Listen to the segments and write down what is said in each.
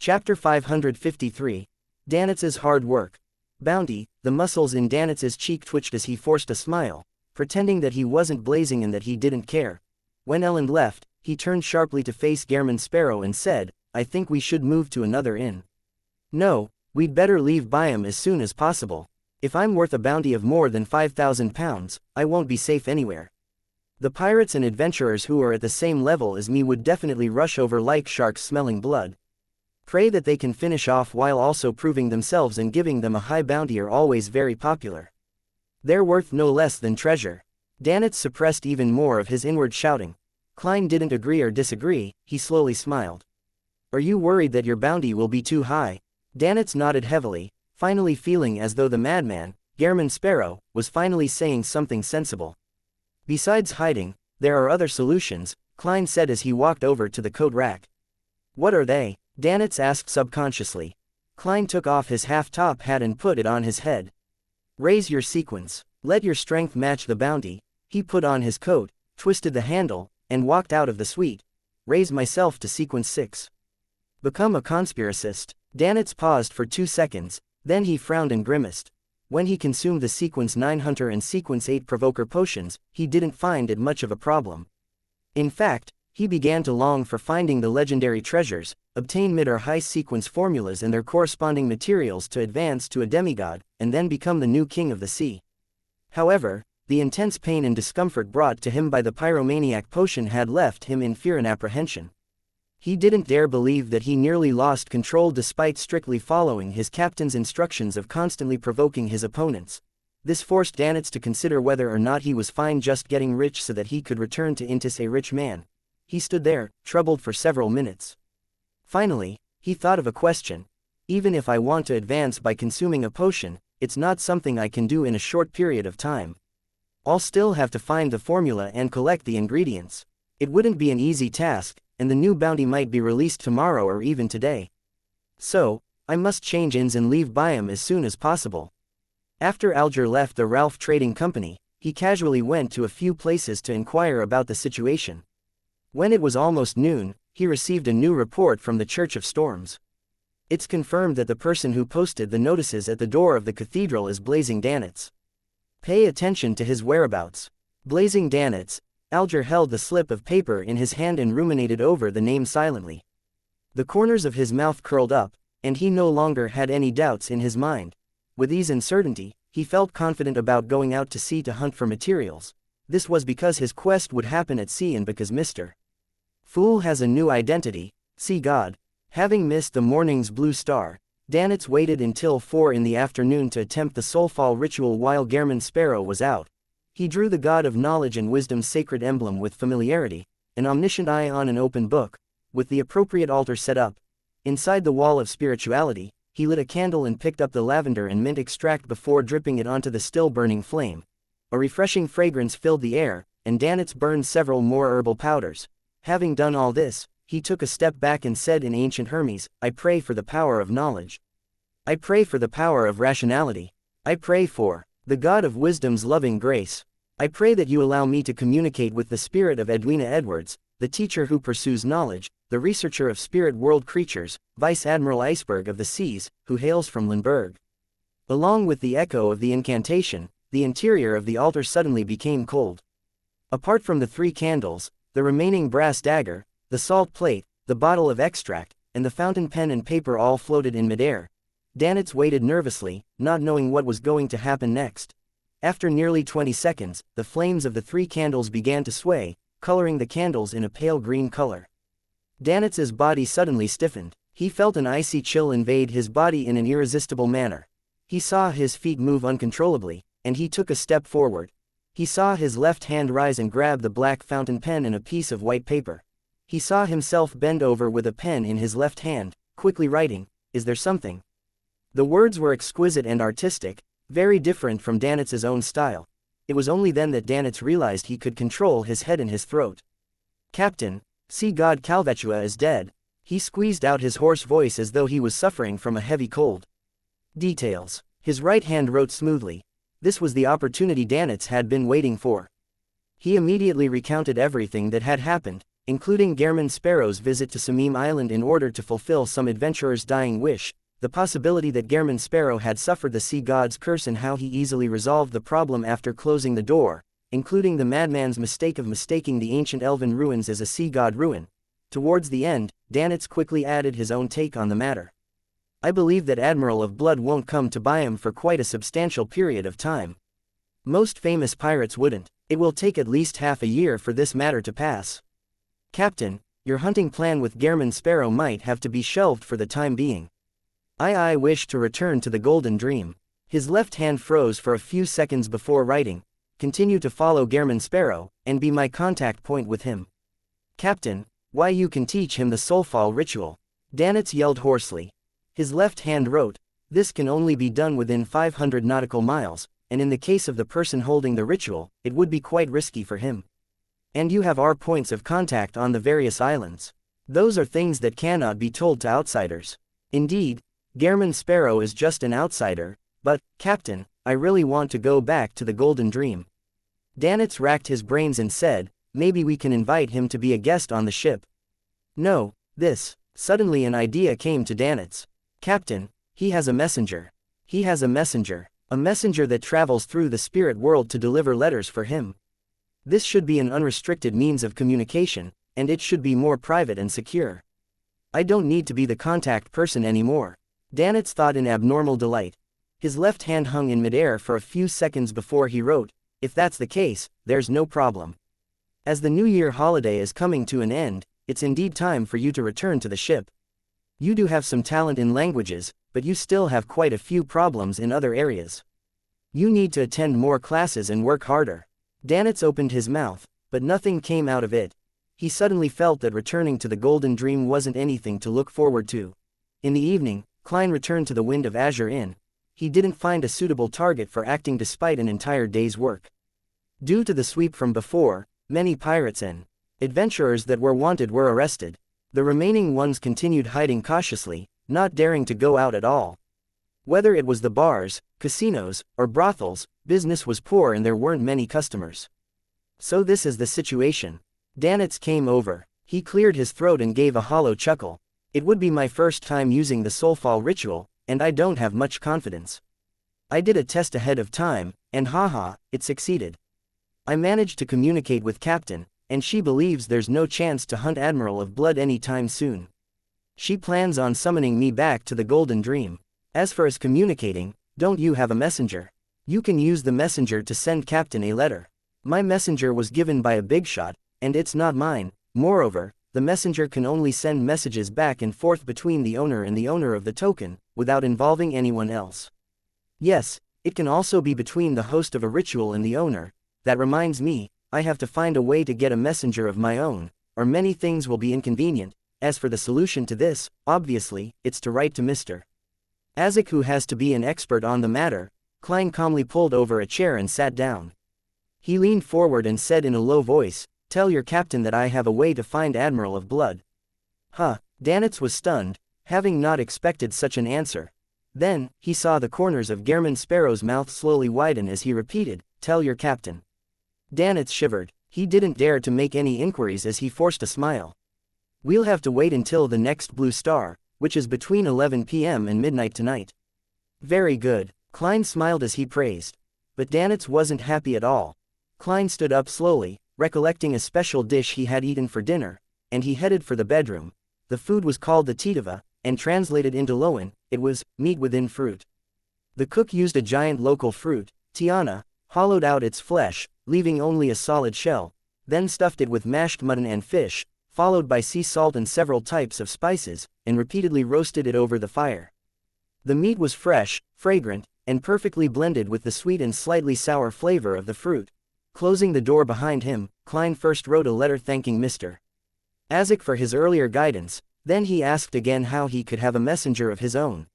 Chapter 553. Demonesses' Hard Work. Bounty. The muscles in Demonesses' cheek twitched as he forced a smile, pretending that he wasn't blazing and that he didn't care. When Ellen left, he turned sharply to face Gairman Sparrow and said, "I think we should move to another inn." "No, we'd better leave Byam as soon as possible. If I'm worth a bounty of more than 5,000 pounds, I won't be safe anywhere. The pirates and adventurers who are at the same level as me would definitely rush over like sharks smelling blood. Pray that they can finish off while also proving themselves, and giving them a high bounty are always very popular. They're worth no less than treasure." Danitz suppressed even more of his inward shouting. Klein didn't agree or disagree, he slowly smiled. "Are you worried that your bounty will be too high?" Danitz nodded heavily, finally feeling as though the madman, Gairman Sparrow, was finally saying something sensible. "Besides hiding, there are other solutions," Klein said as he walked over to the coat rack. "What are they?" Danitz asked subconsciously. Klein took off his half-top hat and put it on his head. "Raise your sequence. Let your strength match the bounty." He put on his coat, twisted the handle, and walked out of the suite. "Raise myself to sequence 6. Become a conspiracist." Danitz paused for 2 seconds, then he frowned and grimaced. When he consumed the sequence 9 hunter and sequence 8 provoker potions, he didn't find it much of a problem. In fact, he began to long for finding the legendary treasures, obtain mid or high sequence formulas and their corresponding materials to advance to a demigod, and then become the new king of the sea. However, the intense pain and discomfort brought to him by the pyromaniac potion had left him in fear and apprehension. He didn't dare believe that he nearly lost control despite strictly following his captain's instructions of constantly provoking his opponents. This forced Danitz to consider whether or not he was fine just getting rich so that he could return to Intis a rich man. He stood there, troubled for several minutes. Finally, he thought of a question. "Even if I want to advance by consuming a potion, it's not something I can do in a short period of time. I'll still have to find the formula and collect the ingredients. It wouldn't be an easy task, and the new bounty might be released tomorrow or even today. So, I must change inns and leave Byam as soon as possible." After Alger left the Ralph Trading Company, he casually went to a few places to inquire about the situation. When it was almost noon, he received a new report from the Church of Storms. It's confirmed that the person who posted the notices at the door of the cathedral is Blazing Danitz. Pay attention to his whereabouts. Blazing Danitz. Alger held the slip of paper in his hand and ruminated over the name silently. The corners of his mouth curled up, and he no longer had any doubts in his mind. With ease and certainty, he felt confident about going out to sea to hunt for materials. This was because his quest would happen at sea and because Mr. Fool has a new identity, sea god. Having missed the morning's blue star, Danitz waited until 4 in the afternoon to attempt the soulfall ritual while Gairman Sparrow was out. He drew the god of knowledge and wisdom's sacred emblem with familiarity, an omniscient eye on an open book, with the appropriate altar set up. Inside the wall of spirituality, he lit a candle and picked up the lavender and mint extract before dripping it onto the still burning flame. A refreshing fragrance filled the air, and Danitz burned several more herbal powders. Having done all this, he took a step back and said in ancient Hermes, "I pray for the power of knowledge. I pray for the power of rationality. I pray for the God of wisdom's loving grace. I pray that you allow me to communicate with the spirit of Edwina Edwards, the teacher who pursues knowledge, the researcher of spirit world creatures, Vice Admiral Iceberg of the Seas, who hails from Lindbergh." Along with the echo of the incantation, the interior of the altar suddenly became cold. Apart from the 3 candles, the remaining brass dagger, the salt plate, the bottle of extract, and the fountain pen and paper all floated in midair. Danitz waited nervously, not knowing what was going to happen next. After nearly 20 seconds, the flames of the 3 candles began to sway, coloring the candles in a pale green color. Danitz's body suddenly stiffened. He felt an icy chill invade his body in an irresistible manner. He saw his feet move uncontrollably, and he took a step forward. He saw his left hand rise and grab the black fountain pen and a piece of white paper. He saw himself bend over with a pen in his left hand, quickly writing, "Is there something?" The words were exquisite and artistic, very different from Danitz's own style. It was only then that Danitz realized he could control his head and his throat. "Captain, sea god Calvetua is dead." He squeezed out his hoarse voice as though he was suffering from a heavy cold. Details. His right hand wrote smoothly. This was the opportunity Danitz had been waiting for. He immediately recounted everything that had happened, including Gehrman Sparrow's visit to Samim Island in order to fulfill some adventurer's dying wish, the possibility that Gehrman Sparrow had suffered the sea god's curse and how he easily resolved the problem after closing the door, including the madman's mistake of mistaking the ancient elven ruins as a sea god ruin. Towards the end, Danitz quickly added his own take on the matter. I believe that Admiral of Blood won't come to buy him for quite a substantial period of time. Most famous pirates wouldn't. It will take at least half a year for this matter to pass. Captain, your hunting plan with Gehrman Sparrow might have to be shelved for the time being. I wish to return to the Golden Dream. His left hand froze for a few seconds before writing, continue to follow Gehrman Sparrow, and be my contact point with him. Captain, why you can teach him the soulfall ritual. Danitz yelled hoarsely. His left hand wrote, this can only be done within 500 nautical miles, and in the case of the person holding the ritual, it would be quite risky for him. And you have our points of contact on the various islands. Those are things that cannot be told to outsiders. Indeed, Gehrman Sparrow is just an outsider, but, Captain, I really want to go back to the Golden Dream. Danitz racked his brains and said, maybe we can invite him to be a guest on the ship. No, this. Suddenly an idea came to Danitz. Captain, he has a messenger. He has a messenger that travels through the spirit world to deliver letters for him. This should be an unrestricted means of communication, and it should be more private and secure. I don't need to be the contact person anymore. Danitz thought in abnormal delight. His left hand hung in midair for a few seconds before he wrote, if that's the case, there's no problem. As the New Year holiday is coming to an end, it's indeed time for you to return to the ship. You do have some talent in languages, but you still have quite a few problems in other areas. You need to attend more classes and work harder. Danitz opened his mouth, but nothing came out of it. He suddenly felt that returning to the Golden Dream wasn't anything to look forward to. In the evening, Klein returned to the Wind of Azure Inn. He didn't find a suitable target for acting despite an entire day's work. Due to the sweep from before, many pirates and adventurers that were wanted were arrested. The remaining ones continued hiding cautiously, not daring to go out at all. Whether it was the bars, casinos, or brothels, business was poor and there weren't many customers. So this is the situation. Danitz came over. He cleared his throat and gave a hollow chuckle. It would be my first time using the soulfall ritual, and I don't have much confidence. I did a test ahead of time, and haha, it succeeded. I managed to communicate with Captain, and she believes there's no chance to hunt Admiral of Blood anytime soon. She plans on summoning me back to the Golden Dream. As for us communicating, don't you have a messenger? You can use the messenger to send Captain a letter. My messenger was given by a big shot, and it's not mine. Moreover, the messenger can only send messages back and forth between the owner and the owner of the token, without involving anyone else. Yes, it can also be between the host of a ritual and the owner. That reminds me, I have to find a way to get a messenger of my own, or many things will be inconvenient. As for the solution to this, obviously, it's to write to Mr. Azek, who has to be an expert on the matter. Klein calmly pulled over a chair and sat down. He leaned forward and said in a low voice, tell your captain that I have a way to find Admiral of Blood. Huh, Danitz was stunned, having not expected such an answer. Then, he saw the corners of Gehrman Sparrow's mouth slowly widen as he repeated, tell your captain. Danitz shivered. He didn't dare to make any inquiries as he forced a smile. We'll have to wait until the next blue star, which is between 11 p.m. and midnight tonight. Very good, Klein smiled as he praised. But Danitz wasn't happy at all. Klein stood up slowly, recollecting a special dish he had eaten for dinner, and he headed for the bedroom. The food was called the Titava, and translated into Loan, it was meat within fruit. The cook used a giant local fruit, Tiana, hollowed out its flesh, leaving only a solid shell, then stuffed it with mashed mutton and fish, followed by sea salt and several types of spices, and repeatedly roasted it over the fire. The meat was fresh, fragrant, and perfectly blended with the sweet and slightly sour flavor of the fruit. Closing the door behind him, Klein first wrote a letter thanking Mr. Azek for his earlier guidance, then he asked again how he could have a messenger of his own.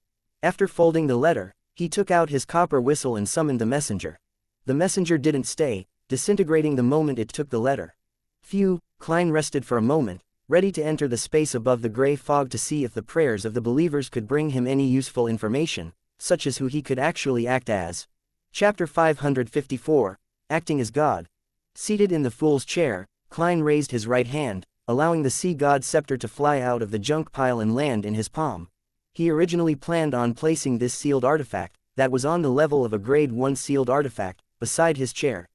After folding the letter, he took out his copper whistle and summoned the messenger. The messenger didn't stay, disintegrating the moment it took the letter. Phew, Klein rested for a moment, ready to enter the space above the gray fog to see if the prayers of the believers could bring him any useful information, such as who he could actually act as. Chapter 554, Acting as God. Seated in the fool's chair, Klein raised his right hand, allowing the sea god's scepter to fly out of the junk pile and land in his palm. He originally planned on placing this sealed artifact, that was on the level of a grade 1 sealed artifact, beside his chair.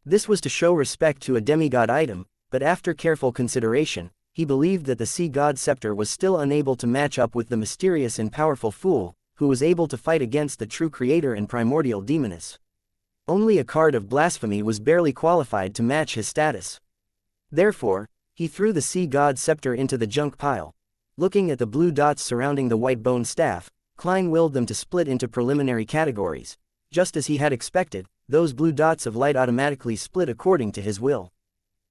This was to show respect to a demigod item, but after careful consideration, he believed that the sea god's scepter was still unable to match up with the mysterious and powerful fool, who was able to fight against the true creator and primordial Demoness. Only a card of blasphemy was barely qualified to match his status. Therefore, he threw the sea god's scepter into the junk pile. Looking at the blue dots surrounding the white bone staff, Klein willed them to split into preliminary categories. Just as he had expected, those blue dots of light automatically split according to his will.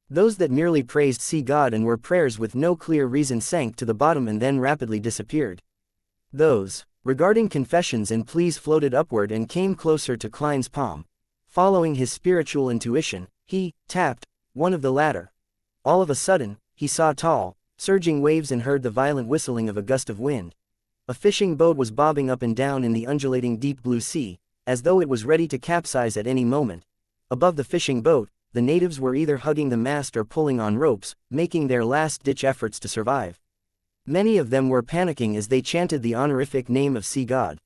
Those that merely praised sea god and were prayers with no clear reason sank to the bottom and then rapidly disappeared. Those regarding confessions and pleas floated upward and came closer to Klein's palm. Following his spiritual intuition, he tapped one of the latter. All of a sudden, he saw tall, surging waves and heard the violent whistling of a gust of wind. A fishing boat was bobbing up and down in the undulating deep blue sea, as though it was ready to capsize at any moment. Above the fishing boat, the natives were either hugging the mast or pulling on ropes, making their last-ditch efforts to survive. Many of them were panicking as they chanted the honorific name of sea god.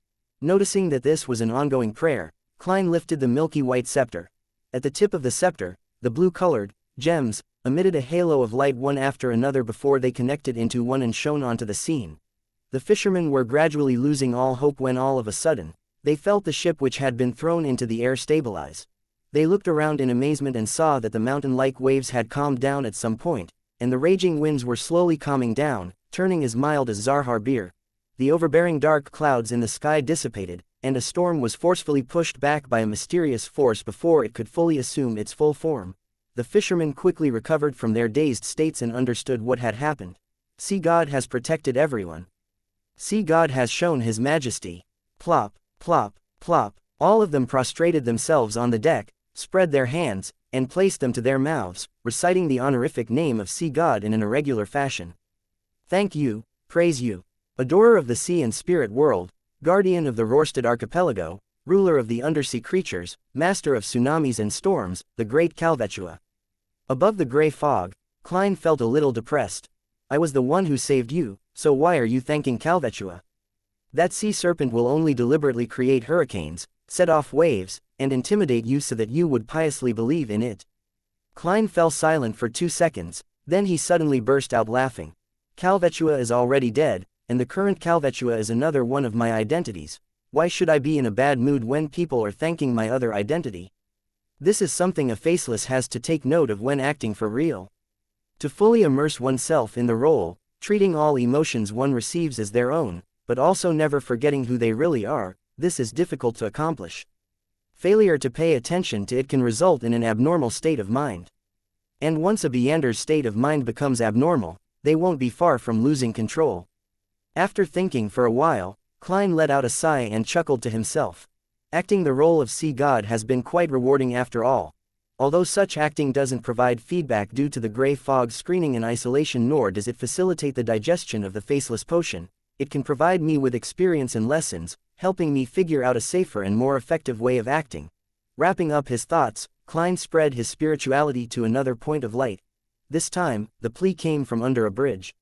Noticing that this was an ongoing prayer, Klein lifted the milky white scepter. At the tip of the scepter, the blue-colored gems emitted a halo of light one after another before they connected into one and shone onto the scene. The fishermen were gradually losing all hope when all of a sudden, they felt the ship which had been thrown into the air stabilize. They looked around in amazement and saw that the mountain-like waves had calmed down at some point, and the raging winds were slowly calming down, turning as mild as Zarhar Bir. The overbearing dark clouds in the sky dissipated, and a storm was forcefully pushed back by a mysterious force before it could fully assume its full form. The fishermen quickly recovered from their dazed states and understood what had happened. Sea God has protected everyone. Sea God has shown his majesty. Plop, plop, plop. All of them prostrated themselves on the deck, spread their hands, and placed them to their mouths, reciting the honorific name of Sea God in an irregular fashion. Thank you, praise you, adorer of the sea and spirit world, guardian of the Rorstad archipelago, ruler of the undersea creatures, master of tsunamis and storms, the great Calvetua. Above the gray fog, Klein felt a little depressed. I was the one who saved you, so why are you thanking Calvetua? That sea serpent will only deliberately create hurricanes, set off waves, and intimidate you so that you would piously believe in it. Klein fell silent for 2 seconds, then he suddenly burst out laughing. Calvetua is already dead, and the current Calvetua is another one of my identities. Why should I be in a bad mood when people are thanking my other identity? This is something a faceless has to take note of when acting for real. To fully immerse oneself in the role, treating all emotions one receives as their own, but also never forgetting who they really are, this is difficult to accomplish. Failure to pay attention to it can result in an abnormal state of mind. And once a Beander's state of mind becomes abnormal, they won't be far from losing control. After thinking for a while, Klein let out a sigh and chuckled to himself. Acting the role of Sea God has been quite rewarding after all. Although such acting doesn't provide feedback due to the gray fog screening and isolation, nor does it facilitate the digestion of the faceless potion, it can provide me with experience and lessons, helping me figure out a safer and more effective way of acting. Wrapping up his thoughts, Klein spread his spirituality to another point of light. This time, the plea came from under a bridge.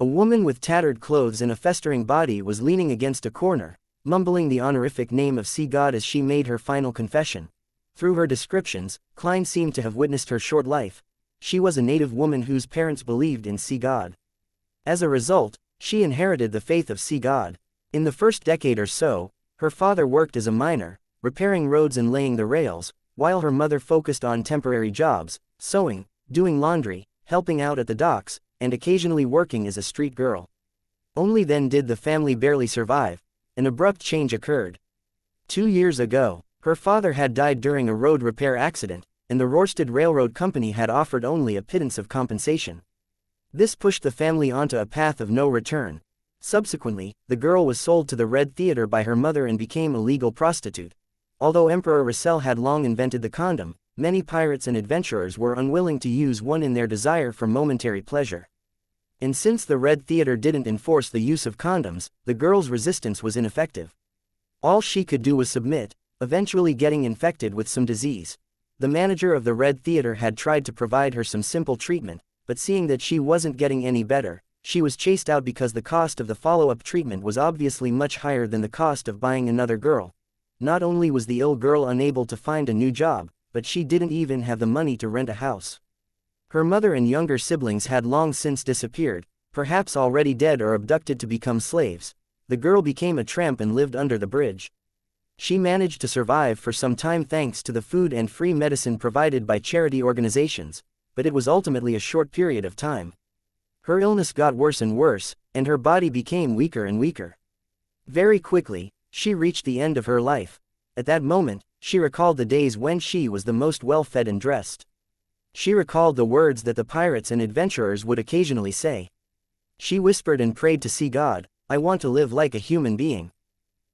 A woman with tattered clothes and a festering body was leaning against a corner, mumbling the honorific name of Sea God as she made her final confession. Through her descriptions, Klein seemed to have witnessed her short life. She was a native woman whose parents believed in Sea God. As a result, she inherited the faith of Sea God. In the first decade or so, her father worked as a miner, repairing roads and laying the rails, while her mother focused on temporary jobs, sewing, doing laundry, helping out at the docks, and occasionally working as a street girl. Only then did the family barely survive. An abrupt change occurred. 2 years ago, her father had died during a road repair accident, and the Rorstad Railroad Company had offered only a pittance of compensation. This pushed the family onto a path of no return. Subsequently, the girl was sold to the Red Theater by her mother and became a legal prostitute. Although Emperor Russell had long invented the condom, many pirates and adventurers were unwilling to use one in their desire for momentary pleasure. And since the Red Theater didn't enforce the use of condoms, the girl's resistance was ineffective. All she could do was submit, eventually getting infected with some disease. The manager of the Red Theater had tried to provide her some simple treatment, but seeing that she wasn't getting any better, she was chased out because the cost of the follow-up treatment was obviously much higher than the cost of buying another girl. Not only was the ill girl unable to find a new job, but she didn't even have the money to rent a house. Her mother and younger siblings had long since disappeared, perhaps already dead or abducted to become slaves. The girl became a tramp and lived under the bridge. She managed to survive for some time thanks to the food and free medicine provided by charity organizations, but it was ultimately a short period of time. Her illness got worse and worse, and her body became weaker and weaker. Very quickly, she reached the end of her life. At that moment, she recalled the days when she was the most well-fed and dressed. She recalled the words that the pirates and adventurers would occasionally say. She whispered and prayed to see God, "I want to live like a human being."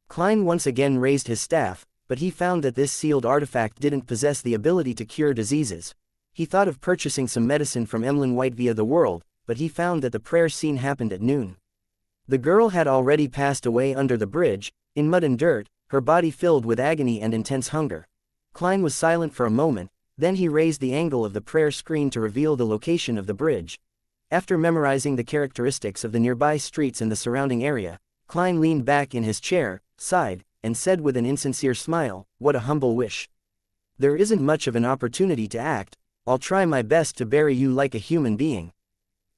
Klein once again raised his staff, but he found that this sealed artifact didn't possess the ability to cure diseases. He thought of purchasing some medicine from Emlyn White via the world, but he found that the prayer scene happened at noon. The girl had already passed away under the bridge, in mud and dirt, her body filled with agony and intense hunger. Klein was silent for a moment, then he raised the angle of the prayer screen to reveal the location of the bridge. After memorizing the characteristics of the nearby streets and the surrounding area, Klein leaned back in his chair, sighed, and said with an insincere smile, "What a humble wish. There isn't much of an opportunity to act. I'll try my best to bury you like a human being."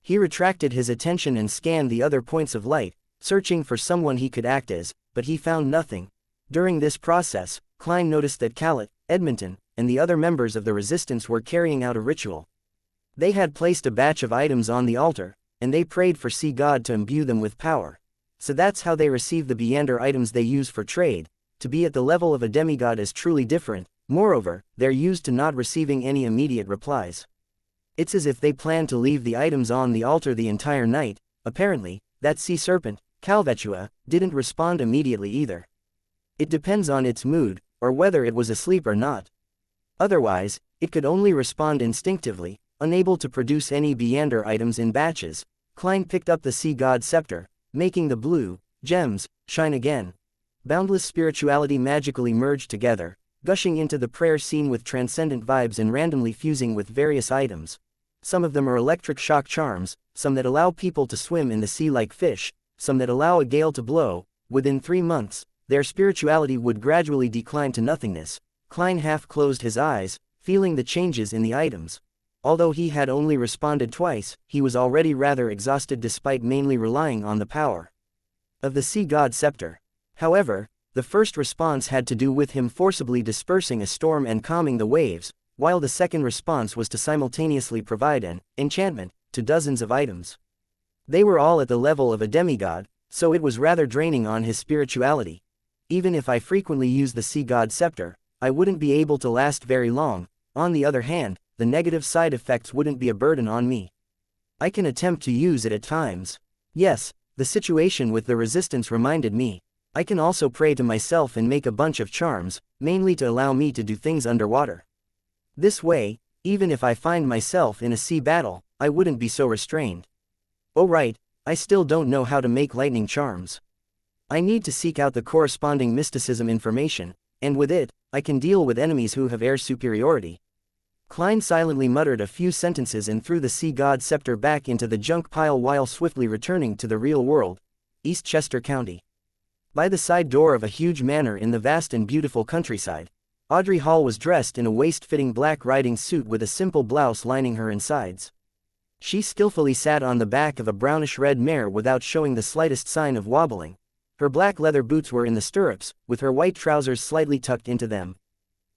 He retracted his attention and scanned the other points of light, searching for someone he could act as, but he found nothing. During this process, Klein noticed that Callet, Edmonton, and the other members of the resistance were carrying out a ritual. They had placed a batch of items on the altar, and they prayed for sea god to imbue them with power. So that's how they receive the Beander items they use for trade. To be at the level of a demigod is truly different. Moreover, they're used to not receiving any immediate replies. It's as if they plan to leave the items on the altar the entire night. Apparently, that sea serpent, Calvetua, didn't respond immediately either. It depends on its mood, or whether it was asleep or not. Otherwise, it could only respond instinctively, unable to produce any Beander items in batches. Klein picked up the sea god scepter, making the blue gems shine again. Boundless spirituality magically merged together, gushing into the prayer scene with transcendent vibes and randomly fusing with various items. Some of them are electric shock charms, some that allow people to swim in the sea like fish, some that allow a gale to blow. Within 3 months, their spirituality would gradually decline to nothingness. Klein half closed his eyes, feeling the changes in the items. Although he had only responded twice, he was already rather exhausted despite mainly relying on the power of the sea god scepter. However, the first response had to do with him forcibly dispersing a storm and calming the waves, while the second response was to simultaneously provide an enchantment to dozens of items. They were all at the level of a demigod, so it was rather draining on his spirituality. Even if I frequently used the sea god scepter, I wouldn't be able to last very long. On the other hand, the negative side effects wouldn't be a burden on me. I can attempt to use it at times. Yes, the situation with the resistance reminded me. I can also pray to myself and make a bunch of charms, mainly to allow me to do things underwater. This way, even if I find myself in a sea battle, I wouldn't be so restrained. Oh right, I still don't know how to make lightning charms. I need to seek out the corresponding mysticism information, and with it, I can deal with enemies who have air superiority. Klein silently muttered a few sentences and threw the sea god scepter back into the junk pile while swiftly returning to the real world, Eastchester County. By the side door of a huge manor in the vast and beautiful countryside, Audrey Hall was dressed in a waist-fitting black riding suit with a simple blouse lining her insides. She skillfully sat on the back of a brownish-red mare without showing the slightest sign of wobbling. Her black leather boots were in the stirrups, with her white trousers slightly tucked into them.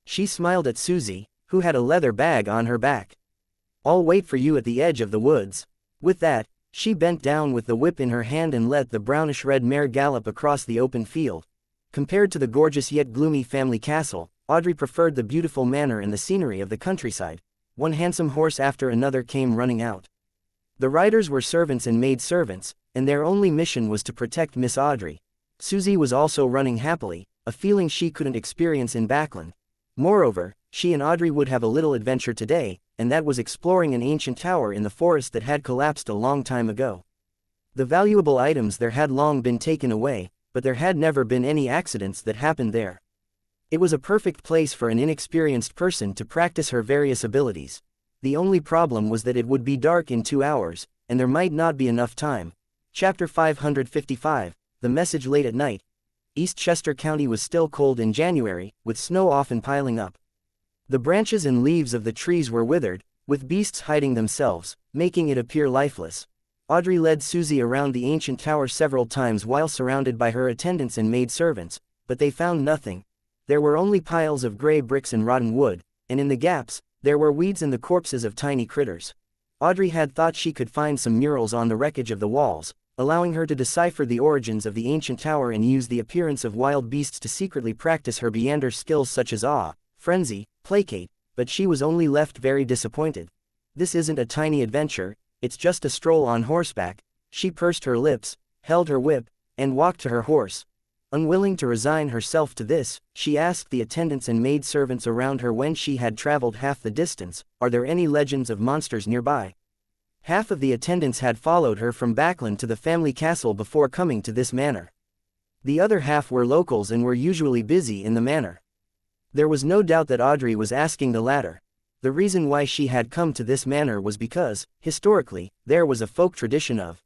She smiled at Susie, who had a leather bag on her back. "I'll wait for you at the edge of the woods." With that, she bent down with the whip in her hand and let the brownish-red mare gallop across the open field. Compared to the gorgeous yet gloomy family castle, Audrey preferred the beautiful manor and the scenery of the countryside. One handsome horse after another came running out. The riders were servants and maid-servants, and their only mission was to protect Miss Audrey. Susie was also running happily, a feeling she couldn't experience in Backland. Moreover, she and Audrey would have a little adventure today, and that was exploring an ancient tower in the forest that had collapsed a long time ago. The valuable items there had long been taken away, but there had never been any accidents that happened there. It was a perfect place for an inexperienced person to practice her various abilities. The only problem was that it would be dark in 2 hours, and there might not be enough time. Chapter 555, The Message late at night. Eastchester County was still cold in January, with snow often piling up. The branches and leaves of the trees were withered, with beasts hiding themselves, making it appear lifeless. Audrey led Susie around the ancient tower several times while surrounded by her attendants and maid-servants, but they found nothing. There were only piles of gray bricks and rotten wood, and in the gaps, there were weeds and the corpses of tiny critters. Audrey had thought she could find some murals on the wreckage of the walls, allowing her to decipher the origins of the ancient tower and use the appearance of wild beasts to secretly practice her Beander skills such as awe, frenzy, placate, but she was only left very disappointed. This isn't a tiny adventure, it's just a stroll on horseback. She pursed her lips, held her whip, and walked to her horse. Unwilling to resign herself to this, she asked the attendants and maid-servants around her when she had traveled half the distance, "Are there any legends of monsters nearby?" Half of the attendants had followed her from Backland to the family castle before coming to this manor. The other half were locals and were usually busy in the manor. There was no doubt that Audrey was asking the latter. The reason why she had come to this manor was because, historically, there was a folk tradition of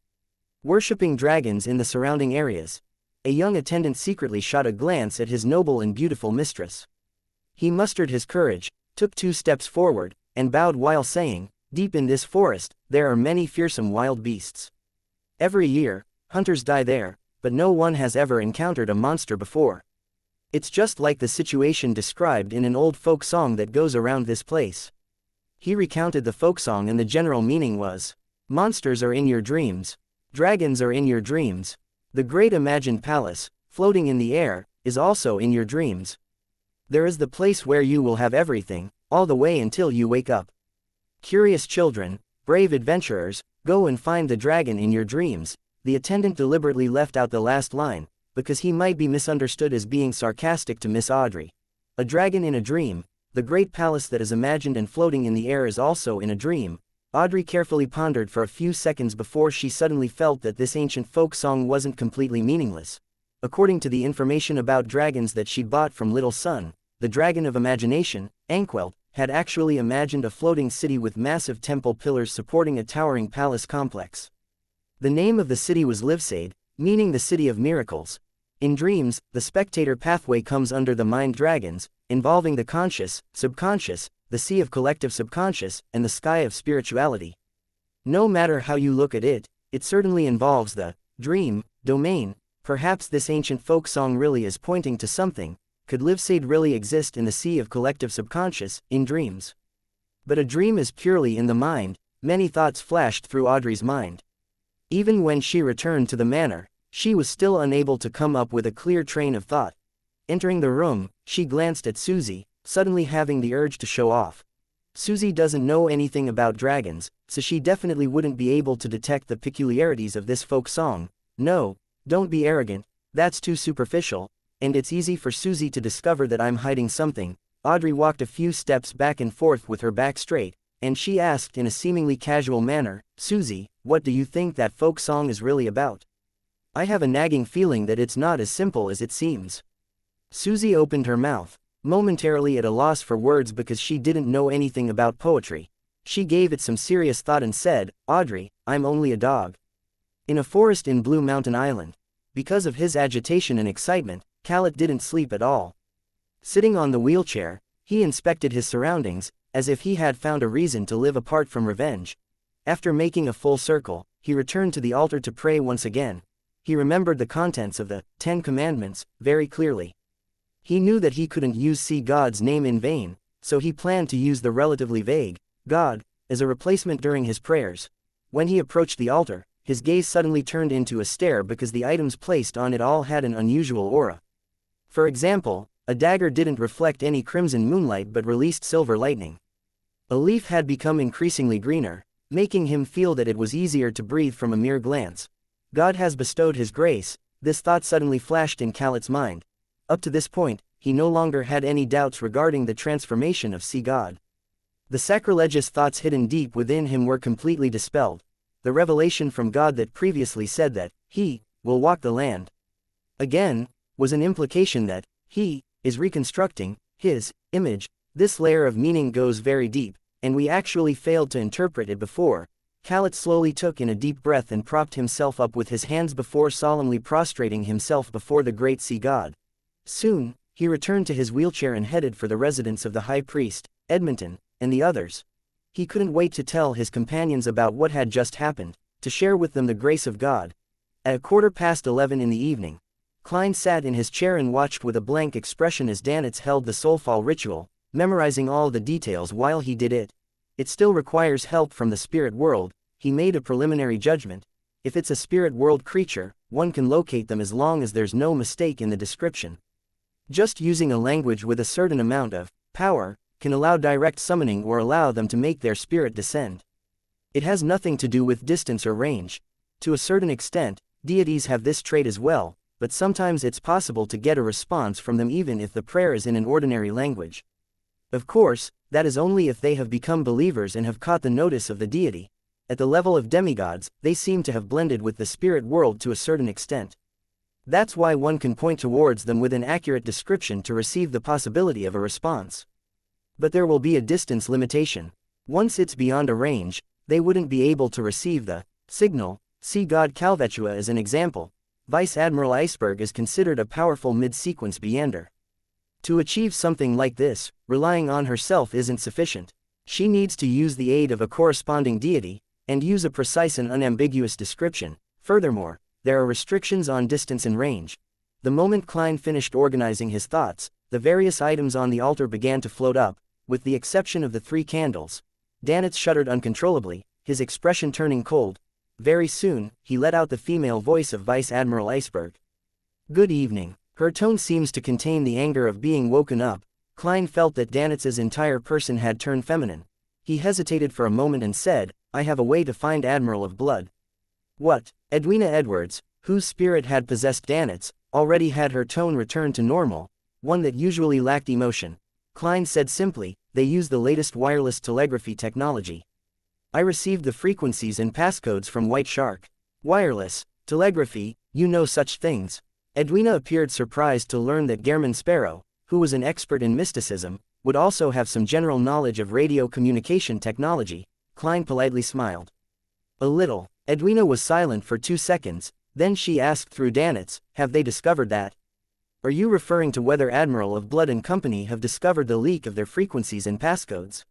worshipping dragons in the surrounding areas. A young attendant secretly shot a glance at his noble and beautiful mistress. He mustered his courage, took 2 steps forward, and bowed while saying, "Deep in this forest, there are many fearsome wild beasts. Every year, hunters die there, but no one has ever encountered a monster before. It's just like the situation described in an old folk song that goes around this place." He recounted the folk song and the general meaning was, "Monsters are in your dreams. Dragons are in your dreams. The great imagined palace, floating in the air, is also in your dreams. There is the place where you will have everything, all the way until you wake up. Curious children, brave adventurers, go and find the dragon in your dreams." The attendant deliberately left out the last line, because he might be misunderstood as being sarcastic to Miss Audrey. A dragon in a dream, the great palace that is imagined and floating in the air is also in a dream. Audrey carefully pondered for a few seconds before she suddenly felt that this ancient folk song wasn't completely meaningless. According to the information about dragons that she'd bought from Little Sun, the dragon of imagination, Anquelt, had actually imagined a floating city with massive temple pillars supporting a towering palace complex. The name of the city was Livsade, meaning the city of miracles. In dreams, the spectator pathway comes under the mind dragons, involving the conscious, subconscious, the sea of collective subconscious, and the sky of spirituality. No matter how you look at it, it certainly involves the dream domain. Perhaps this ancient folk song really is pointing to something. Could Livsade really exist in the sea of collective subconscious, in dreams? But a dream is purely in the mind. Many thoughts flashed through Audrey's mind. Even when she returned to the manor, she was still unable to come up with a clear train of thought. Entering the room, she glanced at Susie, suddenly having the urge to show off. Susie doesn't know anything about dragons, so she definitely wouldn't be able to detect the peculiarities of this folk song. "No, don't be arrogant, that's too superficial, and it's easy for Susie to discover that I'm hiding something." Audrey walked a few steps back and forth with her back straight, and she asked in a seemingly casual manner, "Susie, what do you think that folk song is really about? I have a nagging feeling that it's not as simple as it seems." Susie opened her mouth, momentarily at a loss for words because she didn't know anything about poetry. She gave it some serious thought and said, "Audrey, I'm only a dog." In a forest in Blue Mountain Island. Because of his agitation and excitement, Callet didn't sleep at all. Sitting on the wheelchair, he inspected his surroundings, as if he had found a reason to live apart from revenge. After making a full circle, he returned to the altar to pray once again. He remembered the contents of the 10 Commandments very clearly. He knew that he couldn't see God's name in vain, so he planned to use the relatively vague God as a replacement during his prayers. When he approached the altar, his gaze suddenly turned into a stare because the items placed on it all had an unusual aura. For example, a dagger didn't reflect any crimson moonlight but released silver lightning. A leaf had become increasingly greener, making him feel that it was easier to breathe from a mere glance. God has bestowed his grace, this thought suddenly flashed in Callet's mind. Up to this point, he no longer had any doubts regarding the transformation of God. The sacrilegious thoughts hidden deep within him were completely dispelled. The revelation from God that previously said that he will walk the land again was an implication that he is reconstructing his image. This layer of meaning goes very deep. and we actually failed to interpret it before. Khaled slowly took in a deep breath and propped himself up with his hands before solemnly prostrating himself before the great sea god. Soon, he returned to his wheelchair and headed for the residence of the high priest, Edmonton, and the others. He couldn't wait to tell his companions about what had just happened, to share with them the grace of God. At 11:15 in the evening, Klein sat in his chair and watched with a blank expression as Danitz held the soulfall ritual, memorizing all the details while he did it. It still requires help from the spirit world, he made a preliminary judgment. If it's a spirit world creature, one can locate them as long as there's no mistake in the description. Just using a language with a certain amount of power can allow direct summoning or allow them to make their spirit descend. It has nothing to do with distance or range. To a certain extent, deities have this trait as well, but sometimes it's possible to get a response from them even if the prayer is in an ordinary language. Of course, that is only if they have become believers and have caught the notice of the deity. At the level of demigods, they seem to have blended with the spirit world to a certain extent. That's why one can point towards them with an accurate description to receive the possibility of a response. But there will be a distance limitation. Once it's beyond a range, they wouldn't be able to receive the signal. See God Calvetua as an example. Vice Admiral Iceberg is considered a powerful mid-sequence Beander. To achieve something like this, relying on herself isn't sufficient. She needs to use the aid of a corresponding deity, and use a precise and unambiguous description. Furthermore, there are restrictions on distance and range. The moment Klein finished organizing his thoughts, the various items on the altar began to float up, with the exception of the 3 candles. Danitz shuddered uncontrollably, his expression turning cold. Very soon, he let out the female voice of Vice Admiral Iceberg. "Good evening." Her tone seems to contain the anger of being woken up. Klein felt that Danitz's entire person had turned feminine. He hesitated for a moment and said, "I have a way to find Admiral of Blood." "What?" Edwina Edwards, whose spirit had possessed Danitz, already had her tone return to normal, one that usually lacked emotion. Klein said simply, "They use the latest wireless telegraphy technology. I received the frequencies and passcodes from White Shark." "Wireless telegraphy, you know such things?" Edwina appeared surprised to learn that German Sparrow, who was an expert in mysticism, would also have some general knowledge of radio communication technology. Klein politely smiled. "A little." Edwina was silent for 2 seconds, then she asked through Danitz, "Have they discovered that? Are you referring to whether Admiral of Blood and Company have discovered the leak of their frequencies and passcodes?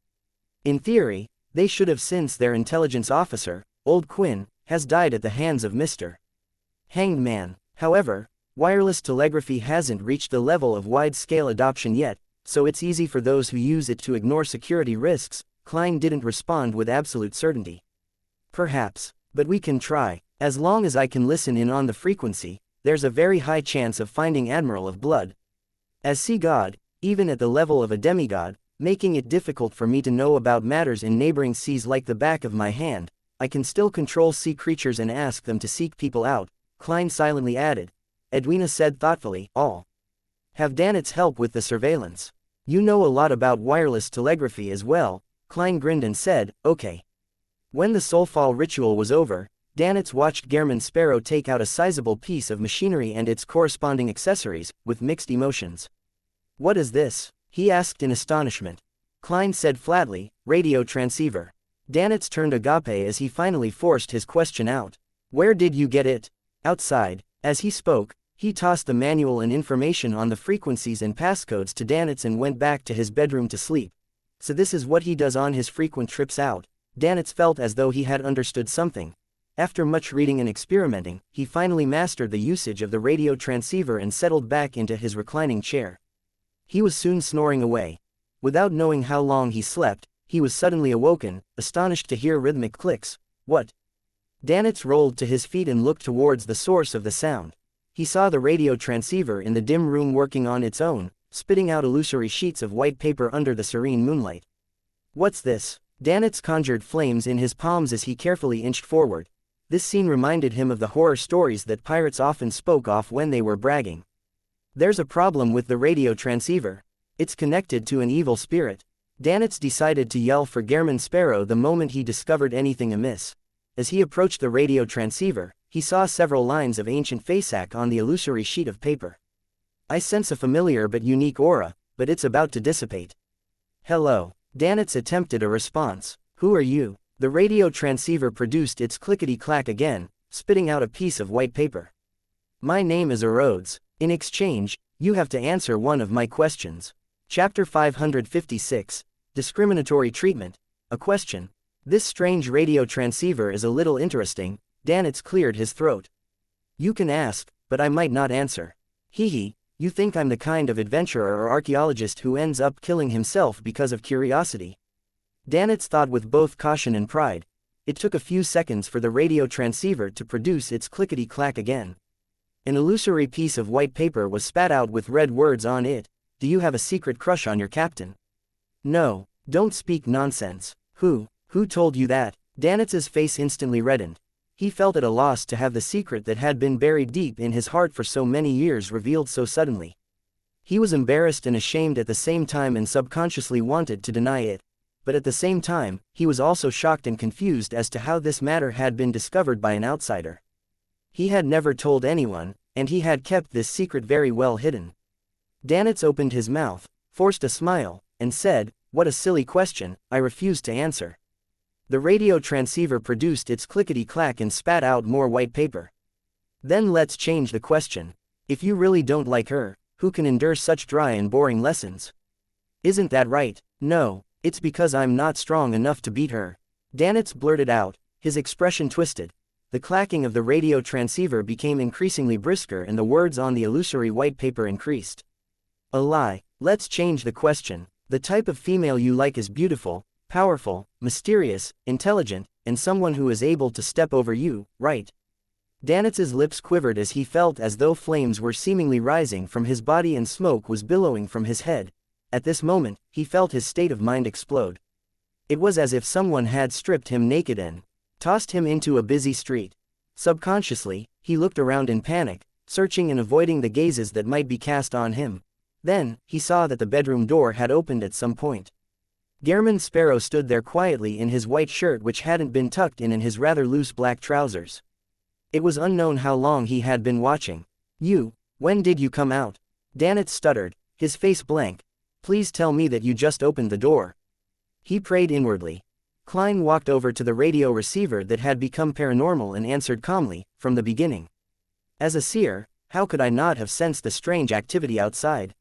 In theory, they should have, since their intelligence officer, Old Quinn, has died at the hands of Mr. Hanged Man. However, wireless telegraphy hasn't reached the level of wide-scale adoption yet, so it's easy for those who use it to ignore security risks." Klein didn't respond with absolute certainty. "Perhaps, but we can try. As long as I can listen in on the frequency, there's a very high chance of finding Admiral of Blood. As sea god, even at the level of a demigod, making it difficult for me to know about matters in neighboring seas like the back of my hand, I can still control sea creatures and ask them to seek people out," Klein silently added. Edwina said thoughtfully, "I'll have Danitz help with the surveillance. You know a lot about wireless telegraphy as well." Klein grinned and said, "Okay." When the soulfall ritual was over, Danitz watched German Sparrow take out a sizable piece of machinery and its corresponding accessories, with mixed emotions. "What is this?" he asked in astonishment. Klein said flatly, "Radio transceiver." Danitz turned agape as he finally forced his question out. "Where did you get it?" "Outside." As he spoke, he tossed the manual and information on the frequencies and passcodes to Danitz and went back to his bedroom to sleep. So this is what he does on his frequent trips out. Danitz felt as though he had understood something. After much reading and experimenting, he finally mastered the usage of the radio transceiver and settled back into his reclining chair. He was soon snoring away. Without knowing how long he slept, he was suddenly awoken, astonished to hear rhythmic clicks. "What?" Danitz rolled to his feet and looked towards the source of the sound. He saw the radio transceiver in the dim room working on its own, spitting out illusory sheets of white paper under the serene moonlight. "What's this?" Danitz conjured flames in his palms as he carefully inched forward. This scene reminded him of the horror stories that pirates often spoke of when they were bragging. "There's a problem with the radio transceiver. It's connected to an evil spirit." Danitz decided to yell for German Sparrow the moment he discovered anything amiss. As he approached the radio transceiver, he saw several lines of ancient faceac on the illusory sheet of paper. "I sense a familiar but unique aura, but it's about to dissipate." "Hello." Danitz attempted a response. Who are you? The radio transceiver produced its clickety-clack again, spitting out a piece of white paper. My name is Rhodes. In exchange, you have to answer one of my questions. Chapter 556, Discriminatory Treatment. A question. This strange radio transceiver is a little interesting. Danitz cleared his throat. You can ask, but I might not answer. Hee, you think I'm the kind of adventurer or archaeologist who ends up killing himself because of curiosity? Danitz thought with both caution and pride. It took a few seconds for the radio transceiver to produce its clickety-clack again. An illusory piece of white paper was spat out with red words on it. Do you have a secret crush on your captain? No, don't speak nonsense. Who told you that? Danitz's face instantly reddened. He felt at a loss to have the secret that had been buried deep in his heart for so many years revealed so suddenly. He was embarrassed and ashamed at the same time and subconsciously wanted to deny it. But at the same time, he was also shocked and confused as to how this matter had been discovered by an outsider. He had never told anyone, and he had kept this secret very well hidden. Danitz opened his mouth, forced a smile, and said, "What a silly question, I refuse to answer." The radio transceiver produced its clickety-clack and spat out more white paper. Then let's change the question. If you really don't like her, who can endure such dry and boring lessons? Isn't that right? No, it's because I'm not strong enough to beat her. Danitz blurted out, his expression twisted. The clacking of the radio transceiver became increasingly brisker and the words on the illusory white paper increased. A lie. Let's change the question. The type of female you like is beautiful, powerful, mysterious, intelligent, and someone who is able to step over you, right? Danitz's lips quivered as he felt as though flames were seemingly rising from his body and smoke was billowing from his head. At this moment, he felt his state of mind explode. It was as if someone had stripped him naked and tossed him into a busy street. Subconsciously, he looked around in panic, searching and avoiding the gazes that might be cast on him. Then, he saw that the bedroom door had opened at some point. Gehrman Sparrow stood there quietly in his white shirt which hadn't been tucked in his rather loose black trousers. It was unknown how long he had been watching. When did you come out? Danitz stuttered, his face blank. Please tell me that you just opened the door. He prayed inwardly. Klein walked over to the radio receiver that had become paranormal and answered calmly, from the beginning. As a seer, how could I not have sensed the strange activity outside?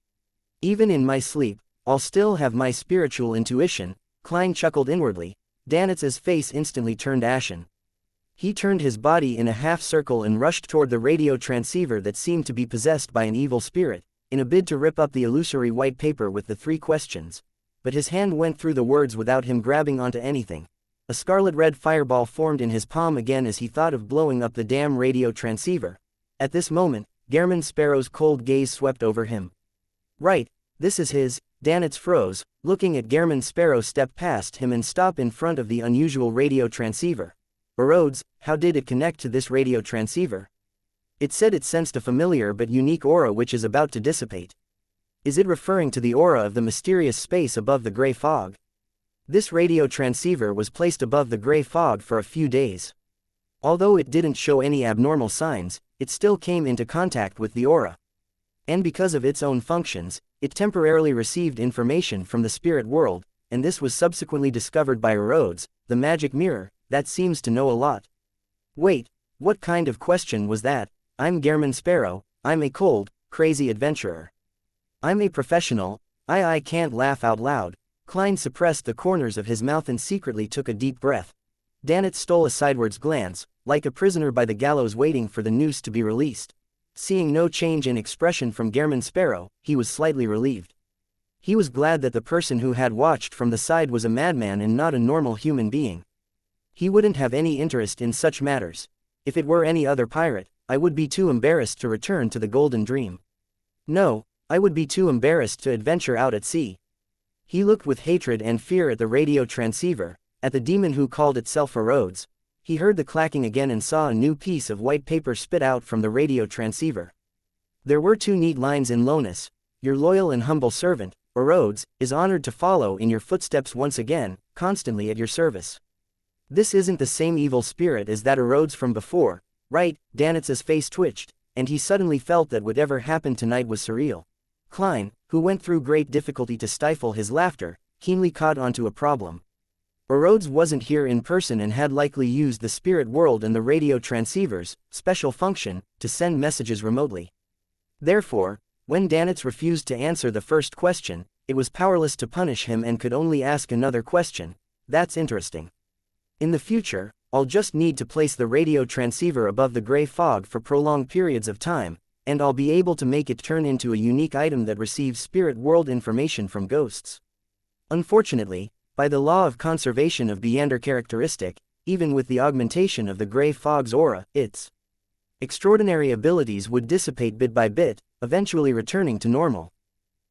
Even in my sleep, I'll still have my spiritual intuition. Klein chuckled inwardly. Danitz's face instantly turned ashen. He turned his body in a half-circle and rushed toward the radio transceiver that seemed to be possessed by an evil spirit, in a bid to rip up the illusory white paper with the 3 questions. But his hand went through the words without him grabbing onto anything. A scarlet-red fireball formed in his palm again as he thought of blowing up the damn radio transceiver. At this moment, Gehrman Sparrow's cold gaze swept over him. Right, this is his. Danitz froze, looking at Gehrman Sparrow step past him and stop in front of the unusual radio transceiver. Rhodes, how did it connect to this radio transceiver? It said it sensed a familiar but unique aura which is about to dissipate. Is it referring to the aura of the mysterious space above the gray fog? This radio transceiver was placed above the gray fog for a few days. Although it didn't show any abnormal signs, it still came into contact with the aura. And because of its own functions, it temporarily received information from the spirit world, and this was subsequently discovered by Rhodes, the magic mirror, that seems to know a lot. Wait, what kind of question was that? I'm Gehrman Sparrow, I'm a cold, crazy adventurer. I'm a professional, I can't laugh out loud. Klein suppressed the corners of his mouth and secretly took a deep breath. Danitz stole a sidewards glance, like a prisoner by the gallows waiting for the noose to be released. Seeing no change in expression from Gehrman Sparrow, he was slightly relieved. He was glad that the person who had watched from the side was a madman and not a normal human being. He wouldn't have any interest in such matters. If it were any other pirate, I would be too embarrassed to return to the Golden Dream. No, I would be too embarrassed to adventure out at sea. He looked with hatred and fear at the radio transceiver, at the demon who called itself Rhodes. He heard the clacking again and saw a new piece of white paper spit out from the radio transceiver. There were 2 neat lines in Lonus. Your loyal and humble servant, Rhodes, is honored to follow in your footsteps once again, constantly at your service. This isn't the same evil spirit as that Rhodes from before, right? Danitz's face twitched, and he suddenly felt that whatever happened tonight was surreal. Klein, who went through great difficulty to stifle his laughter, keenly caught onto a problem. Rhodes wasn't here in person and had likely used the spirit world and the radio transceiver's special function to send messages remotely. Therefore, when Danitz refused to answer the first question, it was powerless to punish him and could only ask another question. That's interesting. In the future, I'll just need to place the radio transceiver above the gray fog for prolonged periods of time, and I'll be able to make it turn into a unique item that receives spirit world information from ghosts. Unfortunately, by the law of conservation of Beander characteristic, even with the augmentation of the gray fog's aura, its extraordinary abilities would dissipate bit by bit, eventually returning to normal.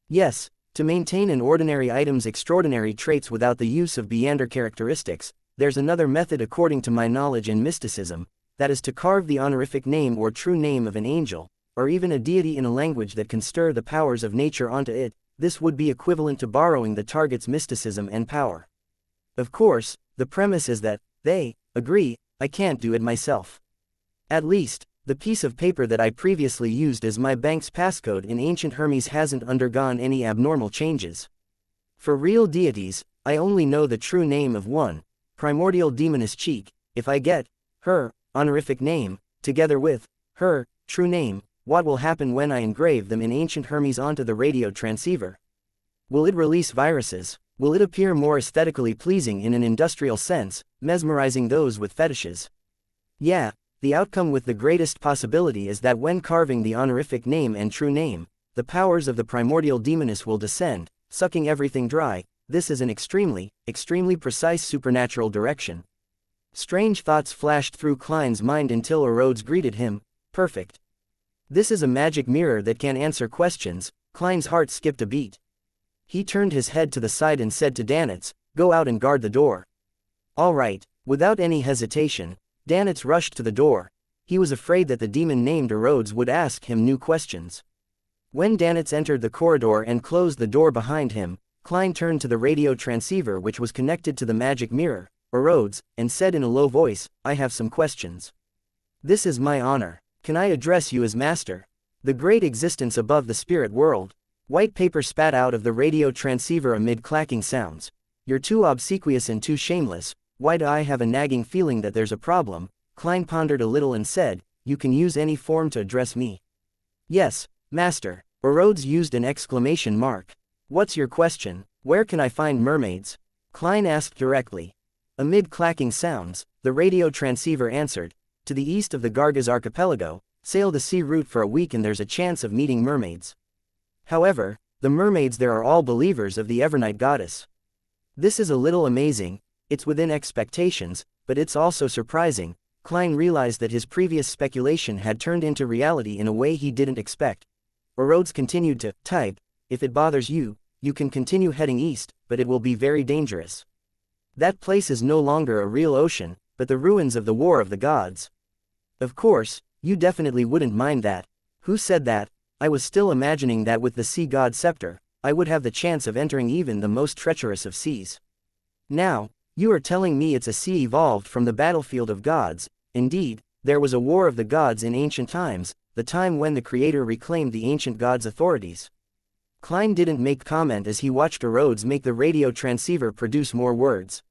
Yes, to maintain an ordinary item's extraordinary traits without the use of Beander characteristics, there's another method according to my knowledge and mysticism, that is to carve the honorific name or true name of an angel, or even a deity in a language that can stir the powers of nature onto it. This would be equivalent to borrowing the target's mysticism and power. Of course, the premise is that they agree I can't do it myself. At least, the piece of paper that I previously used as my bank's passcode in ancient Hermes hasn't undergone any abnormal changes. For real deities, I only know the true name of one, primordial demoness Cheek. If I get her honorific name, together with her true name, what will happen when I engrave them in ancient Hermes onto the radio transceiver? Will it release viruses? Will it appear more aesthetically pleasing in an industrial sense, mesmerizing those with fetishes? Yeah, the outcome with the greatest possibility is that when carving the honorific name and true name, the powers of the primordial demoness will descend, sucking everything dry. This is an extremely precise supernatural direction. Strange thoughts flashed through Klein's mind until Rhodes greeted him. Perfect. This is a magic mirror that can answer questions. Klein's heart skipped a beat. He turned his head to the side and said to Danitz, "Go out and guard the door." All right. Without any hesitation, Danitz rushed to the door. He was afraid that the demon named Rhodes would ask him new questions. When Danitz entered the corridor and closed the door behind him, Klein turned to the radio transceiver which was connected to the magic mirror, Rhodes, and said in a low voice, "I have some questions." "This is my honor. Can I address you as master?" The great existence above the spirit world. White paper spat out of the radio transceiver amid clacking sounds. "You're too obsequious and too shameless. Why do I have a nagging feeling that there's a problem?" Klein pondered a little and said, "You can use any form to address me." "Yes, master." Rhodes used an exclamation mark. "What's your question? Where can I find mermaids?" Klein asked directly. Amid clacking sounds, the radio transceiver answered, "To the east of the Gargaz archipelago, sail the sea route for a week and there's a chance of meeting mermaids. However, the mermaids there are all believers of the Evernight goddess." This is a little amazing, it's within expectations, but it's also surprising. Klein realized that his previous speculation had turned into reality in a way he didn't expect. Rhodes continued to type, "If it bothers you, you can continue heading east, but it will be very dangerous. That place is no longer a real ocean, but the ruins of the War of the Gods." "Of course, you definitely wouldn't mind that." "Who said that? I was still imagining that with the sea god scepter, I would have the chance of entering even the most treacherous of seas. Now, you are telling me it's a sea evolved from the battlefield of gods." Indeed, there was a war of the gods in ancient times, the time when the creator reclaimed the ancient gods' authorities. Klein didn't make comment as he watched Rhodes make the radio transceiver produce more words.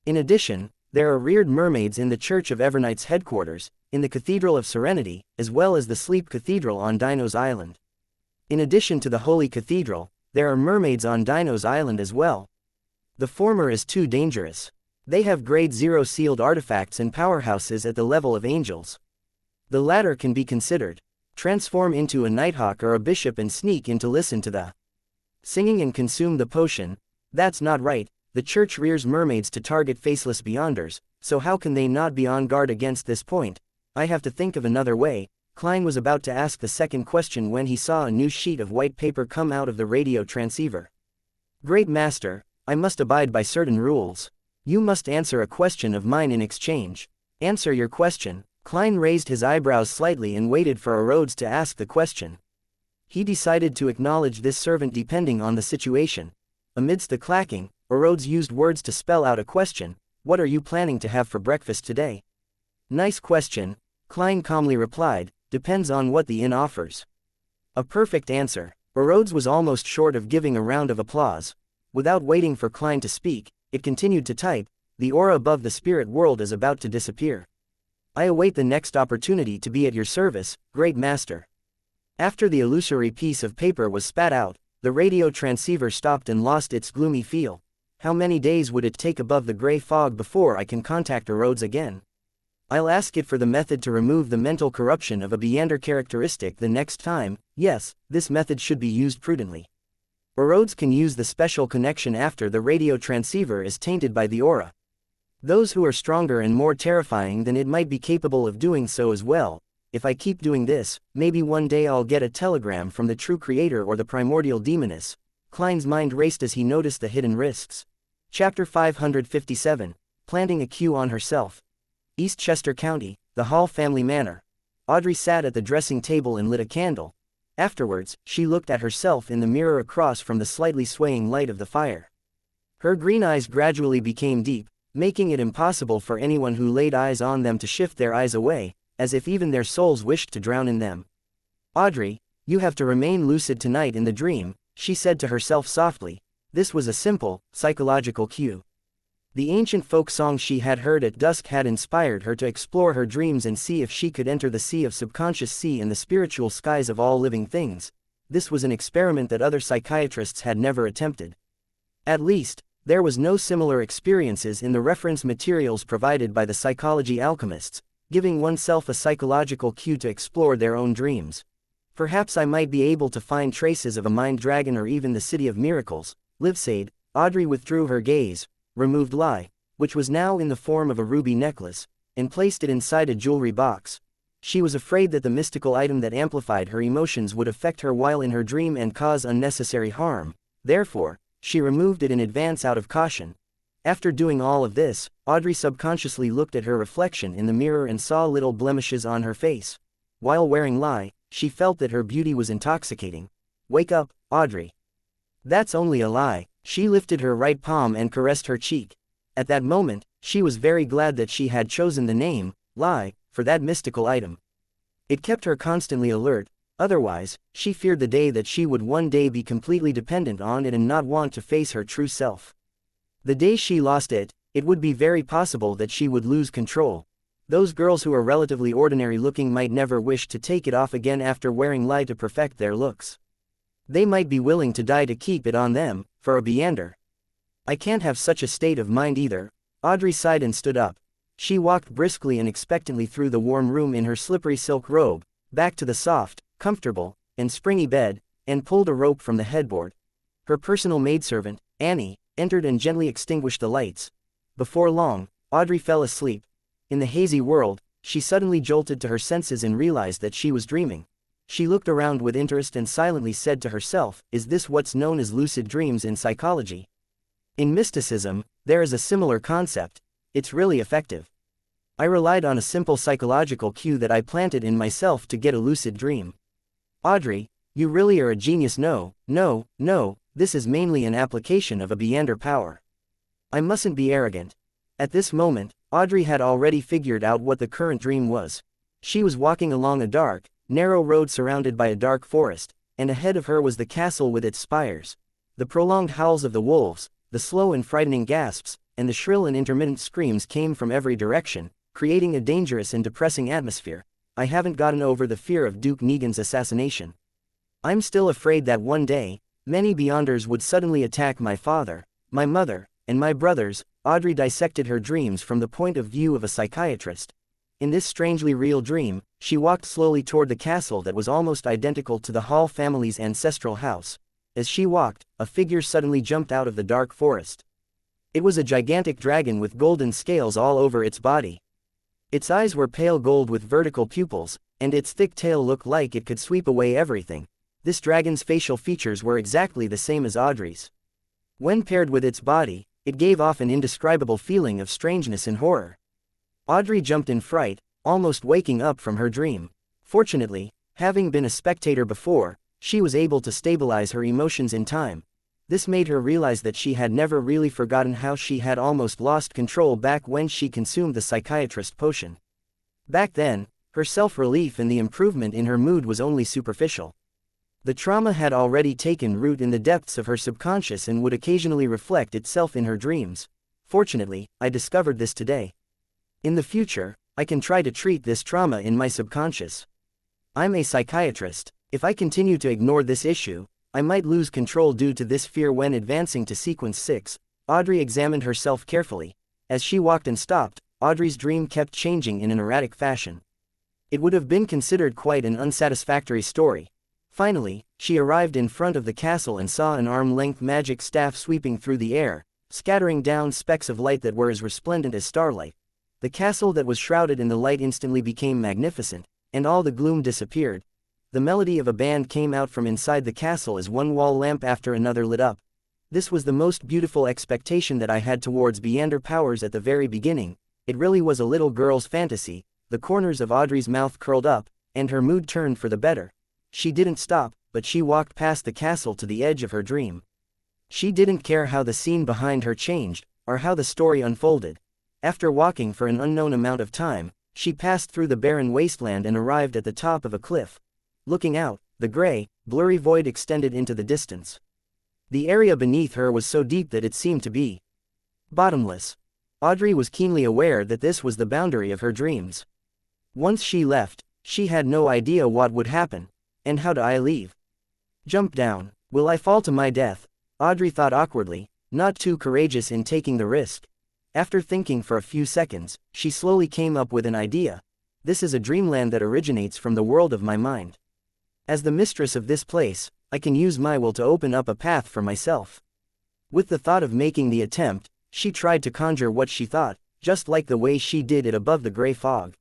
"In addition, there are reared mermaids in the Church of Evernight's headquarters, in the Cathedral of Serenity, as well as the Sleep Cathedral on Dino's Island. In addition to the Holy Cathedral, there are mermaids on Dino's Island as well. The former is too dangerous. They have grade 0 sealed artifacts and powerhouses at the level of angels. The latter can be considered. Transform into a nighthawk or a bishop and sneak in to listen to the singing and consume the potion." "That's not right. The church rears mermaids to target faceless beyonders, so how can they not be on guard against this point? I have to think of another way." Klein was about to ask the second question when he saw a new sheet of white paper come out of the radio transceiver. "Great master, I must abide by certain rules. You must answer a question of mine in exchange." "Answer your question." Klein raised his eyebrows slightly and waited for Rhodes to ask the question. He decided to acknowledge this servant depending on the situation. Amidst the clacking, Rhodes used words to spell out a question. "What are you planning to have for breakfast today?" "Nice question," Klein calmly replied, "depends on what the inn offers." A perfect answer. Rhodes was almost short of giving a round of applause. Without waiting for Klein to speak, it continued to type, "The aura above the spirit world is about to disappear. I await the next opportunity to be at your service, Great Master." After the illusory piece of paper was spat out, the radio transceiver stopped and lost its gloomy feel. How many days would it take above the gray fog before I can contact Erodes again? I'll ask it for the method to remove the mental corruption of a Beander characteristic the next time. Yes, this method should be used prudently. Erodes can use the special connection after the radio transceiver is tainted by the aura. Those who are stronger and more terrifying than it might be capable of doing so as well. If I keep doing this, maybe one day I'll get a telegram from the true creator or the primordial demoness. Klein's mind raced as he noticed the hidden risks. Chapter 557, Planting a Cue on Herself. Eastchester County, the Hall family manor. Audrey sat at the dressing table and lit a candle. Afterwards, she looked at herself in the mirror across from the slightly swaying light of the fire. Her green eyes gradually became deep, making it impossible for anyone who laid eyes on them to shift their eyes away, as if even their souls wished to drown in them. "Audrey, you have to remain lucid tonight in the dream," she said to herself softly. This was a simple, psychological cue. The ancient folk song she had heard at dusk had inspired her to explore her dreams and see if she could enter the sea of subconscious sea and the spiritual skies of all living things. This was an experiment that other psychiatrists had never attempted. At least, there was no similar experiences in the reference materials provided by the psychology alchemists, giving oneself a psychological cue to explore their own dreams. Perhaps I might be able to find traces of a mind dragon or even the City of Miracles. Livesade. Audrey withdrew her gaze, removed Lie, which was now in the form of a ruby necklace, and placed it inside a jewelry box. She was afraid that the mystical item that amplified her emotions would affect her while in her dream and cause unnecessary harm. Therefore, she removed it in advance out of caution. After doing all of this, Audrey subconsciously looked at her reflection in the mirror and saw little blemishes on her face. While wearing Lie, she felt that her beauty was intoxicating. "Wake up, Audrey. That's only a lie." She lifted her right palm and caressed her cheek. At that moment, she was very glad that she had chosen the name, Lie, for that mystical item. It kept her constantly alert, otherwise, she feared the day that she would one day be completely dependent on it and not want to face her true self. The day she lost it, it would be very possible that she would lose control. Those girls who are relatively ordinary looking might never wish to take it off again after wearing Lie to perfect their looks. They might be willing to die to keep it on them, for a Beander. I can't have such a state of mind either. Audrey sighed and stood up. She walked briskly and expectantly through the warm room in her slippery silk robe, back to the soft, comfortable, and springy bed, and pulled a rope from the headboard. Her personal maidservant, Annie, entered and gently extinguished the lights. Before long, Audrey fell asleep. In the hazy world, she suddenly jolted to her senses and realized that she was dreaming. She looked around with interest and silently said to herself, "Is this what's known as lucid dreams in psychology? In mysticism, there is a similar concept. It's really effective. I relied on a simple psychological cue that I planted in myself to get a lucid dream." "Audrey, you really are a genius." No, this is mainly an application of a Beander power. I mustn't be arrogant." At this moment, Audrey had already figured out what the current dream was. She was walking along a dark, narrow road surrounded by a dark forest, and ahead of her was the castle with its spires. The prolonged howls of the wolves, the slow and frightening gasps, and the shrill and intermittent screams came from every direction, creating a dangerous and depressing atmosphere. I haven't gotten over the fear of Duke Negan's assassination. I'm still afraid that one day, many Beyonders would suddenly attack my father, my mother, and my brothers. Audrey dissected her dreams from the point of view of a psychiatrist. In this strangely real dream, she walked slowly toward the castle that was almost identical to the Hall family's ancestral house. As she walked, a figure suddenly jumped out of the dark forest. It was a gigantic dragon with golden scales all over its body. Its eyes were pale gold with vertical pupils, and its thick tail looked like it could sweep away everything. This dragon's facial features were exactly the same as Audrey's. When paired with its body, it gave off an indescribable feeling of strangeness and horror. Audrey jumped in fright, almost waking up from her dream. Fortunately, having been a spectator before, she was able to stabilize her emotions in time. This made her realize that she had never really forgotten how she had almost lost control back when she consumed the psychiatrist potion. Back then, her self-relief and the improvement in her mood was only superficial. The trauma had already taken root in the depths of her subconscious and would occasionally reflect itself in her dreams. Fortunately, I discovered this today. In the future, I can try to treat this trauma in my subconscious. I'm a psychiatrist. If I continue to ignore this issue, I might lose control due to this fear. When advancing to sequence 6, Audrey examined herself carefully. As she walked and stopped, Audrey's dream kept changing in an erratic fashion. It would have been considered quite an unsatisfactory story. Finally, she arrived in front of the castle and saw an arm-length magic staff sweeping through the air, scattering down specks of light that were as resplendent as starlight. The castle that was shrouded in the light instantly became magnificent, and all the gloom disappeared. The melody of a band came out from inside the castle as one wall lamp after another lit up. This was the most beautiful expectation that I had towards Beyonder powers at the very beginning. It really was a little girl's fantasy. The corners of Audrey's mouth curled up, and her mood turned for the better. She didn't stop, but she walked past the castle to the edge of her dream. She didn't care how the scene behind her changed, or how the story unfolded. After walking for an unknown amount of time, she passed through the barren wasteland and arrived at the top of a cliff. Looking out, the gray, blurry void extended into the distance. The area beneath her was so deep that it seemed to be bottomless. Audrey was keenly aware that this was the boundary of her dreams. Once she left, she had no idea what would happen. And how do I leave? Jump down. Will I fall to my death? Audrey thought awkwardly, not too courageous in taking the risk. After thinking for a few seconds, she slowly came up with an idea. This is a dreamland that originates from the world of my mind. As the mistress of this place, I can use my will to open up a path for myself. With the thought of making the attempt, she tried to conjure what she thought, just like the way she did it above the gray fog.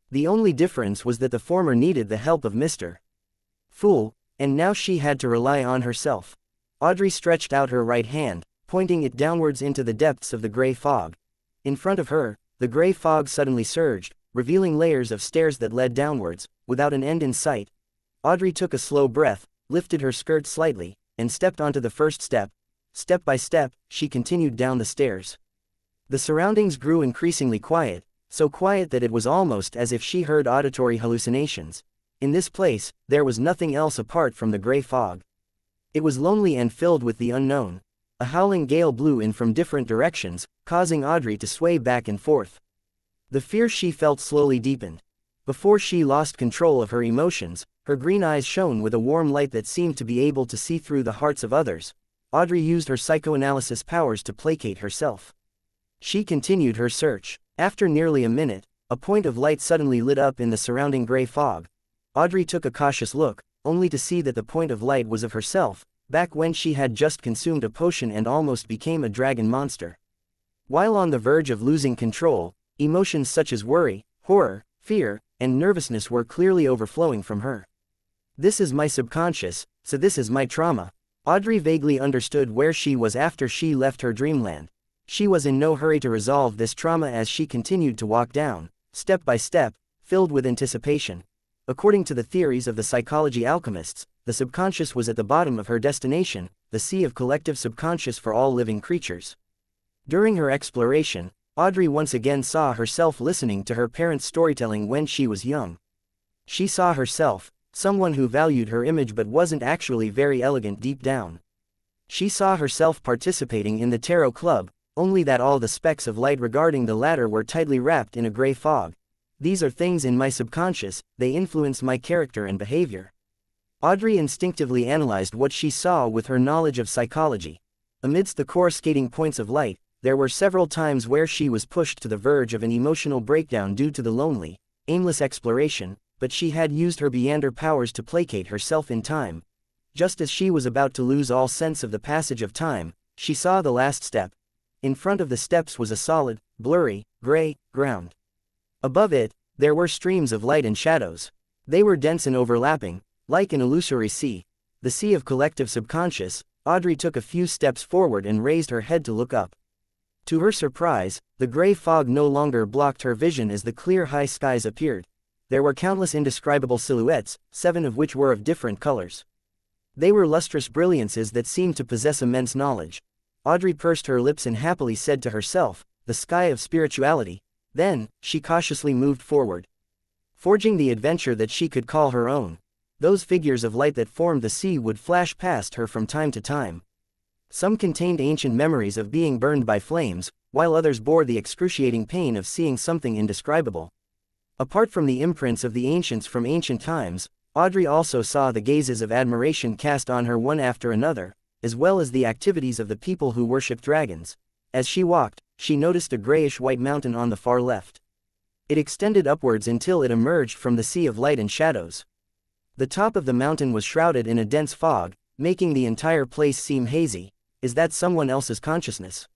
The only difference was that the former needed the help of Mr. Fool, and now she had to rely on herself. Audrey stretched out her right hand, pointing it downwards into the depths of the gray fog. In front of her, the gray fog suddenly surged, revealing layers of stairs that led downwards, without an end in sight. Audrey took a slow breath, lifted her skirt slightly, and stepped onto the first step. Step by step, she continued down the stairs. The surroundings grew increasingly quiet, so quiet that it was almost as if she heard auditory hallucinations. In this place, there was nothing else apart from the gray fog. It was lonely and filled with the unknown. A howling gale blew in from different directions, causing Audrey to sway back and forth. The fear she felt slowly deepened. Before she lost control of her emotions, her green eyes shone with a warm light that seemed to be able to see through the hearts of others. Audrey used her psychoanalysis powers to placate herself. She continued her search. After nearly a minute, a point of light suddenly lit up in the surrounding gray fog. Audrey took a cautious look, only to see that the point of light was of herself, back when she had just consumed a potion and almost became a dragon monster. While on the verge of losing control, emotions such as worry, horror, fear, and nervousness were clearly overflowing from her. This is my subconscious, so this is my trauma. Audrey vaguely understood where she was after she left her dreamland. She was in no hurry to resolve this trauma as she continued to walk down, step by step, filled with anticipation. According to the theories of the psychology alchemists, the subconscious was at the bottom of her destination, the sea of collective subconscious for all living creatures. During her exploration, Audrey once again saw herself listening to her parents' storytelling when she was young. She saw herself, someone who valued her image but wasn't actually very elegant deep down. She saw herself participating in the tarot club, only that all the specks of light regarding the latter were tightly wrapped in a gray fog. These are things in my subconscious, they influence my character and behavior. Audrey instinctively analyzed what she saw with her knowledge of psychology. Amidst the coruscating points of light, there were several times where she was pushed to the verge of an emotional breakdown due to the lonely, aimless exploration, but she had used her Beyonder powers to placate herself in time. Just as she was about to lose all sense of the passage of time, she saw the last step. In front of the steps was a solid, blurry, gray ground. Above it, there were streams of light and shadows. They were dense and overlapping, like an illusory sea. The sea of collective subconscious. Audrey took a few steps forward and raised her head to look up. To her surprise, the gray fog no longer blocked her vision as the clear high skies appeared. There were countless indescribable silhouettes, 7 of which were of different colors. They were lustrous brilliances that seemed to possess immense knowledge. Audrey pursed her lips and happily said to herself, "The sky of spirituality." Then, she cautiously moved forward, forging the adventure that she could call her own. Those figures of light that formed the sea would flash past her from time to time. Some contained ancient memories of being burned by flames, while others bore the excruciating pain of seeing something indescribable. Apart from the imprints of the ancients from ancient times, Audrey also saw the gazes of admiration cast on her one after another, as well as the activities of the people who worshipped dragons. As she walked, she noticed a grayish-white mountain on the far left. It extended upwards until it emerged from the sea of light and shadows. The top of the mountain was shrouded in a dense fog, making the entire place seem hazy. Is that someone else's consciousness?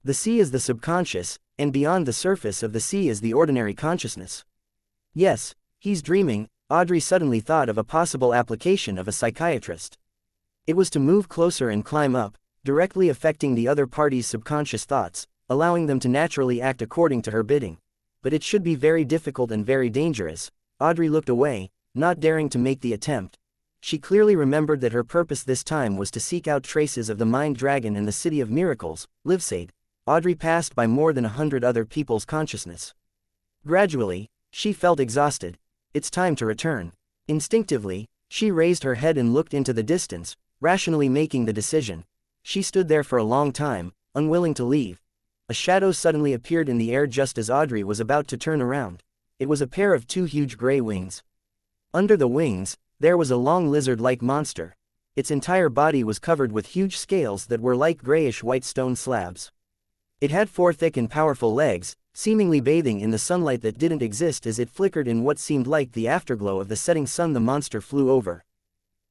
The sea is the subconscious, and beyond the surface of the sea is the ordinary consciousness. Yes, he's dreaming. Audrey suddenly thought of a possible application of a psychiatrist. It was to move closer and climb up, directly affecting the other party's subconscious thoughts, allowing them to naturally act according to her bidding. But it should be very difficult and very dangerous. Audrey looked away, not daring to make the attempt. She clearly remembered that her purpose this time was to seek out traces of the mind dragon in the City of Miracles, Livesade. Audrey passed by more than 100 other people's consciousness. Gradually, she felt exhausted. It's time to return. Instinctively, she raised her head and looked into the distance, rationally making the decision. She stood there for a long time, unwilling to leave. A shadow suddenly appeared in the air just as Audrey was about to turn around. It was a pair of two huge gray wings. Under the wings, there was a long lizard-like monster. Its entire body was covered with huge scales that were like grayish-white stone slabs. It had 4 thick and powerful legs, seemingly bathing in the sunlight that didn't exist as it flickered in what seemed like the afterglow of the setting sun. The monster flew over.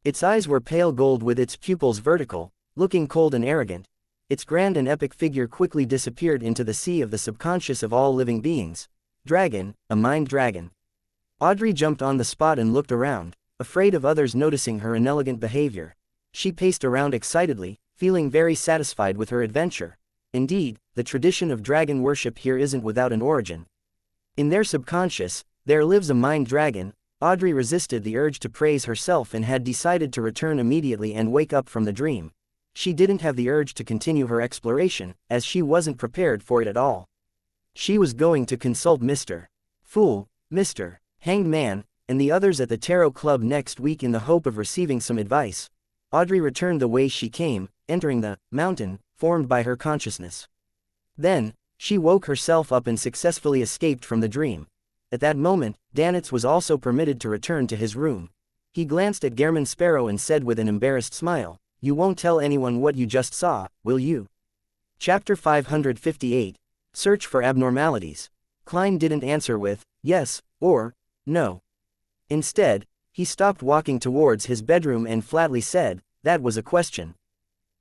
Its eyes were pale gold with its pupils vertical, looking cold and arrogant. Its grand and epic figure quickly disappeared into the sea of the subconscious of all living beings. Dragon, a mind dragon. Audrey jumped on the spot and looked around, afraid of others noticing her inelegant behavior. She paced around excitedly, feeling very satisfied with her adventure. Indeed, the tradition of dragon worship here isn't without an origin. In their subconscious, there lives a mind dragon. Audrey resisted the urge to praise herself and had decided to return immediately and wake up from the dream. She didn't have the urge to continue her exploration, as she wasn't prepared for it at all. She was going to consult Mr. Fool, Mr. Hanged Man, and the others at the Tarot Club next week in the hope of receiving some advice. Audrey returned the way she came, entering the mountain formed by her consciousness. Then, she woke herself up and successfully escaped from the dream. At that moment, Demonesses was also permitted to return to his room. He glanced at Gehrman Sparrow and said with an embarrassed smile, "You won't tell anyone what you just saw, will you?" Chapter 558, Search for Abnormalities. Klein didn't answer with, yes, or, no. Instead, he stopped walking towards his bedroom and flatly said, "That was a question."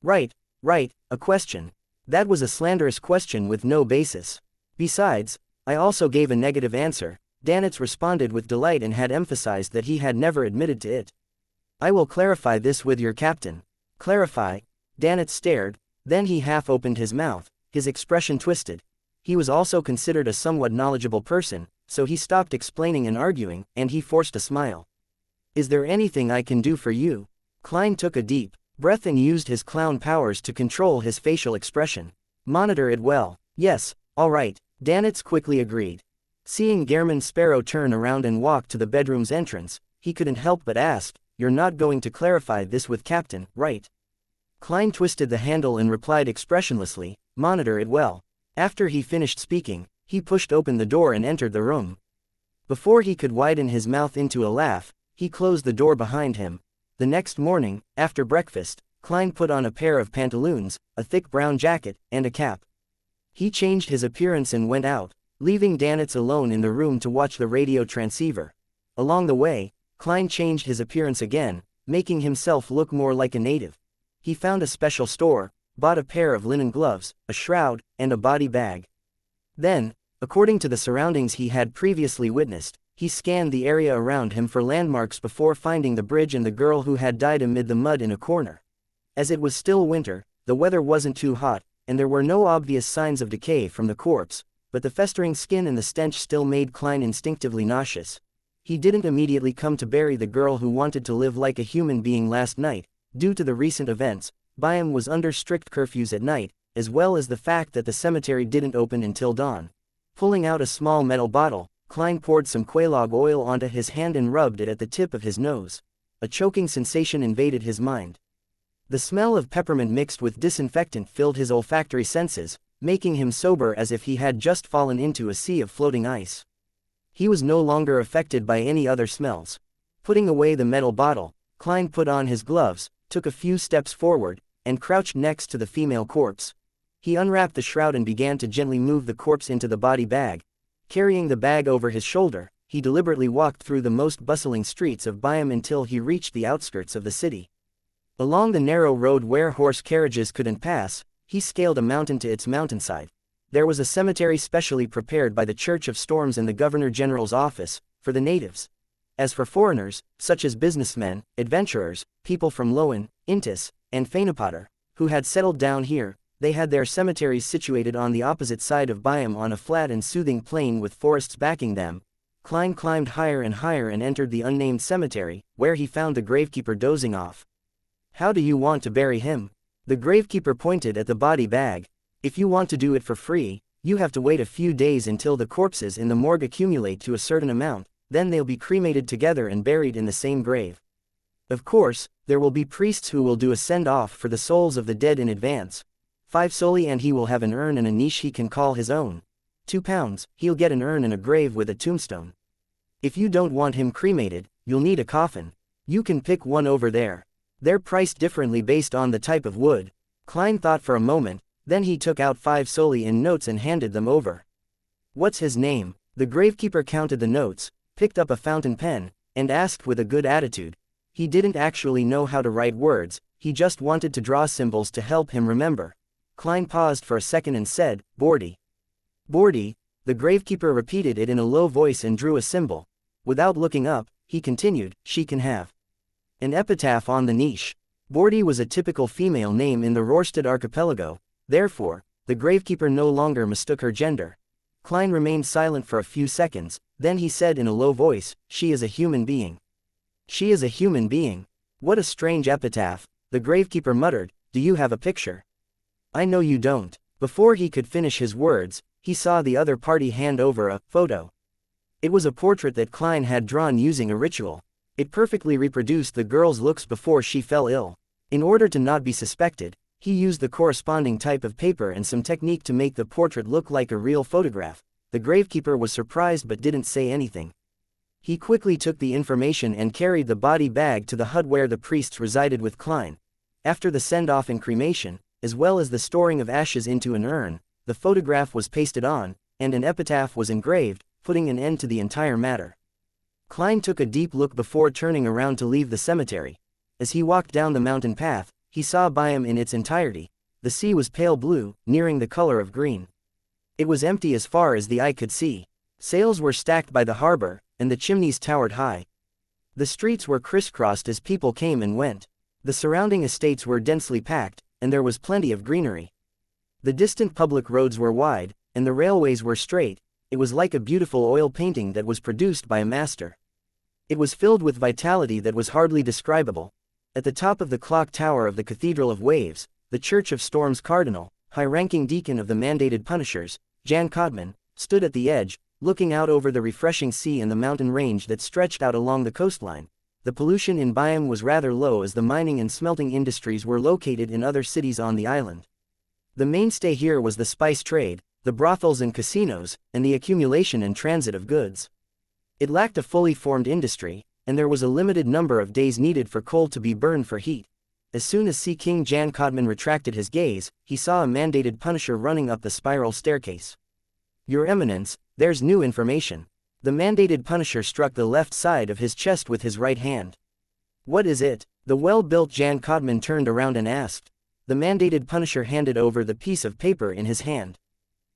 Right, a question. That was a slanderous question with no basis. Besides, I also gave a negative answer. Demonesses responded with delight and had emphasized that he had never admitted to it. "I will clarify this with your captain." Clarify? Demonesses stared, then he half opened his mouth, his expression twisted. He was also considered a somewhat knowledgeable person, so he stopped explaining and arguing, and he forced a smile. "Is there anything I can do for you?" Klein took a deep breath and used his clown powers to control his facial expression. "Monitor it well." "Yes, all right," Demonesses quickly agreed. Seeing Gehrman Sparrow turn around and walk to the bedroom's entrance, he couldn't help but ask, "You're not going to clarify this with Captain, right?" Klein twisted the handle and replied expressionlessly, "Monitor it well." After he finished speaking, he pushed open the door and entered the room. Before he could widen his mouth into a laugh, he closed the door behind him. The next morning, after breakfast, Klein put on a pair of pantaloons, a thick brown jacket, and a cap. He changed his appearance and went out, leaving Demonesses alone in the room to watch the radio transceiver. Along the way, Klein changed his appearance again, making himself look more like a native. He found a special store, bought a pair of linen gloves, a shroud, and a body bag. Then, according to the surroundings he had previously witnessed, he scanned the area around him for landmarks before finding the bridge and the girl who had died amid the mud in a corner. As it was still winter, the weather wasn't too hot, and there were no obvious signs of decay from the corpse, but the festering skin and the stench still made Klein instinctively nauseous. He didn't immediately come to bury the girl who wanted to live like a human being last night. Due to the recent events, Byam was under strict curfews at night, as well as the fact that the cemetery didn't open until dawn. Pulling out a small metal bottle, Klein poured some quelaag oil onto his hand and rubbed it at the tip of his nose. a choking sensation invaded his mind. The smell of peppermint mixed with disinfectant filled his olfactory senses, making him sober as if he had just fallen into a sea of floating ice. He was no longer affected by any other smells. Putting away the metal bottle, Klein put on his gloves, took a few steps forward, and crouched next to the female corpse. He unwrapped the shroud and began to gently move the corpse into the body bag. Carrying the bag over his shoulder, he deliberately walked through the most bustling streets of Byam until he reached the outskirts of the city. Along the narrow road where horse carriages couldn't pass, he scaled a mountain to its mountainside. There was a cemetery specially prepared by the Church of Storms and the Governor-General's office, for the natives. As for foreigners, such as businessmen, adventurers, people from Loan, Intis, and Fainapotter, who had settled down here, they had their cemeteries situated on the opposite side of Byam on a flat and soothing plain with forests backing them. Klein climbed higher and higher and entered the unnamed cemetery, where he found the gravekeeper dozing off. "How do you want to bury him?" The gravekeeper pointed at the body bag. "If you want to do it for free, you have to wait a few days until the corpses in the morgue accumulate to a certain amount, then they'll be cremated together and buried in the same grave. Of course, there will be priests who will do a send-off for the souls of the dead in advance. 5 soldi and he will have an urn and a niche he can call his own. £2, he'll get an urn and a grave with a tombstone. If you don't want him cremated, you'll need a coffin. You can pick one over there. They're priced differently based on the type of wood." Klein thought for a moment, then he took out 5 soldi in notes and handed them over. "What's his name?" The gravekeeper counted the notes, picked up a fountain pen, and asked with a good attitude. He didn't actually know how to write words, he just wanted to draw symbols to help him remember. Klein paused for a second and said, "Bordy." "Bordy," the gravekeeper repeated it in a low voice and drew a symbol. Without looking up, he continued, "She can have an epitaph on the niche." Bordy was a typical female name in the Rorstad archipelago, therefore, the gravekeeper no longer mistook her gender. Klein remained silent for a few seconds, then he said in a low voice, "She is a human being." "She is a human being. What a strange epitaph," the gravekeeper muttered. "Do you have a picture?" "I know you don't." Before he could finish his words, he saw the other party hand over a photo. It was a portrait that Klein had drawn using a ritual. It perfectly reproduced the girl's looks before she fell ill. In order to not be suspected, he used the corresponding type of paper and some technique to make the portrait look like a real photograph. The gravekeeper was surprised but didn't say anything. He quickly took the information and carried the body bag to the hut where the priests resided with Klein. After the send-off and cremation, as well as the storing of ashes into an urn, the photograph was pasted on, and an epitaph was engraved, putting an end to the entire matter. Klein took a deep look before turning around to leave the cemetery. As he walked down the mountain path, he saw Byam in its entirety. The sea was pale blue, nearing the color of green. It was empty as far as the eye could see. Sails were stacked by the harbor, and the chimneys towered high. The streets were crisscrossed as people came and went. The surrounding estates were densely packed, and there was plenty of greenery. The distant public roads were wide, and the railways were straight. It was like a beautiful oil painting that was produced by a master. It was filled with vitality that was hardly describable. At the top of the clock tower of the Cathedral of Waves, the Church of Storms cardinal, high-ranking deacon of the mandated punishers, Jan Codman, stood at the edge, looking out over the refreshing sea and the mountain range that stretched out along the coastline. The pollution in Byam was rather low as the mining and smelting industries were located in other cities on the island. The mainstay here was the spice trade, the brothels and casinos, and the accumulation and transit of goods. It lacked a fully formed industry, and there was a limited number of days needed for coal to be burned for heat. As soon as Sea King Jan Codman retracted his gaze, he saw a mandated punisher running up the spiral staircase. "Your Eminence, there's new information." The mandated punisher struck the left side of his chest with his right hand. "What is it?" The well-built Jan Codman turned around and asked. The mandated punisher handed over the piece of paper in his hand.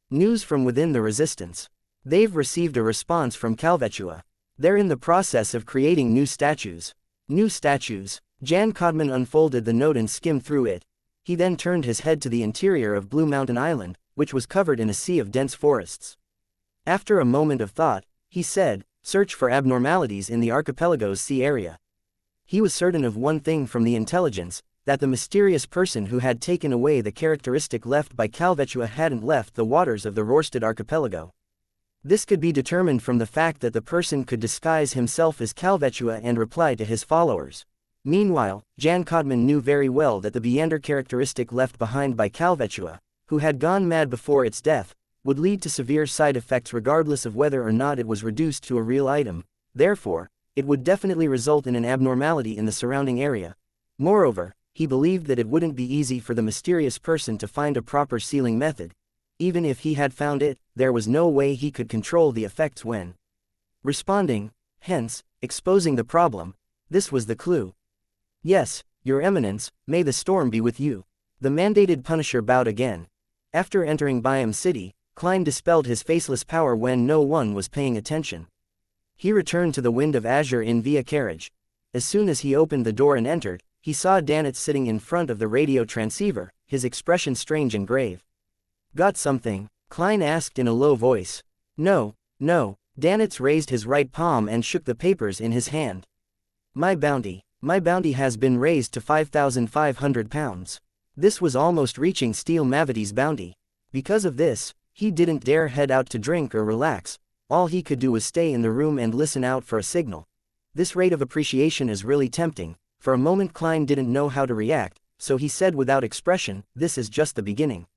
"News from within the resistance. They've received a response from Calvetua. They're in the process of creating new statues." "New statues?" Jan Codman unfolded the note and skimmed through it. He then turned his head to the interior of Blue Mountain Island, which was covered in a sea of dense forests. After a moment of thought, he said, "Search for abnormalities in the archipelago's sea area." He was certain of one thing from the intelligence, that the mysterious person who had taken away the characteristic left by Calvetua hadn't left the waters of the Rorstad archipelago. This could be determined from the fact that the person could disguise himself as Calvetua and reply to his followers. Meanwhile, Jan Codman knew very well that the Beander characteristic left behind by Calvetua, who had gone mad before its death, would lead to severe side effects regardless of whether or not it was reduced to a real item. Therefore, it would definitely result in an abnormality in the surrounding area. Moreover, he believed that it wouldn't be easy for the mysterious person to find a proper sealing method. Even if he had found it, there was no way he could control the effects when responding, hence, exposing the problem. This was the clue. Yes, Your Eminence, may the storm be with you. The mandated Punisher bowed again. After entering Byam City, Klein dispelled his faceless power when no one was paying attention. He returned to the Wind of Azure in via carriage. As soon as he opened the door and entered, he saw Danitz sitting in front of the radio transceiver, his expression strange and grave. Got something? Klein asked in a low voice. No. Danitz raised his right palm and shook the papers in his hand. My bounty has been raised to 5,500 pounds. This was almost reaching Steel Mavity's bounty. Because of this, he didn't dare head out to drink or relax. All he could do was stay in the room and listen out for a signal. This rate of appreciation is really tempting. For a moment Klein didn't know how to react, so he said without expression, this is just the beginning.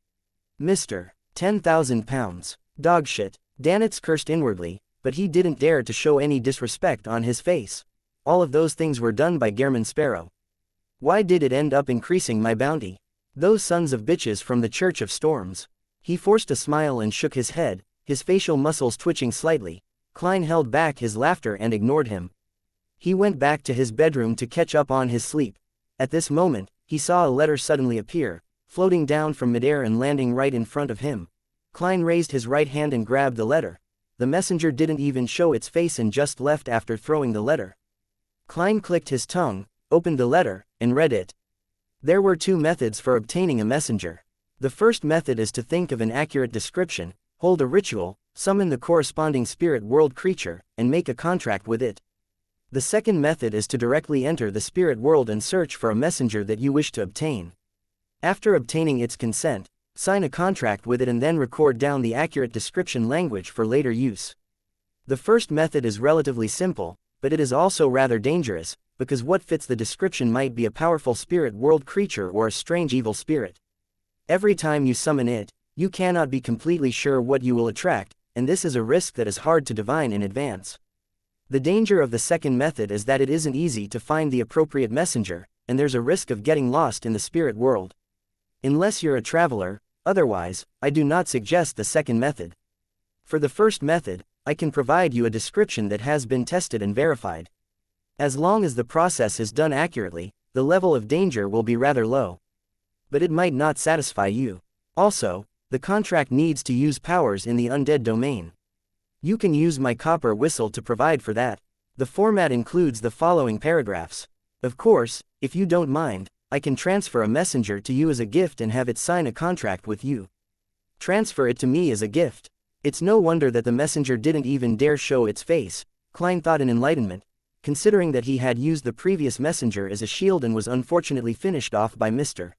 Mr. 10,000 pounds. Dogshit. Danitz cursed inwardly, but he didn't dare to show any disrespect on his face. All of those things were done by Gehrman Sparrow. Why did it end up increasing my bounty? Those sons of bitches from the Church of Storms. He forced a smile and shook his head, his facial muscles twitching slightly. Klein held back his laughter and ignored him. He went back to his bedroom to catch up on his sleep. At this moment, he saw a letter suddenly appear, floating down from midair and landing right in front of him. Klein raised his right hand and grabbed the letter. The messenger didn't even show its face and just left after throwing the letter. Klein clicked his tongue, opened the letter, and read it. There were two methods for obtaining a messenger. The first method is to think of an accurate description, hold a ritual, summon the corresponding spirit world creature, and make a contract with it. The second method is to directly enter the spirit world and search for a messenger that you wish to obtain. After obtaining its consent, sign a contract with it and then record down the accurate description language for later use. The first method is relatively simple, but it is also rather dangerous, because what fits the description might be a powerful spirit world creature or a strange evil spirit. Every time you summon it, you cannot be completely sure what you will attract, and this is a risk that is hard to divine in advance. The danger of the second method is that it isn't easy to find the appropriate messenger, and there's a risk of getting lost in the spirit world. Unless you're a traveler, otherwise, I do not suggest the second method. For the first method, I can provide you a description that has been tested and verified. As long as the process is done accurately, the level of danger will be rather low. But it might not satisfy you. Also, the contract needs to use powers in the undead domain. You can use my copper whistle to provide for that. The format includes the following paragraphs. Of course, if you don't mind, I can transfer a messenger to you as a gift and have it sign a contract with you. Transfer it to me as a gift. It's no wonder that the messenger didn't even dare show its face, Klein thought in enlightenment, considering that he had used the previous messenger as a shield and was unfortunately finished off by Mr.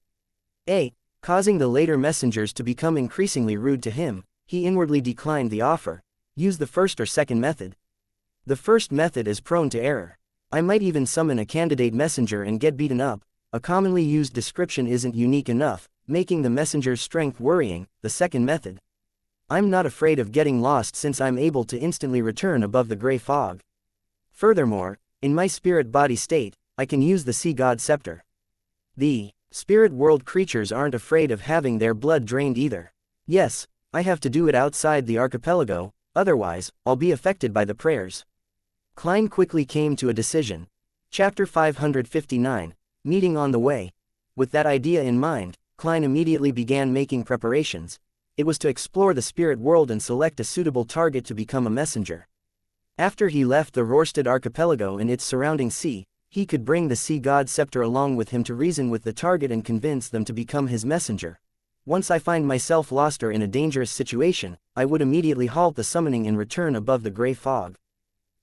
A, causing the later messengers to become increasingly rude to him. He inwardly declined the offer. Use the first or second method. The first method is prone to error. I might even summon a candidate messenger and get beaten up. A commonly used description isn't unique enough, making the messenger's strength worrying. The second method. I'm not afraid of getting lost since I'm able to instantly return above the gray fog. Furthermore, in my spirit body state, I can use the sea god scepter. The spirit world creatures aren't afraid of having their blood drained either. Yes, I have to do it outside the archipelago, otherwise, I'll be affected by the prayers. Klein quickly came to a decision. Chapter 559, Meeting on the Way. With that idea in mind, Klein immediately began making preparations. It was to explore the spirit world and select a suitable target to become a messenger. After he left the Rorstad archipelago and its surrounding sea, he could bring the sea god scepter along with him to reason with the target and convince them to become his messenger. Once I find myself lost or in a dangerous situation, I would immediately halt the summoning and return above the gray fog.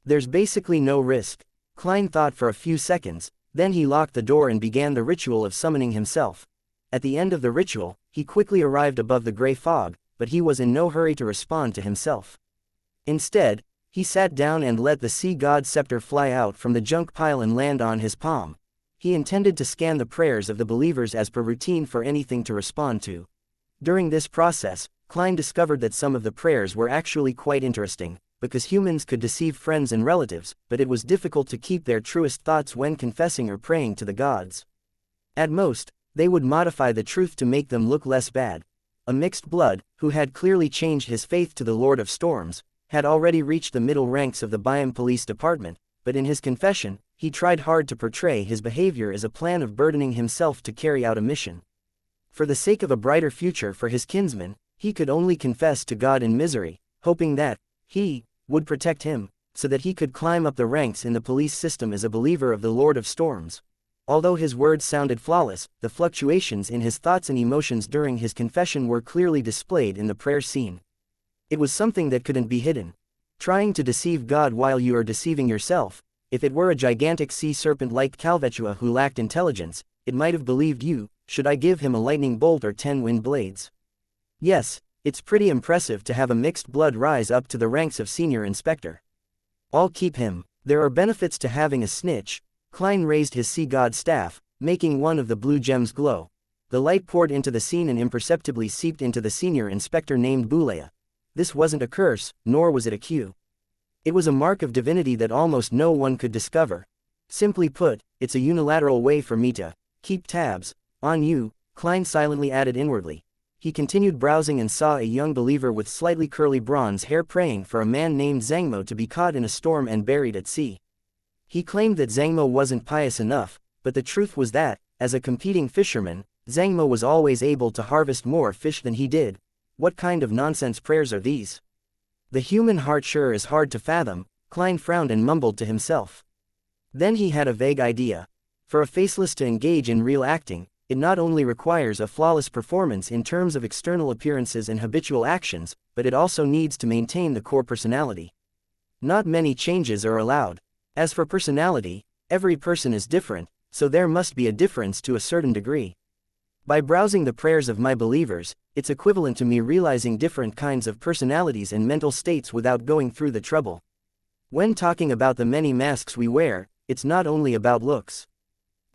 There's basically no risk. Klein thought for a few seconds, then he locked the door and began the ritual of summoning himself. At the end of the ritual, he quickly arrived above the gray fog, but he was in no hurry to respond to himself. Instead, he sat down and let the sea god scepter fly out from the junk pile and land on his palm. He intended to scan the prayers of the believers as per routine for anything to respond to. During this process, Klein discovered that some of the prayers were actually quite interesting, because humans could deceive friends and relatives, but it was difficult to keep their truest thoughts when confessing or praying to the gods. At most, they would modify the truth to make them look less bad. A mixed blood, who had clearly changed his faith to the Lord of Storms, had already reached the middle ranks of the Byam police department, but in his confession, he tried hard to portray his behavior as a plan of burdening himself to carry out a mission. For the sake of a brighter future for his kinsman, he could only confess to God in misery, hoping that he would protect him, so that he could climb up the ranks in the police system as a believer of the Lord of Storms. Although his words sounded flawless, the fluctuations in his thoughts and emotions during his confession were clearly displayed in the prayer scene. It was something that couldn't be hidden. Trying to deceive God while you are deceiving yourself. If it were a gigantic sea serpent like Calvetua who lacked intelligence, it might have believed you. Should I give him a lightning bolt or 10 wind blades? Yes, it's pretty impressive to have a mixed blood rise up to the ranks of senior inspector. I'll keep him. There are benefits to having a snitch. Klein raised his sea god staff, making one of the blue gems glow. The light poured into the scene and imperceptibly seeped into the senior inspector named Bulea. This wasn't a curse, nor was it a cue. It was a mark of divinity that almost no one could discover. Simply put, it's a unilateral way for me to keep tabs on you, Klein silently added inwardly. He continued browsing and saw a young believer with slightly curly bronze hair praying for a man named Zhangmo to be caught in a storm and buried at sea. He claimed that Zhangmo wasn't pious enough, but the truth was that, as a competing fisherman, Zhangmo was always able to harvest more fish than he did. What kind of nonsense prayers are these? The human heart sure is hard to fathom, Klein frowned and mumbled to himself. Then he had a vague idea. For a faceless to engage in real acting, it not only requires a flawless performance in terms of external appearances and habitual actions, but it also needs to maintain the core personality. Not many changes are allowed. As for personality, every person is different, so there must be a difference to a certain degree. By browsing the prayers of my believers, it's equivalent to me realizing different kinds of personalities and mental states without going through the trouble. When talking about the many masks we wear, it's not only about looks.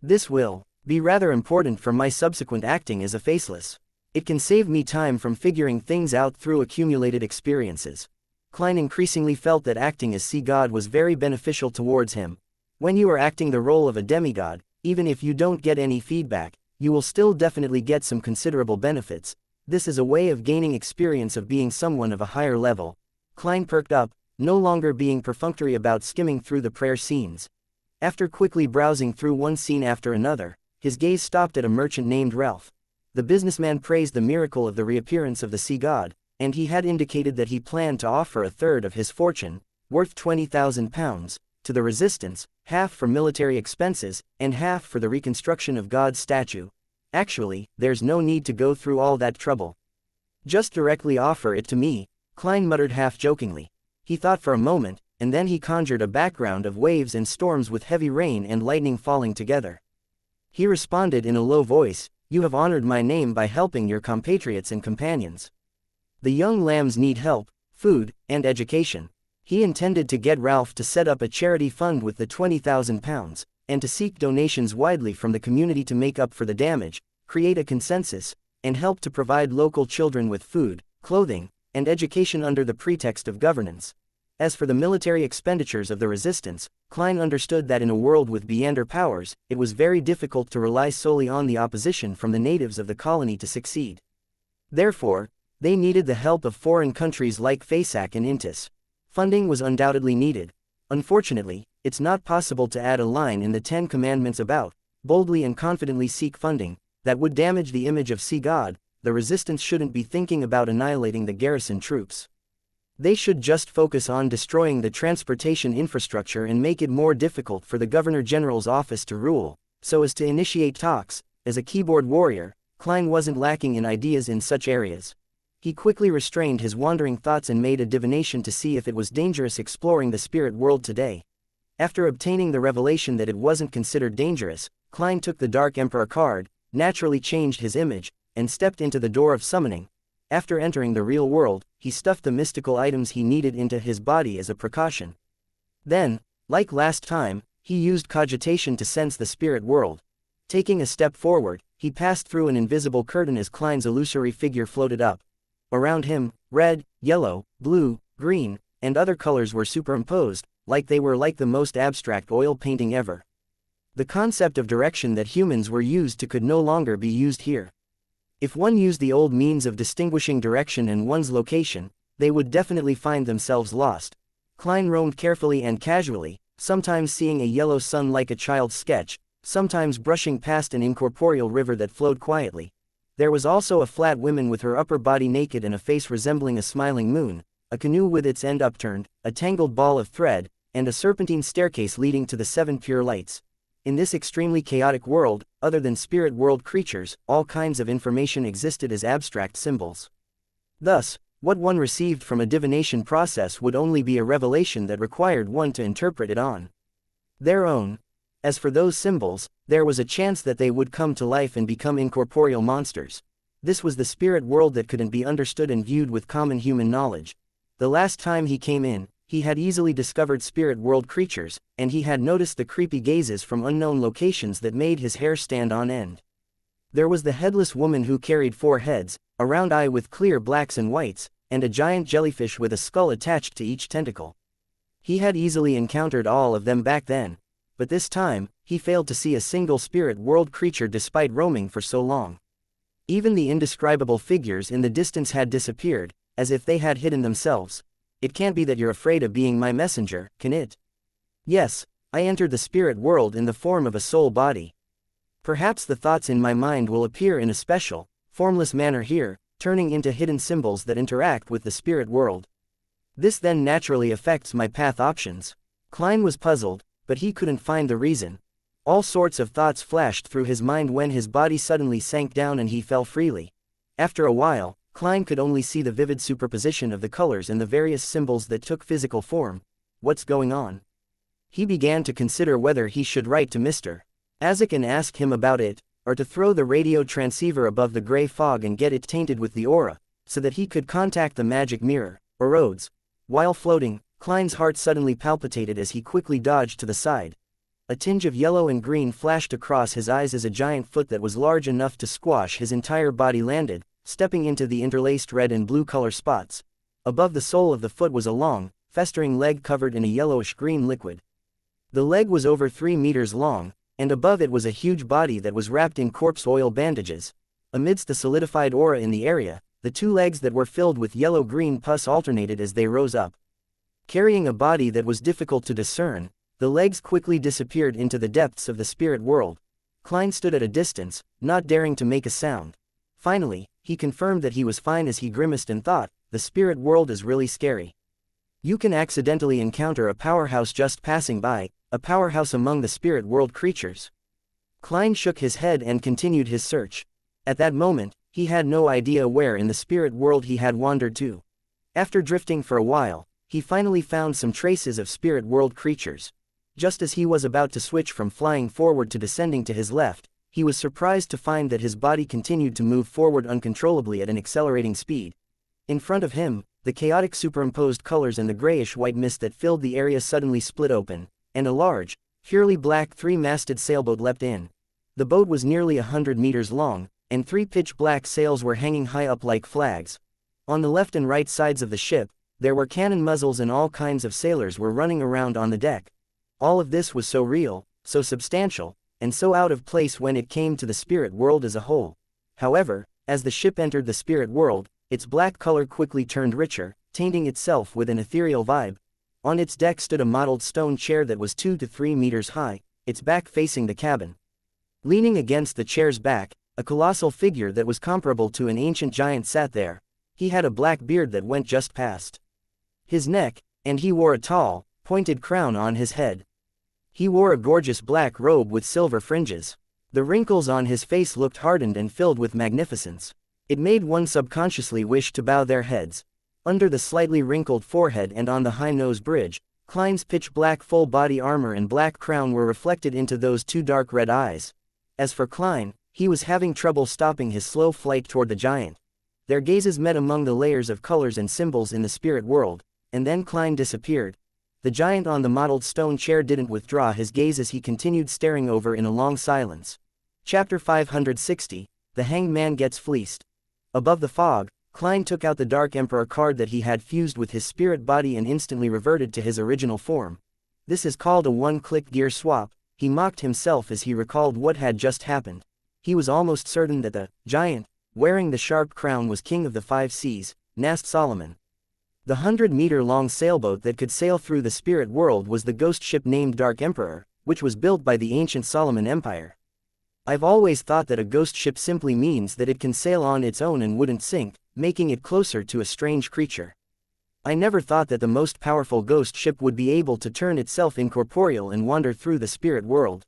This will be rather important for my subsequent acting as a faceless. It can save me time from figuring things out through accumulated experiences. Klein increasingly felt that acting as sea god was very beneficial towards him. When you are acting the role of a demigod, even if you don't get any feedback, you will still definitely get some considerable benefits. This is a way of gaining experience of being someone of a higher level. Klein perked up, no longer being perfunctory about skimming through the prayer scenes. After quickly browsing through one scene after another, his gaze stopped at a merchant named Ralph. The businessman praised the miracle of the reappearance of the sea god, and he had indicated that he planned to offer a third of his fortune, worth £20,000, to the resistance, half for military expenses, and half for the reconstruction of God's statue. Actually, there's no need to go through all that trouble. Just directly offer it to me, Klein muttered half-jokingly. He thought for a moment, and then he conjured a background of waves and storms with heavy rain and lightning falling together. He responded in a low voice, "You have honored my name by helping your compatriots and companions. The young lambs need help, food, and education." He intended to get Ralph to set up a charity fund with the £20,000, and to seek donations widely from the community to make up for the damage, create a consensus, and help to provide local children with food, clothing, and education under the pretext of governance. As for the military expenditures of the resistance, Klein understood that in a world with Beyonder powers, it was very difficult to rely solely on the opposition from the natives of the colony to succeed. Therefore, they needed the help of foreign countries like Fasak and Intis. Funding was undoubtedly needed. Unfortunately, it's not possible to add a line in the 10 Commandments about boldly and confidently seek funding. That would damage the image of Sea God. The resistance shouldn't be thinking about annihilating the garrison troops. They should just focus on destroying the transportation infrastructure and make it more difficult for the Governor General's office to rule, so as to initiate talks. As a keyboard warrior, Klein wasn't lacking in ideas in such areas. He quickly restrained his wandering thoughts and made a divination to see if it was dangerous exploring the spirit world today. After obtaining the revelation that it wasn't considered dangerous, Klein took the Dark Emperor card, naturally changed his image, and stepped into the door of summoning. After entering the real world, he stuffed the mystical items he needed into his body as a precaution. Then, like last time, He used cogitation to sense the spirit world. Taking a step forward, he passed through an invisible curtain as Klein's illusory figure floated up. Around him, red, yellow, blue, green, and other colors were superimposed, like they were like the most abstract oil painting ever. The concept of direction that humans were used to could no longer be used here. If one used the old means of distinguishing direction and one's location, they would definitely find themselves lost. Klein roamed carefully and casually, sometimes seeing a yellow sun like a child's sketch, sometimes brushing past an incorporeal river that flowed quietly. There was also a flat woman with her upper body naked and a face resembling a smiling moon, a canoe with its end upturned, a tangled ball of thread, and a serpentine staircase leading to the 7 pure lights. In this extremely chaotic world, other than spirit world creatures, all kinds of information existed as abstract symbols. Thus, what one received from a divination process would only be a revelation that required one to interpret it on their own. As for those symbols, there was a chance that they would come to life and become incorporeal monsters. This was the spirit world that couldn't be understood and viewed with common human knowledge. The last time he came in, he had easily discovered spirit world creatures, and he had noticed the creepy gazes from unknown locations that made his hair stand on end. There was the headless woman who carried 4 heads, a round eye with clear blacks and whites, and a giant jellyfish with a skull attached to each tentacle. He had easily encountered all of them back then, but this time, he failed to see a single spirit world creature despite roaming for so long. Even the indescribable figures in the distance had disappeared, as if they had hidden themselves. It can't be that you're afraid of being my messenger, can it? Yes, I entered the spirit world in the form of a soul body. Perhaps the thoughts in my mind will appear in a special, formless manner here, turning into hidden symbols that interact with the spirit world. This then naturally affects my path options. Klein was puzzled, but he couldn't find the reason. All sorts of thoughts flashed through his mind when his body suddenly sank down and he fell freely. After a while, Klein could only see the vivid superposition of the colors and the various symbols that took physical form. What's going on? He began to consider whether he should write to Mr. Azek and ask him about it, or to throw the radio transceiver above the gray fog and get it tainted with the aura, so that he could contact the magic mirror, or Rhodes. While floating, Klein's heart suddenly palpitated as he quickly dodged to the side. A tinge of yellow and green flashed across his eyes as a giant foot that was large enough to squash his entire body landed, stepping into the interlaced red and blue color spots. Above the sole of the foot was a long, festering leg covered in a yellowish-green liquid. The leg was over 3 meters long, and above it was a huge body that was wrapped in corpse oil bandages. Amidst the solidified aura in the area, the 2 legs that were filled with yellow-green pus alternated as they rose up. Carrying a body that was difficult to discern, the legs quickly disappeared into the depths of the spirit world. Klein stood at a distance, not daring to make a sound. Finally, he confirmed that he was fine as he grimaced and thought, the spirit world is really scary. You can accidentally encounter a powerhouse just passing by, a powerhouse among the spirit world creatures. Klein shook his head and continued his search. At that moment, he had no idea where in the spirit world he had wandered to. After drifting for a while, he finally found some traces of spirit world creatures. Just as he was about to switch from flying forward to descending to his left, he was surprised to find that his body continued to move forward uncontrollably at an accelerating speed. In front of him, the chaotic superimposed colors and the grayish-white mist that filled the area suddenly split open, and a large, purely black 3-masted sailboat leapt in. The boat was nearly 100 meters long, and 3 pitch-black sails were hanging high up like flags. On the left and right sides of the ship, there were cannon muzzles and all kinds of sailors were running around on the deck. All of this was so real, so substantial, and so out of place when it came to the spirit world as a whole. However, as the ship entered the spirit world, its black color quickly turned richer, tainting itself with an ethereal vibe. On its deck stood a mottled stone chair that was 2 to 3 meters high, its back facing the cabin. Leaning against the chair's back, a colossal figure that was comparable to an ancient giant sat there. He had a black beard that went just past his neck, and he wore a tall, pointed crown on his head. He wore a gorgeous black robe with silver fringes. The wrinkles on his face looked hardened and filled with magnificence. It made one subconsciously wish to bow their heads. Under the slightly wrinkled forehead and on the high nose bridge, Klein's pitch-black full-body armor and black crown were reflected into those 2 dark red eyes. As for Klein, he was having trouble stopping his slow flight toward the giant. Their gazes met among the layers of colors and symbols in the spirit world, and then Klein disappeared. The giant on the mottled stone chair didn't withdraw his gaze as he continued staring over in a long silence. Chapter 560, The Hanged Man Gets Fleeced. Above the fog, Klein took out the Dark Emperor card that he had fused with his spirit body and instantly reverted to his original form. This is called a one-click gear swap, he mocked himself as he recalled what had just happened. He was almost certain that the giant, wearing the sharp crown, was king of the 5 seas, Nast Solomon. The 100-meter-long sailboat that could sail through the spirit world was the ghost ship named Dark Emperor, which was built by the ancient Solomon Empire. I've always thought that a ghost ship simply means that it can sail on its own and wouldn't sink, making it closer to a strange creature. I never thought that the most powerful ghost ship would be able to turn itself incorporeal and wander through the spirit world.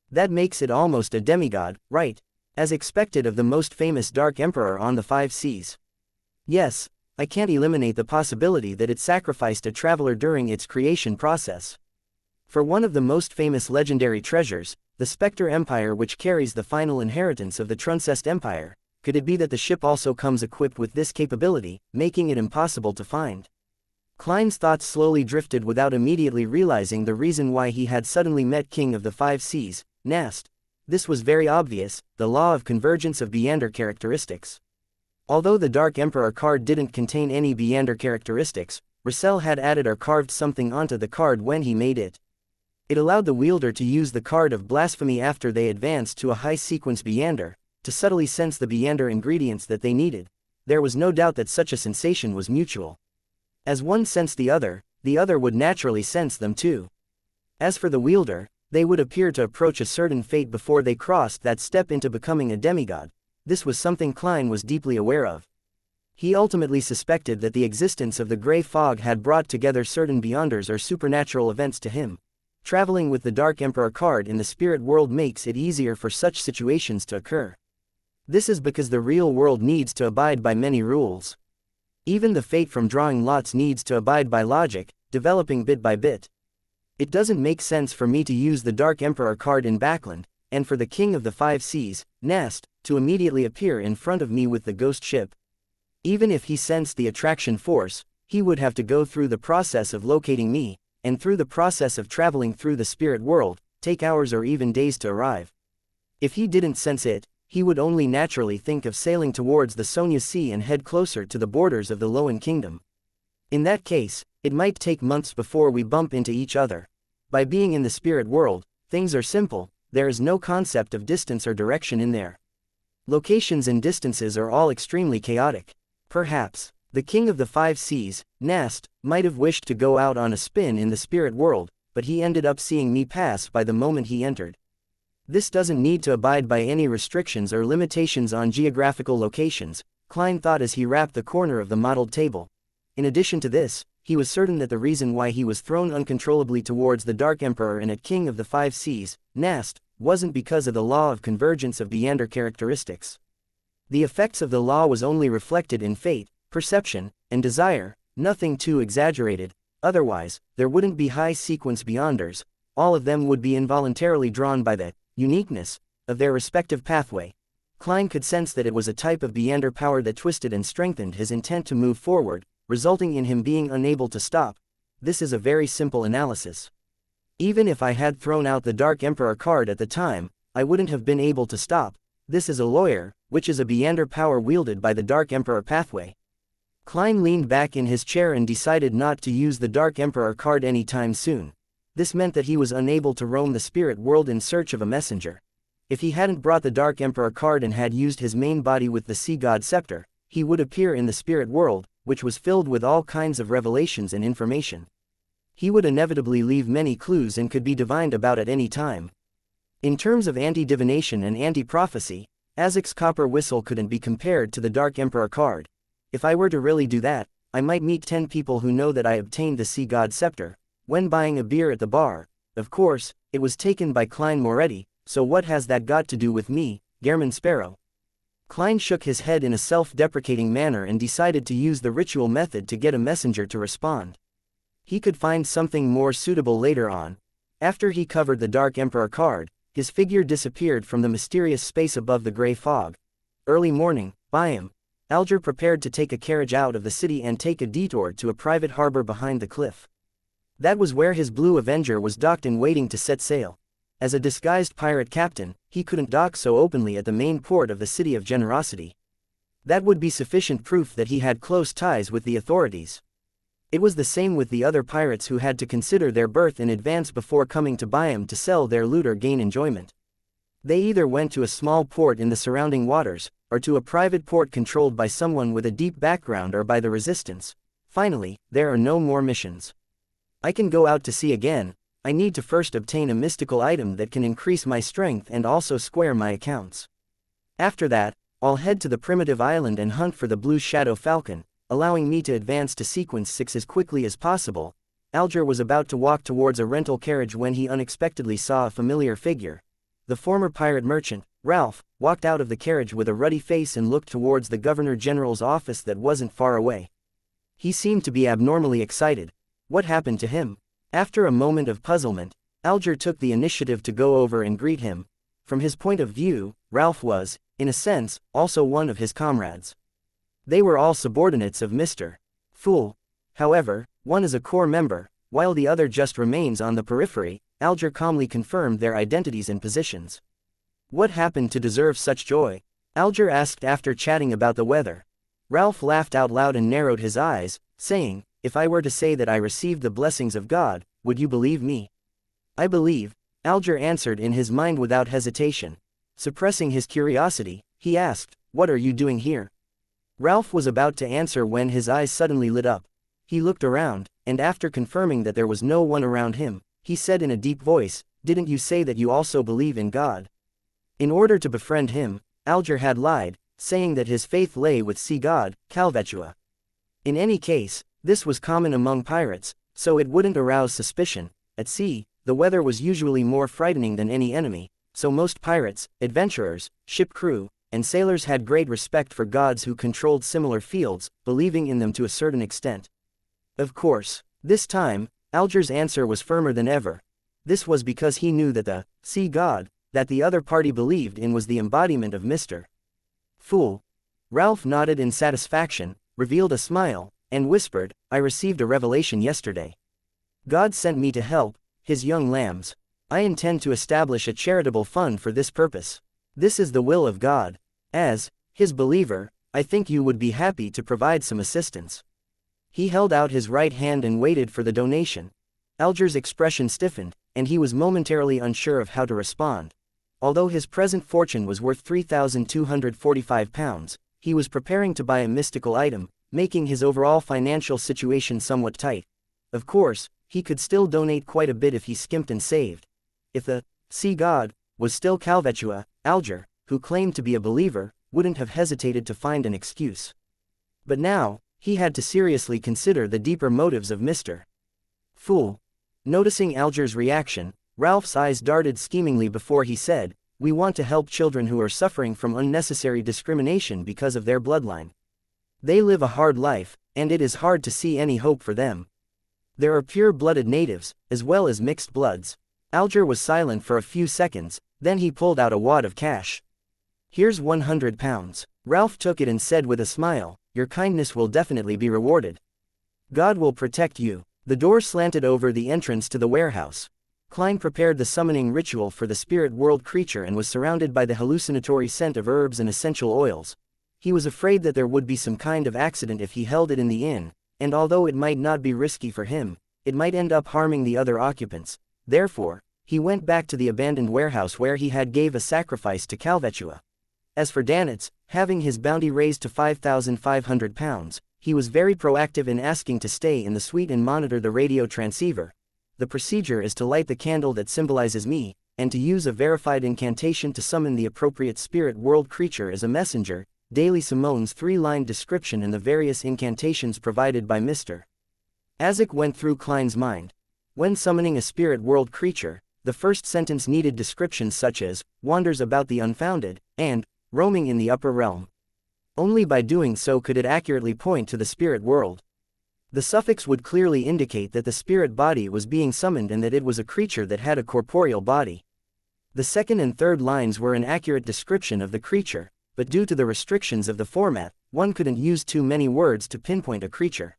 That makes it almost a demigod, right? As expected of the most famous Dark Emperor on the 5 seas. Yes, I can't eliminate the possibility that it sacrificed a traveler during its creation process. For one of the most famous legendary treasures, the Spectre Empire, which carries the final inheritance of the Truncest Empire, could it be that the ship also comes equipped with this capability, making it impossible to find? Klein's thoughts slowly drifted without immediately realizing the reason why he had suddenly met King of the 5 seas, Nast. This was very obvious, the law of convergence of Beander characteristics. Although the Dark Emperor card didn't contain any Beander characteristics, Russell had added or carved something onto the card when he made it. It allowed the wielder to use the card of blasphemy after they advanced to a high-sequence Beander, to subtly sense the Beander ingredients that they needed. There was no doubt that such a sensation was mutual. As one sensed the other would naturally sense them too. As for the wielder, they would appear to approach a certain fate before they crossed that step into becoming a demigod. This was something Klein was deeply aware of. He ultimately suspected that the existence of the gray fog had brought together certain Beyonders or supernatural events to him. Traveling with the Dark Emperor card in the spirit world makes it easier for such situations to occur. This is because the real world needs to abide by many rules. Even the fate from drawing lots needs to abide by logic, developing bit by bit. It doesn't make sense for me to use the Dark Emperor card in Backland, and for the King of the 5 seas, Nast, to immediately appear in front of me with the ghost ship. Even if he sensed the attraction force, he would have to go through the process of locating me, and through the process of traveling through the spirit world, take hours or even days to arrive. If he didn't sense it, he would only naturally think of sailing towards the Sonia Sea and head closer to the borders of the Loan Kingdom. In that case, it might take months before we bump into each other. By being in the spirit world, things are simple, there is no concept of distance or direction in there. Locations and distances are all extremely chaotic. Perhaps, the King of the 5 seas, Nast, might have wished to go out on a spin in the spirit world, but he ended up seeing me pass by the moment he entered. This doesn't need to abide by any restrictions or limitations on geographical locations, Klein thought as he wrapped the corner of the mottled table. In addition to this, he was certain that the reason why he was thrown uncontrollably towards the Dark Emperor and at King of the 5 seas, Nast, wasn't because of the law of convergence of Beander characteristics. The effects of the law was only reflected in fate, perception, and desire, nothing too exaggerated, otherwise, there wouldn't be high-sequence Beyonders, all of them would be involuntarily drawn by the uniqueness of their respective pathway. Klein could sense that it was a type of Beander power that twisted and strengthened his intent to move forward, resulting in him being unable to stop. This is a very simple analysis. Even if I had thrown out the Dark Emperor card at the time, I wouldn't have been able to stop. This is a lawyer, which is a Beander power wielded by the Dark Emperor pathway. Klein leaned back in his chair and decided not to use the Dark Emperor card anytime soon. This meant that he was unable to roam the spirit world in search of a messenger. If he hadn't brought the Dark Emperor card and had used his main body with the Sea God Scepter, he would appear in the spirit world, which was filled with all kinds of revelations and information. He would inevitably leave many clues and could be divined about at any time. In terms of anti-divination and anti-prophecy, Azek's copper whistle couldn't be compared to the Dark Emperor card. If I were to really do that, I might meet 10 people who know that I obtained the Sea God Scepter when buying a beer at the bar. Of course, it was taken by Klein Moretti, so what has that got to do with me, Gehrman Sparrow? Klein shook his head in a self-deprecating manner and decided to use the ritual method to get a messenger to respond. He could find something more suitable later on. After he covered the Dark Emperor card, his figure disappeared from the mysterious space above the gray fog. Early morning, Byam. Alger prepared to take a carriage out of the city and take a detour to a private harbor behind the cliff. That was where his Blue Avenger was docked and waiting to set sail. As a disguised pirate captain, he couldn't dock so openly at the main port of the City of Generosity. That would be sufficient proof that he had close ties with the authorities. It was the same with the other pirates who had to consider their berth in advance before coming to Byam to sell their loot or gain enjoyment. They either went to a small port in the surrounding waters, or to a private port controlled by someone with a deep background or by the resistance. Finally, there are no more missions. I can go out to sea again. I need to first obtain a mystical item that can increase my strength and also square my accounts. After that, I'll head to the primitive island and hunt for the Blue Shadow Falcon, allowing me to advance to Sequence 6 as quickly as possible. Alger was about to walk towards a rental carriage when he unexpectedly saw a familiar figure. The former pirate merchant, Ralph, walked out of the carriage with a ruddy face and looked towards the Governor-General's office that wasn't far away. He seemed to be abnormally excited. What happened to him? After a moment of puzzlement, Alger took the initiative to go over and greet him. From his point of view, Ralph was, in a sense, also one of his comrades. They were all subordinates of Mr. Fool. However, one is a core member, while the other just remains on the periphery. Alger calmly confirmed their identities and positions. What happened to deserve such joy? Alger asked after chatting about the weather. Ralph laughed out loud and narrowed his eyes, saying, "If I were to say that I received the blessings of God, would you believe me?" "I believe," Alger answered in his mind without hesitation. Suppressing his curiosity, he asked, "What are you doing here?" Ralph was about to answer when his eyes suddenly lit up. He looked around, and after confirming that there was no one around him, he said in a deep voice, "Didn't you say that you also believe in God?" In order to befriend him, Alger had lied, saying that his faith lay with sea god, Calvetua. In any case, this was common among pirates, so it wouldn't arouse suspicion. At sea, the weather was usually more frightening than any enemy, so most pirates, adventurers, ship crew, and sailors had great respect for gods who controlled similar fields, believing in them to a certain extent. Of course, this time, Alger's answer was firmer than ever. This was because he knew that the sea god that the other party believed in was the embodiment of Mr. Fool. Ralph nodded in satisfaction, revealed a smile, and whispered, "I received a revelation yesterday. God sent me to help his young lambs. I intend to establish a charitable fund for this purpose. This is the will of God. As his believer, I think you would be happy to provide some assistance." He held out his right hand and waited for the donation. Alger's expression stiffened, and he was momentarily unsure of how to respond. Although his present fortune was worth £3,245, he was preparing to buy a mystical item, making his overall financial situation somewhat tight. Of course, he could still donate quite a bit if he skimped and saved. If the sea god was still Calvetua, Alger, who claimed to be a believer, wouldn't have hesitated to find an excuse. But now, he had to seriously consider the deeper motives of Mr. Fool. Noticing Alger's reaction, Ralph's eyes darted schemingly before he said, "We want to help children who are suffering from unnecessary discrimination because of their bloodline. They live a hard life, and it is hard to see any hope for them. There are pure-blooded natives, as well as mixed bloods." Alger was silent for a few seconds, then he pulled out a wad of cash. "Here's £100. Ralph took it and said with a smile, "Your kindness will definitely be rewarded. God will protect you." The door slanted over the entrance to the warehouse. Klein prepared the summoning ritual for the spirit world creature and was surrounded by the hallucinatory scent of herbs and essential oils. He was afraid that there would be some kind of accident if he held it in the inn, and although it might not be risky for him, it might end up harming the other occupants. Therefore, he went back to the abandoned warehouse where he had gave a sacrifice to Calvetua. As for Danitz, having his bounty raised to £5,500, he was very proactive in asking to stay in the suite and monitor the radio transceiver. The procedure is to light the candle that symbolizes me, and to use a verified incantation to summon the appropriate spirit world creature as a messenger. Daily Simone's three-line description and the various incantations provided by Mr. Azek went through Klein's mind. When summoning a spirit world creature, the first sentence needed descriptions such as, "wanders about the unfounded," and, "roaming in the upper realm." Only by doing so could it accurately point to the spirit world. The suffix would clearly indicate that the spirit body was being summoned and that it was a creature that had a corporeal body. The second and third lines were an accurate description of the creature, but due to the restrictions of the format, one couldn't use too many words to pinpoint a creature.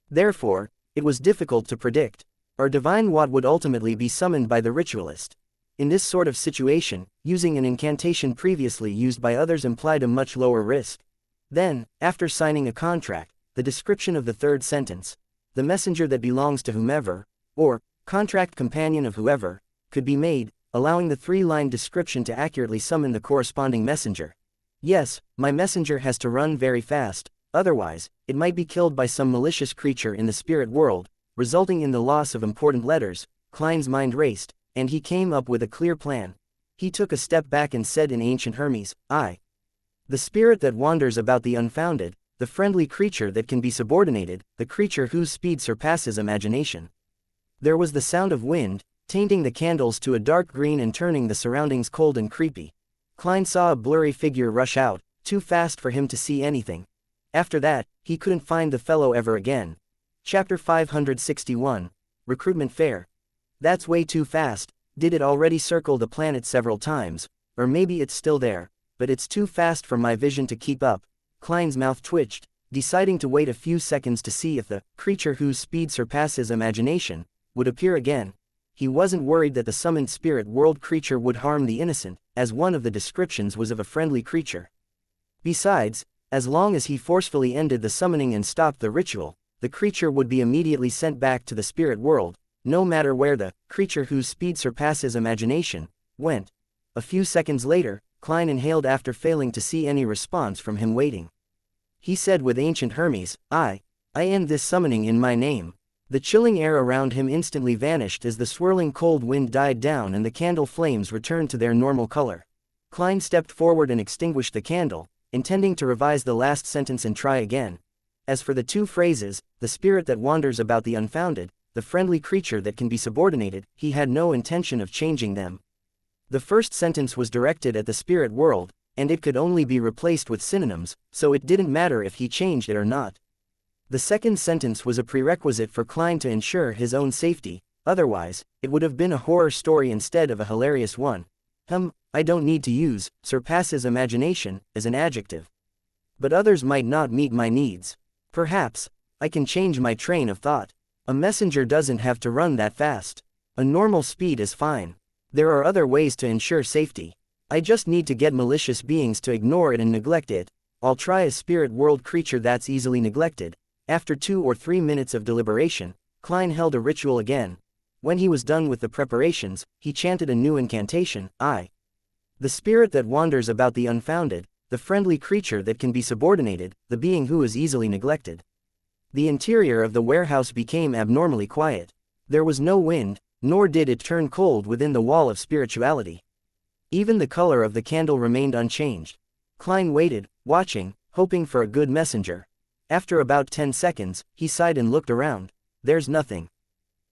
Therefore, it was difficult to predict. or divine what would ultimately be summoned by the ritualist. In this sort of situation, using an incantation previously used by others implied a much lower risk. Then, after signing a contract, the description of the third sentence, the messenger that belongs to whomever, or contract companion of whoever, could be made, allowing the three-line description to accurately summon the corresponding messenger. Yes, my messenger has to run very fast, otherwise, it might be killed by some malicious creature in the spirit world, resulting in the loss of important letters. Klein's mind raced, and he came up with a clear plan. He took a step back and said in ancient Hermes, the spirit that wanders about the unfounded, the friendly creature that can be subordinated, the creature whose speed surpasses imagination. There was the sound of wind, tainting the candles to a dark green and turning the surroundings cold and creepy. Klein saw a blurry figure rush out, too fast for him to see anything. After that, he couldn't find the fellow ever again. Chapter 561. Recruitment Fair. That's way too fast. Did it already circle the planet several times? Or maybe it's still there, but it's too fast for my vision to keep up. Klein's mouth twitched, deciding to wait a few seconds to see if the creature whose speed surpasses imagination would appear again. He wasn't worried that the summoned spirit world creature would harm the innocent, as one of the descriptions was of a friendly creature. Besides, as long as he forcefully ended the summoning and stopped the ritual, the creature would be immediately sent back to the spirit world, no matter where the creature whose speed surpasses imagination went. A few seconds later, Klein inhaled after failing to see any response from him waiting. He said with ancient Hermes, I end this summoning in my name. The chilling air around him instantly vanished as the swirling cold wind died down and the candle flames returned to their normal color. Klein stepped forward and extinguished the candle, intending to revise the last sentence and try again. As for the two phrases, the spirit that wanders about the unfounded, the friendly creature that can be subordinated, he had no intention of changing them. The first sentence was directed at the spirit world, and it could only be replaced with synonyms, so it didn't matter if he changed it or not. The second sentence was a prerequisite for Klein to ensure his own safety, otherwise, it would have been a horror story instead of a hilarious one. I don't need to use surpasses imagination as an adjective. But others might not meet my needs. Perhaps I can change my train of thought. A messenger doesn't have to run that fast. A normal speed is fine. There are other ways to ensure safety. I just need to get malicious beings to ignore it and neglect it. I'll try a spirit world creature that's easily neglected. After 2 or 3 minutes of deliberation, Klein held a ritual again. When he was done with the preparations, he chanted a new incantation, the spirit that wanders about the unfounded, the friendly creature that can be subordinated, the being who is easily neglected. The interior of the warehouse became abnormally quiet. There was no wind, nor did it turn cold within the wall of spirituality. Even the color of the candle remained unchanged. Klein waited, watching, hoping for a good messenger. After about 10 seconds, he sighed and looked around. There's nothing.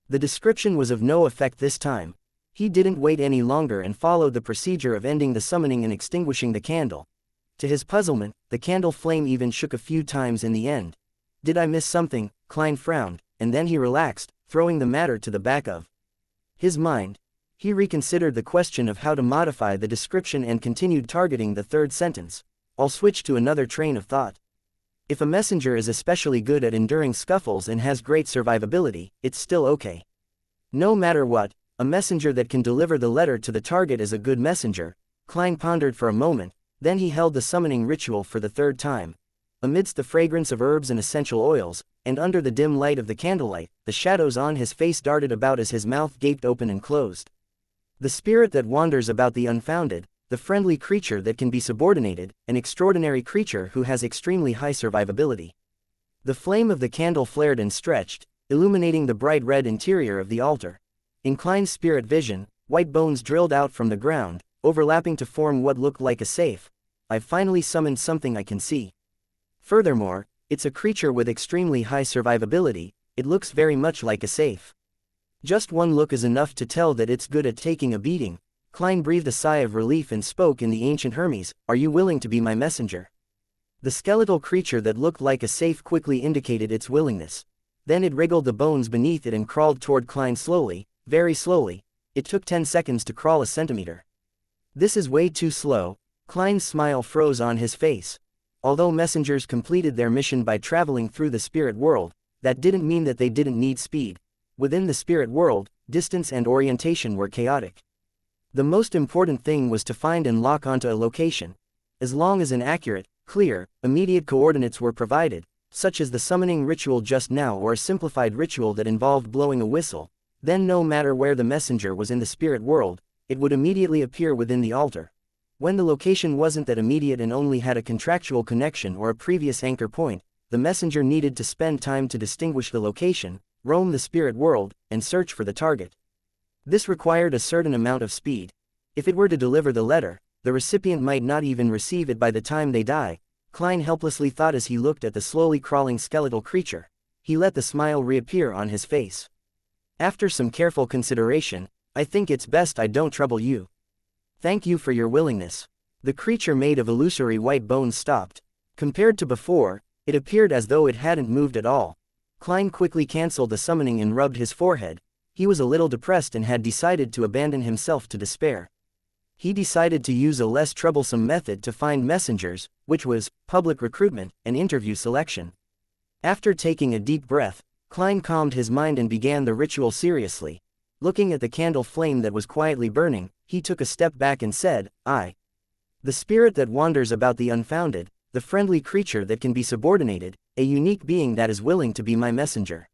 The description was of no effect this time. He didn't wait any longer and followed the procedure of ending the summoning and extinguishing the candle. To his puzzlement, the candle flame even shook a few times in the end. Did I miss something? Klein frowned, and then he relaxed, throwing the matter to the back of his mind. He reconsidered the question of how to modify the description and continued targeting the third sentence. I'll switch to another train of thought. If a messenger is especially good at enduring scuffles and has great survivability, it's still okay. No matter what, a messenger that can deliver the letter to the target is a good messenger. Klein pondered for a moment, then he held the summoning ritual for the third time. Amidst the fragrance of herbs and essential oils, and under the dim light of the candlelight, the shadows on his face darted about as his mouth gaped open and closed. The spirit that wanders about the unfounded, the friendly creature that can be subordinated, an extraordinary creature who has extremely high survivability. The flame of the candle flared and stretched, illuminating the bright red interior of the altar. In Klein's spirit vision, white bones drilled out from the ground, overlapping to form what looked like a safe. I've finally summoned something I can see. Furthermore, it's a creature with extremely high survivability. It looks very much like a safe. Just one look is enough to tell that it's good at taking a beating. Klein breathed a sigh of relief and spoke in the ancient Hermes, are you willing to be my messenger? The skeletal creature that looked like a safe quickly indicated its willingness. Then it wriggled the bones beneath it and crawled toward Klein slowly, very slowly. It took 10 seconds to crawl a centimeter. This is way too slow. Klein's smile froze on his face. Although messengers completed their mission by traveling through the spirit world, that didn't mean that they didn't need speed. Within the spirit world, distance and orientation were chaotic. The most important thing was to find and lock onto a location. As long as an accurate, clear, immediate coordinates were provided, such as the summoning ritual just now or a simplified ritual that involved blowing a whistle, then no matter where the messenger was in the spirit world, it would immediately appear within the altar. When the location wasn't that immediate and only had a contractual connection or a previous anchor point, the messenger needed to spend time to distinguish the location, roam the spirit world, and search for the target. This required a certain amount of speed. If it were to deliver the letter, the recipient might not even receive it by the time they die, Klein helplessly thought as he looked at the slowly crawling skeletal creature. He let the smile reappear on his face. After some careful consideration, I think it's best I don't trouble you. Thank you for your willingness. The creature made of illusory white bones stopped. Compared to before, it appeared as though it hadn't moved at all. Klein quickly cancelled the summoning and rubbed his forehead. He was a little depressed and had decided to abandon himself to despair. He decided to use a less troublesome method to find messengers, which was public recruitment and interview selection. After taking a deep breath, Klein calmed his mind and began the ritual seriously. Looking at the candle flame that was quietly burning, he took a step back and said, the spirit that wanders about the unfounded, the friendly creature that can be subordinated, a unique being that is willing to be my messenger.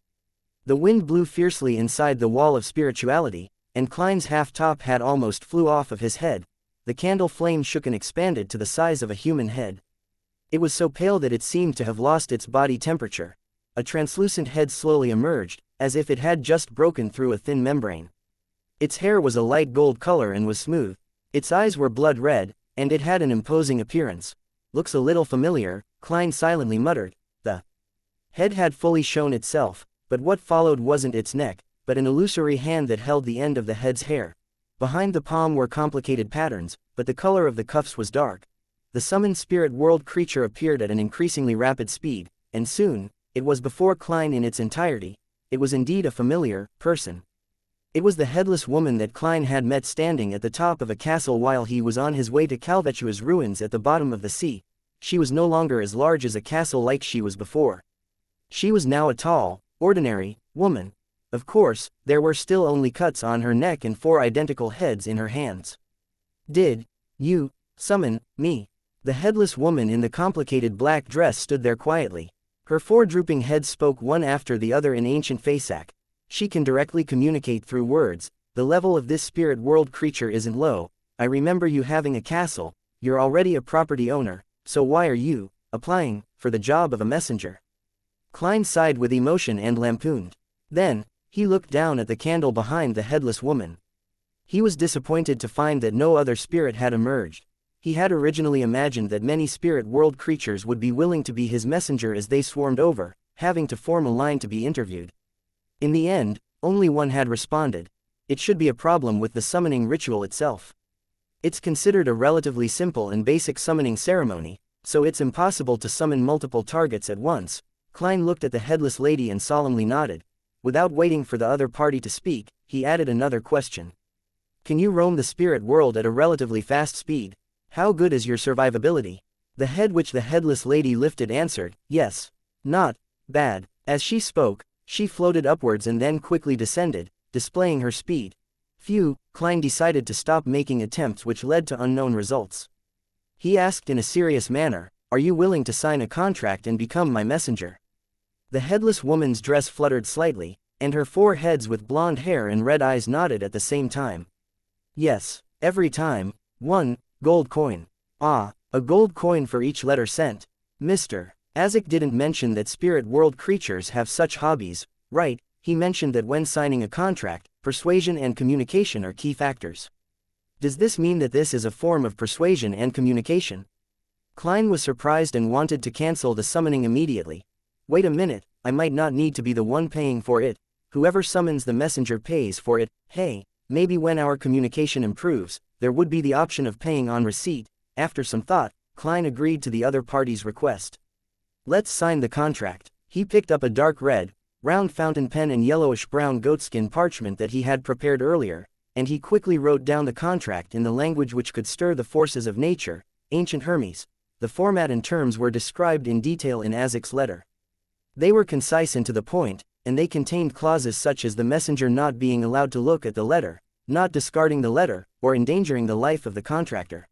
The wind blew fiercely inside the wall of spirituality, and Klein's half-top hat almost flew off of his head. The candle flame shook and expanded to the size of a human head. It was so pale that it seemed to have lost its body temperature. A translucent head slowly emerged, as if it had just broken through a thin membrane. Its hair was a light gold color and was smooth. Its eyes were blood red, and it had an imposing appearance. Looks a little familiar, Klein silently muttered. The head had fully shown itself, but what followed wasn't its neck, but an illusory hand that held the end of the head's hair. Behind the palm were complicated patterns, but the color of the cuffs was dark. The summoned spirit world creature appeared at an increasingly rapid speed, and soon, it was before Klein in its entirety. It was indeed a familiar person. It was the headless woman that Klein had met standing at the top of a castle while he was on his way to Calvetua's ruins at the bottom of the sea. She was no longer as large as a castle like she was before. She was now a tall, ordinary woman. Of course, there were still only cuts on her neck and 4 identical heads in her hands. Did you summon me? The headless woman in the complicated black dress stood there quietly. Her 4 drooping heads spoke one after the other in ancient Fasak. She can directly communicate through words. The level of this spirit world creature isn't low. I remember you having a castle. You're already a property owner, so why are you applying for the job of a messenger? Klein sighed with emotion and lampooned. Then, he looked down at the candle behind the headless woman. He was disappointed to find that no other spirit had emerged. He had originally imagined that many spirit world creatures would be willing to be his messenger as they swarmed over, having to form a line to be interviewed. In the end, only one had responded. It should be a problem with the summoning ritual itself. It's considered a relatively simple and basic summoning ceremony, so it's impossible to summon multiple targets at once. Klein looked at the headless lady and solemnly nodded. Without waiting for the other party to speak, he added another question. Can you roam the spirit world at a relatively fast speed? How good is your survivability? The head which the headless lady lifted answered, yes. Not bad. As she spoke, she floated upwards and then quickly descended, displaying her speed. Phew, Klein decided to stop making attempts which led to unknown results. He asked in a serious manner, are you willing to sign a contract and become my messenger? The headless woman's dress fluttered slightly, and her 4 heads with blonde hair and red eyes nodded at the same time. Yes, every time. 1 gold coin. A gold coin for each letter sent. Mr. Azek didn't mention that spirit world creatures have such hobbies, right? He mentioned that when signing a contract, persuasion and communication are key factors. Does this mean that this is a form of persuasion and communication? Klein was surprised and wanted to cancel the summoning immediately. Wait a minute, I might not need to be the one paying for it. Whoever summons the messenger pays for it. Hey, maybe when our communication improves, there would be the option of paying on receipt. After some thought, Klein agreed to the other party's request. Let's sign the contract. He picked up a dark red, round fountain pen and yellowish-brown goatskin parchment that he had prepared earlier, and he quickly wrote down the contract in the language which could stir the forces of nature, ancient Hermes. The format and terms were described in detail in Azek's letter. They were concise and to the point, and they contained clauses such as the messenger not being allowed to look at the letter, not discarding the letter, or endangering the life of the contractor.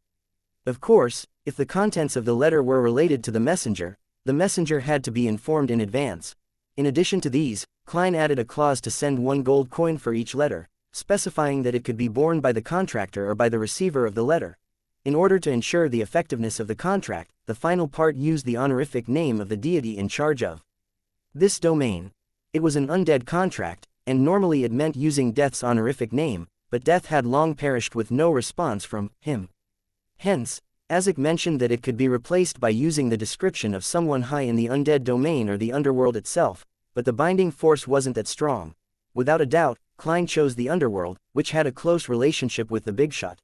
Of course, if the contents of the letter were related to the messenger had to be informed in advance. In addition to these, Klein added a clause to send 1 gold coin for each letter, specifying that it could be borne by the contractor or by the receiver of the letter. In order to ensure the effectiveness of the contract, the final part used the honorific name of the deity in charge of this domain. It was an undead contract, and normally it meant using Death's honorific name, but Death had long perished with no response from him. Hence, Azek mentioned that it could be replaced by using the description of someone high in the undead domain or the underworld itself, but the binding force wasn't that strong. Without a doubt, Klein chose the underworld, which had a close relationship with the big shot.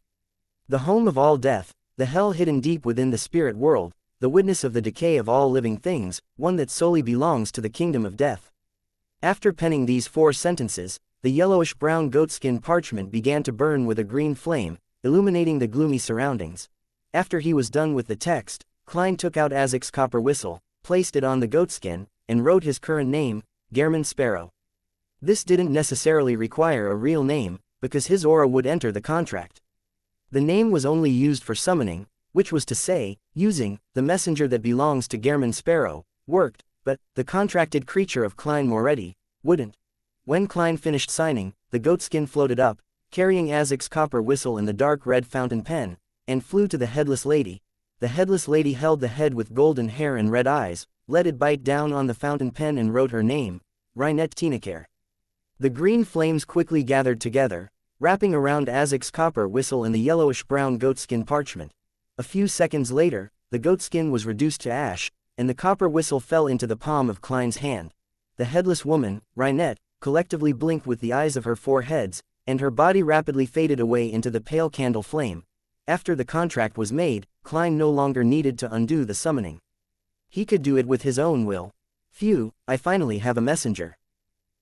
The home of all death, the hell hidden deep within the spirit world, the witness of the decay of all living things, one that solely belongs to the kingdom of death. After penning these 4 sentences, the yellowish-brown goatskin parchment began to burn with a green flame, illuminating the gloomy surroundings. After he was done with the text, Klein took out Azek's copper whistle, placed it on the goatskin, and wrote his current name, Gehrman Sparrow. This didn't necessarily require a real name, because his aura would enter the contract. The name was only used for summoning, which was to say, using the messenger that belongs to Gehrman Sparrow, worked, but the contracted creature of Klein Moretti wouldn't. When Klein finished signing, the goatskin floated up, carrying Azek's copper whistle and the dark red fountain pen, and flew to the headless lady. The headless lady held the head with golden hair and red eyes, let it bite down on the fountain pen and wrote her name, Reinette Tinekar. The green flames quickly gathered together, wrapping around Azek's copper whistle and the yellowish-brown goatskin parchment. A few seconds later, the goatskin was reduced to ash, and the copper whistle fell into the palm of Klein's hand. The headless woman, Reinette, collectively blinked with the eyes of her 4 heads, and her body rapidly faded away into the pale candle flame. After the contract was made, Klein no longer needed to undo the summoning. He could do it with his own will. Phew, I finally have a messenger.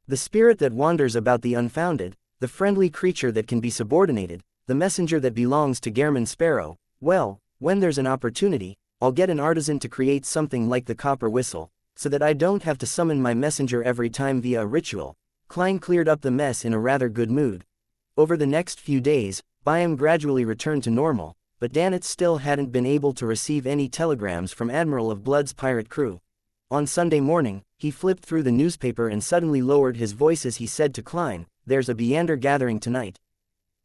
The spirit that wanders about the unfounded, the friendly creature that can be subordinated, the messenger that belongs to Gehrman Sparrow. Well, when there's an opportunity, I'll get an artisan to create something like the copper whistle, so that I don't have to summon my messenger every time via a ritual. Klein cleared up the mess in a rather good mood. Over the next few days, Byam gradually returned to normal, but Danitz still hadn't been able to receive any telegrams from Admiral of Blood's pirate crew. On Sunday morning, he flipped through the newspaper and suddenly lowered his voice as he said to Klein, "There's a Beander gathering tonight.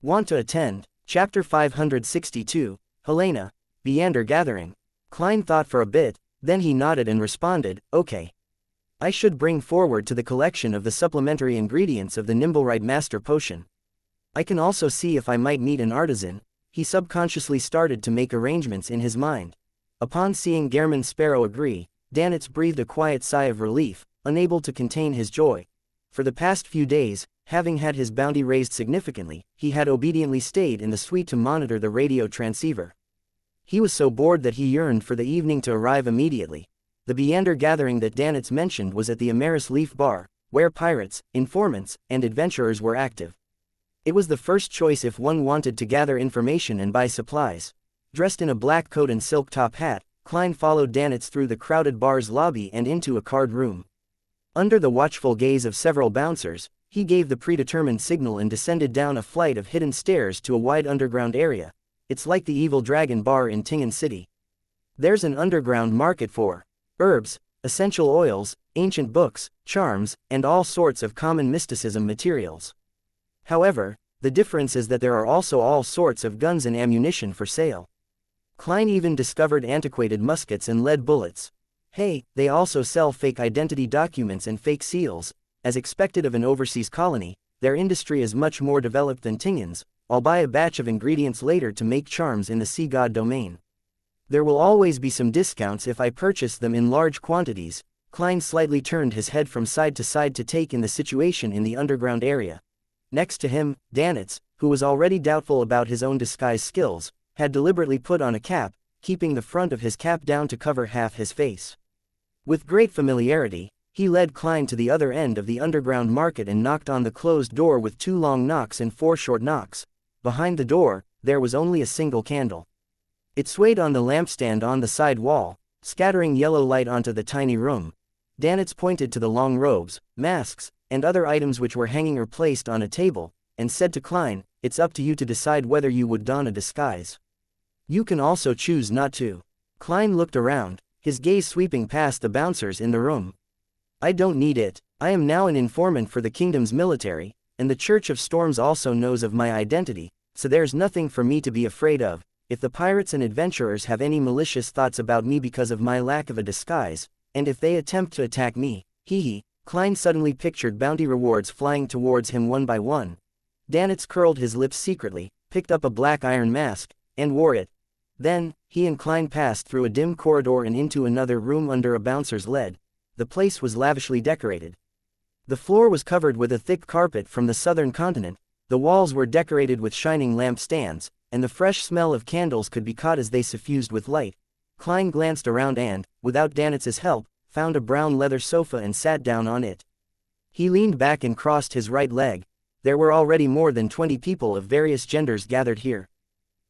Want to attend?" Chapter 562, Helena, Beander gathering. Klein thought for a bit, then he nodded and responded, "Okay. I should bring forward to the collection of the supplementary ingredients of the Nimblerite Master Potion. I can also see if I might meet an artisan." He subconsciously started to make arrangements in his mind. Upon seeing Gehrman Sparrow agree, Danitz breathed a quiet sigh of relief, unable to contain his joy. For the past few days, having had his bounty raised significantly, he had obediently stayed in the suite to monitor the radio transceiver. He was so bored that he yearned for the evening to arrive immediately. The Beander gathering that Danitz mentioned was at the Amaris Leaf Bar, where pirates, informants, and adventurers were active. It was the first choice if one wanted to gather information and buy supplies. Dressed in a black coat and silk top hat, Klein followed Danitz through the crowded bar's lobby and into a card room. Under the watchful gaze of several bouncers, he gave the predetermined signal and descended down a flight of hidden stairs to a wide underground area. It's like the Evil Dragon Bar in Tingen City. There's an underground market for herbs, essential oils, ancient books, charms, and all sorts of common mysticism materials. However, the difference is that there are also all sorts of guns and ammunition for sale. Klein even discovered antiquated muskets and lead bullets. Hey, they also sell fake identity documents and fake seals. As expected of an overseas colony, their industry is much more developed than Tingen's. I'll buy a batch of ingredients later to make charms in the sea god domain. There will always be some discounts if I purchase them in large quantities. Klein slightly turned his head from side to side to take in the situation in the underground area. Next to him, Danitz, who was already doubtful about his own disguise skills, had deliberately put on a cap, keeping the front of his cap down to cover half his face. With great familiarity, he led Klein to the other end of the underground market and knocked on the closed door with 2 long knocks and 4 short knocks. Behind the door, there was only a single candle. It swayed on the lampstand on the side wall, scattering yellow light onto the tiny room. Danitz pointed to the long robes, masks, and other items which were hanging or placed on a table, and said to Klein, "It's up to you to decide whether you would don a disguise. You can also choose not to." Klein looked around, his gaze sweeping past the bouncers in the room. "I don't need it. I am now an informant for the kingdom's military, and the Church of Storms also knows of my identity, so there's nothing for me to be afraid of. If the pirates and adventurers have any malicious thoughts about me because of my lack of a disguise, and if they attempt to attack me, hee." Klein suddenly pictured bounty rewards flying towards him one by one. Danitz curled his lips secretly, picked up a black iron mask, and wore it. Then, he and Klein passed through a dim corridor and into another room under a bouncer's lead. The place was lavishly decorated. The floor was covered with a thick carpet from the southern continent, the walls were decorated with shining lamp stands, and the fresh smell of candles could be caught as they suffused with light. Klein glanced around and, without Danitz's help, found a brown leather sofa and sat down on it. He leaned back and crossed his right leg. There were already more than 20 people of various genders gathered here.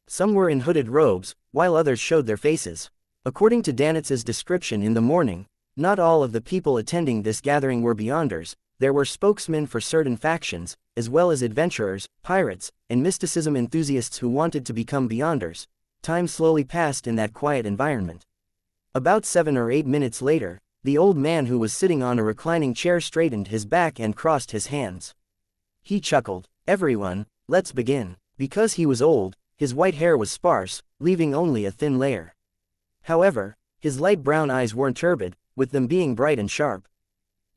Some were in hooded robes, while others showed their faces. According to Danitz's description in the morning, not all of the people attending this gathering were Beyonders. There were spokesmen for certain factions, as well as adventurers, pirates, and mysticism enthusiasts who wanted to become Beyonders. Time slowly passed in that quiet environment. About 7 or 8 minutes later, the old man who was sitting on a reclining chair straightened his back and crossed his hands. He chuckled, "Everyone, let's begin." Because he was old, his white hair was sparse, leaving only a thin layer. However, his light brown eyes weren't turbid, with them being bright and sharp.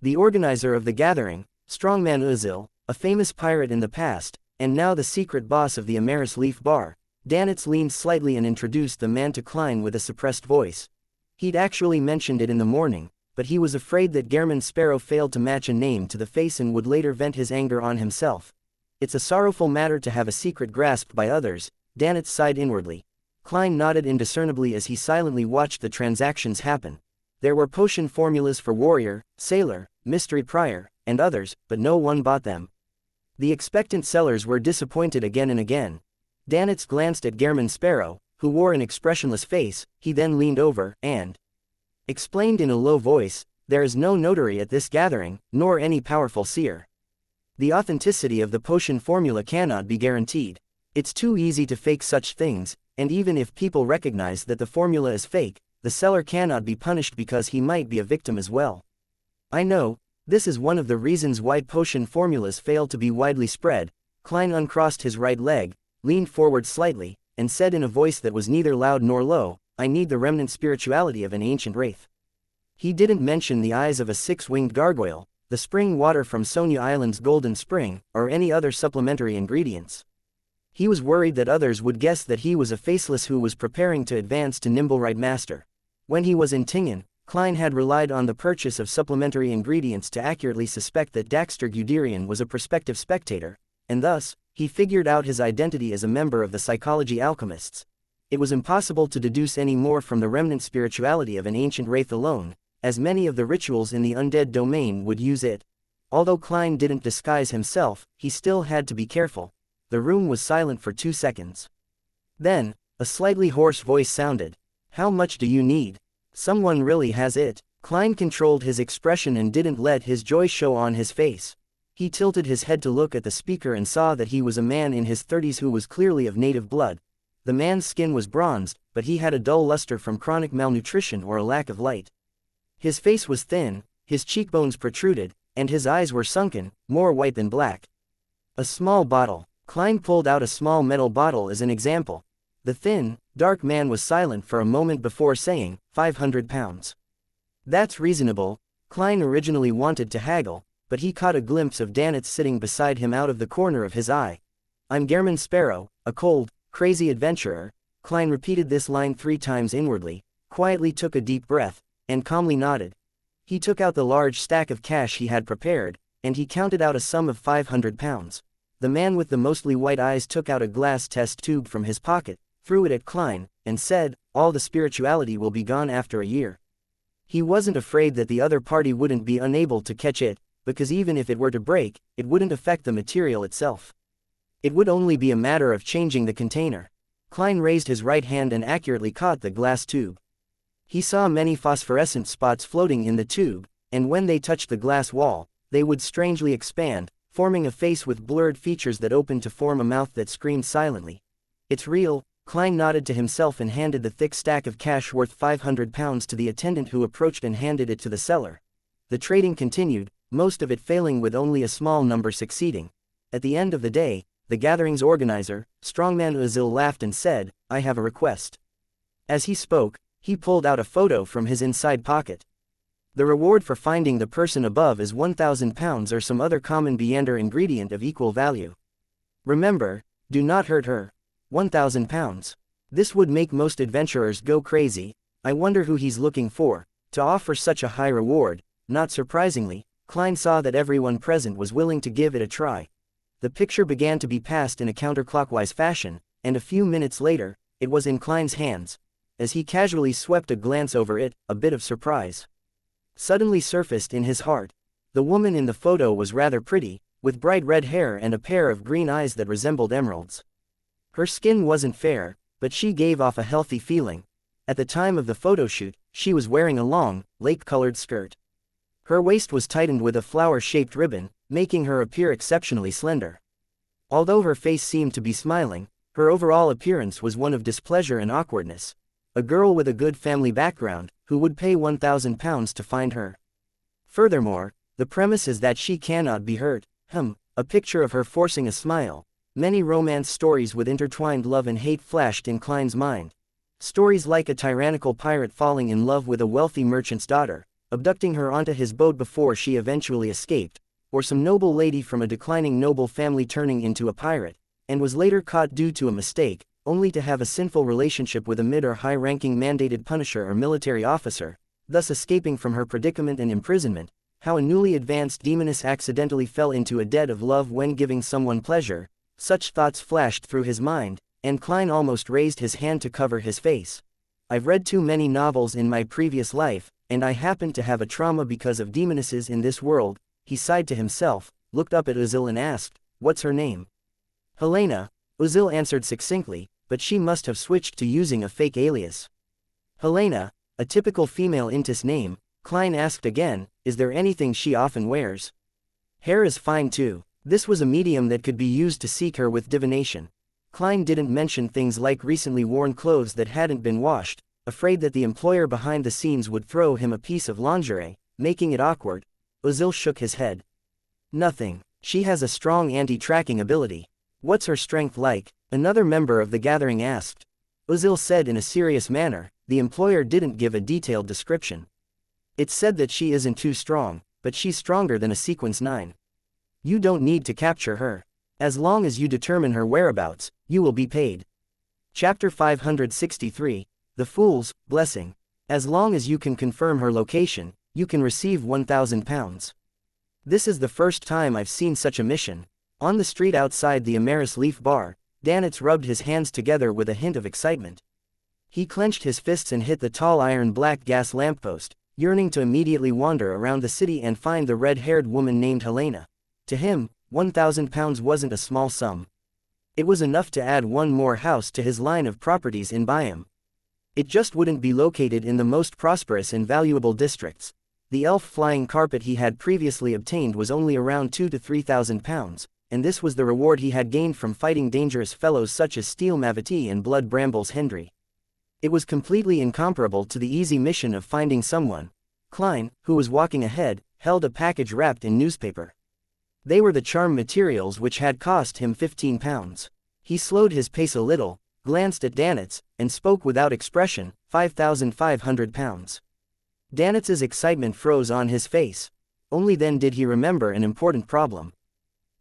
The organizer of the gathering, Strongman Uzil, a famous pirate in the past, and now the secret boss of the Amaris Leaf Bar, Danitz leaned slightly and introduced the man to Klein with a suppressed voice. He'd actually mentioned it in the morning, but he was afraid that Gehrman Sparrow failed to match a name to the face and would later vent his anger on himself. It's a sorrowful matter to have a secret grasped by others, Danitz sighed inwardly. Klein nodded indiscernibly as he silently watched the transactions happen. There were potion formulas for warrior, sailor, mystery prior, and others, but no one bought them. The expectant sellers were disappointed again and again. Danitz glanced at Gehrman Sparrow, who wore an expressionless face. He then leaned over, and explained in a low voice, "There is no notary at this gathering, nor any powerful seer. The authenticity of the potion formula cannot be guaranteed. It's too easy to fake such things, and even if people recognize that the formula is fake, the seller cannot be punished because he might be a victim as well. I know, this is one of the reasons why potion formulas fail to be widely spread." Klein uncrossed his right leg, leaned forward slightly, and said in a voice that was neither loud nor low, "I need the remnant spirituality of an ancient wraith." He didn't mention the eyes of a six-winged gargoyle, the spring water from Sonia Island's Golden Spring, or any other supplementary ingredients. He was worried that others would guess that he was a faceless who was preparing to advance to Nimblewright Master. When he was in Tingen, Klein had relied on the purchase of supplementary ingredients to accurately suspect that Daxter Guderian was a prospective spectator, and thus, he figured out his identity as a member of the Psychology Alchemists. It was impossible to deduce any more from the remnant spirituality of an ancient wraith alone, as many of the rituals in the undead domain would use it. Although Klein didn't disguise himself, he still had to be careful. The room was silent for 2 seconds. Then, a slightly hoarse voice sounded. "How much do you need? Someone really has it." Klein controlled his expression and didn't let his joy show on his face. He tilted his head to look at the speaker and saw that he was a man in his 30s who was clearly of native blood. The man's skin was bronzed, but he had a dull luster from chronic malnutrition or a lack of light. His face was thin, his cheekbones protruded, and his eyes were sunken, more white than black. A small bottle. Klein pulled out a small metal bottle as an example. The thin, dark man was silent for a moment before saying, £500. That's reasonable. Klein originally wanted to haggle, but he caught a glimpse of Danitz sitting beside him out of the corner of his eye. "I'm Gehrman Sparrow, a cold, crazy adventurer." Klein repeated this line 3 times inwardly, quietly took a deep breath, and calmly nodded. He took out the large stack of cash he had prepared, and he counted out a sum of £500. The man with the mostly white eyes took out a glass test tube from his pocket, threw it at Klein, and said, "All the spirituality will be gone after a year." He wasn't afraid that the other party wouldn't be unable to catch it, because even if it were to break, it wouldn't affect the material itself. It would only be a matter of changing the container. Klein raised his right hand and accurately caught the glass tube. He saw many phosphorescent spots floating in the tube, and when they touched the glass wall, they would strangely expand, forming a face with blurred features that opened to form a mouth that screamed silently. "It's real." Klein nodded to himself and handed the thick stack of cash worth 500 pounds to the attendant, who approached and handed it to the seller. The trading continued, most of it failing with only a small number succeeding. At the end of the day, the gathering's organizer, strongman Uzil, laughed and said, "I have a request." As he spoke, he pulled out a photo from his inside pocket. "The reward for finding the person above is 1,000 pounds or some other common Beander ingredient of equal value. Remember, do not hurt her. 1,000 pounds. This would make most adventurers go crazy. I wonder who he's looking for, to offer such a high reward." Not surprisingly, Klein saw that everyone present was willing to give it a try. The picture began to be passed in a counterclockwise fashion, and a few minutes later, it was in Klein's hands. As he casually swept a glance over it, a bit of surprise suddenly surfaced in his heart. The woman in the photo was rather pretty, with bright red hair and a pair of green eyes that resembled emeralds. Her skin wasn't fair, but she gave off a healthy feeling. At the time of the photo shoot, she was wearing a long, lake-colored skirt. Her waist was tightened with a flower-shaped ribbon, making her appear exceptionally slender. Although her face seemed to be smiling, her overall appearance was one of displeasure and awkwardness. A girl with a good family background, who would pay 1,000 pounds to find her. Furthermore, the premise is that she cannot be hurt. A picture of her forcing a smile. Many romance stories with intertwined love and hate flashed in Klein's mind. Stories like a tyrannical pirate falling in love with a wealthy merchant's daughter, abducting her onto his boat before she eventually escaped, or some noble lady from a declining noble family turning into a pirate, and was later caught due to a mistake, only to have a sinful relationship with a mid or high-ranking mandated punisher or military officer, thus escaping from her predicament and imprisonment. How a newly advanced demoness accidentally fell into a debt of love when giving someone pleasure. Such thoughts flashed through his mind, and Klein almost raised his hand to cover his face. "I've read too many novels in my previous life, and I happen to have a trauma because of demonesses in this world." He sighed to himself, looked up at Uzil and asked, "What's her name?" "Helena," Uzil answered succinctly, but she must have switched to using a fake alias. "Helena, a typical female intis name." Klein asked again, "Is there anything she often wears?" "Hair is fine too." This was a medium that could be used to seek her with divination. Klein didn't mention things like recently worn clothes that hadn't been washed, afraid that the employer behind the scenes would throw him a piece of lingerie, making it awkward. Uzil shook his head. "Nothing. She has a strong anti-tracking ability." "What's her strength like?" another member of the gathering asked. Uzil said in a serious manner. The employer didn't give a detailed description. "It said that she isn't too strong, but she's stronger than a sequence 9. You don't need to capture her. As long as you determine her whereabouts, you will be paid." Chapter 563, The Fool's Blessing. As long as you can confirm her location, you can receive 1,000 pounds. This is the first time I've seen such a mission. On the street outside the Amaris Leaf Bar, Danitz rubbed his hands together with a hint of excitement. He clenched his fists and hit the tall iron-black gas lamppost, yearning to immediately wander around the city and find the red-haired woman named Helena. To him, 1,000 pounds wasn't a small sum. It was enough to add one more house to his line of properties in Byam. It just wouldn't be located in the most prosperous and valuable districts. The elf flying carpet he had previously obtained was only around 2,000 to 3,000 pounds, and this was the reward he had gained from fighting dangerous fellows such as Steel Mavati and Blood Brambles Hendry. It was completely incomparable to the easy mission of finding someone. Klein, who was walking ahead, held a package wrapped in newspaper. They were the charm materials which had cost him 15 pounds. He slowed his pace a little, glanced at Danitz, and spoke without expression, 5,500 pounds. Danitz's excitement froze on his face. Only then did he remember an important problem.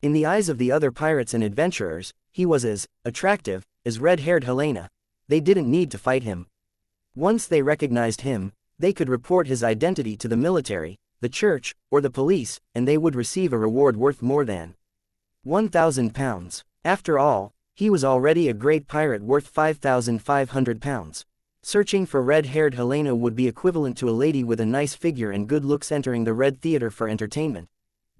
In the eyes of the other pirates and adventurers, he was as attractive as red-haired Helena. They didn't need to fight him. Once they recognized him, they could report his identity to the military, the church, or the police, and they would receive a reward worth more than 1,000 pounds. After all, he was already a great pirate worth 5,500 pounds. Searching for red-haired Helena would be equivalent to a lady with a nice figure and good looks entering the Red Theater for entertainment.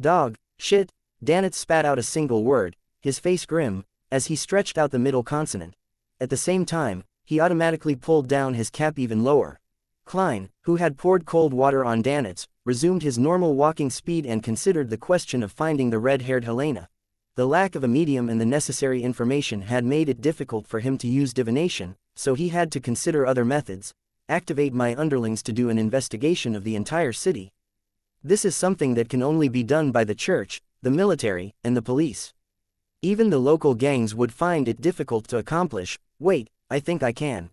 Dog, shit, Danitz spat out a single word, his face grim, as he stretched out the middle consonant. At the same time, he automatically pulled down his cap even lower. Klein, who had poured cold water on Danitz, resumed his normal walking speed and considered the question of finding the red-haired Helena. The lack of a medium and the necessary information had made it difficult for him to use divination, so he had to consider other methods, activate my underlings to do an investigation of the entire city. This is something that can only be done by the church, the military, and the police. Even the local gangs would find it difficult to accomplish. Wait, I think I can.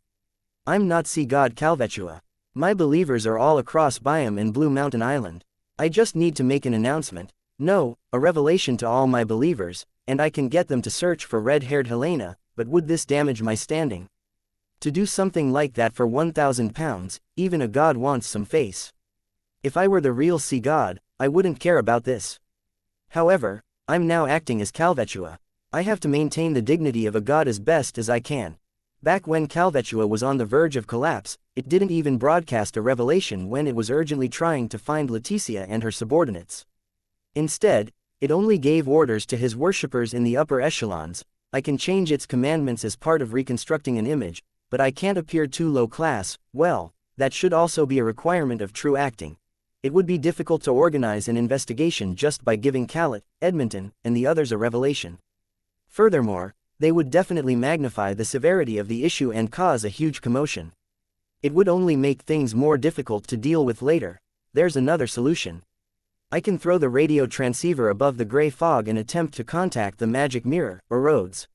I'm not sea god Calvetua. My believers are all across Biome and Blue Mountain Island. I just need to make an announcement. No, a revelation to all my believers, and I can get them to search for red-haired Helena, but would this damage my standing? To do something like that for 1,000 pounds, even a god wants some face. If I were the real sea god, I wouldn't care about this. However, I'm now acting as Calvetua. I have to maintain the dignity of a god as best as I can. Back when Calvetua was on the verge of collapse, it didn't even broadcast a revelation when it was urgently trying to find Leticia and her subordinates. Instead, it only gave orders to his worshippers in the upper echelons. I can change its commandments as part of reconstructing an image, but I can't appear too low class. Well, that should also be a requirement of true acting. It would be difficult to organize an investigation just by giving Callet, Edmonton, and the others a revelation. Furthermore, they would definitely magnify the severity of the issue and cause a huge commotion. It would only make things more difficult to deal with later. There's another solution. I can throw the radio transceiver above the gray fog and attempt to contact the magic mirror, or Rhodes.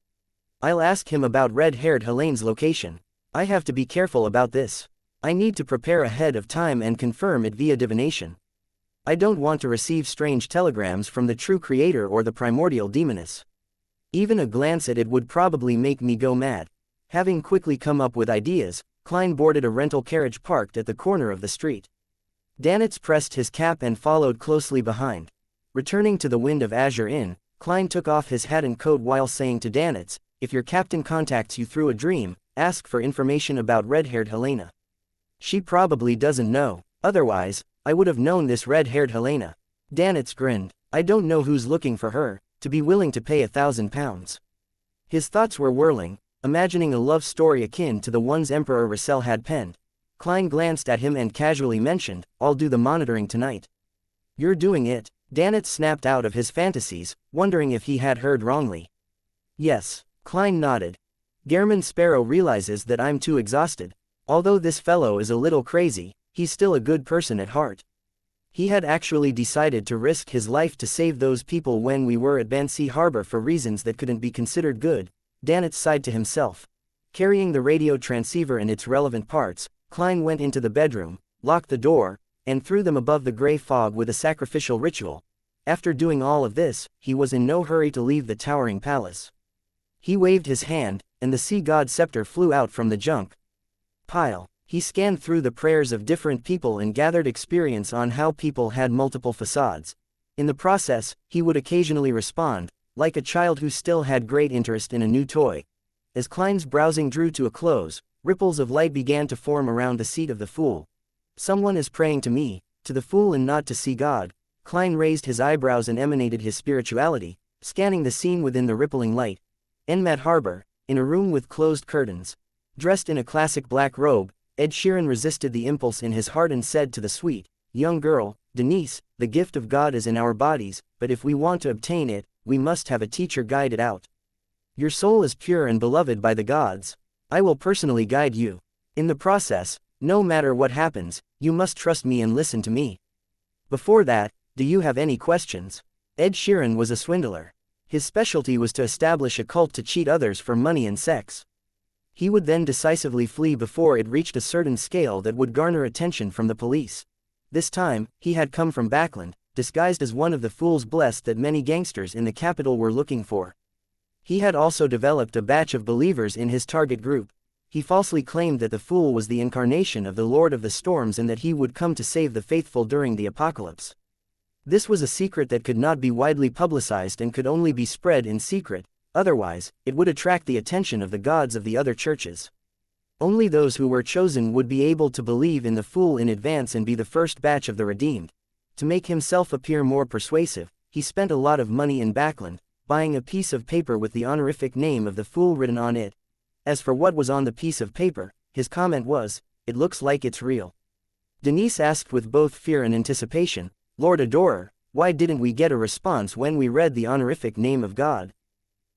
I'll ask him about red-haired Helene's location. I have to be careful about this. I need to prepare ahead of time and confirm it via divination. I don't want to receive strange telegrams from the true creator or the primordial demoness. Even a glance at it would probably make me go mad. Having quickly come up with ideas, Klein boarded a rental carriage parked at the corner of the street. Danitz pressed his cap and followed closely behind. Returning to the Wind of Azure Inn, Klein took off his hat and coat while saying to Danitz, "If your captain contacts you through a dream, ask for information about red-haired Helena. She probably doesn't know, otherwise, I would have known this red-haired Helena." Danitz grinned. "I don't know who's looking for her, to be willing to pay 1,000 pounds. His thoughts were whirling, imagining a love story akin to the ones Emperor Russell had penned. Klein glanced at him and casually mentioned, "I'll do the monitoring tonight." "You're doing it?" Danitz snapped out of his fantasies, wondering if he had heard wrongly. "Yes." Klein nodded. "Gehrman Sparrow realizes that I'm too exhausted. Although this fellow is a little crazy, he's still a good person at heart. He had actually decided to risk his life to save those people when we were at Bansi Harbor for reasons that couldn't be considered good." Danitz sighed to himself. Carrying the radio transceiver and its relevant parts, Klein went into the bedroom, locked the door, and threw them above the gray fog with a sacrificial ritual. After doing all of this, he was in no hurry to leave the towering palace. He waved his hand, and the sea god scepter flew out from the junk pile. He scanned through the prayers of different people and gathered experience on how people had multiple facades. In the process, he would occasionally respond, like a child who still had great interest in a new toy. As Klein's browsing drew to a close, ripples of light began to form around the seat of the fool. "Someone is praying to me, to the fool and not to see God." Klein raised his eyebrows and emanated his spirituality, scanning the scene within the rippling light. Enmat Harbor, in a room with closed curtains. Dressed in a classic black robe, Ed Sheeran resisted the impulse in his heart and said to the sweet, young girl, "Denise, the gift of God is in our bodies, but if we want to obtain it, we must have a teacher guide it out. Your soul is pure and beloved by the gods. I will personally guide you. In the process, no matter what happens, you must trust me and listen to me. Before that, do you have any questions?" Ed Sheeran was a swindler. His specialty was to establish a cult to cheat others for money and sex. He would then decisively flee before it reached a certain scale that would garner attention from the police. This time, he had come from Backland, disguised as one of the fools blessed that many gangsters in the capital were looking for. He had also developed a batch of believers in his target group. He falsely claimed that the fool was the incarnation of the Lord of the Storms and that he would come to save the faithful during the apocalypse. This was a secret that could not be widely publicized and could only be spread in secret. Otherwise, it would attract the attention of the gods of the other churches. Only those who were chosen would be able to believe in the fool in advance and be the first batch of the redeemed. To make himself appear more persuasive, he spent a lot of money in Backland, buying a piece of paper with the honorific name of the fool written on it. As for what was on the piece of paper, his comment was, "It looks like it's real." Denise asked with both fear and anticipation. Lord Adorer, why didn't we get a response when we read the honorific name of God?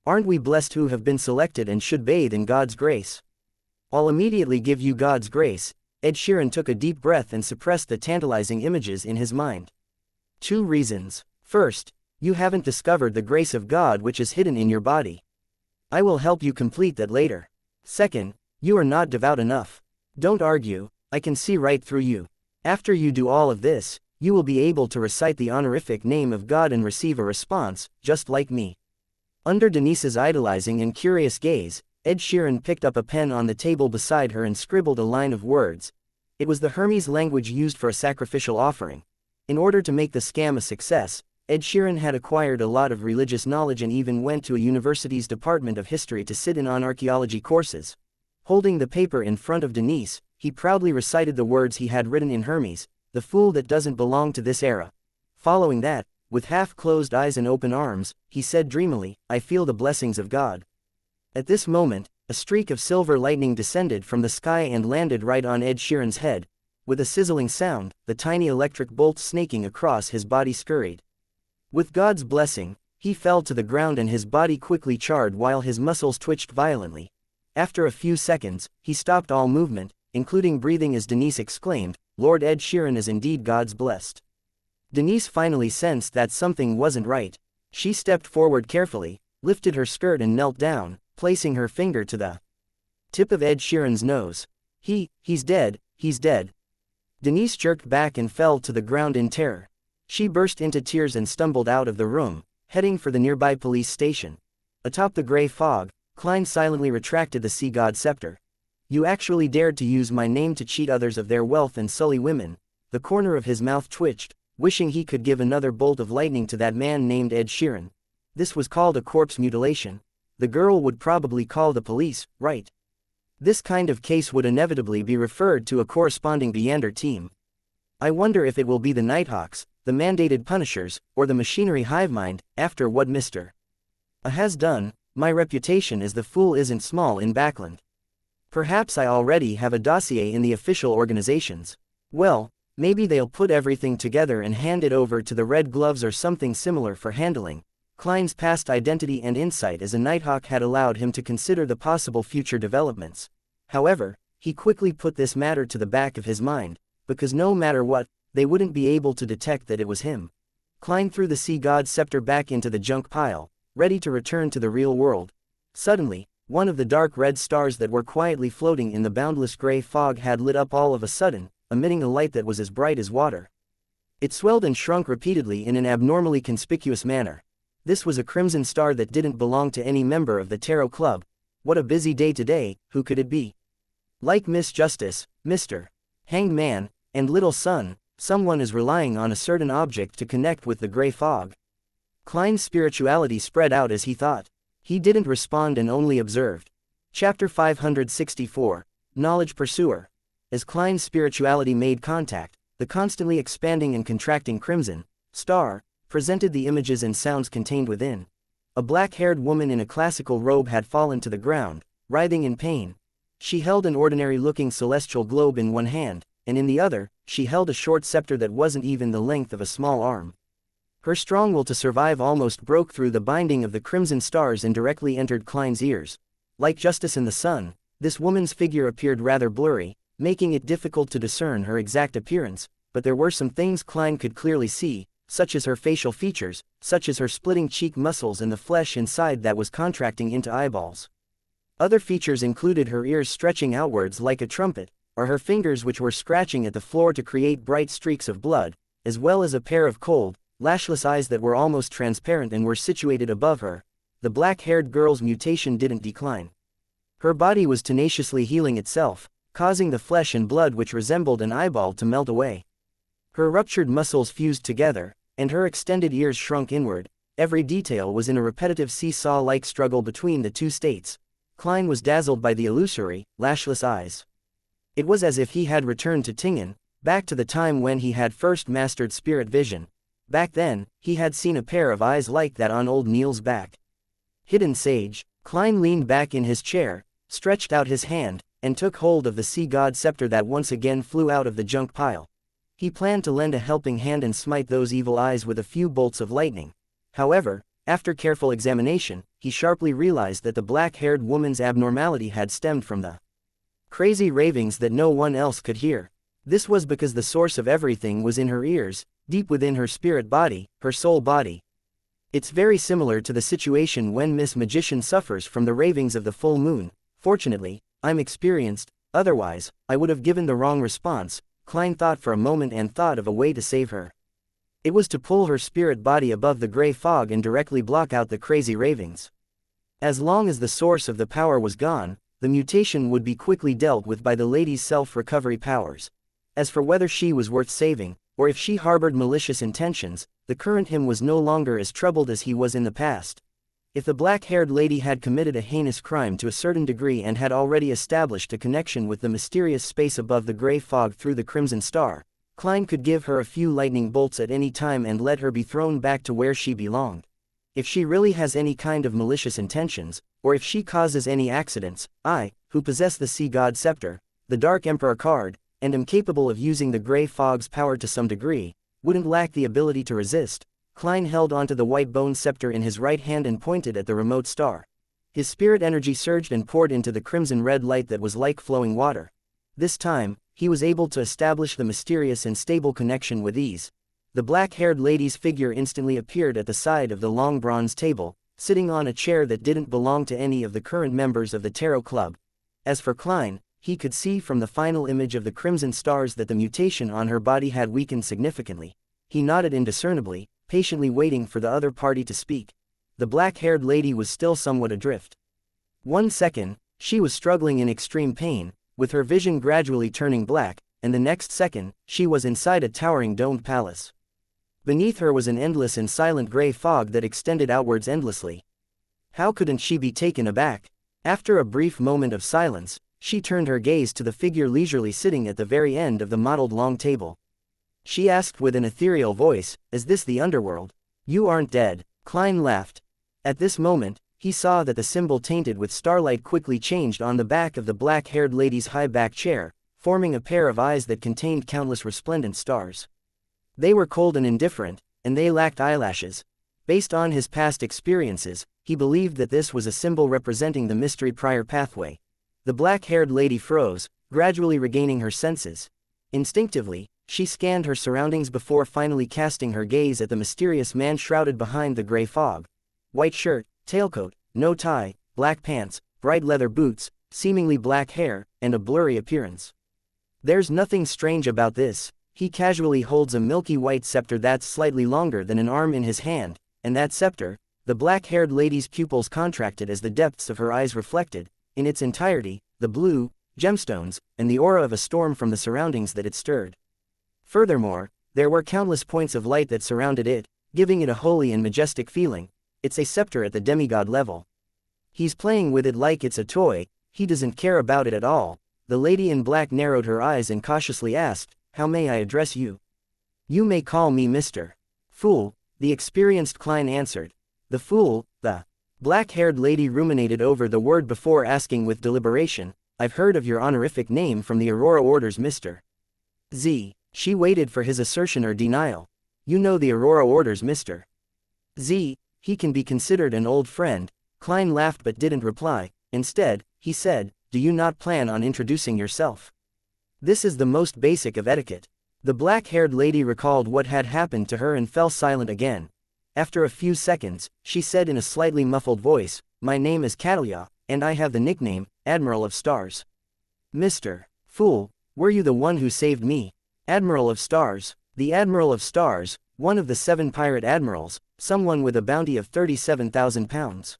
Aren't we blessed who have been selected and should bathe in God's grace? I'll immediately give you God's grace. Ed Sheeran took a deep breath and suppressed the tantalizing images in his mind. 2 reasons. First, you haven't discovered the grace of God which is hidden in your body. I will help you complete that later. Second, you are not devout enough. Don't argue, I can see right through you. After you do all of this, you will be able to recite the honorific name of God and receive a response, just like me. Under Denise's idolizing and curious gaze, Ed Sheeran picked up a pen on the table beside her and scribbled a line of words. It was the Hermes language used for a sacrificial offering. In order to make the scam a success, Ed Sheeran had acquired a lot of religious knowledge and even went to a university's Department of History to sit in on archaeology courses. Holding the paper in front of Denise, he proudly recited the words he had written in Hermes, "The fool that doesn't belong to this era." Following that, with half-closed eyes and open arms, he said dreamily, "I feel the blessings of God." At this moment, a streak of silver lightning descended from the sky and landed right on Ed Sheeran's head. With a sizzling sound, the tiny electric bolt snaking across his body scurried. With God's blessing, he fell to the ground and his body quickly charred while his muscles twitched violently. After a few seconds, he stopped all movement, including breathing as Denise exclaimed, "Lord Ed Sheeran is indeed God's blessed." Denise finally sensed that something wasn't right. She stepped forward carefully, lifted her skirt and knelt down, placing her finger to the tip of Ed Sheeran's nose. He's dead, he's dead." Denise jerked back and fell to the ground in terror. She burst into tears and stumbled out of the room, heading for the nearby police station. Atop the gray fog, Klein silently retracted the sea god scepter. "You actually dared to use my name to cheat others of their wealth and sully women." The corner of his mouth twitched, wishing he could give another bolt of lightning to that man named Ed Sheeran. This was called a corpse mutilation. The girl would probably call the police, right? This kind of case would inevitably be referred to a corresponding Beander team. I wonder if it will be the Nighthawks, the mandated punishers, or the machinery hivemind, after what Mr. A has done. My reputation as the fool isn't small in Backland. Perhaps I already have a dossier in the official organizations. Well, maybe they'll put everything together and hand it over to the Red Gloves or something similar for handling. Klein's past identity and insight as a Nighthawk had allowed him to consider the possible future developments. However, he quickly put this matter to the back of his mind, because no matter what, they wouldn't be able to detect that it was him. Klein threw the sea god's scepter back into the junk pile, ready to return to the real world. Suddenly, one of the dark red stars that were quietly floating in the boundless gray fog had lit up all of a sudden, emitting a light that was as bright as water. It swelled and shrunk repeatedly in an abnormally conspicuous manner. This was a crimson star that didn't belong to any member of the Tarot Club. What a busy day today, who could it be? Like Miss Justice, Mr. Hanged Man, and Little Sun, someone is relying on a certain object to connect with the gray fog. Klein's spirituality spread out as he thought. He didn't respond and only observed. Chapter 564, Knowledge Pursuer. As Klein's spirituality made contact, the constantly expanding and contracting crimson star presented the images and sounds contained within. A black-haired woman in a classical robe had fallen to the ground, writhing in pain. She held an ordinary-looking celestial globe in one hand, and in the other, she held a short scepter that wasn't even the length of a small arm. Her strong will to survive almost broke through the binding of the crimson stars and directly entered Klein's ears. Like Justice in the Sun, this woman's figure appeared rather blurry, making it difficult to discern her exact appearance, but there were some things Klein could clearly see, such as her facial features, such as her splitting cheek muscles and the flesh inside that was contracting into eyeballs. Other features included her ears stretching outwards like a trumpet, or her fingers which were scratching at the floor to create bright streaks of blood, as well as a pair of cold, lashless eyes that were almost transparent and were situated above her. The black-haired girl's mutation didn't decline. Her body was tenaciously healing itself, causing the flesh and blood which resembled an eyeball to melt away. Her ruptured muscles fused together, and her extended ears shrunk inward. Every detail was in a repetitive seesaw-like struggle between the two states. Klein was dazzled by the illusory, lashless eyes. It was as if he had returned to Tingen, back to the time when he had first mastered spirit vision. Back then, he had seen a pair of eyes like that on old Neil's back. Hidden Sage. Klein leaned back in his chair, stretched out his hand, and took hold of the sea god scepter that once again flew out of the junk pile. He planned to lend a helping hand and smite those evil eyes with a few bolts of lightning. However, after careful examination, he sharply realized that the black-haired woman's abnormality had stemmed from the crazy ravings that no one else could hear. This was because the source of everything was in her ears, deep within her spirit body, her soul body. It's very similar to the situation when Miss Magician suffers from the ravings of the full moon. Fortunately, I'm experienced, otherwise, I would have given the wrong response. Klein thought for a moment and thought of a way to save her. It was to pull her spirit body above the gray fog and directly block out the crazy ravings. As long as the source of the power was gone, the mutation would be quickly dealt with by the lady's self-recovery powers. As for whether she was worth saving, or if she harbored malicious intentions, the current him was no longer as troubled as he was in the past. If the black-haired lady had committed a heinous crime to a certain degree and had already established a connection with the mysterious space above the gray fog through the crimson star, Klein could give her a few lightning bolts at any time and let her be thrown back to where she belonged. If she really has any kind of malicious intentions, or if she causes any accidents, I, who possess the Sea God Scepter, the Dark Emperor card, and am capable of using the gray fog's power to some degree, wouldn't lack the ability to resist. Klein held onto the white bone scepter in his right hand and pointed at the remote star. His spirit energy surged and poured into the crimson-red light that was like flowing water. This time, he was able to establish the mysterious and stable connection with ease. The black-haired lady's figure instantly appeared at the side of the long bronze table, sitting on a chair that didn't belong to any of the current members of the Tarot Club. As for Klein, he could see from the final image of the crimson stars that the mutation on her body had weakened significantly. He nodded indiscernibly, patiently waiting for the other party to speak. The black-haired lady was still somewhat adrift. 1 second, she was struggling in extreme pain, with her vision gradually turning black, and the next second, she was inside a towering domed palace. Beneath her was an endless and silent gray fog that extended outwards endlessly. How couldn't she be taken aback? After a brief moment of silence, she turned her gaze to the figure leisurely sitting at the very end of the mottled long table. She asked with an ethereal voice, "Is this the underworld? You aren't dead." Klein laughed. At this moment, he saw that the symbol tainted with starlight quickly changed on the back of the black-haired lady's high-back chair, forming a pair of eyes that contained countless resplendent stars. They were cold and indifferent, and they lacked eyelashes. Based on his past experiences, he believed that this was a symbol representing the mystery prior pathway. The black-haired lady froze, gradually regaining her senses. Instinctively, she scanned her surroundings before finally casting her gaze at the mysterious man shrouded behind the gray fog. White shirt, tailcoat, no tie, black pants, bright leather boots, seemingly black hair, and a blurry appearance. There's nothing strange about this. He casually holds a milky white scepter that's slightly longer than an arm in his hand, and that scepter, the black-haired lady's pupils contracted as the depths of her eyes reflected, in its entirety, the blue, gemstones, and the aura of a storm from the surroundings that it stirred. Furthermore, there were countless points of light that surrounded it, giving it a holy and majestic feeling. It's a scepter at the demigod level. He's playing with it like it's a toy, he doesn't care about it at all. The lady in black narrowed her eyes and cautiously asked, "How may I address you?" "You may call me Mr. Fool," the experienced Klein answered. "The fool," the black-haired lady ruminated over the word before asking with deliberation, "I've heard of your honorific name from the Aurora Orders, Mr. Z." She waited for his assertion or denial. "You know the Aurora Orders, Mr. Z. He can be considered an old friend." Klein laughed but didn't reply. Instead, he said, "Do you not plan on introducing yourself? This is the most basic of etiquette." The black-haired lady recalled what had happened to her and fell silent again. After a few seconds, she said in a slightly muffled voice, "My name is Catalia, and I have the nickname, Admiral of Stars." "Mr. Fool, were you the one who saved me?" "Admiral of Stars." The Admiral of Stars, one of the 7 pirate admirals, someone with a bounty of 37,000 pounds.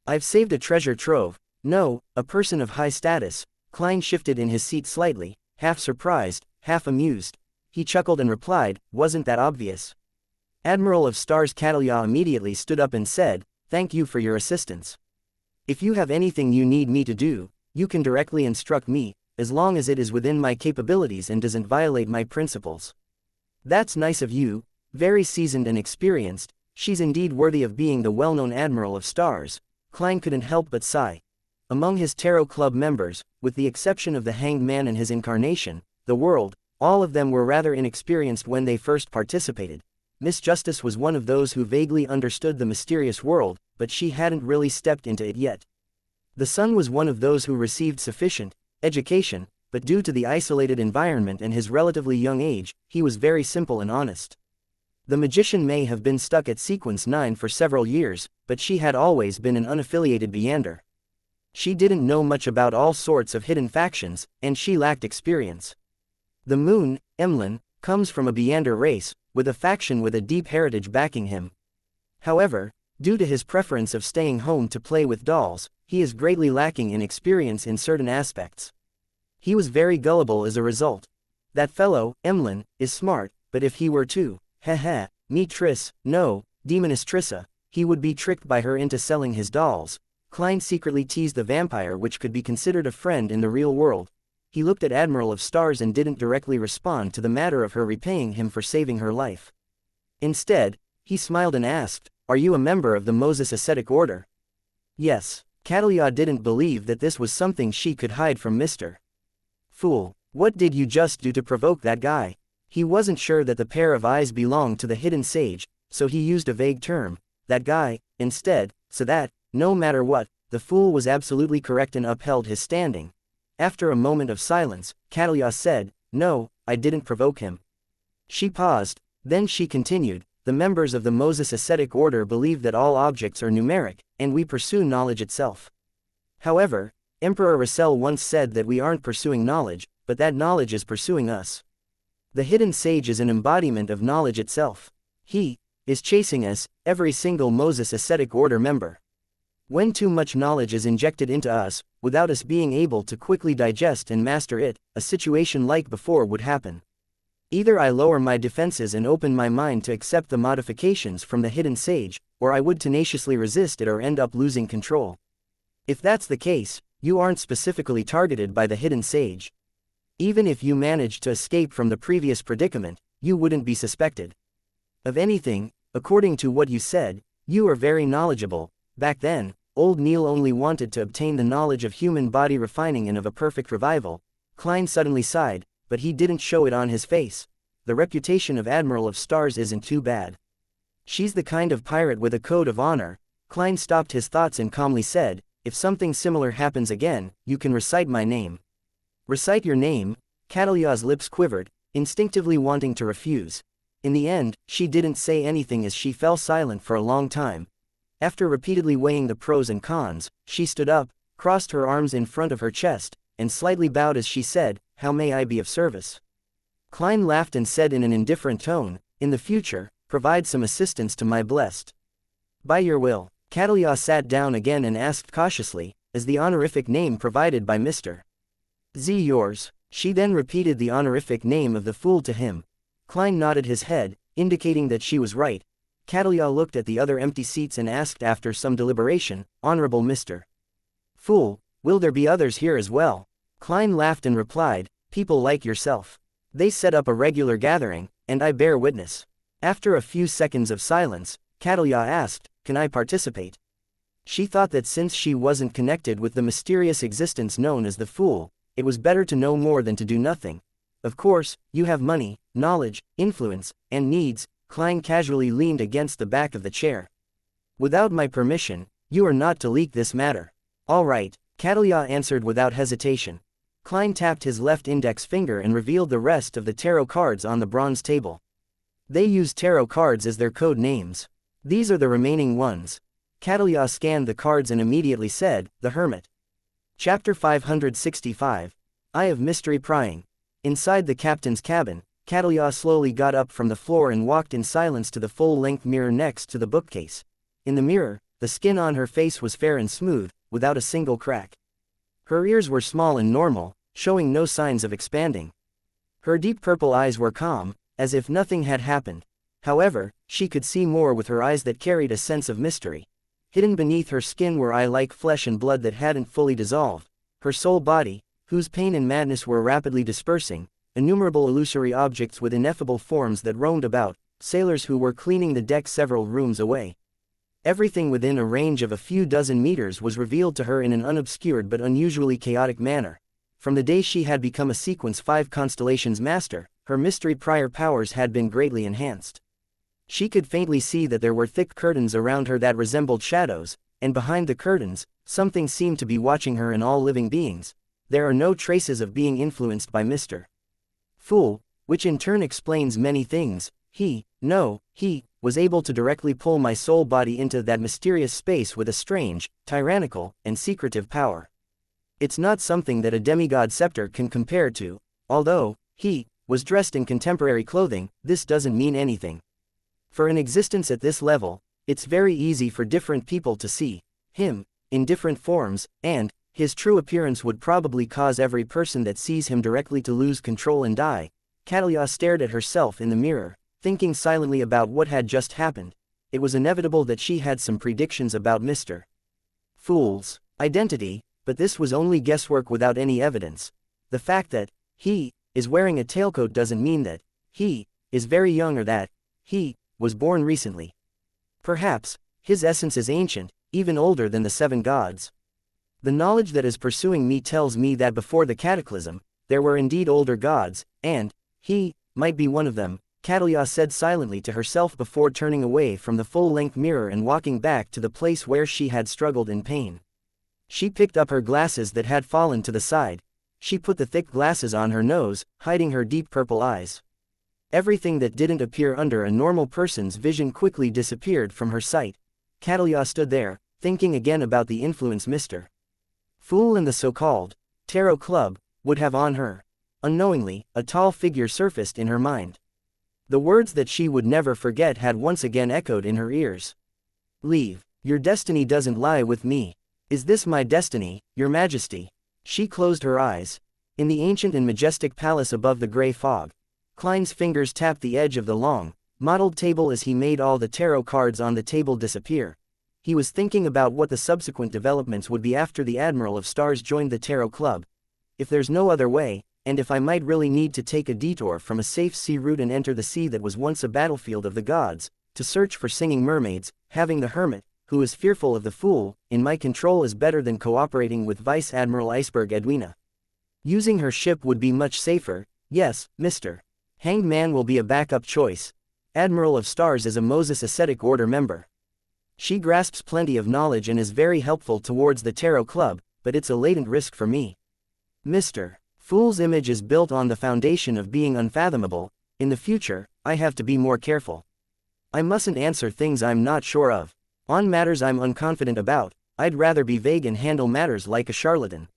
"I've saved a treasure trove." "No, a person of high status." Klein shifted in his seat slightly, half surprised, half amused. He chuckled and replied, "Wasn't that obvious?" Admiral of Stars Catalia immediately stood up and said, "Thank you for your assistance. If you have anything you need me to do, you can directly instruct me, as long as it is within my capabilities and doesn't violate my principles." "That's nice of you, very seasoned and experienced. She's indeed worthy of being the well-known Admiral of Stars." Klein couldn't help but sigh. Among his Tarot Club members, with the exception of the Hanged Man and his incarnation, the world, All of them were rather inexperienced when they first participated. Miss Justice was one of those who vaguely understood the mysterious world, but she hadn't really stepped into it yet. The son was one of those who received sufficient education, but due to the isolated environment and his relatively young age, he was very simple and honest. The magician may have been stuck at Sequence 9 for several years, but she had always been an unaffiliated Beander. She didn't know much about all sorts of hidden factions, and she lacked experience. The Moon, Emlyn, comes from a Beander race, with a faction with a deep heritage backing him. However, due to his preference of staying home to play with dolls, he is greatly lacking in experience in certain aspects. He was very gullible as a result. That fellow, Emlyn, is smart, but if he were to, meet Triss, no, Demoness Trissa, he would be tricked by her into selling his dolls. Klein secretly teased the vampire, which could be considered a friend in the real world. He looked at Admiral of Stars and didn't directly respond to the matter of her repaying him for saving her life. Instead, he smiled and asked, "Are you a member of the Moses Ascetic Order?" Yes. Catalia didn't believe that this was something she could hide from Mr. Fool. What did you just do to provoke that guy? He wasn't sure that the pair of eyes belonged to the hidden sage, so he used a vague term, that guy, instead, so that, no matter what, the fool was absolutely correct and upheld his standing. After a moment of silence, Catalia said, "No, I didn't provoke him." She paused, then she continued, "The members of the Moses Ascetic Order believe that all objects are numeric, and we pursue knowledge itself. However, Emperor Russell once said that we aren't pursuing knowledge, but that knowledge is pursuing us. The hidden sage is an embodiment of knowledge itself. He is chasing us, every single Moses Ascetic Order member. When too much knowledge is injected into us, without us being able to quickly digest and master it, a situation like before would happen. Either I lower my defenses and open my mind to accept the modifications from the hidden sage, or I would tenaciously resist it or end up losing control. If that's the case, you aren't specifically targeted by the hidden sage. Even if you managed to escape from the previous predicament, you wouldn't be suspected of anything. According to what you said, you are very knowledgeable. Back then, old Neil only wanted to obtain the knowledge of human body refining and of a perfect revival." Klein suddenly sighed, but he didn't show it on his face. The reputation of Admiral of Stars isn't too bad. She's the kind of pirate with a code of honor. Klein stopped his thoughts and calmly said, "If something similar happens again, you can recite my name." Recite your name? Catalia's lips quivered, instinctively wanting to refuse. In the end, she didn't say anything as she fell silent for a long time. After repeatedly weighing the pros and cons, she stood up, crossed her arms in front of her chest, and slightly bowed as she said, "How may I be of service?" Klein laughed and said in an indifferent tone, "In the future, provide some assistance to my blessed." "By your will." Catalia sat down again and asked cautiously, "Is the honorific name provided by Mr. Z yours?" She then repeated the honorific name of the fool to him. Klein nodded his head, indicating that she was right. Catalia looked at the other empty seats and asked after some deliberation, "Honorable Mr. Fool, will there be others here as well?" Klein laughed and replied, "People like yourself. They set up a regular gathering, and I bear witness." After a few seconds of silence, Catalia asked, "Can I participate?" She thought that since she wasn't connected with the mysterious existence known as the Fool, it was better to know more than to do nothing. "Of course, you have money, knowledge, influence, and needs." Klein casually leaned against the back of the chair. "Without my permission, you are not to leak this matter." "All right," Catalia answered without hesitation. Klein tapped his left index finger and revealed the rest of the tarot cards on the bronze table. They use tarot cards as their code names. These are the remaining ones. Catalia scanned the cards and immediately said, "The Hermit." Chapter 565. Eye of Mystery Prying. Inside the captain's cabin, Catalia slowly got up from the floor and walked in silence to the full-length mirror next to the bookcase. In the mirror, the skin on her face was fair and smooth, without a single crack. Her ears were small and normal, showing no signs of expanding. Her deep purple eyes were calm, as if nothing had happened. However, she could see more with her eyes that carried a sense of mystery. Hidden beneath her skin were eye-like flesh and blood that hadn't fully dissolved. Her soul body, whose pain and madness were rapidly dispersing, innumerable illusory objects with ineffable forms that roamed about, sailors who were cleaning the deck several rooms away. Everything within a range of a few dozen meters was revealed to her in an unobscured but unusually chaotic manner. from the day she had become a Sequence 5 Constellations Master, her mystery prior powers had been greatly enhanced. She could faintly see that there were thick curtains around her that resembled shadows, and behind the curtains, something seemed to be watching her and all living beings. There are no traces of being influenced by Mr. Fool, which in turn explains many things. He was able to directly pull my soul body into that mysterious space with a strange, tyrannical, and secretive power. It's not something that a demigod scepter can compare to. Although he was dressed in contemporary clothing, this doesn't mean anything. For an existence at this level, it's very easy for different people to see him in different forms, and his true appearance would probably cause every person that sees him directly to lose control and die. Catalia stared at herself in the mirror, thinking silently about what had just happened. It was inevitable that she had some predictions about Mr. Fool's identity, but this was only guesswork without any evidence. The fact that he is wearing a tailcoat doesn't mean that he is very young or that he was born recently. Perhaps his essence is ancient, even older than the 7 gods. The knowledge that is pursuing me tells me that before the cataclysm, there were indeed older gods, and he might be one of them, Catalia said silently to herself before turning away from the full-length mirror and walking back to the place where she had struggled in pain. She picked up her glasses that had fallen to the side. She put the thick glasses on her nose, hiding her deep purple eyes. Everything that didn't appear under a normal person's vision quickly disappeared from her sight. Catalia stood there, thinking again about the influence Mr. Fool and the so-called Tarot Club would have on her. Unknowingly, a tall figure surfaced in her mind. The words that she would never forget had once again echoed in her ears. "Leave. Your destiny doesn't lie with me." "Is this my destiny, Your Majesty?" She closed her eyes. In the ancient and majestic palace above the gray fog, Klein's fingers tapped the edge of the long, mottled table as he made all the tarot cards on the table disappear. He was thinking about what the subsequent developments would be after the Admiral of Stars joined the Tarot Club. If there's no other way, and if I might really need to take a detour from a safe sea route and enter the sea that was once a battlefield of the gods, to search for singing mermaids, having the hermit, who is fearful of the fool, in my control is better than cooperating with Vice Admiral Iceberg Edwina. Using her ship would be much safer. Yes, Mr. Hanged Man will be a backup choice. Admiral of Stars is a Moses Ascetic Order member. She grasps plenty of knowledge and is very helpful towards the Tarot Club, but it's a latent risk for me. Mr. Fool's image is built on the foundation of being unfathomable. In the future, I have to be more careful. I mustn't answer things I'm not sure of. On matters I'm unconfident about, I'd rather be vague and handle matters like a charlatan.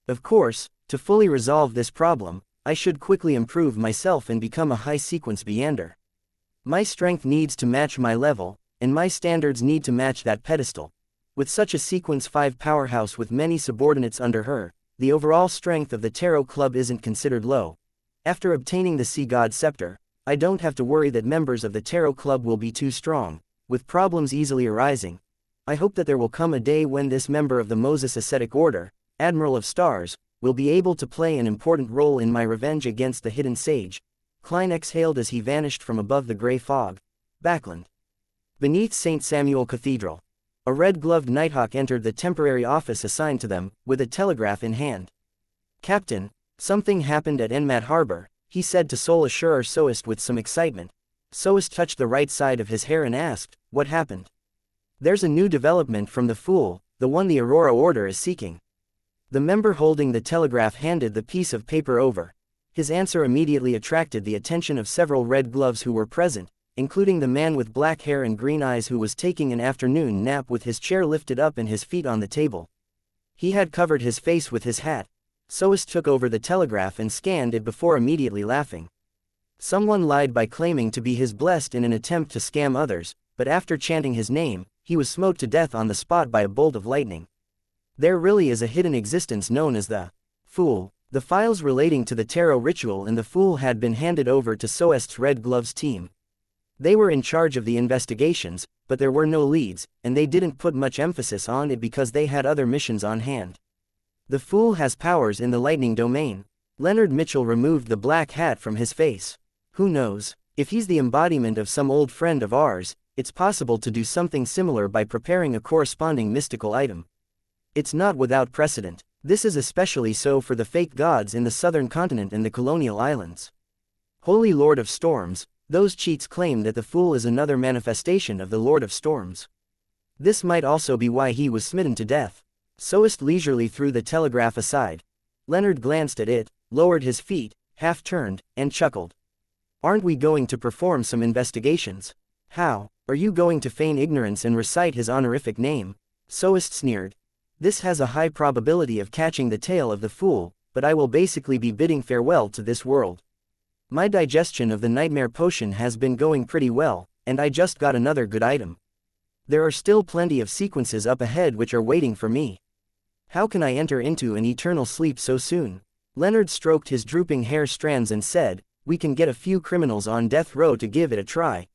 Of course, to fully resolve this problem, I should quickly improve myself and become a high-sequence Beyander. My strength needs to match my level, and my standards need to match that pedestal. With such a Sequence 5 powerhouse with many subordinates under her, the overall strength of the Tarot Club isn't considered low. After obtaining the Sea God Scepter, I don't have to worry that members of the Tarot Club will be too strong, with problems easily arising. I hope that there will come a day when this member of the Moses Ascetic Order, Admiral of Stars, will be able to play an important role in my revenge against the hidden sage. Klein exhaled as he vanished from above the gray fog. Backland. Beneath St. Samuel Cathedral, a red-gloved nighthawk entered the temporary office assigned to them, with a telegraph in hand. "Captain, something happened at Enmat Harbor," he said to Sol Assurer Soest with some excitement. Soest touched the right side of his hair and asked, "What happened?" "There's a new development from the Fool, the one the Aurora Order is seeking." The member holding the telegraph handed the piece of paper over. His answer immediately attracted the attention of several red gloves who were present, including the man with black hair and green eyes who was taking an afternoon nap with his chair lifted up and his feet on the table. He had covered his face with his hat. Soest took over the telegraph and scanned it before immediately laughing. Someone lied by claiming to be his blessed in an attempt to scam others, but after chanting his name, he was smote to death on the spot by a bolt of lightning. There really is a hidden existence known as the Fool. The files relating to the tarot ritual and the Fool had been handed over to Soest's Red Gloves team. They were in charge of the investigations, but there were no leads, and they didn't put much emphasis on it because they had other missions on hand. The Fool has powers in the lightning domain. Leonard Mitchell removed the black hat from his face. Who knows? If he's the embodiment of some old friend of ours, it's possible to do something similar by preparing a corresponding mystical item. It's not without precedent. This is especially so for the fake gods in the southern continent and the colonial islands. Holy Lord of Storms, those cheats claim that the Fool is another manifestation of the Lord of Storms. This might also be why he was smitten to death. Soest leisurely threw the telegraph aside. Leonard glanced at it, lowered his feet, half-turned, and chuckled. Aren't we going to perform some investigations? How? Are you going to feign ignorance and recite his honorific name? Soest sneered. This has a high probability of catching the tail of the Fool, but I will basically be bidding farewell to this world. My digestion of the nightmare potion has been going pretty well, and I just got another good item. There are still plenty of sequences up ahead which are waiting for me. How can I enter into an eternal sleep so soon? Leonard stroked his drooping hair strands and said, we can get a few criminals on death row to give it a try.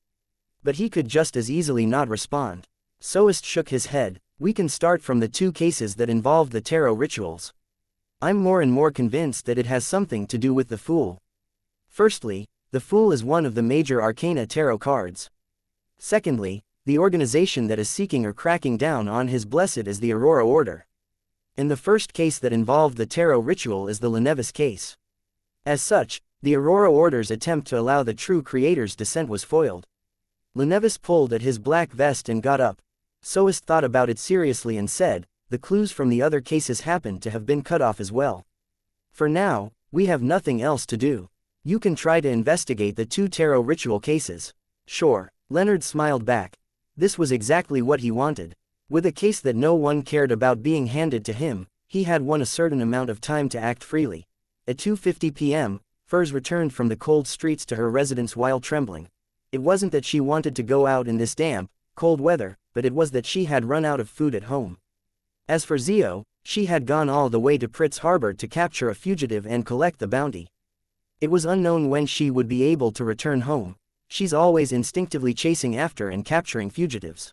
But he could just as easily not respond. Soest shook his head. We can start from the 2 cases that involved the tarot rituals. I'm more and more convinced that it has something to do with the Fool. Firstly, the Fool is one of the major arcana tarot cards. Secondly, the organization that is seeking or cracking down on his blessed is the Aurora Order. And the first case that involved the tarot ritual is the Demonesses case. As such, the Aurora Order's attempt to allow the true creator's descent was foiled. Demonesses pulled at his black vest and got up. Soest thought about it seriously and said, the clues from the other cases happened to have been cut off as well. For now, we have nothing else to do. You can try to investigate the 2 tarot ritual cases. Sure, Leonard smiled back. This was exactly what he wanted. With a case that no one cared about being handed to him, he had won a certain amount of time to act freely. At 2:50 p.m., Furs returned from the cold streets to her residence while trembling. It wasn't that she wanted to go out in this damp, cold weather, but it was that she had run out of food at home. As for Zio, she had gone all the way to Pritz Harbor to capture a fugitive and collect the bounty. It was unknown when she would be able to return home. She's always instinctively chasing after and capturing fugitives.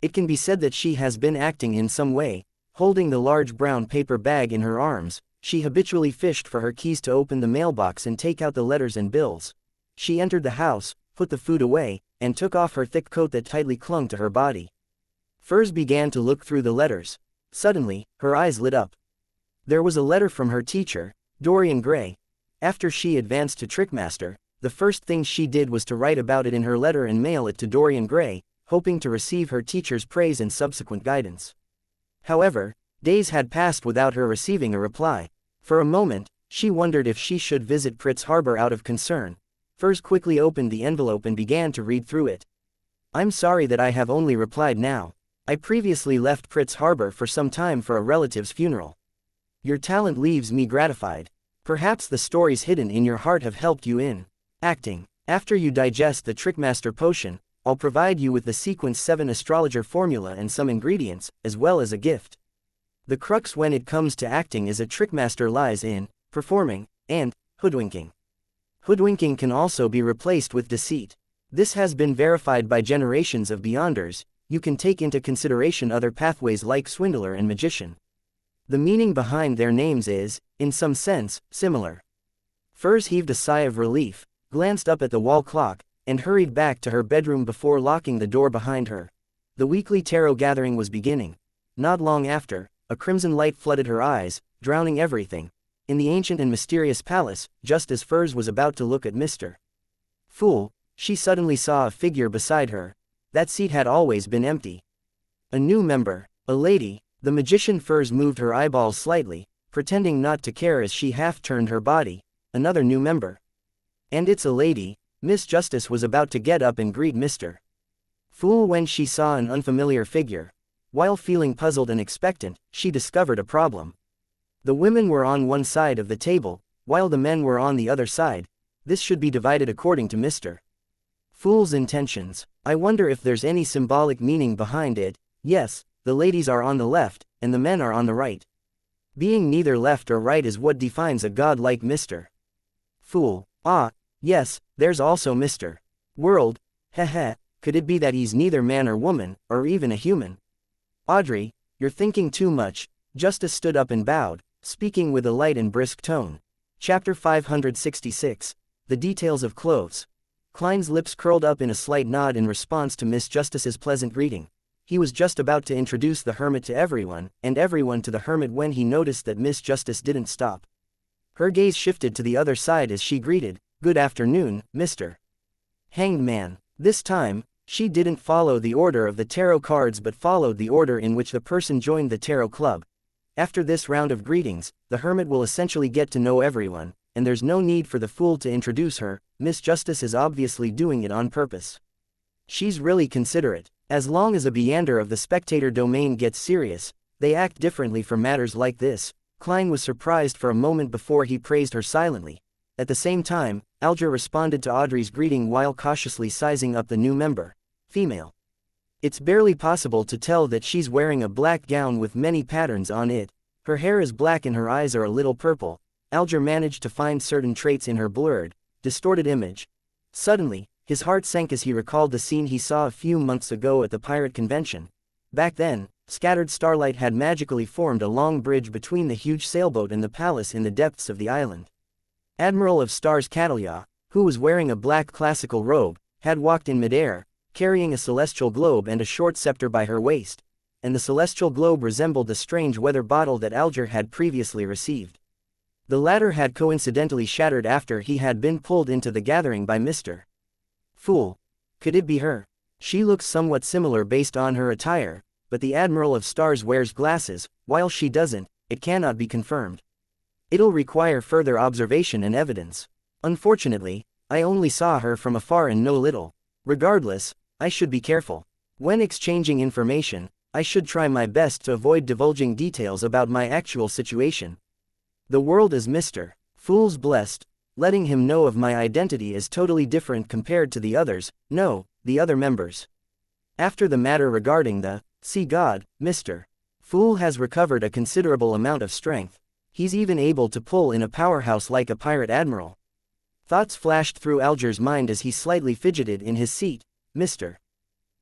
It can be said that she has been acting in some way. Holding the large brown paper bag in her arms, she habitually fished for her keys to open the mailbox and take out the letters and bills. She entered the house, put the food away, and took off her thick coat that tightly clung to her body. Furs began to look through the letters. Suddenly, her eyes lit up. There was a letter from her teacher, Dorian Gray. After she advanced to Trickmaster, the first thing she did was to write about it in her letter and mail it to Dorian Gray, hoping to receive her teacher's praise and subsequent guidance. However, days had passed without her receiving a reply. For a moment, she wondered if she should visit Pritz Harbor out of concern. Furs quickly opened the envelope and began to read through it. I'm sorry that I have only replied now. I previously left Pritz Harbor for some time for a relative's funeral. Your talent leaves me gratified. Perhaps the stories hidden in your heart have helped you in acting. After you digest the Trickmaster potion, I'll provide you with the Sequence 7 astrologer formula and some ingredients, as well as a gift. The crux when it comes to acting is a Trickmaster lies in performing and hoodwinking. Hoodwinking can also be replaced with deceit. This has been verified by generations of Beyonders. You can take into consideration other pathways like swindler and magician. The meaning behind their names is, in some sense, similar. Furs heaved a sigh of relief, glanced up at the wall clock, and hurried back to her bedroom before locking the door behind her. The weekly tarot gathering was beginning. Not long after, a crimson light flooded her eyes, drowning everything. In the ancient and mysterious palace, just as Furs was about to look at Mr. Fool, she suddenly saw a figure beside her. That seat had always been empty. A new member, a lady. The magician Furs moved her eyeballs slightly, pretending not to care as she half-turned her body. Another new member. And it's a lady. Miss Justice was about to get up and greet Mr. Fool when she saw an unfamiliar figure. While feeling puzzled and expectant, she discovered a problem. The women were on one side of the table, while the men were on the other side. This should be divided according to Mr. Fool's intentions. I wonder if there's any symbolic meaning behind it. Yes, the ladies are on the left, and the men are on the right. Being neither left or right is what defines a godlike Mr. Fool. Ah, yes, there's also Mr. World. Heh. Could it be that he's neither man or woman, or even a human? Audrey, you're thinking too much. Justice stood up and bowed, speaking with a light and brisk tone. Chapter 566. The Details of Clothes. Klein's lips curled up in a slight nod in response to Miss Justice's pleasant greeting. He was just about to introduce the hermit to everyone, and everyone to the hermit when he noticed that Miss Justice didn't stop. Her gaze shifted to the other side as she greeted, "Good afternoon, Mr. Hanged Man." This time, she didn't follow the order of the tarot cards but followed the order in which the person joined the tarot club. After this round of greetings, the hermit will essentially get to know everyone, and there's no need for the fool to introduce her. Miss Justice is obviously doing it on purpose. She's really considerate. As long as a meander of the spectator domain gets serious, they act differently for matters like this. Klein was surprised for a moment before he praised her silently. At the same time, Alger responded to Audrey's greeting while cautiously sizing up the new member. Female. It's barely possible to tell that she's wearing a black gown with many patterns on it. Her hair is black and her eyes are a little purple. Alger managed to find certain traits in her blurred, distorted image. Suddenly, his heart sank as he recalled the scene he saw a few months ago at the pirate convention. Back then, scattered starlight had magically formed a long bridge between the huge sailboat and the palace in the depths of the island. Admiral of Stars Catalia, who was wearing a black classical robe, had walked in midair, carrying a celestial globe and a short scepter by her waist, and the celestial globe resembled the strange weather bottle that Alger had previously received. The latter had coincidentally shattered after he had been pulled into the gathering by Mr. Fool. Could it be her? She looks somewhat similar based on her attire, but the Admiral of Stars wears glasses, while she doesn't. It cannot be confirmed. It'll require further observation and evidence. Unfortunately, I only saw her from afar and know little. Regardless, I should be careful. When exchanging information, I should try my best to avoid divulging details about my actual situation. The world is Mr. Fool's blessed. Letting him know of my identity is totally different compared to the others, the other members. After the matter regarding the sea god, Mr. Fool has recovered a considerable amount of strength. He's even able to pull in a powerhouse like a pirate admiral. Thoughts flashed through Alger's mind as he slightly fidgeted in his seat. Mr.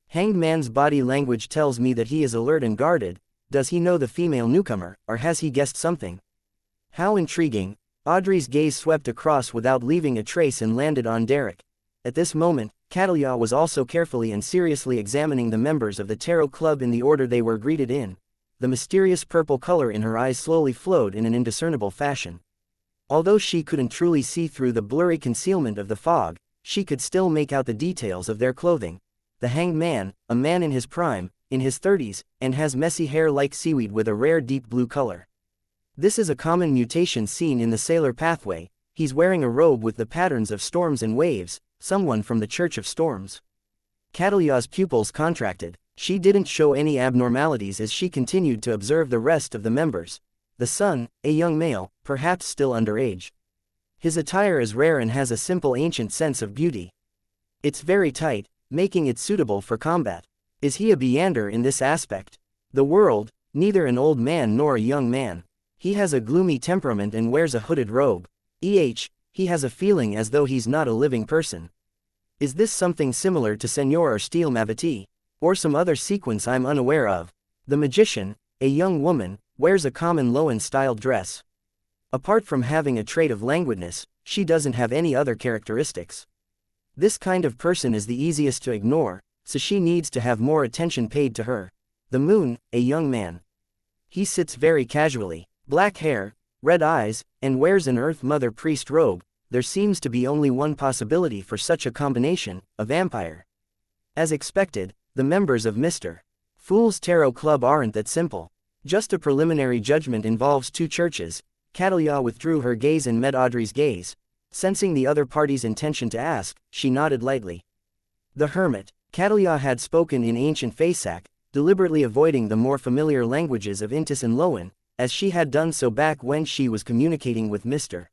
Hanged Man's body language tells me that he is alert and guarded. Does he know the female newcomer, or has he guessed something? How intriguing. Audrey's gaze swept across without leaving a trace and landed on Derek. At this moment, Catalia was also carefully and seriously examining the members of the tarot club in the order they were greeted in. The mysterious purple color in her eyes slowly flowed in an indiscernible fashion. Although she couldn't truly see through the blurry concealment of the fog, she could still make out the details of their clothing. The Hanged Man, a man in his prime, in his 30s, and has messy hair like seaweed with a rare deep blue color. This is a common mutation seen in the Sailor Pathway. He's wearing a robe with the patterns of storms and waves, someone from the Church of Storms. Catalia's pupils contracted. She didn't show any abnormalities as she continued to observe the rest of the members. The son, a young male, perhaps still underage. His attire is rare and has a simple ancient sense of beauty. It's very tight, making it suitable for combat. Is he a meander in this aspect? The world, neither an old man nor a young man. He has a gloomy temperament and wears a hooded robe. He has a feeling as though he's not a living person. Is this something similar to Senor or Steel Mavati? Or some other sequence I'm unaware of? The magician, a young woman, wears a common Loan-style dress. Apart from having a trait of languidness, she doesn't have any other characteristics. This kind of person is the easiest to ignore, so she needs to have more attention paid to her. The moon, a young man. He sits very casually. Black hair, red eyes, and wears an Earth Mother priest robe. There seems to be only one possibility for such a combination, a vampire. As expected, the members of Mr. Fool's Tarot Club aren't that simple. Just a preliminary judgment involves two churches. Catalia withdrew her gaze and met Audrey's gaze. Sensing the other party's intention to ask, she nodded lightly. The hermit. Catalia had spoken in ancient Faesac, deliberately avoiding the more familiar languages of Intis and Loan, as she had done so back when she was communicating with Mr.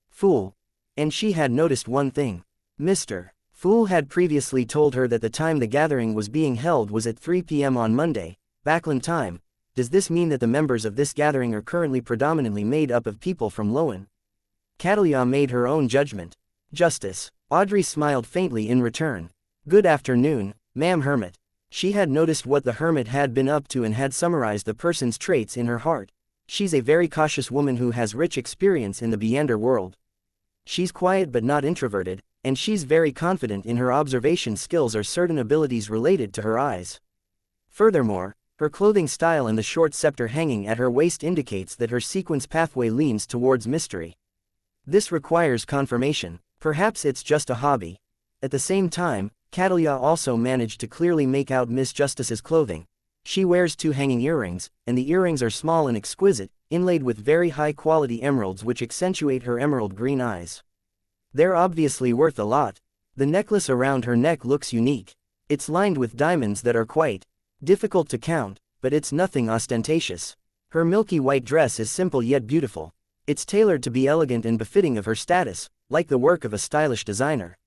Fool. And she had noticed one thing. Mr. Fool had previously told her that the time the gathering was being held was at 3 p.m. on Monday, Backland time. Does this mean that the members of this gathering are currently predominantly made up of people from Loan? Catalia made her own judgment. Justice. Audrey smiled faintly in return. Good afternoon, ma'am hermit. She had noticed what the hermit had been up to and had summarized the person's traits in her heart. She's a very cautious woman who has rich experience in the meander world. She's quiet but not introverted, and she's very confident in her observation skills or certain abilities related to her eyes. Furthermore, her clothing style and the short scepter hanging at her waist indicates that her sequence pathway leans towards mystery. This requires confirmation. Perhaps it's just a hobby. At the same time, Catalia also managed to clearly make out Miss Justice's clothing. She wears 2 hanging earrings, and the earrings are small and exquisite, inlaid with very high-quality emeralds which accentuate her emerald green eyes. They're obviously worth a lot. The necklace around her neck looks unique. It's lined with diamonds that are quite difficult to count, but it's nothing ostentatious. Her milky white dress is simple yet beautiful. It's tailored to be elegant and befitting of her status, like the work of a stylish designer.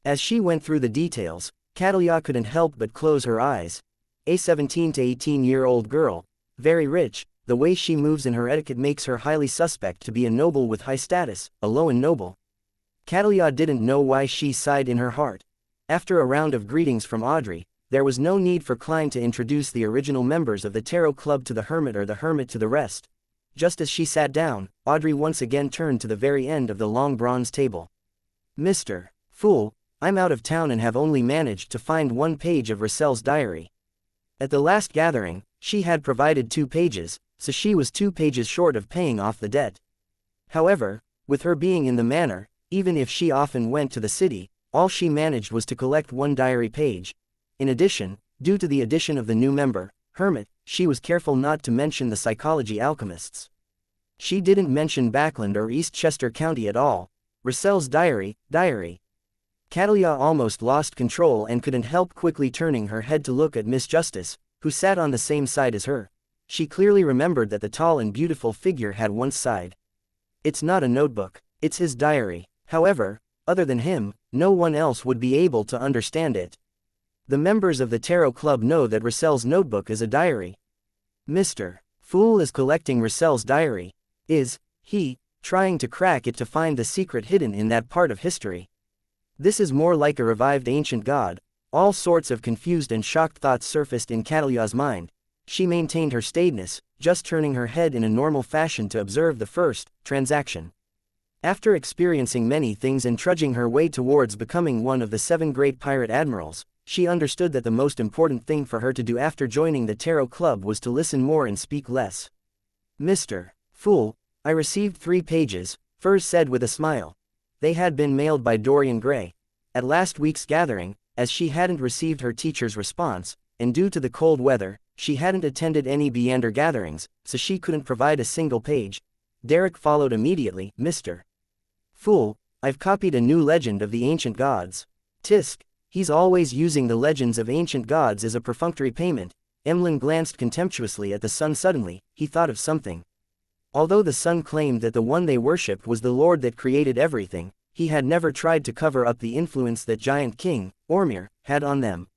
As she went through the details, Catalia couldn't help but close her eyes. A 17 to 18-year-old girl, very rich, the way she moves and her etiquette makes her highly suspect to be a noble with high status, a Loan noble. Catalia didn't know why she sighed in her heart. After a round of greetings from Audrey, there was no need for Klein to introduce the original members of the Tarot Club to the Hermit or the Hermit to the rest. Just as she sat down, Audrey once again turned to the very end of the long bronze table. "Mr. Fool, I'm out of town and have only managed to find 1 page of Russell's diary. At the last gathering, she had provided 2 pages, so she was 2 pages short of paying off the debt. However, with her being in the manor, even if she often went to the city, all she managed was to collect 1 diary page. In addition, due to the addition of the new member, Hermit, she was careful not to mention the psychology alchemists. She didn't mention Backland or Eastchester County at all. Russell's diary. Catalia almost lost control and couldn't help quickly turning her head to look at Miss Justice, who sat on the same side as her. She clearly remembered that the tall and beautiful figure had one side. It's not a notebook, it's his diary. However, other than him, no one else would be able to understand it. The members of the Tarot Club know that Russell's notebook is a diary. Mr. Fool is collecting Russell's diary. Is he trying to crack it to find the secret hidden in that part of history? This is more like a revived ancient god. All sorts of confused and shocked thoughts surfaced in Catalia's mind. She maintained her staidness, just turning her head in a normal fashion to observe the first transaction. After experiencing many things and trudging her way towards becoming one of the 7 great pirate admirals, she understood that the most important thing for her to do after joining the Tarot Club was to listen more and speak less. Mr. Fool, I received 3 pages, Furs said with a smile. They had been mailed by Dorian Gray. At last week's gathering, as she hadn't received her teacher's response, and due to the cold weather, she hadn't attended any Beander gatherings, so she couldn't provide a single page. Derek followed immediately. Mr. Fool, I've copied a new legend of the ancient gods. Tisk. He's always using the legends of ancient gods as a perfunctory payment. Emlyn glanced contemptuously at the sun. Suddenly, he thought of something. Although the sun claimed that the one they worshipped was the Lord that created everything, he had never tried to cover up the influence that Giant King, Ormir, had on them.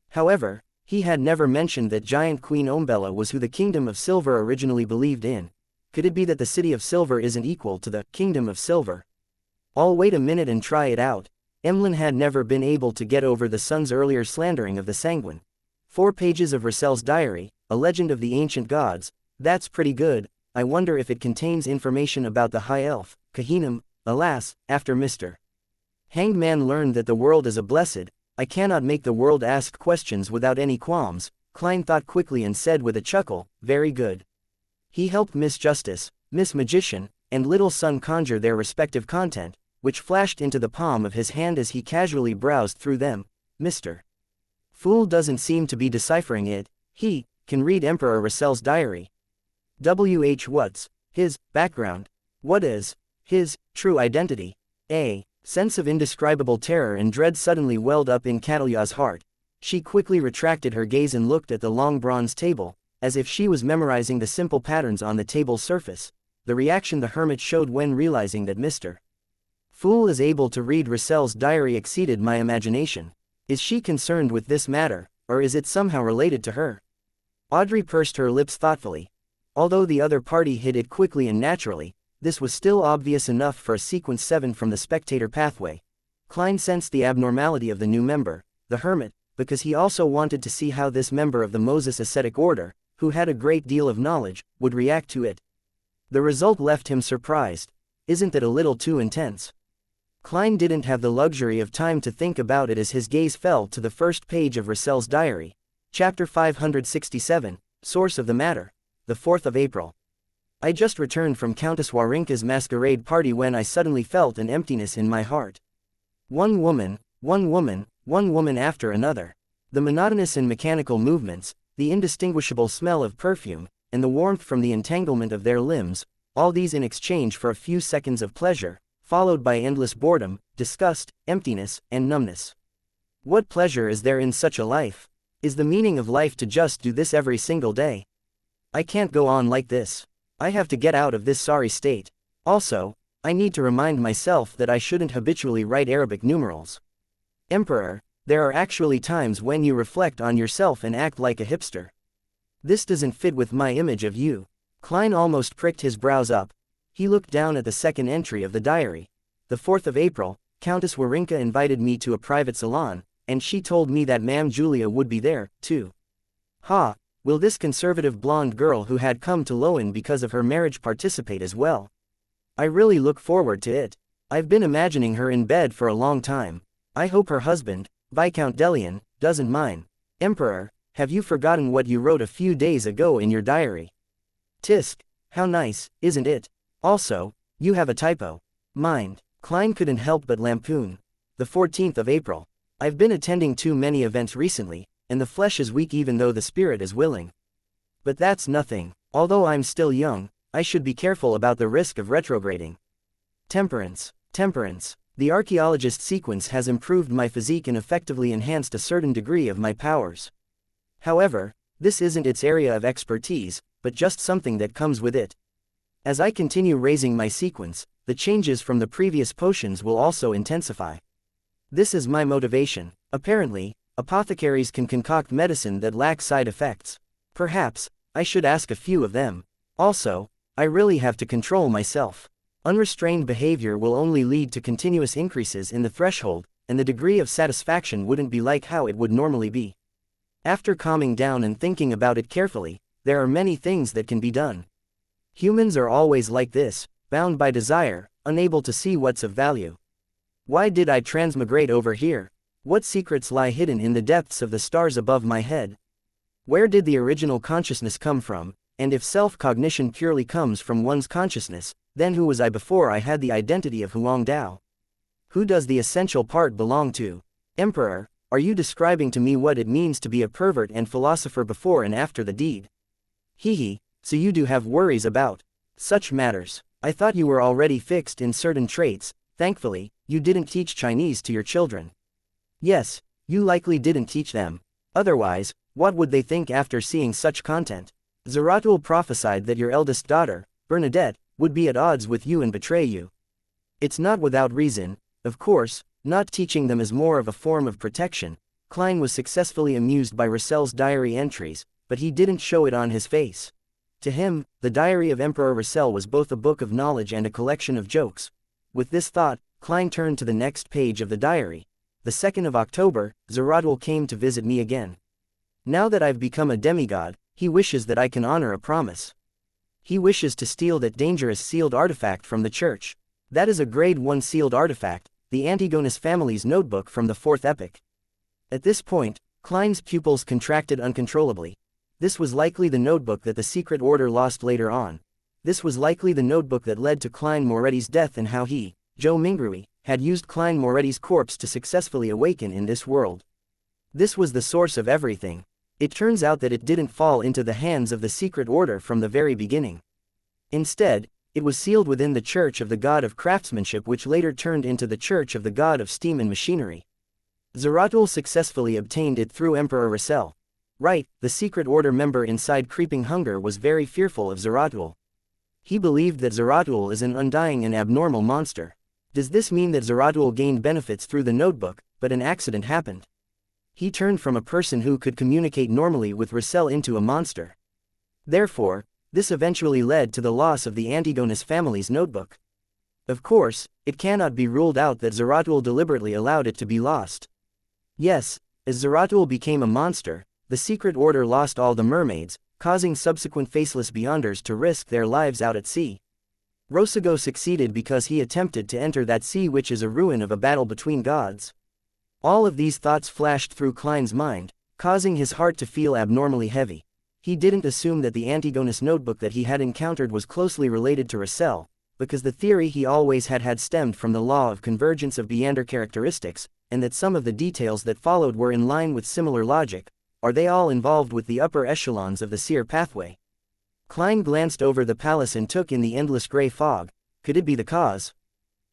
However, he had never mentioned that Giant Queen Ombella was who the Kingdom of Silver originally believed in. Could it be that the City of Silver isn't equal to the Kingdom of Silver? I'll wait a minute and try it out. Emlyn had never been able to get over the sun's earlier slandering of the Sanguine. 4 pages of Russell's diary, a legend of the ancient gods. That's pretty good. I wonder if it contains information about the High Elf, Kahinam. Alas, after Mr. Hanged Man learned that the world is a blessed, I cannot make the world ask questions without any qualms. Klein thought quickly and said with a chuckle, very good. He helped Miss Justice, Miss Magician, and Little Sun conjure their respective content, which flashed into the palm of his hand as he casually browsed through them. Mr. Fool doesn't seem to be deciphering it. He can read Emperor Russell's diary. What's his background? What is his true identity? A sense of indescribable terror and dread suddenly welled up in Catalia's heart. She quickly retracted her gaze and looked at the long bronze table, as if she was memorizing the simple patterns on the table's surface. The reaction the hermit showed when realizing that Mr. Fool is able to read Russell's diary exceeded my imagination. Is she concerned with this matter, or is it somehow related to her? Audrey pursed her lips thoughtfully. Although the other party hid it quickly and naturally, this was still obvious enough for a sequence 7 from the spectator pathway. Klein sensed the abnormality of the new member, the hermit, because he also wanted to see how this member of the Moses ascetic order, who had a great deal of knowledge, would react to it. The result left him surprised. Isn't it a little too intense? Klein didn't have the luxury of time to think about it as his gaze fell to the first page of Russell's diary. Chapter 567, Source of the Matter. The 4th of April. I just returned from Countess Warinka's masquerade party when I suddenly felt an emptiness in my heart. One woman after another. The monotonous and mechanical movements, the indistinguishable smell of perfume, and the warmth from the entanglement of their limbs, all these in exchange for a few seconds of pleasure, followed by endless boredom, disgust, emptiness, and numbness. What pleasure is there in such a life? Is the meaning of life to just do this every single day? I can't go on like this. I have to get out of this sorry state. Also, I need to remind myself that I shouldn't habitually write Arabic numerals. Emperor, there are actually times when you reflect on yourself and act like a hipster. This doesn't fit with my image of you. Klein almost pricked his brows up. He looked down at the second entry of the diary. The 4th of April, Countess Warinka invited me to a private salon, and she told me that Ma'am Julia would be there, too. Ha, will this conservative blonde girl who had come to Lowen because of her marriage participate as well? I really look forward to it. I've been imagining her in bed for a long time. I hope her husband, Viscount Delian, doesn't mind. Emperor, have you forgotten what you wrote a few days ago in your diary? Tisk, how nice, isn't it? Also, you have a typo. Mind. Klein couldn't help but lampoon. The 14th of April. I've been attending too many events recently, and the flesh is weak even though the spirit is willing. But that's nothing. Although I'm still young, I should be careful about the risk of retrograding. Temperance. Temperance. The archaeologist sequence has improved my physique and effectively enhanced a certain degree of my powers. However, this isn't its area of expertise, but just something that comes with it. As I continue raising my sequence, the changes from the previous potions will also intensify. This is my motivation. Apparently, apothecaries can concoct medicine that lacks side effects. Perhaps, I should ask a few of them. Also, I really have to control myself. Unrestrained behavior will only lead to continuous increases in the threshold, and the degree of satisfaction wouldn't be like how it would normally be. After calming down and thinking about it carefully, there are many things that can be done. Humans are always like this, bound by desire, unable to see what's of value. Why did I transmigrate over here? What secrets lie hidden in the depths of the stars above my head? Where did the original consciousness come from? And if self-cognition purely comes from one's consciousness, then who was I before I had the identity of Huang Dao? Who does the essential part belong to? Emperor, are you describing to me what it means to be a pervert and philosopher before and after the deed? Hehe, so you do have worries about such matters. I thought you were already fixed in certain traits. Thankfully, you didn't teach Chinese to your children. Yes, you likely didn't teach them. Otherwise, what would they think after seeing such content? Zeratul prophesied that your eldest daughter, Bernadette, would be at odds with you and betray you. It's not without reason. Of course, not teaching them is more of a form of protection. Klein was successfully amused by Russel's diary entries, but he didn't show it on his face. To him, the diary of Emperor Russell was both a book of knowledge and a collection of jokes. With this thought, Klein turned to the next page of the diary. The 2nd of October, Zeratul came to visit me again. Now that I've become a demigod, he wishes that I can honor a promise. He wishes to steal that dangerous sealed artifact from the church. That is a grade 1 sealed artifact, the Antigonus family's notebook from the 4th epoch. At this point, Klein's pupils contracted uncontrollably. This was likely the notebook that the secret order lost later on. This was likely the notebook that led to Klein Moretti's death and how he, Joe Mingrui, had used Klein Moretti's corpse to successfully awaken in this world. This was the source of everything. It turns out that it didn't fall into the hands of the secret order from the very beginning. Instead, it was sealed within the Church of the God of Craftsmanship, which later turned into the Church of the God of Steam and Machinery. Zeratul successfully obtained it through Emperor Russell. Right, the secret order member inside Creeping Hunger was very fearful of Zeratul. He believed that Zeratul is an undying and abnormal monster. Does this mean that Zeratul gained benefits through the notebook, but an accident happened? He turned from a person who could communicate normally with Russell into a monster. Therefore, this eventually led to the loss of the Antigonus family's notebook. Of course, it cannot be ruled out that Zeratul deliberately allowed it to be lost. Yes, as Zeratul became a monster, the secret order lost all the mermaids, causing subsequent faceless beyonders to risk their lives out at sea. Rosago succeeded because he attempted to enter that sea, which is a ruin of a battle between gods. All of these thoughts flashed through Klein's mind, causing his heart to feel abnormally heavy. He didn't assume that the Antigonus notebook that he had encountered was closely related to Russell, because the theory he always had stemmed from the law of convergence of Beander characteristics, and that some of the details that followed were in line with similar logic. Are they all involved with the upper echelons of the seer pathway? Klein glanced over the palace and took in the endless gray fog. Could it be the cause?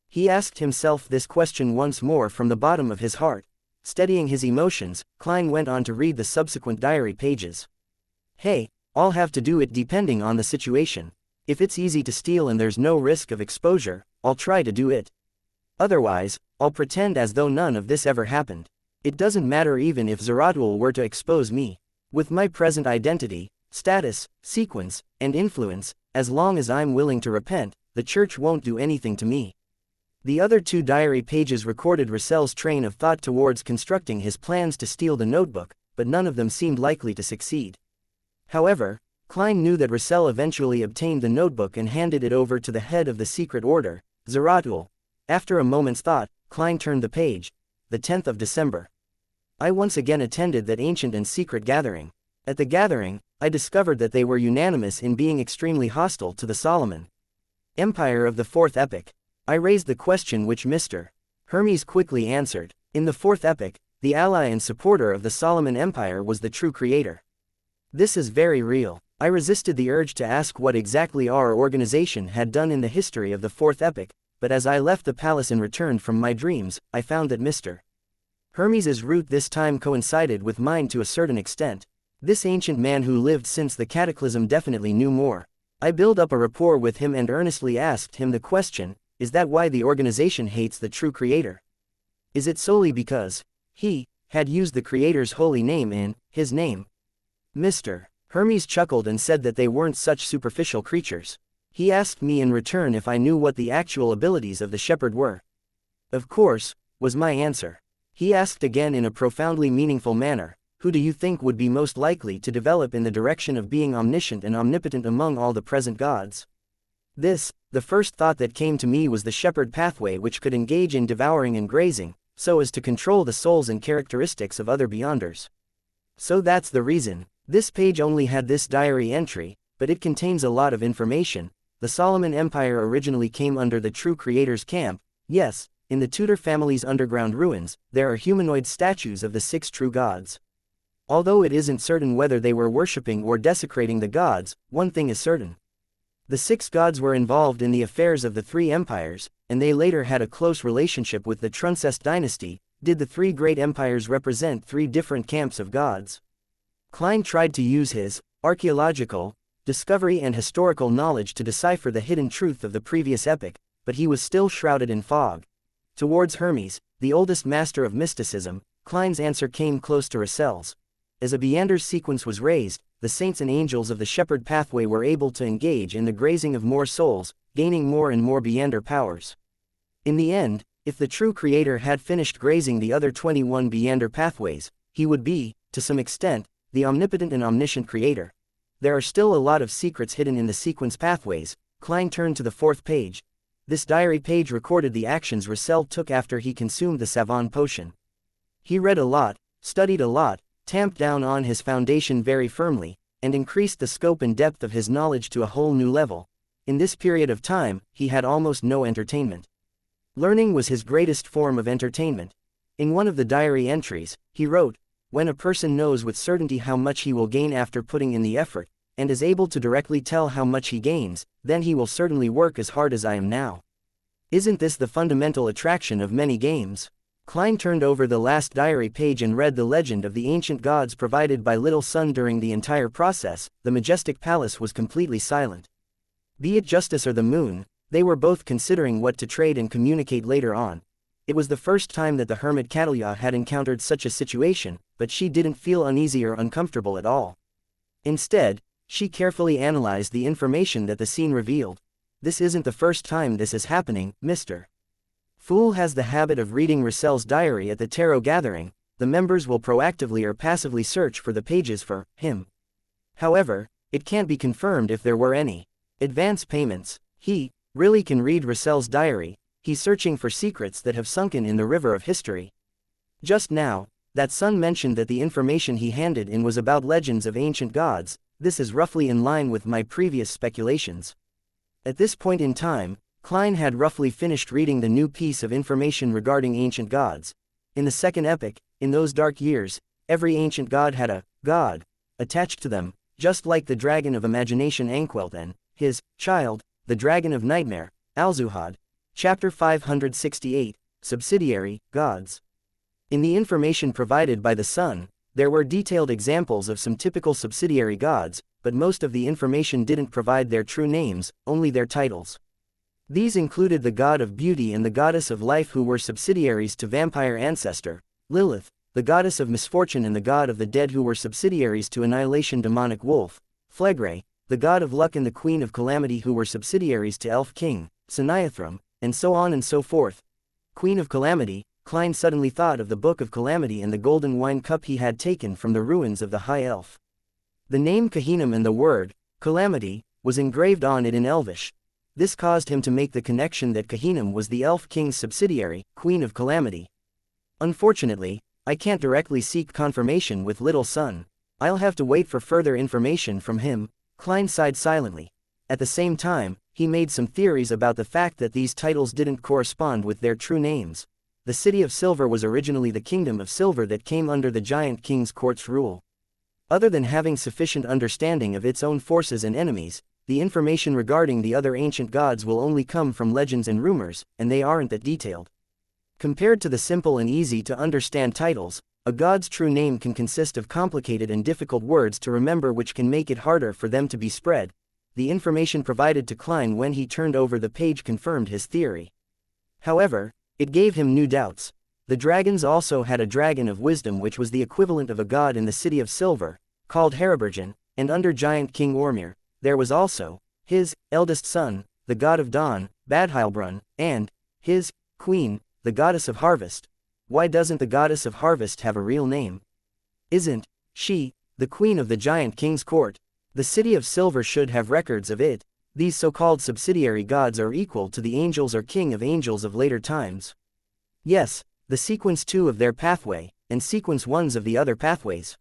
He asked himself this question once more from the bottom of his heart. Steadying his emotions, Klein went on to read the subsequent diary pages. Hey, I'll have to do it depending on the situation. If it's easy to steal and there's no risk of exposure, I'll try to do it. Otherwise, I'll pretend as though none of this ever happened. It doesn't matter even if Zeratul were to expose me. With my present identity, status, sequence, and influence, as long as I'm willing to repent, the church won't do anything to me. The other 2 diary pages recorded Russell's train of thought towards constructing his plans to steal the notebook, but none of them seemed likely to succeed. However, Klein knew that Russell eventually obtained the notebook and handed it over to the head of the secret order, Zeratul. After a moment's thought, Klein turned the page. The 10th of December. I once again attended that ancient and secret gathering. At the gathering, I discovered that they were unanimous in being extremely hostile to the Solomon Empire of the 4th epoch. I raised the question which Mr. Hermes quickly answered. In the 4th epoch, the ally and supporter of the Solomon Empire was the true creator. This is very real. I resisted the urge to ask what exactly our organization had done in the history of the 4th epoch, but as I left the palace and returned from my dreams, I found that Mr. Hermes's route this time coincided with mine to a certain extent. This ancient man who lived since the cataclysm definitely knew more. I built up a rapport with him and earnestly asked him the question, is that why the organization hates the true creator? Is it solely because he had used the creator's holy name in his name? Mr. Hermes chuckled and said that they weren't such superficial creatures. He asked me in return if I knew what the actual abilities of the shepherd were. Of course, was my answer. He asked again in a profoundly meaningful manner, who do you think would be most likely to develop in the direction of being omniscient and omnipotent among all the present gods? The first thought that came to me was the shepherd pathway, which could engage in devouring and grazing, so as to control the souls and characteristics of other beyonders. So that's the reason. This page only had this diary entry, but it contains a lot of information. The Solomon Empire originally came under the true creator's camp. Yes, in the Tudor family's underground ruins, there are humanoid statues of the 6 true gods. Although it isn't certain whether they were worshipping or desecrating the gods, one thing is certain. The 6 gods were involved in the affairs of the 3 empires, and they later had a close relationship with the Transmigrator dynasty. Did the 3 great empires represent 3 different camps of gods? Klein tried to use his archaeological discovery and historical knowledge to decipher the hidden truth of the previous epoch, but he was still shrouded in fog. Towards Hermes, the oldest master of mysticism, Klein's answer came close to Russell's. As a Beander's sequence was raised, the saints and angels of the shepherd pathway were able to engage in the grazing of more souls, gaining more and more Beander powers. In the end, if the true creator had finished grazing the other 21 Beander pathways, he would be, to some extent, the omnipotent and omniscient creator. There are still a lot of secrets hidden in the sequence pathways. Klein turned to the 4th page. This diary page recorded the actions Russell took after he consumed the Savon potion. He read a lot, studied a lot, tamped down on his foundation very firmly, and increased the scope and depth of his knowledge to a whole new level. In this period of time, he had almost no entertainment. Learning was his greatest form of entertainment. In one of the diary entries, he wrote, when a person knows with certainty how much he will gain after putting in the effort, and is able to directly tell how much he gains, then he will certainly work as hard as I am now. Isn't this the fundamental attraction of many games? Klein turned over the last diary page and read the legend of the ancient gods provided by Little Sun. During the entire process, the majestic palace was completely silent. Be it Justice or the Moon, they were both considering what to trade and communicate later on. It was the first time that the hermit Catalia had encountered such a situation, but she didn't feel uneasy or uncomfortable at all. Instead, she carefully analyzed the information that the scene revealed. This isn't the first time this is happening, Mr. Fool has the habit of reading Russell's diary at the tarot gathering. The members will proactively or passively search for the pages for him. However, it can't be confirmed if there were any advance payments. He really can read Russell's diary. He's searching for secrets that have sunken in the river of history. Just now, That son mentioned that the information he handed in was about legends of ancient gods. This is roughly in line with my previous speculations. At this point in time, Klein had roughly finished reading the new piece of information regarding ancient gods. In the second epic, in those dark years, every ancient god had a god attached to them, just like the dragon of imagination Anquelt and his child, the dragon of nightmare, Alzuhad. Chapter 568, Subsidiary Gods. In the information provided by the son, there were detailed examples of some typical subsidiary gods, but most of the information didn't provide their true names, only their titles. These included the god of beauty and the goddess of life, who were subsidiaries to vampire ancestor Lilith, the goddess of misfortune, and the god of the dead, who were subsidiaries to annihilation demonic wolf Phlegre, the god of luck, and the queen of calamity, who were subsidiaries to elf king Siniathrum, and so on and so forth. Queen of Calamity. Klein suddenly thought of the Book of Calamity and the golden wine cup he had taken from the ruins of the High Elf. The name Kahinum and the word Calamity was engraved on it in Elvish. This caused him to make the connection that Kahinum was the Elf King's subsidiary, Queen of Calamity. Unfortunately, I can't directly seek confirmation with Little Son. I'll have to wait for further information from him. Klein sighed silently. At the same time, he made some theories about the fact that these titles didn't correspond with their true names. The City of Silver was originally the Kingdom of Silver that came under the Giant King's court's rule. Other than having sufficient understanding of its own forces and enemies, the information regarding the other ancient gods will only come from legends and rumors, and they aren't that detailed. Compared to the simple and easy to understand titles, a god's true name can consist of complicated and difficult words to remember, which can make it harder for them to be spread. The information provided to Klein when he turned over the page confirmed his theory. However, it gave him new doubts. The dragons also had a dragon of wisdom, which was the equivalent of a god in the City of Silver, called Heribergen, and under Giant King Ormir, there was also his eldest son, the god of dawn, Badheilbrun, and his queen, the goddess of harvest. Why doesn't the goddess of harvest have a real name? Isn't she the queen of the Giant King's court? The City of Silver should have records of it. These so-called subsidiary gods are equal to the angels or king of angels of later times. Yes, the sequence 2 of their pathway, and sequence 1s of the other pathways.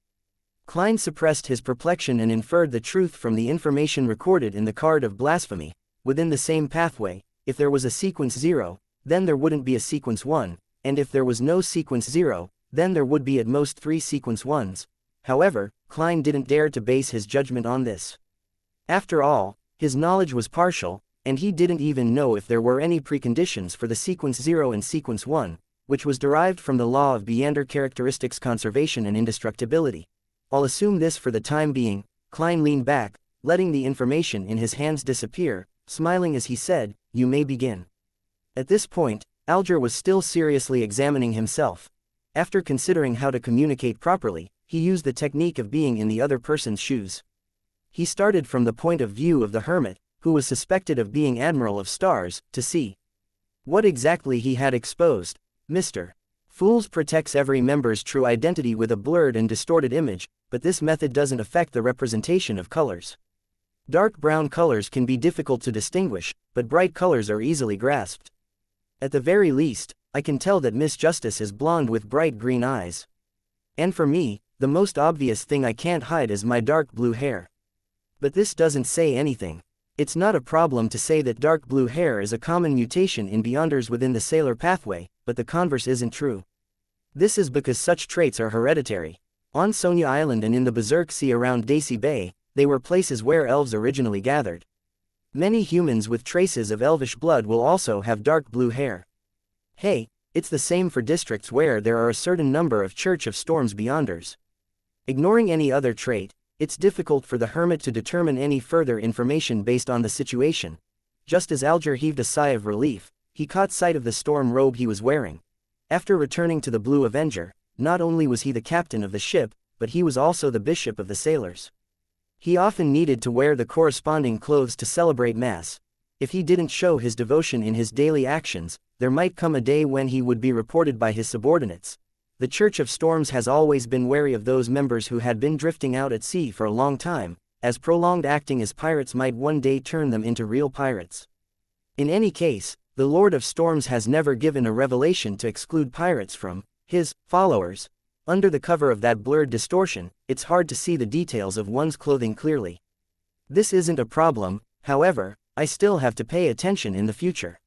Klein suppressed his perplexion and inferred the truth from the information recorded in the card of blasphemy. Within the same pathway, if there was a sequence 0, then there wouldn't be a sequence 1, and if there was no sequence 0, then there would be at most 3 sequence 1s. However, Klein didn't dare to base his judgment on this. After all, his knowledge was partial, and he didn't even know if there were any preconditions for the sequence 0 and sequence 1, which was derived from the law of Beander characteristics conservation and indestructibility. I'll assume this for the time being. Klein leaned back, letting the information in his hands disappear, smiling as he said, "You may begin." At this point, Alger was still seriously examining himself. After considering how to communicate properly, he used the technique of being in the other person's shoes. He started from the point of view of the hermit, who was suspected of being Admiral of Stars, to see what exactly he had exposed. Mr. Fools protects every member's true identity with a blurred and distorted image, but this method doesn't affect the representation of colors. Dark brown colors can be difficult to distinguish, but bright colors are easily grasped. At the very least, I can tell that Miss Justice is blonde with bright green eyes. And for me, the most obvious thing I can't hide is my dark blue hair. But this doesn't say anything. It's not a problem to say that dark blue hair is a common mutation in Beyonders within the Sailor pathway, but the converse isn't true. This is because such traits are hereditary. On Sonia Island and in the Berserk Sea around Daisy Bay, they were places where elves originally gathered. Many humans with traces of elvish blood will also have dark blue hair. Hey, it's the same for districts where there are a certain number of Church of Storms Beyonders. Ignoring any other trait, it's difficult for the hermit to determine any further information based on the situation. Just as Alger heaved a sigh of relief, he caught sight of the storm robe he was wearing. After returning to the Blue Avenger, not only was he the captain of the ship, but he was also the bishop of the sailors. He often needed to wear the corresponding clothes to celebrate Mass. If he didn't show his devotion in his daily actions, there might come a day when he would be reported by his subordinates. The Church of Storms has always been wary of those members who had been drifting out at sea for a long time, as prolonged acting as pirates might one day turn them into real pirates. In any case, the Lord of Storms has never given a revelation to exclude pirates from his followers. Under the cover of that blurred distortion, it's hard to see the details of one's clothing clearly. This isn't a problem, however, I still have to pay attention in the future.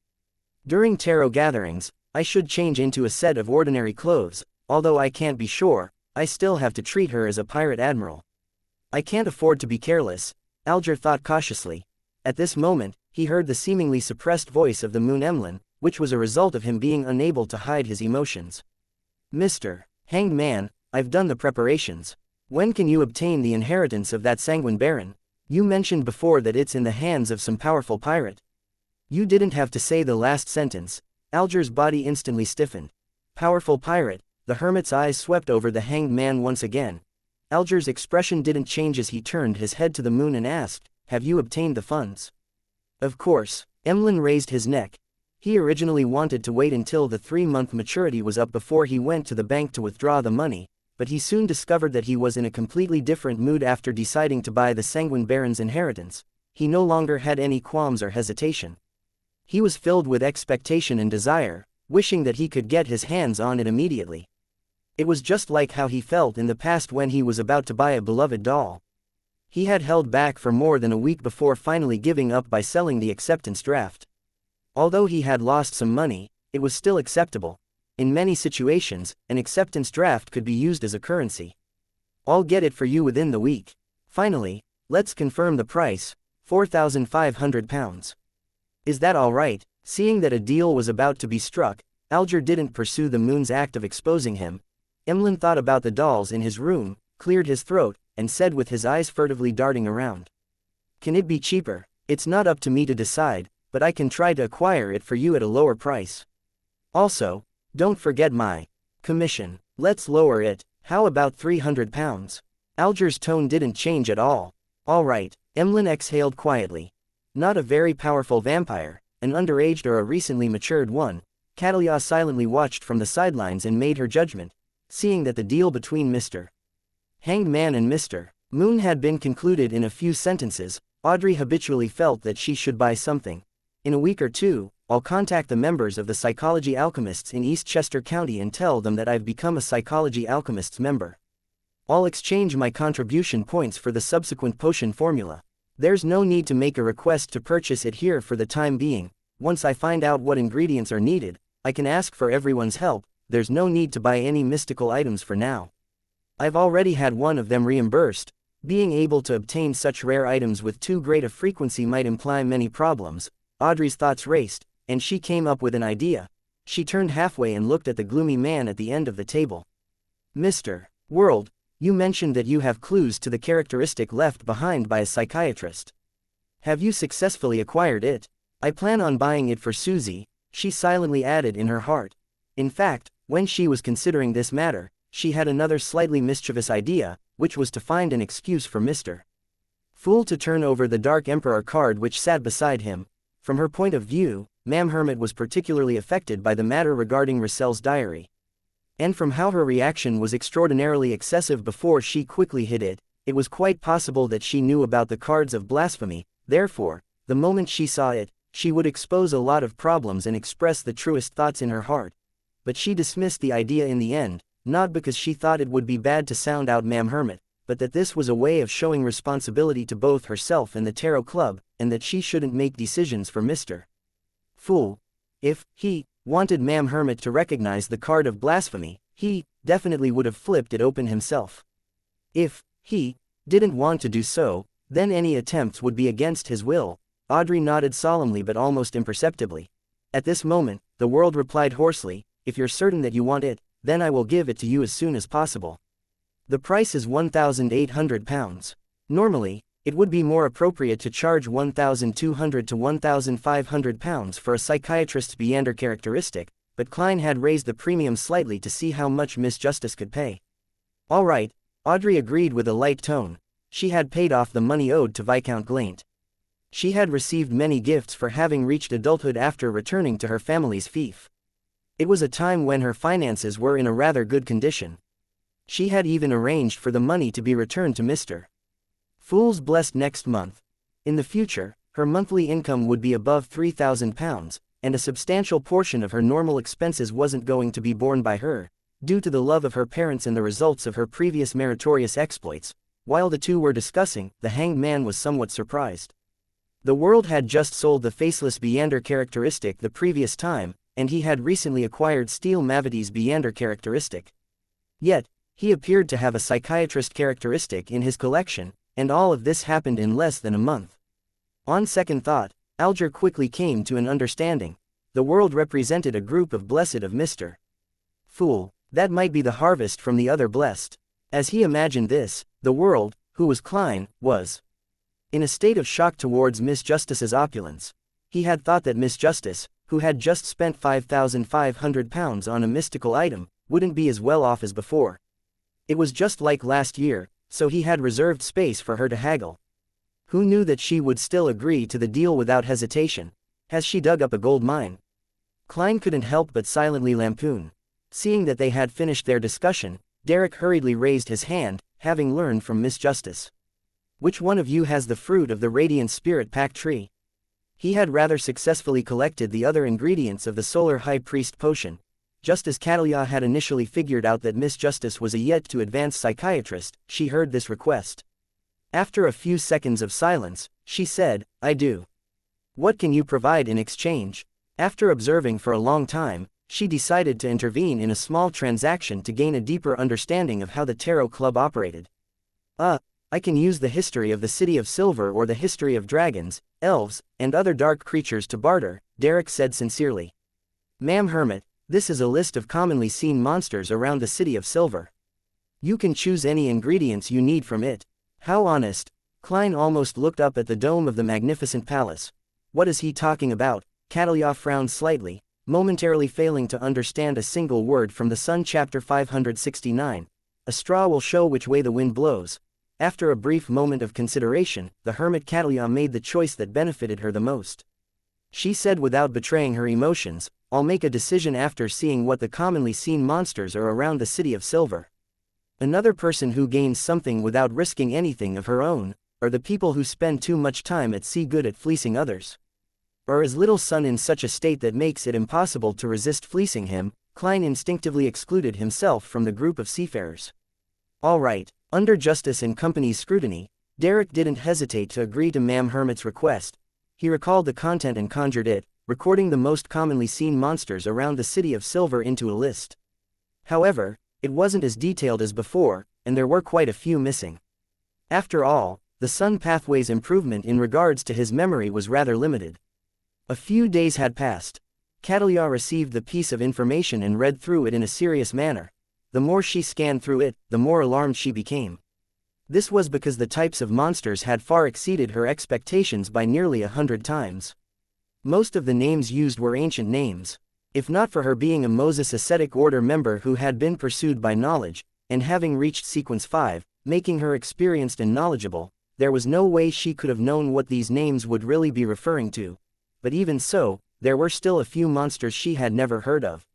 During tarot gatherings, I should change into a set of ordinary clothes, although I can't be sure, I still have to treat her as a pirate admiral. I can't afford to be careless, Alger thought cautiously. At this moment, he heard the seemingly suppressed voice of the moon Emlyn, which was a result of him being unable to hide his emotions. Mr. Hanged Man, I've done the preparations. When can you obtain the inheritance of that sanguine baron? You mentioned before that it's in the hands of some powerful pirate. You didn't have to say the last sentence. Alger's body instantly stiffened. Powerful pirate, the hermit's eyes swept over the Hanged Man once again. Alger's expression didn't change as he turned his head to the moon and asked, have you obtained the funds? Of course. Emlyn raised his neck. He originally wanted to wait until the 3-month maturity was up before he went to the bank to withdraw the money, but he soon discovered that he was in a completely different mood after deciding to buy the Sanguine Baron's inheritance. He no longer had any qualms or hesitation. He was filled with expectation and desire, wishing that he could get his hands on it immediately. It was just like how he felt in the past when he was about to buy a beloved doll. He had held back for more than a week before finally giving up by selling the acceptance draft. Although he had lost some money, it was still acceptable. In many situations, an acceptance draft could be used as a currency. I'll get it for you within the week. Finally, let's confirm the price, £4,500. Is that all right? Seeing that a deal was about to be struck, Alger didn't pursue the moon's act of exposing him. Emlyn thought about the dolls in his room, cleared his throat, and said with his eyes furtively darting around. Can it be cheaper? It's not up to me to decide, but I can try to acquire it for you at a lower price. Also, don't forget my commission. Let's lower it. How about £300? Alger's tone didn't change at all. All right, Emlyn exhaled quietly. Not a very powerful vampire, an underaged or a recently matured one, Catalia silently watched from the sidelines and made her judgment, seeing that the deal between Mr. Hanged Man and Mr. Moon had been concluded in a few sentences. Audrey habitually felt that she should buy something. In a week or two, I'll contact the members of the Psychology Alchemists in Eastchester County and tell them that I've become a Psychology Alchemists member. I'll exchange my contribution points for the subsequent potion formula. There's no need to make a request to purchase it here for the time being. Once I find out what ingredients are needed, I can ask for everyone's help. There's no need to buy any mystical items for now. I've already had one of them reimbursed. Being able to obtain such rare items with too great a frequency might imply many problems. Audrey's thoughts raced, and she came up with an idea. She turned halfway and looked at the gloomy man at the end of the table. Mr. World, you mentioned that you have clues to the characteristic left behind by a psychiatrist. Have you successfully acquired it? I plan on buying it for Susie, she silently added in her heart. In fact, when she was considering this matter, she had another slightly mischievous idea, which was to find an excuse for Mr. Fool to turn over the Dark Emperor card which sat beside him. From her point of view, Ma'am Hermit was particularly affected by the matter regarding Russell's diary. And from how her reaction was extraordinarily excessive before she quickly hid it, it was quite possible that she knew about the cards of blasphemy. Therefore, the moment she saw it, she would expose a lot of problems and express the truest thoughts in her heart. But she dismissed the idea in the end, not because she thought it would be bad to sound out Ma'am Hermit, but that this was a way of showing responsibility to both herself and the Tarot Club, and that she shouldn't make decisions for Mr. Fool. If he wanted Ma'am Hermit to recognize the card of blasphemy, he definitely would have flipped it open himself. If he didn't want to do so, then any attempts would be against his will. Audrey nodded solemnly but almost imperceptibly. At this moment, the world replied hoarsely, if you're certain that you want it, then I will give it to you as soon as possible. The price is £1,800. Normally, it would be more appropriate to charge £1,200 to £1,500 for a psychiatrist's Beander characteristic, but Klein had raised the premium slightly to see how much Miss Justice could pay. All right, Audrey agreed with a light tone. She had paid off the money owed to Viscount Glaint. She had received many gifts for having reached adulthood after returning to her family's fief. It was a time when her finances were in a rather good condition. She had even arranged for the money to be returned to Mr. Fool's blessed next month. In the future, her monthly income would be above £3,000, and a substantial portion of her normal expenses wasn't going to be borne by her. due to the love of her parents and the results of her previous meritorious exploits. While the two were discussing, the hanged man was somewhat surprised. The world had just sold the faceless Beander characteristic the previous time, and he had recently acquired Steel Mavity's Beander characteristic. Yet, he appeared to have a psychiatrist characteristic in his collection, and all of this happened in less than a month. On second thought, Alger quickly came to an understanding. The world represented a group of blessed of Mr. Fool. That might be the harvest from the other blessed. As he imagined this, the world, who was Klein, was in a state of shock towards Miss Justice's opulence. He had thought that Miss Justice, who had just spent £5,500 on a mystical item, wouldn't be as well off as before. It was just like last year, so he had reserved space for her to haggle. Who knew that she would still agree to the deal without hesitation? Has she dug up a gold mine? Klein couldn't help but silently lampoon. Seeing that they had finished their discussion, Derek hurriedly raised his hand, having learned from Miss Justice. Which one of you has the fruit of the Radiant Spirit Pack tree? He had rather successfully collected the other ingredients of the Solar High Priest potion. Just as Catalia had initially figured out that Miss Justice was a yet-to-advance psychiatrist, she heard this request. After a few seconds of silence, she said, I do. What can you provide in exchange? After observing for a long time, she decided to intervene in a small transaction to gain a deeper understanding of how the Tarot Club operated. I can use the history of the City of Silver or the history of dragons, elves, and other dark creatures to barter, Derek said sincerely. Ma'am Hermit, this is a list of commonly seen monsters around the City of Silver. You can choose any ingredients you need from it. How honest. Klein almost looked up at the dome of the magnificent palace. What is he talking about? Catalia frowned slightly, momentarily failing to understand a single word from the Sun chapter 569. A straw will show which way the wind blows. After a brief moment of consideration, the hermit Catalia made the choice that benefited her the most. She said without betraying her emotions, I'll make a decision after seeing what the commonly seen monsters are around the City of Silver. Another person who gains something without risking anything of her own, are the people who spend too much time at sea good at fleecing others. Or as little sun in such a state that makes it impossible to resist fleecing him. Klein instinctively excluded himself from the group of seafarers. All right, under Justice and Company's scrutiny, Derek didn't hesitate to agree to Ma'am Hermit's request. He recalled the content and conjured it, recording the most commonly seen monsters around the City of Silver into a list. However, it wasn't as detailed as before, and there were quite a few missing. After all, the Sun Pathway's improvement in regards to his memory was rather limited. A few days had passed. Catalia received the piece of information and read through it in a serious manner. The more she scanned through it, the more alarmed she became. This was because the types of monsters had far exceeded her expectations by nearly 100 times. Most of the names used were ancient names. If not for her being a Moses Ascetic Order member who had been pursued by knowledge, and having reached Sequence 5, making her experienced and knowledgeable, there was no way she could have known what these names would really be referring to. But even so, there were still a few monsters she had never heard of.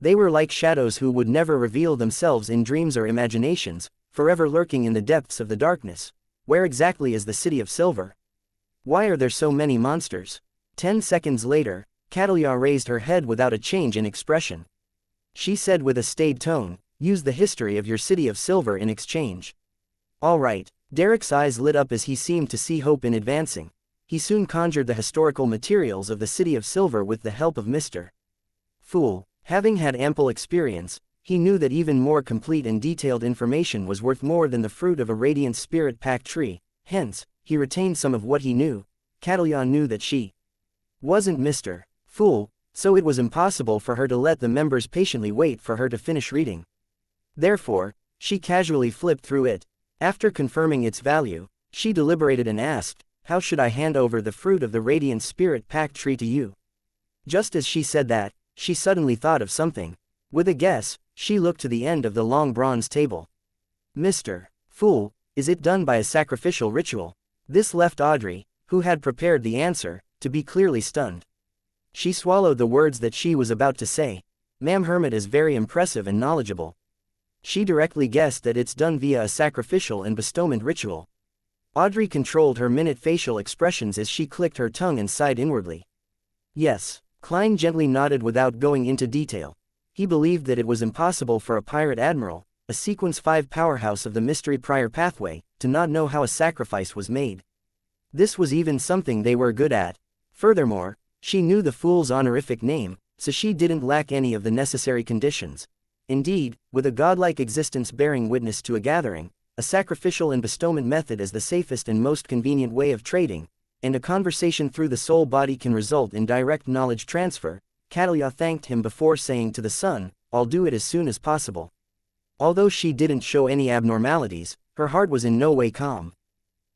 They were like shadows who would never reveal themselves in dreams or imaginations, forever lurking in the depths of the darkness. Where exactly is the City of Silver? Why are there so many monsters? 10 seconds later, Catalia raised her head without a change in expression. She said with a staid tone, use the history of your City of Silver in exchange. All right. Derek's eyes lit up as he seemed to see hope in advancing. He soon conjured the historical materials of the City of Silver with the help of Mr. Fool. Having had ample experience, he knew that even more complete and detailed information was worth more than the fruit of a Radiant Spirit Pack tree. Hence, he retained some of what he knew. Catalia knew that she wasn't Mr. Fool, so it was impossible for her to let the members patiently wait for her to finish reading. Therefore, she casually flipped through it. After confirming its value, she deliberated and asked, how should I hand over the fruit of the Radiant Spirit Pack tree to you? Just as she said that, she suddenly thought of something. With a guess, she looked to the end of the long bronze table. Mr. Fool, is it done by a sacrificial ritual? This left Audrey, who had prepared the answer, to be clearly stunned. She swallowed the words that she was about to say. Ma'am Hermit is very impressive and knowledgeable. She directly guessed that it's done via a sacrificial and bestowment ritual. Audrey controlled her minute facial expressions as she clicked her tongue and sighed inwardly. Yes. Klein gently nodded without going into detail. He believed that it was impossible for a pirate admiral, a Sequence 5 powerhouse of the Mystery Prior pathway, to not know how a sacrifice was made. This was even something they were good at. Furthermore, she knew the fool's honorific name, so she didn't lack any of the necessary conditions. Indeed, with a godlike existence bearing witness to a gathering, a sacrificial and bestowment method is the safest and most convenient way of trading, and a conversation through the soul body can result in direct knowledge transfer, Catalia thanked him before saying to the sun, "I'll do it as soon as possible." Although she didn't show any abnormalities, her heart was in no way calm.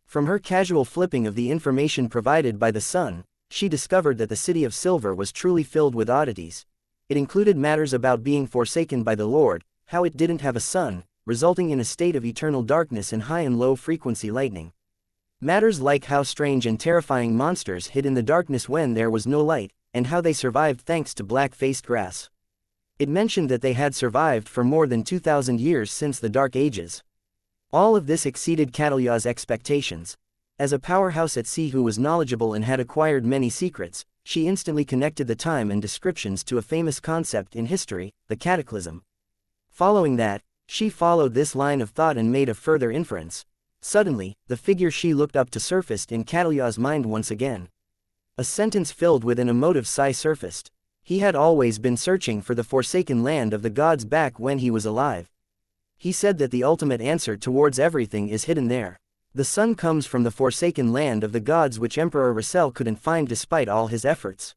From her casual flipping of the information provided by the sun, she discovered that the City of Silver was truly filled with oddities. It included matters about being forsaken by the Lord, how it didn't have a sun, resulting in a state of eternal darkness and high and low frequency lightning. Matters like how strange and terrifying monsters hid in the darkness when there was no light, and how they survived thanks to black-faced grass. It mentioned that they had survived for more than 2,000 years since the Dark Ages. All of this exceeded Catalia's expectations. As a powerhouse at sea who was knowledgeable and had acquired many secrets, she instantly connected the time and descriptions to a famous concept in history, the cataclysm. Following that, she followed this line of thought and made a further inference. Suddenly, the figure she looked up to surfaced in Catalia's mind once again. A sentence filled with an emotive sigh surfaced. He had always been searching for the forsaken land of the gods back when he was alive. He said that the ultimate answer towards everything is hidden there. The sun comes from the forsaken land of the gods which Emperor Russell couldn't find despite all his efforts.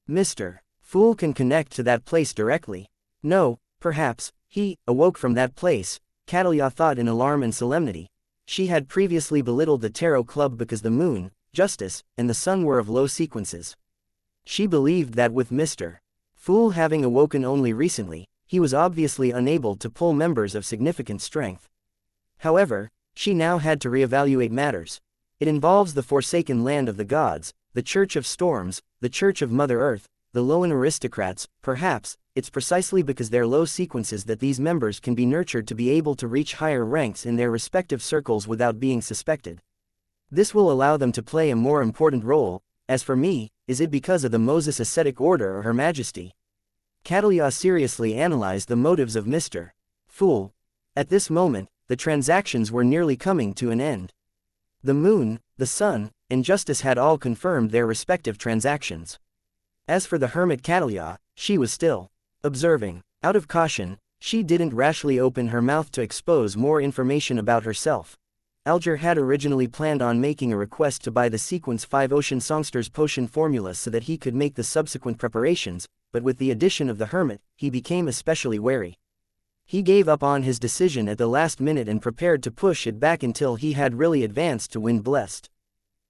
Mr. Fool can connect to that place directly. No, perhaps, he awoke from that place, Catalia thought in alarm and solemnity. She had previously belittled the Tarot Club because the moon, justice, and the sun were of low sequences. She believed that with Mr. Fool having awoken only recently, he was obviously unable to pull members of significant strength. However, she now had to reevaluate matters. It involves the forsaken land of the gods, the Church of Storms, the Church of Mother Earth, the Loan aristocrats. Perhaps, it's precisely because they're low sequences that these members can be nurtured to be able to reach higher ranks in their respective circles without being suspected. This will allow them to play a more important role. As for me, is it because of the Moses ascetic order or Her Majesty? Catalia seriously analyzed the motives of Mr. Fool. At this moment, the transactions were nearly coming to an end. The moon, the sun, and justice had all confirmed their respective transactions. As for the hermit Catalia, she was still observing. Out of caution, she didn't rashly open her mouth to expose more information about herself. Alger had originally planned on making a request to buy the Sequence 5 Ocean Songster's potion formula so that he could make the subsequent preparations, but with the addition of the hermit, he became especially wary. He gave up on his decision at the last minute and prepared to push it back until he had really advanced to win blessed.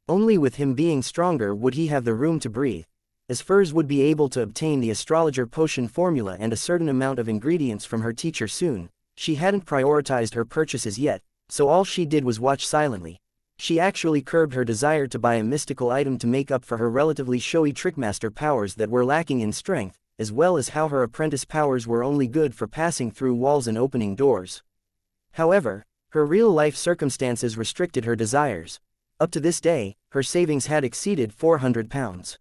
Only with him being stronger would he have the room to breathe. As Furs would be able to obtain the astrologer potion formula and a certain amount of ingredients from her teacher soon, she hadn't prioritized her purchases yet, so all she did was watch silently. She actually curbed her desire to buy a mystical item to make up for her relatively showy trickmaster powers that were lacking in strength, as well as how her apprentice powers were only good for passing through walls and opening doors. However, her real-life circumstances restricted her desires. Up to this day, her savings had exceeded £400.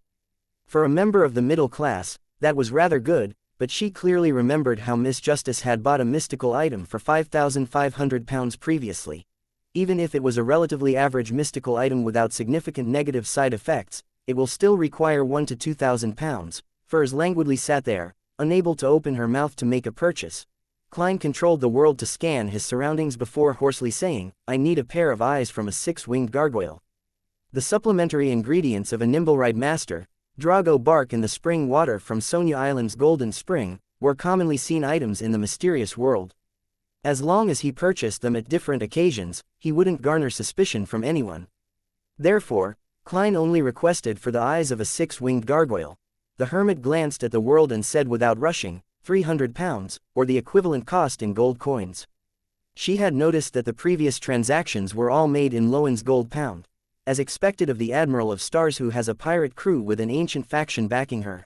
For a member of the middle class, that was rather good, but she clearly remembered how Miss Justice had bought a mystical item for £5,500 previously. Even if it was a relatively average mystical item without significant negative side effects, it will still require £1,000 to £2,000. Furs languidly sat there, unable to open her mouth to make a purchase. Klein controlled the world to scan his surroundings before hoarsely saying, "I need a pair of eyes from a six-winged gargoyle." The supplementary ingredients of a Nimbleride Master, Drago bark and the spring water from Sonia Island's Golden Spring, were commonly seen items in the mysterious world. As long as he purchased them at different occasions, he wouldn't garner suspicion from anyone. Therefore, Klein only requested for the eyes of a six-winged gargoyle. The hermit glanced at the world and said without rushing, £300, or the equivalent cost in gold coins. She had noticed that the previous transactions were all made in Lowen's gold pound, as expected of the Admiral of Stars who has a pirate crew with an ancient faction backing her.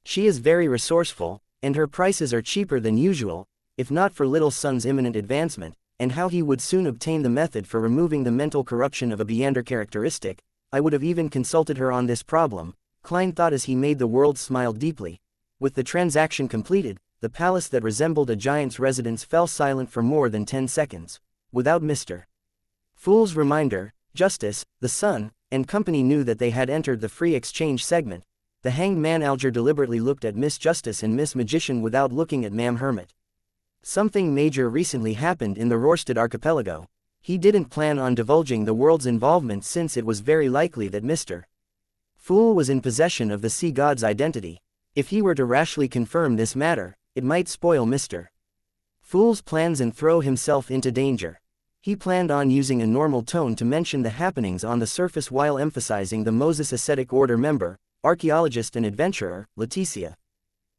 She is very resourceful, and her prices are cheaper than usual, if not for Little Sun's imminent advancement, and how he would soon obtain the method for removing the mental corruption of a Beander characteristic. I would have even consulted her on this problem, Klein thought as he made the world smile deeply. With the transaction completed, the palace that resembled a giant's residence fell silent for more than 10 seconds. Without Mr. Fool's reminder, Justice, the Sun, and company knew that they had entered the free exchange segment. The hanged man Alger deliberately looked at Miss Justice and Miss Magician without looking at Ma'am Hermit. Something major recently happened in the Rorstad archipelago. He didn't plan on divulging the world's involvement since it was very likely that Mr. Fool was in possession of the sea god's identity. If he were to rashly confirm this matter, it might spoil Mr. Fool's plans and throw himself into danger. He planned on using a normal tone to mention the happenings on the surface while emphasizing the Moses Ascetic Order member, archaeologist and adventurer, Leticia.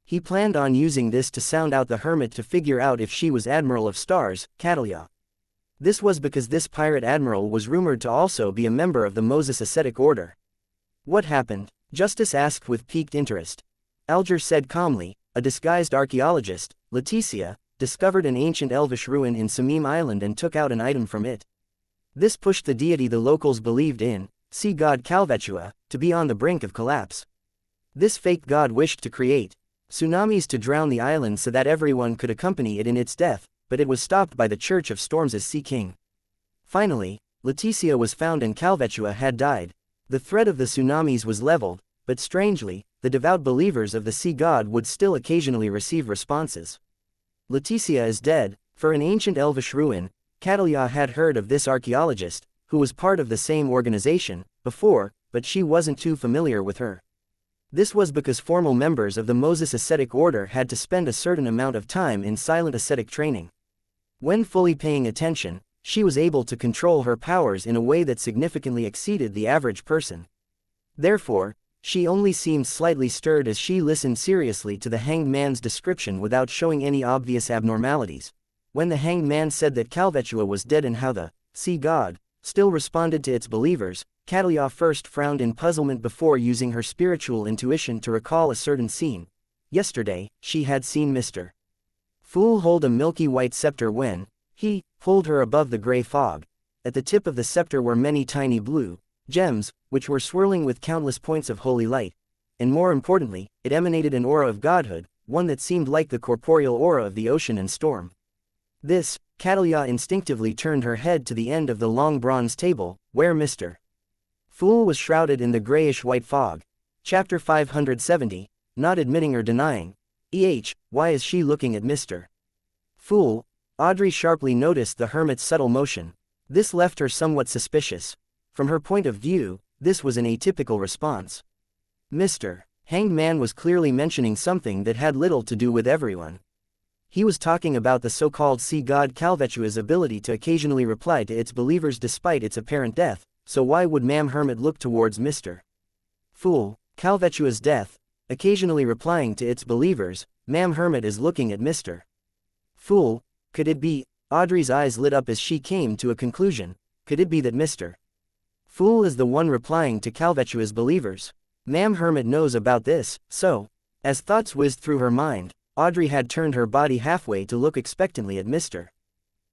He planned on using this to sound out the hermit to figure out if she was Admiral of Stars, Catalia. This was because this pirate admiral was rumored to also be a member of the Moses Ascetic Order. What happened? Justice asked with piqued interest. Alger said calmly, a disguised archaeologist, Leticia, discovered an ancient elvish ruin in Samim Island and took out an item from it. This pushed the deity the locals believed in, sea god Calvetua, to be on the brink of collapse. This fake god wished to create tsunamis to drown the island so that everyone could accompany it in its death, but it was stopped by the Church of Storms' Sea King. Finally, Leticia was found and Calvetua had died. The threat of the tsunamis was leveled, but strangely, the devout believers of the sea god would still occasionally receive responses. Leticia is dead. For an ancient elvish ruin, Catalia had heard of this archaeologist, who was part of the same organization, before, but she wasn't too familiar with her. This was because formal members of the Moses Ascetic Order had to spend a certain amount of time in silent ascetic training. When fully paying attention, she was able to control her powers in a way that significantly exceeded the average person. Therefore, she only seemed slightly stirred as she listened seriously to the hanged man's description without showing any obvious abnormalities. When the hanged man said that Calvetua was dead and how the sea god still responded to its believers, Catalia first frowned in puzzlement before using her spiritual intuition to recall a certain scene. Yesterday, she had seen Mr. Fool hold a milky white scepter when he pulled her above the gray fog. At the tip of the scepter were many tiny blue gems, which were swirling with countless points of holy light. And more importantly, it emanated an aura of godhood, one that seemed like the corporeal aura of the ocean and storm. This, Catalia instinctively turned her head to the end of the long bronze table, where Mr. Fool was shrouded in the grayish-white fog. Chapter 570, not admitting or denying. Why is she looking at Mr. Fool? Audrey sharply noticed the hermit's subtle motion. This left her somewhat suspicious. From her point of view, this was an atypical response. Mr. Hanged Man was clearly mentioning something that had little to do with everyone. He was talking about the so-called sea god Calvetua's ability to occasionally reply to its believers despite its apparent death, so why would Ma'am Hermit look towards Mr. Fool? Calvetua's death, occasionally replying to its believers, Ma'am Hermit is looking at Mr. Fool. Could it be? Audrey's eyes lit up as she came to a conclusion. Could it be that Mr. Fool is the one replying to Calvetua's believers? Ma'am Hermit knows about this, so, as thoughts whizzed through her mind, Audrey had turned her body halfway to look expectantly at Mr.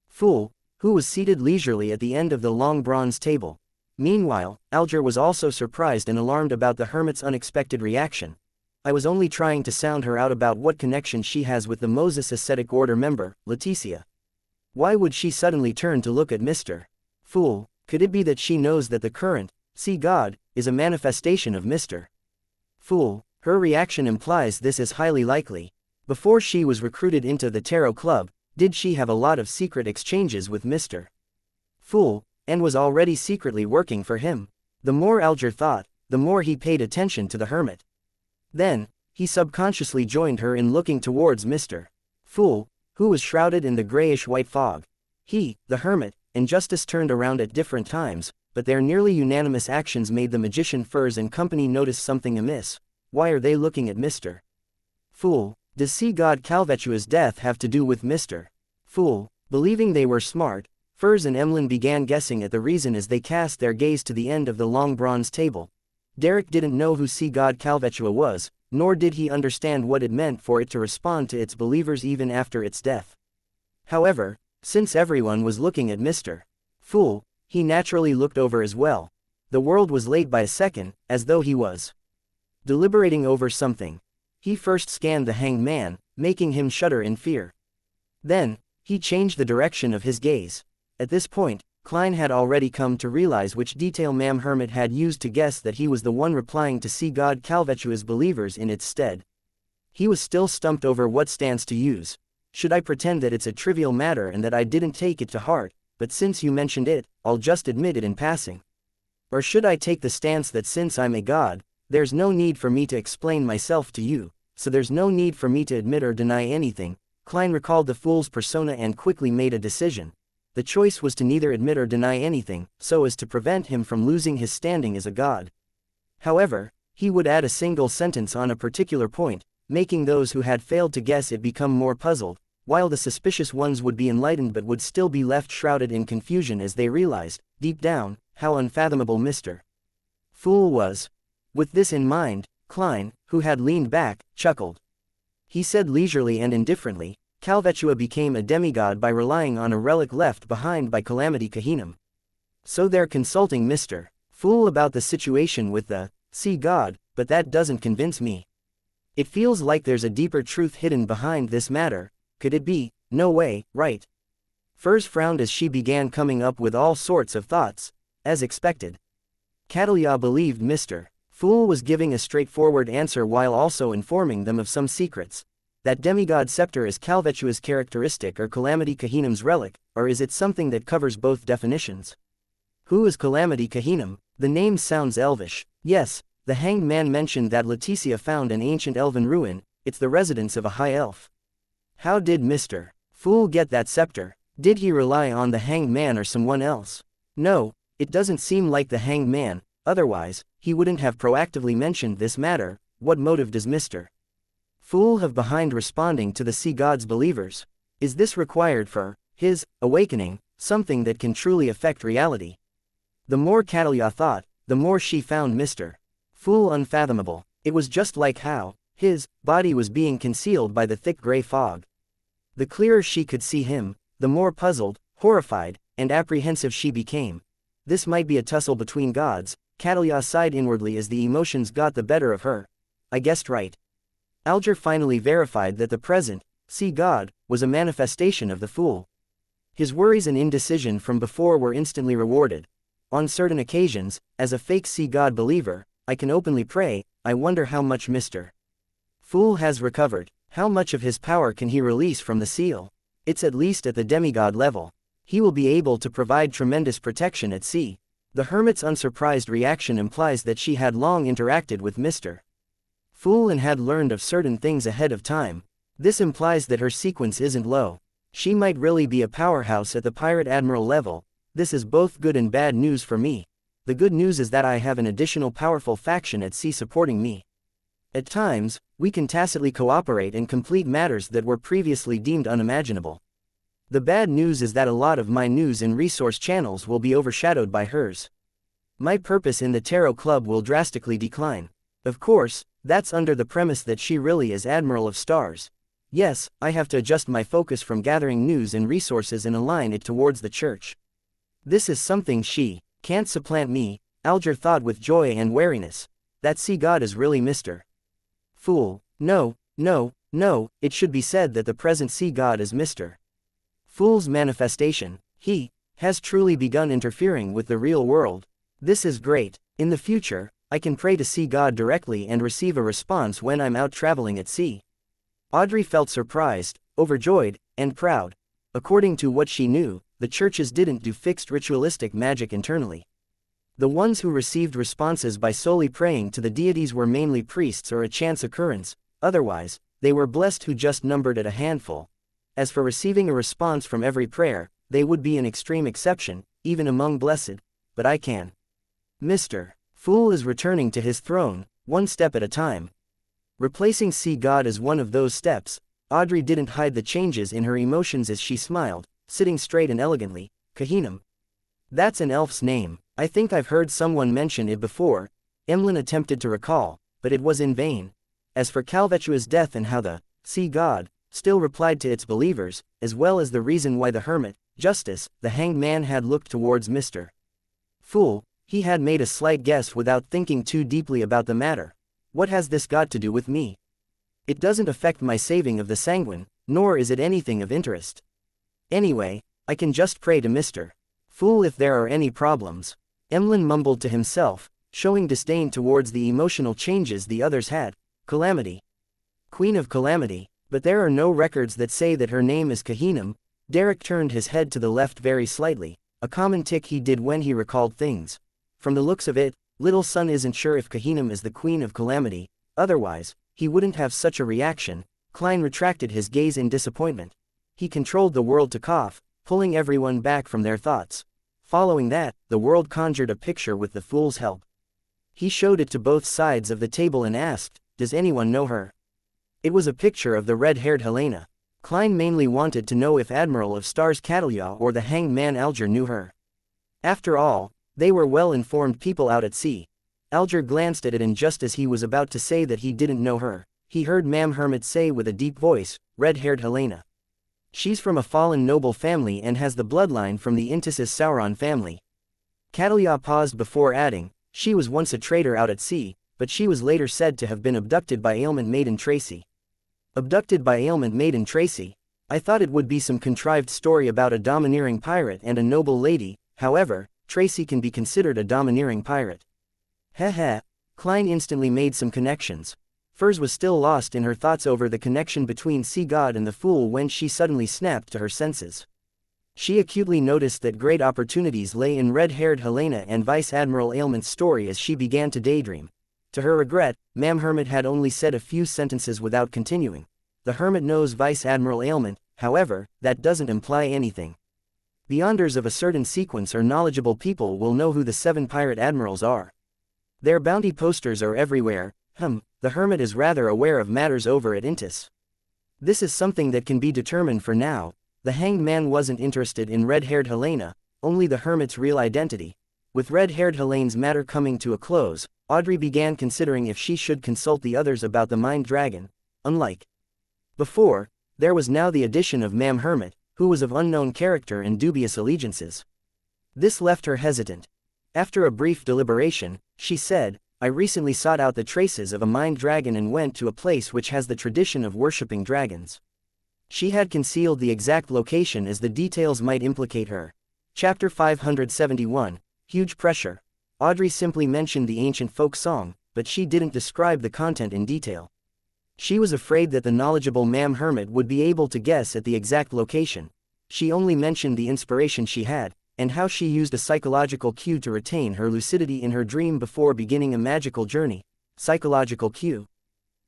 Fool, who was seated leisurely at the end of the long bronze table. Meanwhile, Alger was also surprised and alarmed about the hermit's unexpected reaction. I was only trying to sound her out about what connection she has with the Moses Ascetic Order member, Leticia. Why would she suddenly turn to look at Mr. Fool? Could it be that she knows that the current sea god is a manifestation of Mr. Fool? Her reaction implies this is highly likely. Before she was recruited into the Tarot Club, did she have a lot of secret exchanges with Mr. Fool, and was already secretly working for him? The more Alger thought, the more he paid attention to the hermit. Then, he subconsciously joined her in looking towards Mr. Fool, who was shrouded in the grayish-white fog. He, the hermit, and Justice turned around at different times, but their nearly unanimous actions made the magician Furs and company notice something amiss. Why are they looking at Mr. Fool? Does sea god Calvetua's death have to do with Mr. Fool? Believing they were smart, Furs and Emlyn began guessing at the reason as they cast their gaze to the end of the long bronze table. Derek didn't know who sea god Calvetua was, nor did he understand what it meant for it to respond to its believers even after its death. However, since everyone was looking at Mr. Fool, he naturally looked over as well. The world was late by a second, as though he was deliberating over something. He first scanned the hanged man, making him shudder in fear. Then, he changed the direction of his gaze. At this point, Klein had already come to realize which detail Mam Hermit had used to guess that he was the one replying to see God Calvetua's believers in its stead. He was still stumped over what stance to use. Should I pretend that it's a trivial matter and that I didn't take it to heart, but since you mentioned it, I'll just admit it in passing? Or should I take the stance that since I'm a god, there's no need for me to explain myself to you, so there's no need for me to admit or deny anything? Klein recalled the fool's persona and quickly made a decision. The choice was to neither admit or deny anything, so as to prevent him from losing his standing as a god. However, he would add a single sentence on a particular point, making those who had failed to guess it become more puzzled, while the suspicious ones would be enlightened but would still be left shrouded in confusion as they realized, deep down, how unfathomable Mr. Fool was. With this in mind, Klein, who had leaned back, chuckled. He said leisurely and indifferently, Calvetua became a demigod by relying on a relic left behind by Calamity Kahinem. So they're consulting Mr. Fool about the situation with the sea god, but that doesn't convince me. It feels like there's a deeper truth hidden behind this matter. Could it be? No way, right? Furs frowned as she began coming up with all sorts of thoughts, as expected. Catalia believed Mr. Fool was giving a straightforward answer while also informing them of some secrets. That demigod scepter is Calvetua's characteristic or Calamity Kahinem's relic, or is it something that covers both definitions? Who is Calamity Kahinem? The name sounds elvish. Yes, the hanged man mentioned that Leticia found an ancient elven ruin. It's the residence of a high elf. How did Mr. Fool get that scepter? Did he rely on the hanged man or someone else? No, it doesn't seem like the hanged man, otherwise, he wouldn't have proactively mentioned this matter. What motive does Mr. Fool have behind responding to the sea god's believers? Is this required for his awakening, something that can truly affect reality? The more Catalia thought, the more she found Mr. Fool unfathomable. It was just like how his body was being concealed by the thick gray fog. The clearer she could see him, the more puzzled, horrified, and apprehensive she became. This might be a tussle between gods. Catalia sighed inwardly as the emotions got the better of her. I guessed right. Alger finally verified that the present sea god was a manifestation of the fool. His worries and indecision from before were instantly rewarded. On certain occasions, as a fake sea god believer, I can openly pray. I wonder how much Mr. Fool has recovered. How much of his power can he release from the seal? It's at least at the demigod level. He will be able to provide tremendous protection at sea. The hermit's unsurprised reaction implies that she had long interacted with Mr. Fool and had learned of certain things ahead of time. This implies that her sequence isn't low. She might really be a powerhouse at the pirate admiral level. This is both good and bad news for me. The good news is that I have an additional powerful faction at sea supporting me. At times, we can tacitly cooperate and complete matters that were previously deemed unimaginable. The bad news is that a lot of my news and resource channels will be overshadowed by hers. My purpose in the Tarot Club will drastically decline. Of course, that's under the premise that she really is Admiral of Stars. Yes, I have to adjust my focus from gathering news and resources and align it towards the church. This is something she can't supplant me, Alger thought with joy and wariness. That sea god is really Mr. Fool. No, it should be said that the present sea god is Mr. Fool's manifestation. He has truly begun interfering with the real world. This is great. In the future, I can pray to sea god directly and receive a response when I'm out traveling at sea. Audrey felt surprised, overjoyed, and proud. According to what she knew, the churches didn't do fixed ritualistic magic internally. The ones who received responses by solely praying to the deities were mainly priests or a chance occurrence. Otherwise, they were blessed who just numbered at a handful. As for receiving a response from every prayer, they would be an extreme exception, even among blessed. But I can. Mr. Fool is returning to his throne, one step at a time. Replacing sea god as one of those steps, Audrey didn't hide the changes in her emotions as she smiled, sitting straight and elegantly. Kahinem. That's an elf's name. I think I've heard someone mention it before. Emlyn attempted to recall, but it was in vain. As for Calvetua's death and how the sea god still replied to its believers, as well as the reason why the hermit, Justice, the hanged man had looked towards Mr. Fool, he had made a slight guess without thinking too deeply about the matter. What has this got to do with me? It doesn't affect my saving of the sanguine, nor is it anything of interest. Anyway, I can just pray to Mr. Fool if there are any problems. Emlyn mumbled to himself, showing disdain towards the emotional changes the others had. Calamity. Queen of Calamity, but there are no records that say that her name is Kahinem. Derek turned his head to the left very slightly, a common tic he did when he recalled things. From the looks of it, Little Sun isn't sure if Kahinem is the Queen of Calamity, otherwise, he wouldn't have such a reaction. Klein retracted his gaze in disappointment. He controlled the world to cough, pulling everyone back from their thoughts. Following that, the world conjured a picture with the Fool's help. He showed it to both sides of the table and asked, "Does anyone know her?" It was a picture of the red-haired Helena. Klein mainly wanted to know if Admiral of Stars Catalia or the hanged man Alger knew her. After all, they were well-informed people out at sea. Alger glanced at it, and just as he was about to say that he didn't know her, he heard Mam Hermit say with a deep voice, "Red-haired Helena. She's from a fallen noble family and has the bloodline from the Intisis Sauron family." Catalia paused before adding, "She was once a trader out at sea, but she was later said to have been abducted by ailment maiden Tracy." Abducted by ailment maiden Tracy? I thought it would be some contrived story about a domineering pirate and a noble lady. However, Tracy can be considered a domineering pirate. Heh. Klein instantly made some connections. Furs was still lost in her thoughts over the connection between Sea God and the Fool when she suddenly snapped to her senses. She acutely noticed that great opportunities lay in red-haired Helena and Vice Admiral Ailment's story as she began to daydream. To her regret, Mam Hermit had only said a few sentences without continuing. The Hermit knows Vice Admiral Ailment, however, that doesn't imply anything. Beyonders of a certain sequence or knowledgeable people will know who the 7 pirate admirals are. Their bounty posters are everywhere. The Hermit is rather aware of matters over at Intis. This is something that can be determined for now. The hanged man wasn't interested in red-haired Helena, only the Hermit's real identity. With red-haired Helene's matter coming to a close, Audrey began considering if she should consult the others about the Mind Dragon. Unlike before, there was now the addition of Mam Hermit, who was of unknown character and dubious allegiances. This left her hesitant. After a brief deliberation, she said, "I recently sought out the traces of a mind dragon and went to a place which has the tradition of worshipping dragons." She had concealed the exact location as the details might implicate her. Chapter 571, Huge Pressure. Audrey simply mentioned the ancient folk song, but she didn't describe the content in detail. She was afraid that the knowledgeable Mam Hermit would be able to guess at the exact location. She only mentioned the inspiration she had, and how she used a psychological cue to retain her lucidity in her dream before beginning a magical journey. Psychological cue.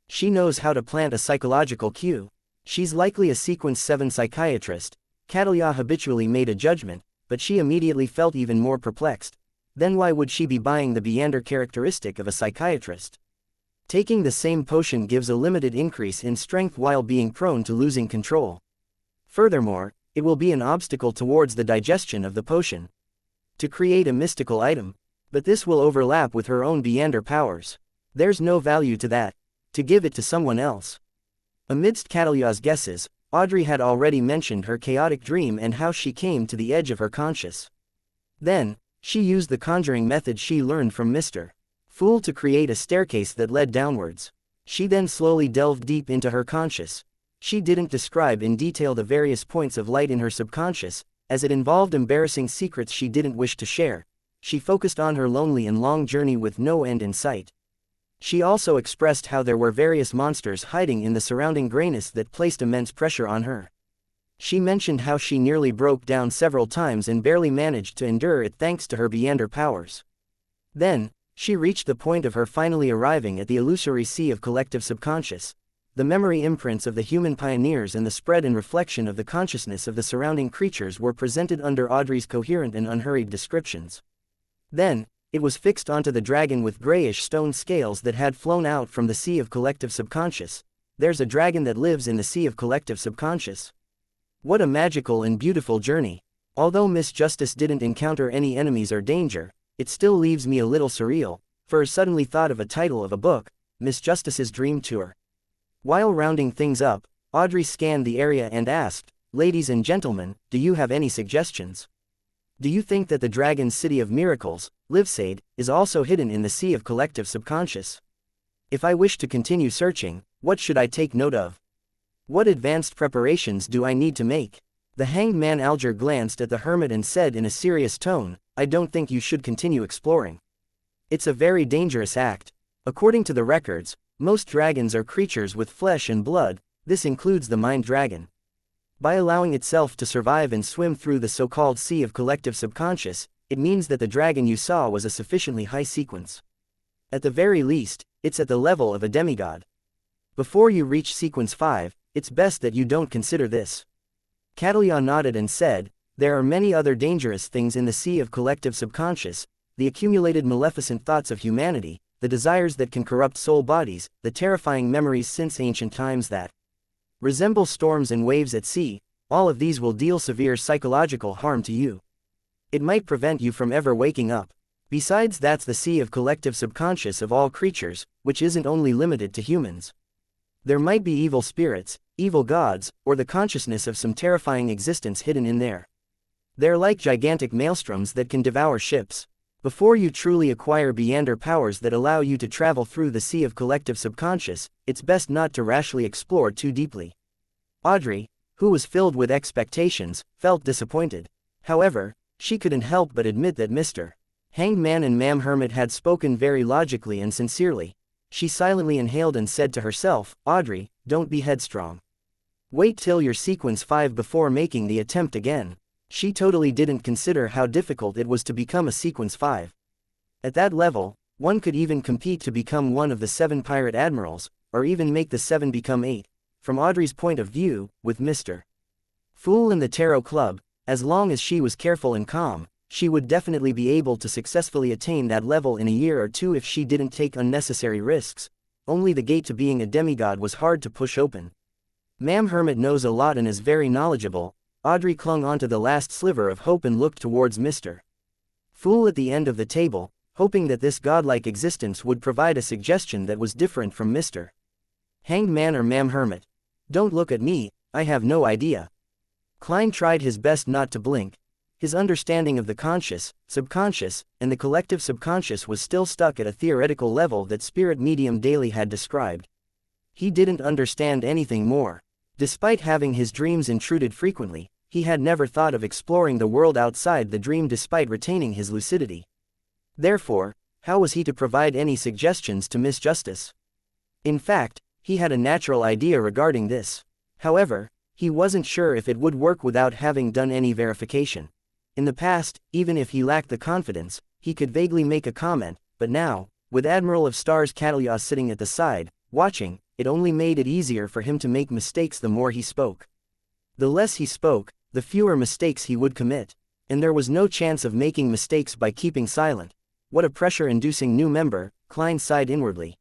She knows how to plant a psychological cue. She's likely a Sequence 7 psychiatrist. Catalia habitually made a judgment, but she immediately felt even more perplexed. Then why would she be buying the Beander characteristic of a psychiatrist? Taking the same potion gives a limited increase in strength while being prone to losing control. Furthermore, it will be an obstacle towards the digestion of the potion. To create a mystical item, but this will overlap with her own Beander powers. There's no value to that. To give it to someone else. Amidst Catalia's guesses, Audrey had already mentioned her chaotic dream and how she came to the edge of her conscious. Then, she used the conjuring method she learned from Mr. Fool to create a staircase that led downwards. She then slowly delved deep into her conscious. She didn't describe in detail the various points of light in her subconscious, as it involved embarrassing secrets she didn't wish to share. She focused on her lonely and long journey with no end in sight. She also expressed how there were various monsters hiding in the surrounding grayness that placed immense pressure on her. She mentioned how she nearly broke down several times and barely managed to endure it thanks to her Beander powers. Then, she reached the point of her finally arriving at the illusory sea of collective subconscious. The memory imprints of the human pioneers and the spread and reflection of the consciousness of the surrounding creatures were presented under Audrey's coherent and unhurried descriptions. Then, it was fixed onto the dragon with grayish stone scales that had flown out from the sea of collective subconscious. There's a dragon that lives in the sea of collective subconscious. What a magical and beautiful journey. Although Miss Justice didn't encounter any enemies or danger, it still leaves me a little surreal, for I suddenly thought of a title of a book, Miss Justice's Dream Tour. While rounding things up, Audrey scanned the area and asked, "Ladies and gentlemen, do you have any suggestions? Do you think that the Dragon's City of Miracles, Livesade, is also hidden in the sea of collective subconscious? If I wish to continue searching, What should I take note of? What advanced preparations do I need to make? The hanged man Alger glanced at the hermit and said in a serious tone, I don't think you should continue exploring. It's a very dangerous act. According to the records, most dragons are creatures with flesh and blood, this includes the mind dragon. By allowing itself to survive and swim through the so-called sea of collective subconscious, it means that the dragon you saw was a sufficiently high sequence. At the very least, it's at the level of a demigod. Before you reach sequence 5, it's best that you don't consider this. Catalia nodded and said, there are many other dangerous things in the sea of collective subconscious, the accumulated maleficent thoughts of humanity, the desires that can corrupt soul bodies, the terrifying memories since ancient times that resemble storms and waves at sea, all of these will deal severe psychological harm to you. It might prevent you from ever waking up. Besides, that's the sea of collective subconscious of all creatures, which isn't only limited to humans. There might be evil spirits, evil gods, or the consciousness of some terrifying existence hidden in there. They're like gigantic maelstroms that can devour ships. Before you truly acquire beyonder powers that allow you to travel through the sea of collective subconscious, it's best not to rashly explore too deeply. Audrey, who was filled with expectations, felt disappointed. However, she couldn't help but admit that Mr. Hanged Man and Ma'am Hermit had spoken very logically and sincerely. She silently inhaled and said to herself, Audrey, don't be headstrong. Wait till you're sequence 5 before making the attempt again. She totally didn't consider how difficult it was to become a sequence 5. At that level, one could even compete to become one of the 7 pirate admirals, or even make the 7 become 8. From Audrey's point of view, with Mr. Fool and the Tarot Club, as long as she was careful and calm, she would definitely be able to successfully attain that level in a year or 2 if she didn't take unnecessary risks. Only the gate to being a demigod was hard to push open. Ma'am Hermit knows a lot and is very knowledgeable. Audrey clung onto the last sliver of hope and looked towards Mr. Fool at the end of the table, hoping that this godlike existence would provide a suggestion that was different from Mr. Hanged Man or Ma'am Hermit. Don't look at me, I have no idea. Klein tried his best not to blink. His understanding of the conscious, subconscious, and the collective subconscious was still stuck at a theoretical level that Spirit Medium Daily had described. He didn't understand anything more. Despite having his dreams intruded frequently, he had never thought of exploring the world outside the dream despite retaining his lucidity. Therefore, how was he to provide any suggestions to Miss Justice? In fact, he had a natural idea regarding this. However, he wasn't sure if it would work without having done any verification. In the past, even if he lacked the confidence, he could vaguely make a comment, but now, with Admiral of Stars Catalia sitting at the side, watching, it only made it easier for him to make mistakes the more he spoke. The less he spoke, the fewer mistakes he would commit. And there was no chance of making mistakes by keeping silent. What a pressure-inducing new member, Klein sighed inwardly.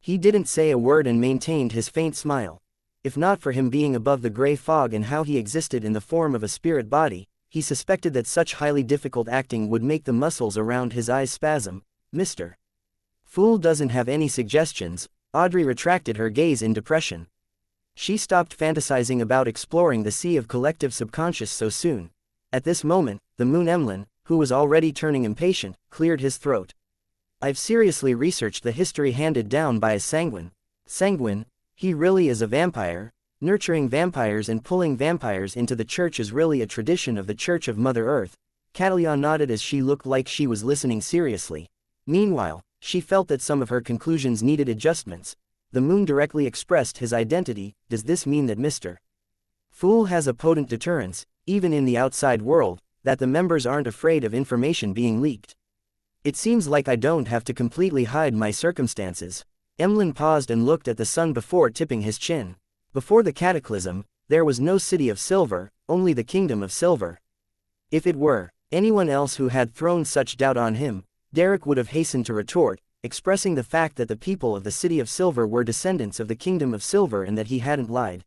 He didn't say a word and maintained his faint smile. If not for him being above the gray fog and how he existed in the form of a spirit body, he suspected that such highly difficult acting would make the muscles around his eyes spasm. Mr. Fool doesn't have any suggestions. Audrey retracted her gaze in depression. She stopped fantasizing about exploring the sea of collective subconscious so soon. At this moment, the Moon Emlyn, who was already turning impatient, cleared his throat. I've seriously researched the history handed down by a sanguine. Sanguine? He really is a vampire? Nurturing vampires and pulling vampires into the church is really a tradition of the Church of Mother Earth. Catalia nodded as she looked like she was listening seriously. Meanwhile, she felt that some of her conclusions needed adjustments. The moon directly expressed his identity. Does this mean that Mr. Fool has a potent deterrence, even in the outside world, that the members aren't afraid of information being leaked? It seems like I don't have to completely hide my circumstances. Emlyn paused and looked at the sun before tipping his chin. Before the cataclysm, there was no city of silver, only the kingdom of silver. If it were anyone else who had thrown such doubt on him, Derek would have hastened to retort, expressing the fact that the people of the City of Silver were descendants of the Kingdom of Silver and that he hadn't lied.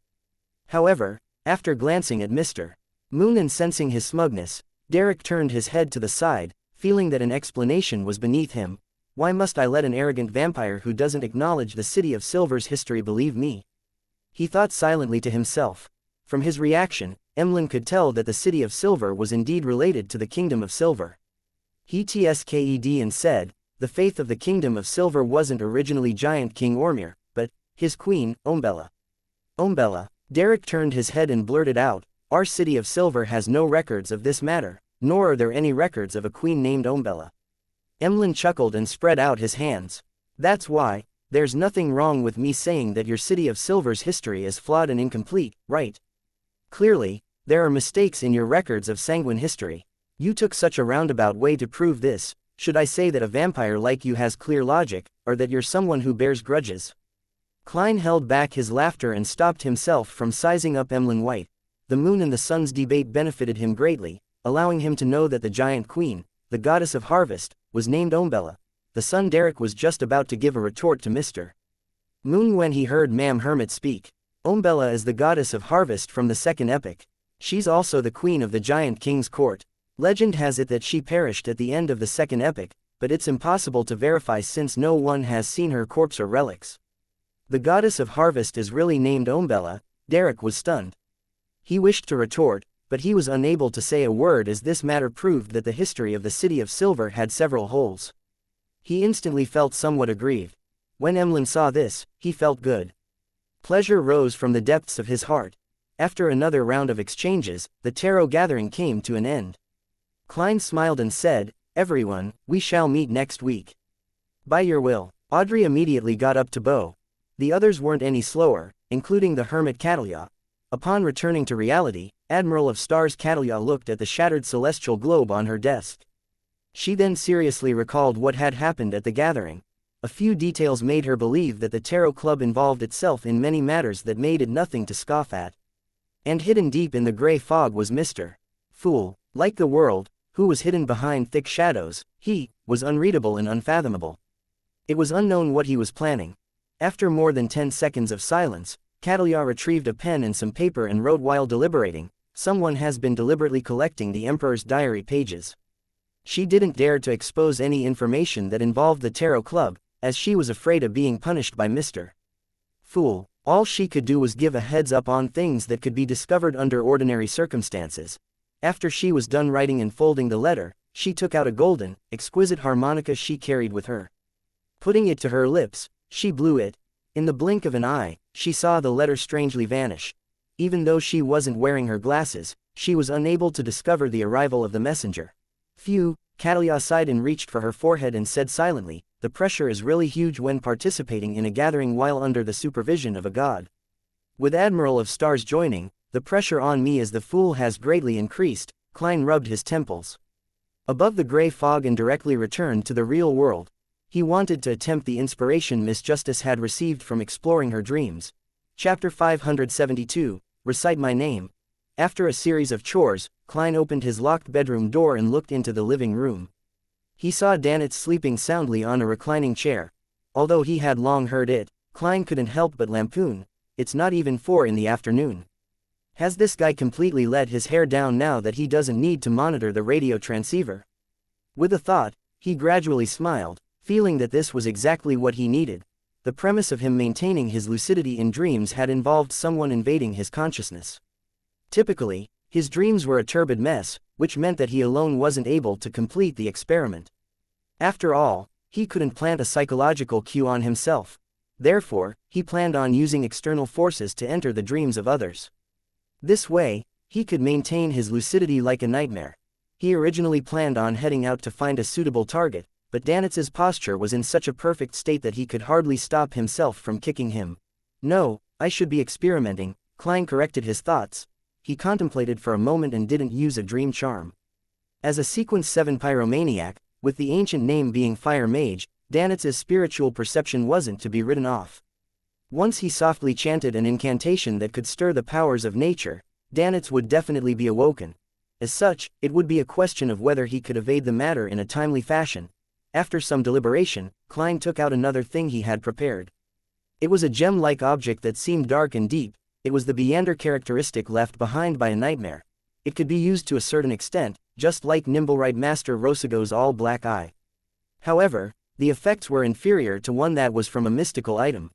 However, after glancing at Mr. Moon and sensing his smugness, Derek turned his head to the side, feeling that an explanation was beneath him. Why must I let an arrogant vampire who doesn't acknowledge the City of Silver's history believe me? He thought silently to himself. From his reaction, Emlyn could tell that the City of Silver was indeed related to the Kingdom of Silver. He tsked and said, the faith of the Kingdom of Silver wasn't originally Giant King Ormir, but His queen, Umbella. Umbella. Derek turned his head and blurted out, "Our city of Silver has no records of this matter, nor are there any records of a queen named Umbella." Emlyn chuckled and spread out his hands. "That's why, there's nothing wrong with me saying that your city of Silver's history is flawed and incomplete, right? Clearly, there are mistakes in your records of sanguine history. You took such a roundabout way to prove this. Should I say that a vampire like you has clear logic, or that you're someone who bears grudges?" Klein held back his laughter and stopped himself from sizing up Emlyn White. The moon and the sun's debate benefited him greatly, allowing him to know that the giant queen, the goddess of harvest, was named Umbella. The son Derek was just about to give a retort to Mr. Moon when he heard Ma'am Hermit speak. Umbella is the goddess of harvest from the second epic. She's also the queen of the giant king's court. Legend has it that she perished at the end of the second epic, but it's impossible to verify since no one has seen her corpse or relics. The goddess of harvest is really named Umbella. Derek was stunned. He wished to retort, but he was unable to say a word as this matter proved that the history of the City of Silver had several holes. He instantly felt somewhat aggrieved. When Emlyn saw this, he felt good. Pleasure rose from the depths of his heart. After another round of exchanges, the tarot gathering came to an end. Klein smiled and said, "Everyone, we shall meet next week. By your will." Audrey immediately got up to bow. The others weren't any slower, including the hermit Catalia. Upon returning to reality, Admiral of Stars Catalia looked at the shattered celestial globe on her desk. She then seriously recalled what had happened at the gathering. A few details made her believe that the Tarot Club involved itself in many matters that made it nothing to scoff at. And hidden deep in the gray fog was Mr. Fool. Like the world, who was hidden behind thick shadows, he was unreadable and unfathomable. It was unknown what he was planning. After more than 10 seconds of silence, Catalia retrieved a pen and some paper and wrote while deliberating, "Someone has been deliberately collecting the Emperor's diary pages." She didn't dare to expose any information that involved the Tarot Club, as she was afraid of being punished by Mr. Fool. All she could do was give a heads up on things that could be discovered under ordinary circumstances. After she was done writing and folding the letter, she took out a golden, exquisite harmonica she carried with her. Putting it to her lips, she blew it. In the blink of an eye, she saw the letter strangely vanish. Even though she wasn't wearing her glasses, she was unable to discover the arrival of the messenger. "Phew," Catalia sighed and reached for her forehead and said silently, "The pressure is really huge when participating in a gathering while under the supervision of a god. With Admiral of Stars joining, the pressure on me as the Fool has greatly increased." Klein rubbed his temples. Above the gray fog and directly returned to the real world. He wanted to attempt the inspiration Miss Justice had received from exploring her dreams. Chapter 572, Recite My Name. After a series of chores, Klein opened his locked bedroom door and looked into the living room. He saw Danitz sleeping soundly on a reclining chair. Although he had long heard it, Klein couldn't help but lampoon. "It's not even 4 in the afternoon. Has this guy completely let his hair down now that he doesn't need to monitor the radio transceiver?" With a thought, he gradually smiled, feeling that this was exactly what he needed. The premise of him maintaining his lucidity in dreams had involved someone invading his consciousness. Typically, his dreams were a turbid mess, which meant that he alone wasn't able to complete the experiment. After all, he couldn't plant a psychological cue on himself. Therefore, he planned on using external forces to enter the dreams of others. This way, he could maintain his lucidity like a nightmare. He originally planned on heading out to find a suitable target, but Danitz's posture was in such a perfect state that he could hardly stop himself from kicking him. "No, I should be experimenting," Klein corrected his thoughts. He contemplated for a moment and didn't use a dream charm. As a Sequence 7 pyromaniac, with the ancient name being Fire Mage, Danitz's spiritual perception wasn't to be written off. Once he softly chanted an incantation that could stir the powers of nature, Danitz would definitely be awoken. As such, it would be a question of whether he could evade the matter in a timely fashion. After some deliberation, Klein took out another thing he had prepared. It was a gem-like object that seemed dark and deep. It was the Beander characteristic left behind by a nightmare. It could be used to a certain extent, just like Nimblewright Master Rosago's all-black eye. However, the effects were inferior to one that was from a mystical item.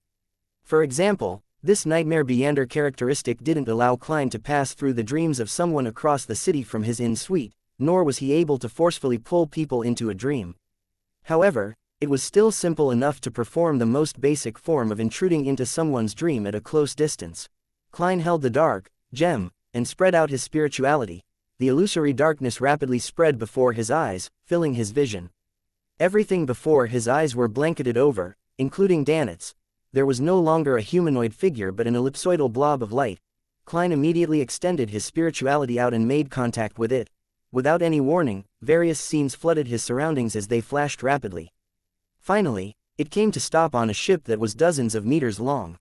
For example, this nightmare Beander characteristic didn't allow Klein to pass through the dreams of someone across the city from his inn suite, nor was he able to forcefully pull people into a dream. However, It was still simple enough to perform the most basic form of intruding into someone's dream at a close distance. Klein held the dark gem and spread out his spirituality. The illusory darkness rapidly spread before his eyes, filling his vision. Everything before his eyes were blanketed over, including Denettes. There was no longer a humanoid figure but an ellipsoidal blob of light. Klein immediately extended his spirituality out and made contact with it. Without any warning, various scenes flooded his surroundings as they flashed rapidly. Finally, it came to stop on a ship that was dozens of meters long.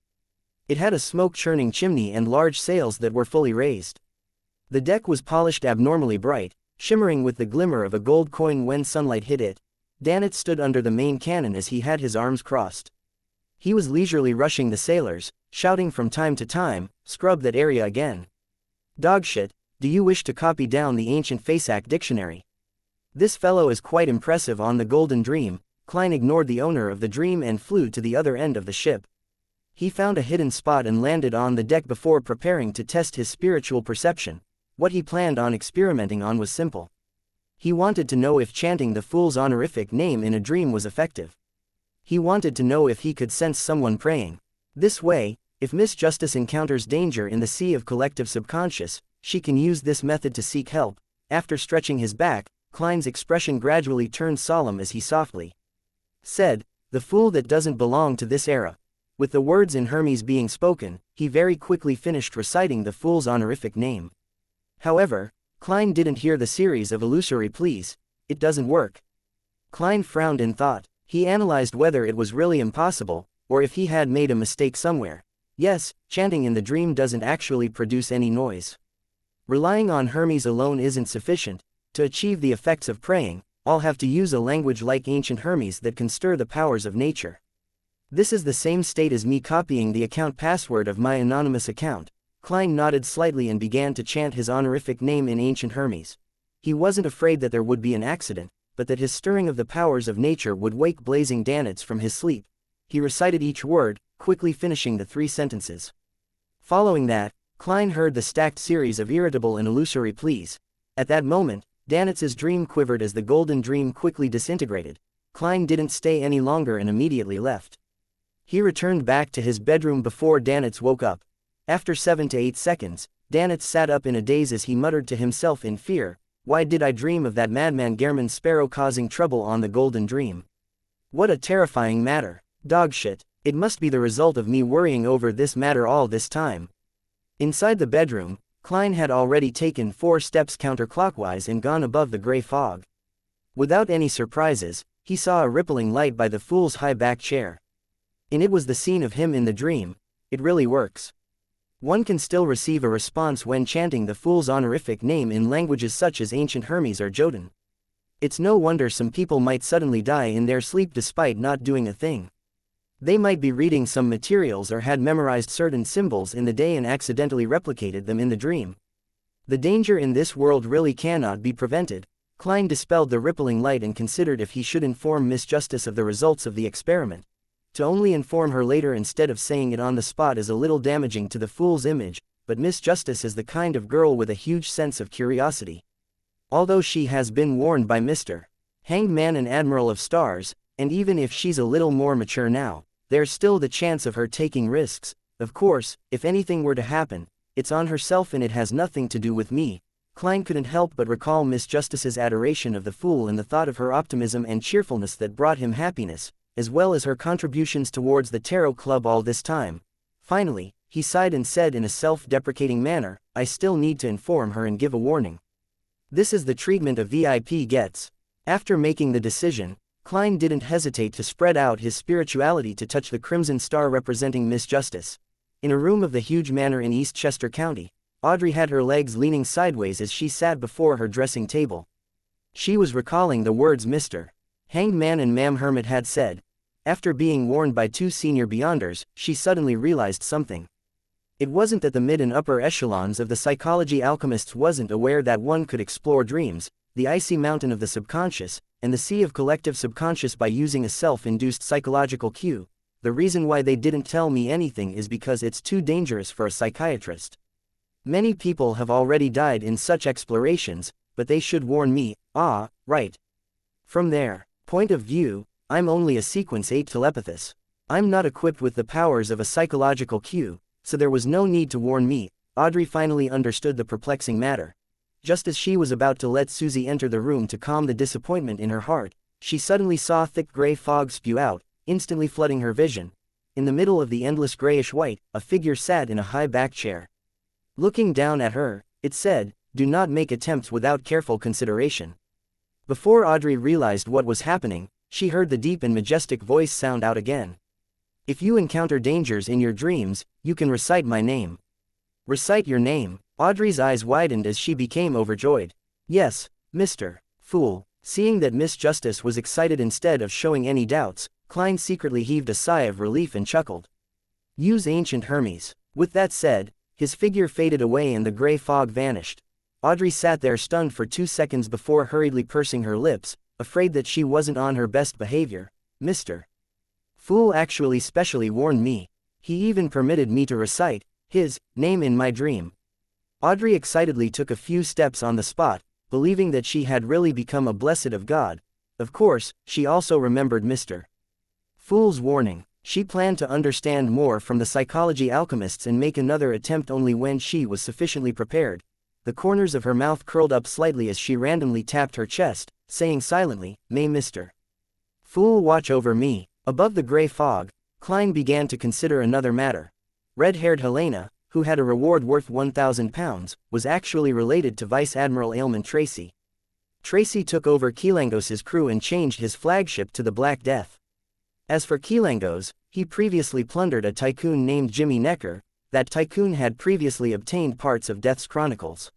It had a smoke-churning chimney and large sails that were fully raised. The deck was polished abnormally bright, shimmering with the glimmer of a gold coin when sunlight hit it. Danet stood under the main cannon as he had his arms crossed. He was leisurely rushing the sailors, shouting from time to time, "Scrub that area again. Dogshit, do you wish to copy down the ancient Fasak dictionary? This fellow is quite impressive on the Golden Dream." Klein ignored the owner of the dream and flew to the other end of the ship. He found a hidden spot and landed on the deck before preparing to test his spiritual perception. What he planned on experimenting on was simple. He wanted to know if chanting the fool's honorific name in a dream was effective. He wanted to know if he could sense someone praying. This way, if Miss Justice encounters danger in the sea of collective subconscious, she can use this method to seek help. After stretching his back, Klein's expression gradually turned solemn as he softly said, "The fool that doesn't belong to this era." With the words in Hermes being spoken, he very quickly finished reciting the fool's honorific name. However, Klein didn't hear the series of illusory pleas. "It doesn't work." Klein frowned in thought. He analyzed whether it was really impossible, or if he had made a mistake somewhere. Yes, chanting in the dream doesn't actually produce any noise. Relying on Hermes alone isn't sufficient. To achieve the effects of praying, I'll have to use a language like ancient Hermes that can stir the powers of nature. This is the same state as me copying the account password of my anonymous account. Klein nodded slightly and began to chant his honorific name in ancient Hermes. He wasn't afraid that there would be an accident, but that his stirring of the powers of nature would wake blazing Danettes from his sleep. He recited each word, quickly finishing the 3 sentences. Following that, Klein heard the stacked series of irritable and illusory pleas. At that moment, Danette's dream quivered as the Golden Dream quickly disintegrated. Klein didn't stay any longer and immediately left. He returned back to his bedroom before Danette's woke up. After 7 to 8 seconds, Danette sat up in a daze as he muttered to himself in fear, "Why did I dream of that madman German Sparrow causing trouble on the Golden Dream? What a terrifying matter. Dogshit, it must be the result of me worrying over this matter all this time." Inside the bedroom, Klein had already taken 4 steps counterclockwise and gone above the gray fog. Without any surprises, he saw a rippling light by the fool's high-back chair. And it was the scene of him in the dream. It really works. One can still receive a response when chanting the fool's honorific name in languages such as ancient Hermes or Jotun. It's no wonder some people might suddenly die in their sleep despite not doing a thing. They might be reading some materials or had memorized certain symbols in the day and accidentally replicated them in the dream. The danger in this world really cannot be prevented. Klein dispelled the rippling light and considered if he should inform Miss Justice of the results of the experiment. To only inform her later instead of saying it on the spot is a little damaging to the fool's image, but Miss Justice is the kind of girl with a huge sense of curiosity. Although she has been warned by Mr. Hanged Man and Admiral of Stars, and even if she's a little more mature now, there's still the chance of her taking risks. Of course, if anything were to happen, it's on herself and it has nothing to do with me. Klein couldn't help but recall Miss Justice's adoration of the fool and the thought of her optimism and cheerfulness that brought him happiness, as well as her contributions towards the Tarot Club all this time. Finally, he sighed and said in a self-deprecating manner, "I still need to inform her and give a warning. This is the treatment a VIP gets." After making the decision, Klein didn't hesitate to spread out his spirituality to touch the crimson star representing Miss Justice. In a room of the huge manor in Eastchester County, Audrey had her legs leaning sideways as she sat before her dressing table. She was recalling the words Mr. Hanged Man and Ma'am Hermit had said. After being warned by 2 senior beyonders, she suddenly realized something. It wasn't that the mid and upper echelons of the psychology alchemists wasn't aware that one could explore dreams, the icy mountain of the subconscious, and the sea of collective subconscious by using a self-induced psychological cue. The reason why they didn't tell me anything is because it's too dangerous for a psychiatrist. Many people have already died in such explorations, but they should warn me. Ah, right. From their point of view, I'm only a sequence 8 telepathist. I'm not equipped with the powers of a psychological cue, so there was no need to warn me. Audrey finally understood the perplexing matter. Just as she was about to let Susie enter the room to calm the disappointment in her heart, she suddenly saw thick gray fog spew out, instantly flooding her vision. In the middle of the endless grayish white, a figure sat in a high back chair. Looking down at her, it said, "Do not make attempts without careful consideration." Before Audrey realized what was happening, she heard the deep and majestic voice sound out again. "If you encounter dangers in your dreams, you can recite my name." Recite your name? Audrey's eyes widened as she became overjoyed. "Yes, Mr. Fool." Seeing that Miss Justice was excited instead of showing any doubts, Klein secretly heaved a sigh of relief and chuckled. "Use ancient Hermes." With that said, his figure faded away and the gray fog vanished. Audrey sat there stunned for 2 seconds before hurriedly pursing her lips, afraid that she wasn't on her best behavior. "Mr. Fool actually specially warned me. He even permitted me to recite his name in my dream." Audrey excitedly took a few steps on the spot, believing that she had really become a blessed of God. Of course, she also remembered Mr. Fool's warning. She planned to understand more from the psychology alchemists and make another attempt only when she was sufficiently prepared. The corners of her mouth curled up slightly as she randomly tapped her chest, saying silently, "May Mr. Fool watch over me." Above the gray fog, Klein began to consider another matter. Red-haired Helena, who had a reward worth £1,000, was actually related to Vice Admiral Ailment Tracy. Tracy took over Kilangos's crew and changed his flagship to the Black Death. As for Kilangos, he previously plundered a tycoon named Jimmy Necker. That tycoon had previously obtained parts of Death's chronicles.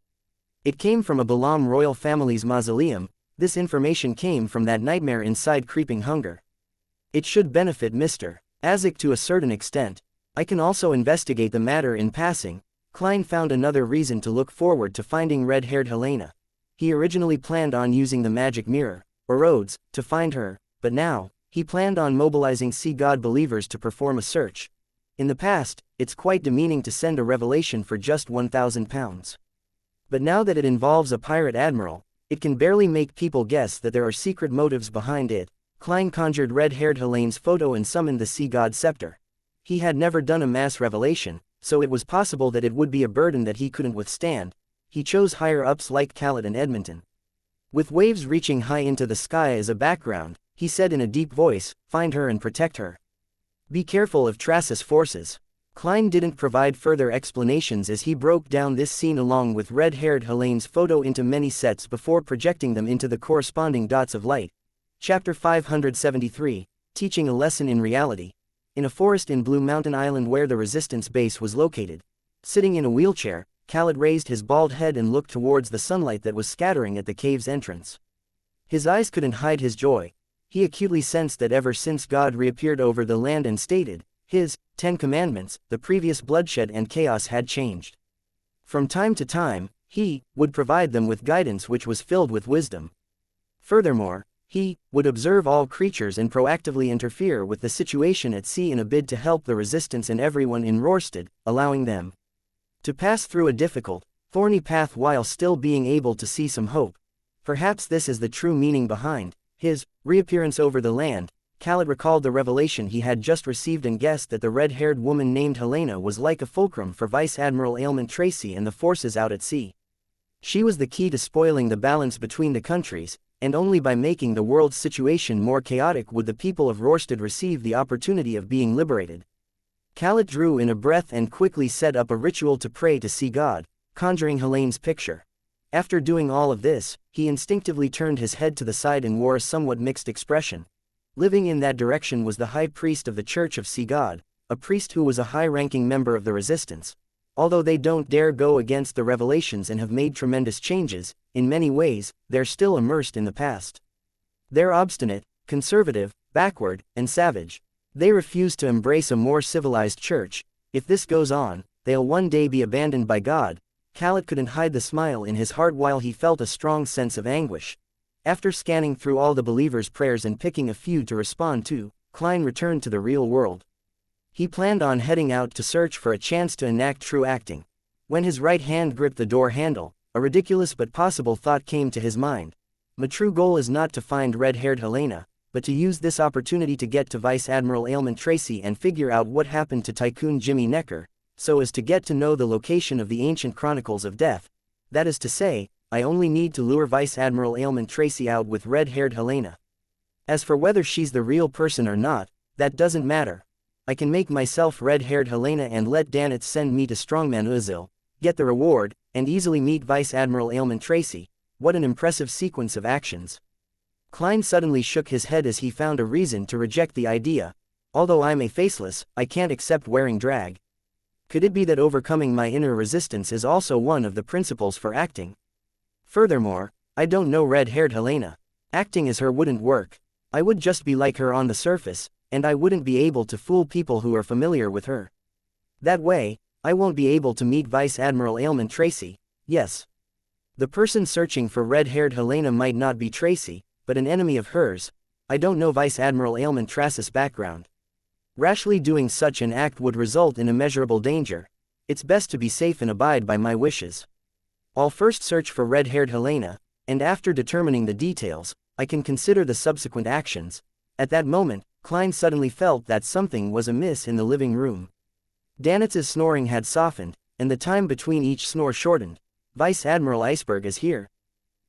It came from a Balam royal family's mausoleum. This information came from that nightmare inside Creeping Hunger. It should benefit Mr. Azek to a certain extent. I can also investigate the matter in passing. Klein found another reason to look forward to finding red-haired Helena. He originally planned on using the magic mirror, or Rhodes, to find her, but now, he planned on mobilizing Sea God believers to perform a search. In the past, it's quite demeaning to send a revelation for just £1,000. But now that it involves a pirate admiral, it can barely make people guess that there are secret motives behind it. Klein conjured red-haired Helene's photo and summoned the Sea God scepter. He had never done a mass revelation, so it was possible that it would be a burden that he couldn't withstand. He chose higher-ups like Khaled and Edmonton. With waves reaching high into the sky as a background, he said in a deep voice, "Find her and protect her. Be careful of Trasis forces." Klein didn't provide further explanations as he broke down this scene along with red-haired Helene's photo into many sets before projecting them into the corresponding dots of light. Chapter 573, Teaching a Lesson in Reality. In a forest in Blue Mountain Island where the Resistance base was located. Sitting in a wheelchair, Khaled raised his bald head and looked towards the sunlight that was scattering at the cave's entrance. His eyes couldn't hide his joy. He acutely sensed that ever since God reappeared over the land and stated his 10 commandments, the previous bloodshed and chaos had changed. From time to time, he would provide them with guidance which was filled with wisdom. Furthermore, he would observe all creatures and proactively interfere with the situation at sea in a bid to help the Resistance and everyone in Rorstad, allowing them to pass through a difficult, thorny path while still being able to see some hope. Perhaps this is the true meaning behind his reappearance over the land. Khaled recalled the revelation he had just received and guessed that the red-haired woman named Helena was like a fulcrum for Vice Admiral Ailment Tracy and the forces out at sea. She was the key to spoiling the balance between the countries, and only by making the world's situation more chaotic would the people of Rorstad receive the opportunity of being liberated. Khaled drew in a breath and quickly set up a ritual to pray to Sea God, conjuring Helene's picture. After doing all of this, he instinctively turned his head to the side and wore a somewhat mixed expression. Living in that direction was the high priest of the Church of Sea God, a priest who was a high-ranking member of the Resistance. Although they don't dare go against the revelations and have made tremendous changes, in many ways, they're still immersed in the past. They're obstinate, conservative, backward, and savage. They refuse to embrace a more civilized church. If this goes on, they'll one day be abandoned by God. Khaled couldn't hide the smile in his heart while he felt a strong sense of anguish. After scanning through all the believers' prayers and picking a few to respond to, Klein returned to the real world. He planned on heading out to search for a chance to enact true acting. When his right hand gripped the door handle, a ridiculous but possible thought came to his mind. My true goal is not to find red-haired Helena, but to use this opportunity to get to Vice Admiral Ailment Tracy and figure out what happened to Tycoon Jimmy Necker, so as to get to know the location of the ancient chronicles of death. That is to say, I only need to lure Vice Admiral Ailment Tracy out with red-haired Helena. As for whether she's the real person or not, that doesn't matter. I can make myself red-haired Helena and let Danitz send me to Strongman Uzil, get the reward, and easily meet Vice Admiral Ailment Tracy. What an impressive sequence of actions. Klein suddenly shook his head as he found a reason to reject the idea. Although I'm a faceless, I can't accept wearing drag. Could it be that overcoming my inner resistance is also one of the principles for acting? Furthermore, I don't know red-haired Helena. Acting as her wouldn't work. I would just be like her on the surface, and I wouldn't be able to fool people who are familiar with her. That way, I won't be able to meet Vice Admiral Ailment Tracy. Yes. The person searching for red-haired Helena might not be Tracy, but an enemy of hers. I don't know Vice Admiral Ailment Tracy's background. Rashly doing such an act would result in immeasurable danger. It's best to be safe and abide by my wishes. I'll first search for red-haired Helena, and after determining the details, I can consider the subsequent actions. At that moment, Klein suddenly felt that something was amiss in the living room. Danitz's snoring had softened, and the time between each snore shortened. Vice Admiral Iceberg is here.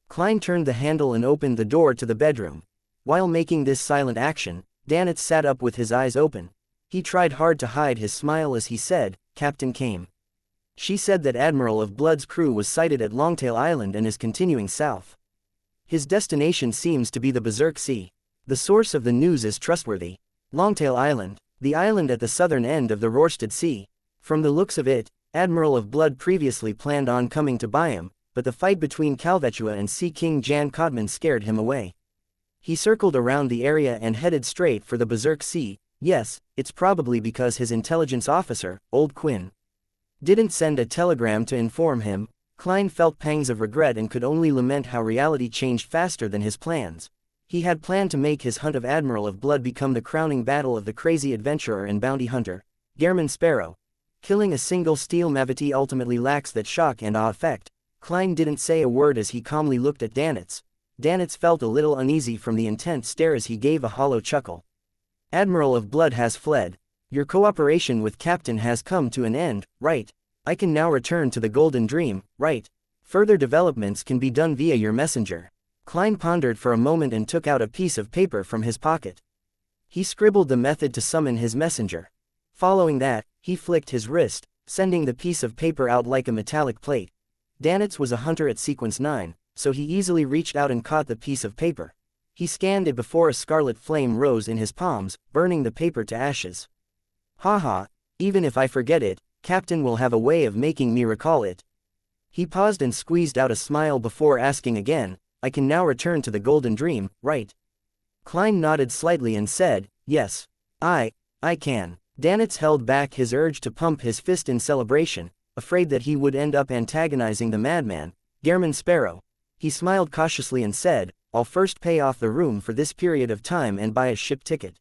Klein turned the handle and opened the door to the bedroom. While making this silent action, Danitz sat up with his eyes open. He tried hard to hide his smile as he said, "Captain came. She said that Admiral of Blood's crew was sighted at Longtail Island and is continuing south. His destination seems to be the Berserk Sea. The source of the news is trustworthy. Longtail Island, the island at the southern end of the Rorstad Sea. From the looks of it, Admiral of Blood previously planned on coming to buy him, but the fight between Calvetua and Sea King Jan Codman scared him away. He circled around the area and headed straight for the Berserk Sea. Yes, it's probably because his intelligence officer, Old Quinn, didn't send a telegram to inform him." Klein felt pangs of regret and could only lament how reality changed faster than his plans. He had planned to make his hunt of Admiral of Blood become the crowning battle of the crazy adventurer and bounty hunter, Gehrman Sparrow. Killing a single steel mavity ultimately lacks that shock and awe effect. Klein didn't say a word as he calmly looked at Danitz. Danitz felt a little uneasy from the intent stare as he gave a hollow chuckle. "Admiral of Blood has fled. Your cooperation with Captain has come to an end, right? I can now return to the Golden Dream, right? Further developments can be done via your messenger." Klein pondered for a moment and took out a piece of paper from his pocket. He scribbled the method to summon his messenger. Following that, he flicked his wrist, sending the piece of paper out like a metallic plate. Danitz was a hunter at Sequence 9, so he easily reached out and caught the piece of paper. He scanned it before a scarlet flame rose in his palms, burning the paper to ashes. "Haha, even if I forget it, Captain will have a way of making me recall it." He paused and squeezed out a smile before asking again, "I can now return to the Golden Dream, right?" Klein nodded slightly and said, "Yes. I can." Danitz held back his urge to pump his fist in celebration, afraid that he would end up antagonizing the madman, Gehrman Sparrow. He smiled cautiously and said, "I'll first pay off the room for this period of time and buy a ship ticket.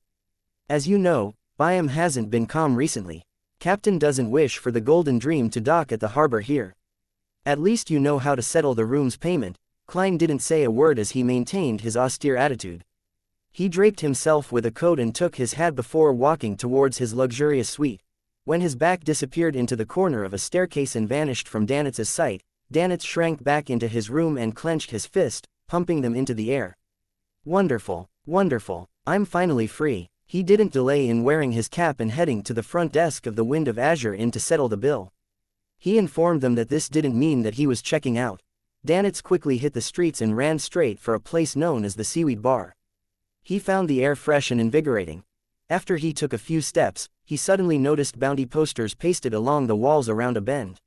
As you know, Byam hasn't been calm recently. Captain doesn't wish for the Golden Dream to dock at the harbor here. At least you know how to settle the room's payment." Klein didn't say a word as he maintained his austere attitude. He draped himself with a coat and took his hat before walking towards his luxurious suite. When his back disappeared into the corner of a staircase and vanished from Danitz's sight, Danitz shrank back into his room and clenched his fist, pumping them into the air. "Wonderful, wonderful, I'm finally free." He didn't delay in wearing his cap and heading to the front desk of the Wind of Azure Inn to settle the bill. He informed them that this didn't mean that he was checking out. Danitz quickly hit the streets and ran straight for a place known as the Seaweed Bar. He found the air fresh and invigorating. After he took a few steps, he suddenly noticed bounty posters pasted along the walls around a bend.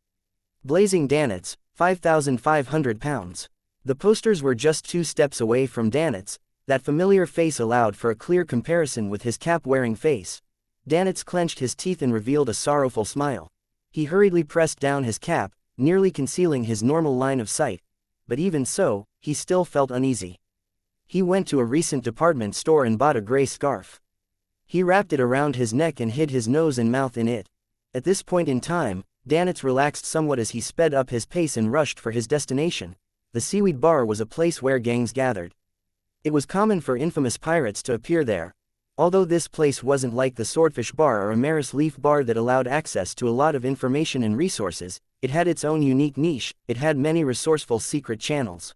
"Blazing Danitz, 5,500 pounds. The posters were just 2 steps away from Danitz. That familiar face allowed for a clear comparison with his cap-wearing face. Danitz clenched his teeth and revealed a sorrowful smile. He hurriedly pressed down his cap, nearly concealing his normal line of sight. But even so, he still felt uneasy. He went to a recent department store and bought a gray scarf. He wrapped it around his neck and hid his nose and mouth in it. At this point in time, Danitz relaxed somewhat as he sped up his pace and rushed for his destination. The Seaweed Bar was a place where gangs gathered. It was common for infamous pirates to appear there. Although this place wasn't like the Swordfish Bar or Amaris Leaf Bar that allowed access to a lot of information and resources, it had its own unique niche. It had many resourceful secret channels.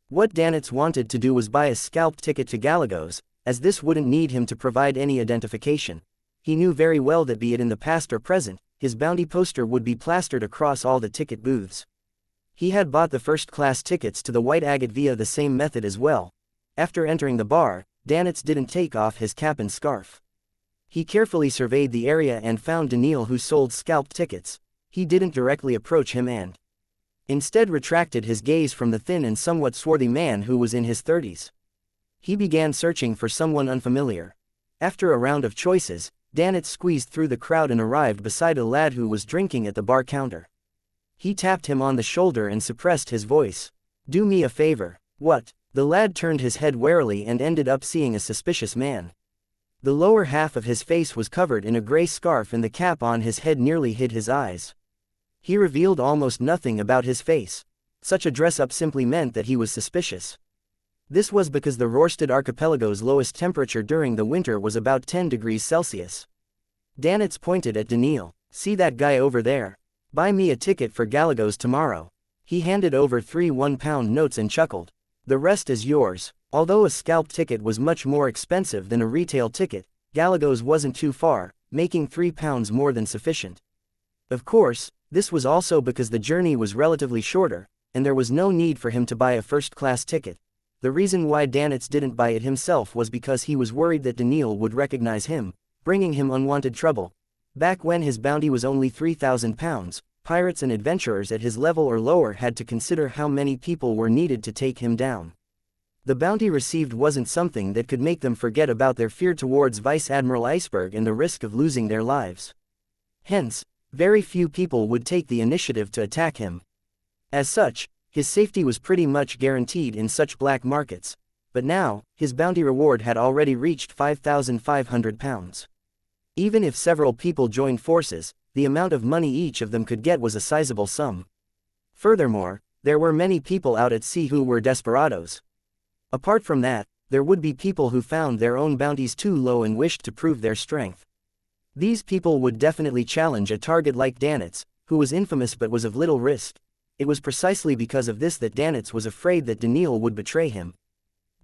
What Danitz wanted to do was buy a scalped ticket to Galagos, as this wouldn't need him to provide any identification. He knew very well that be it in the past or present, his bounty poster would be plastered across all the ticket booths. He had bought the first-class tickets to the White Agate via the same method as well. After entering the bar, Danitz didn't take off his cap and scarf. He carefully surveyed the area and found Daniil, who sold scalped tickets. He didn't directly approach him and instead retracted his gaze from the thin and somewhat swarthy man who was in his 30s. He began searching for someone unfamiliar. After a round of choices, Danitz squeezed through the crowd and arrived beside a lad who was drinking at the bar counter. He tapped him on the shoulder and suppressed his voice. "Do me a favor." "What?" The lad turned his head warily and ended up seeing a suspicious man. The lower half of his face was covered in a gray scarf and the cap on his head nearly hid his eyes. He revealed almost nothing about his face. Such a dress-up simply meant that he was suspicious. This was because the Rorstad archipelago's lowest temperature during the winter was about 10 degrees Celsius. Danitz pointed at Daniil. "See that guy over there? Buy me a ticket for Galagos tomorrow." He handed over 3 one-pound notes and chuckled. "The rest is yours." Although a scalp ticket was much more expensive than a retail ticket, Galagos wasn't too far, making £3 more than sufficient. Of course, this was also because the journey was relatively shorter, and there was no need for him to buy a first-class ticket. The reason why Danitz didn't buy it himself was because he was worried that Daniil would recognize him, bringing him unwanted trouble. Back when his bounty was only £3,000, pirates and adventurers at his level or lower had to consider how many people were needed to take him down. The bounty received wasn't something that could make them forget about their fear towards Vice Admiral Iceberg and the risk of losing their lives. Hence, very few people would take the initiative to attack him. As such, his safety was pretty much guaranteed in such black markets. But now, his bounty reward had already reached £5,500. Even if several people joined forces, the amount of money each of them could get was a sizable sum. Furthermore, there were many people out at sea who were desperados. Apart from that, there would be people who found their own bounties too low and wished to prove their strength. These people would definitely challenge a target like Danitz, who was infamous but was of little risk. It was precisely because of this that Danitz was afraid that Daniil would betray him.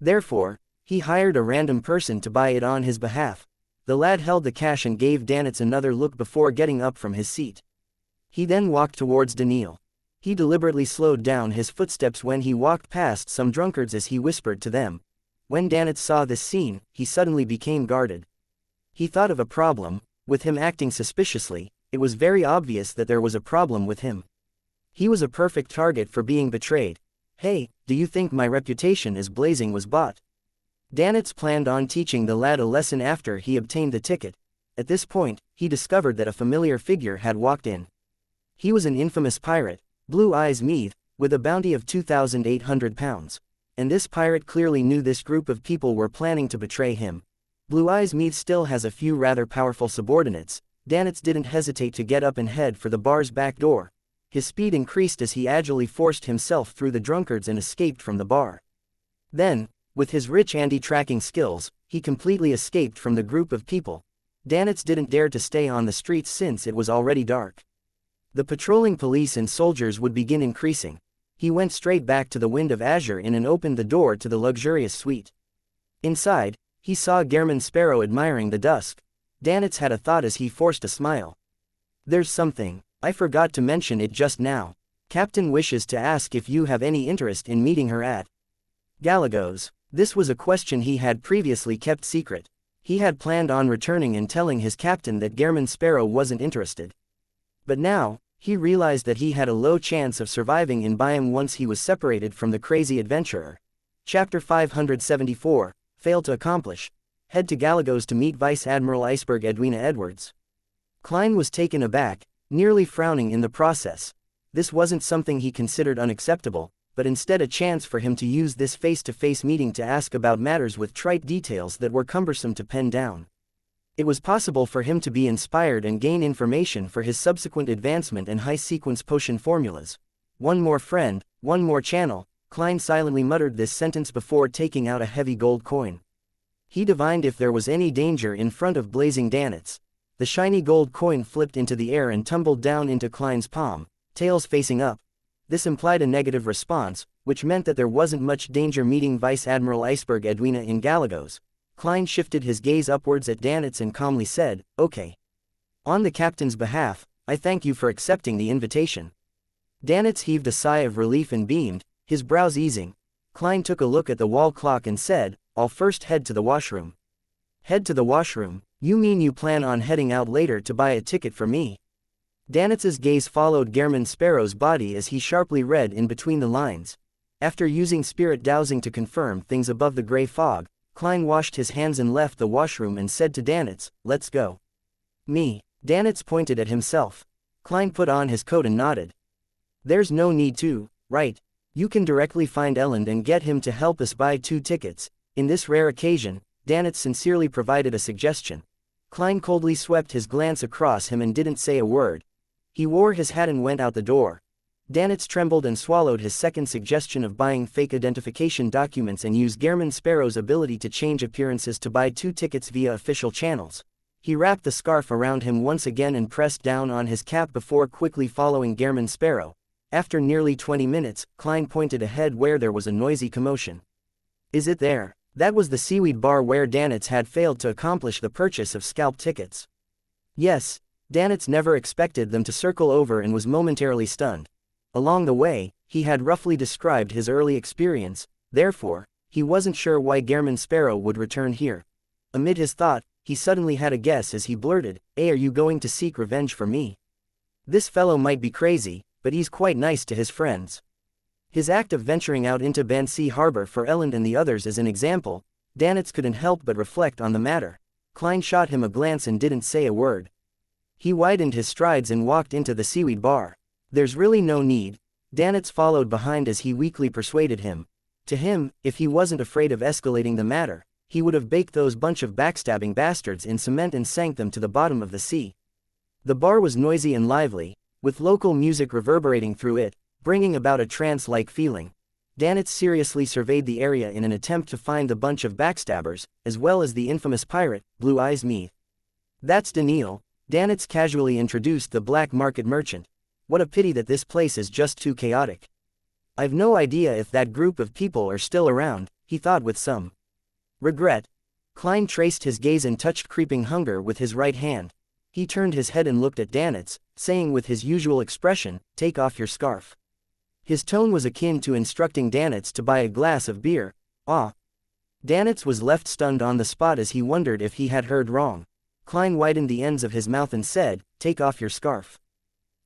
Therefore, he hired a random person to buy it on his behalf. The lad held the cash and gave Danitz another look before getting up from his seat. He then walked towards Daniil. He deliberately slowed down his footsteps when he walked past some drunkards as he whispered to them. When Danitz saw this scene, he suddenly became guarded. He thought of a problem. With him acting suspiciously, it was very obvious that there was a problem with him. He was a perfect target for being betrayed. "Hey, do you think my reputation as blazing was bought?" Danitz planned on teaching the lad a lesson after he obtained the ticket. At this point, he discovered that a familiar figure had walked in. He was an infamous pirate, Blue Eyes Meath, with a bounty of £2,800. And this pirate clearly knew this group of people were planning to betray him. Blue Eyes Meath still has a few rather powerful subordinates. Danitz didn't hesitate to get up and head for the bar's back door. His speed increased as he agilely forced himself through the drunkards and escaped from the bar. Then, with his rich anti-tracking skills, he completely escaped from the group of people. Danitz didn't dare to stay on the streets since it was already dark. The patrolling police and soldiers would begin increasing. He went straight back to the Wind of Azure Inn and opened the door to the luxurious suite. Inside, he saw Gehrman Sparrow admiring the dusk. Danitz had a thought as he forced a smile. "There's something. I forgot to mention it just now. Captain wishes to ask if you have any interest in meeting her at Galagos." This was a question he had previously kept secret. He had planned on returning and telling his captain that Gehrman Sparrow wasn't interested. But now, he realized that he had a low chance of surviving in Byam once he was separated from the crazy adventurer. Chapter 574, Fail to Accomplish. Head to Galagos to meet Vice Admiral Iceberg Edwina Edwards. Klein was taken aback, nearly frowning in the process. This wasn't something he considered unacceptable, but instead a chance for him to use this face-to-face meeting to ask about matters with trite details that were cumbersome to pen down. It was possible for him to be inspired and gain information for his subsequent advancement and high-sequence potion formulas. One more friend, one more channel. Klein silently muttered this sentence before taking out a heavy gold coin. He divined if there was any danger in front of blazing Danitz. The shiny gold coin flipped into the air and tumbled down into Klein's palm, tails facing up. This implied a negative response, which meant that there wasn't much danger meeting Vice Admiral Iceberg Edwina in Galagos. Klein shifted his gaze upwards at Danitz and calmly said, "Okay. On the captain's behalf, I thank you for accepting the invitation." Danitz heaved a sigh of relief and beamed, his brows easing. Klein took a look at the wall clock and said, "I'll first head to the washroom." "Head to the washroom? You mean you plan on heading out later to buy a ticket for me?" Danitz's gaze followed Gehrman Sparrow's body as he sharply read in between the lines. After using spirit dowsing to confirm things above the gray fog, Klein washed his hands and left the washroom and said to Danitz, "Let's go." "Me?" Danitz pointed at himself. Klein put on his coat and nodded. "There's no need to, right? You can directly find Elend and get him to help us buy 2 tickets. In this rare occasion," Danitz sincerely provided a suggestion. Klein coldly swept his glance across him and didn't say a word. He wore his hat and went out the door. Danitz trembled and swallowed his second suggestion of buying fake identification documents and used Gehrman Sparrow's ability to change appearances to buy 2 tickets via official channels. He wrapped the scarf around him once again and pressed down on his cap before quickly following Gehrman Sparrow. After nearly 20 minutes, Klein pointed ahead where there was a noisy commotion. "Is it there?" That was the seaweed bar where Danitz had failed to accomplish the purchase of scalp tickets. Yes, Danitz never expected them to circle over and was momentarily stunned. Along the way, he had roughly described his early experience, therefore, he wasn't sure why Gehrman Sparrow would return here. Amid his thought, he suddenly had a guess as he blurted, "Hey, are you going to seek revenge for me? This fellow might be crazy, but he's quite nice to his friends." His act of venturing out into Bansi Harbor for Elend and the others as an example, Danitz couldn't help but reflect on the matter. Klein shot him a glance and didn't say a word. He widened his strides and walked into the seaweed bar. "There's really no need." Danitz followed behind as he weakly persuaded him. To him, if he wasn't afraid of escalating the matter, he would have baked those bunch of backstabbing bastards in cement and sank them to the bottom of the sea. The bar was noisy and lively, with local music reverberating through it, bringing about a trance-like feeling. Danitz seriously surveyed the area in an attempt to find the bunch of backstabbers, as well as the infamous pirate, Blue Eyes Meath. "That's Daniil," Danitz casually introduced the black market merchant. "What a pity that this place is just too chaotic. I've no idea if that group of people are still around," he thought with some regret. Klein traced his gaze and touched creeping hunger with his right hand. He turned his head and looked at Danitz, saying with his usual expression, "Take off your scarf." His tone was akin to instructing Danitz to buy a glass of beer. "Ah." Danitz was left stunned on the spot as he wondered if he had heard wrong. Klein widened the ends of his mouth and said, "Take off your scarf.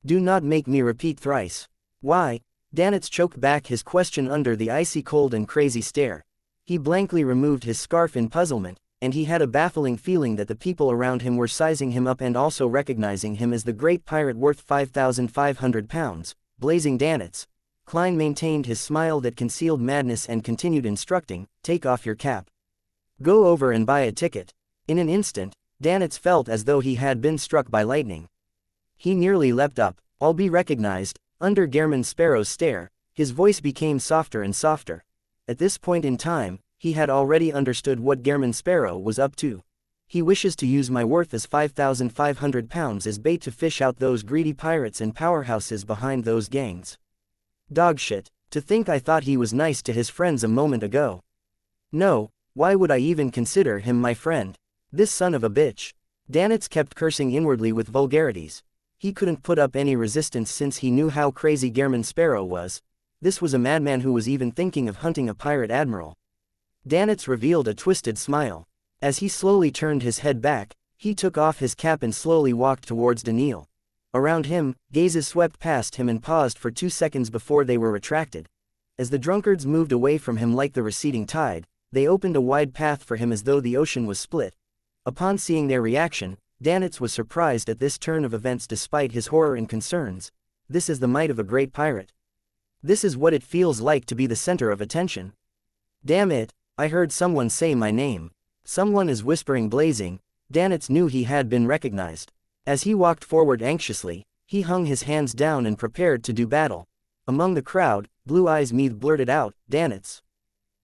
Do not make me repeat thrice." "Why?" Danitz choked back his question under the icy cold and crazy stare. He blankly removed his scarf in puzzlement, and he had a baffling feeling that the people around him were sizing him up and also recognizing him as the great pirate worth 5,500 pounds, blazing Danitz. Klein maintained his smile that concealed madness and continued instructing, "Take off your cap. Go over and buy a ticket." In an instant, Danitz felt as though he had been struck by lightning. He nearly leapt up. "I'll be recognized." Under Gehrman Sparrow's stare, his voice became softer and softer. At this point in time, he had already understood what Gehrman Sparrow was up to. "He wishes to use my worth as 5,500 pounds as bait to fish out those greedy pirates and powerhouses behind those gangs. Dogshit, to think I thought he was nice to his friends a moment ago. No, why would I even consider him my friend? This son of a bitch." Danitz kept cursing inwardly with vulgarities. He couldn't put up any resistance since he knew how crazy Gehrman Sparrow was. This was a madman who was even thinking of hunting a pirate admiral. Danitz revealed a twisted smile. As he slowly turned his head back, he took off his cap and slowly walked towards Daniil. Around him, gazes swept past him and paused for 2 seconds before they were retracted. As the drunkards moved away from him like the receding tide, they opened a wide path for him as though the ocean was split. Upon seeing their reaction, Danitz was surprised at this turn of events despite his horror and concerns. This is the might of a great pirate. This is what it feels like to be the center of attention. "Damn it, I heard someone say my name." Someone is whispering blazing. Danitz knew he had been recognized. As he walked forward anxiously, he hung his hands down and prepared to do battle. Among the crowd, Blue Eyes Meath blurted out, "Danitz."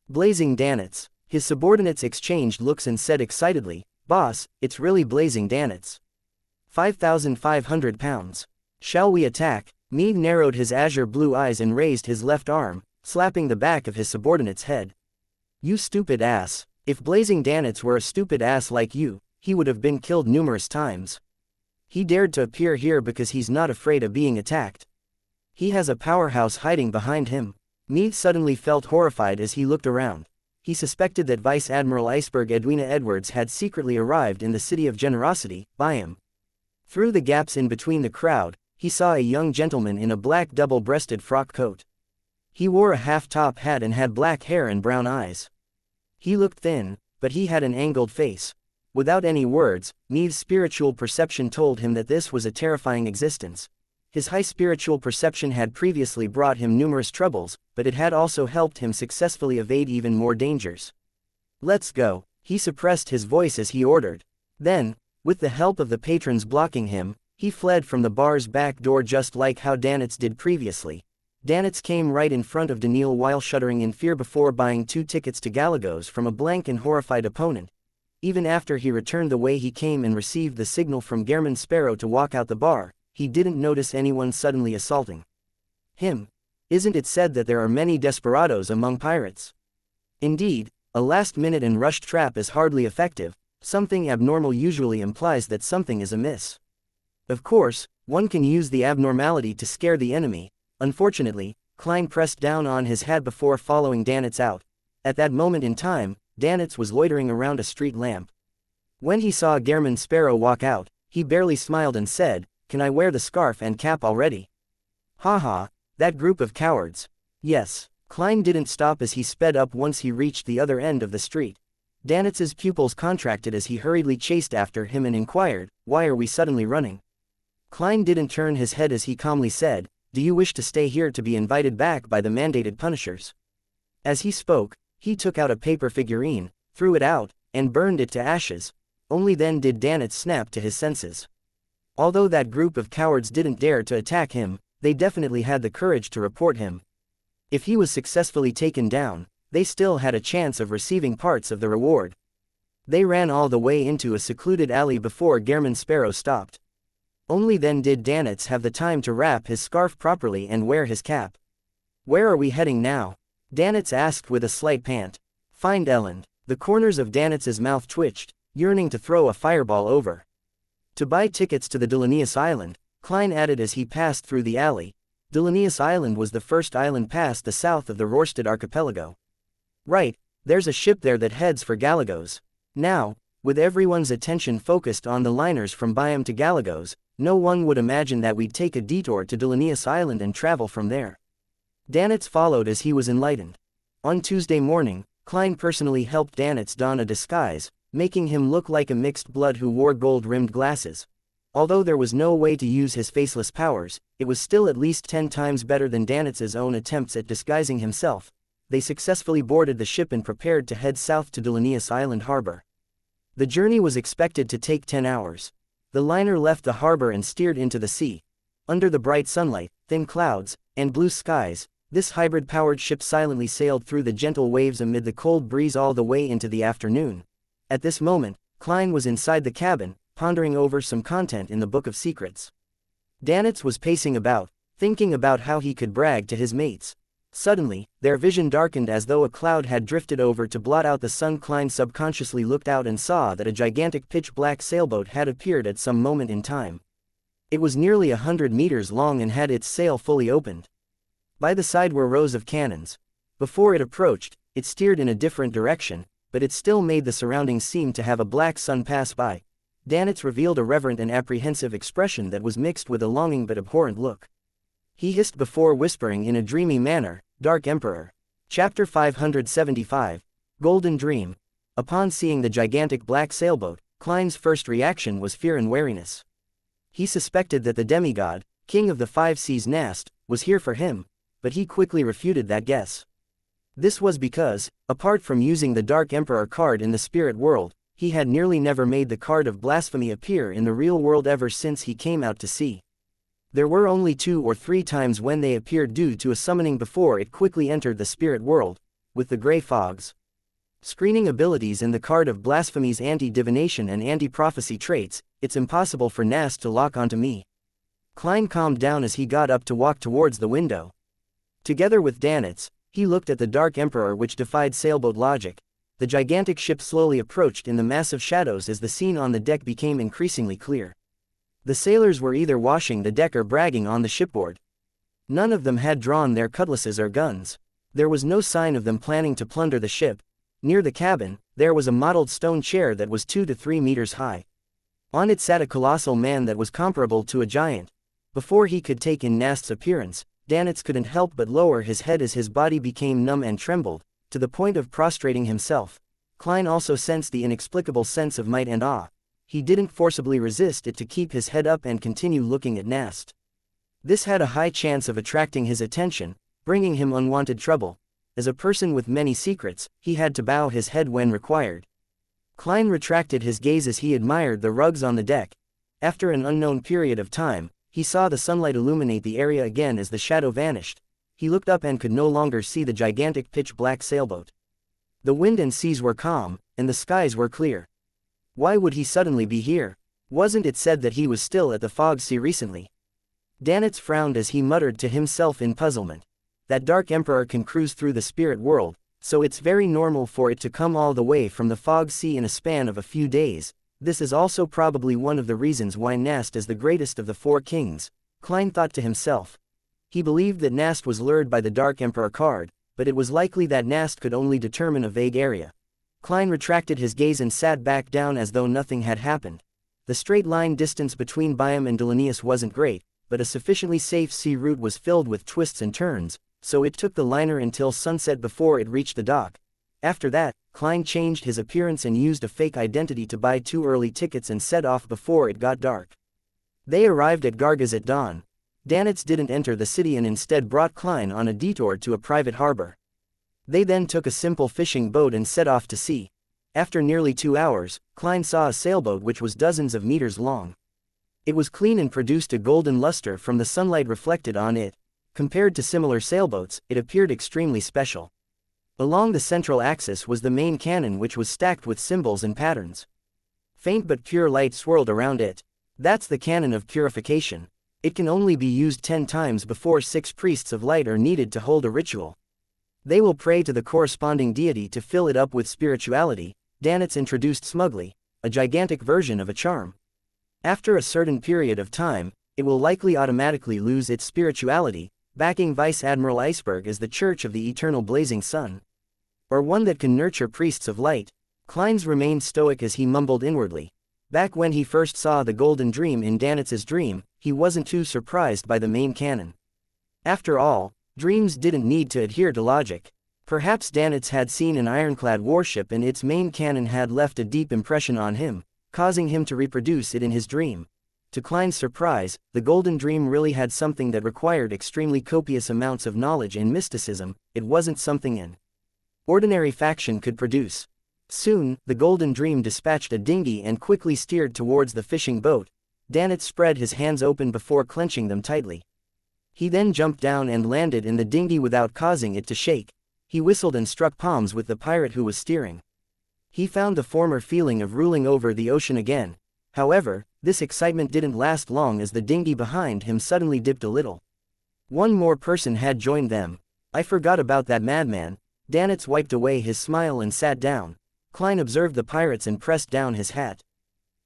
Blazing Danitz. His subordinates exchanged looks and said excitedly, "Boss, it's really Blazing Danitz. 5,500 pounds. Shall we attack?" Meath narrowed his azure blue eyes and raised his left arm, slapping the back of his subordinate's head. "You stupid ass. If Blazing Danitz were a stupid ass like you, he would have been killed numerous times. He dared to appear here because he's not afraid of being attacked. He has a powerhouse hiding behind him." Meath suddenly felt horrified as he looked around. He suspected that Vice Admiral Iceberg Edwina Edwards had secretly arrived in the City of Generosity, Byam. Through the gaps in between the crowd, he saw a young gentleman in a black double-breasted frock coat. He wore a half-top hat and had black hair and brown eyes. He looked thin, but he had an angled face. Without any words, Meath's spiritual perception told him that this was a terrifying existence. His high spiritual perception had previously brought him numerous troubles, but it had also helped him successfully evade even more dangers. "Let's go." He suppressed his voice as he ordered. Then, with the help of the patrons blocking him, he fled from the bar's back door just like how Danitz did previously. Danitz came right in front of Daniil while shuddering in fear before buying 2 tickets to Galagos from a blank and horrified opponent. Even after he returned the way he came and received the signal from Gehrman Sparrow to walk out the bar, he didn't notice anyone suddenly assaulting him. Isn't it said that there are many desperados among pirates? Indeed, a last-minute and rushed trap is hardly effective. Something abnormal usually implies that something is amiss. Of course, one can use the abnormality to scare the enemy. Unfortunately, Klein pressed down on his hat before following Danitz out. At that moment in time, Danitz was loitering around a street lamp. When he saw Gehrman Sparrow walk out, he barely smiled and said, "Can I wear the scarf and cap already?" "Ha, that group of cowards." "Yes." Klein didn't stop as he sped up once he reached the other end of the street. Danitz's pupils contracted as he hurriedly chased after him and inquired, "Why are we suddenly running?" Klein didn't turn his head as he calmly said, "Do you wish to stay here to be invited back by the mandated punishers?" As he spoke, he took out a paper figurine, threw it out, and burned it to ashes. Only then did Danitz snap to his senses. Although that group of cowards didn't dare to attack him, they definitely had the courage to report him. If he was successfully taken down, they still had a chance of receiving parts of the reward. They ran all the way into a secluded alley before Gehrman Sparrow stopped. Only then did Danitz have the time to wrap his scarf properly and wear his cap. "Where are we heading now?" Danitz asked with a slight pant. "Find Elend." The corners of Danitz's mouth twitched, yearning to throw a fireball over. "To buy tickets to the Demonesses Island," Klein added as he passed through the alley. Demonesses Island was the first island past the south of the Rorstad archipelago. "Right, there's a ship there that heads for Galagos." Now, with everyone's attention focused on the liners from Byam to Galagos, no one would imagine that we'd take a detour to Demonesses Island and travel from there. Danitz followed as he was enlightened. On Tuesday morning, Klein personally helped Danitz don a disguise, making him look like a mixed blood who wore gold-rimmed glasses. Although there was no way to use his faceless powers, it was still at least 10 times better than Danitz's own attempts at disguising himself. They successfully boarded the ship and prepared to head south to Demonesses Island harbor. The journey was expected to take 10 hours. The liner left the harbor and steered into the sea. Under the bright sunlight, thin clouds, and blue skies, this hybrid-powered ship silently sailed through the gentle waves amid the cold breeze all the way into the afternoon. At this moment, Klein was inside the cabin, pondering over some content in the Book of Secrets. Danitz was pacing about, thinking about how he could brag to his mates. Suddenly, their vision darkened as though a cloud had drifted over to blot out the sun. Klein subconsciously looked out and saw that a gigantic pitch-black sailboat had appeared at some moment in time. It was nearly 100 meters long and had its sail fully opened. By the side were rows of cannons. Before it approached, it steered in a different direction, but it still made the surroundings seem to have a black sun pass by. Danitz revealed a reverent and apprehensive expression that was mixed with a longing but abhorrent look. He hissed before whispering in a dreamy manner, "Dark Emperor." Chapter 575. Golden Dream. Upon seeing the gigantic black sailboat, Klein's first reaction was fear and wariness. He suspected that the demigod, king of the five seas Nast, was here for him, but he quickly refuted that guess. This was because, apart from using the Dark Emperor card in the spirit world, he had nearly never made the card of blasphemy appear in the real world ever since he came out to sea. There were only 2 or 3 times when they appeared due to a summoning before it quickly entered the spirit world, with the gray fogs. Screening abilities in the card of Blasphemy's anti-divination and anti-prophecy traits, it's impossible for Nast to lock onto me. Klein calmed down as he got up to walk towards the window. Together with Danitz, he looked at the Dark Emperor which defied sailboat logic. The gigantic ship slowly approached in the massive shadows as the scene on the deck became increasingly clear. The sailors were either washing the deck or bragging on the shipboard. None of them had drawn their cutlasses or guns. There was no sign of them planning to plunder the ship. Near the cabin, there was a mottled stone chair that was 2 to 3 meters high. On it sat a colossal man that was comparable to a giant. Before he could take in Nast's appearance, Danitz couldn't help but lower his head as his body became numb and trembled, to the point of prostrating himself. Klein also sensed the inexplicable sense of might and awe. He didn't forcibly resist it to keep his head up and continue looking at Nast. This had a high chance of attracting his attention, bringing him unwanted trouble. As a person with many secrets, he had to bow his head when required. Klein retracted his gaze as he admired the rugs on the deck. After an unknown period of time, he saw the sunlight illuminate the area again as the shadow vanished. He looked up and could no longer see the gigantic pitch-black sailboat. The wind and seas were calm, and the skies were clear. Why would he suddenly be here? Wasn't it said that he was still at the Fog Sea recently? Danitz frowned as he muttered to himself in puzzlement. That Dark Emperor can cruise through the spirit world, so it's very normal for it to come all the way from the Fog Sea in a span of a few days. This is also probably one of the reasons why Nast is the greatest of the 4 kings, Klein thought to himself. He believed that Nast was lured by the Dark Emperor card, but it was likely that Nast could only determine a vague area. Klein retracted his gaze and sat back down as though nothing had happened. The straight-line distance between Byam and Demonesses wasn't great, but a sufficiently safe sea route was filled with twists and turns, so it took the liner until sunset before it reached the dock. After that, Klein changed his appearance and used a fake identity to buy 2 early tickets and set off before it got dark. They arrived at Gargaz at dawn. Danitz didn't enter the city and instead brought Klein on a detour to a private harbor. They then took a simple fishing boat and set off to sea. After nearly 2 hours, Klein saw a sailboat which was dozens of meters long. It was clean and produced a golden luster from the sunlight reflected on it. Compared to similar sailboats, it appeared extremely special. Along the central axis was the main cannon which was stacked with symbols and patterns. Faint but pure light swirled around it. That's the cannon of purification. It can only be used 10 times before 6 priests of light are needed to hold a ritual. They will pray to the corresponding deity to fill it up with spirituality, Danitz introduced smugly, a gigantic version of a charm. After a certain period of time, it will likely automatically lose its spirituality, backing Vice Admiral Iceberg as the Church of the Eternal Blazing Sun. Or one that can nurture priests of light. Kleins remained stoic as he mumbled inwardly. Back when he first saw the Golden Dream in Danitz's dream, he wasn't too surprised by the main cannon. After all, dreams didn't need to adhere to logic. Perhaps Danitz had seen an ironclad warship and its main cannon had left a deep impression on him, causing him to reproduce it in his dream. To Klein's surprise, the Golden Dream really had something that required extremely copious amounts of knowledge and mysticism. It wasn't something an ordinary faction could produce. Soon, the Golden Dream dispatched a dinghy and quickly steered towards the fishing boat. Danitz spread his hands open before clenching them tightly. He then jumped down and landed in the dinghy without causing it to shake. He whistled and struck palms with the pirate who was steering. He found the former feeling of ruling over the ocean again. However, this excitement didn't last long as the dinghy behind him suddenly dipped a little. One more person had joined them. I forgot about that madman. Danitz wiped away his smile and sat down. Klein observed the pirates and pressed down his hat.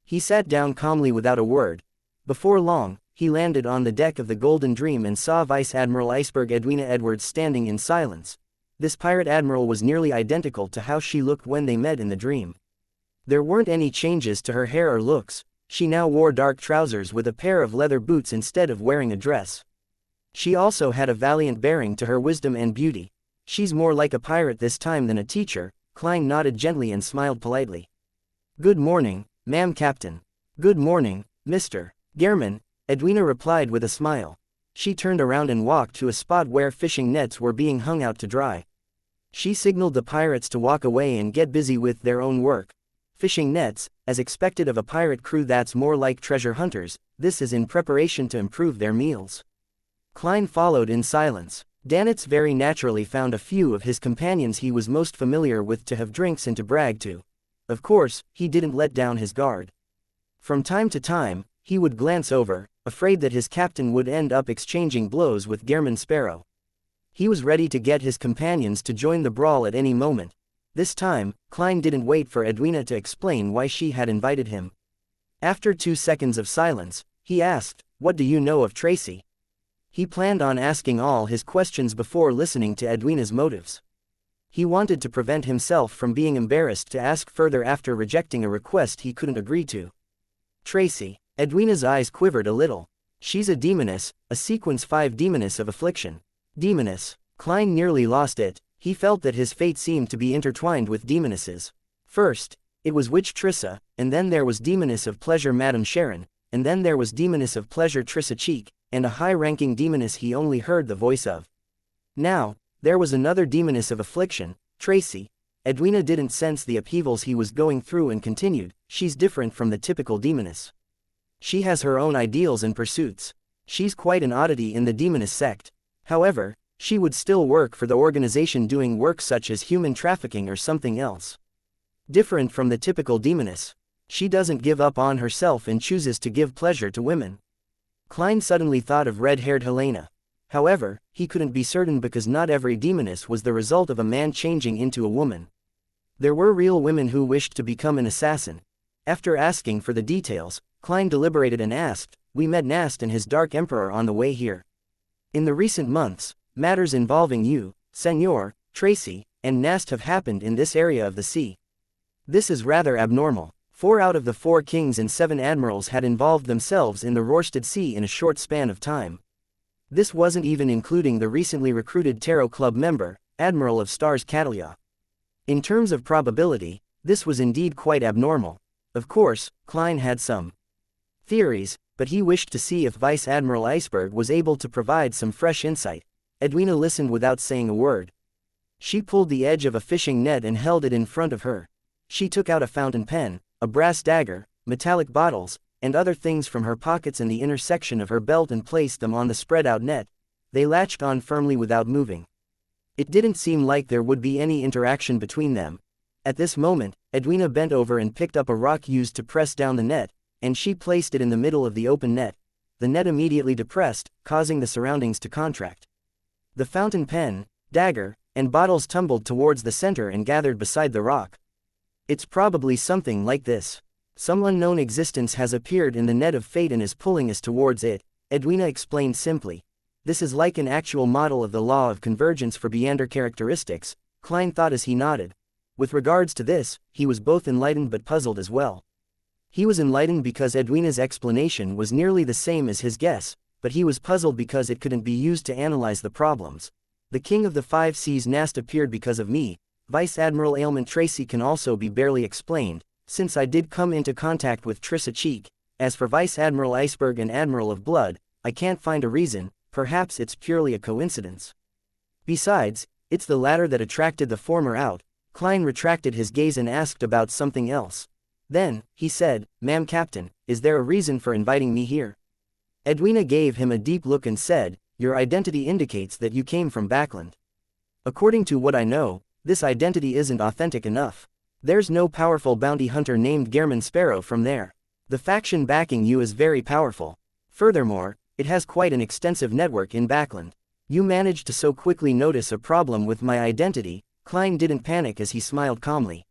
He sat down calmly without a word. Before long, he landed on the deck of the Golden Dream and saw Vice Admiral Iceberg Edwina Edwards standing in silence. This pirate admiral was nearly identical to how she looked when they met in the dream. There weren't any changes to her hair or looks. She now wore dark trousers with a pair of leather boots instead of wearing a dress. She also had a valiant bearing to her wisdom and beauty. She's more like a pirate this time than a teacher. Klein nodded gently and smiled politely. Good morning, ma'am captain. Good morning, Mr. Gehrman, Edwina replied with a smile. She turned around and walked to a spot where fishing nets were being hung out to dry. She signaled the pirates to walk away and get busy with their own work. Fishing nets, as expected of a pirate crew that's more like treasure hunters, this is in preparation to improve their meals. Klein followed in silence. Danitz very naturally found a few of his companions he was most familiar with to have drinks and to brag to. Of course, he didn't let down his guard. From time to time, he would glance over, afraid that his captain would end up exchanging blows with Gehrman Sparrow. He was ready to get his companions to join the brawl at any moment. This time, Klein didn't wait for Edwina to explain why she had invited him. After 2 seconds of silence, he asked, "What do you know of Tracy?" He planned on asking all his questions before listening to Edwina's motives. He wanted to prevent himself from being embarrassed to ask further after rejecting a request he couldn't agree to. Tracy. Edwina's eyes quivered a little. She's a demoness, a sequence 5 demoness of affliction. Demoness. Klein nearly lost it. He felt that his fate seemed to be intertwined with demonesses. First, it was witch Trissa, and then there was demoness of pleasure Madame Sharon, and then there was demoness of pleasure Trissa Cheek, and a high-ranking demoness he only heard the voice of. Now, there was another demoness of affliction, Tracy. Edwina didn't sense the upheavals he was going through and continued, "She's different from the typical demoness. She has her own ideals and pursuits. She's quite an oddity in the demoness sect. However, she would still work for the organization doing work such as human trafficking or something else. Different from the typical demoness. She doesn't give up on herself and chooses to give pleasure to women." Klein suddenly thought of red-haired Helena. However, he couldn't be certain because not every demoness was the result of a man changing into a woman. There were real women who wished to become an assassin. After asking for the details, Klein deliberated and asked, "We met Nast and his Dark Emperor on the way here. In the recent months, matters involving you, Senor, Tracy, and Nast have happened in this area of the sea. This is rather abnormal. 4 out of the 4 kings and 7 admirals had involved themselves in the Rorstad Sea in a short span of time. This wasn't even including the recently recruited Tarot Club member, Admiral of Stars Catalia. In terms of probability, this was indeed quite abnormal. Of course, Klein had some theories, but he wished to see if Vice Admiral Iceberg was able to provide some fresh insight. Edwina listened without saying a word. She pulled the edge of a fishing net and held it in front of her. She took out a fountain pen, a brass dagger, metallic bottles, and other things from her pockets and the inner section of her belt and placed them on the spread-out net. They latched on firmly without moving. It didn't seem like there would be any interaction between them. At this moment, Edwina bent over and picked up a rock used to press down the net, and she placed it in the middle of the open net. The net immediately depressed, causing the surroundings to contract. The fountain pen, dagger, and bottles tumbled towards the center and gathered beside the rock. "It's probably something like this. Some unknown existence has appeared in the net of fate and is pulling us towards it," Edwina explained simply. "This is like an actual model of the law of convergence for Beander characteristics," Klein thought as he nodded. With regards to this, he was both enlightened but puzzled as well. He was enlightened because Edwina's explanation was nearly the same as his guess, but he was puzzled because it couldn't be used to analyze the problems. "The King of the 5 Seas Nast appeared because of me. Vice Admiral Ailment Tracy can also be barely explained, since I did come into contact with Trissa Cheek. As for Vice Admiral Iceberg and Admiral of Blood, I can't find a reason, perhaps it's purely a coincidence. Besides, it's the latter that attracted the former out." Klein retracted his gaze and asked about something else. Then, he said, "Ma'am Captain, is there a reason for inviting me here?" Edwina gave him a deep look and said, "Your identity indicates that you came from Backland. According to what I know, this identity isn't authentic enough. There's no powerful bounty hunter named Gehrman Sparrow from there. The faction backing you is very powerful. Furthermore, it has quite an extensive network in Backland. You managed to so quickly notice a problem with my identity." Klein didn't panic as he smiled calmly.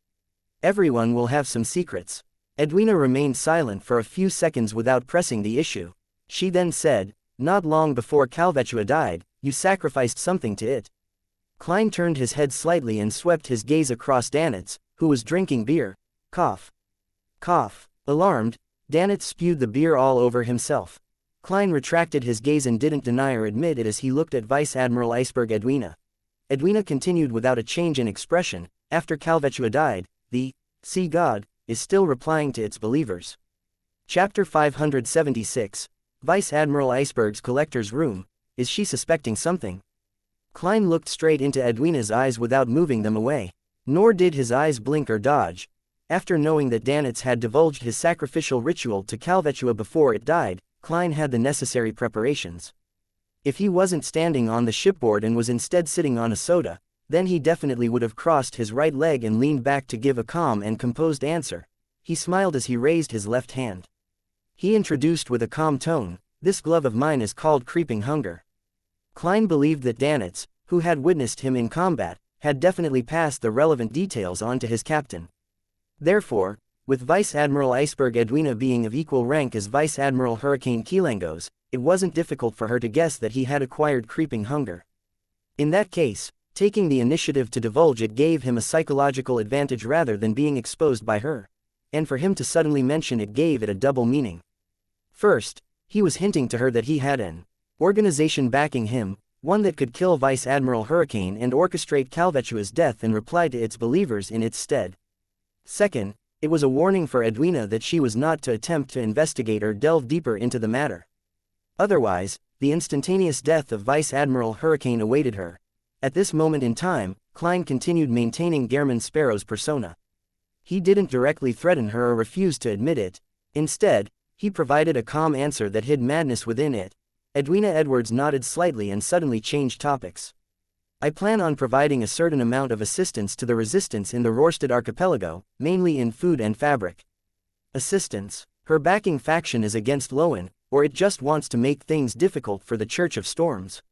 "Everyone will have some secrets." Edwina remained silent for a few seconds without pressing the issue. She then said, "Not long before Calvetua died, you sacrificed something to it." Klein turned his head slightly and swept his gaze across Danitz, who was drinking beer. Cough. Cough. Alarmed, Danitz spewed the beer all over himself. Klein retracted his gaze and didn't deny or admit it as he looked at Vice Admiral Iceberg Edwina. Edwina continued without a change in expression, "After Calvetua died, the sea god is still replying to its believers." Chapter 576, Vice Admiral Iceberg's collector's room. Is she suspecting something? Klein looked straight into Edwina's eyes without moving them away. Nor did his eyes blink or dodge. After knowing that Danitz had divulged his sacrificial ritual to Calvetua before it died, Klein had the necessary preparations. If he wasn't standing on the shipboard and was instead sitting on a soda, then he definitely would have crossed his right leg and leaned back to give a calm and composed answer. He smiled as he raised his left hand. He introduced with a calm tone, "This glove of mine is called Creeping Hunger." Klein believed that Danitz, who had witnessed him in combat, had definitely passed the relevant details on to his captain. Therefore, with Vice Admiral Iceberg Edwina being of equal rank as Vice Admiral Hurricane Kilangos, it wasn't difficult for her to guess that he had acquired Creeping Hunger. In that case, taking the initiative to divulge it gave him a psychological advantage rather than being exposed by her, and for him to suddenly mention it gave it a double meaning. First, he was hinting to her that he had an organization backing him, one that could kill Vice Admiral Hurricane and orchestrate Calvetua's death and reply to its believers in its stead. Second, it was a warning for Edwina that she was not to attempt to investigate or delve deeper into the matter. Otherwise, the instantaneous death of Vice Admiral Hurricane awaited her. At this moment in time, Klein continued maintaining Gehrman Sparrow's persona. He didn't directly threaten her or refuse to admit it. Instead, he provided a calm answer that hid madness within it. Edwina Edwards nodded slightly and suddenly changed topics. "I plan on providing a certain amount of assistance to the resistance in the Rorstad archipelago, mainly in food and fabric." Assistance? Her backing faction is against Lowen, or it just wants to make things difficult for the Church of Storms?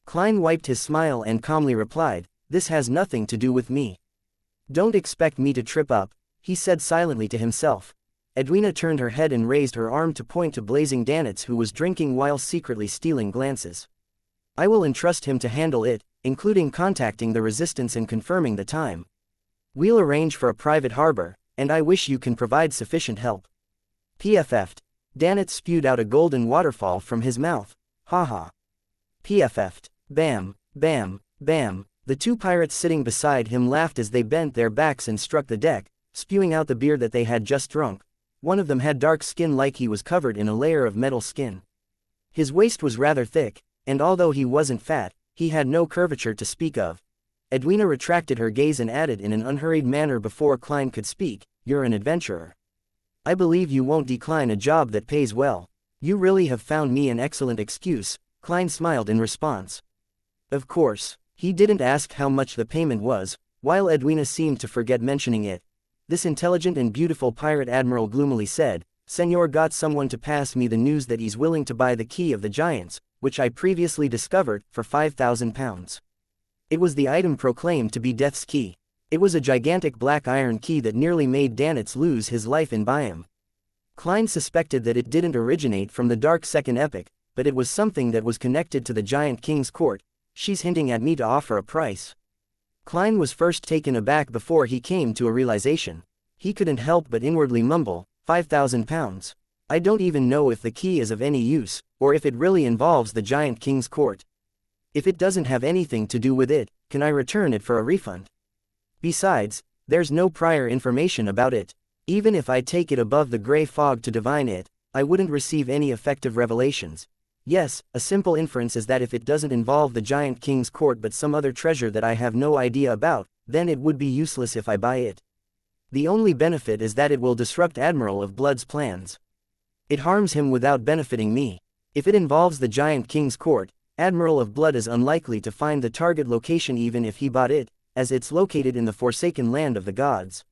Klein wiped his smile and calmly replied, "This has nothing to do with me." "Don't expect me to trip up," he said silently to himself. Edwina turned her head and raised her arm to point to blazing Danitz, who was drinking while secretly stealing glances. "I will entrust him to handle it, including contacting the resistance and confirming the time. We'll arrange for a private harbor, and I wish you can provide sufficient help." PFF'd. Danitz spewed out a golden waterfall from his mouth. "Ha. PFF'd. Bam, bam, bam." The two pirates sitting beside him laughed as they bent their backs and struck the deck, spewing out the beer that they had just drunk. One of them had dark skin like he was covered in a layer of metal skin. His waist was rather thick, and although he wasn't fat, he had no curvature to speak of. Edwina retracted her gaze and added in an unhurried manner before Klein could speak, "You're an adventurer. I believe you won't decline a job that pays well. You really have found me an excellent excuse." Klein smiled in response. Of course, he didn't ask how much the payment was, while Edwina seemed to forget mentioning it. This intelligent and beautiful pirate admiral gloomily said, "Senor got someone to pass me the news that he's willing to buy the key of the giants, which I previously discovered, for 5,000 pounds. It was the item proclaimed to be Death's Key. It was a gigantic black iron key that nearly made Danitz lose his life in Byam." Klein suspected that it didn't originate from the Dark Second Epoch, but it was something that was connected to the Giant King's court. "She's hinting at me to offer a price." Klein was first taken aback before he came to a realization. He couldn't help but inwardly mumble, 5,000 pounds. I don't even know if the key is of any use, or if it really involves the Giant King's court. If it doesn't have anything to do with it, can I return it for a refund? Besides, there's no prior information about it. Even if I take it above the gray fog to divine it, I wouldn't receive any effective revelations. Yes, a simple inference is that if it doesn't involve the Giant King's court but some other treasure that I have no idea about, then it would be useless if I buy it. The only benefit is that it will disrupt Admiral of Blood's plans. It harms him without benefiting me. If it involves the Giant King's court, Admiral of Blood is unlikely to find the target location even if he bought it, as it's located in the Forsaken Land of the Gods.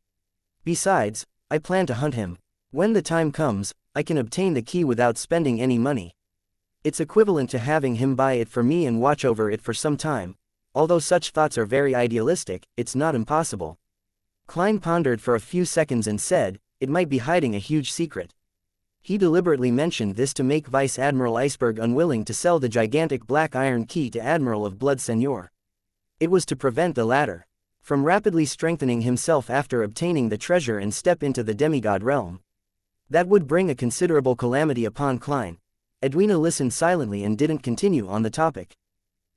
Besides, I plan to hunt him. When the time comes, I can obtain the key without spending any money. It's equivalent to having him buy it for me and watch over it for some time. Although such thoughts are very idealistic, it's not impossible. Klein pondered for a few seconds and said, "It might be hiding a huge secret." He deliberately mentioned this to make Vice Admiral Iceberg unwilling to sell the gigantic black iron key to Admiral of Blood Senor. It was to prevent the latter from rapidly strengthening himself after obtaining the treasure and step into the demigod realm. That would bring a considerable calamity upon Klein. Edwina listened silently and didn't continue on the topic.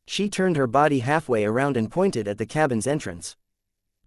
She turned her body halfway around and pointed at the cabin's entrance.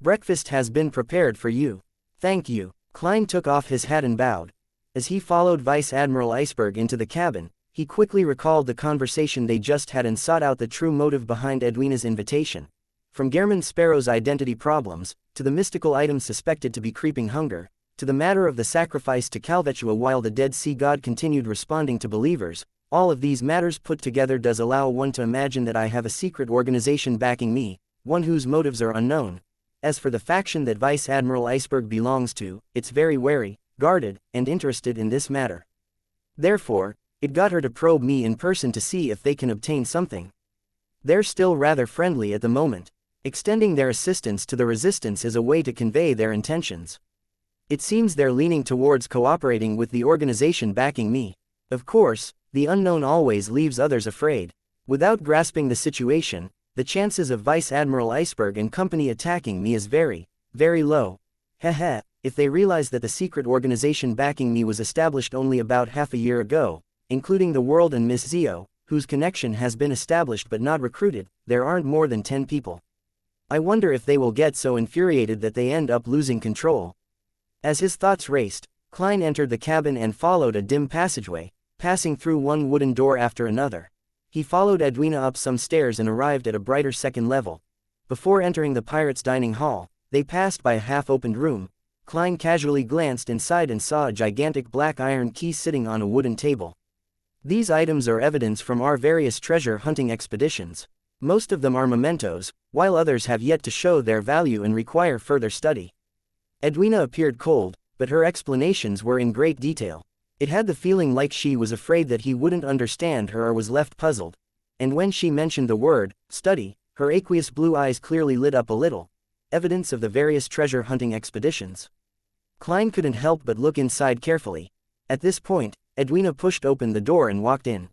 "Breakfast has been prepared for you." "Thank you." Klein took off his hat and bowed. As he followed Vice Admiral Iceberg into the cabin, he quickly recalled the conversation they just had and sought out the true motive behind Edwina's invitation. From Gehrman Sparrow's identity problems, to the mystical items suspected to be creeping hunger, to the matter of the sacrifice to Calvechua while the Dead Sea God continued responding to believers, all of these matters put together does allow one to imagine that I have a secret organization backing me, one whose motives are unknown. As for the faction that Vice Admiral Iceberg belongs to, it's very wary, guarded, and interested in this matter. Therefore, it got her to probe me in person to see if they can obtain something. They're still rather friendly at the moment. Extending their assistance to the resistance is a way to convey their intentions. It seems they're leaning towards cooperating with the organization backing me. Of course, the unknown always leaves others afraid. Without grasping the situation, the chances of Vice Admiral Iceberg and company attacking me is very, very low. Heh, if they realize that the secret organization backing me was established only about half a year ago, including the world and Miss Zio, whose connection has been established but not recruited, there aren't more than 10 people. I wonder if they will get so infuriated that they end up losing control. As his thoughts raced, Klein entered the cabin and followed a dim passageway, passing through one wooden door after another. He followed Edwina up some stairs and arrived at a brighter second level. Before entering the pirates' dining hall, they passed by a half-opened room. Klein casually glanced inside and saw a gigantic black iron key sitting on a wooden table. These items are evidence from our various treasure hunting expeditions. Most of them are mementos, while others have yet to show their value and require further study. Edwina appeared cold, but her explanations were in great detail. It had the feeling like she was afraid that he wouldn't understand her or was left puzzled. And when she mentioned the word, study, her aqueous blue eyes clearly lit up a little. Evidence of the various treasure hunting expeditions. Klein couldn't help but look inside carefully. At this point, Edwina pushed open the door and walked in.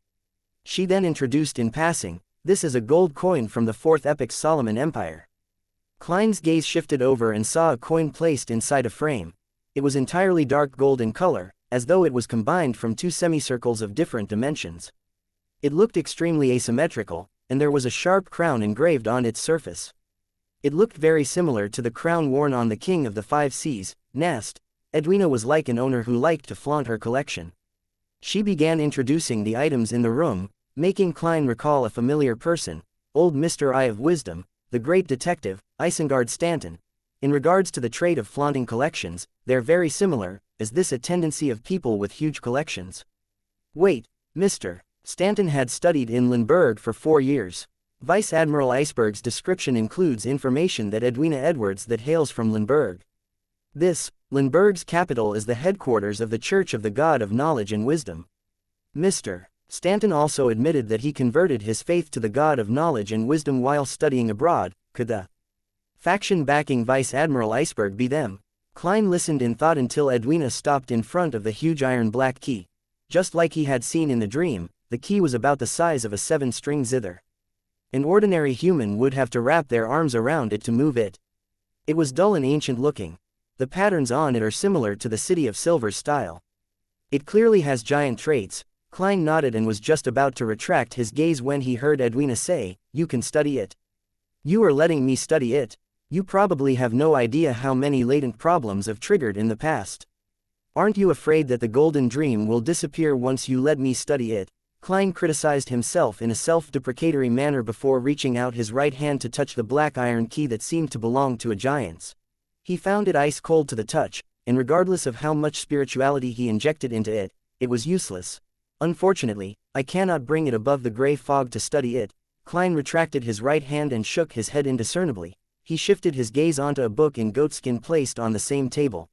She then introduced in passing, "This is a gold coin from the 4th Epoch's Solomon Empire." Klein's gaze shifted over and saw a coin placed inside a frame. It was entirely dark gold in color, as though it was combined from two semicircles of different dimensions. It looked extremely asymmetrical, and there was a sharp crown engraved on its surface. It looked very similar to the crown worn on the King of the Five Seas, Nast. Edwina was like an owner who liked to flaunt her collection. She began introducing the items in the room, making Klein recall a familiar person, old Mr. Eye of Wisdom, the great detective, Isengard Stanton. In regards to the trait of flaunting collections, they're very similar, as this a tendency of people with huge collections. Wait, Mr. Stanton had studied in Lindbergh for 4 years. Vice Admiral Iceberg's description includes information that Edwina Edwards that hails from Lindbergh. Lindbergh's capital is the headquarters of the Church of the God of Knowledge and Wisdom. Mr. Stanton also admitted that he converted his faith to the God of Knowledge and Wisdom while studying abroad. Could the faction backing Vice Admiral Iceberg be them? Klein listened in thought until Edwina stopped in front of the huge iron black key. Just like he had seen in the dream, the key was about the size of a 7-string zither. An ordinary human would have to wrap their arms around it to move it. It was dull and ancient looking. The patterns on it are similar to the City of Silver's style. It clearly has giant traits. Klein nodded and was just about to retract his gaze when he heard Edwina say, "You can study it. You are letting me study it. You probably have no idea how many latent problems I've triggered in the past. Aren't you afraid that the golden dream will disappear once you let me study it?" Klein criticized himself in a self-deprecatory manner before reaching out his right hand to touch the black iron key that seemed to belong to a giant's. He found it ice cold to the touch, and regardless of how much spirituality he injected into it, it was useless. "Unfortunately, I cannot bring it above the gray fog to study it." Klein retracted his right hand and shook his head indiscernibly. He shifted his gaze onto a book in goatskin placed on the same table.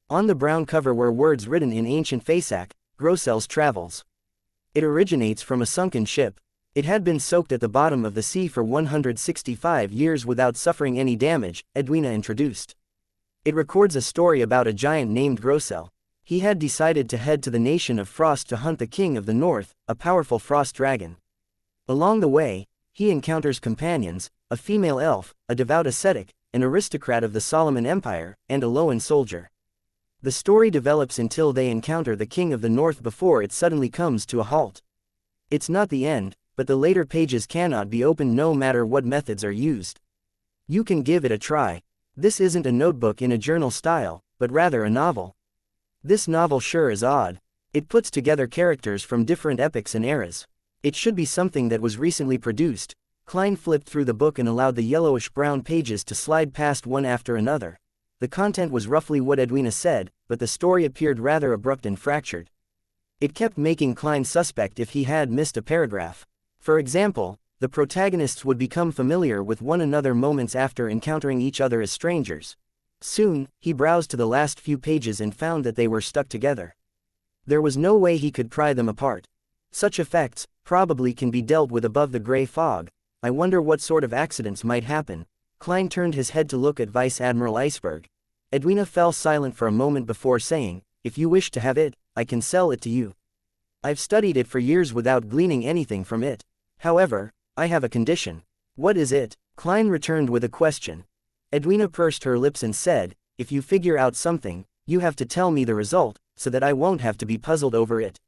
On the brown cover were words written in ancient Fasak, "Grossel's Travels." It originates from a sunken ship. It had been soaked at the bottom of the sea for 165 years without suffering any damage, Edwina introduced. It records a story about a giant named Grossel. He had decided to head to the nation of Frost to hunt the King of the North, a powerful frost dragon. Along the way, he encounters companions, a female elf, a devout ascetic, an aristocrat of the Solomon Empire, and a Loan soldier. The story develops until they encounter the King of the North before it suddenly comes to a halt. It's not the end, but the later pages cannot be opened no matter what methods are used. You can give it a try. This isn't a notebook in a journal style, but rather a novel. This novel sure is odd. It puts together characters from different epochs and eras. It should be something that was recently produced. Klein flipped through the book and allowed the yellowish-brown pages to slide past one after another. The content was roughly what Edwina said, but the story appeared rather abrupt and fractured. It kept making Klein suspect if he had missed a paragraph. For example, the protagonists would become familiar with one another moments after encountering each other as strangers. Soon, he browsed to the last few pages and found that they were stuck together. There was no way he could pry them apart. Such effects, probably can be dealt with above the gray fog. I wonder what sort of accidents might happen. Klein turned his head to look at Vice Admiral Iceberg. Edwina fell silent for a moment before saying, "If you wish to have it, I can sell it to you. I've studied it for years without gleaning anything from it. However, I have a condition." "What is it?" Klein returned with a question. Edwina pursed her lips and said, "If you figure out something, you have to tell me the result, so that I won't have to be puzzled over it.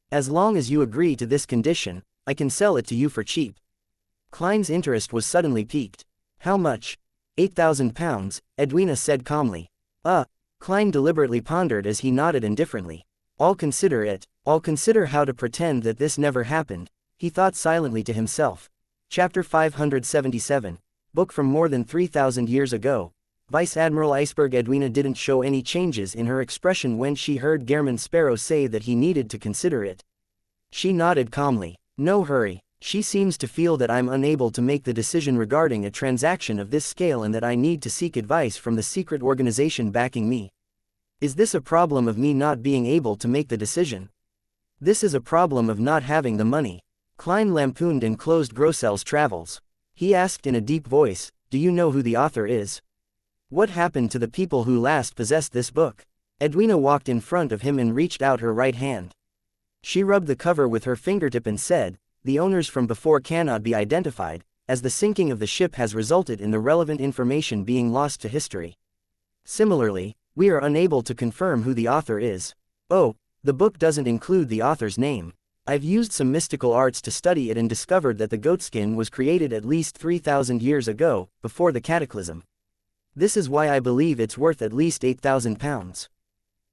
As long as you agree to this condition, I can sell it to you for cheap." Klein's interest was suddenly piqued. "How much?" £8,000, Edwina said calmly. Klein deliberately pondered as he nodded indifferently. "I'll consider it. I'll consider how to pretend that this never happened," he thought silently to himself. Chapter 577. Book from more than 3,000 years ago. Vice Admiral Iceberg. Edwina didn't show any changes in her expression when she heard Gairman Sparrow say that he needed to consider it. She nodded calmly. "No hurry. She seems to feel that I'm unable to make the decision regarding a transaction of this scale and that I need to seek advice from the secret organization backing me. Is this a problem of me not being able to make the decision? This is a problem of not having the money." Klein lampooned and closed Grossel's travels. He asked in a deep voice, "Do you know who the author is? What happened to the people who last possessed this book?" Edwina walked in front of him and reached out her right hand. She rubbed the cover with her fingertip and said, "The owners from before cannot be identified, as the sinking of the ship has resulted in the relevant information being lost to history. Similarly, we are unable to confirm who the author is. Oh, the book doesn't include the author's name. I've used some mystical arts to study it and discovered that the goatskin was created at least 3,000 years ago, before the cataclysm. This is why I believe it's worth at least £8,000.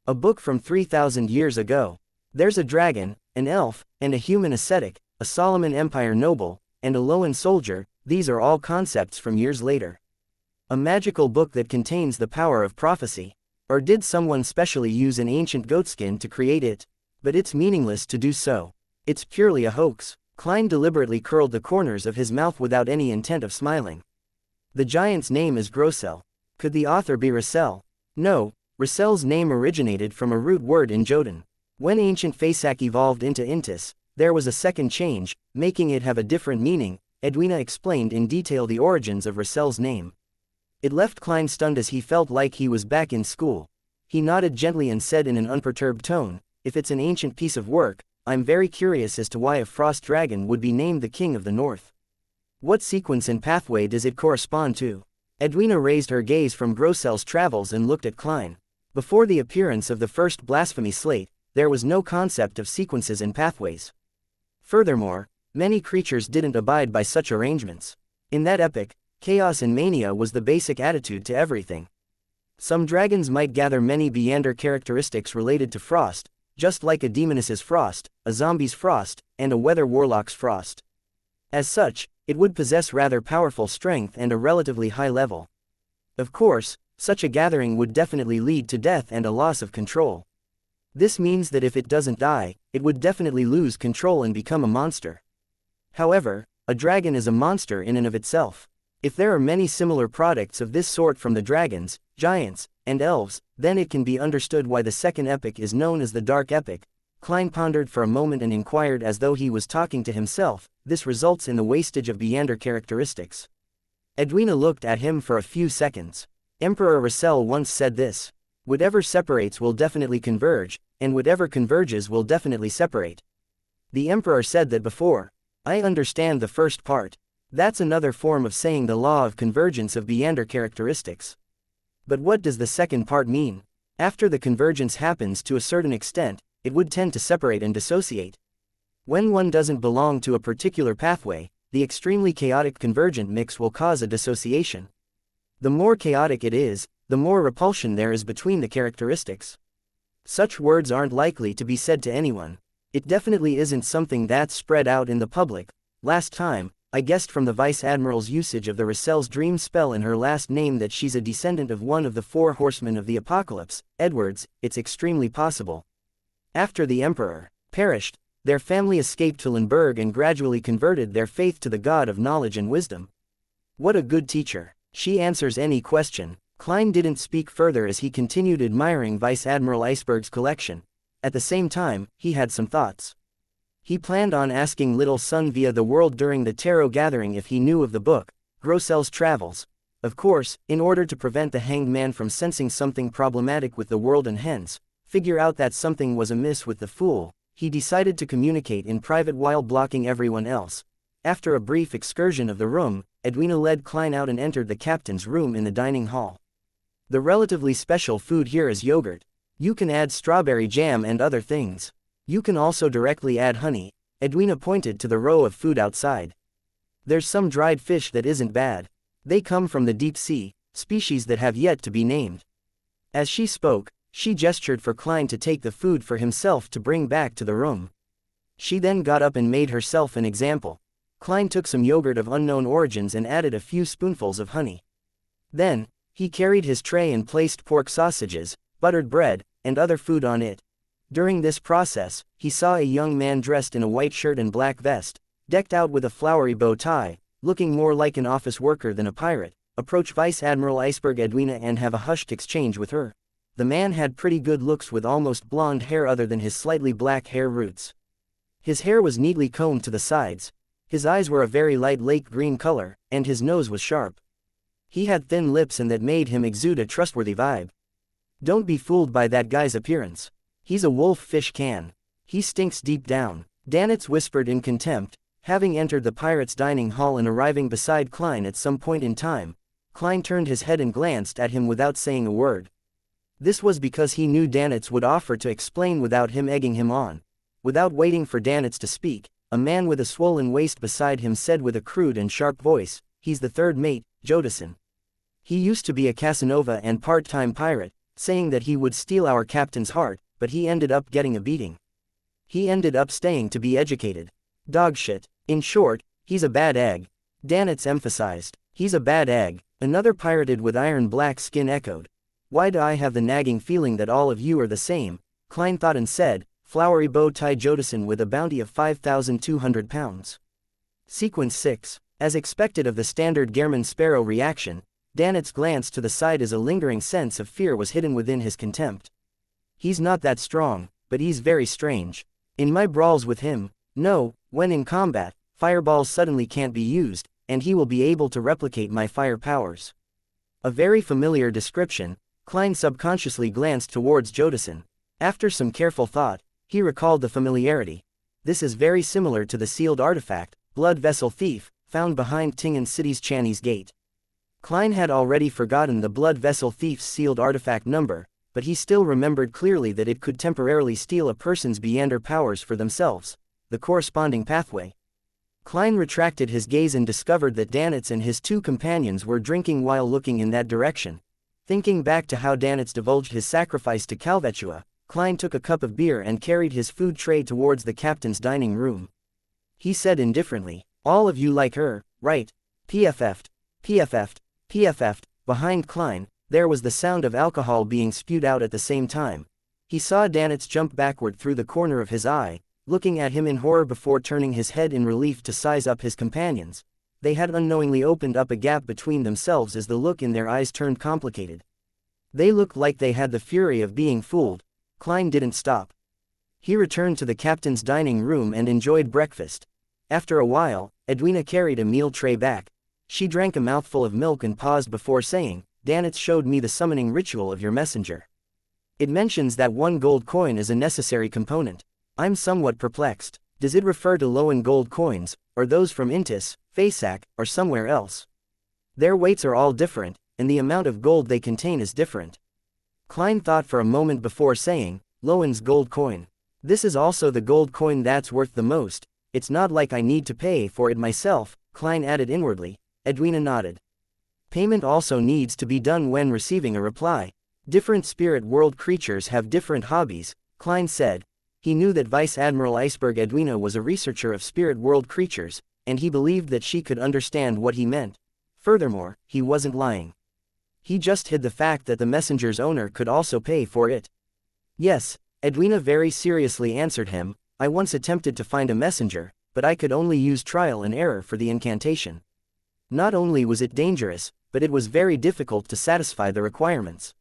A book from 3,000 years ago. There's a dragon, an elf, and a human ascetic, a Solomon Empire noble, and a Loan soldier. These are all concepts from years later. A magical book that contains the power of prophecy. Or did someone specially use an ancient goatskin to create it? But it's meaningless to do so. It's purely a hoax." Klein deliberately curled the corners of his mouth without any intent of smiling. "The giant's name is Grossel. Could the author be Rossel?" "No, Rossel's name originated from a root word in Jotun. When ancient Fasak evolved into Intis, there was a second change, making it have a different meaning." Edwina explained in detail the origins of Rossel's name. It left Klein stunned as he felt like he was back in school. He nodded gently and said in an unperturbed tone, "If it's an ancient piece of work, I'm very curious as to why a frost dragon would be named the King of the North. What sequence and pathway does it correspond to?" Edwina raised her gaze from Grossel's travels and looked at Klein. Before the appearance of the first blasphemy slate, there was no concept of sequences and pathways. Furthermore, many creatures didn't abide by such arrangements. In that epoch, chaos and mania was the basic attitude to everything. Some dragons might gather many Beander characteristics related to frost, just like a Demonesses frost, a zombie's frost, and a weather warlock's frost. As such, it would possess rather powerful strength and a relatively high level. Of course, such a gathering would definitely lead to death and a loss of control. This means that if it doesn't die, it would definitely lose control and become a monster. However, a dragon is a monster in and of itself. If there are many similar products of this sort from the dragons, giants, and elves, then it can be understood why the second epoch is known as the Dark Epoch. Klein pondered for a moment and inquired as though he was talking to himself, "This results in the wastage of Beander characteristics." Edwina looked at him for a few seconds. "Emperor Rossel once said this. Whatever separates will definitely converge, and whatever converges will definitely separate. The Emperor said that before. I understand the first part. That's another form of saying the law of convergence of Beander characteristics. But what does the second part mean? After the convergence happens to a certain extent, it would tend to separate and dissociate. When one doesn't belong to a particular pathway, the extremely chaotic convergent mix will cause a dissociation. The more chaotic it is, the more repulsion there is between the characteristics. Such words aren't likely to be said to anyone. It definitely isn't something that's spread out in the public. Last time, I guessed from the Vice Admiral's usage of the Rassel's dream spell in her last name that she's a descendant of one of the 4 horsemen of the apocalypse, Edwards. It's extremely possible. After the Emperor perished, their family escaped to Limburg and gradually converted their faith to the god of knowledge and wisdom. What a good teacher. She answers any question. Klein didn't speak further as he continued admiring Vice Admiral Iceberg's collection. At the same time, he had some thoughts. He planned on asking little son via the world during the tarot gathering if he knew of the book, Grossel's Travels. Of course, in order to prevent the hanged man from sensing something problematic with the world and hence figure out that something was amiss with the fool, he decided to communicate in private while blocking everyone else. After a brief excursion of the room, Edwina led Klein out and entered the captain's room in the dining hall. The relatively special food here is yogurt. You can add strawberry jam and other things. You can also directly add honey. Edwina pointed to the row of food outside. There's some dried fish that isn't bad. They come from the deep sea, species that have yet to be named. As she spoke, she gestured for Klein to take the food for himself to bring back to the room. She then got up and made herself an example. Klein took some yogurt of unknown origins and added a few spoonfuls of honey. Then, he carried his tray and placed pork sausages, buttered bread, and other food on it. During this process, he saw a young man dressed in a white shirt and black vest, decked out with a flowery bow tie, looking more like an office worker than a pirate, approach Vice Admiral Iceberg Edwina and have a hushed exchange with her. The man had pretty good looks with almost blonde hair other than his slightly black hair roots. His hair was neatly combed to the sides, his eyes were a very light lake green color, and his nose was sharp. He had thin lips and that made him exude a trustworthy vibe. Don't be fooled by that guy's appearance. He's a wolf fish can. He stinks deep down, Danitz whispered in contempt, having entered the pirate's dining hall and arriving beside Klein at some point in time. Klein turned his head and glanced at him without saying a word. This was because he knew Danitz would offer to explain without him egging him on. Without waiting for Danitz to speak, a man with a swollen waist beside him said with a crude and sharp voice, "He's the third mate, Jodison. He used to be a Casanova and part-time pirate, saying that he would steal our captain's heart, but he ended up getting a beating. He ended up staying to be educated. Dogshit. In short, he's a bad egg." Danitz emphasized. "He's a bad egg," another pirated with iron black skin echoed. "Why do I have the nagging feeling that all of you are the same?" Klein thought and said, "Flowery bow tie Jodison with a bounty of 5,200 pounds. Sequence 6. As expected of the standard German Sparrow reaction, Danitz glanced to the side as a lingering sense of fear was hidden within his contempt. "He's not that strong, but he's very strange. In my brawls with him, no, when in combat, fireballs suddenly can't be used, and he will be able to replicate my fire powers." A very familiar description. Klein subconsciously glanced towards Jodison. After some careful thought, he recalled the familiarity. This is very similar to the sealed artifact, Blood Vessel Thief, found behind Tingen City's Chinese Gate. Klein had already forgotten the Blood Vessel Thief's sealed artifact number, but he still remembered clearly that it could temporarily steal a person's Beander powers for themselves, the corresponding pathway. Klein retracted his gaze and discovered that Danitz and his 2 companions were drinking while looking in that direction. Thinking back to how Danitz divulged his sacrifice to Calvetua, Klein took a cup of beer and carried his food tray towards the captain's dining room. He said indifferently, "All of you like her, right? PFF'd, PFF'd, PFF'd." Behind Klein, there was the sound of alcohol being spewed out at the same time. He saw Danitz jump backward through the corner of his eye, looking at him in horror before turning his head in relief to size up his companions. They had unknowingly opened up a gap between themselves as the look in their eyes turned complicated. They looked like they had the fury of being fooled. Klein didn't stop. He returned to the captain's dining room and enjoyed breakfast. After a while, Edwina carried a meal tray back. She drank a mouthful of milk and paused before saying, "Danitz showed me the summoning ritual of your messenger. It mentions that 1 gold coin is a necessary component. I'm somewhat perplexed. Does it refer to Loan gold coins, or those from Intis, Fasak, or somewhere else? Their weights are all different, and the amount of gold they contain is different." Klein thought for a moment before saying, "Loan's gold coin. This is also the gold coin that's worth the most. It's not like I need to pay for it myself," Klein added inwardly. Edwina nodded. "Payment also needs to be done when receiving a reply. Different spirit world creatures have different hobbies," Klein said. He knew that Vice Admiral Iceberg Edwina was a researcher of spirit world creatures, and he believed that she could understand what he meant. Furthermore, he wasn't lying. He just hid the fact that the messenger's owner could also pay for it. Yes, Edwina very seriously answered him, I once attempted to find a messenger, but I could only use trial and error for the incantation. Not only was it dangerous, but it was very difficult to satisfy the requirements.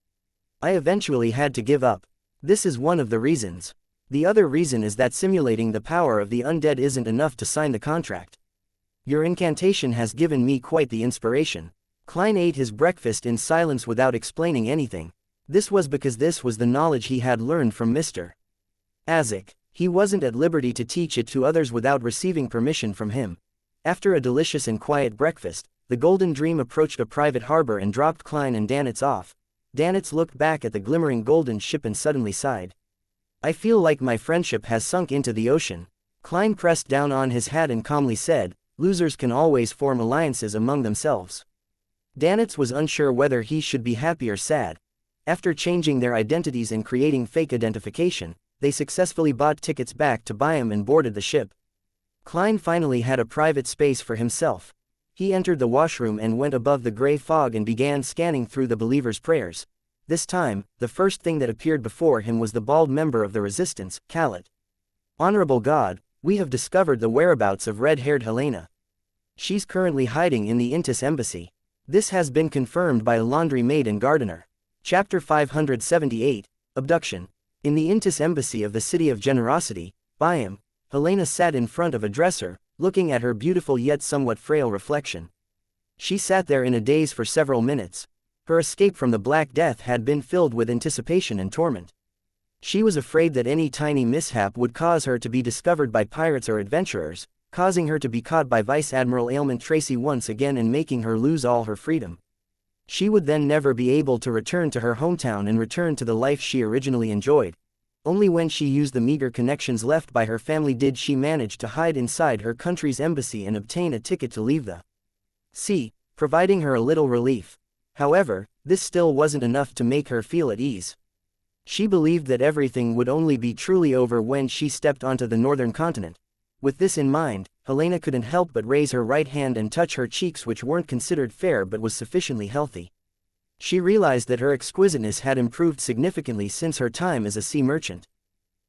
I eventually had to give up. This is one of the reasons. The other reason is that simulating the power of the undead isn't enough to sign the contract. Your incantation has given me quite the inspiration. Klein ate his breakfast in silence without explaining anything. This was because this was the knowledge he had learned from Mr. Azek. He wasn't at liberty to teach it to others without receiving permission from him. After a delicious and quiet breakfast, the Golden Dream approached a private harbor and dropped Klein and Danitz off. Danitz looked back at the glimmering golden ship and suddenly sighed. I feel like my friendship has sunk into the ocean. Klein pressed down on his hat and calmly said, losers can always form alliances among themselves. Danitz was unsure whether he should be happy or sad. After changing their identities and creating fake identification, they successfully bought tickets back to Byam and boarded the ship. Klein finally had a private space for himself. He entered the washroom and went above the gray fog and began scanning through the believers' prayers. This time, the first thing that appeared before him was the bald member of the resistance, Khaled. Honorable God, we have discovered the whereabouts of red-haired Helena. She's currently hiding in the Intis embassy. This has been confirmed by a laundry maid and gardener. Chapter 578, Abduction. In the Intis embassy of the City of Generosity, Byam, Helena sat in front of a dresser, looking at her beautiful yet somewhat frail reflection. She sat there in a daze for several minutes. Her escape from the Black Death had been filled with anticipation and torment. She was afraid that any tiny mishap would cause her to be discovered by pirates or adventurers, causing her to be caught by Vice Admiral Ailment Tracy once again and making her lose all her freedom. She would then never be able to return to her hometown and return to the life she originally enjoyed. Only when she used the meager connections left by her family did she manage to hide inside her country's embassy and obtain a ticket to leave the sea, providing her a little relief. However, this still wasn't enough to make her feel at ease. She believed that everything would only be truly over when she stepped onto the northern continent. With this in mind, Helena couldn't help but raise her right hand and touch her cheeks, which weren't considered fair but was sufficiently healthy. She realized that her exquisiteness had improved significantly since her time as a sea merchant.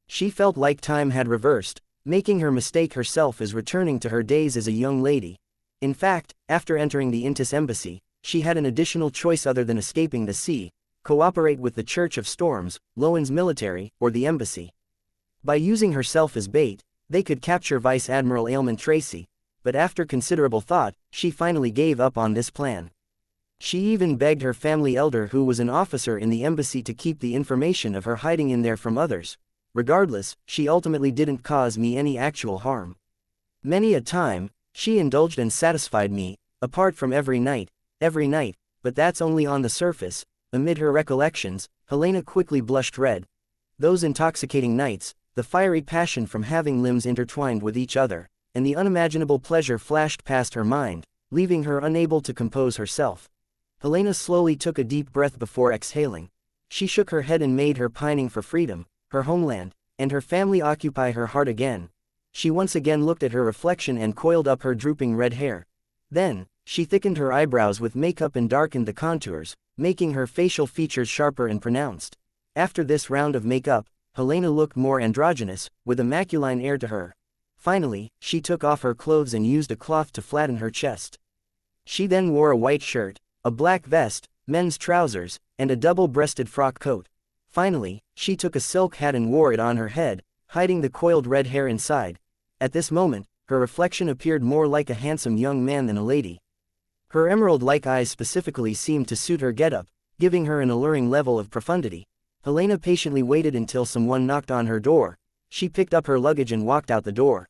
She felt like time had reversed, making her mistake herself as returning to her days as a young lady. In fact, after entering the Intis embassy, she had an additional choice other than escaping the sea: cooperate with the Church of Storms, Lowen's military, or the embassy. By using herself as bait, they could capture Vice Admiral Ailment Tracy, but after considerable thought, she finally gave up on this plan. She even begged her family elder, who was an officer in the embassy, to keep the information of her hiding in there from others. Regardless, she ultimately didn't cause me any actual harm. Many a time, she indulged and satisfied me, apart from every night, but that's only on the surface. Amid her recollections, Helena quickly blushed red. Those intoxicating nights, the fiery passion from having limbs intertwined with each other, and the unimaginable pleasure flashed past her mind, leaving her unable to compose herself. Helena slowly took a deep breath before exhaling. She shook her head and made her pining for freedom, her homeland, and her family occupy her heart again. She once again looked at her reflection and coiled up her drooping red hair. Then, she thickened her eyebrows with makeup and darkened the contours, making her facial features sharper and pronounced. After this round of makeup, Helena looked more androgynous, with a masculine air to her. Finally, she took off her clothes and used a cloth to flatten her chest. She then wore a white shirt, a black vest, men's trousers, and a double-breasted frock coat. Finally, she took a silk hat and wore it on her head, hiding the coiled red hair inside. At this moment, her reflection appeared more like a handsome young man than a lady. Her emerald-like eyes specifically seemed to suit her getup, giving her an alluring level of profundity. Helena patiently waited until someone knocked on her door. She picked up her luggage and walked out the door.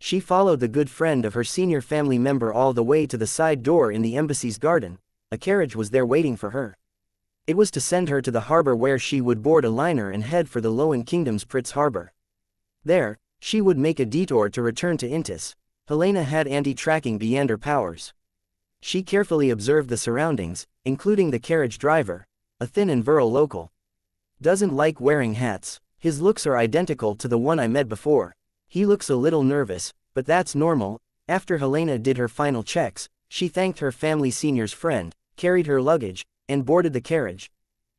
She followed the good friend of her senior family member all the way to the side door in the embassy's garden. A carriage was there waiting for her. It was to send her to the harbor, where she would board a liner and head for the Lowen Kingdom's Pritz harbor. There, she would make a detour to return to Intis. Helena had anti-tracking beyond her powers. She carefully observed the surroundings, including the carriage driver, a thin and virile local. Doesn't like wearing hats. His looks are identical to the one I met before. He looks a little nervous, but that's normal. After Helena did her final checks, she thanked her family senior's friend, carried her luggage, and boarded the carriage.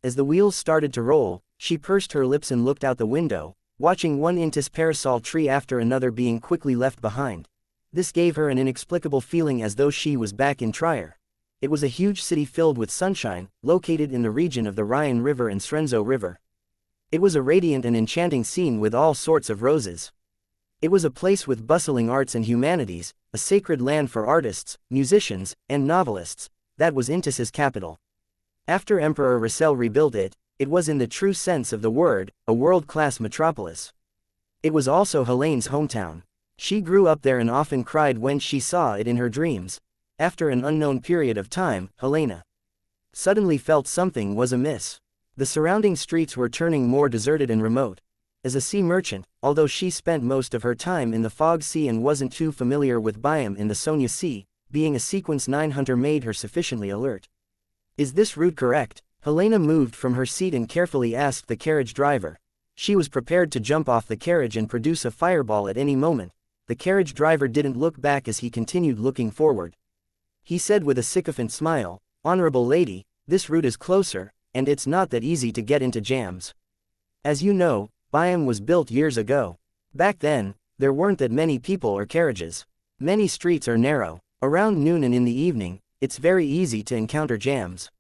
As the wheels started to roll, she pursed her lips and looked out the window, watching one intis parasol tree after another being quickly left behind. This gave her an inexplicable feeling as though she was back in Trier. It was a huge city filled with sunshine, located in the region of the Rhine River and Strenzo River. It was a radiant and enchanting scene with all sorts of roses. It was a place with bustling arts and humanities, a sacred land for artists, musicians, and novelists. That was Intis's capital. After Emperor Russell rebuilt it, it was in the true sense of the word, a world-class metropolis. It was also Helene's hometown. She grew up there and often cried when she saw it in her dreams. After an unknown period of time, Helena suddenly felt something was amiss. The surrounding streets were turning more deserted and remote. As a sea merchant, although she spent most of her time in the Fog Sea and wasn't too familiar with biome in the Sonia Sea, being a Sequence 9 hunter made her sufficiently alert. Is this route correct? Helena moved from her seat and carefully asked the carriage driver. She was prepared to jump off the carriage and produce a fireball at any moment. The carriage driver didn't look back as he continued looking forward. He said with a sycophant smile, "Honorable lady, this route is closer, and it's not that easy to get into jams. As you know, biome was built years ago. Back then, there weren't that many people or carriages. Many streets are narrow. Around noon and in the evening, it's very easy to encounter jams.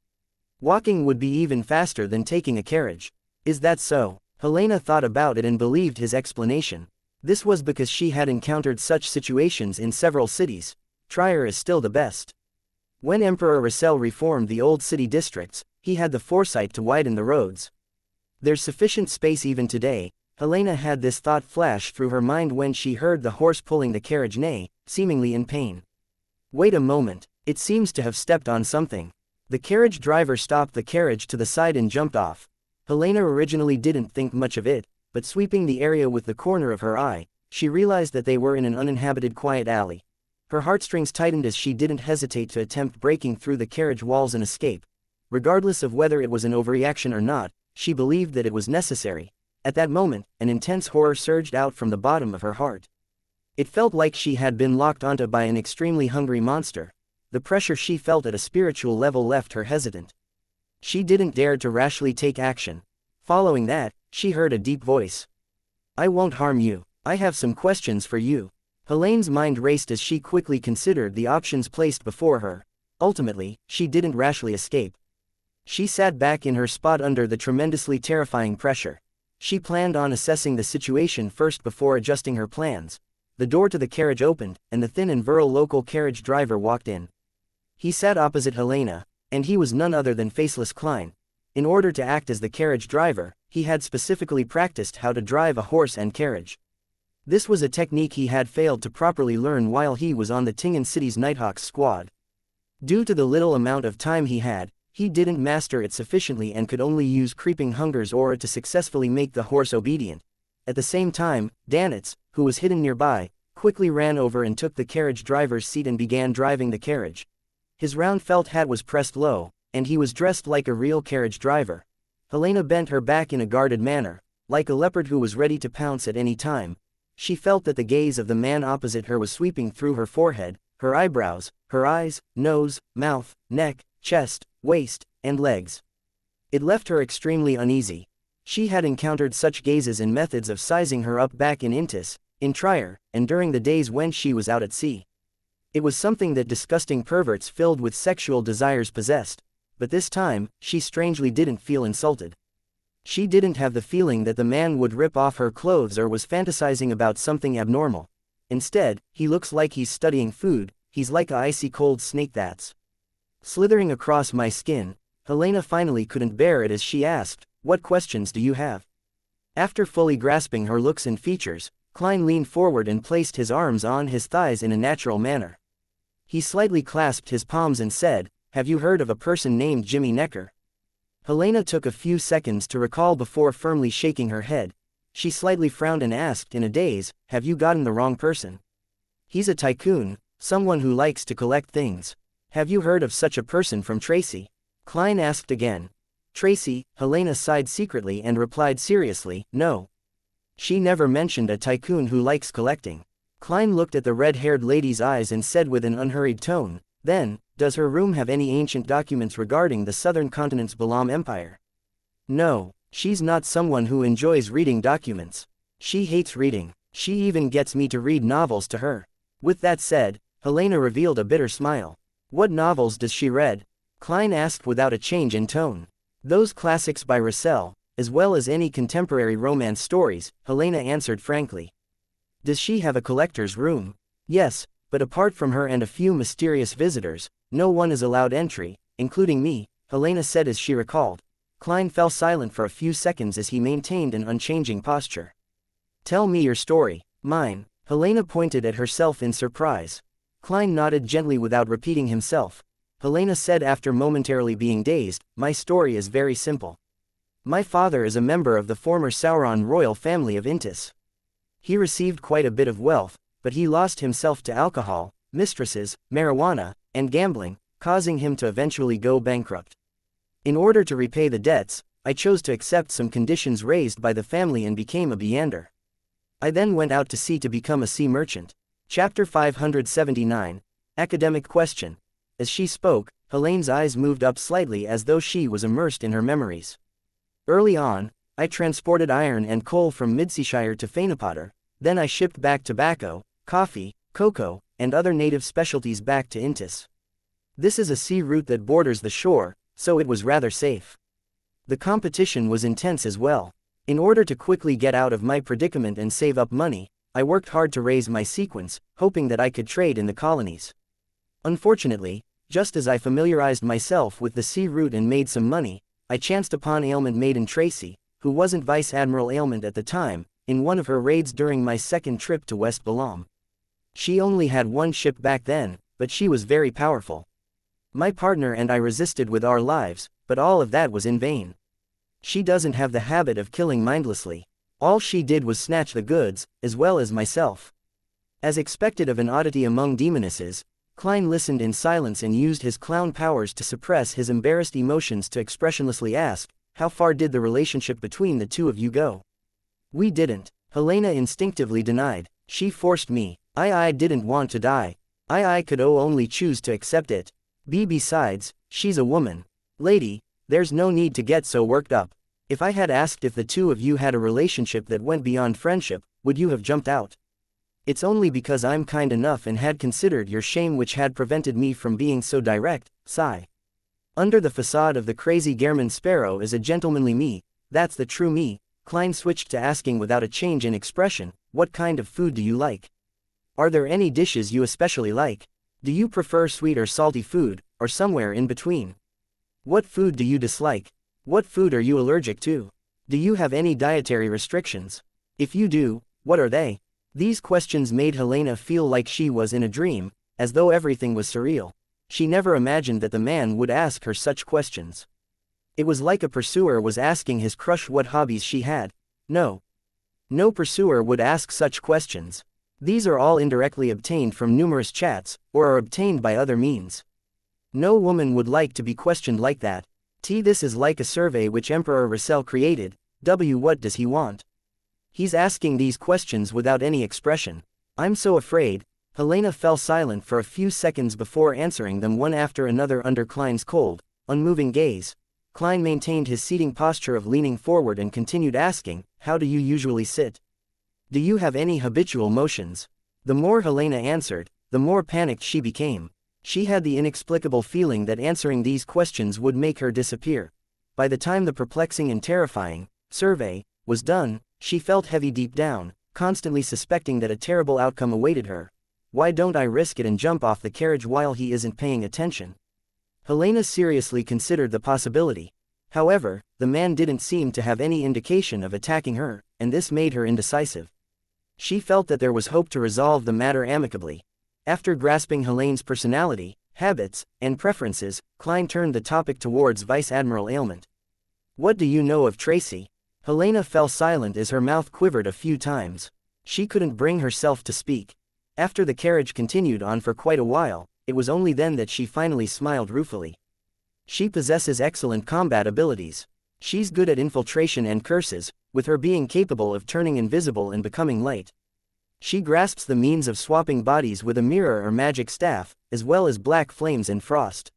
Walking would be even faster than taking a carriage." Is that so? Helena thought about it and believed his explanation. This was because she had encountered such situations in several cities. Trier is still the best. When Emperor Russell reformed the old city districts, he had the foresight to widen the roads. There's sufficient space even today. Helena had this thought flash through her mind when she heard the horse pulling the carriage neigh, seemingly in pain. Wait a moment, it seems to have stepped on something. The carriage driver stopped the carriage to the side and jumped off. Helena originally didn't think much of it, but sweeping the area with the corner of her eye, she realized that they were in an uninhabited quiet alley. Her heartstrings tightened as she didn't hesitate to attempt breaking through the carriage walls and escape. Regardless of whether it was an overreaction or not, she believed that it was necessary. At that moment, an intense horror surged out from the bottom of her heart. It felt like she had been locked onto by an extremely hungry monster. The pressure she felt at a spiritual level left her hesitant. She didn't dare to rashly take action. Following that, she heard a deep voice. "I won't harm you. I have some questions for you." Helene's mind raced as she quickly considered the options placed before her. Ultimately, she didn't rashly escape. She sat back in her spot under the tremendously terrifying pressure. She planned on assessing the situation first before adjusting her plans. The door to the carriage opened, and the thin and virile local carriage driver walked in. He sat opposite Helena, and he was none other than Faceless Klein. In order to act as the carriage driver, he had specifically practiced how to drive a horse and carriage. This was a technique he had failed to properly learn while he was on the Tingen City's Nighthawks squad. Due to the little amount of time he had, he didn't master it sufficiently and could only use Creeping Hunger's aura to successfully make the horse obedient. At the same time, Demonesses, who was hidden nearby, quickly ran over and took the carriage driver's seat and began driving the carriage. His round felt hat was pressed low, and he was dressed like a real carriage driver. Helena bent her back in a guarded manner, like a leopard who was ready to pounce at any time. She felt that the gaze of the man opposite her was sweeping through her forehead, her eyebrows, her eyes, nose, mouth, neck, chest, waist, and legs. It left her extremely uneasy. She had encountered such gazes and methods of sizing her up back in Intis, in Trier, and during the days when she was out at sea. It was something that disgusting perverts filled with sexual desires possessed, but this time, she strangely didn't feel insulted. She didn't have the feeling that the man would rip off her clothes or was fantasizing about something abnormal. Instead, he looks like he's studying food. He's like a icy cold snake that's slithering across my skin. Helena finally couldn't bear it as she asked, "What questions do you have?" After fully grasping her looks and features, Klein leaned forward and placed his arms on his thighs in a natural manner. He slightly clasped his palms and said, "Have you heard of a person named Jimmy Necker?" Helena took a few seconds to recall before firmly shaking her head. She slightly frowned and asked in a daze, "Have you gotten the wrong person? He's a tycoon, someone who likes to collect things. Have you heard of such a person from Tracy?" Klein asked again. "Tracy?" Helena sighed secretly and replied seriously, "No. She never mentioned a tycoon who likes collecting." Klein looked at the red-haired lady's eyes and said with an unhurried tone, "Then, does her room have any ancient documents regarding the southern continent's Balam Empire?" "No, she's not someone who enjoys reading documents. She hates reading. She even gets me to read novels to her." With that said, Helena revealed a bitter smile. "What novels does she read?" Klein asked without a change in tone. "Those classics by Russell, as well as any contemporary romance stories," Helena answered frankly. "Does she have a collector's room?" "Yes, but apart from her and a few mysterious visitors, no one is allowed entry, including me," Helena said as she recalled. Klein fell silent for a few seconds as he maintained an unchanging posture. "Tell me your story." "Mine." Helena pointed at herself in surprise. Klein nodded gently without repeating himself. Helena said after momentarily being dazed, "My story is very simple. My father is a member of the former Sauron royal family of Intis. He received quite a bit of wealth, but he lost himself to alcohol, mistresses, marijuana, and gambling, causing him to eventually go bankrupt. In order to repay the debts, I chose to accept some conditions raised by the family and became a Beander. I then went out to sea to become a sea merchant." Chapter 579. Academic question. As she spoke, Helene's eyes moved up slightly as though she was immersed in her memories. "Early on, I transported iron and coal from Midseashire to Fainapotter, then I shipped back tobacco, coffee, cocoa, and other native specialties back to Intis. This is a sea route that borders the shore, so it was rather safe. The competition was intense as well. In order to quickly get out of my predicament and save up money, I worked hard to raise my sequence, hoping that I could trade in the colonies. Unfortunately, just as I familiarized myself with the sea route and made some money, I chanced upon ailment maiden Tracy, who wasn't Vice Admiral Ailment at the time, in one of her raids during my second trip to West Balam. She only had one ship back then, but she was very powerful. My partner and I resisted with our lives, but all of that was in vain. She doesn't have the habit of killing mindlessly. All she did was snatch the goods, as well as myself." As expected of an oddity among Demonesses, Klein listened in silence and used his clown powers to suppress his embarrassed emotions to expressionlessly ask, "How far did the relationship between the two of you go?" "We didn't," Helena instinctively denied. "She forced me. I didn't want to die. I could only choose to accept it. Besides, she's a woman. Lady, there's no need to get so worked up. If I had asked if the two of you had a relationship that went beyond friendship, would you have jumped out? It's only because I'm kind enough and had considered your shame which had prevented me from being so direct." Sigh. "Under the facade of the crazy German sparrow is a gentlemanly me, that's the true me." Klein switched to asking without a change in expression, "What kind of food do you like? Are there any dishes you especially like? Do you prefer sweet or salty food, or somewhere in between? What food do you dislike? What food are you allergic to? Do you have any dietary restrictions? If you do, what are they?" These questions made Helena feel like she was in a dream, as though everything was surreal. She never imagined that the man would ask her such questions. It was like a pursuer was asking his crush what hobbies she had. No pursuer would ask such questions. These are all indirectly obtained from numerous chats, or are obtained by other means. No woman would like to be questioned like that. This is like a survey which Emperor Russell created. What does he want? He's asking these questions without any expression. "I'm so afraid." Helena fell silent for a few seconds before answering them one after another under Klein's cold, unmoving gaze. Klein maintained his seating posture of leaning forward and continued asking, "How do you usually sit? Do you have any habitual motions?" The more Helena answered, the more panicked she became. She had the inexplicable feeling that answering these questions would make her disappear. By the time the perplexing and terrifying survey was done, she felt heavy deep down, constantly suspecting that a terrible outcome awaited her. "Why don't I risk it and jump off the carriage while he isn't paying attention?" Helena seriously considered the possibility. However, the man didn't seem to have any indication of attacking her, and this made her indecisive. She felt that there was hope to resolve the matter amicably. After grasping Helene's personality, habits, and preferences, Klein turned the topic towards Vice Admiral Ailment. "What do you know of Tracy?" Helena fell silent as her mouth quivered a few times. She couldn't bring herself to speak. After the carriage continued on for quite a while, it was only then that she finally smiled ruefully. "She possesses excellent combat abilities. She's good at infiltration and curses, with her being capable of turning invisible and becoming light. She grasps the means of swapping bodies with a mirror or magic staff, as well as black flames and frost.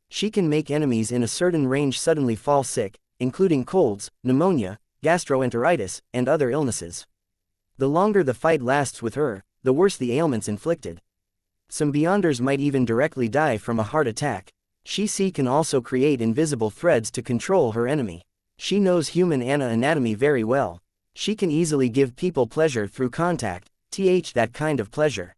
She can make enemies in a certain range suddenly fall sick, including colds, pneumonia, gastroenteritis, and other illnesses. The longer the fight lasts with her, the worse the ailments inflicted. Some Beyonders might even directly die from a heart attack. She can also create invisible threads to control her enemy. She knows human anatomy very well. She can easily give people pleasure through contact, that kind of pleasure.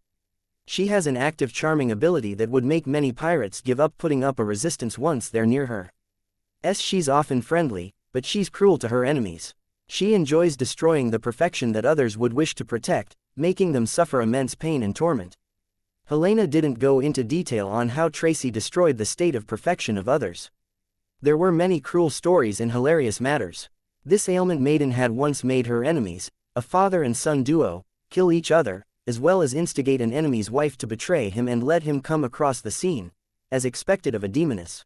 She has an active charming ability that would make many pirates give up putting up a resistance once they're near her. She's often friendly, but she's cruel to her enemies. She enjoys destroying the perfection that others would wish to protect, making them suffer immense pain and torment. Helena didn't go into detail on how Tracy destroyed the state of perfection of others. There were many cruel stories and hilarious matters. This ailment maiden had once made her enemies, a father and son duo, kill each other, as well as instigate an enemy's wife to betray him and let him come across the scene, as expected of a demoness.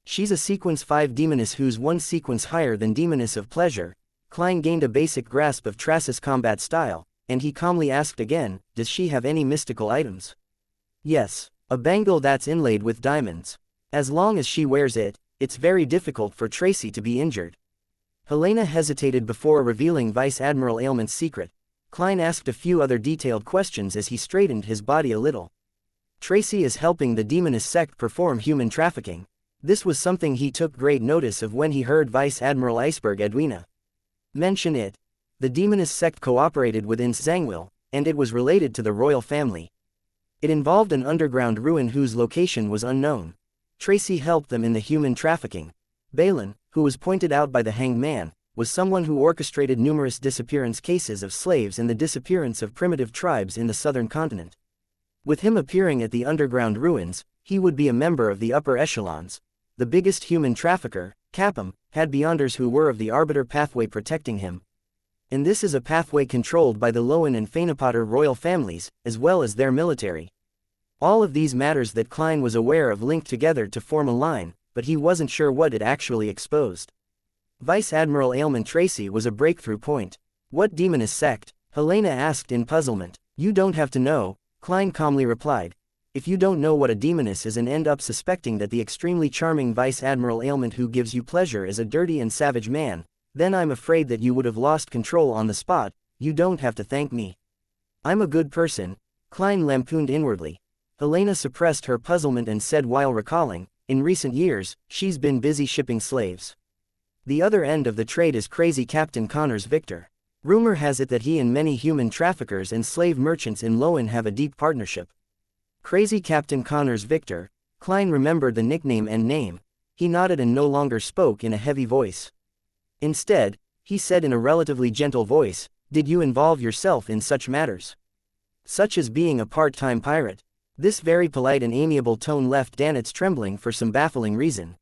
She's a sequence 5 demoness who's one sequence higher than demoness of pleasure. Klein gained a basic grasp of Tracis' combat style, and he calmly asked again, does she have any mystical items? Yes, a bangle that's inlaid with diamonds. As long as she wears it, it's very difficult for Tracy to be injured. Helena hesitated before revealing Vice Admiral Ailment's secret. Klein asked a few other detailed questions as he straightened his body a little. Tracy is helping the Demoness sect perform human trafficking. This was something he took great notice of when he heard Vice Admiral Iceberg Edwina mention it. The Demoness sect cooperated with Zangwil, and it was related to the royal family. It involved an underground ruin whose location was unknown. Tracy helped them in the human trafficking. Balin, who was pointed out by the Hanged Man, was someone who orchestrated numerous disappearance cases of slaves and the disappearance of primitive tribes in the southern continent. With him appearing at the underground ruins, he would be a member of the upper echelons. The biggest human trafficker, Capum, had Beyonders who were of the Arbiter pathway protecting him. And this is a pathway controlled by the Lowen and Fainapotter royal families, as well as their military. All of these matters that Klein was aware of linked together to form a line, but he wasn't sure what it actually exposed. Vice Admiral Ailment Tracy was a breakthrough point. What demoness sect? Helena asked in puzzlement. You don't have to know, Klein calmly replied. If you don't know what a demoness is and end up suspecting that the extremely charming Vice Admiral Ailment who gives you pleasure is a dirty and savage man, then I'm afraid that you would have lost control on the spot. You don't have to thank me. I'm a good person, Klein lampooned inwardly. Helena suppressed her puzzlement and said while recalling, in recent years, she's been busy shipping slaves. The other end of the trade is crazy Captain Connors Victor. Rumor has it that he and many human traffickers and slave merchants in Lowen have a deep partnership. Crazy Captain Connors Victor, Klein remembered the nickname and name. He nodded and no longer spoke in a heavy voice. Instead, he said in a relatively gentle voice, did you involve yourself in such matters? Such as being a part-time pirate. This very polite and amiable tone left Danitz trembling for some baffling reason.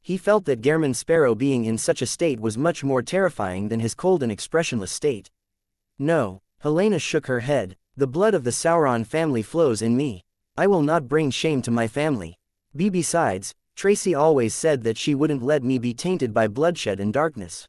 He felt that Gehrman Sparrow being in such a state was much more terrifying than his cold and expressionless state. No, Helena shook her head. The blood of the Sauron family flows in me. I will not bring shame to my family. Besides, Tracy always said that she wouldn't let me be tainted by bloodshed and darkness.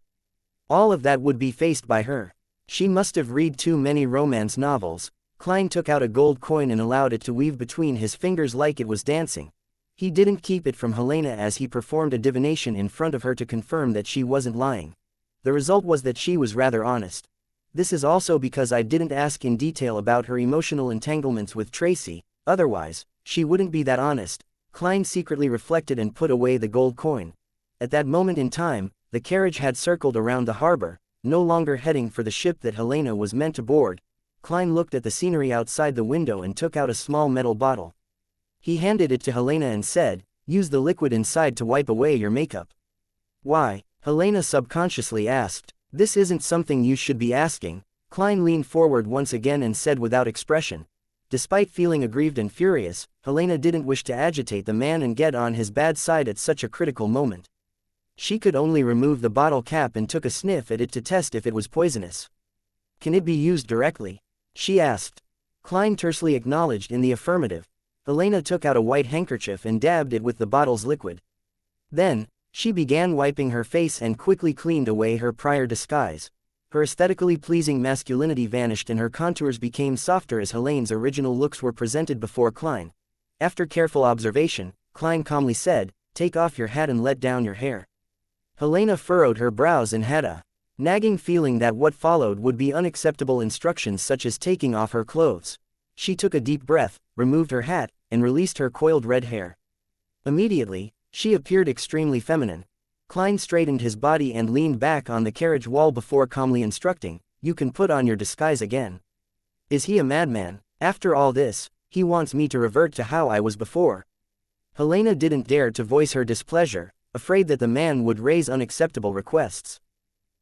All of that would be faced by her. She must have read too many romance novels. Klein took out a gold coin and allowed it to weave between his fingers like it was dancing. He didn't keep it from Helena as he performed a divination in front of her to confirm that she wasn't lying. The result was that she was rather honest. This is also because I didn't ask in detail about her emotional entanglements with Tracy, otherwise, she wouldn't be that honest. Klein secretly reflected and put away the gold coin. At that moment in time, the carriage had circled around the harbor, no longer heading for the ship that Helena was meant to board. Klein looked at the scenery outside the window and took out a small metal bottle. He handed it to Helena and said, use the liquid inside to wipe away your makeup. Why? Helena subconsciously asked. This isn't something you should be asking. Klein leaned forward once again and said without expression. Despite feeling aggrieved and furious, Helena didn't wish to agitate the man and get on his bad side at such a critical moment. She could only remove the bottle cap and took a sniff at it to test if it was poisonous. Can it be used directly? She asked. Klein tersely acknowledged in the affirmative. Helena took out a white handkerchief and dabbed it with the bottle's liquid. Then, she began wiping her face and quickly cleaned away her prior disguise. Her aesthetically pleasing masculinity vanished and her contours became softer as Helene's original looks were presented before Klein. After careful observation, Klein calmly said, "Take off your hat and let down your hair." Helena furrowed her brows and had a nagging feeling that what followed would be unacceptable instructions such as taking off her clothes. She took a deep breath, removed her hat, and released her coiled red hair. Immediately, she appeared extremely feminine. Klein straightened his body and leaned back on the carriage wall before calmly instructing, "You can put on your disguise again." Is he a madman? After all this, he wants me to revert to how I was before. Helena didn't dare to voice her displeasure, afraid that the man would raise unacceptable requests.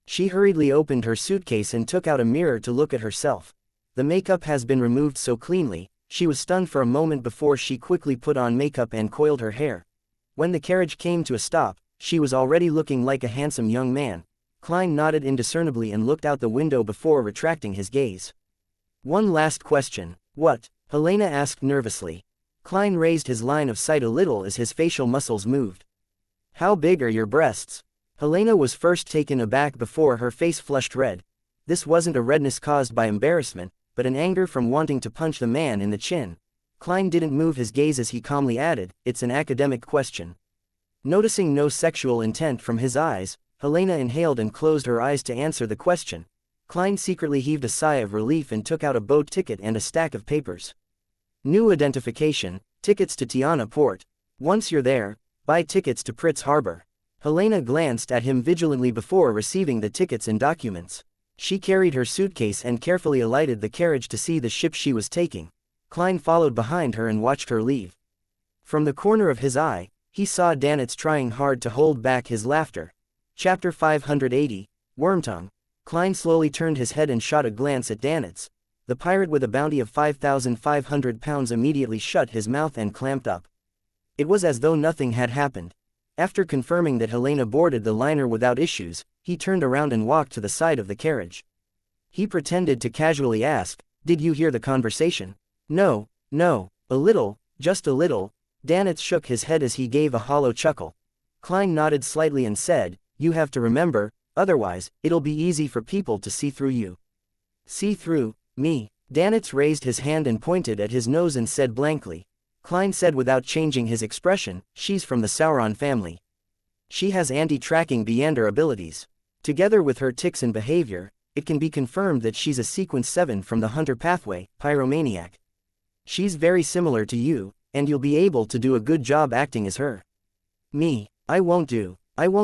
She hurriedly opened her suitcase and took out a mirror to look at herself. The makeup has been removed so cleanly, she was stunned for a moment before she quickly put on makeup and coiled her hair. When the carriage came to a stop, she was already looking like a handsome young man. Klein nodded indiscernibly and looked out the window before retracting his gaze. "One last question." "What?" Helena asked nervously. Klein raised his line of sight a little as his facial muscles moved. "How big are your breasts?" Helena was first taken aback before her face flushed red. This wasn't a redness caused by embarrassment, but an anger from wanting to punch the man in the chin. Klein didn't move his gaze as he calmly added, "It's an academic question." Noticing no sexual intent from his eyes, Helena inhaled and closed her eyes to answer the question. Klein secretly heaved a sigh of relief and took out a boat ticket and a stack of papers. "New identification, tickets to Tiana Port. Once you're there, buy tickets to Pritz Harbor." Helena glanced at him vigilantly before receiving the tickets and documents. She carried her suitcase and carefully alighted the carriage to see the ship she was taking. Klein followed behind her and watched her leave. From the corner of his eye, he saw Danitz trying hard to hold back his laughter. Chapter 580, Wormtongue. Klein slowly turned his head and shot a glance at Danitz. The pirate with a bounty of 5,500 pounds immediately shut his mouth and clamped up. It was as though nothing had happened. After confirming that Helena boarded the liner without issues, he turned around and walked to the side of the carriage. He pretended to casually ask, "Did you hear the conversation?" No, a little, just a little." Danitz shook his head as he gave a hollow chuckle. Klein nodded slightly and said, "You have to remember, otherwise, it'll be easy for people to see through you." "See through me?" Danitz raised his hand and pointed at his nose and said blankly. Klein said without changing his expression, "She's from the Sauron family. She has anti-tracking Beander abilities. Together with her tics and behavior, it can be confirmed that she's a Sequence 7 from the Hunter pathway, Pyromaniac. She's very similar to you, and you'll be able to do a good job acting as her." "Me? I won't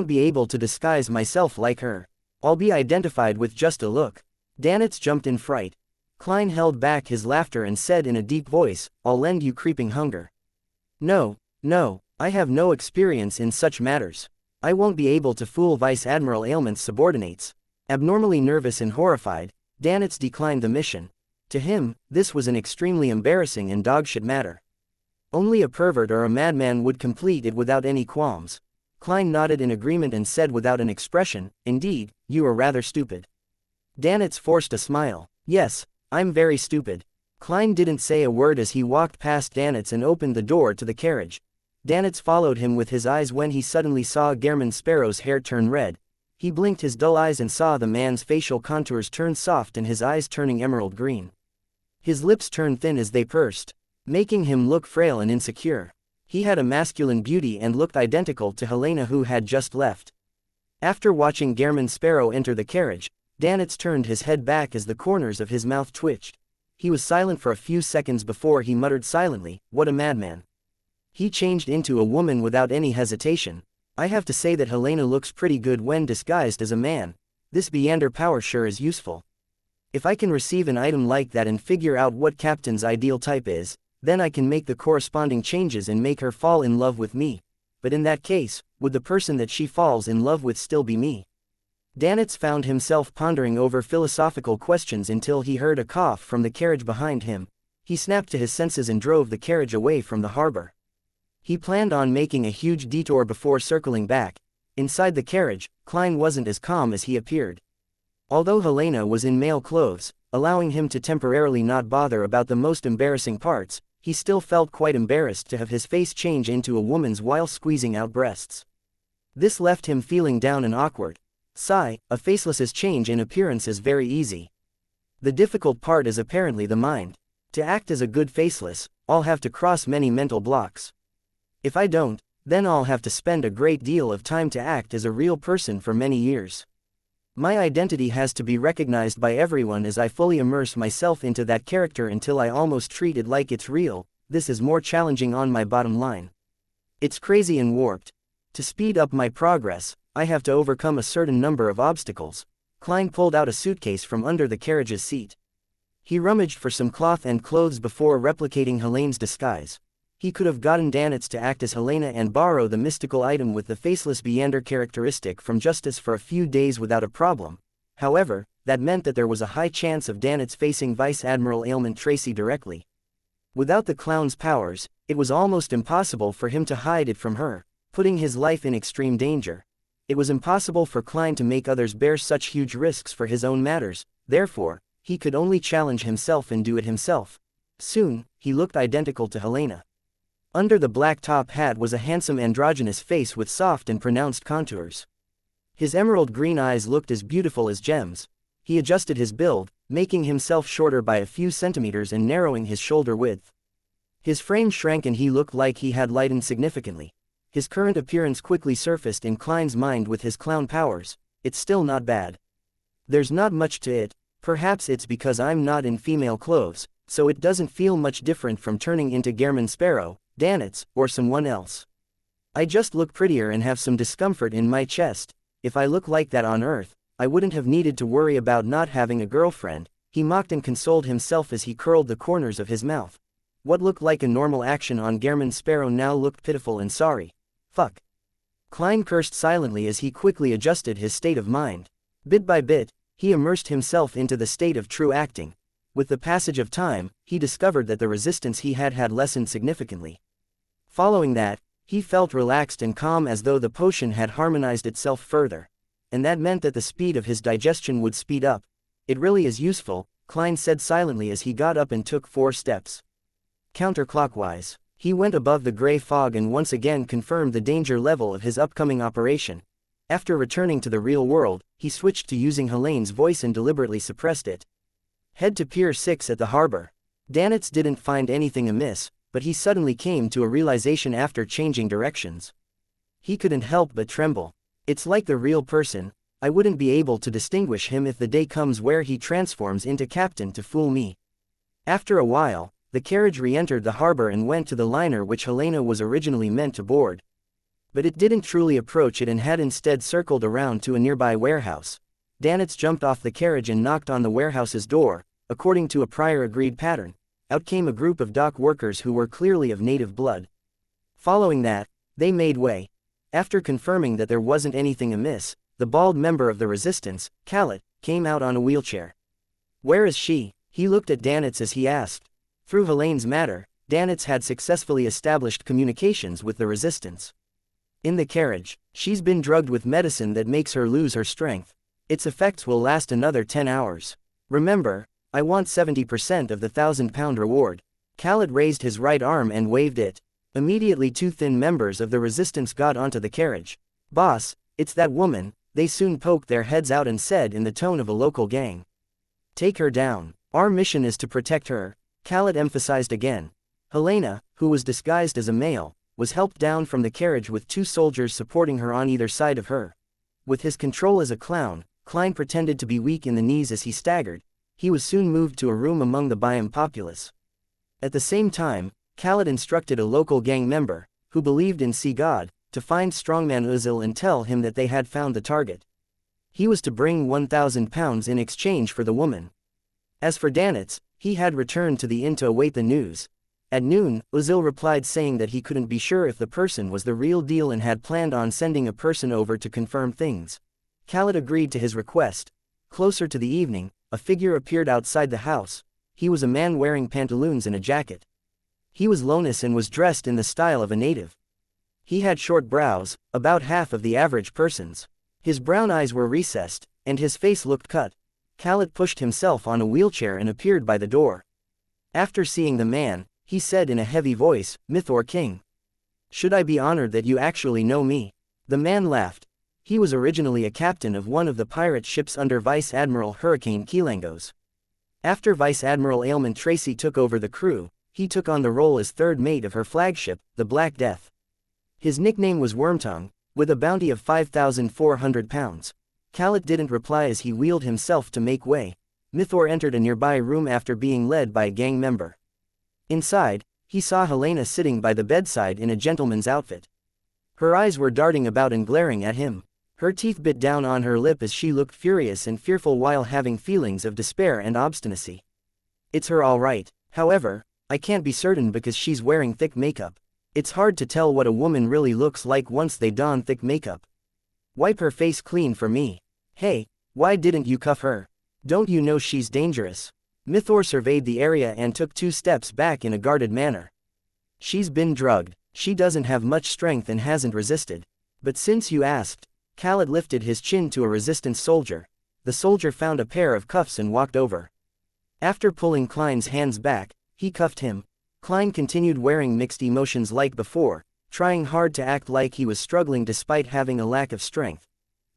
be able to disguise myself like her. I'll be identified with just a look." Danitz jumped in fright. Klein held back his laughter and said in a deep voice, "I'll lend you creeping hunger." No, I have no experience in such matters. I won't be able to fool Vice Admiral Ailment's subordinates." Abnormally nervous and horrified, Danitz declined the mission. To him, this was an extremely embarrassing and dogshit matter. Only a pervert or a madman would complete it without any qualms. Klein nodded in agreement and said without an expression, "Indeed, you are rather stupid." Danitz forced a smile. "Yes, I'm very stupid." Klein didn't say a word as he walked past Danitz and opened the door to the carriage. Danitz followed him with his eyes when he suddenly saw Gehrman Sparrow's hair turn red. He blinked his dull eyes and saw the man's facial contours turn soft and his eyes turning emerald green. His lips turned thin as they pursed, making him look frail and insecure. He had a masculine beauty and looked identical to Helena who had just left. After watching Gehrman Sparrow enter the carriage, Danitz turned his head back as the corners of his mouth twitched. He was silent for a few seconds before he muttered silently, "What a madman." He changed into a woman without any hesitation. "I have to say that Helena looks pretty good when disguised as a man. This Beander power sure is useful. If I can receive an item like that and figure out what Captain's ideal type is, then I can make the corresponding changes and make her fall in love with me. But in that case, would the person that she falls in love with still be me?" Danitz found himself pondering over philosophical questions until he heard a cough from the carriage behind him. He snapped to his senses and drove the carriage away from the harbor. He planned on making a huge detour before circling back. Inside the carriage, Klein wasn't as calm as he appeared. Although Helena was in male clothes, allowing him to temporarily not bother about the most embarrassing parts, he still felt quite embarrassed to have his face change into a woman's while squeezing out breasts. This left him feeling down and awkward. Sigh, a faceless's change in appearance is very easy. The difficult part is apparently the mind. To act as a good faceless, I'll have to cross many mental blocks. If I don't, then I'll have to spend a great deal of time to act as a real person for many years. My identity has to be recognized by everyone as I fully immerse myself into that character until I almost treat it like it's real. This is more challenging on my bottom line. It's crazy and warped. To speed up my progress, I have to overcome a certain number of obstacles. Klein pulled out a suitcase from under the carriage's seat. He rummaged for some cloth and clothes before replicating Helene's disguise. He could have gotten Danitz to act as Helena and borrow the mystical item with the faceless Beander characteristic from Justice for a few days without a problem. However, that meant that there was a high chance of Danitz facing Vice Admiral Ailment Tracy directly. Without the clown's powers, it was almost impossible for him to hide it from her, putting his life in extreme danger. It was impossible for Klein to make others bear such huge risks for his own matters, therefore, he could only challenge himself and do it himself. Soon, he looked identical to Helena. Under the black top hat was a handsome androgynous face with soft and pronounced contours. His emerald green eyes looked as beautiful as gems. He adjusted his build, making himself shorter by a few centimeters and narrowing his shoulder width. His frame shrank and he looked like he had lightened significantly. His current appearance quickly surfaced in Klein's mind with his clown powers. It's still not bad. There's not much to it. Perhaps it's because I'm not in female clothes, so it doesn't feel much different from turning into Gehrman Sparrow, Danitz, or someone else. I just look prettier and have some discomfort in my chest. If I look like that on Earth, I wouldn't have needed to worry about not having a girlfriend. He mocked and consoled himself as he curled the corners of his mouth. What looked like a normal action on Gehrman Sparrow now looked pitiful and sorry. Fuck. Klein cursed silently as he quickly adjusted his state of mind. Bit by bit, he immersed himself into the state of true acting. With the passage of time, he discovered that the resistance he had lessened significantly. Following that, he felt relaxed and calm as though the potion had harmonized itself further. And that meant that the speed of his digestion would speed up. It really is useful, Klein said silently as he got up and took 4 steps. Counterclockwise, he went above the gray fog and once again confirmed the danger level of his upcoming operation. After returning to the real world, he switched to using Helene's voice and deliberately suppressed it. Head to Pier 6 at the harbor. Danitz didn't find anything amiss, but he suddenly came to a realization after changing directions. He couldn't help but tremble. It's like the real person. I wouldn't be able to distinguish him if the day comes where he transforms into captain to fool me. After a while, the carriage re-entered the harbor and went to the liner which Helena was originally meant to board. But it didn't truly approach it and had instead circled around to a nearby warehouse. Danitz jumped off the carriage and knocked on the warehouse's door. According to a prior agreed pattern, out came a group of dock workers who were clearly of native blood. Following that, they made way. After confirming that there wasn't anything amiss, the bald member of the resistance, Khaled, came out on a wheelchair. Where is she? He looked at Danitz as he asked. Through Helene's matter, Danitz had successfully established communications with the resistance. In the carriage, she's been drugged with medicine that makes her lose her strength. Its effects will last another 10 hours. Remember, I want 70% of the £1,000 reward. Khaled raised his right arm and waved it. Immediately 2 thin members of the resistance got onto the carriage. Boss, it's that woman, they soon poked their heads out and said in the tone of a local gang. Take her down. Our mission is to protect her, Khaled emphasized again. Helena, who was disguised as a male, was helped down from the carriage with 2 soldiers supporting her on either side of her. With his control as a clown, Klein pretended to be weak in the knees as he staggered. He was soon moved to a room among the Biam populace. At the same time, Khaled instructed a local gang member, who believed in Sea God, to find strongman Uzil and tell him that they had found the target. He was to bring £1,000 in exchange for the woman. As for Danitz, he had returned to the inn to await the news. At noon, Uzil replied saying that he couldn't be sure if the person was the real deal and had planned on sending a person over to confirm things. Khaled agreed to his request. Closer to the evening, a figure appeared outside the house. He was a man wearing pantaloons and a jacket. He was Lonis and was dressed in the style of a native. He had short brows, about half of the average person's. His brown eyes were recessed, and his face looked cut. Khaled pushed himself on a wheelchair and appeared by the door. After seeing the man, he said in a heavy voice, "Myth or king? Should I be honored that you actually know me?" The man laughed. He was originally a captain of one of the pirate ships under Vice Admiral Hurricane Keelangos. After Vice Admiral Ailment Tracy took over the crew, he took on the role as third mate of her flagship, the Black Death. His nickname was Wormtongue, with a bounty of 5,400 pounds. Khaled didn't reply as he wheeled himself to make way. Mythor entered a nearby room after being led by a gang member. Inside, he saw Helena sitting by the bedside in a gentleman's outfit. Her eyes were darting about and glaring at him. Her teeth bit down on her lip as she looked furious and fearful while having feelings of despair and obstinacy. It's her all right. However, I can't be certain because she's wearing thick makeup. It's hard to tell what a woman really looks like once they don thick makeup. Wipe her face clean for me. Hey, why didn't you cuff her? Don't you know she's dangerous? Mythor surveyed the area and took 2 steps back in a guarded manner. She's been drugged. She doesn't have much strength and hasn't resisted. But since you asked, Khaled lifted his chin to a resistance soldier. The soldier found a pair of cuffs and walked over. After pulling Klein's hands back, he cuffed him. Klein continued wearing mixed emotions like before, trying hard to act like he was struggling despite having a lack of strength.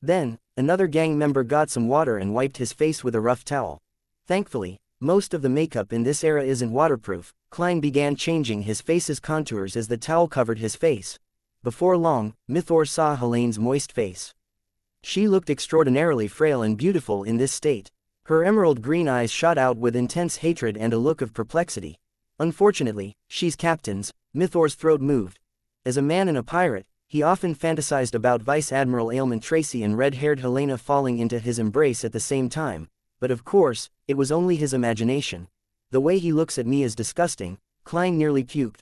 Then, another gang member got some water and wiped his face with a rough towel. Thankfully, most of the makeup in this era isn't waterproof. Klein began changing his face's contours as the towel covered his face. Before long, Mythor saw Helene's moist face. She looked extraordinarily frail and beautiful in this state. Her emerald green eyes shot out with intense hatred and a look of perplexity. Unfortunately, she's captain's. Mythor's throat moved. As a man and a pirate, he often fantasized about Vice Admiral Ailment Tracy and red-haired Helena falling into his embrace at the same time, but of course, it was only his imagination. The way he looks at me is disgusting. Klein nearly puked.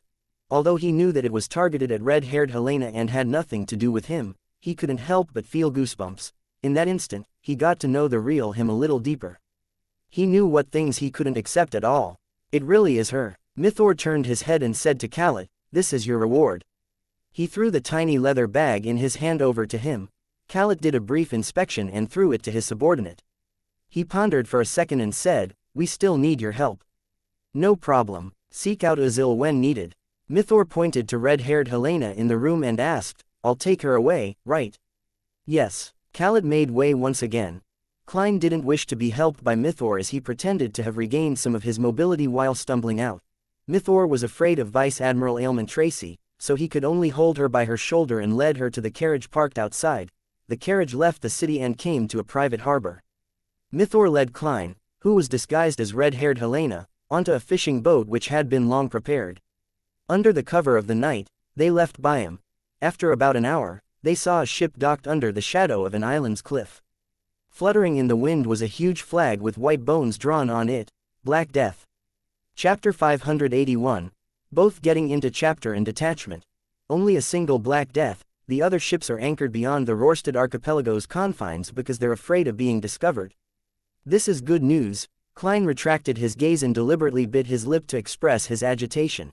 Although he knew that it was targeted at red-haired Helena and had nothing to do with him, he couldn't help but feel goosebumps. In that instant, he got to know the real him a little deeper. He knew what things he couldn't accept at all. It really is her. Mythor turned his head and said to Khaled, "This is your reward." He threw the tiny leather bag in his hand over to him. Khaled did a brief inspection and threw it to his subordinate. He pondered for a second and said, "We still need your help." "No problem. Seek out Azil when needed." Mythor pointed to red-haired Helena in the room and asked, "I'll take her away, right?" "Yes." Khaled made way once again. Klein didn't wish to be helped by Mythor as he pretended to have regained some of his mobility while stumbling out. Mythor was afraid of Vice Admiral Ailment Tracy, so he could only hold her by her shoulder and led her to the carriage parked outside. The carriage left the city and came to a private harbor. Mythor led Klein, who was disguised as red-haired Helena, onto a fishing boat which had been long prepared. Under the cover of the night, they left Byam. After about an hour, they saw a ship docked under the shadow of an island's cliff. Fluttering in the wind was a huge flag with white bones drawn on it, Black Death. Chapter 581. Both getting into chapter and detachment. Only a single Black Death, the other ships are anchored beyond the Rorstad archipelago's confines because they're afraid of being discovered. This is good news. Klein retracted his gaze and deliberately bit his lip to express his agitation.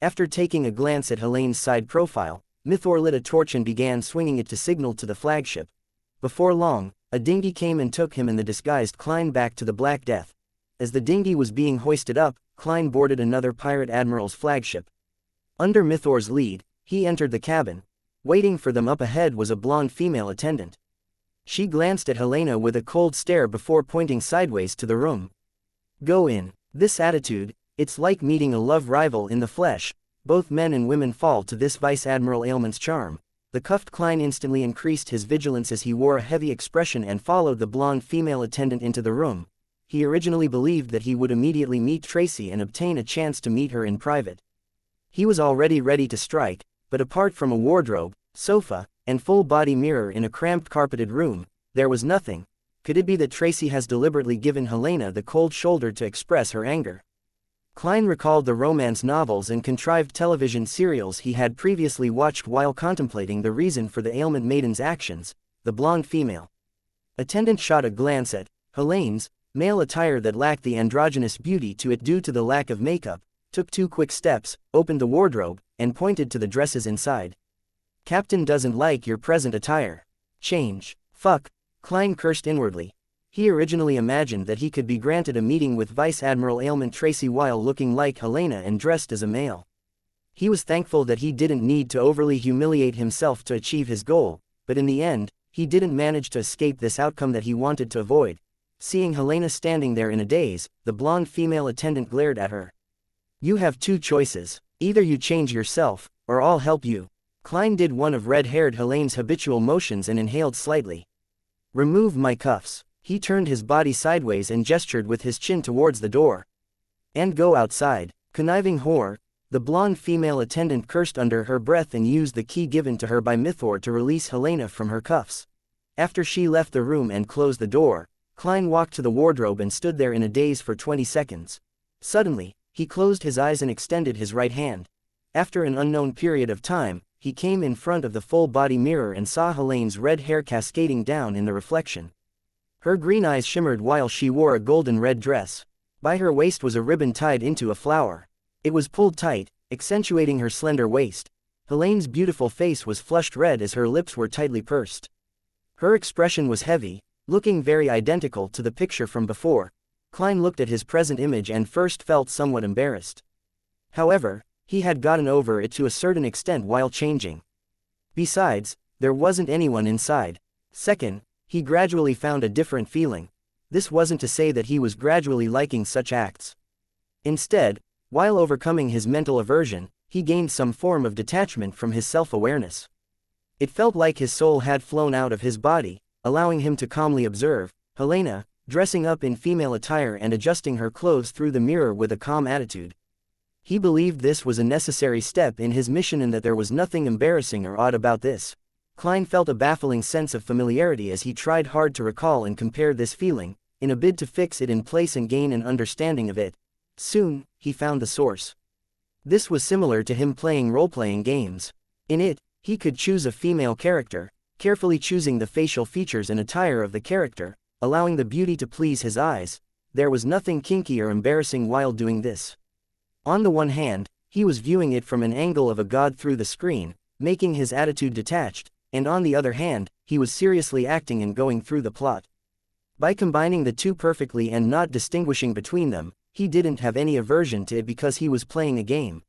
After taking a glance at Helene's side profile, Mythor lit a torch and began swinging it to signal to the flagship. Before long, a dinghy came and took him and the disguised Klein back to the Black Death. As the dinghy was being hoisted up, Klein boarded another pirate admiral's flagship. Under Mythor's lead, he entered the cabin. Waiting for them up ahead was a blonde female attendant. She glanced at Helena with a cold stare before pointing sideways to the room. "Go in." This attitude, it's like meeting a love rival in the flesh. Both men and women fall to this Vice Admiral Ailment's charm. The cuffed Klein instantly increased his vigilance as he wore a heavy expression and followed the blonde female attendant into the room. He originally believed that he would immediately meet Tracy and obtain a chance to meet her in private. He was already ready to strike, but apart from a wardrobe, sofa, and full-body mirror in a cramped carpeted room, there was nothing. Could it be that Tracy has deliberately given Helena the cold shoulder to express her anger? Klein recalled the romance novels and contrived television serials he had previously watched while contemplating the reason for the ailment maiden's actions, the blonde female. Attendant shot a glance at Helene's male attire that lacked the androgynous beauty to it due to the lack of makeup, took 2 quick steps, opened the wardrobe, and pointed to the dresses inside. "Captain doesn't like your present attire. Change." "Fuck," Klein cursed inwardly. He originally imagined that he could be granted a meeting with Vice Admiral Ailment Tracy while looking like Helena and dressed as a male. He was thankful that he didn't need to overly humiliate himself to achieve his goal, but in the end, he didn't manage to escape this outcome that he wanted to avoid. Seeing Helena standing there in a daze, the blonde female attendant glared at her. "You have two choices. Either you change yourself, or I'll help you." Klein did one of red-haired Helene's habitual motions and inhaled slightly. "Remove my cuffs." He turned his body sideways and gestured with his chin towards the door. "And go outside." Conniving whore, the blonde female attendant cursed under her breath and used the key given to her by Mythor to release Helena from her cuffs. After she left the room and closed the door, Klein walked to the wardrobe and stood there in a daze for 20 seconds. Suddenly, he closed his eyes and extended his right hand. After an unknown period of time, he came in front of the full-body mirror and saw Helene's red hair cascading down in the reflection. Her green eyes shimmered while she wore a golden red dress. By her waist was a ribbon tied into a flower. It was pulled tight, accentuating her slender waist. Helene's beautiful face was flushed red as her lips were tightly pursed. Her expression was heavy, looking very identical to the picture from before. Klein looked at his present image and first felt somewhat embarrassed. However, he had gotten over it to a certain extent while changing. Besides, there wasn't anyone inside. Second, he gradually found a different feeling. This wasn't to say that he was gradually liking such acts. Instead, while overcoming his mental aversion, he gained some form of detachment from his self-awareness. It felt like his soul had flown out of his body, allowing him to calmly observe Helena, dressing up in female attire and adjusting her clothes through the mirror with a calm attitude. He believed this was a necessary step in his mission and that there was nothing embarrassing or odd about this. Klein felt a baffling sense of familiarity as he tried hard to recall and compare this feeling, in a bid to fix it in place and gain an understanding of it. Soon, he found the source. This was similar to him playing role-playing games. In it, he could choose a female character, carefully choosing the facial features and attire of the character, allowing the beauty to please his eyes. There was nothing kinky or embarrassing while doing this. On the one hand, he was viewing it from an angle of a god through the screen, making his attitude detached, and on the other hand, he was seriously acting and going through the plot. By combining the two perfectly and not distinguishing between them, he didn't have any aversion to it because he was playing a game.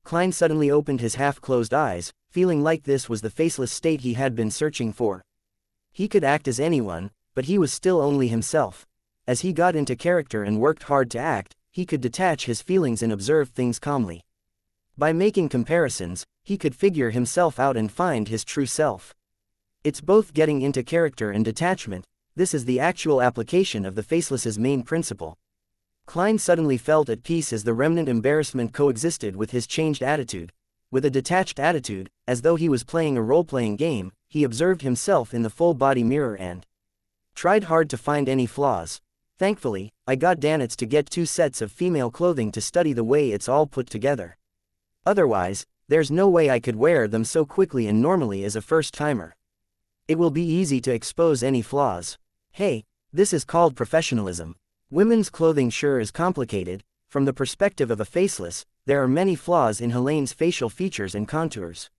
Klein suddenly opened his half-closed eyes, feeling like this was the faceless state he had been searching for. He could act as anyone, but he was still only himself. As he got into character and worked hard to act, he could detach his feelings and observe things calmly. By making comparisons, he could figure himself out and find his true self. It's both getting into character and detachment. This is the actual application of the faceless's main principle. Klein suddenly felt at peace as the remnant embarrassment coexisted with his changed attitude. With a detached attitude, as though he was playing a role-playing game, he observed himself in the full-body mirror and tried hard to find any flaws. Thankfully, I got Demonesses to get 2 sets of female clothing to study the way it's all put together. Otherwise, there's no way I could wear them so quickly and normally as a first-timer. It will be easy to expose any flaws. Hey, this is called professionalism. Women's clothing sure is complicated. From the perspective of a faceless, there are many flaws in Helene's facial features and contours.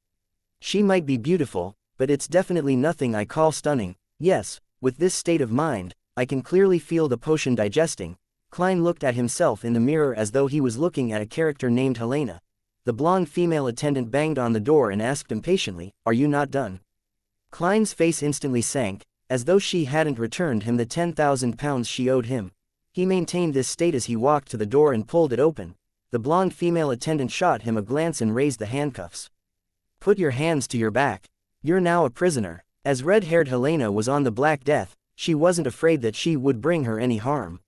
She might be beautiful, but it's definitely nothing I call stunning. Yes, with this state of mind, I can clearly feel the potion digesting. Klein looked at himself in the mirror as though he was looking at a character named Helena. The blonde female attendant banged on the door and asked impatiently, "Are you not done?" Klein's face instantly sank, as though she hadn't returned him the 10,000 pounds she owed him. He maintained this state as he walked to the door and pulled it open. The blonde female attendant shot him a glance and raised the handcuffs. "Put your hands to your back. You're now a prisoner." As red-haired Helena was on the Black Death, she wasn't afraid that she would bring her any harm.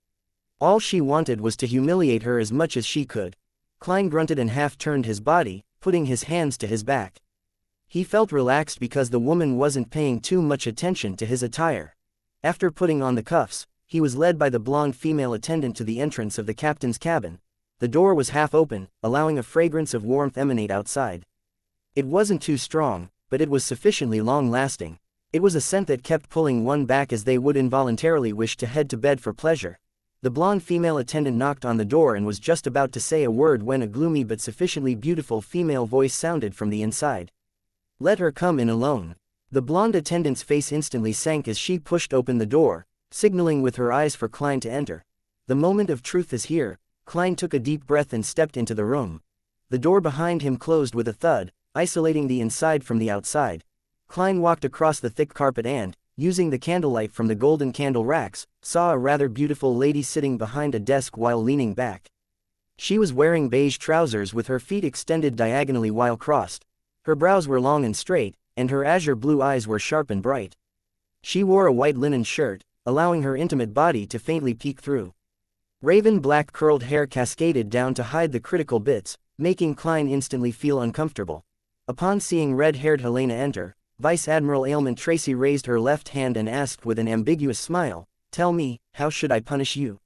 All she wanted was to humiliate her as much as she could. Klein grunted and half-turned his body, putting his hands to his back. He felt relaxed because the woman wasn't paying too much attention to his attire. After putting on the cuffs, he was led by the blonde female attendant to the entrance of the captain's cabin. The door was half open, allowing a fragrance of warmth emanate outside. It wasn't too strong, but it was sufficiently long-lasting. It was a scent that kept pulling one back as they would involuntarily wish to head to bed for pleasure. The blonde female attendant knocked on the door and was just about to say a word when a gloomy but sufficiently beautiful female voice sounded from the inside. "Let her come in alone." The blonde attendant's face instantly sank as she pushed open the door, signaling with her eyes for Klein to enter. The moment of truth is here. Klein took a deep breath and stepped into the room. The door behind him closed with a thud, isolating the inside from the outside. Klein walked across the thick carpet and, using the candlelight from the golden candle racks, saw a rather beautiful lady sitting behind a desk while leaning back. She was wearing beige trousers with her feet extended diagonally while crossed. Her brows were long and straight, and her azure blue eyes were sharp and bright. She wore a white linen shirt, allowing her intimate body to faintly peek through. Raven black curled hair cascaded down to hide the critical bits, making Klein instantly feel uncomfortable. Upon seeing red-haired Helena enter, Vice Admiral Ailment Tracy raised her left hand and asked with an ambiguous smile, "Tell me, how should I punish you?"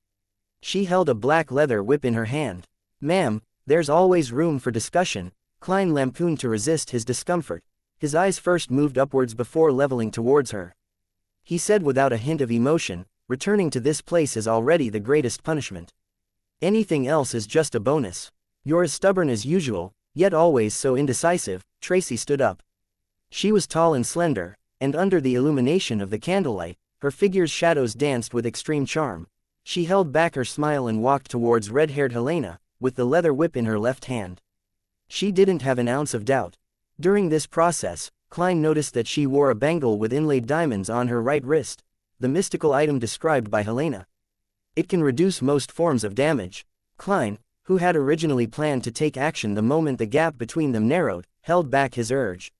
She held a black leather whip in her hand. "Ma'am, there's always room for discussion," Klein lampooned to resist his discomfort. His eyes first moved upwards before leveling towards her. He said without a hint of emotion, "Returning to this place is already the greatest punishment. Anything else is just a bonus. You're as stubborn as usual, yet always so indecisive." Tracy stood up. She was tall and slender, and under the illumination of the candlelight, her figure's shadows danced with extreme charm. She held back her smile and walked towards red-haired Helena, with the leather whip in her left hand. She didn't have an ounce of doubt. During this process, Klein noticed that she wore a bangle with inlaid diamonds on her right wrist, the mystical item described by Helena. It can reduce most forms of damage. Klein, who had originally planned to take action the moment the gap between them narrowed, held back his urge.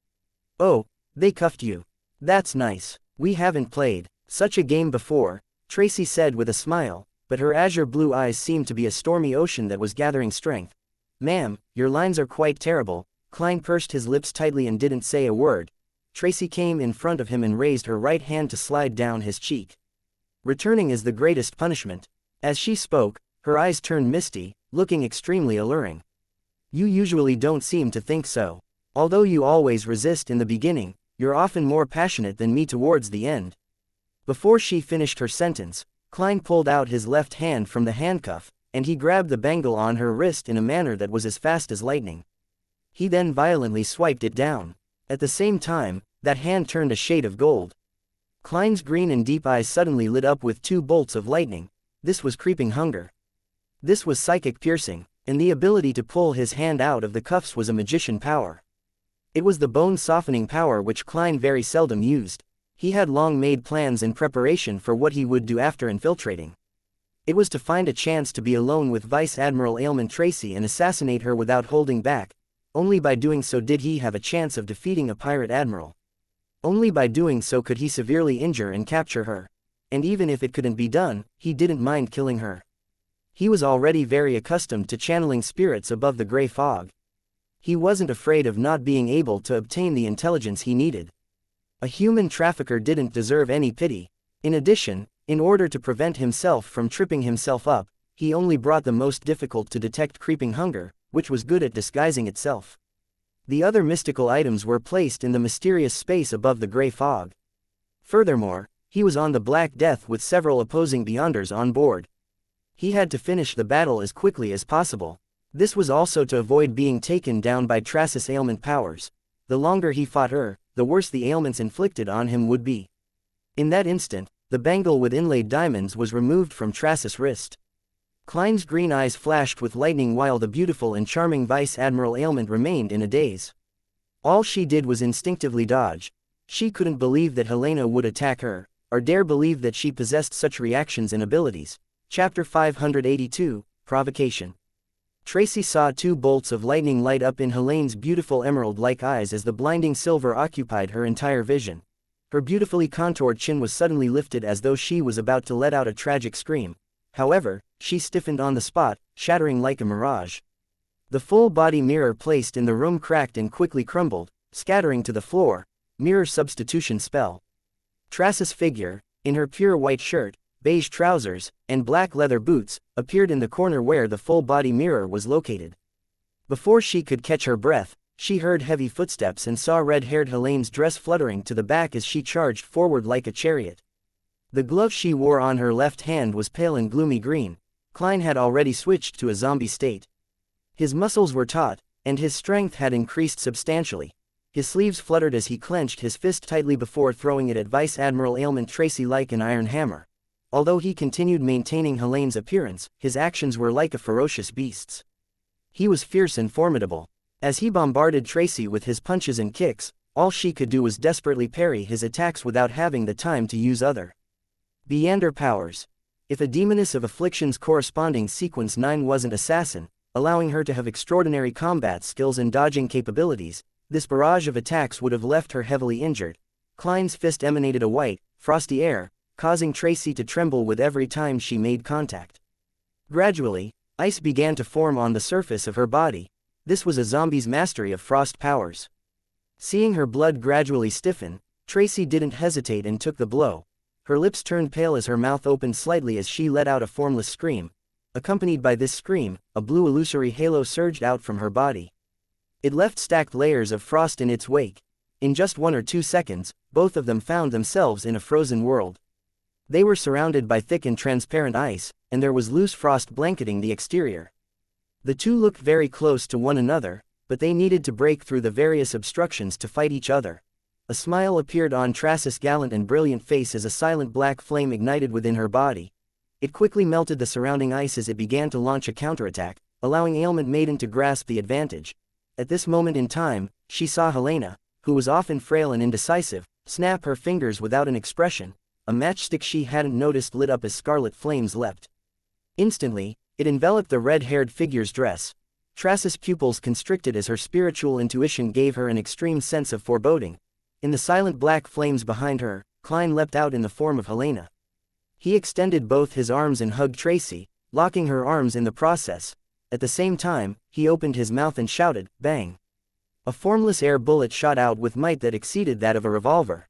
"Oh, they cuffed you. That's nice. We haven't played such a game before," Tracy said with a smile, but her azure blue eyes seemed to be a stormy ocean that was gathering strength. "Ma'am, your lines are quite terrible." Klein pursed his lips tightly and didn't say a word. Tracy came in front of him and raised her right hand to slide down his cheek. "Returning is the greatest punishment." As she spoke, her eyes turned misty, looking extremely alluring. "You usually don't seem to think so. Although you always resist in the beginning, you're often more passionate than me towards the end." Before she finished her sentence, Klein pulled out his left hand from the handcuff, and he grabbed the bangle on her wrist in a manner that was as fast as lightning. He then violently swiped it down. At the same time, that hand turned a shade of gold. Klein's green and deep eyes suddenly lit up with two bolts of lightning. This was creeping hunger. This was psychic piercing, and the ability to pull his hand out of the cuffs was a magician power. It was the bone-softening power which Klein very seldom used. He had long made plans in preparation for what he would do after infiltrating. It was to find a chance to be alone with Vice Admiral Ailment Tracy and assassinate her without holding back. Only by doing so did he have a chance of defeating a pirate admiral. Only by doing so could he severely injure and capture her. And even if it couldn't be done, he didn't mind killing her. He was already very accustomed to channeling spirits above the gray fog. He wasn't afraid of not being able to obtain the intelligence he needed. A human trafficker didn't deserve any pity. In addition, in order to prevent himself from tripping himself up, he only brought the most difficult to detect creeping hunger, which was good at disguising itself. The other mystical items were placed in the mysterious space above the gray fog. Furthermore, he was on the Black Death with several opposing Beyonders on board. He had to finish the battle as quickly as possible. This was also to avoid being taken down by Tracis' ailment powers. The longer he fought her, the worse the ailments inflicted on him would be. In that instant, the bangle with inlaid diamonds was removed from Tracis' wrist. Klein's green eyes flashed with lightning while the beautiful and charming Vice Admiral Ailment remained in a daze. All she did was instinctively dodge. She couldn't believe that Helena would attack her, or dare believe that she possessed such reactions and abilities. Chapter 582, Provocation. Tracy saw two bolts of lightning light up in Helene's beautiful emerald-like eyes as the blinding silver occupied her entire vision. Her beautifully contoured chin was suddenly lifted as though she was about to let out a tragic scream. However, she stiffened on the spot, shattering like a mirage. The full-body mirror placed in the room cracked and quickly crumbled, scattering to the floor. Mirror substitution spell. Tracis' figure, in her pure white shirt, beige trousers, and black leather boots, appeared in the corner where the full-body mirror was located. Before she could catch her breath, she heard heavy footsteps and saw red-haired Helene's dress fluttering to the back as she charged forward like a chariot. The glove she wore on her left hand was pale and gloomy green. Klein had already switched to a zombie state. His muscles were taut, and his strength had increased substantially. His sleeves fluttered as he clenched his fist tightly before throwing it at Vice Admiral Ailment Tracy like an iron hammer. Although he continued maintaining Helene's appearance, his actions were like a ferocious beast's. He was fierce and formidable. As he bombarded Tracy with his punches and kicks, All she could do was desperately parry his attacks without having the time to use other Beyonder powers. If a Demoness of Affliction's corresponding sequence 9 wasn't assassin, allowing her to have extraordinary combat skills and dodging capabilities, this barrage of attacks would have left her heavily injured. Klein's fist emanated a white, frosty air, causing Tracy to tremble with every time she made contact. Gradually, ice began to form on the surface of her body. This was a zombie's mastery of frost powers. Seeing her blood gradually stiffen, Tracy didn't hesitate and took the blow. Her lips turned pale as her mouth opened slightly as she let out a formless scream. Accompanied by this scream, a blue illusory halo surged out from her body. It left stacked layers of frost in its wake. In just 1 or 2 seconds, both of them found themselves in a frozen world. They were surrounded by thick and transparent ice, and there was loose frost blanketing the exterior. The two looked very close to one another, but they needed to break through the various obstructions to fight each other. A smile appeared on Tracy's gallant and brilliant face as a silent black flame ignited within her body. It quickly melted the surrounding ice as it began to launch a counterattack, allowing Ailment Maiden to grasp the advantage. At this moment in time, she saw Helena, who was often frail and indecisive, snap her fingers without an expression. A matchstick she hadn't noticed lit up as scarlet flames leapt. Instantly, it enveloped the red-haired figure's dress. Tracy's pupils constricted as her spiritual intuition gave her an extreme sense of foreboding. In the silent black flames behind her, Klein leapt out in the form of Helena. He extended both his arms and hugged Tracy, locking her arms in the process. At the same time, he opened his mouth and shouted, "Bang!" A formless air bullet shot out with might that exceeded that of a revolver.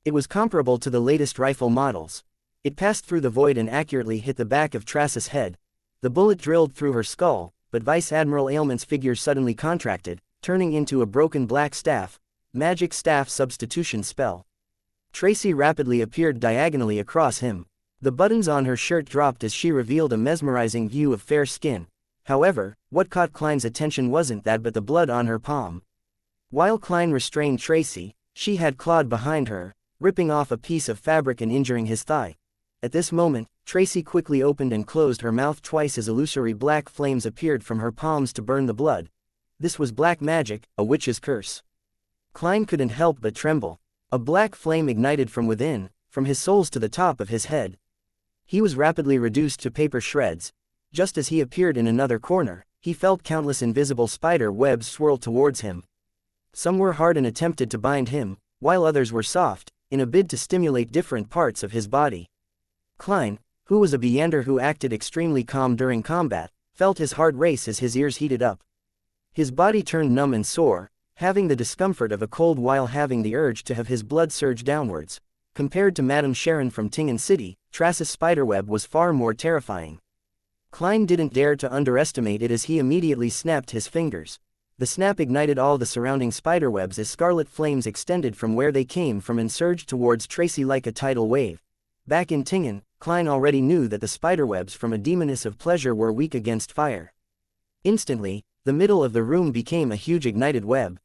It was comparable to the latest rifle models. It passed through the void and accurately hit the back of Tracy's head. The bullet drilled through her skull, but Vice Admiral Ailment's figure suddenly contracted, turning into a broken black staff. Magic staff substitution spell. Tracy rapidly appeared diagonally across him. The buttons on her shirt dropped as she revealed a mesmerizing view of fair skin. However, what caught Klein's attention wasn't that but the blood on her palm. While Klein restrained Tracy, she had clawed behind her, ripping off a piece of fabric and injuring his thigh. At this moment, Tracy quickly opened and closed her mouth twice as illusory black flames appeared from her palms to burn the blood. This was black magic, a witch's curse. Klein couldn't help but tremble. A black flame ignited from within, from his soles to the top of his head. He was rapidly reduced to paper shreds. Just as he appeared in another corner, he felt countless invisible spider webs swirl towards him. Some were hard and attempted to bind him, while others were soft, in a bid to stimulate different parts of his body. Klein, who was a Beyonder who acted extremely calm during combat, felt his heart race as his ears heated up. His body turned numb and sore, having the discomfort of a cold while having the urge to have his blood surge downwards. Compared to Madame Sharon from Tingen City, Tracy's spiderweb was far more terrifying. Klein didn't dare to underestimate it as he immediately snapped his fingers. The snap ignited all the surrounding spiderwebs as scarlet flames extended from where they came from and surged towards Tracy like a tidal wave. Back in Tingen, Klein already knew that the spiderwebs from a Demoness of Pleasure were weak against fire. Instantly, the middle of the room became a huge ignited web.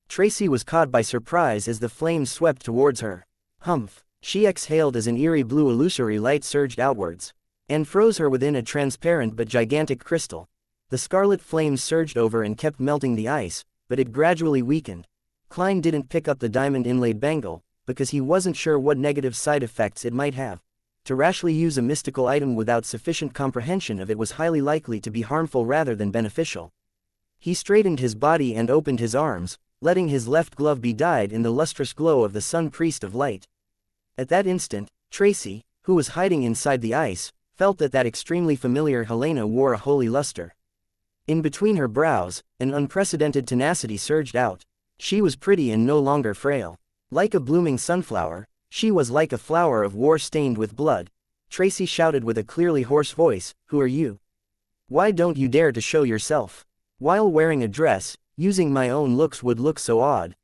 Tracy was caught by surprise as the flames swept towards her. Humph! She exhaled as an eerie blue illusory light surged outwards, and froze her within a transparent but gigantic crystal. The scarlet flames surged over and kept melting the ice, but it gradually weakened. Klein didn't pick up the diamond-inlaid bangle, because he wasn't sure what negative side effects it might have. To rashly use a mystical item without sufficient comprehension of it was highly likely to be harmful rather than beneficial. He straightened his body and opened his arms, letting his left glove be dyed in the lustrous glow of the Sun Priest of Light. At that instant, Tracy, who was hiding inside the ice, felt that extremely familiar Helena wore a holy luster. In between her brows, an unprecedented tenacity surged out. She was pretty and no longer frail. Like a blooming sunflower, she was like a flower of war stained with blood. Tracy shouted with a clearly hoarse voice, "Who are you? Why don't you dare to show yourself? While wearing a dress, using my own looks would look so odd.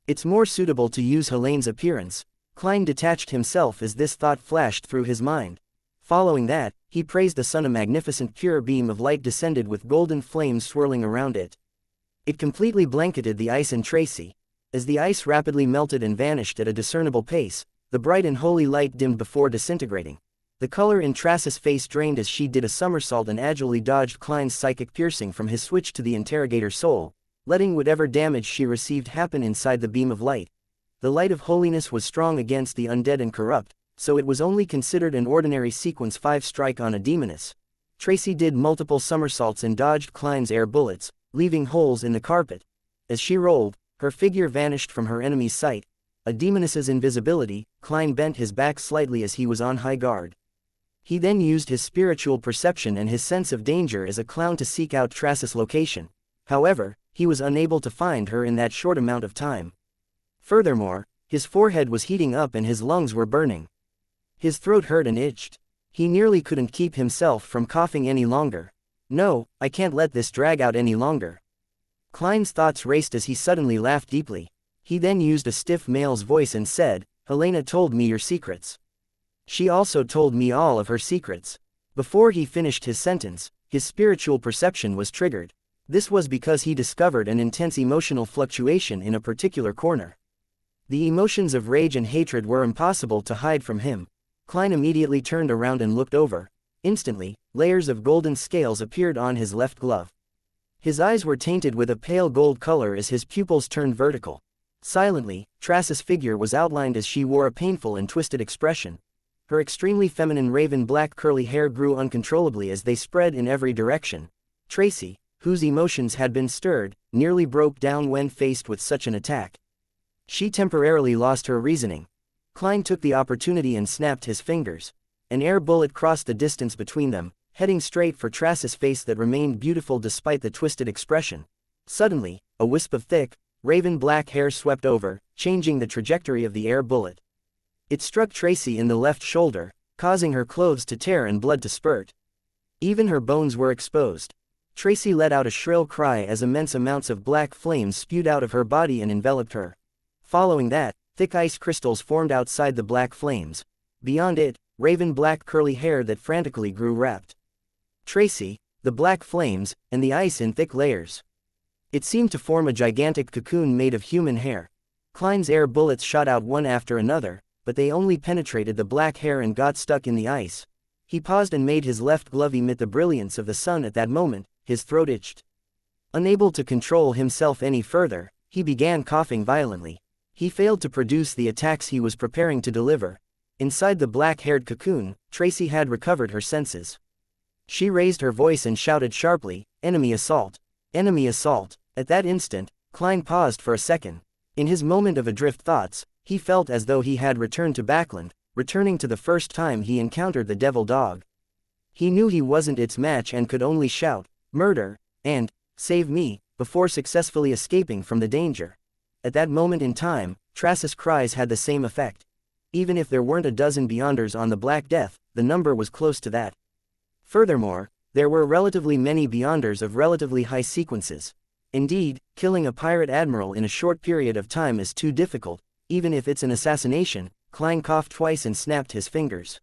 It's more suitable to use Helene's appearance." Klein detached himself as this thought flashed through his mind. Following that, he praised the sun. A magnificent pure beam of light descended with golden flames swirling around it. It completely blanketed the ice and Tracy. As the ice rapidly melted and vanished at a discernible pace, the bright and holy light dimmed before disintegrating. The color in Tracy's face drained as she did a somersault and agilely dodged Klein's psychic piercing from his switch to the interrogator's soul. letting whatever damage she received happen inside the beam of light. The light of holiness was strong against the undead and corrupt, so it was only considered an ordinary sequence 5 strike on a demoness. Tracy did multiple somersaults and dodged Klein's air bullets, leaving holes in the carpet. As she rolled, her figure vanished from her enemy's sight. A demoness's invisibility, Klein bent his back slightly as he was on high guard. He then used his spiritual perception and his sense of danger as a clown to seek out Tracis' location. However, he was unable to find her in that short amount of time. Furthermore, his forehead was heating up and his lungs were burning. His throat hurt and itched. He nearly couldn't keep himself from coughing any longer. No, I can't let this drag out any longer. Klein's thoughts raced as he suddenly laughed deeply. He then used a stiff male's voice and said, "Helena told me your secrets. She also told me all of her secrets." Before he finished his sentence, his spiritual perception was triggered. This was because he discovered an intense emotional fluctuation in a particular corner. The emotions of rage and hatred were impossible to hide from him. Klein immediately turned around and looked over. Instantly, layers of golden scales appeared on his left glove. His eyes were tainted with a pale gold color as his pupils turned vertical. Silently, Tracis' figure was outlined as she wore a painful and twisted expression. Her extremely feminine raven black curly hair grew uncontrollably as they spread in every direction. Tracy, whose emotions had been stirred, nearly broke down when faced with such an attack. She temporarily lost her reasoning. Klein took the opportunity and snapped his fingers. An air bullet crossed the distance between them, heading straight for Tracis' face that remained beautiful despite the twisted expression. Suddenly, a wisp of thick, raven black hair swept over, changing the trajectory of the air bullet. It struck Tracy in the left shoulder, causing her clothes to tear and blood to spurt. Even her bones were exposed. Tracy let out a shrill cry as immense amounts of black flames spewed out of her body and enveloped her. Following that, thick ice crystals formed outside the black flames. Beyond it, raven black curly hair that frantically grew wrapped. Tracy, the black flames, and the ice in thick layers. It seemed to form a gigantic cocoon made of human hair. Klein's air bullets shot out one after another, but they only penetrated the black hair and got stuck in the ice. He paused and made his left glove emit the brilliance of the sun at that moment. His throat itched. Unable to control himself any further, he began coughing violently. He failed to produce the attacks he was preparing to deliver. Inside the black-haired cocoon, Tracy had recovered her senses. She raised her voice and shouted sharply, "Enemy assault! Enemy assault!" At that instant, Klein paused for a second. In his moment of adrift thoughts, he felt as though he had returned to Backland, returning to the first time he encountered the devil dog. He knew he wasn't its match and could only shout, "Murder!" and "Save me!" before successfully escaping from the danger. At that moment in time, Tracis' cries had the same effect. Even if there weren't a dozen Beyonders on the Black Death, the number was close to that. Furthermore, there were relatively many Beyonders of relatively high sequences. Indeed, killing a pirate admiral in a short period of time is too difficult, even if it's an assassination. Klein coughed twice and snapped his fingers.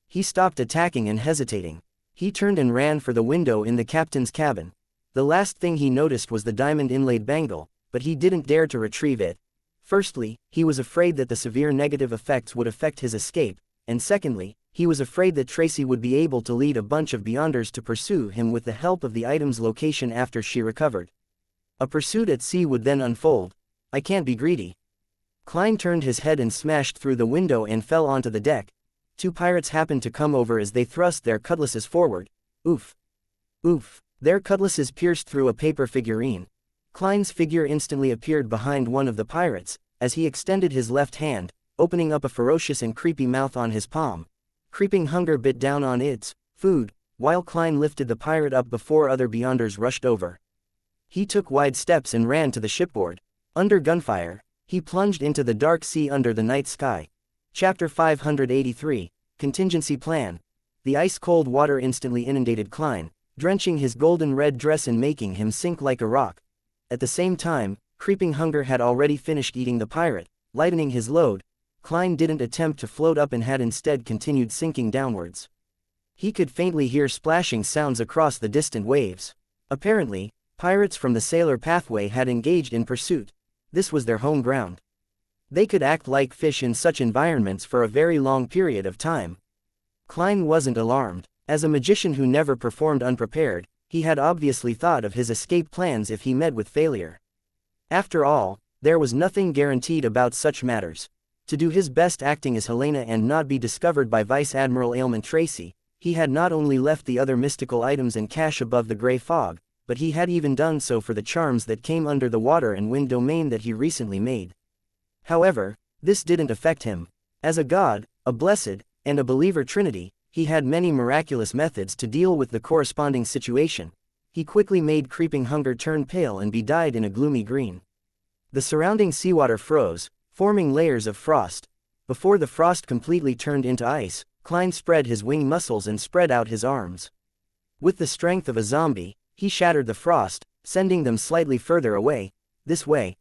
He stopped attacking and hesitating. He turned and ran for the window in the captain's cabin. The last thing he noticed was the diamond-inlaid bangle, but he didn't dare to retrieve it. Firstly, he was afraid that the severe negative effects would affect his escape, and secondly, he was afraid that Tracy would be able to lead a bunch of Beyonders to pursue him with the help of the item's location after she recovered. A pursuit at sea would then unfold. I can't be greedy. Klein turned his head and smashed through the window and fell onto the deck. Two pirates happened to come over as they thrust their cutlasses forward. Oof! Oof! Their cutlasses pierced through a paper figurine. Klein's figure instantly appeared behind one of the pirates, as he extended his left hand, opening up a ferocious and creepy mouth on his palm. Creeping hunger bit down on its food, while Klein lifted the pirate up before other Beyonders rushed over. He took wide steps and ran to the shipboard. Under gunfire, he plunged into the dark sea under the night sky. Chapter 583, Contingency Plan. The ice-cold water instantly inundated Klein, drenching his golden red dress and making him sink like a rock. At the same time, creeping hunger had already finished eating the pirate, lightening his load. Klein didn't attempt to float up and had instead continued sinking downwards. He could faintly hear splashing sounds across the distant waves. Apparently, pirates from the sailor pathway had engaged in pursuit. This was their home ground. They could act like fish in such environments for a very long period of time. Klein wasn't alarmed. As a magician who never performed unprepared, he had obviously thought of his escape plans if he met with failure. After all, there was nothing guaranteed about such matters. To do his best acting as Helena and not be discovered by Vice Admiral Ailment Tracy, he had not only left the other mystical items and cache above the gray fog, but he had even done so for the charms that came under the water and wind domain that he recently made. However, this didn't affect him. As a god, a blessed, and a believer trinity, he had many miraculous methods to deal with the corresponding situation. He quickly made creeping hunger turn pale and be dyed in a gloomy green. The surrounding seawater froze, forming layers of frost. Before the frost completely turned into ice, Klein spread his wing muscles and spread out his arms. With the strength of a zombie, he shattered the frost, sending them slightly further away. This way,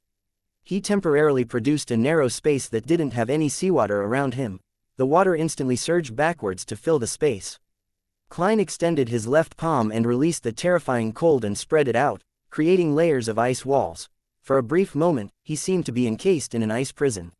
he temporarily produced a narrow space that didn't have any seawater around him. The water instantly surged backwards to fill the space. Klein extended his left palm and released the terrifying cold and spread it out, creating layers of ice walls. For a brief moment, he seemed to be encased in an ice prison.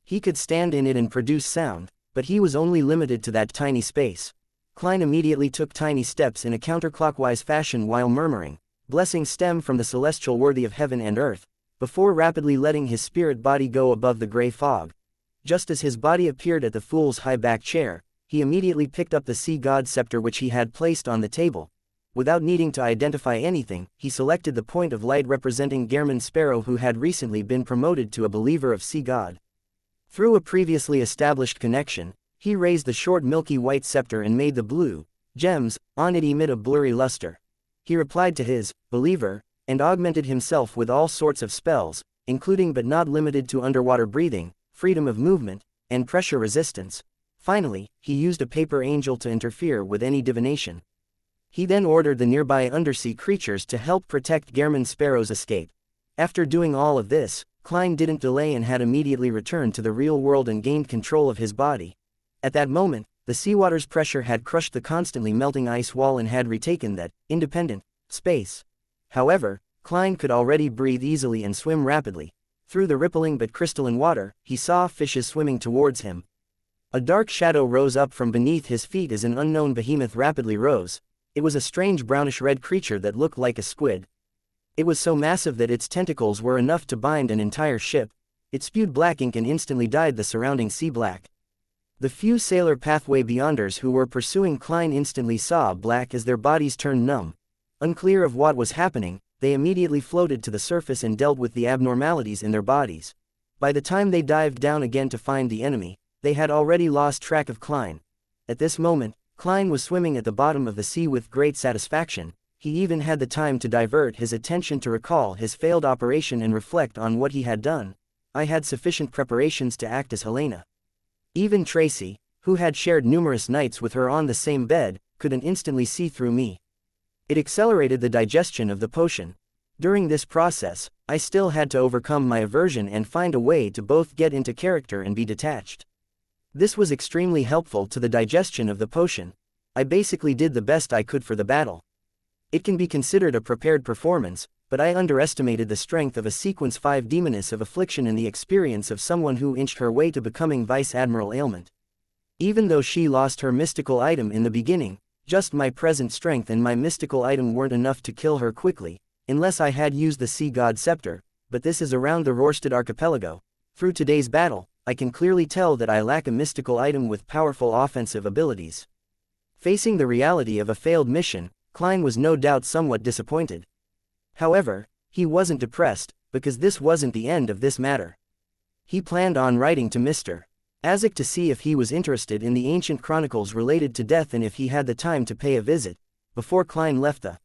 He could stand in it and produce sound, but he was only limited to that tiny space. Klein immediately took tiny steps in a counterclockwise fashion while murmuring, "Blessings stem from the celestial worthy of heaven and earth," before rapidly letting his spirit body go above the gray fog. Just as his body appeared at the fool's high-back chair, he immediately picked up the sea god scepter which he had placed on the table. Without needing to identify anything, he selected the point of light representing Gehrman Sparrow, who had recently been promoted to a believer of sea god. Through a previously established connection, he raised the short milky white scepter and made the blue gems on it emit a blurry luster. He replied to his believer, and augmented himself with all sorts of spells, including but not limited to underwater breathing, freedom of movement, and pressure resistance. Finally, he used a paper angel to interfere with any divination. He then ordered the nearby undersea creatures to help protect Gehrman Sparrow's escape. After doing all of this, Klein didn't delay and had immediately returned to the real world and gained control of his body. At that moment, the seawater's pressure had crushed the constantly melting ice wall and had retaken that independent space. However, Klein could already breathe easily and swim rapidly. Through the rippling but crystalline water, he saw fishes swimming towards him. A dark shadow rose up from beneath his feet as an unknown behemoth rapidly rose. It was a strange brownish-red creature that looked like a squid. It was so massive that its tentacles were enough to bind an entire ship. It spewed black ink and instantly dyed the surrounding sea black. The few sailor pathway beyonders who were pursuing Klein instantly saw black as their bodies turned numb. Unclear of what was happening, they immediately floated to the surface and dealt with the abnormalities in their bodies. By the time they dived down again to find the enemy, they had already lost track of Klein. At this moment, Klein was swimming at the bottom of the sea with great satisfaction. He even had the time to divert his attention to recall his failed operation and reflect on what he had done. I had sufficient preparations to act as Helena. Even Tracy, who had shared numerous nights with her on the same bed, couldn't instantly see through me. It accelerated the digestion of the potion. During this process, I still had to overcome my aversion and find a way to both get into character and be detached. This was extremely helpful to the digestion of the potion. I basically did the best I could for the battle. It can be considered a prepared performance, but I underestimated the strength of a Sequence 5 Demoness of Affliction and the experience of someone who inched her way to becoming Vice Admiral Ailment. Even though she lost her mystical item in the beginning, just my present strength and my mystical item weren't enough to kill her quickly, unless I had used the Sea God Scepter, but this is around the Rorstad Archipelago. Through today's battle, I can clearly tell that I lack a mystical item with powerful offensive abilities. Facing the reality of a failed mission, Klein was no doubt somewhat disappointed. However, he wasn't depressed, because this wasn't the end of this matter. He planned on writing to Mr. Azek to see if he was interested in the ancient chronicles related to death and if he had the time to pay a visit. Before Klein left the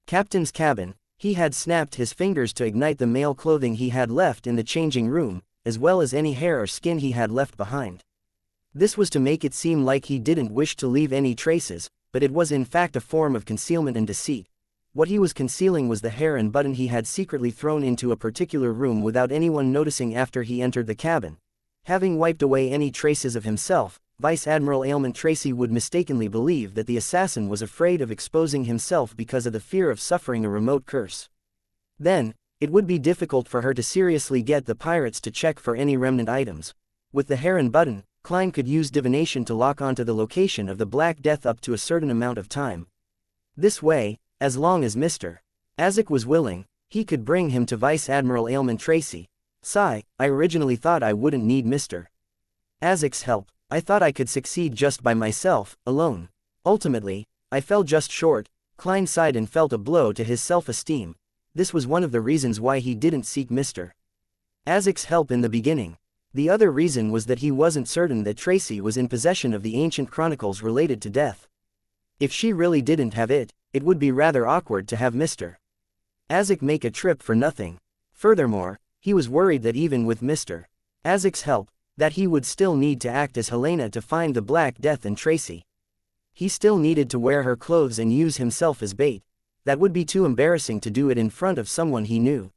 captain's cabin, he had snapped his fingers to ignite the male clothing he had left in the changing room, as well as any hair or skin he had left behind. This was to make it seem like he didn't wish to leave any traces, but it was in fact a form of concealment and deceit. What he was concealing was the hair and button he had secretly thrown into a particular room without anyone noticing after he entered the cabin. Having wiped away any traces of himself, Vice Admiral Ailment Tracy would mistakenly believe that the assassin was afraid of exposing himself because of the fear of suffering a remote curse. Then, it would be difficult for her to seriously get the pirates to check for any remnant items. With the hair and button, Klein could use divination to lock onto the location of the Black Death up to a certain amount of time. This way, as long as Mr. Azek was willing, he could bring him to Vice Admiral Ailman Tracy. Sigh, I originally thought I wouldn't need Mr. Azek's help. I thought I could succeed just by myself, alone. Ultimately, I fell just short. Klein sighed and felt a blow to his self-esteem. This was one of the reasons why he didn't seek Mr. Azek's help in the beginning. The other reason was that he wasn't certain that Tracy was in possession of the ancient chronicles related to death. If she really didn't have it, it would be rather awkward to have Mr. Azek make a trip for nothing. Furthermore, he was worried that even with Mr. Azek's help, that he would still need to act as Helena to find the Black Death and Tracy. He still needed to wear her clothes and use himself as bait. That would be too embarrassing to do it in front of someone he knew.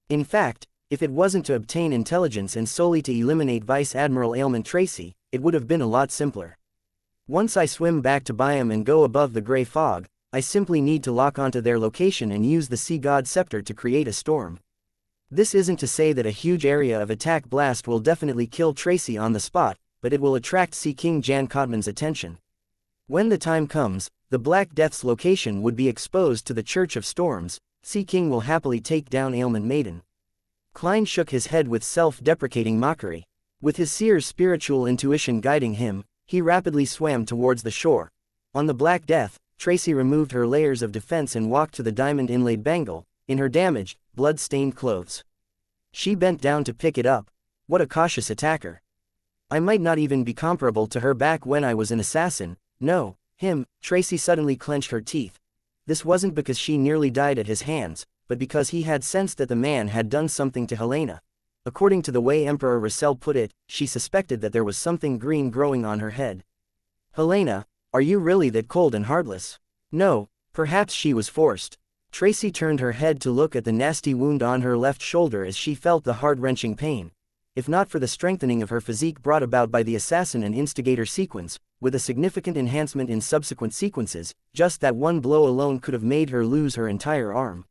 In fact, if it wasn't to obtain intelligence and solely to eliminate Vice Admiral Ailman Tracy, it would have been a lot simpler. Once I swim back to Biome and go above the gray fog, I simply need to lock onto their location and use the Sea God Scepter to create a storm. This isn't to say that a huge area of attack blast will definitely kill Tracy on the spot, but it will attract Sea King Jan Cotman's attention. When the time comes, the Black Death's location would be exposed to the Church of Storms. Sea King will happily take down Ailment Maiden. Klein shook his head with self-deprecating mockery. With his seer's spiritual intuition guiding him, he rapidly swam towards the shore. On the Black Death, Tracy removed her layers of defense and walked to the diamond-inlaid bangle, in her damaged, blood-stained clothes. She bent down to pick it up. What a cautious attacker. I might not even be comparable to her back when I was an assassin. No, him. Tracy suddenly clenched her teeth. This wasn't because she nearly died at his hands, but because he had sensed that the man had done something to Helena. According to the way Emperor Russell put it, she suspected that there was something green growing on her head. Helena, are you really that cold and heartless? No, perhaps she was forced. Tracy turned her head to look at the nasty wound on her left shoulder as she felt the heart-wrenching pain. If not for the strengthening of her physique brought about by the assassin and instigator sequence, with a significant enhancement in subsequent sequences, just that one blow alone could have made her lose her entire arm.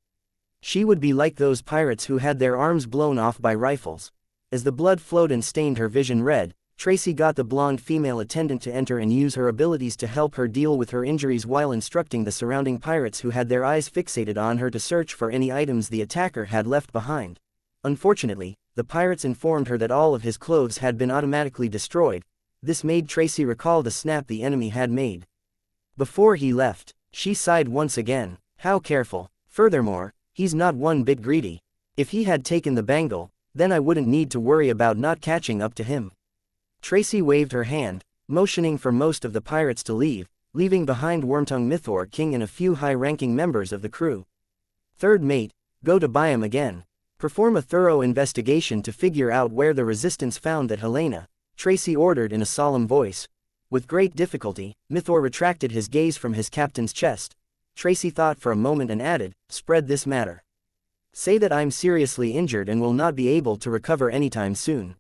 She would be like those pirates who had their arms blown off by rifles. As the blood flowed and stained her vision red, Tracy got the blonde female attendant to enter and use her abilities to help her deal with her injuries while instructing the surrounding pirates who had their eyes fixated on her to search for any items the attacker had left behind. Unfortunately, the pirates informed her that all of his clothes had been automatically destroyed. This made Tracy recall the snap the enemy had made. Before he left, she sighed once again. How careful. Furthermore, he's not one bit greedy. If he had taken the bangle, then I wouldn't need to worry about not catching up to him. Tracy waved her hand, motioning for most of the pirates to leave, leaving behind Wormtongue Mythor King and a few high-ranking members of the crew. Third mate, go to Biome again. Perform a thorough investigation to figure out where the resistance found that Helena, Tracy ordered in a solemn voice. With great difficulty, Mythor retracted his gaze from his captain's chest. Tracy thought for a moment and added, spread this matter. Say that I'm seriously injured and will not be able to recover anytime soon.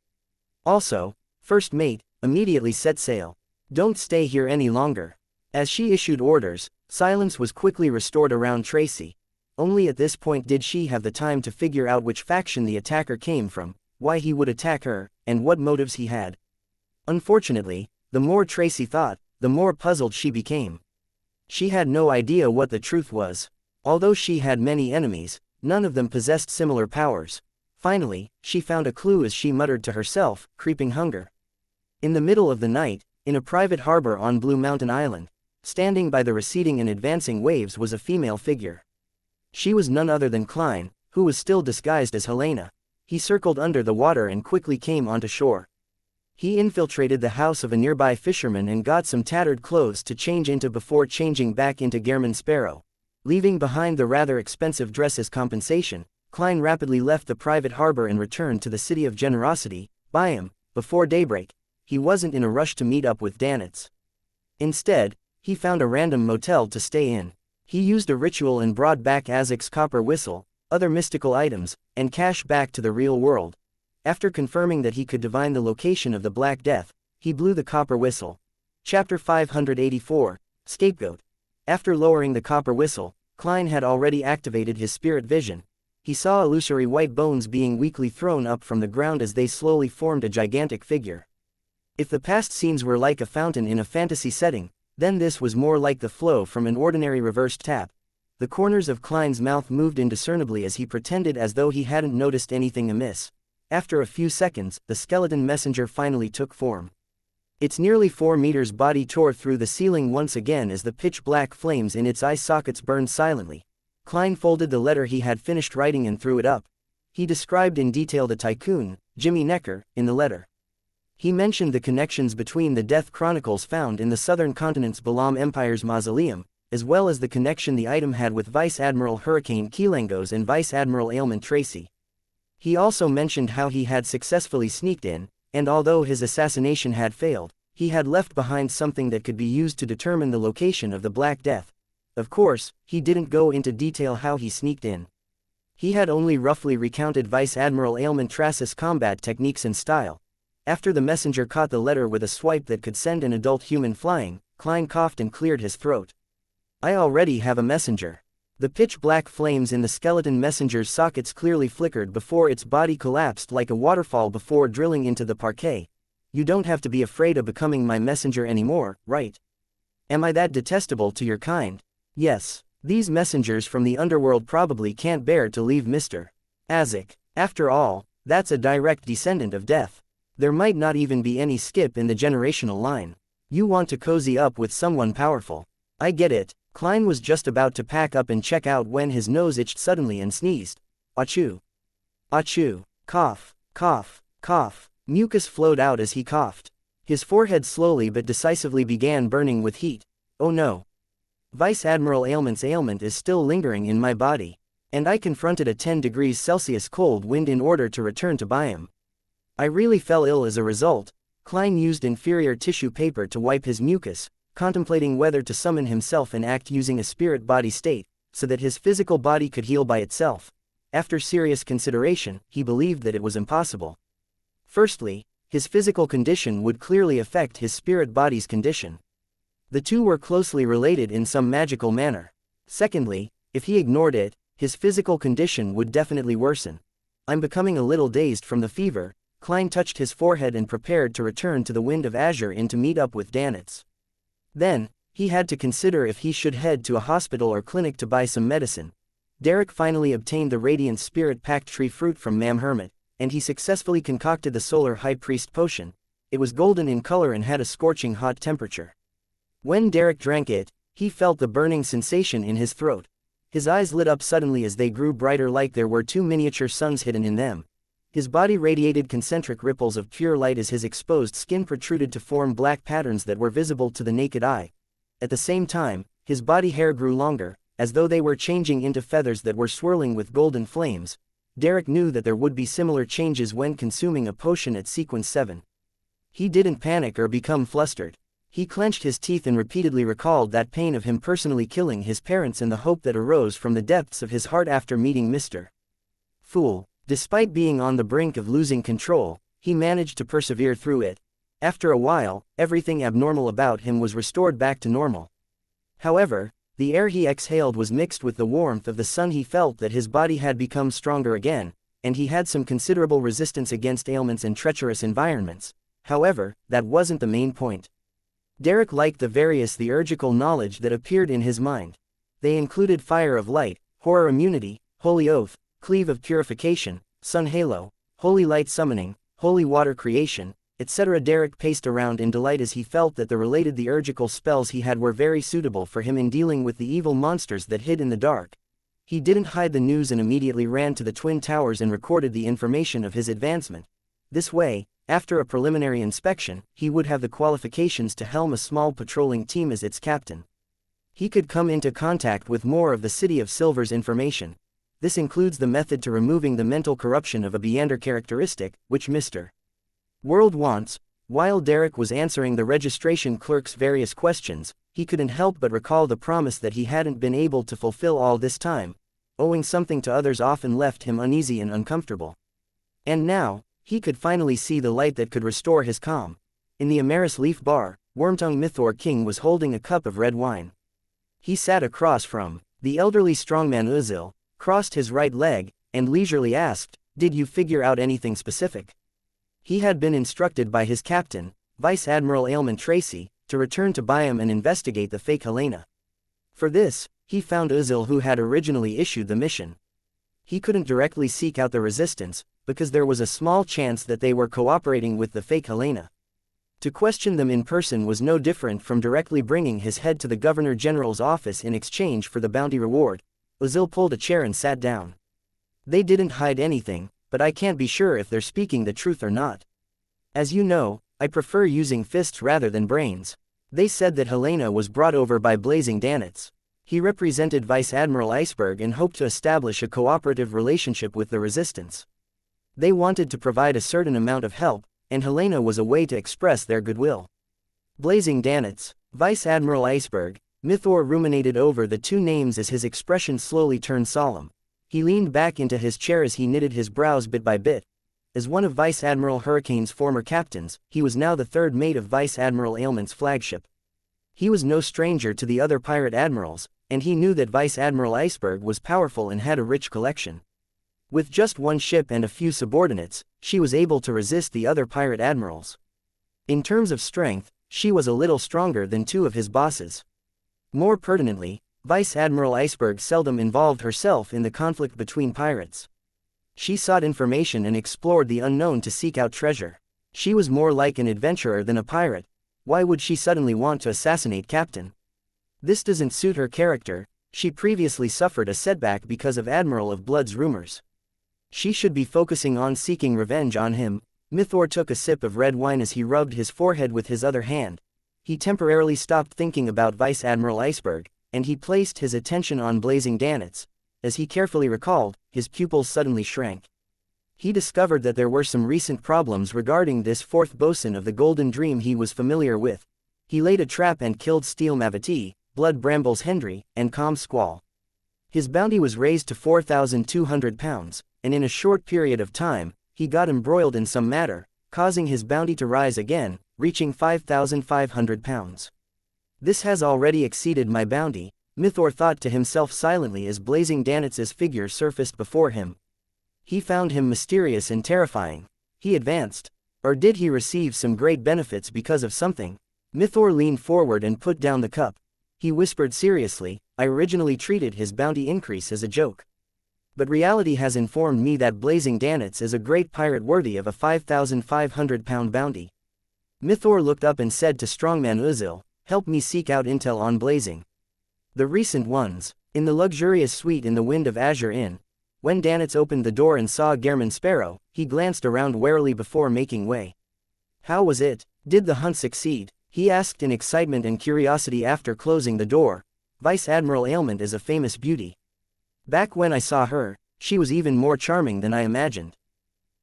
Also, first mate, immediately set sail. Don't stay here any longer. As she issued orders, silence was quickly restored around Tracy. Only at this point did she have the time to figure out which faction the attacker came from, why he would attack her, and what motives he had. Unfortunately, the more Tracy thought, the more puzzled she became. She had no idea what the truth was. Although she had many enemies, none of them possessed similar powers. Finally, she found a clue as she muttered to herself, creeping hunger. In the middle of the night, in a private harbor on Blue Mountain Island, standing by the receding and advancing waves was a female figure. She was none other than Klein, who was still disguised as Helena. He circled under the water and quickly came onto shore. He infiltrated the house of a nearby fisherman and got some tattered clothes to change into before changing back into Gehrman Sparrow. Leaving behind the rather expensive dress as compensation, Klein rapidly left the private harbor and returned to the city of Generosity, Biome, before daybreak. He wasn't in a rush to meet up with Demonesses. Instead, he found a random motel to stay in. He used a ritual and brought back Azek's copper whistle, other mystical items, and cash back to the real world. After confirming that he could divine the location of the Black Death, he blew the copper whistle. Chapter 584, Scapegoat. After lowering the copper whistle, Klein had already activated his spirit vision. He saw illusory white bones being weakly thrown up from the ground as they slowly formed a gigantic figure. If the past scenes were like a fountain in a fantasy setting, then this was more like the flow from an ordinary reversed tap. The corners of Klein's mouth moved indiscernibly as he pretended as though he hadn't noticed anything amiss. After a few seconds, the skeleton messenger finally took form. Its nearly 4 meters body tore through the ceiling once again as the pitch-black flames in its eye sockets burned silently. Klein folded the letter he had finished writing and threw it up. He described in detail the tycoon, Jimmy Necker, in the letter. He mentioned the connections between the death chronicles found in the southern continent's Balam Empire's mausoleum, as well as the connection the item had with Vice Admiral Hurricane Keelangos and Vice Admiral Ailment Tracy. He also mentioned how he had successfully sneaked in, and although his assassination had failed, he had left behind something that could be used to determine the location of the Black Death. Of course, he didn't go into detail how he sneaked in. He had only roughly recounted Vice Admiral Ailment Tracy's combat techniques and style. After the messenger caught the letter with a swipe that could send an adult human flying, Klein coughed and cleared his throat. I already have a messenger. The pitch-black flames in the skeleton messenger's sockets clearly flickered before its body collapsed like a waterfall before drilling into the parquet. You don't have to be afraid of becoming my messenger anymore, right? Am I that detestable to your kind? Yes. These messengers from the underworld probably can't bear to leave Mr. Azek. After all, that's a direct descendant of death. There might not even be any skip in the generational line. You want to cozy up with someone powerful. I get it. Klein was just about to pack up and check out when his nose itched suddenly and sneezed. Achoo. Achoo. Cough. Cough. Cough. Mucus flowed out as he coughed. His forehead slowly but decisively began burning with heat. Oh no. Vice Admiral Ailment's ailment is still lingering in my body. And I confronted a 10 degrees Celsius cold wind in order to return to Biome. I really fell ill as a result. Klein used inferior tissue paper to wipe his mucus, contemplating whether to summon himself and act using a spirit body state, so that his physical body could heal by itself. After serious consideration, he believed that it was impossible. Firstly, his physical condition would clearly affect his spirit body's condition. The two were closely related in some magical manner. Secondly, if he ignored it, his physical condition would definitely worsen. I'm becoming a little dazed from the fever. Klein touched his forehead and prepared to return to the Wind of Azure Inn to meet up with Demonesses. Then, he had to consider if he should head to a hospital or clinic to buy some medicine. Derek finally obtained the Radiant Spirit Pact Tree fruit from Mam Hermit, and he successfully concocted the Solar High Priest potion. It was golden in color and had a scorching hot temperature. When Derek drank it, he felt the burning sensation in his throat. His eyes lit up suddenly as they grew brighter like there were 2 miniature suns hidden in them. His body radiated concentric ripples of pure light as his exposed skin protruded to form black patterns that were visible to the naked eye. At the same time, his body hair grew longer, as though they were changing into feathers that were swirling with golden flames. Derek knew that there would be similar changes when consuming a potion at sequence 7. He didn't panic or become flustered. He clenched his teeth and repeatedly recalled that pain of him personally killing his parents and the hope that arose from the depths of his heart after meeting Mr. Fool. Despite being on the brink of losing control, he managed to persevere through it. After a while, everything abnormal about him was restored back to normal. However, the air he exhaled was mixed with the warmth of the sun. He felt that his body had become stronger again, and he had some considerable resistance against ailments and treacherous environments. However, that wasn't the main point. Derek liked the various theurgical knowledge that appeared in his mind. They included Fire of Light, Horror Immunity, Holy Oath, Cleave of Purification, Sun Halo, Holy Light Summoning, Holy Water Creation, etc. Derek paced around in delight as he felt that the related theurgical spells he had were very suitable for him in dealing with the evil monsters that hid in the dark. He didn't hide the news and immediately ran to the Twin Towers and recorded the information of his advancement. This way, after a preliminary inspection, he would have the qualifications to helm a small patrolling team as its captain. He could come into contact with more of the City of Silver's information. This includes the method to removing the mental corruption of a Beander characteristic, which Mr. World wants. While Derek was answering the registration clerk's various questions, he couldn't help but recall the promise that he hadn't been able to fulfill all this time. Owing something to others often left him uneasy and uncomfortable. And now, he could finally see the light that could restore his calm. In the Amaris Leaf Bar, Wormtongue Mythor King was holding a cup of red wine. He sat across from the elderly strongman Uzil, crossed his right leg, and leisurely asked, "Did you figure out anything specific?" He had been instructed by his captain, Vice Admiral Ailment Tracy, to return to Biome and investigate the fake Helena. For this, He found Uzil, who had originally issued the mission. He couldn't directly seek out the resistance, because there was a small chance that they were cooperating with the fake Helena. To question them in person was no different from directly bringing his head to the Governor General's office in exchange for the bounty reward. Uzil pulled a chair and sat down. They didn't hide anything, but I can't be sure if they're speaking the truth or not. As you know, I prefer using fists rather than brains. They said that Helena was brought over by Blazing Danitz. He represented Vice Admiral Iceberg and hoped to establish a cooperative relationship with the resistance. They wanted to provide a certain amount of help, and Helena was a way to express their goodwill. Blazing Danitz, Vice Admiral Iceberg. Mythor ruminated over the two names as his expression slowly turned solemn. He leaned back into his chair as he knitted his brows bit by bit. As one of Vice Admiral Hurricane's former captains, he was now the third mate of Vice Admiral Ailment's flagship. He was no stranger to the other pirate admirals, and he knew that Vice Admiral Iceberg was powerful and had a rich collection. With just one ship and a few subordinates, she was able to resist the other pirate admirals. In terms of strength, she was a little stronger than two of his bosses. More pertinently, Vice Admiral Iceberg seldom involved herself in the conflict between pirates. She sought information and explored the unknown to seek out treasure. She was more like an adventurer than a pirate. Why would she suddenly want to assassinate Captain? This doesn't suit her character. She previously suffered a setback because of Admiral of Blood's rumors. She should be focusing on seeking revenge on him. Mythor took a sip of red wine as he rubbed his forehead with his other hand. He temporarily stopped thinking about Vice Admiral Iceberg, and he placed his attention on Blazing Danitz. As he carefully recalled, his pupils suddenly shrank. He discovered that there were some recent problems regarding this fourth bosun of the Golden Dream he was familiar with. He laid a trap and killed Steel Mavati, Blood Brambles Hendry, and Calm Squall. His bounty was raised to 4,200 pounds, and in a short period of time, he got embroiled in some matter, causing his bounty to rise again, reaching 5,500 pounds. This has already exceeded my bounty, Mythor thought to himself silently as Blazing Danitz's figure surfaced before him. He found him mysterious and terrifying. He advanced. Or did he receive some great benefits because of something? Mythor leaned forward and put down the cup. He whispered seriously, I originally treated his bounty increase as a joke. But reality has informed me that Blazing Danitz is a great pirate worthy of a 5,500-pound bounty. Mythor looked up and said to Strongman Uzil, help me seek out intel on Blazing. The recent ones. In the luxurious suite in the Wind of Azure Inn. When Danitz opened the door and saw Gehrman Sparrow, he glanced around warily before making way. How was it? Did the hunt succeed? He asked in excitement and curiosity after closing the door. Vice Admiral Ailment is a famous beauty. Back when I saw her, she was even more charming than I imagined.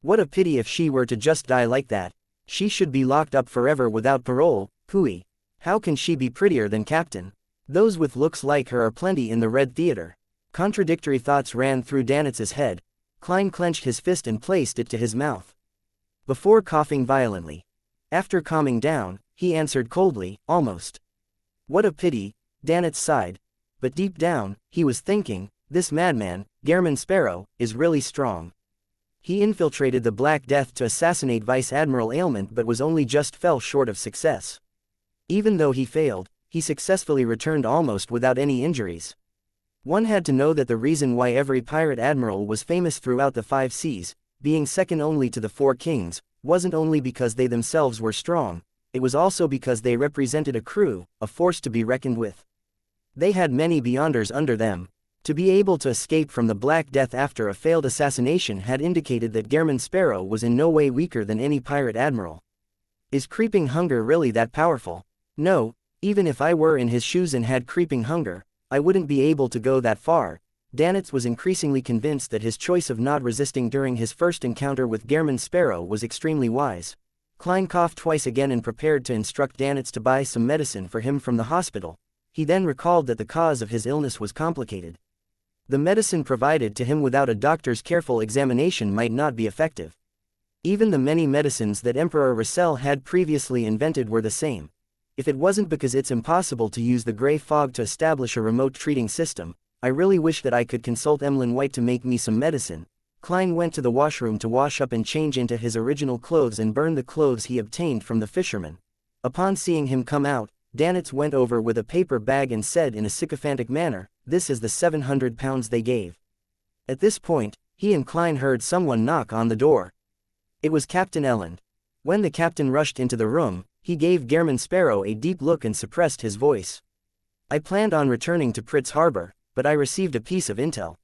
What a pity if she were to just die like that. She should be locked up forever without parole. Pooey. How can she be prettier than Captain? Those with looks like her are plenty in the Red Theater. Contradictory thoughts ran through Danitz's head. Klein clenched his fist and placed it to his mouth, before coughing violently. After calming down, he answered coldly, almost. What a pity, Danitz sighed. But deep down, he was thinking, this madman, Gehrman Sparrow, is really strong. He infiltrated the Black Death to assassinate Vice Admiral Ailment but was only just fell short of success. Even though he failed, he successfully returned almost without any injuries. One had to know that the reason why every pirate admiral was famous throughout the 5 seas, being second only to the 4 kings, wasn't only because they themselves were strong, it was also because they represented a crew, a force to be reckoned with. They had many beyonders under them. To be able to escape from the Black Death after a failed assassination had indicated that Gehrman Sparrow was in no way weaker than any pirate admiral. Is creeping hunger really that powerful? No, even if I were in his shoes and had creeping hunger, I wouldn't be able to go that far. Danitz was increasingly convinced that his choice of not resisting during his first encounter with Gehrman Sparrow was extremely wise. Klein coughed twice again and prepared to instruct Danitz to buy some medicine for him from the hospital. He then recalled that the cause of his illness was complicated. The medicine provided to him without a doctor's careful examination might not be effective. Even the many medicines that Emperor Russell had previously invented were the same. If it wasn't because it's impossible to use the gray fog to establish a remote treating system, I really wish that I could consult Emlyn White to make me some medicine. Klein went to the washroom to wash up and change into his original clothes and burn the clothes he obtained from the fisherman. Upon seeing him come out, Danitz went over with a paper bag and said in a sycophantic manner, this is the 700 pounds they gave. At this point, he and Klein heard someone knock on the door. It was Captain Elland. When the captain rushed into the room, he gave Gehrman Sparrow a deep look and suppressed his voice. I planned on returning to Pritz Harbor, but I received a piece of intel.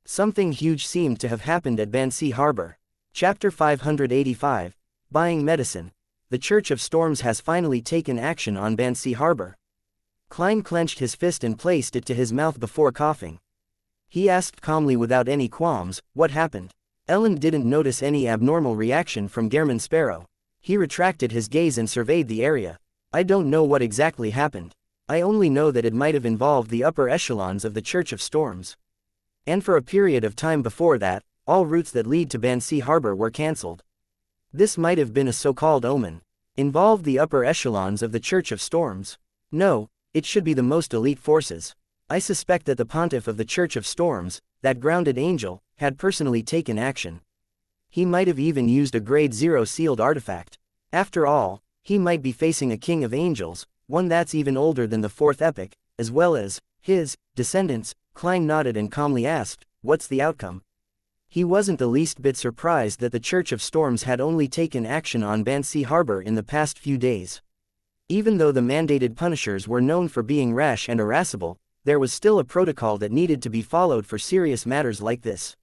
Something huge seemed to have happened at Bansi Harbor. Chapter 585, Buying Medicine. The Church of Storms has finally taken action on Bansi Harbor. Klein clenched his fist and placed it to his mouth before coughing. He asked calmly without any qualms, what happened? Elland didn't notice any abnormal reaction from Gehrman Sparrow. He retracted his gaze and surveyed the area. I don't know what exactly happened. I only know that it might have involved the upper echelons of the Church of Storms. And for a period of time before that, all routes that lead to Bansi Harbor were cancelled. This might have been a so-called omen. Involved the upper echelons of the Church of Storms? No, it should be the most elite forces. I suspect that the pontiff of the Church of Storms, that grounded angel, had personally taken action. He might have even used a grade 0 sealed artifact. After all, he might be facing a king of angels, one that's even older than the fourth epoch, as well as his descendants. Klein nodded and calmly asked, what's the outcome? He wasn't the least bit surprised that the Church of Storms had only taken action on Bansi Harbor in the past few days. Even though the mandated punishers were known for being rash and irascible, there was still a protocol that needed to be followed for serious matters like this.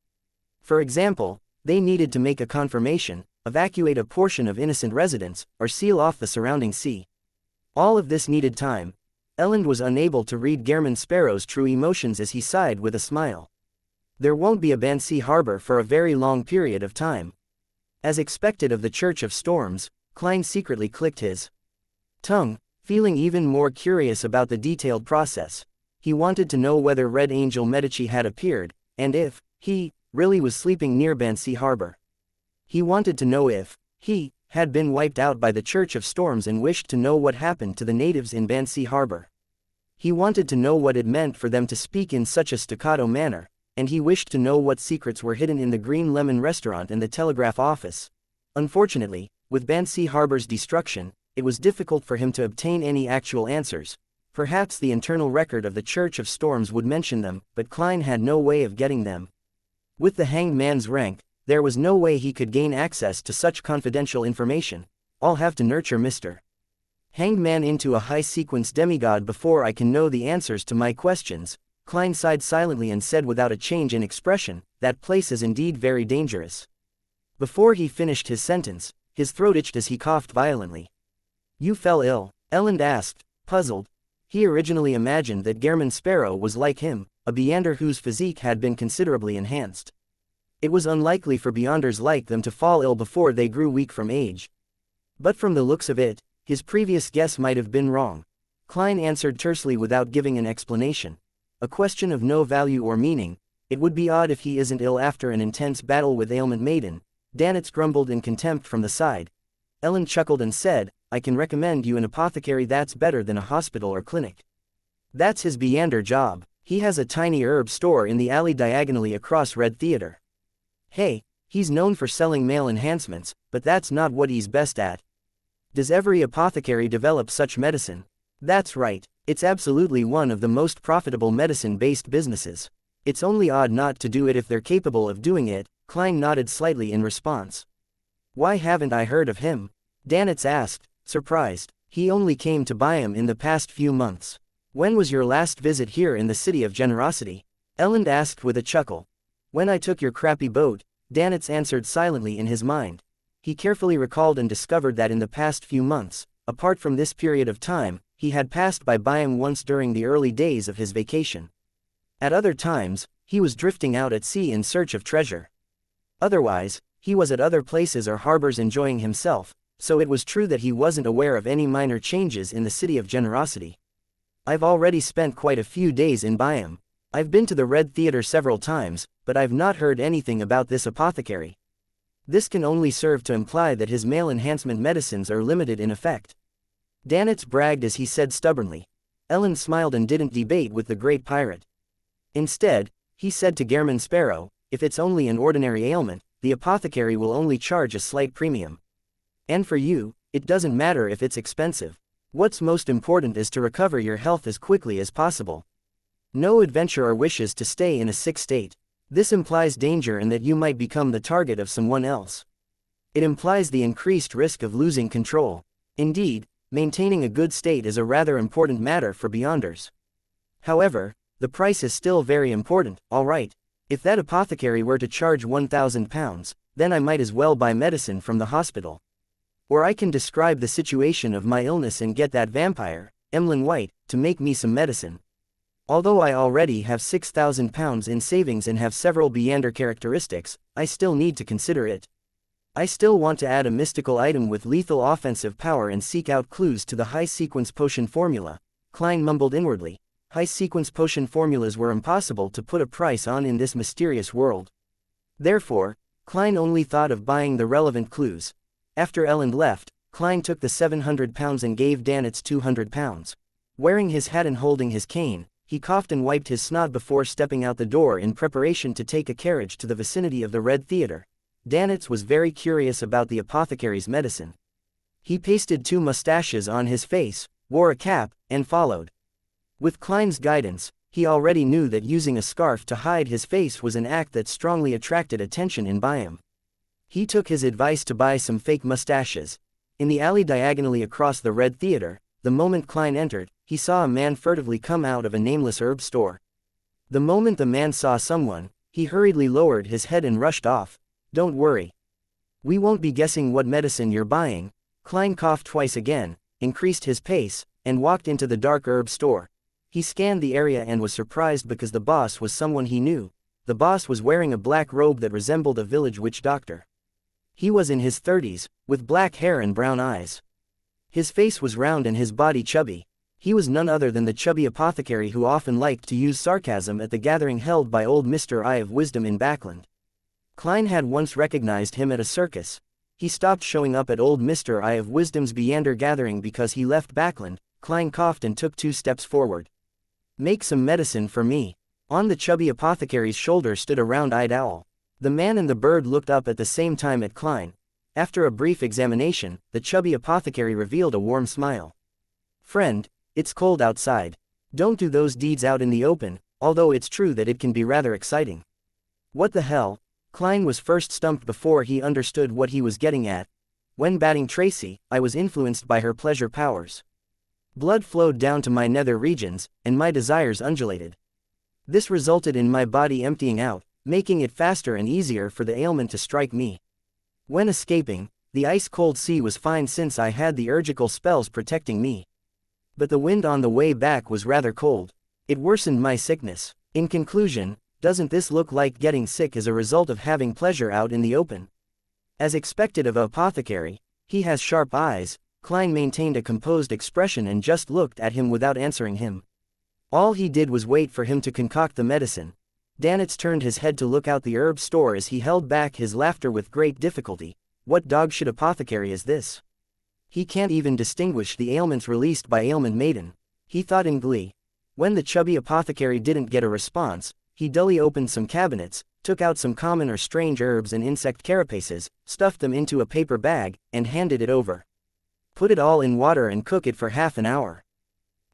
For example, they needed to make a confirmation, evacuate a portion of innocent residents, or seal off the surrounding sea. All of this needed time. Elland was unable to read Gehrman Sparrow's true emotions as he sighed with a smile. There won't be a Bansi Harbor for a very long period of time. As expected of the Church of Storms, Klein secretly clicked his tongue, feeling even more curious about the detailed process. He wanted to know whether Red Angel Medici had appeared, and if he really was sleeping near Bansi Harbor. He wanted to know if he had been wiped out by the Church of Storms and wished to know what happened to the natives in Bansi Harbor. He wanted to know what it meant for them to speak in such a staccato manner, and he wished to know what secrets were hidden in the Green Lemon restaurant and the telegraph office. Unfortunately, with Bansi Harbor's destruction, it was difficult for him to obtain any actual answers. Perhaps the internal record of the Church of Storms would mention them, but Klein had no way of getting them. With the Hanged Man's rank, there was no way he could gain access to such confidential information. I'll have to nurture Mr. Hanged Man into a high-sequence demigod before I can know the answers to my questions. Klein sighed silently and said without a change in expression, that place is indeed very dangerous. Before he finished his sentence, his throat itched as he coughed violently. You fell ill? Elland asked, puzzled. He originally imagined that Gehrman Sparrow was like him, a Beyonder whose physique had been considerably enhanced. It was unlikely for Beyonders like them to fall ill before they grew weak from age. But from the looks of it, his previous guess might have been wrong. Klein answered tersely without giving an explanation. A question of no value or meaning. It would be odd if he isn't ill after an intense battle with Ailment Maiden. Danitz grumbled in contempt from the side. Elland chuckled and said, I can recommend you an apothecary that's better than a hospital or clinic. That's his Beyonder job. He has a tiny herb store in the alley diagonally across Red Theater. Hey, he's known for selling male enhancements, but that's not what he's best at. Does every apothecary develop such medicine? That's right, it's absolutely one of the most profitable medicine-based businesses. It's only odd not to do it if they're capable of doing it. Klein nodded slightly in response. Why haven't I heard of him? Danitz asked, surprised. He only came to buy him in the past few months. When was your last visit here in the City of Generosity? Elland asked with a chuckle. When I took your crappy boat, Danitz answered silently in his mind. He carefully recalled and discovered that in the past few months, apart from this period of time, he had passed by Byam once during the early days of his vacation. At other times, he was drifting out at sea in search of treasure. Otherwise, he was at other places or harbors enjoying himself, so it was true that he wasn't aware of any minor changes in the City of Generosity. I've already spent quite a few days in Byam. I've been to the Red Theater several times, but I've not heard anything about this apothecary. This can only serve to imply that his male enhancement medicines are limited in effect. Danitz bragged as he said stubbornly. Elland smiled and didn't debate with the great pirate. Instead, he said to Gehrman Sparrow, if it's only an ordinary ailment, the apothecary will only charge a slight premium. And for you, it doesn't matter if it's expensive. What's most important is to recover your health as quickly as possible. No adventurer wishes to stay in a sick state. This implies danger and that you might become the target of someone else. It implies the increased risk of losing control. Indeed, maintaining a good state is a rather important matter for Beyonders. However, the price is still very important. Alright, if that apothecary were to charge £1,000, then I might as well buy medicine from the hospital. Or I can describe the situation of my illness and get that vampire, Emlyn White, to make me some medicine. Although I already have £6,000 in savings and have several Beyonder characteristics, I still need to consider it. I still want to add a mystical item with lethal offensive power and seek out clues to the high-sequence potion formula. Klein mumbled inwardly. High-sequence potion formulas were impossible to put a price on in this mysterious world. Therefore, Klein only thought of buying the relevant clues. After Ellen left, Klein took the £700 and gave Danitz £200. Wearing his hat and holding his cane, he coughed and wiped his snot before stepping out the door in preparation to take a carriage to the vicinity of the Red Theatre. Danitz was very curious about the apothecary's medicine. He pasted 2 mustaches on his face, wore a cap, and followed. With Klein's guidance, he already knew that using a scarf to hide his face was an act that strongly attracted attention in Byam. He took his advice to buy some fake mustaches. In the alley diagonally across the Red Theatre, the moment Klein entered, he saw a man furtively come out of a nameless herb store. The moment the man saw someone, he hurriedly lowered his head and rushed off. Don't worry. We won't be guessing what medicine you're buying. Klein coughed twice again, increased his pace, and walked into the dark herb store. He scanned the area and was surprised because the boss was someone he knew. The boss was wearing a black robe that resembled a village witch doctor. He was in his 30s, with black hair and brown eyes. His face was round and his body chubby. He was none other than the chubby apothecary who often liked to use sarcasm at the gathering held by old Mr. Eye of Wisdom in Backland. Klein had once recognized him at a circus. He stopped showing up at old Mr. Eye of Wisdom's Beyonder gathering because he left Backland. Klein coughed and took 2 steps forward. Make some medicine for me. On the chubby apothecary's shoulder stood a round-eyed owl. The man and the bird looked up at the same time at Klein. After a brief examination, the chubby apothecary revealed a warm smile. Friend, it's cold outside. Don't do those deeds out in the open, although it's true that it can be rather exciting. What the hell? Klein was first stumped before he understood what he was getting at. When batting Tracy, I was influenced by her pleasure powers. Blood flowed down to my nether regions, and my desires undulated. This resulted in my body emptying out, making it faster and easier for the ailment to strike me. When escaping, the ice-cold sea was fine since I had the urgical spells protecting me. But the wind on the way back was rather cold. It worsened my sickness. In conclusion, doesn't this look like getting sick as a result of having pleasure out in the open? As expected of an apothecary, he has sharp eyes. Klein maintained a composed expression and just looked at him without answering him. All he did was wait for him to concoct the medicine. Danitz turned his head to look out the herb store as he held back his laughter with great difficulty. What dog-shit apothecary is this? He can't even distinguish the ailments released by ailment maiden, he thought in glee. When the chubby apothecary didn't get a response, he dully opened some cabinets, took out some common or strange herbs and insect carapaces, stuffed them into a paper bag, and handed it over. Put it all in water and cook it for half an hour.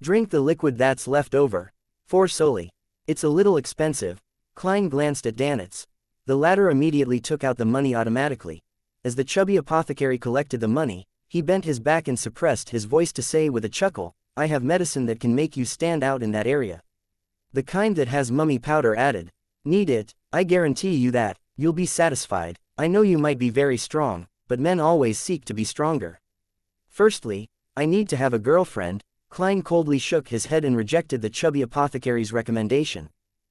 Drink the liquid that's left over. For Soli. It's a little expensive. Klein glanced at Danitz. The latter immediately took out the money automatically. As the chubby apothecary collected the money, he bent his back and suppressed his voice to say with a chuckle, I have medicine that can make you stand out in that area. The kind that has mummy powder added. Need it, I guarantee you that, you'll be satisfied. I know you might be very strong, but men always seek to be stronger. Firstly, I need to have a girlfriend. Klein coldly shook his head and rejected the chubby apothecary's recommendation.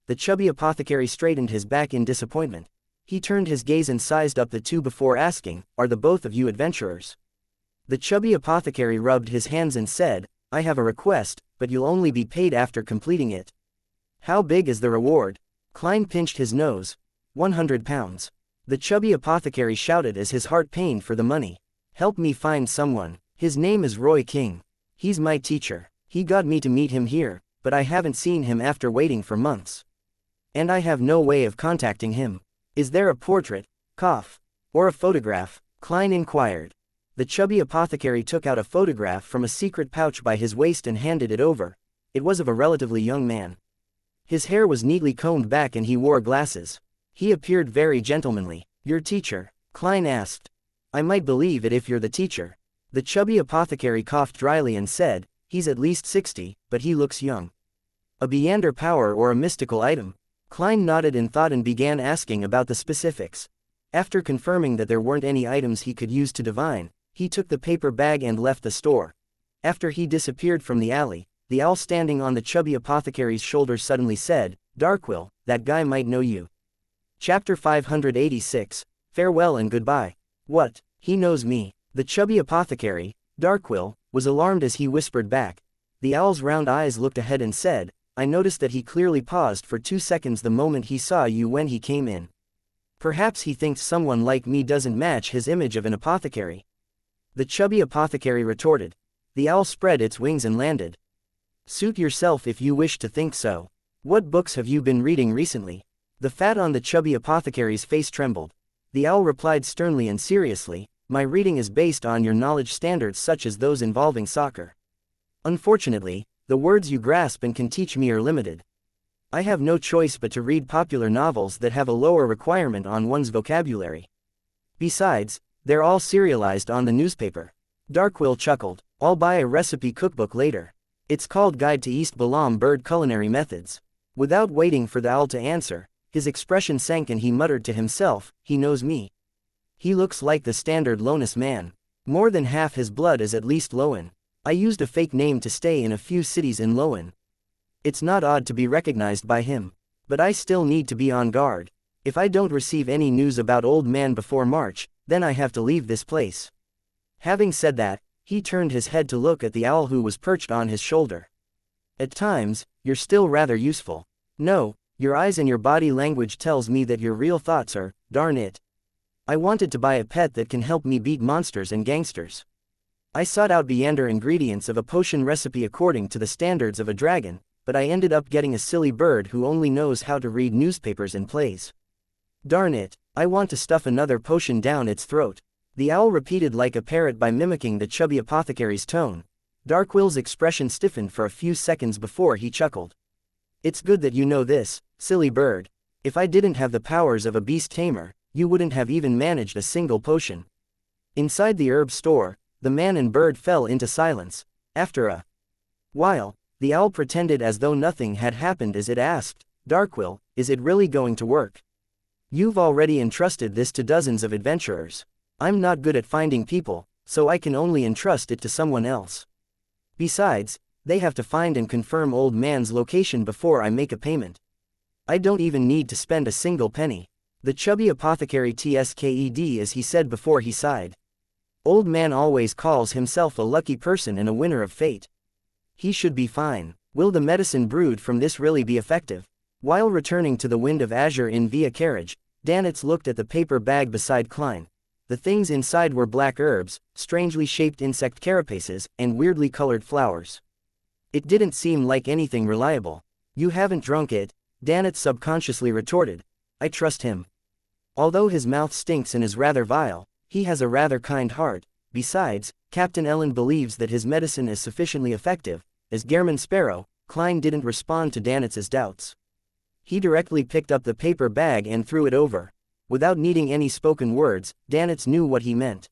The chubby apothecary straightened his back in disappointment. He turned his gaze and sized up the 2 before asking, are the both of you adventurers? The chubby apothecary rubbed his hands and said, I have a request, but you'll only be paid after completing it. How big is the reward? Klein pinched his nose. £100. The chubby apothecary shouted as his heart pained for the money. Help me find someone. His name is Roy King. He's my teacher. He got me to meet him here, but I haven't seen him after waiting for months. And I have no way of contacting him. Is there a portrait, cough, or a photograph? Klein inquired. The chubby apothecary took out a photograph from a secret pouch by his waist and handed it over. It was of a relatively young man. His hair was neatly combed back and he wore glasses. He appeared very gentlemanly. "Your teacher?" Klein asked. "I might believe it if you're the teacher." The chubby apothecary coughed dryly and said, "He's at least 60, but he looks young." "A Beyonder power or a mystical item?" Klein nodded in thought and began asking about the specifics. After confirming that there weren't any items he could use to divine, he took the paper bag and left the store. After he disappeared from the alley, the owl standing on the chubby apothecary's shoulder suddenly said, "Darkwill, that guy might know you." Chapter 586, Farewell and Goodbye. "What? He knows me." The chubby apothecary, Darkwill, was alarmed as he whispered back. The owl's round eyes looked ahead and said, "I noticed that he clearly paused for 2 seconds the moment he saw you when he came in. Perhaps he thinks someone like me doesn't match his image of an apothecary." The chubby apothecary retorted. The owl spread its wings and landed. "Suit yourself if you wish to think so. What books have you been reading recently?" The fat on the chubby apothecary's face trembled. The owl replied sternly and seriously, "My reading is based on your knowledge standards such as those involving soccer. Unfortunately, the words you grasp and can teach me are limited. I have no choice but to read popular novels that have a lower requirement on one's vocabulary. Besides, they're all serialized on the newspaper." Darkwill chuckled. "I'll buy a recipe cookbook later. It's called Guide to East Balam Bird Culinary Methods." Without waiting for the owl to answer, his expression sank and he muttered to himself, "He knows me. He looks like the standard Lonis man. More than half his blood is at least Loan. I used a fake name to stay in a few cities in Loan. It's not odd to be recognized by him. But I still need to be on guard. If I don't receive any news about Old Man before March, then I have to leave this place." Having said that, he turned his head to look at the owl who was perched on his shoulder. "At times, you're still rather useful. No, your eyes and your body language tells me that your real thoughts are, darn it. I wanted to buy a pet that can help me beat monsters and gangsters. I sought out Beyonder ingredients of a potion recipe according to the standards of a dragon, but I ended up getting a silly bird who only knows how to read newspapers and plays. Darn it, I want to stuff another potion down its throat." The owl repeated like a parrot by mimicking the chubby apothecary's tone. Darkwill's expression stiffened for a few seconds before he chuckled. "It's good that you know this, silly bird. If I didn't have the powers of a beast tamer, you wouldn't have even managed a single potion." Inside the herb store, the man and bird fell into silence. After a while, the owl pretended as though nothing had happened as it asked, "Darkwill, is it really going to work? You've already entrusted this to dozens of adventurers. I'm not good at finding people, so I can only entrust it to someone else. Besides, they have to find and confirm Old Man's location before I make a payment. I don't even need to spend a single penny." The chubby apothecary tsked as he said before he sighed. "Old Man always calls himself a lucky person and a winner of fate. He should be fine. Will the medicine brewed from this really be effective?" While returning to the Wind of Azure Inn via carriage, Danitz looked at the paper bag beside Klein. The things inside were black herbs, strangely shaped insect carapaces, and weirdly colored flowers. It didn't seem like anything reliable. "You haven't drunk it," Danitz subconsciously retorted. "I trust him. Although his mouth stinks and is rather vile, he has a rather kind heart. Besides, Captain Ellen believes that his medicine is sufficiently effective." As Gehrman Sparrow, Klein didn't respond to Danitz's doubts. He directly picked up the paper bag and threw it over. Without needing any spoken words, Danitz knew what he meant.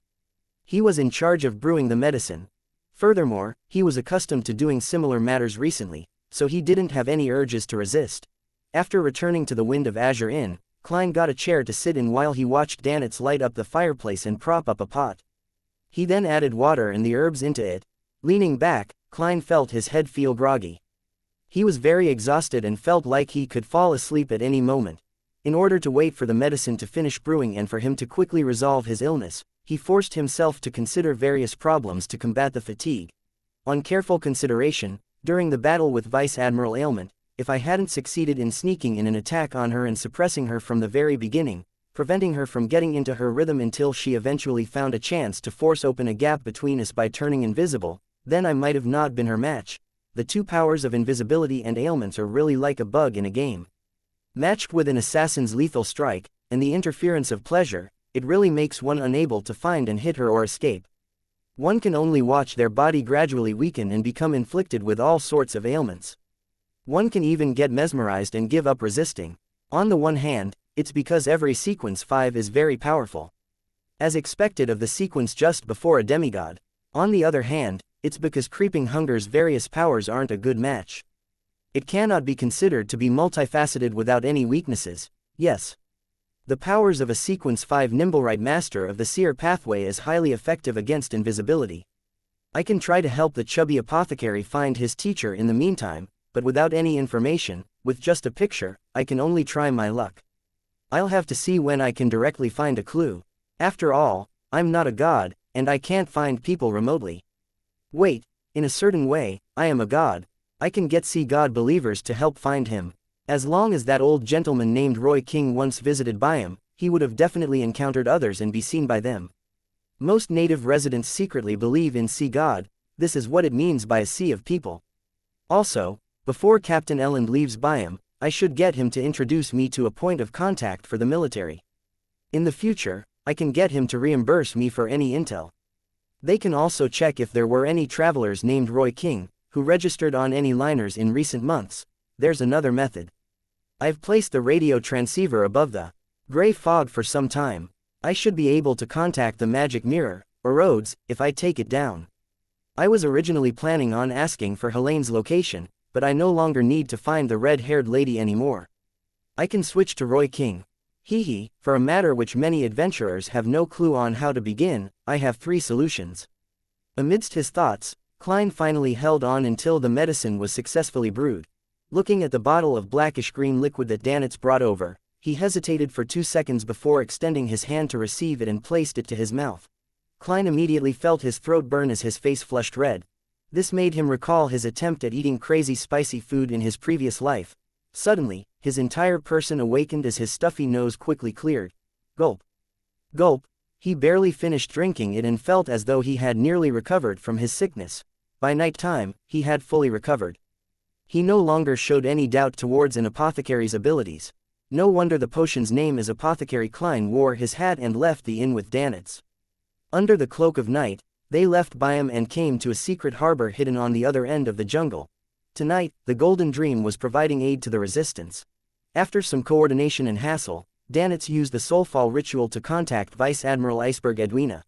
He was in charge of brewing the medicine. Furthermore, he was accustomed to doing similar matters recently, so he didn't have any urges to resist. After returning to the Wind of Azure Inn, Klein got a chair to sit in while he watched Danitz light up the fireplace and prop up a pot. He then added water and the herbs into it. Leaning back, Klein felt his head feel groggy. He was very exhausted and felt like he could fall asleep at any moment. In order to wait for the medicine to finish brewing and for him to quickly resolve his illness, he forced himself to consider various problems to combat the fatigue. On careful consideration, during the battle with Vice Admiral Ailment, if I hadn't succeeded in sneaking in an attack on her and suppressing her from the very beginning, preventing her from getting into her rhythm until she eventually found a chance to force open a gap between us by turning invisible, then I might have not been her match. The two powers of invisibility and ailments are really like a bug in a game. Matched with an assassin's lethal strike, and the interference of pleasure, it really makes one unable to find and hit her or escape. One can only watch their body gradually weaken and become inflicted with all sorts of ailments. One can even get mesmerized and give up resisting. On the one hand, it's because every sequence 5 is very powerful, as expected of the sequence just before a demigod. On the other hand, it's because creeping hunger's various powers aren't a good match. It cannot be considered to be multifaceted without any weaknesses. Yes. The powers of a sequence 5 Nimblewright master of the seer pathway is highly effective against invisibility. I can try to help the chubby apothecary find his teacher in the meantime, but without any information, with just a picture, I can only try my luck. I'll have to see when I can directly find a clue. After all, I'm not a god, and I can't find people remotely. Wait, in a certain way, I am a god. I can get god believers to help find him. As long as that old gentleman named Roy King once visited Byam, he would have definitely encountered others and be seen by them. Most native residents secretly believe in god. This is what it means by a sea of people. Also, before Captain Elland leaves Byam, I should get him to introduce me to a point of contact for the military. In the future, I can get him to reimburse me for any intel. They can also check if there were any travelers named Roy King, who registered on any liners in recent months. There's another method. I've placed the radio transceiver above the gray fog for some time. I should be able to contact the magic mirror, or Rhodes, if I take it down. I was originally planning on asking for Helene's location, but I no longer need to find the red-haired lady anymore. I can switch to Roy King. For a matter which many adventurers have no clue on how to begin, I have 3 solutions. Amidst his thoughts, Klein finally held on until the medicine was successfully brewed. Looking at the bottle of blackish-green liquid that Danitz brought over, he hesitated for 2 seconds before extending his hand to receive it and placed it to his mouth. Klein immediately felt his throat burn as his face flushed red. This made him recall his attempt at eating crazy spicy food in his previous life. Suddenly, his entire person awakened as his stuffy nose quickly cleared. Gulp. Gulp. He barely finished drinking it and felt as though he had nearly recovered from his sickness. By night time, he had fully recovered. He no longer showed any doubt towards an apothecary's abilities. No wonder the potion's name is Apothecary. Klein wore his hat and left the inn with Danitz. Under the cloak of night, they left Byam and came to a secret harbor hidden on the other end of the jungle. Tonight, the Golden Dream was providing aid to the resistance. After some coordination and hassle, Danitz used the Soulfall ritual to contact Vice Admiral Iceberg Edwina.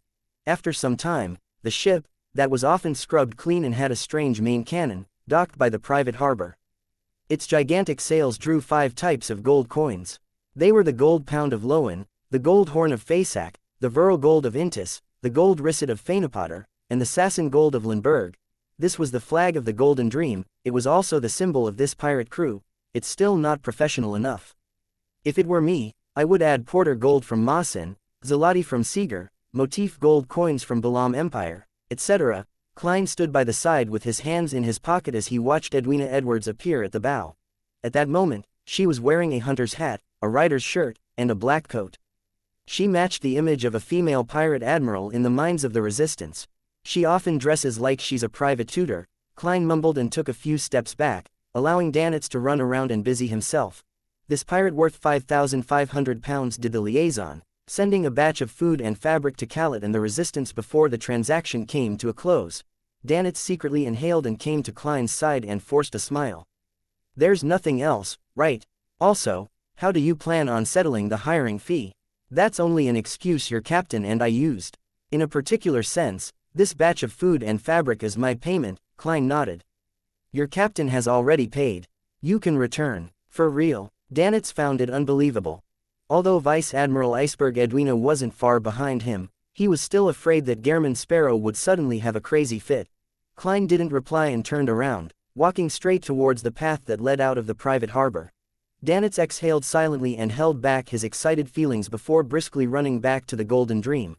After some time, the ship, that was often scrubbed clean and had a strange main cannon, docked by the private harbor. Its gigantic sails drew 5 types of gold coins. They were the gold pound of Lowen, the gold horn of Fasak, the virile gold of Intis, the gold risset of Fainapotter, and the Sassan gold of Lindbergh. This was the flag of the Golden Dream. It was also the symbol of this pirate crew. It's still not professional enough. If it were me, I would add Porter gold from Masin, Zalati from Seeger, motif gold coins from Balam Empire, etc. Klein stood by the side with his hands in his pocket as he watched Edwina Edwards appear at the bow. At that moment, she was wearing a hunter's hat, a rider's shirt, and a black coat. She matched the image of a female pirate admiral in the minds of the resistance. She often dresses like she's a private tutor. Klein mumbled and took a few steps back, allowing Danitz to run around and busy himself. This pirate worth 5,500 pounds did the liaison, sending a batch of food and fabric to Khaled and the resistance before the transaction came to a close. Danitz secretly inhaled and came to Klein's side and forced a smile. There's nothing else, right? Also, how do you plan on settling the hiring fee? That's only an excuse your captain and I used. In a particular sense, this batch of food and fabric is my payment. Klein nodded. Your captain has already paid. You can return. For real. Danitz found it unbelievable. Although Vice Admiral Iceberg Edwina wasn't far behind him, he was still afraid that Gehrman Sparrow would suddenly have a crazy fit. Klein didn't reply and turned around, walking straight towards the path that led out of the private harbor. Danitz exhaled silently and held back his excited feelings before briskly running back to the Golden Dream.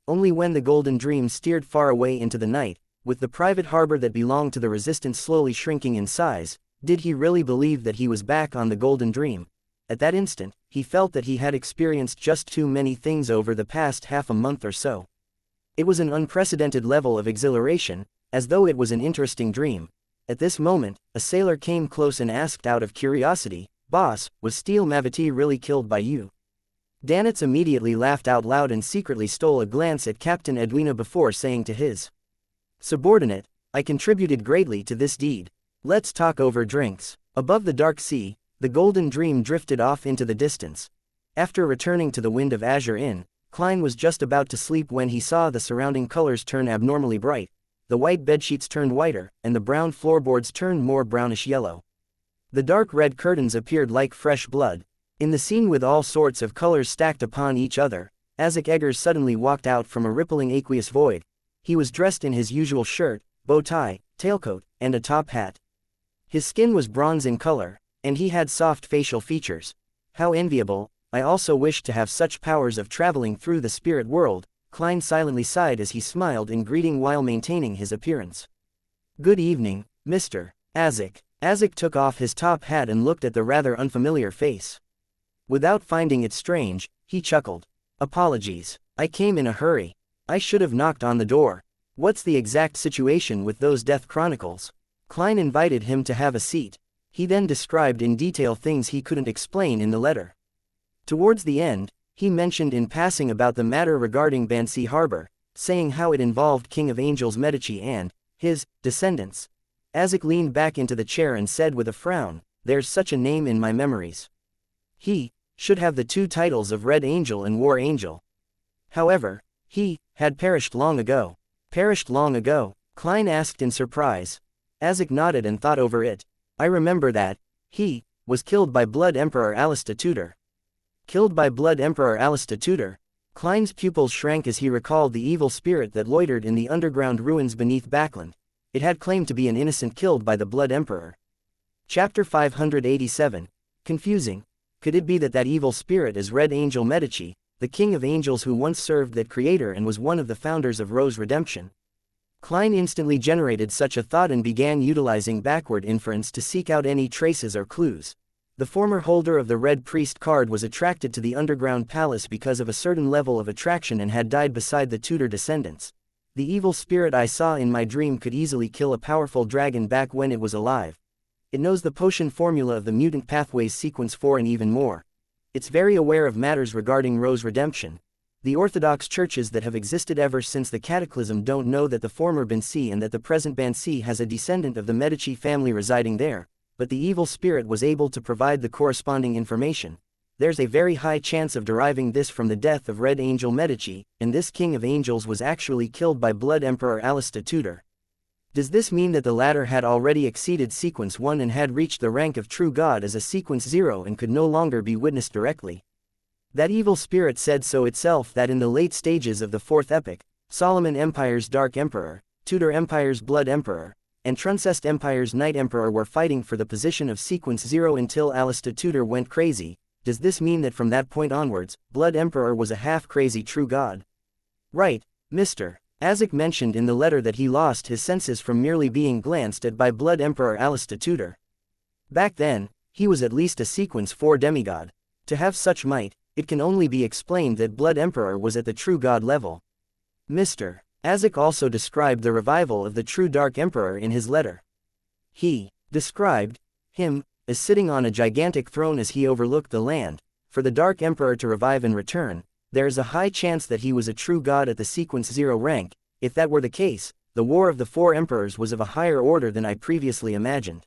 Only when the Golden Dream steered far away into the night, with the private harbor that belonged to the resistance slowly shrinking in size, did he really believe that he was back on the Golden Dream. At that instant, he felt that he had experienced just too many things over the past half a month or so. It was an unprecedented level of exhilaration, as though it was an interesting dream. At this moment, a sailor came close and asked out of curiosity, "Boss, was Steel Mavati really killed by you?" Danitz immediately laughed out loud and secretly stole a glance at Captain Edwina before saying to his subordinate, "I contributed greatly to this deed. Let's talk over drinks." Above the dark sea, the golden dream drifted off into the distance. After returning to the Wind of Azure Inn, Klein was just about to sleep when he saw the surrounding colors turn abnormally bright. The white bedsheets turned whiter, and the brown floorboards turned more brownish yellow. The dark red curtains appeared like fresh blood. In the scene with all sorts of colors stacked upon each other, Isaac Eggers suddenly walked out from a rippling aqueous void. He was dressed in his usual shirt, bow tie, tailcoat, and a top hat. His skin was bronze in color, and he had soft facial features. How enviable! I also wished to have such powers of traveling through the spirit world. Klein silently sighed as he smiled in greeting while maintaining his appearance. Good evening, Mr. Isaac. Isaac took off his top hat and looked at the rather unfamiliar face. Without finding it strange, he chuckled. Apologies. I came in a hurry. I should have knocked on the door. What's the exact situation with those death chronicles? Klein invited him to have a seat. He then described in detail things he couldn't explain in the letter. Towards the end, he mentioned in passing about the matter regarding Bansi Harbor, saying how it involved King of Angels Medici and his descendants. Isaac leaned back into the chair and said with a frown, "There's such a name in my memories. He should have the two titles of Red Angel and War Angel. However, he had perished long ago." Perished long ago? Klein asked in surprise. Isaac nodded and thought over it. I remember that. He was killed by Blood Emperor Alistair Tudor. Killed by Blood Emperor Alistair Tudor? Klein's pupils shrank as he recalled the evil spirit that loitered in the underground ruins beneath Backland. It had claimed to be an innocent killed by the Blood Emperor. Chapter 587. Confusing. Could it be that evil spirit is Red Angel Medici, the King of Angels who once served that creator and was one of the founders of Rose Redemption? Klein instantly generated such a thought and began utilizing backward inference to seek out any traces or clues. The former holder of the Red Priest card was attracted to the underground palace because of a certain level of attraction and had died beside the Tudor descendants. The evil spirit I saw in my dream could easily kill a powerful dragon back when it was alive. It knows the potion formula of the Mutant Pathways Sequence 4 and even more. It's very aware of matters regarding Rose Redemption. The Orthodox churches that have existed ever since the Cataclysm don't know that the former Bansi and that the present Bansi has a descendant of the Medici family residing there, but the evil spirit was able to provide the corresponding information. There's a very high chance of deriving this from the death of Red Angel Medici, and this King of Angels was actually killed by Blood Emperor Alistair Tudor. Does this mean that the latter had already exceeded Sequence 1 and had reached the rank of true god as a Sequence 0 and could no longer be witnessed directly? That evil spirit said so itself that in the late stages of the Fourth Epoch, Solomon Empire's Dark Emperor, Tudor Empire's Blood Emperor, and Truncest Empire's Night Emperor were fighting for the position of Sequence 0 until Alistair Tudor went crazy. Does this mean that from that point onwards, Blood Emperor was a half-crazy true god? Right, Mr. Isaac mentioned in the letter that he lost his senses from merely being glanced at by Blood Emperor Alistair Tudor. Back then, he was at least a Sequence 4 demigod. To have such might, it can only be explained that Blood Emperor was at the true god level. Mr. Isaac also described the revival of the true Dark Emperor in his letter. He described him as sitting on a gigantic throne as he overlooked the land. For the Dark Emperor to revive and return, there is a high chance that he was a true god at the Sequence 0 rank. If that were the case, the War of the Four Emperors was of a higher order than I previously imagined.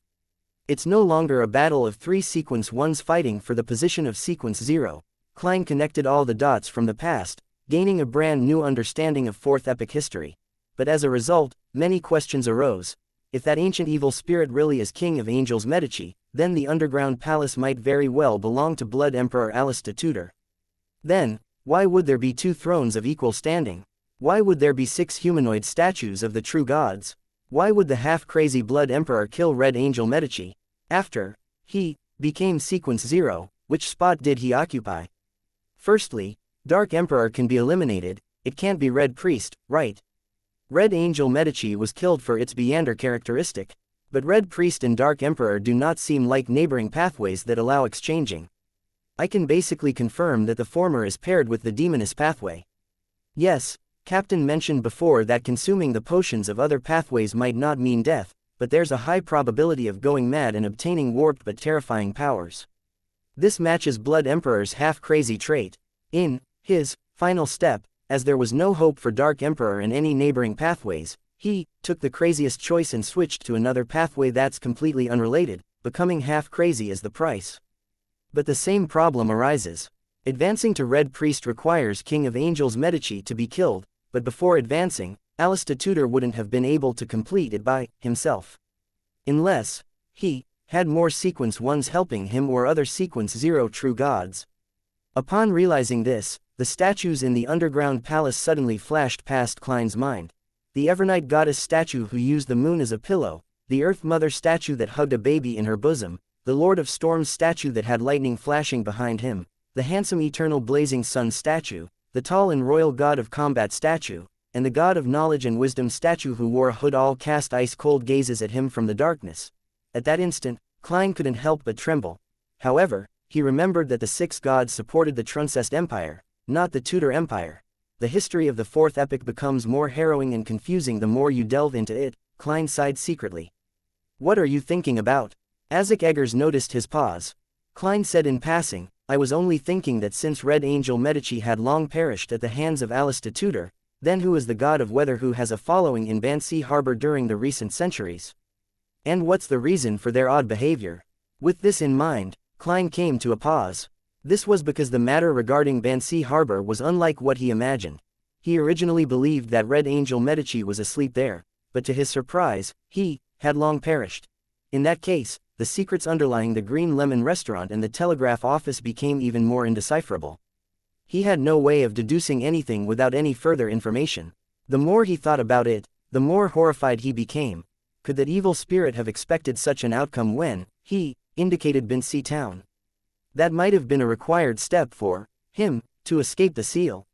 It's no longer a battle of three Sequence 1s fighting for the position of Sequence 0. Klein connected all the dots from the past, gaining a brand new understanding of Fourth Epoch history. But as a result, many questions arose. If that ancient evil spirit really is King of Angels Medici, then the underground palace might very well belong to Blood Emperor Alistair Tudor. Then, why would there be two thrones of equal standing? Why would there be 6 humanoid statues of the true gods? Why would the half-crazy Blood Emperor kill Red Angel Medici? After he became Sequence 0, which spot did he occupy? Firstly, Dark Emperor can be eliminated, it can't be Red Priest, right? Red Angel Medici was killed for its Beander characteristic. But Red Priest and Dark Emperor do not seem like neighboring pathways that allow exchanging. I can basically confirm that the former is paired with the Demoness pathway. Yes, Captain mentioned before that consuming the potions of other pathways might not mean death, but there's a high probability of going mad and obtaining warped but terrifying powers. This matches Blood Emperor's half-crazy trait. In his final step, as there was no hope for Dark Emperor in any neighboring pathways, he took the craziest choice and switched to another pathway that's completely unrelated, becoming half crazy as the price. But the same problem arises. Advancing to Red Priest requires King of Angels Medici to be killed, but before advancing, Alistair Tudor wouldn't have been able to complete it by himself. Unless he had more Sequence 1s helping him or other Sequence 0 true gods. Upon realizing this, the statues in the underground palace suddenly flashed past Klein's mind. The Evernight goddess statue who used the moon as a pillow, the Earth Mother statue that hugged a baby in her bosom, the Lord of Storms statue that had lightning flashing behind him, the handsome eternal blazing sun statue, the tall and royal god of combat statue, and the god of knowledge and wisdom statue who wore a hood all cast ice-cold gazes at him from the darkness. At that instant, Klein couldn't help but tremble. However, he remembered that the six gods supported the Truncest Empire, not the Tudor Empire. The history of the fourth epic becomes more harrowing and confusing the more you delve into it, Klein sighed secretly. What are you thinking about? Isaac Eggers noticed his pause. Klein said in passing, I was only thinking that since Red Angel Medici had long perished at the hands of Alistair Tudor, then who is the god of weather who has a following in Banshee Harbor during the recent centuries? And what's the reason for their odd behavior? With this in mind, Klein came to a pause. This was because the matter regarding Banshee Harbor was unlike what he imagined. He originally believed that Red Angel Medici was asleep there, but to his surprise, he had long perished. In that case, the secrets underlying the Green Lemon restaurant and the telegraph office became even more indecipherable. He had no way of deducing anything without any further information. The more he thought about it, the more horrified he became. Could that evil spirit have expected such an outcome when he indicated Banshee Town? That might have been a required step for him to escape the seal.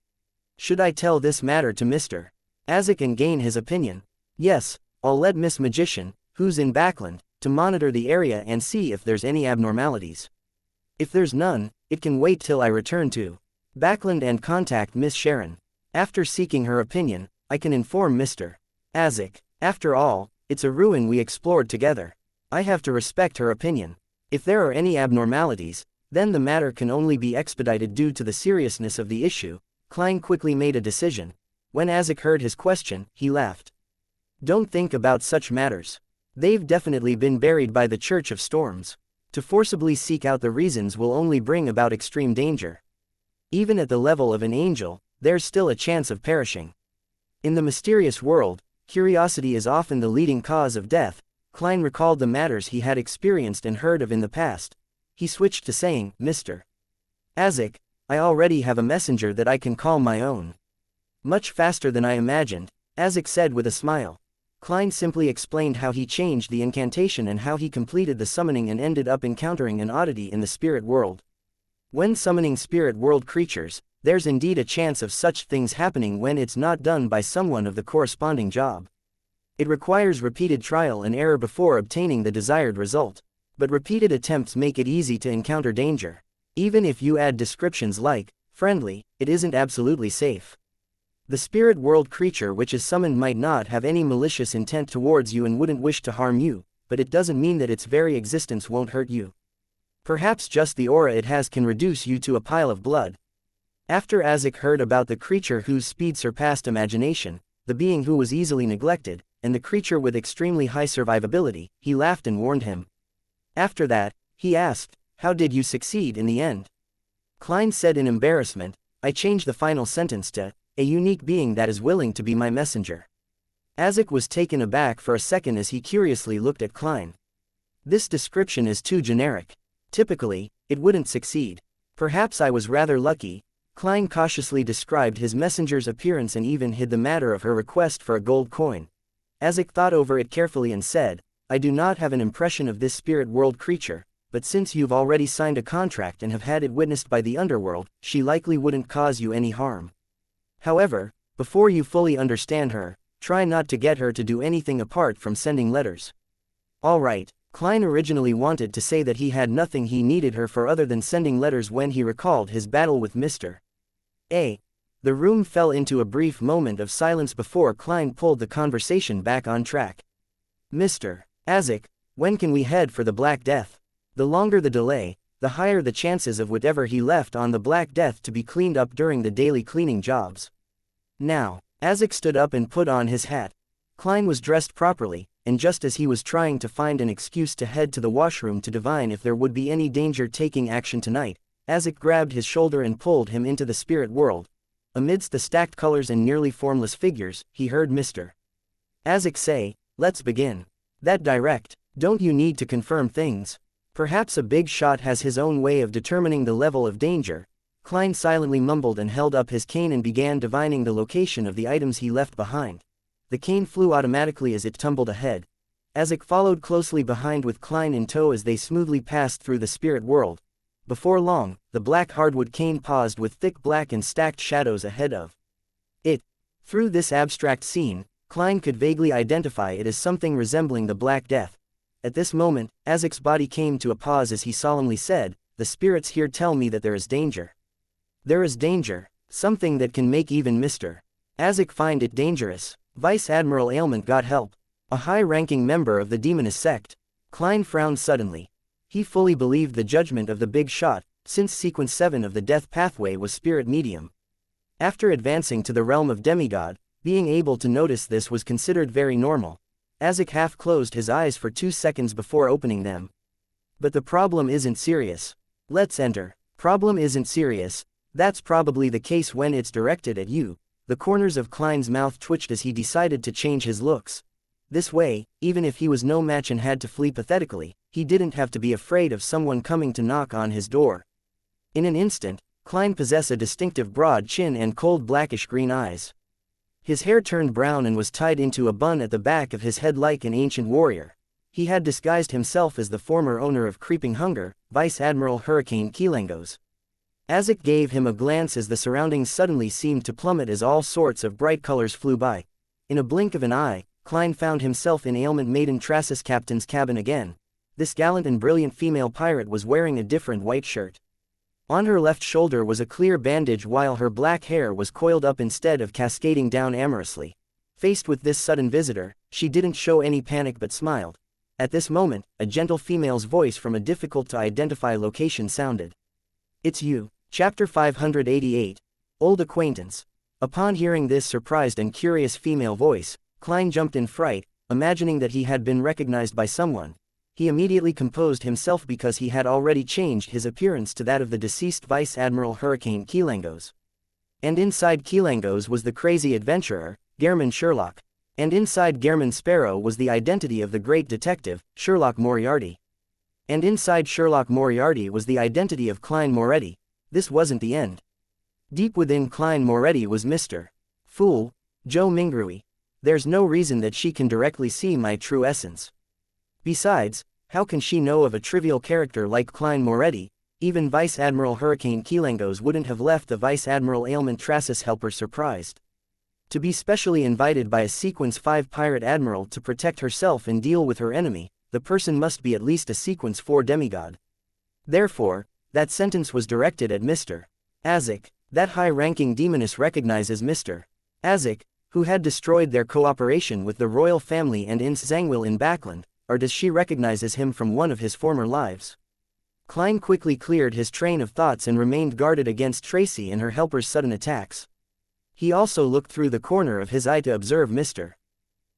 Should I tell this matter to Mr. Isaac and gain his opinion? Yes, I'll let Miss Magician, who's in Backland, to monitor the area and see if there's any abnormalities. If there's none, it can wait till I return to Backland and contact Miss Sharon. After seeking her opinion, I can inform Mr. Isaac. After all, it's a ruin we explored together. I have to respect her opinion. If there are any abnormalities, then the matter can only be expedited due to the seriousness of the issue. Klein quickly made a decision. When Isaac heard his question, he laughed. Don't think about such matters. They've definitely been buried by the Church of Storms. To forcibly seek out the reasons will only bring about extreme danger. Even at the level of an angel, there's still a chance of perishing. In the mysterious world, curiosity is often the leading cause of death. Klein recalled the matters he had experienced and heard of in the past. He switched to saying, Mr. Isaac, I already have a messenger that I can call my own. Much faster than I imagined, Isaac said with a smile. Klein simply explained how he changed the incantation and how he completed the summoning and ended up encountering an oddity in the spirit world. When summoning spirit world creatures, there's indeed a chance of such things happening when it's not done by someone of the corresponding job. It requires repeated trial and error before obtaining the desired result. But repeated attempts make it easy to encounter danger. Even if you add descriptions like friendly, it isn't absolutely safe. The spirit world creature which is summoned might not have any malicious intent towards you and wouldn't wish to harm you, but it doesn't mean that its very existence won't hurt you. Perhaps just the aura it has can reduce you to a pile of blood. After Isaac heard about the creature whose speed surpassed imagination, the being who was easily neglected, and the creature with extremely high survivability, he laughed and warned him. After that, he asked, how did you succeed in the end? Klein said in embarrassment, I changed the final sentence to, a unique being that is willing to be my messenger. Isaac was taken aback for a second as he curiously looked at Klein. This description is too generic. Typically, it wouldn't succeed. Perhaps I was rather lucky. Klein cautiously described his messenger's appearance and even hid the matter of her request for a gold coin. Isaac thought over it carefully and said, I do not have an impression of this spirit world creature, but since you've already signed a contract and have had it witnessed by the underworld, she likely wouldn't cause you any harm. However, before you fully understand her, try not to get her to do anything apart from sending letters. All right, Klein originally wanted to say that he had nothing he needed her for other than sending letters when he recalled his battle with Mr. A. The room fell into a brief moment of silence before Klein pulled the conversation back on track. Mr. Isaac, when can we head for the Black Death? The longer the delay, the higher the chances of whatever he left on the Black Death to be cleaned up during the daily cleaning jobs. Now, Isaac stood up and put on his hat. Klein was dressed properly, and just as he was trying to find an excuse to head to the washroom to divine if there would be any danger taking action tonight, Azek grabbed his shoulder and pulled him into the spirit world. Amidst the stacked colors and nearly formless figures, he heard Mr. Azek say, "Let's begin." That direct. Don't you need to confirm things? Perhaps a big shot has his own way of determining the level of danger. Klein silently mumbled and held up his cane and began divining the location of the items he left behind. The cane flew automatically as it tumbled ahead. Azek followed closely behind with Klein in tow as they smoothly passed through the spirit world. Before long, the black hardwood cane paused with thick black and stacked shadows ahead of it. Through this abstract scene, Klein could vaguely identify it as something resembling the Black Death. At this moment, Azek's body came to a pause as he solemnly said, "The spirits here tell me that there is danger. There is danger, something that can make even Mr. Azek find it dangerous." Vice Admiral Ailment got help. A high-ranking member of the Demoness sect. Klein frowned suddenly. He fully believed the judgment of the big shot, since Sequence 7 of the Death Pathway was spirit medium. After advancing to the realm of demigod, being able to notice this was considered very normal. Azek half closed his eyes for 2 seconds before opening them. But the problem isn't serious. Let's enter. Problem isn't serious. That's probably the case when it's directed at you. The corners of Klein's mouth twitched as he decided to change his looks. This way, even if he was no match and had to flee pathetically, he didn't have to be afraid of someone coming to knock on his door. In an instant, Klein possessed a distinctive broad chin and cold blackish-green eyes. His hair turned brown and was tied into a bun at the back of his head like an ancient warrior. He had disguised himself as the former owner of Creeping Hunger, Vice Admiral Hurricane Kilangos. Azek gave him a glance as the surroundings suddenly seemed to plummet as all sorts of bright colors flew by. In a blink of an eye, Klein found himself in Ailment Maiden Trassus Captain's cabin again. This gallant and brilliant female pirate was wearing a different white shirt. On her left shoulder was a clear bandage while her black hair was coiled up instead of cascading down amorously. Faced with this sudden visitor, she didn't show any panic but smiled. At this moment, a gentle female's voice from a difficult-to-identify location sounded. "It's you." Chapter 588. Old Acquaintance. Upon hearing this surprised and curious female voice, Klein jumped in fright, imagining that he had been recognized by someone. He immediately composed himself because he had already changed his appearance to that of the deceased Vice Admiral Hurricane Kilangos. And inside Kilangos was the crazy adventurer, Gehrman Sherlock. And inside Gehrman Sparrow was the identity of the great detective, Sherlock Moriarty. And inside Sherlock Moriarty was the identity of Klein Moretti. This wasn't the end. Deep within Klein Moretti was Mr. Fool, Joe Mingrui. There's no reason that she can directly see my true essence. Besides, how can she know of a trivial character like Klein Moretti? Even Vice Admiral Hurricane Kilangos wouldn't have left the Vice Admiral Ailment Trassus helper surprised. To be specially invited by a Sequence 5 pirate admiral to protect herself and deal with her enemy, the person must be at least a Sequence 4 demigod. Therefore, that sentence was directed at Mr. Azek. That high-ranking demoness recognizes Mr. Azek, who had destroyed their cooperation with the royal family and Ins Zangwil in Backland, or does she recognizes him from one of his former lives? Klein quickly cleared his train of thoughts and remained guarded against Tracy and her helper's sudden attacks. He also looked through the corner of his eye to observe Mr.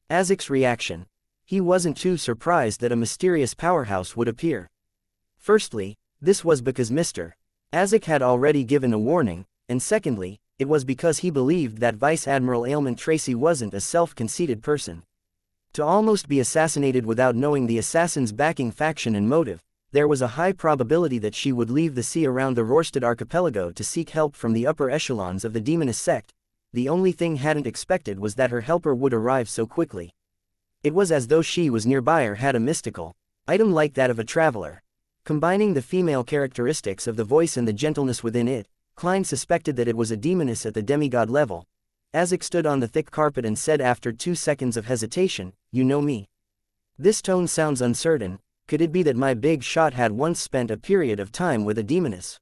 Azek's reaction. He wasn't too surprised that a mysterious powerhouse would appear. Firstly, this was because Mr. Azek had already given a warning, and secondly, it was because he believed that Vice Admiral Ailment Tracy wasn't a self-conceited person. To almost be assassinated without knowing the assassin's backing faction and motive, there was a high probability that she would leave the sea around the Rorstad archipelago to seek help from the upper echelons of the Demoness sect. The only thing hadn't expected was that her helper would arrive so quickly. It was as though she was nearby or had a mystical item like that of a traveler. Combining the female characteristics of the voice and the gentleness within it, Klein suspected that it was a demoness at the demigod level. Azek stood on the thick carpet and said after 2 seconds of hesitation, "You know me." This tone sounds uncertain. Could it be that my big shot had once spent a period of time with a demoness?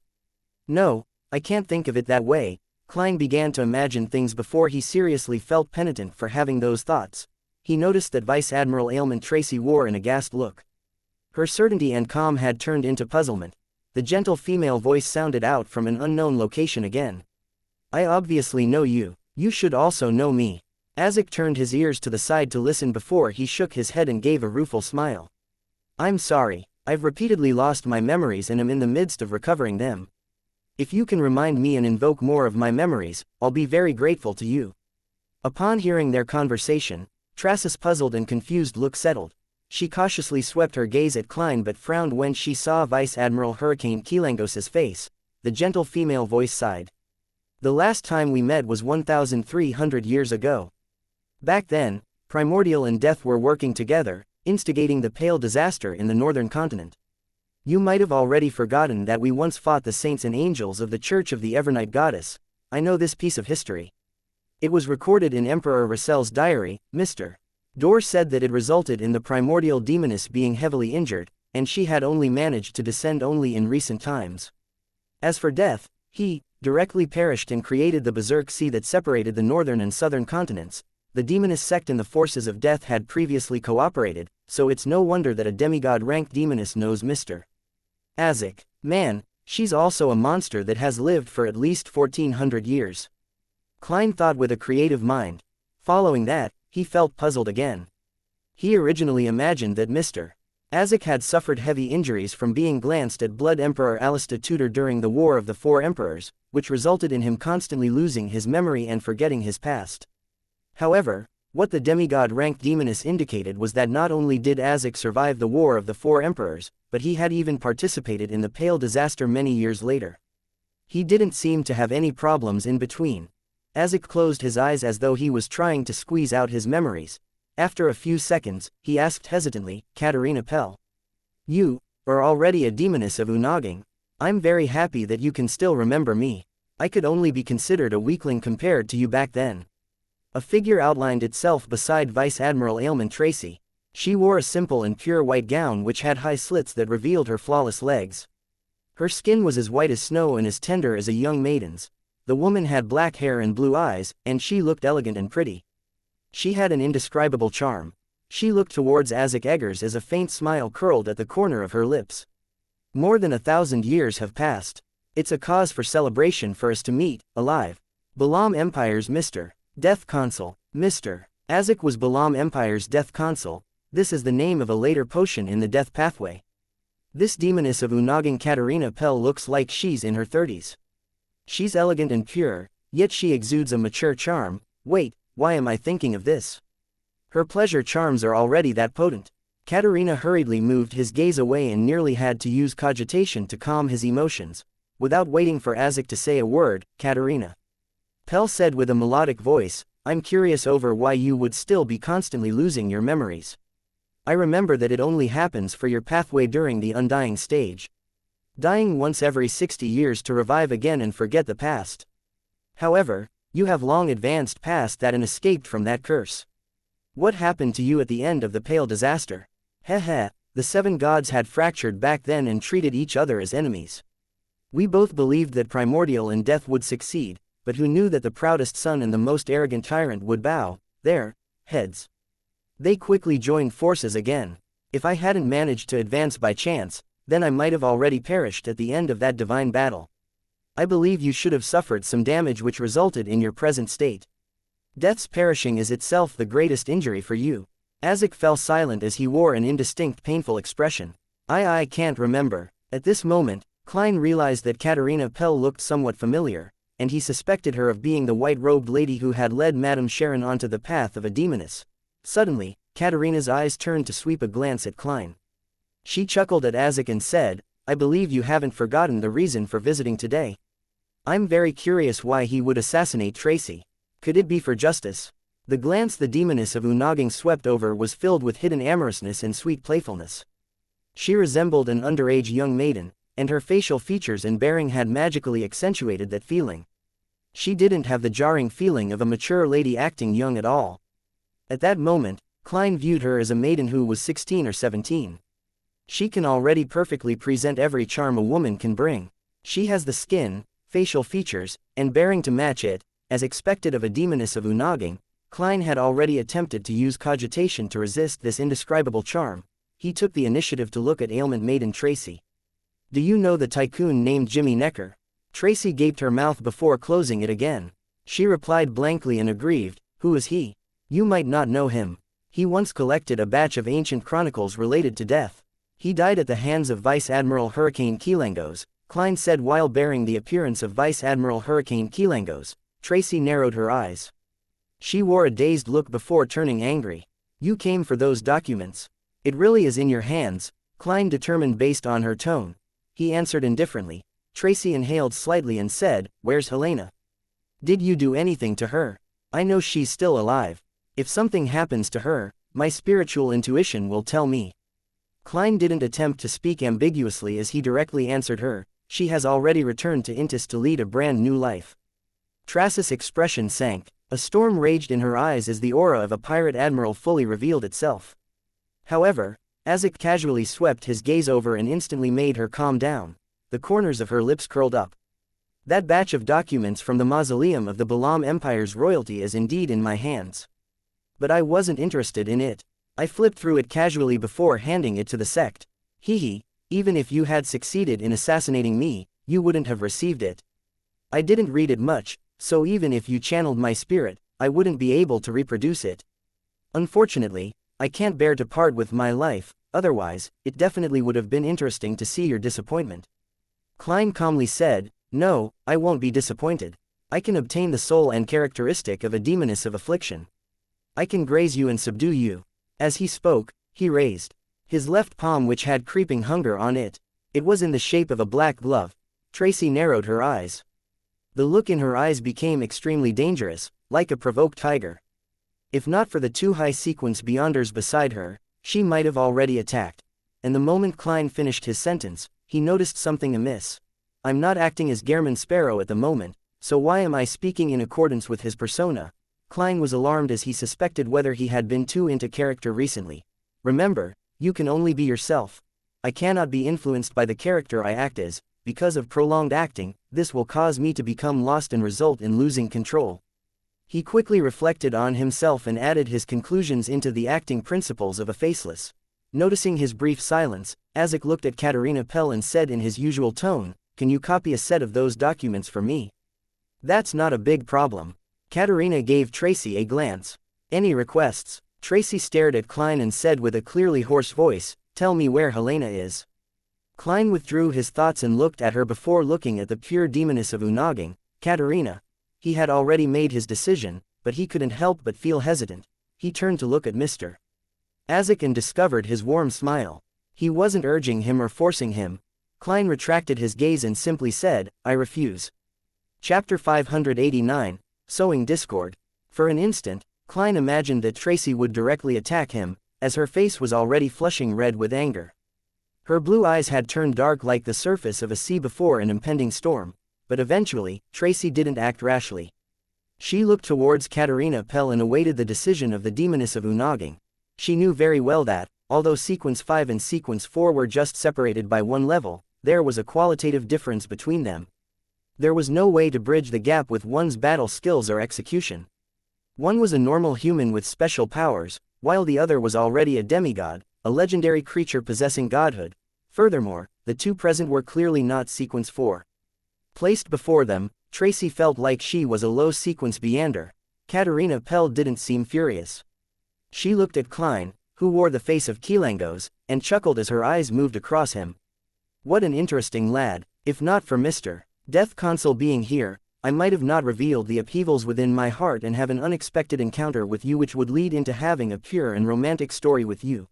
No, I can't think of it that way. Klein began to imagine things before he seriously felt penitent for having those thoughts. He noticed that Vice Admiral Ailment Tracy wore an aghast look. Her certainty and calm had turned into puzzlement. The gentle female voice sounded out from an unknown location again. "I obviously know you. You should also know me." Azek turned his ears to the side to listen before he shook his head and gave a rueful smile. I'm sorry, I've repeatedly lost my memories and am in the midst of recovering them. If you can remind me and invoke more of my memories, I'll be very grateful to you. Upon hearing their conversation, Tracis' puzzled and confused look settled. She cautiously swept her gaze at Klein but frowned when she saw Vice Admiral Hurricane Kilangos's face. The gentle female voice sighed. The last time we met was 1,300 years ago. Back then, Primordial and Death were working together, instigating the Pale Disaster in the northern continent. You might have already forgotten that we once fought the saints and angels of the Church of the Evernight Goddess. I know this piece of history. It was recorded in Emperor Rassel's diary. Mr. Dorr said that it resulted in the primordial demoness being heavily injured, and she had only managed to descend only in recent times. As for Death, he directly perished and created the Berserk Sea that separated the northern and southern continents. The demoness sect and the forces of Death had previously cooperated, so it's no wonder that a demigod-ranked demoness knows Mr. Azek. Man, she's also a monster that has lived for at least 1,400 years. Klein thought with a creative mind. Following that, he felt puzzled again. He originally imagined that Mr. Azek had suffered heavy injuries from being glanced at Blood Emperor Alistair Tudor during the War of the Four Emperors, which resulted in him constantly losing his memory and forgetting his past. However, what the demigod-ranked demoness indicated was that not only did Azek survive the War of the Four Emperors, but he had even participated in the Pale Disaster many years later. He didn't seem to have any problems in between. Azek closed his eyes as though he was trying to squeeze out his memories. After a few seconds, he asked hesitantly, Katarina Pell. You are already a demoness of Unaging. I'm very happy that you can still remember me. I could only be considered a weakling compared to you back then. A figure outlined itself beside Vice Admiral Ailman Tracy. She wore a simple and pure white gown which had high slits that revealed her flawless legs. Her skin was as white as snow and as tender as a young maiden's. The woman had black hair and blue eyes, and she looked elegant and pretty. She had an indescribable charm. She looked towards Azek Eggers as a faint smile curled at the corner of her lips. More than 1,000 years have passed. It's a cause for celebration for us to meet, alive. Balam Empire's Mr. Death Consul. Mr. Azek was Balam Empire's Death Consul. This is the name of a later potion in the Death Pathway. This demoness of Unaging Katarina Pell looks like she's in her 30s. She's elegant and pure, yet she exudes a mature charm. Wait, why am I thinking of this? Her pleasure charms are already that potent. Katarina hurriedly moved his gaze away and nearly had to use cogitation to calm his emotions. Without waiting for Azek to say a word, Katarina Pell said with a melodic voice, I'm curious over why you would still be constantly losing your memories. I remember that it only happens for your pathway during the undying stage. Dying once every 60 years to revive again and forget the past. However, you have long advanced past that and escaped from that curse. What happened to you at the end of the Pale Disaster? Heh, the 7 gods had fractured back then and treated each other as enemies. We both believed that Primordial and Death would succeed, but who knew that the proudest son and the most arrogant tyrant would bow their heads? They quickly joined forces again. If I hadn't managed to advance by chance, then I might have already perished at the end of that divine battle. I believe you should have suffered some damage which resulted in your present state. Death's perishing is itself the greatest injury for you. Azek fell silent as he wore an indistinct painful expression. I can't remember. At this moment, Klein realized that Katarina Pell looked somewhat familiar, and he suspected her of being the white-robed lady who had led Madame Sharon onto the path of a demoness. Suddenly, Katarina's eyes turned to sweep a glance at Klein. She chuckled at Azek and said, I believe you haven't forgotten the reason for visiting today. I'm very curious why he would assassinate Tracy. Could it be for justice? The glance the demoness of Unaging swept over was filled with hidden amorousness and sweet playfulness. She resembled an underage young maiden, and her facial features and bearing had magically accentuated that feeling. She didn't have the jarring feeling of a mature lady acting young at all. At that moment, Klein viewed her as a maiden who was 16 or 17. She can already perfectly present every charm a woman can bring. She has the skin, facial features, and bearing to match it. As expected of a demoness of Unaging, Klein had already attempted to use cogitation to resist this indescribable charm. He took the initiative to look at ailment maiden Tracy. Do you know the tycoon named Jimmy Necker? Tracy gaped her mouth before closing it again. She replied blankly and aggrieved, who is he? You might not know him. He once collected a batch of ancient chronicles related to death. He died at the hands of Vice Admiral Hurricane Xianxia, Klein said while bearing the appearance of Vice Admiral Hurricane Xianxia. Tracy narrowed her eyes. She wore a dazed look before turning angry. You came for those documents. It really is in your hands, Klein determined based on her tone. He answered indifferently. Tracy inhaled slightly and said, "Where's Helena? Did you do anything to her? I know she's still alive. If something happens to her, my spiritual intuition will tell me." Klein didn't attempt to speak ambiguously as he directly answered her. She has already returned to Intis to lead a brand new life. Tracis' expression sank. A storm raged in her eyes as the aura of a pirate admiral fully revealed itself. However, Azek casually swept his gaze over and instantly made her calm down. The corners of her lips curled up. That batch of documents from the mausoleum of the Balam Empire's royalty is indeed in my hands. But I wasn't interested in it. I flipped through it casually before handing it to the sect. Hehe, even if you had succeeded in assassinating me, you wouldn't have received it. I didn't read it much, so even if you channeled my spirit, I wouldn't be able to reproduce it. Unfortunately, I can't bear to part with my life, otherwise, it definitely would have been interesting to see your disappointment. Klein calmly said, "No, I won't be disappointed. I can obtain the soul and characteristic of a demoness of affliction. I can graze you and subdue you." As he spoke, he raised his left palm which had creeping hunger on it. It was in the shape of a black glove. Tracy narrowed her eyes. The look in her eyes became extremely dangerous, like a provoked tiger. If not for the two high-sequence beyonders beside her, she might have already attacked. And the moment Klein finished his sentence, he noticed something amiss. I'm not acting as Gehrman Sparrow at the moment, so why am I speaking in accordance with his persona? Klein was alarmed as he suspected whether he had been too into character recently. Remember, you can only be yourself. I cannot be influenced by the character I act as. Because of prolonged acting, this will cause me to become lost and result in losing control. He quickly reflected on himself and added his conclusions into the acting principles of a faceless. Noticing his brief silence, Azek looked at Katerina Pell and said in his usual tone, "Can you copy a set of those documents for me?" "That's not a big problem." Katerina gave Tracy a glance. "Any requests?" Tracy stared at Klein and said with a clearly hoarse voice, "Tell me where Helena is." Klein withdrew his thoughts and looked at her before looking at the pure demoness of Unaging, Katerina. He had already made his decision, but he couldn't help but feel hesitant. He turned to look at Mr. Azek and discovered his warm smile. He wasn't urging him or forcing him. Klein retracted his gaze and simply said, "I refuse." Chapter 589, Sowing Discord. For an instant, Klein imagined that Tracy would directly attack him, as her face was already flushing red with anger. Her blue eyes had turned dark like the surface of a sea before an impending storm. But eventually, Tracy didn't act rashly. She looked towards Katerina Pell and awaited the decision of the demoness of Unaging. She knew very well that, although Sequence 5 and Sequence 4 were just separated by one level, there was a qualitative difference between them. There was no way to bridge the gap with one's battle skills or execution. One was a normal human with special powers, while the other was already a demigod, a legendary creature possessing godhood. Furthermore, the two present were clearly not Sequence 4. Placed before them, Tracy felt like she was a low-sequence Beander. Katerina Pell didn't seem furious. She looked at Klein, who wore the face of Kilangos, and chuckled as her eyes moved across him. What an interesting lad. If not for Mr. Death Consul being here, I might have not revealed the upheavals within my heart and have an unexpected encounter with you which would lead into having a pure and romantic story with you.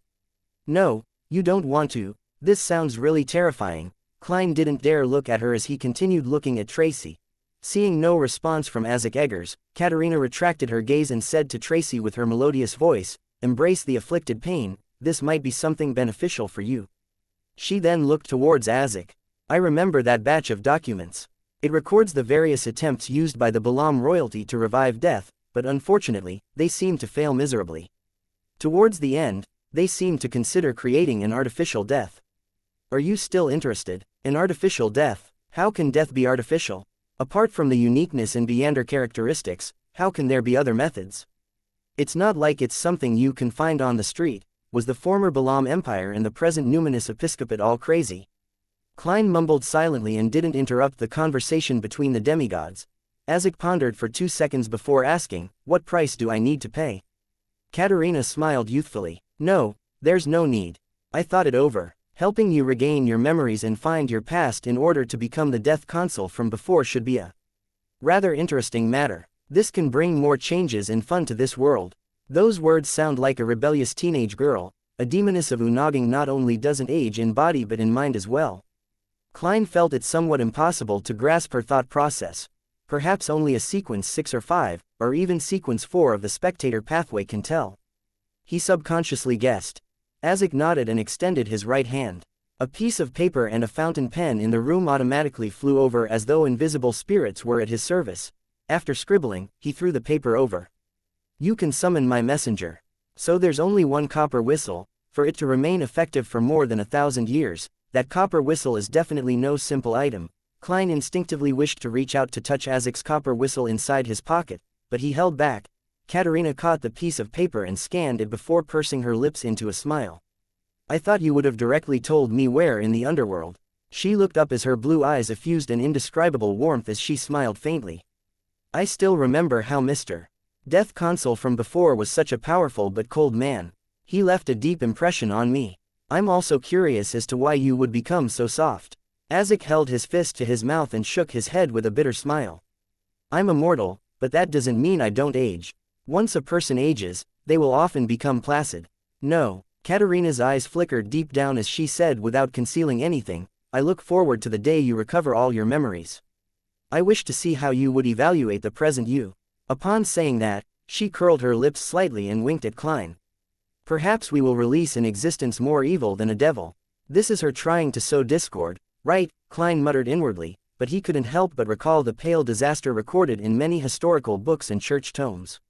No, you don't want to. This sounds really terrifying. Klein didn't dare look at her as he continued looking at Tracy. Seeing no response from Azek Eggers, Katerina retracted her gaze and said to Tracy with her melodious voice, "Embrace the afflicted pain, this might be something beneficial for you." She then looked towards Azek. "I remember that batch of documents. It records the various attempts used by the Balam royalty to revive death, but unfortunately, they seem to fail miserably. Towards the end, they seem to consider creating an artificial death. Are you still interested? An artificial death? How can death be artificial? Apart from the uniqueness and Beander characteristics, how can there be other methods? It's not like it's something you can find on the street. Was the former Balam Empire and the present Numinous Episcopate all crazy?" Klein mumbled silently and didn't interrupt the conversation between the demigods. Azek pondered for 2 seconds before asking, "What price do I need to pay?" Katerina smiled youthfully. No, there's no need. I thought it over. Helping you regain your memories and find your past in order to become the death consul from before should be a rather interesting matter. This can bring more changes and fun to this world. Those words sound like a rebellious teenage girl. A demoness of Unaging not only doesn't age in body but in mind as well. Klein felt it somewhat impossible to grasp her thought process. Perhaps only a sequence 6 or 5, or even sequence 4 of the spectator pathway can tell. He subconsciously guessed. Azek nodded and extended his right hand. A piece of paper and a fountain pen in the room automatically flew over as though invisible spirits were at his service. After scribbling, he threw the paper over. You can summon my messenger. So there's only one copper whistle. For it to remain effective for more than 1,000 years, that copper whistle is definitely no simple item. Klein instinctively wished to reach out to touch Azek's copper whistle inside his pocket, but he held back. Katerina caught the piece of paper and scanned it before pursing her lips into a smile. I thought you would have directly told me where in the underworld. She looked up as her blue eyes effused an indescribable warmth as she smiled faintly. I still remember how Mr. Death Consul from before was such a powerful but cold man. He left a deep impression on me. I'm also curious as to why you would become so soft. Azek held his fist to his mouth and shook his head with a bitter smile. I'm immortal, but that doesn't mean I don't age. Once a person ages, they will often become placid. No, Katerina's eyes flickered deep down as she said without concealing anything, I look forward to the day you recover all your memories. I wish to see how you would evaluate the present you. Upon saying that, she curled her lips slightly and winked at Klein. Perhaps we will release an existence more evil than a devil. This is her trying to sow discord, right? Klein muttered inwardly, but he couldn't help but recall the pale disaster recorded in many historical books and church tomes.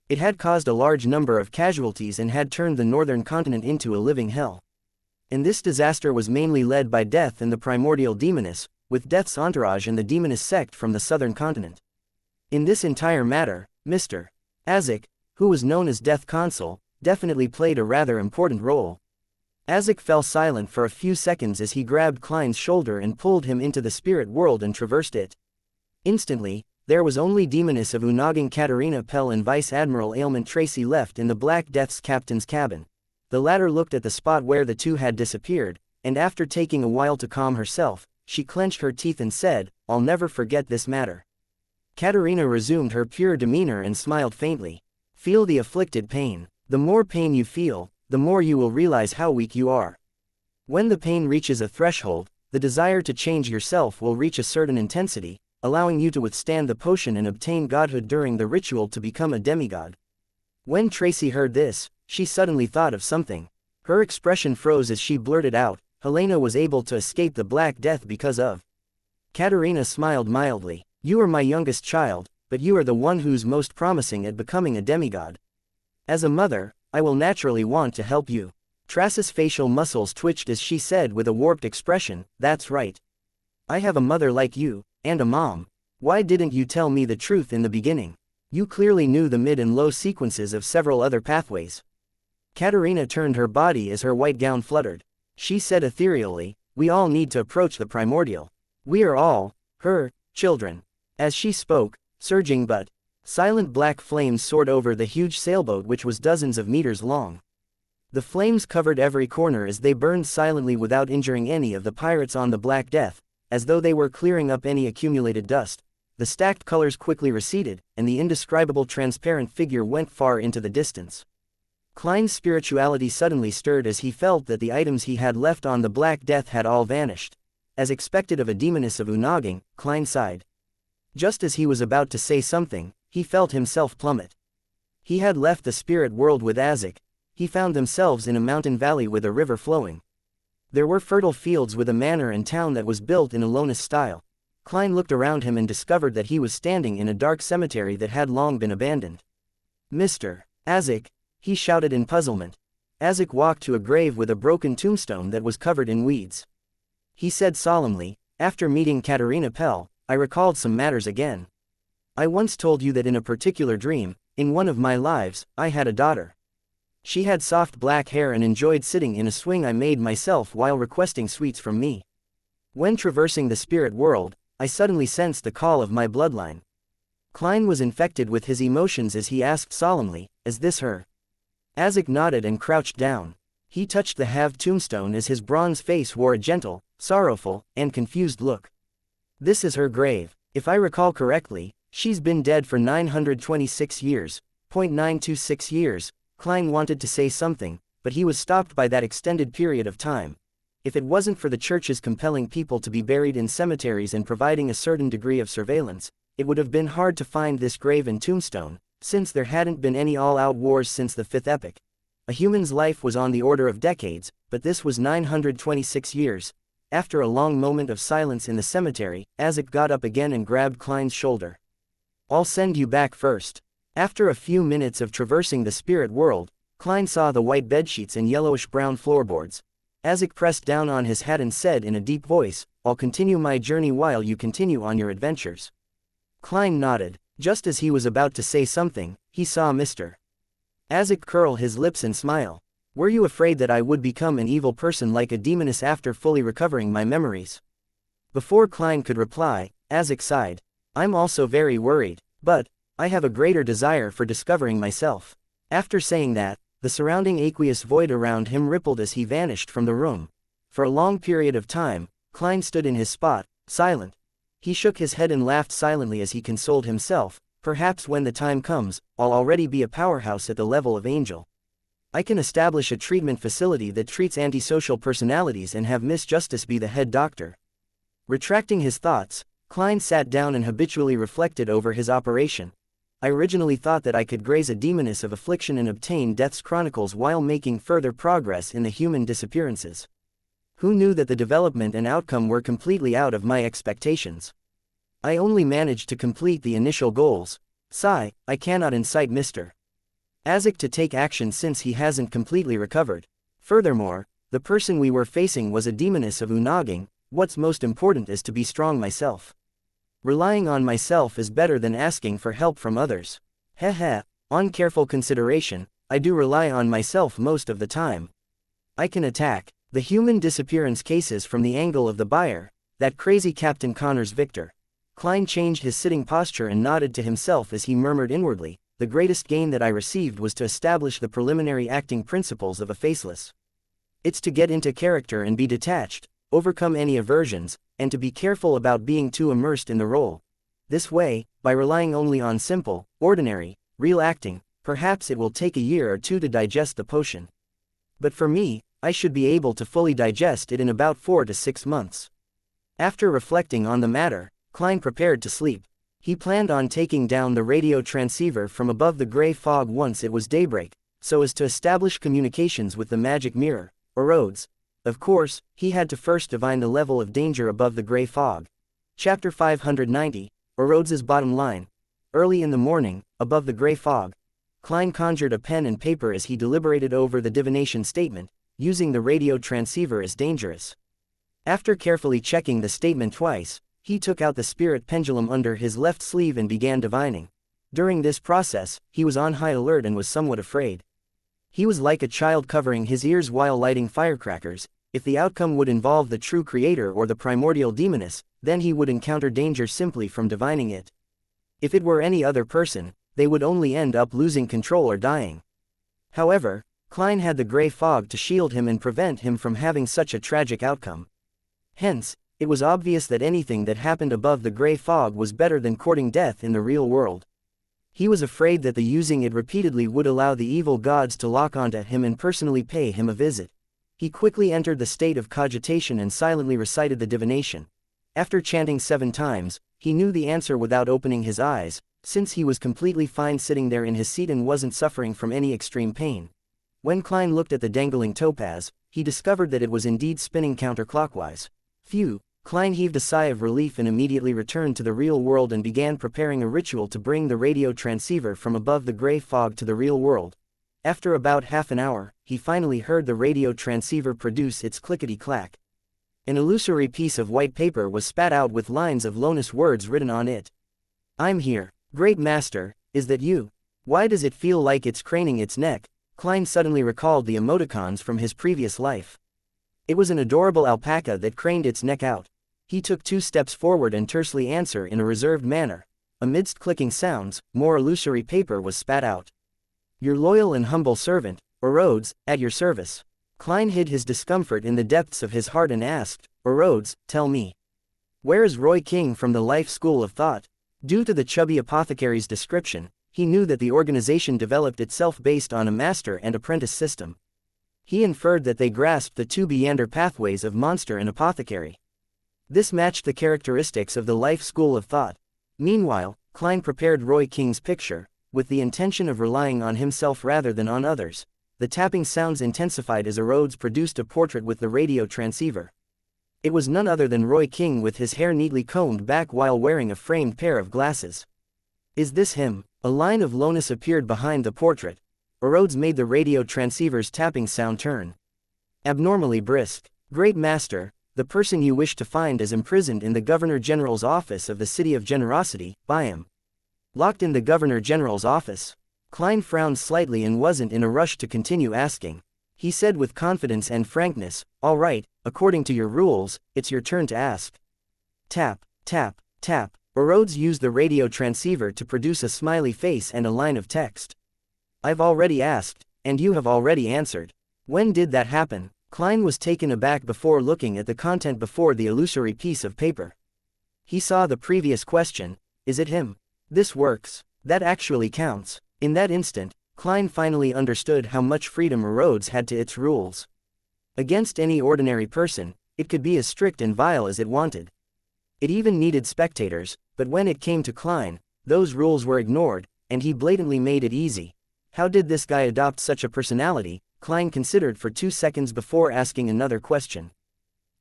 It had caused a large number of casualties and had turned the northern continent into a living hell. And this disaster was mainly led by Death and the primordial Demoness, with Death's entourage and the Demoness sect from the southern continent. In this entire matter, Mr. Azek, who was known as Death Consul, definitely played a rather important role. Azek fell silent for a few seconds as he grabbed Klein's shoulder and pulled him into the spirit world and traversed it. Instantly, there was only Demoness of Unaging Katerina Pell and Vice Admiral Ailment Tracy left in the Black Death's captain's cabin. The latter looked at the spot where the two had disappeared, and after taking a while to calm herself, she clenched her teeth and said, I'll never forget this matter. Katerina resumed her pure demeanor and smiled faintly. Feel the afflicted pain. The more pain you feel, the more you will realize how weak you are. When the pain reaches a threshold, the desire to change yourself will reach a certain intensity, allowing you to withstand the potion and obtain godhood during the ritual to become a demigod. When Tracy heard this, she suddenly thought of something. Her expression froze as she blurted out, Helena was able to escape the Black Death because of. Katerina smiled mildly. You are my youngest child, but you are the one who's most promising at becoming a demigod. As a mother, I will naturally want to help you. Trace's facial muscles twitched as she said with a warped expression, that's right. I have a mother like you, and a mom. Why didn't you tell me the truth in the beginning? You clearly knew the mid and low sequences of several other pathways. Katerina turned her body as her white gown fluttered. She said ethereally, we all need to approach the primordial. We are all, her, children. As she spoke, surging but silent black flames soared over the huge sailboat which was dozens of meters long. The flames covered every corner as they burned silently without injuring any of the pirates on the Black Death, as though they were clearing up any accumulated dust. The stacked colors quickly receded, and the indescribable transparent figure went far into the distance. Klein's spirituality suddenly stirred as he felt that the items he had left on the Black Death had all vanished. As expected of a demoness of Unaging, Klein sighed. Just as he was about to say something, he felt himself plummet. He had left the spirit world with Azek. He found themselves in a mountain valley with a river flowing. There were fertile fields with a manor and town that was built in Alonis style. Klein looked around him and discovered that he was standing in a dark cemetery that had long been abandoned. Mr. Azek, he shouted in puzzlement. Azek walked to a grave with a broken tombstone that was covered in weeds. He said solemnly, after meeting Katerina Pell, I recalled some matters again. I once told you that in a particular dream, in one of my lives, I had a daughter. She had soft black hair and enjoyed sitting in a swing I made myself while requesting sweets from me. When traversing the spirit world, I suddenly sensed the call of my bloodline. Klein was infected with his emotions as he asked solemnly, is this her Azek nodded and crouched down. He touched the halved tombstone as his bronze face wore a gentle, sorrowful, and confused look. This is her grave. If I recall correctly, she's been dead for 926 years, 926 years. Klein wanted to say something, but he was stopped by that extended period of time. If it wasn't for the church's compelling people to be buried in cemeteries and providing a certain degree of surveillance, it would have been hard to find this grave and tombstone, since there hadn't been any all-out wars since the Fifth Epoch. A human's life was on the order of decades, but this was 926 years. After a long moment of silence in the cemetery, Azek got up again and grabbed Klein's shoulder. I'll send you back first. After a few minutes of traversing the spirit world, Klein saw the white bedsheets and yellowish-brown floorboards. Azek pressed down on his hat and said in a deep voice, I'll continue my journey while you continue on your adventures. Klein nodded. Just as he was about to say something, he saw Mr. Azek curl his lips and smile. Were you afraid that I would become an evil person like a demoness after fully recovering my memories? Before Klein could reply, Azek sighed. I'm also very worried, but I have a greater desire for discovering myself. After saying that, the surrounding aqueous void around him rippled as he vanished from the room. For a long period of time, Klein stood in his spot, silent. He shook his head and laughed silently as he consoled himself. Perhaps when the time comes, I'll already be a powerhouse at the level of Angel. I can establish a treatment facility that treats antisocial personalities and have Miss Justice be the head doctor. Retracting his thoughts, Klein sat down and habitually reflected over his operation. I originally thought that I could graze a demoness of affliction and obtain Death's Chronicles while making further progress in the human disappearances. Who knew that the development and outcome were completely out of my expectations? I only managed to complete the initial goals. Sigh, I cannot incite Mr. Azek to take action since he hasn't completely recovered. Furthermore, the person we were facing was a demoness of Unaging. What's most important is to be strong myself. Relying on myself is better than asking for help from others. Heh. On careful consideration, I do rely on myself most of the time. I can attack the human disappearance cases from the angle of the buyer, that crazy Captain Connors Victor. Klein changed his sitting posture and nodded to himself as he murmured inwardly, the greatest gain that I received was to establish the preliminary acting principles of a faceless. It's to get into character and be detached, overcome any aversions, and to be careful about being too immersed in the role. This way, by relying only on simple, ordinary, real acting, perhaps it will take a year or two to digest the potion. But for me, I should be able to fully digest it in about 4 to 6 months. After reflecting on the matter, Klein prepared to sleep. He planned on taking down the radio transceiver from above the gray fog once it was daybreak, so as to establish communications with the magic mirror, or roads. Of course, he had to first divine the level of danger above the gray fog. Chapter 590, Orodes' Bottom Line. Early in the morning, above the gray fog, Klein conjured a pen and paper as he deliberated over the divination statement, using the radio transceiver as dangerous. After carefully checking the statement twice, he took out the spirit pendulum under his left sleeve and began divining. During this process, he was on high alert and was somewhat afraid. He was like a child covering his ears while lighting firecrackers. If the outcome would involve the true creator or the primordial demoness, then he would encounter danger simply from divining it. If it were any other person, they would only end up losing control or dying. However, Klein had the gray fog to shield him and prevent him from having such a tragic outcome. Hence, it was obvious that anything that happened above the gray fog was better than courting death in the real world. He was afraid that the using it repeatedly would allow the evil gods to lock onto him and personally pay him a visit. He quickly entered the state of cogitation and silently recited the divination. After chanting 7 times, he knew the answer without opening his eyes, since he was completely fine sitting there in his seat and wasn't suffering from any extreme pain. When Klein looked at the dangling topaz, he discovered that it was indeed spinning counterclockwise. Phew! Klein heaved a sigh of relief and immediately returned to the real world and began preparing a ritual to bring the radio transceiver from above the gray fog to the real world. After about half an hour, he finally heard the radio transceiver produce its clickety-clack. An illusory piece of white paper was spat out with lines of Lonus words written on it. I'm here. Great Master, is that you? Why does it feel like it's craning its neck? Klein suddenly recalled the emoticons from his previous life. It was an adorable alpaca that craned its neck out. He took 2 steps forward and tersely answered in a reserved manner. Amidst clicking sounds, more illusory paper was spat out. Your loyal and humble servant, Orodes, at your service. Klein hid his discomfort in the depths of his heart and asked, Orodes, tell me. Where is Roy King from the Life School of Thought? Due to the chubby apothecary's description, he knew that the organization developed itself based on a master and apprentice system. He inferred that they grasped the two meander pathways of monster and apothecary. This matched the characteristics of the Life School of Thought. Meanwhile, Klein prepared Roy King's picture, with the intention of relying on himself rather than on others. The tapping sounds intensified as Orodes produced a portrait with the radio transceiver. It was none other than Roy King with his hair neatly combed back while wearing a framed pair of glasses. Is this him? A line of lowness appeared behind the portrait. Orodes made the radio transceiver's tapping sound turn abnormally brisk. Great Master, the person you wish to find is imprisoned in the Governor General's office of the City of Generosity, by him. Locked in the Governor General's office. Klein frowned slightly and wasn't in a rush to continue asking. He said with confidence and frankness, all right, according to your rules, it's your turn to ask. Tap, tap, tap. Orodes used the radio transceiver to produce a smiley face and a line of text. I've already asked, and you have already answered. When did that happen? Klein was taken aback before looking at the content before the illusory piece of paper. He saw the previous question, is it him? This works. That actually counts. In that instant, Klein finally understood how much freedom Orodes had to its rules. Against any ordinary person, it could be as strict and vile as it wanted. It even needed spectators, but when it came to Klein, those rules were ignored, and he blatantly made it easy. How did this guy adopt such a personality? Klein considered for 2 seconds before asking another question.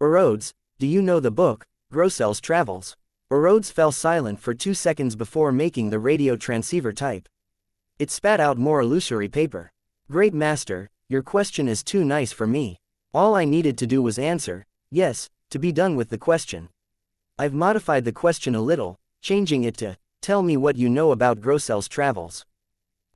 Orodes, do you know the book, Grossel's Travels? Orodes fell silent for 2 seconds before making the radio transceiver type. It spat out more illusory paper. Great Master, your question is too nice for me. All I needed to do was answer, yes, to be done with the question. I've modified the question a little, changing it to, tell me what you know about Grossel's Travels.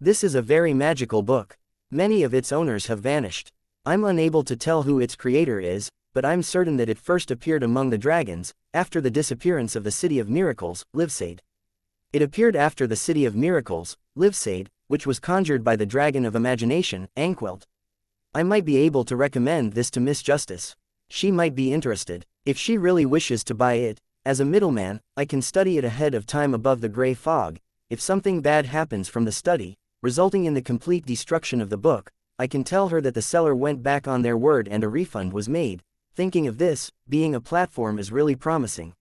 This is a very magical book. Many of its owners have vanished. I'm unable to tell who its creator is, but I'm certain that it first appeared among the dragons, after the disappearance of the City of Miracles, Livsade. It appeared after the City of Miracles, Livsade, which was conjured by the Dragon of Imagination, Anquelt. I might be able to recommend this to Miss Justice. She might be interested. If she really wishes to buy it, as a middleman, I can study it ahead of time above the gray fog. If something bad happens from the study, resulting in the complete destruction of the book, I can tell her that the seller went back on their word and a refund was made. Thinking of this, being a platform is really promising.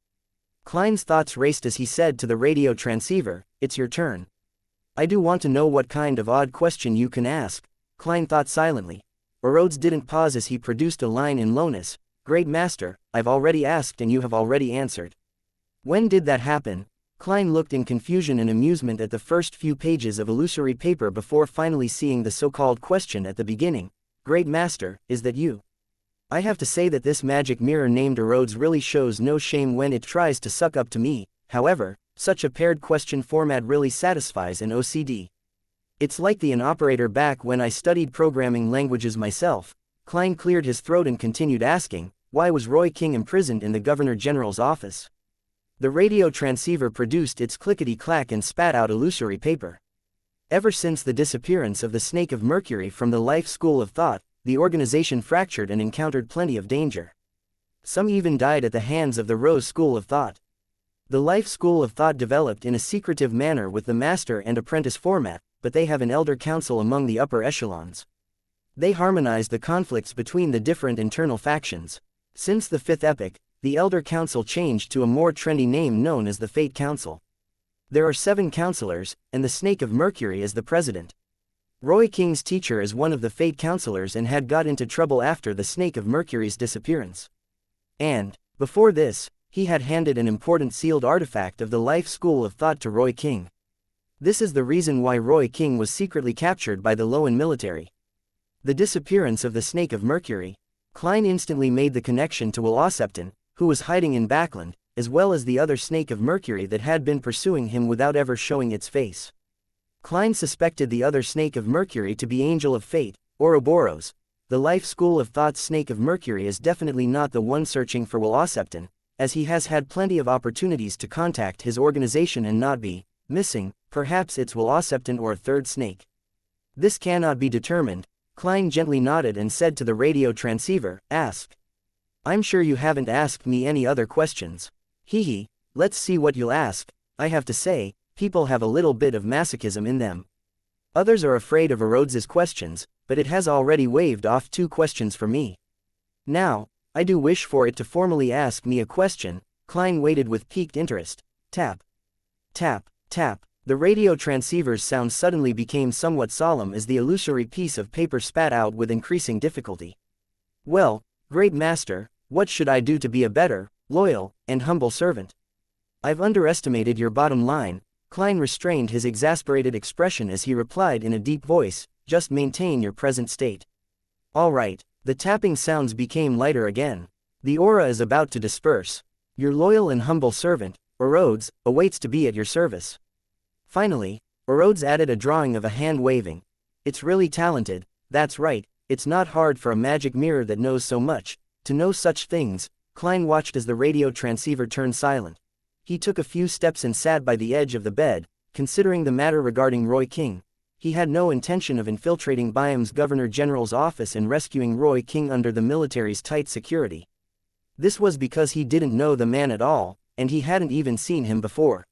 Klein's thoughts raced as he said to the radio transceiver, it's your turn. I do want to know what kind of odd question you can ask. Klein thought silently. Orodes didn't pause as he produced a line in lowness, Great Master, I've already asked and you have already answered. When did that happen? Klein looked in confusion and amusement at the first few pages of illusory paper before finally seeing the so-called question at the beginning. Great Master, is that you? I have to say that this magic mirror named Orodes really shows no shame when it tries to suck up to me. However, such a paired question format really satisfies an OCD. It's like an operator back when I studied programming languages myself. Klein cleared his throat and continued asking, why was Roy King imprisoned in the Governor General's office? The radio transceiver produced its clickety-clack and spat out illusory paper. Ever since the disappearance of the Snake of Mercury from the Life School of Thought, the organization fractured and encountered plenty of danger. Some even died at the hands of the Rose School of Thought. The Life School of Thought developed in a secretive manner with the master and apprentice format, but they have an elder council among the upper echelons. They harmonize the conflicts between the different internal factions. Since the Fifth Epoch, the Elder Council changed to a more trendy name known as the Fate Council. There are 7 counselors, and the Snake of Mercury is the president. Roy King's teacher is one of the Fate Counselors and had got into trouble after the Snake of Mercury's disappearance. And, before this, he had handed an important sealed artifact of the Life School of Thought to Roy King. This is the reason why Roy King was secretly captured by the Lowen military. The disappearance of the Snake of Mercury. Klein instantly made the connection to Wuxia, who was hiding in Backland, as well as the other Snake of Mercury that had been pursuing him without ever showing its face. Klein suspected the other Snake of Mercury to be Angel of Fate, Ouroboros. The Life School of Thought's Snake of Mercury is definitely not the one searching for Wuxia, as he has had plenty of opportunities to contact his organization and not be missing. Perhaps it's Wuxia or a third snake. This cannot be determined. Klein gently nodded and said to the radio transceiver, ask. I'm sure you haven't asked me any other questions. Hehe, let's see what you'll ask. I have to say, people have a little bit of masochism in them. Others are afraid of Rhodes's questions, but it has already waved off 2 questions for me. Now, I do wish for it to formally ask me a question. Klein waited with piqued interest. Tap. Tap, tap. The radio transceiver's sound suddenly became somewhat solemn as the illusory piece of paper spat out with increasing difficulty. Well, great master, what should I do to be a better, loyal, and humble servant? I've underestimated your bottom line. Klein restrained his exasperated expression as he replied in a deep voice, just maintain your present state. All right. The tapping sounds became lighter again. The aura is about to disperse. Your loyal and humble servant, Rhodes, awaits to be at your service. Finally, Rhodes added a drawing of a hand waving. It's really talented, that's right, it's not hard for a magic mirror that knows so much, to know such things. Klein watched as the radio transceiver turned silent. He took a few steps and sat by the edge of the bed, considering the matter regarding Roy King. He had no intention of infiltrating Byam's Governor General's office and rescuing Roy King under the military's tight security. This was because he didn't know the man at all, and he hadn't even seen him before.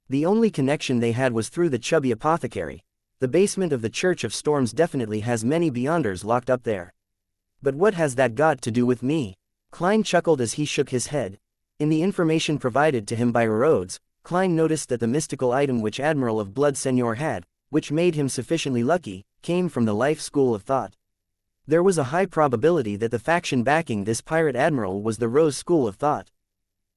The only connection they had was through the chubby apothecary. The basement of the Church of Storms definitely has many Beyonders locked up there. But what has that got to do with me? Klein chuckled as he shook his head. In the information provided to him by Rhodes, Klein noticed that the mystical item which Admiral of Blood Senor had, which made him sufficiently lucky, came from the life school of thought. There was a high probability that the faction backing this pirate admiral was the Rose School of Thought.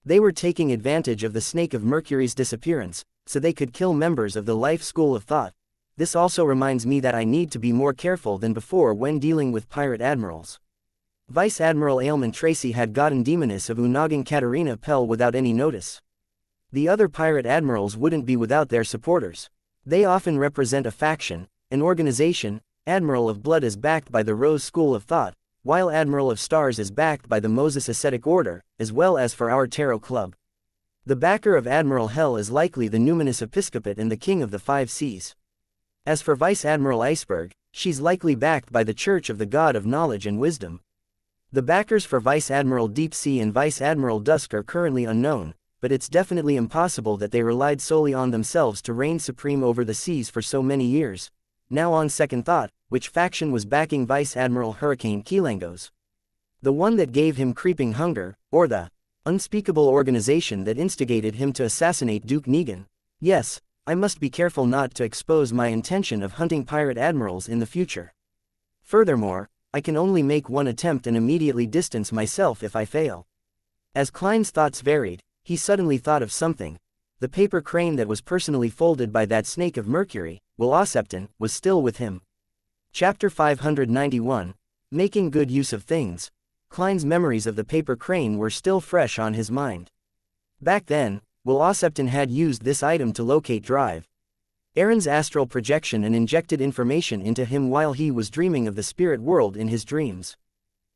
They were taking advantage of the Snake of Mercury's disappearance, so they could kill members of the Life School of Thought. This also reminds me that I need to be more careful than before when dealing with pirate admirals. Vice Admiral Ailman Tracy had gotten Demoness of Unagin Katarina Pell without any notice. The other pirate admirals wouldn't be without their supporters. They often represent a faction, an organization. Admiral of Blood is backed by the Rose School of Thought, while Admiral of Stars is backed by the Moses Ascetic Order, as well as for our Tarot Club. The backer of Admiral Hell is likely the Numinous Episcopate and the King of the Five Seas. As for Vice Admiral Iceberg, she's likely backed by the Church of the God of Knowledge and Wisdom. The backers for Vice Admiral Deep Sea and Vice Admiral Dusk are currently unknown, but it's definitely impossible that they relied solely on themselves to reign supreme over the seas for so many years. Now on second thought, which faction was backing Vice Admiral Hurricane Kilangos? The one that gave him creeping hunger, or the unspeakable organization that instigated him to assassinate Duke Negan? Yes, I must be careful not to expose my intention of hunting pirate admirals in the future. Furthermore, I can only make one attempt and immediately distance myself if I fail. As Klein's thoughts varied, he suddenly thought of something. The paper crane that was personally folded by that Snake of Mercury, Wuxia, was still with him. Chapter 591. Making good use of things. Klein's memories of the paper crane were still fresh on his mind. Back then, Wuxia had used this item to locate Drive, Aaron's astral projection, and injected information into him while he was dreaming of the spirit world in his dreams.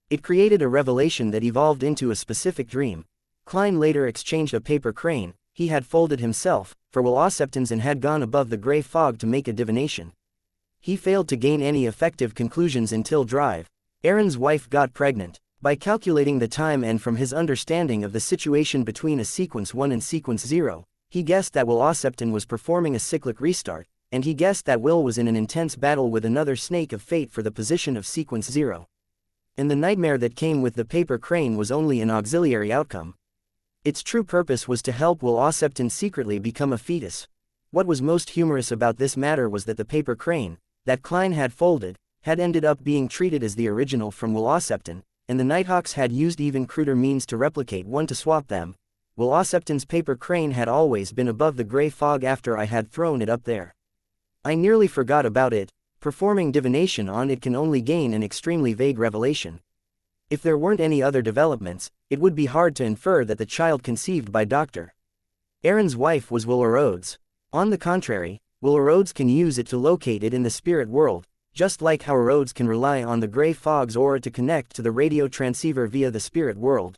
It created a revelation that evolved into a specific dream. Klein later exchanged a paper crane he had folded himself for Wuxia and had gone above the gray fog to make a divination. He failed to gain any effective conclusions until Drive, Aaron's wife, got pregnant. By calculating the time and from his understanding of the situation between a sequence 1 and sequence 0, he guessed that Wuxia was performing a cyclic restart, and he guessed that Will was in an intense battle with another Snake of Fate for the position of sequence 0. And the nightmare that came with the paper crane was only an auxiliary outcome. Its true purpose was to help Wuxia secretly become a fetus. What was most humorous about this matter was that the paper crane, that Klein had folded, had ended up being treated as the original from Wuxia, and the Nighthawks had used even cruder means to replicate one to swap them. Wuxia's paper crane had always been above the gray fog after I had thrown it up there. I nearly forgot about it. Performing divination on it can only gain an extremely vague revelation. If there weren't any other developments, it would be hard to infer that the child conceived by Dr. Aaron's wife was Will Rhodes. On the contrary, Will Rhodes can use it to locate it in the spirit world, just like how Rhodes can rely on the gray fog's aura to connect to the radio transceiver via the spirit world.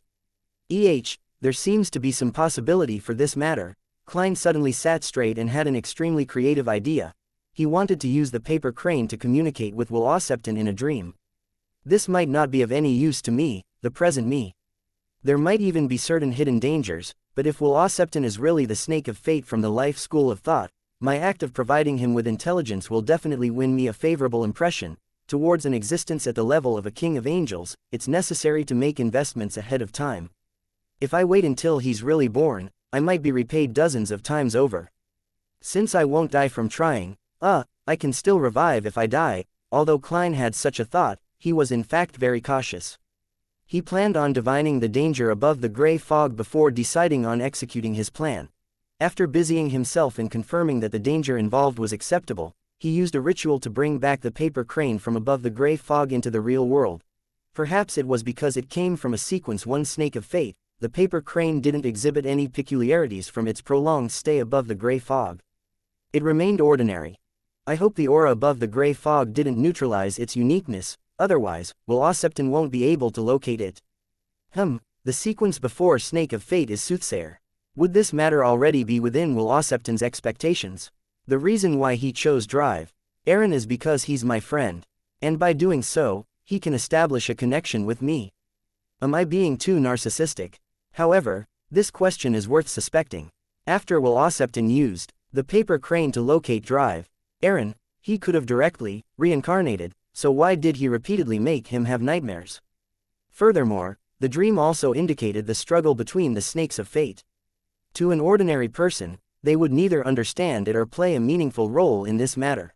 There seems to be some possibility for this matter. Klein suddenly sat straight and had an extremely creative idea. He wanted to use the paper crane to communicate with Wuxia in a dream. This might not be of any use to me, the present me. There might even be certain hidden dangers, but if Wuxia is really the snake of fate from the life school of thought, my act of providing him with intelligence will definitely win me a favorable impression. Towards an existence at the level of a king of angels, it's necessary to make investments ahead of time. If I wait until he's really born, I might be repaid dozens of times over. Since I won't die from trying, I can still revive if I die. Although Klein had such a thought, he was in fact very cautious. He planned on divining the danger above the gray fog before deciding on executing his plan. After busying himself in confirming that the danger involved was acceptable, he used a ritual to bring back the paper crane from above the gray fog into the real world. Perhaps it was because it came from a sequence one snake of fate, the paper crane didn't exhibit any peculiarities from its prolonged stay above the gray fog. It remained ordinary. I hope the aura above the gray fog didn't neutralize its uniqueness, otherwise, Wuxia won't be able to locate it. The sequence before snake of fate is soothsayer. Would this matter already be within Wuxia's expectations? The reason why he chose Drive Aaron is because he's my friend. And by doing so, he can establish a connection with me. Am I being too narcissistic? However, this question is worth suspecting. After Wuxia used the paper crane to locate Drive Aaron, he could have directly reincarnated, so why did he repeatedly make him have nightmares? Furthermore, the dream also indicated the struggle between the snakes of fate. To an ordinary person, they would neither understand it or play a meaningful role in this matter.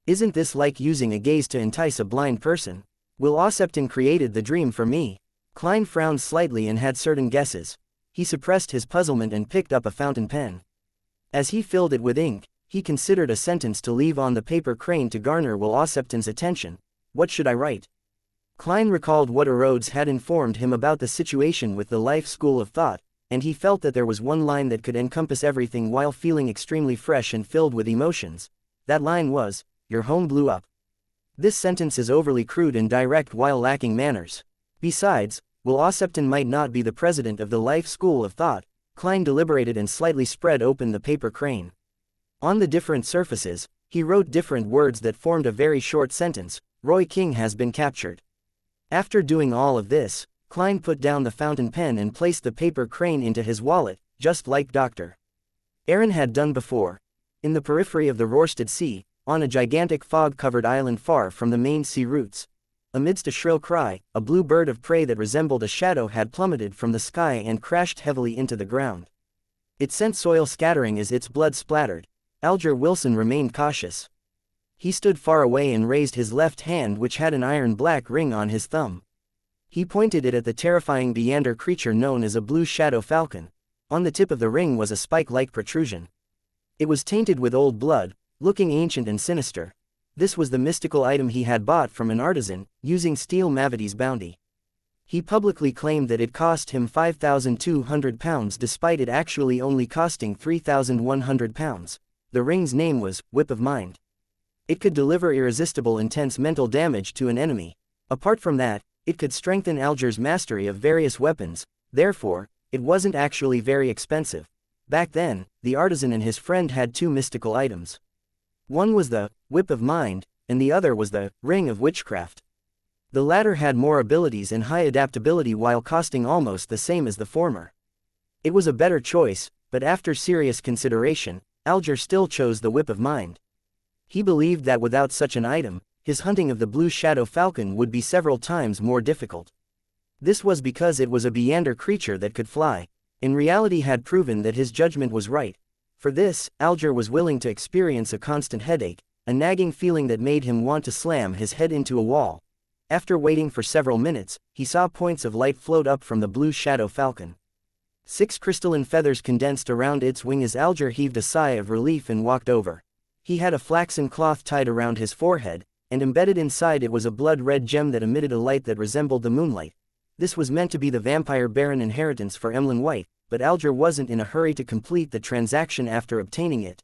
Isn't this like using a gaze to entice a blind person? Wuxia created the dream for me. Klein frowned slightly and had certain guesses. He suppressed his puzzlement and picked up a fountain pen. As he filled it with ink, he considered a sentence to leave on the paper crane to garner Wuxia's attention. What should I write? Klein recalled what Rhodes had informed him about the situation with the life school of thought, and he felt that there was one line that could encompass everything while feeling extremely fresh and filled with emotions. That line was, "Your home blew up." This sentence is overly crude and direct while lacking manners. Besides, Wuxia might not be the president of the life school of thought. Klein deliberated and slightly spread open the paper crane. On the different surfaces, he wrote different words that formed a very short sentence. Roy King has been captured. After doing all of this, Klein put down the fountain pen and placed the paper crane into his wallet, just like Dr. Aaron had done before. In the periphery of the Rørsted Sea, on a gigantic fog-covered island far from the main sea routes, amidst a shrill cry, a blue bird of prey that resembled a shadow had plummeted from the sky and crashed heavily into the ground. It sent soil scattering as its blood splattered. Alger Wilson remained cautious. He stood far away and raised his left hand, which had an iron-black ring on his thumb. He pointed it at the terrifying Beander creature known as a blue shadow falcon. On the tip of the ring was a spike-like protrusion. It was tainted with old blood, looking ancient and sinister. This was the mystical item he had bought from an artisan, using Steel Mavity's bounty. He publicly claimed that it cost him £5,200 despite it actually only costing £3,100. The ring's name was Whip of Mind. It could deliver irresistible intense mental damage to an enemy. Apart from that, it could strengthen Alger's mastery of various weapons, therefore, it wasn't actually very expensive. Back then, the artisan and his friend had two mystical items. One was the Whip of Mind, and the other was the Ring of Witchcraft. The latter had more abilities and high adaptability while costing almost the same as the former. It was a better choice, but after serious consideration, Alger still chose the Whip of Mind. He believed that without such an item, his hunting of the blue shadow falcon would be several times more difficult. This was because it was a Beander creature that could fly. In reality had proven that his judgment was right. For this, Alger was willing to experience a constant headache, a nagging feeling that made him want to slam his head into a wall. After waiting for several minutes, he saw points of light float up from the blue shadow falcon. 6 crystalline feathers condensed around its wing as Alger heaved a sigh of relief and walked over. He had a flaxen cloth tied around his forehead, and embedded inside it was a blood-red gem that emitted a light that resembled the moonlight. This was meant to be the vampire baron inheritance for Emlyn White, but Alger wasn't in a hurry to complete the transaction after obtaining it.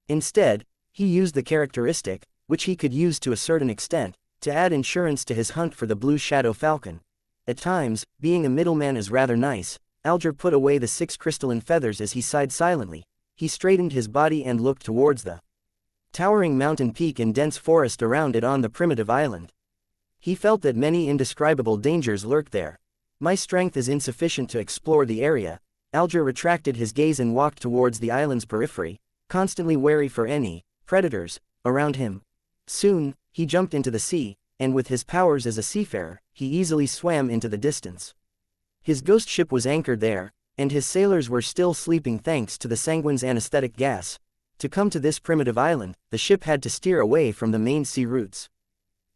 Instead, he used the characteristic, which he could use to a certain extent, to add insurance to his hunt for the blue shadow falcon. At times, being a middleman is rather nice. Alger put away the 6 crystalline feathers as he sighed silently. He straightened his body and looked towards the towering mountain peak and dense forest around it on the primitive island. He felt that many indescribable dangers lurked there. My strength is insufficient to explore the area. Alger retracted his gaze and walked towards the island's periphery, constantly wary for any predators around him. Soon, he jumped into the sea, and with his powers as a seafarer, he easily swam into the distance. His ghost ship was anchored there, and his sailors were still sleeping thanks to the sanguine's anesthetic gas. To come to this primitive island, the ship had to steer away from the main sea routes.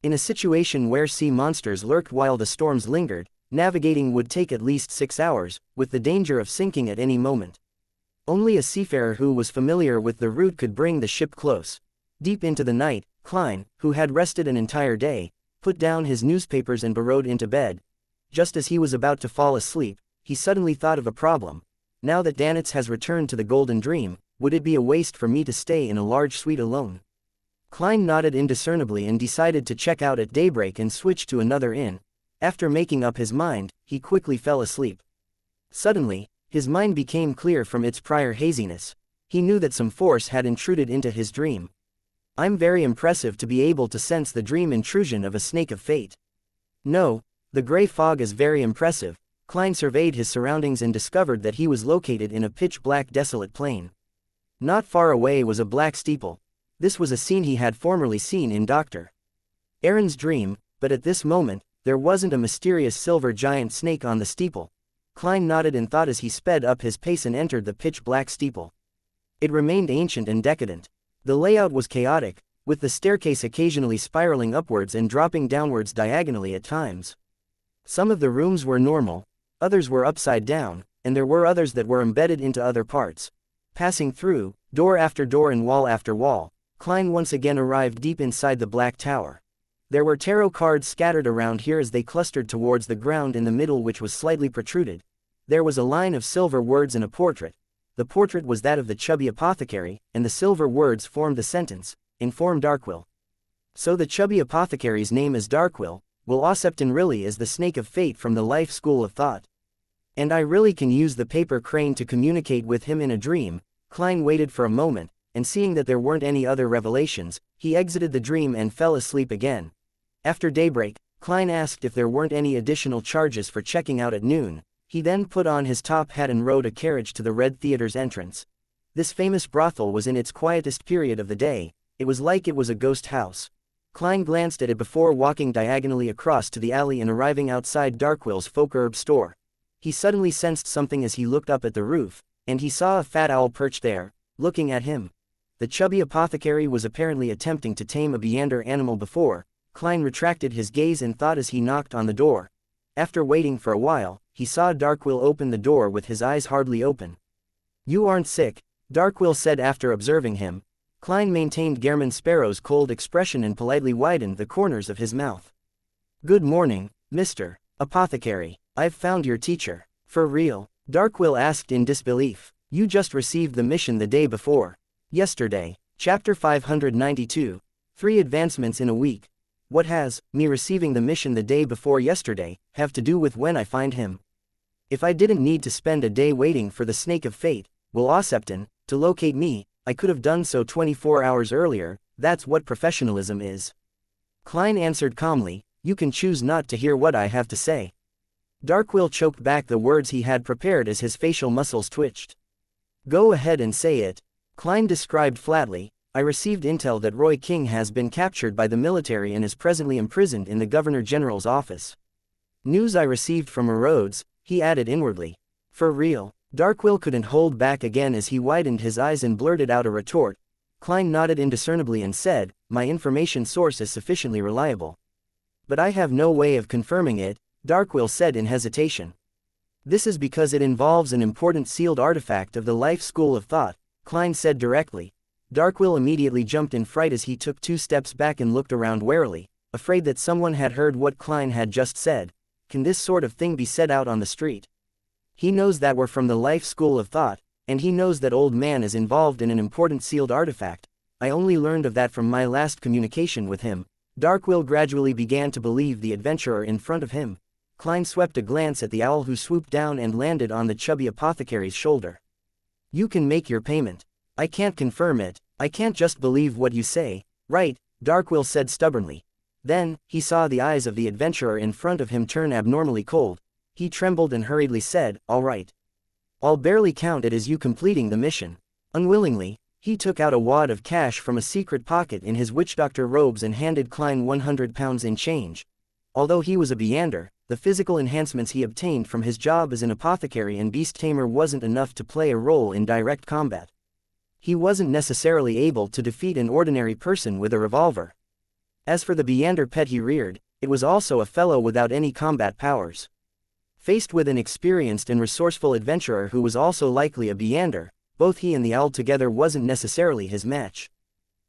In a situation where sea monsters lurked while the storms lingered, navigating would take at least 6 hours, with the danger of sinking at any moment. Only a seafarer who was familiar with the route could bring the ship close. Deep into the night, Klein, who had rested an entire day, put down his newspapers and burrowed into bed. Just as he was about to fall asleep, he suddenly thought of a problem. Now that Danitz has returned to the Golden Dream, would it be a waste for me to stay in a large suite alone? Klein nodded indiscernibly and decided to check out at daybreak and switch to another inn. After making up his mind, he quickly fell asleep. Suddenly, his mind became clear from its prior haziness. He knew that some force had intruded into his dream. I'm very impressive to be able to sense the dream intrusion of a snake of fate. No, the gray fog is very impressive. Klein surveyed his surroundings and discovered that he was located in a pitch-black desolate plain. Not far away was a black steeple. This was a scene he had formerly seen in Dr. Aaron's dream, but at this moment, there wasn't a mysterious silver giant snake on the steeple. Klein nodded in thought as he sped up his pace and entered the pitch-black steeple. It remained ancient and decadent. The layout was chaotic, with the staircase occasionally spiraling upwards and dropping downwards diagonally at times. Some of the rooms were normal, others were upside down, and there were others that were embedded into other parts. Passing through, door after door and wall after wall, Klein once again arrived deep inside the Black Tower. There were tarot cards scattered around here as they clustered towards the ground in the middle, which was slightly protruded. There was a line of silver words and a portrait. The portrait was that of the chubby apothecary, and the silver words formed the sentence, "Inform Darkwill." So the chubby apothecary's name is Darkwill. Will Aucepton really is the snake of fate from the life school of thought. And I really can use the paper crane to communicate with him in a dream. Klein waited for a moment, and seeing that there weren't any other revelations, he exited the dream and fell asleep again. After daybreak, Klein asked if there weren't any additional charges for checking out at noon. He then put on his top hat and rode a carriage to the Red Theater's entrance. This famous brothel was in its quietest period of the day. It was like it was a ghost house. Klein glanced at it before walking diagonally across to the alley and arriving outside Darkwill's folk herb store. He suddenly sensed something as he looked up at the roof, and he saw a fat owl perched there, looking at him. The chubby apothecary was apparently attempting to tame a Beander animal before. Klein retracted his gaze and thought as he knocked on the door. After waiting for a while, he saw Darkwill open the door with his eyes hardly open. "You aren't sick," Darkwill said after observing him. Klein maintained Gehrman Sparrow's cold expression and politely widened the corners of his mouth. "Good morning, Mr. Apothecary. I've found your teacher." "For real?" Darkwill asked in disbelief. "You just received the mission the day before." "Yesterday." Chapter 592. 3 advancements in a week. What has me receiving the mission the day before yesterday have to do with when I find him? If I didn't need to spend a day waiting for the snake of fate, Will Aucepton, to locate me, I could have done so 24 hours earlier. That's what professionalism is. Klein answered calmly, "You can choose not to hear what I have to say." Darkwill choked back the words he had prepared as his facial muscles twitched. "Go ahead and say it." Klein described flatly, "I received intel that Roy King has been captured by the military and is presently imprisoned in the Governor General's office. News I received from Rhodes," he added inwardly. "For real?" Darkwill couldn't hold back again as he widened his eyes and blurted out a retort. Klein nodded indiscernibly and said, "My information source is sufficiently reliable." "But I have no way of confirming it," Darkwill said in hesitation. "This is because it involves an important sealed artifact of the life school of thought," Klein said directly. Darkwill immediately jumped in fright as he took 2 steps back and looked around warily, afraid that someone had heard what Klein had just said. Can this sort of thing be said out on the street? He knows that we're from the life school of thought, and he knows that old man is involved in an important sealed artifact. I only learned of that from my last communication with him. Darkwill gradually began to believe the adventurer in front of him. Klein swept a glance at the owl who swooped down and landed on the chubby apothecary's shoulder. "You can make your payment." "I can't confirm it," I can't just believe what you say, right? Darkwill said stubbornly. Then, he saw the eyes of the adventurer in front of him turn abnormally cold. He trembled and hurriedly said, "All right. I'll barely count it as you completing the mission." Unwillingly, he took out a wad of cash from a secret pocket in his witch doctor robes and handed Klein 100 pounds in change. Although he was a Beander, the physical enhancements he obtained from his job as an apothecary and beast tamer wasn't enough to play a role in direct combat. He wasn't necessarily able to defeat an ordinary person with a revolver. As for the Beander pet he reared, it was also a fellow without any combat powers. Faced with an experienced and resourceful adventurer who was also likely a Beander, both he and the owl together wasn't necessarily his match.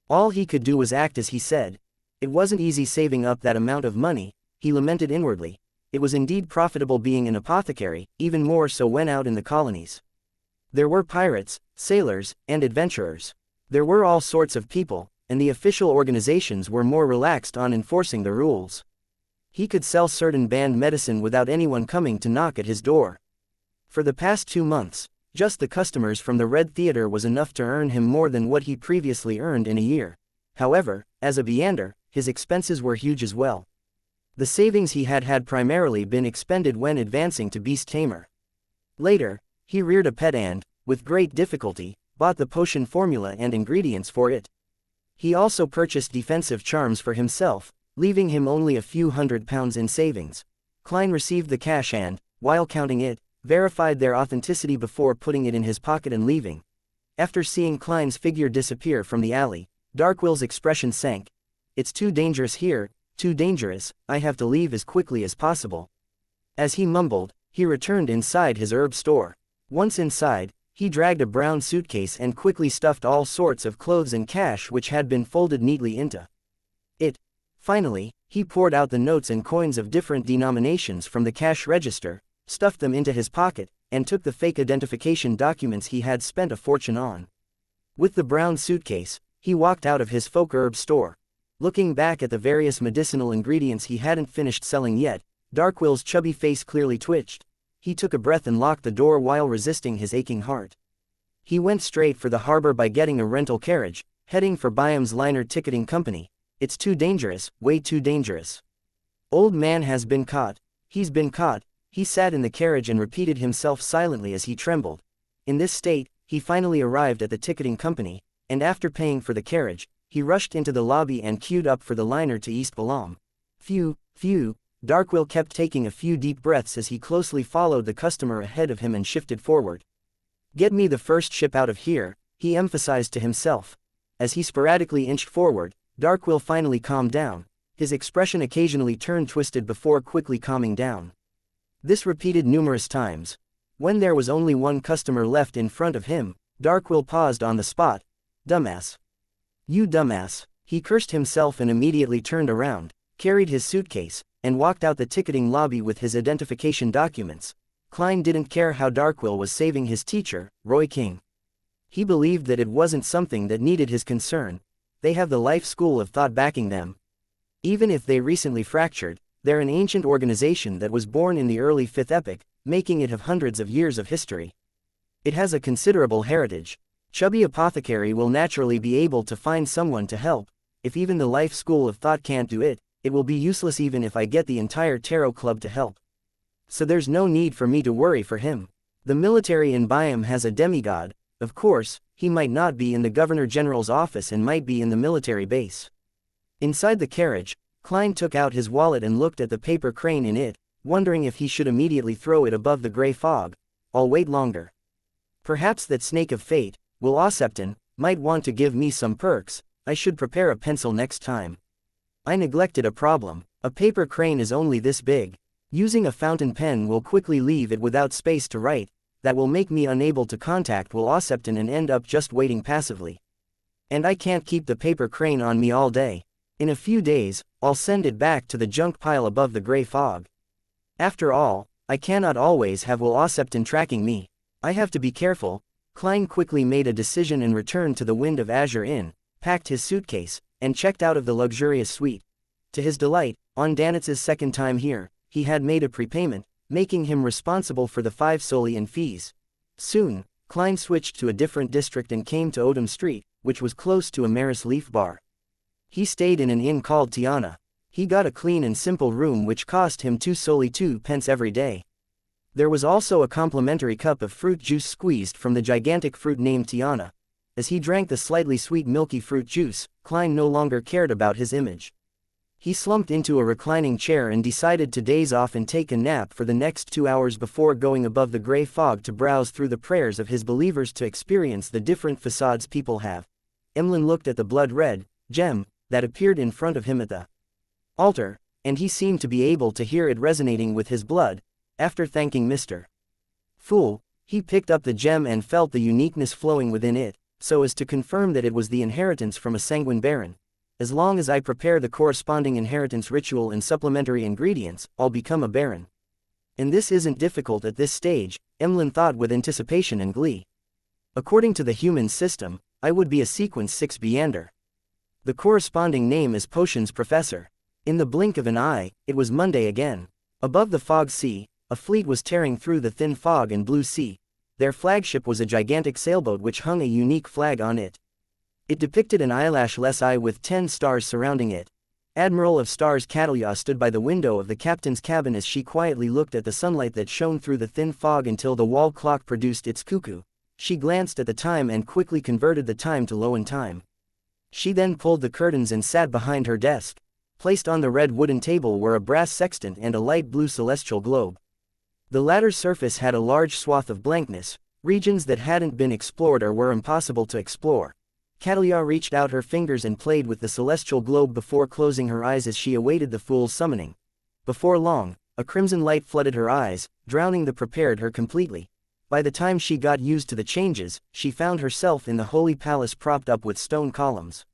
All he could do was act as he said. It wasn't easy saving up that amount of money, he lamented inwardly. It was indeed profitable being an apothecary, even more so when out in the colonies. There were pirates, sailors, and adventurers. There were all sorts of people, and the official organizations were more relaxed on enforcing the rules. He could sell certain banned medicine without anyone coming to knock at his door. For the past 2 months, just the customers from the Red Theater was enough to earn him more than what he previously earned in a year. However, as a Beander, his expenses were huge as well. The savings he had primarily been expended when advancing to beast tamer. Later, he reared a pet and, with great difficulty, bought the potion formula and ingredients for it. He also purchased defensive charms for himself, leaving him only a few £100 in savings. Klein received the cash and, while counting it, verified their authenticity before putting it in his pocket and leaving. After seeing Klein's figure disappear from the alley, Darkwill's expression sank. "It's too dangerous here, too dangerous, I have to leave as quickly as possible." As he mumbled, he returned inside his herb store. Once inside, he dragged a brown suitcase and quickly stuffed all sorts of clothes and cash which had been folded neatly into it. Finally, he poured out the notes and coins of different denominations from the cash register, stuffed them into his pocket, and took the fake identification documents he had spent a fortune on. With the brown suitcase, he walked out of his folk herb store. Looking back at the various medicinal ingredients he hadn't finished selling yet, Darkwill's chubby face clearly twitched. He took a breath and locked the door while resisting his aching heart. He went straight for the harbor by getting a rental carriage, heading for Byam's liner ticketing company. "It's too dangerous, way too dangerous. Old man has been caught. He's been caught." He sat in the carriage and repeated himself silently as he trembled. In this state, he finally arrived at the ticketing company, and after paying for the carriage, he rushed into the lobby and queued up for the liner to East Balam. Phew, phew. Darkwill kept taking a few deep breaths as he closely followed the customer ahead of him and shifted forward. "Get me the first ship out of here," he emphasized to himself. As he sporadically inched forward, Darkwill finally calmed down. His expression occasionally turned twisted before quickly calming down. This repeated numerous times. When there was only one customer left in front of him, Darkwill paused on the spot. "Dumbass. You dumbass." He cursed himself and immediately turned around, carried his suitcase, and walked out the ticketing lobby with his identification documents. Klein didn't care how Darkwill was saving his teacher, Roy King. He believed that it wasn't something that needed his concern. They have the life school of thought backing them. Even if they recently fractured, they're an ancient organization that was born in the early 5th epoch, making it have hundreds of years of history. It has a considerable heritage. Chubby Apothecary will naturally be able to find someone to help. If even the life school of thought can't do it, it will be useless even if I get the entire tarot club to help. So there's no need for me to worry for him. The military in Byam has a demigod. Of course, he might not be in the Governor General's office and might be in the military base. Inside the carriage, Klein took out his wallet and looked at the paper crane in it, wondering if he should immediately throw it above the gray fog. "I'll wait longer. Perhaps that snake of fate, Will Osepton, might want to give me some perks. I should prepare a pencil next time. I neglected a problem. A paper crane is only this big. Using a fountain pen will quickly leave it without space to write. That will make me unable to contact Will Osepton and end up just waiting passively. And I can't keep the paper crane on me all day. In a few days, I'll send it back to the junk pile above the gray fog. After all, I cannot always have Will Osepton tracking me. I have to be careful." Klein quickly made a decision and returned to the Wind of Azure Inn, packed his suitcase, and checked out of the luxurious suite. To his delight, on Danitz's second time here, he had made a prepayment, making him responsible for the 5 solii in fees. Soon, Klein switched to a different district and came to Odom Street, which was close to a Maris Leaf bar. He stayed in an inn called Tiana. He got a clean and simple room which cost him 2 solely 2 pence every day. There was also a complimentary cup of fruit juice squeezed from the gigantic fruit named Tiana. As he drank the slightly sweet milky fruit juice, Klein no longer cared about his image. He slumped into a reclining chair and decided to daze off and take a nap for the next 2 hours before going above the gray fog to browse through the prayers of his believers to experience the different facades people have. Emlyn looked at the blood-red gem that appeared in front of him at the altar, and he seemed to be able to hear it resonating with his blood. After thanking Mr. Fool, he picked up the gem and felt the uniqueness flowing within it, so as to confirm that it was the inheritance from a sanguine baron. As long as I prepare the corresponding inheritance ritual and supplementary ingredients, I'll become a baron. And this isn't difficult at this stage, Emlyn thought with anticipation and glee. According to the human system, I would be a sequence 6 Beander. The corresponding name is Potions Professor. In the blink of an eye, it was Monday again. Above the fog sea, a fleet was tearing through the thin fog and blue sea. Their flagship was a gigantic sailboat which hung a unique flag on it. It depicted an eyelash-less eye with 10 stars surrounding it. Admiral of Stars Catalia stood by the window of the captain's cabin as she quietly looked at the sunlight that shone through the thin fog until the wall clock produced its cuckoo. She glanced at the time and quickly converted the time to Lowen time. She then pulled the curtains and sat behind her desk. Placed on the red wooden table were a brass sextant and a light blue celestial globe. The latter's surface had a large swath of blankness, regions that hadn't been explored or were impossible to explore. Catalia reached out her fingers and played with the celestial globe before closing her eyes as she awaited the fool's summoning. Before long, a crimson light flooded her eyes, drowning the prepared her completely. By the time she got used to the changes, she found herself in the holy palace propped up with stone columns.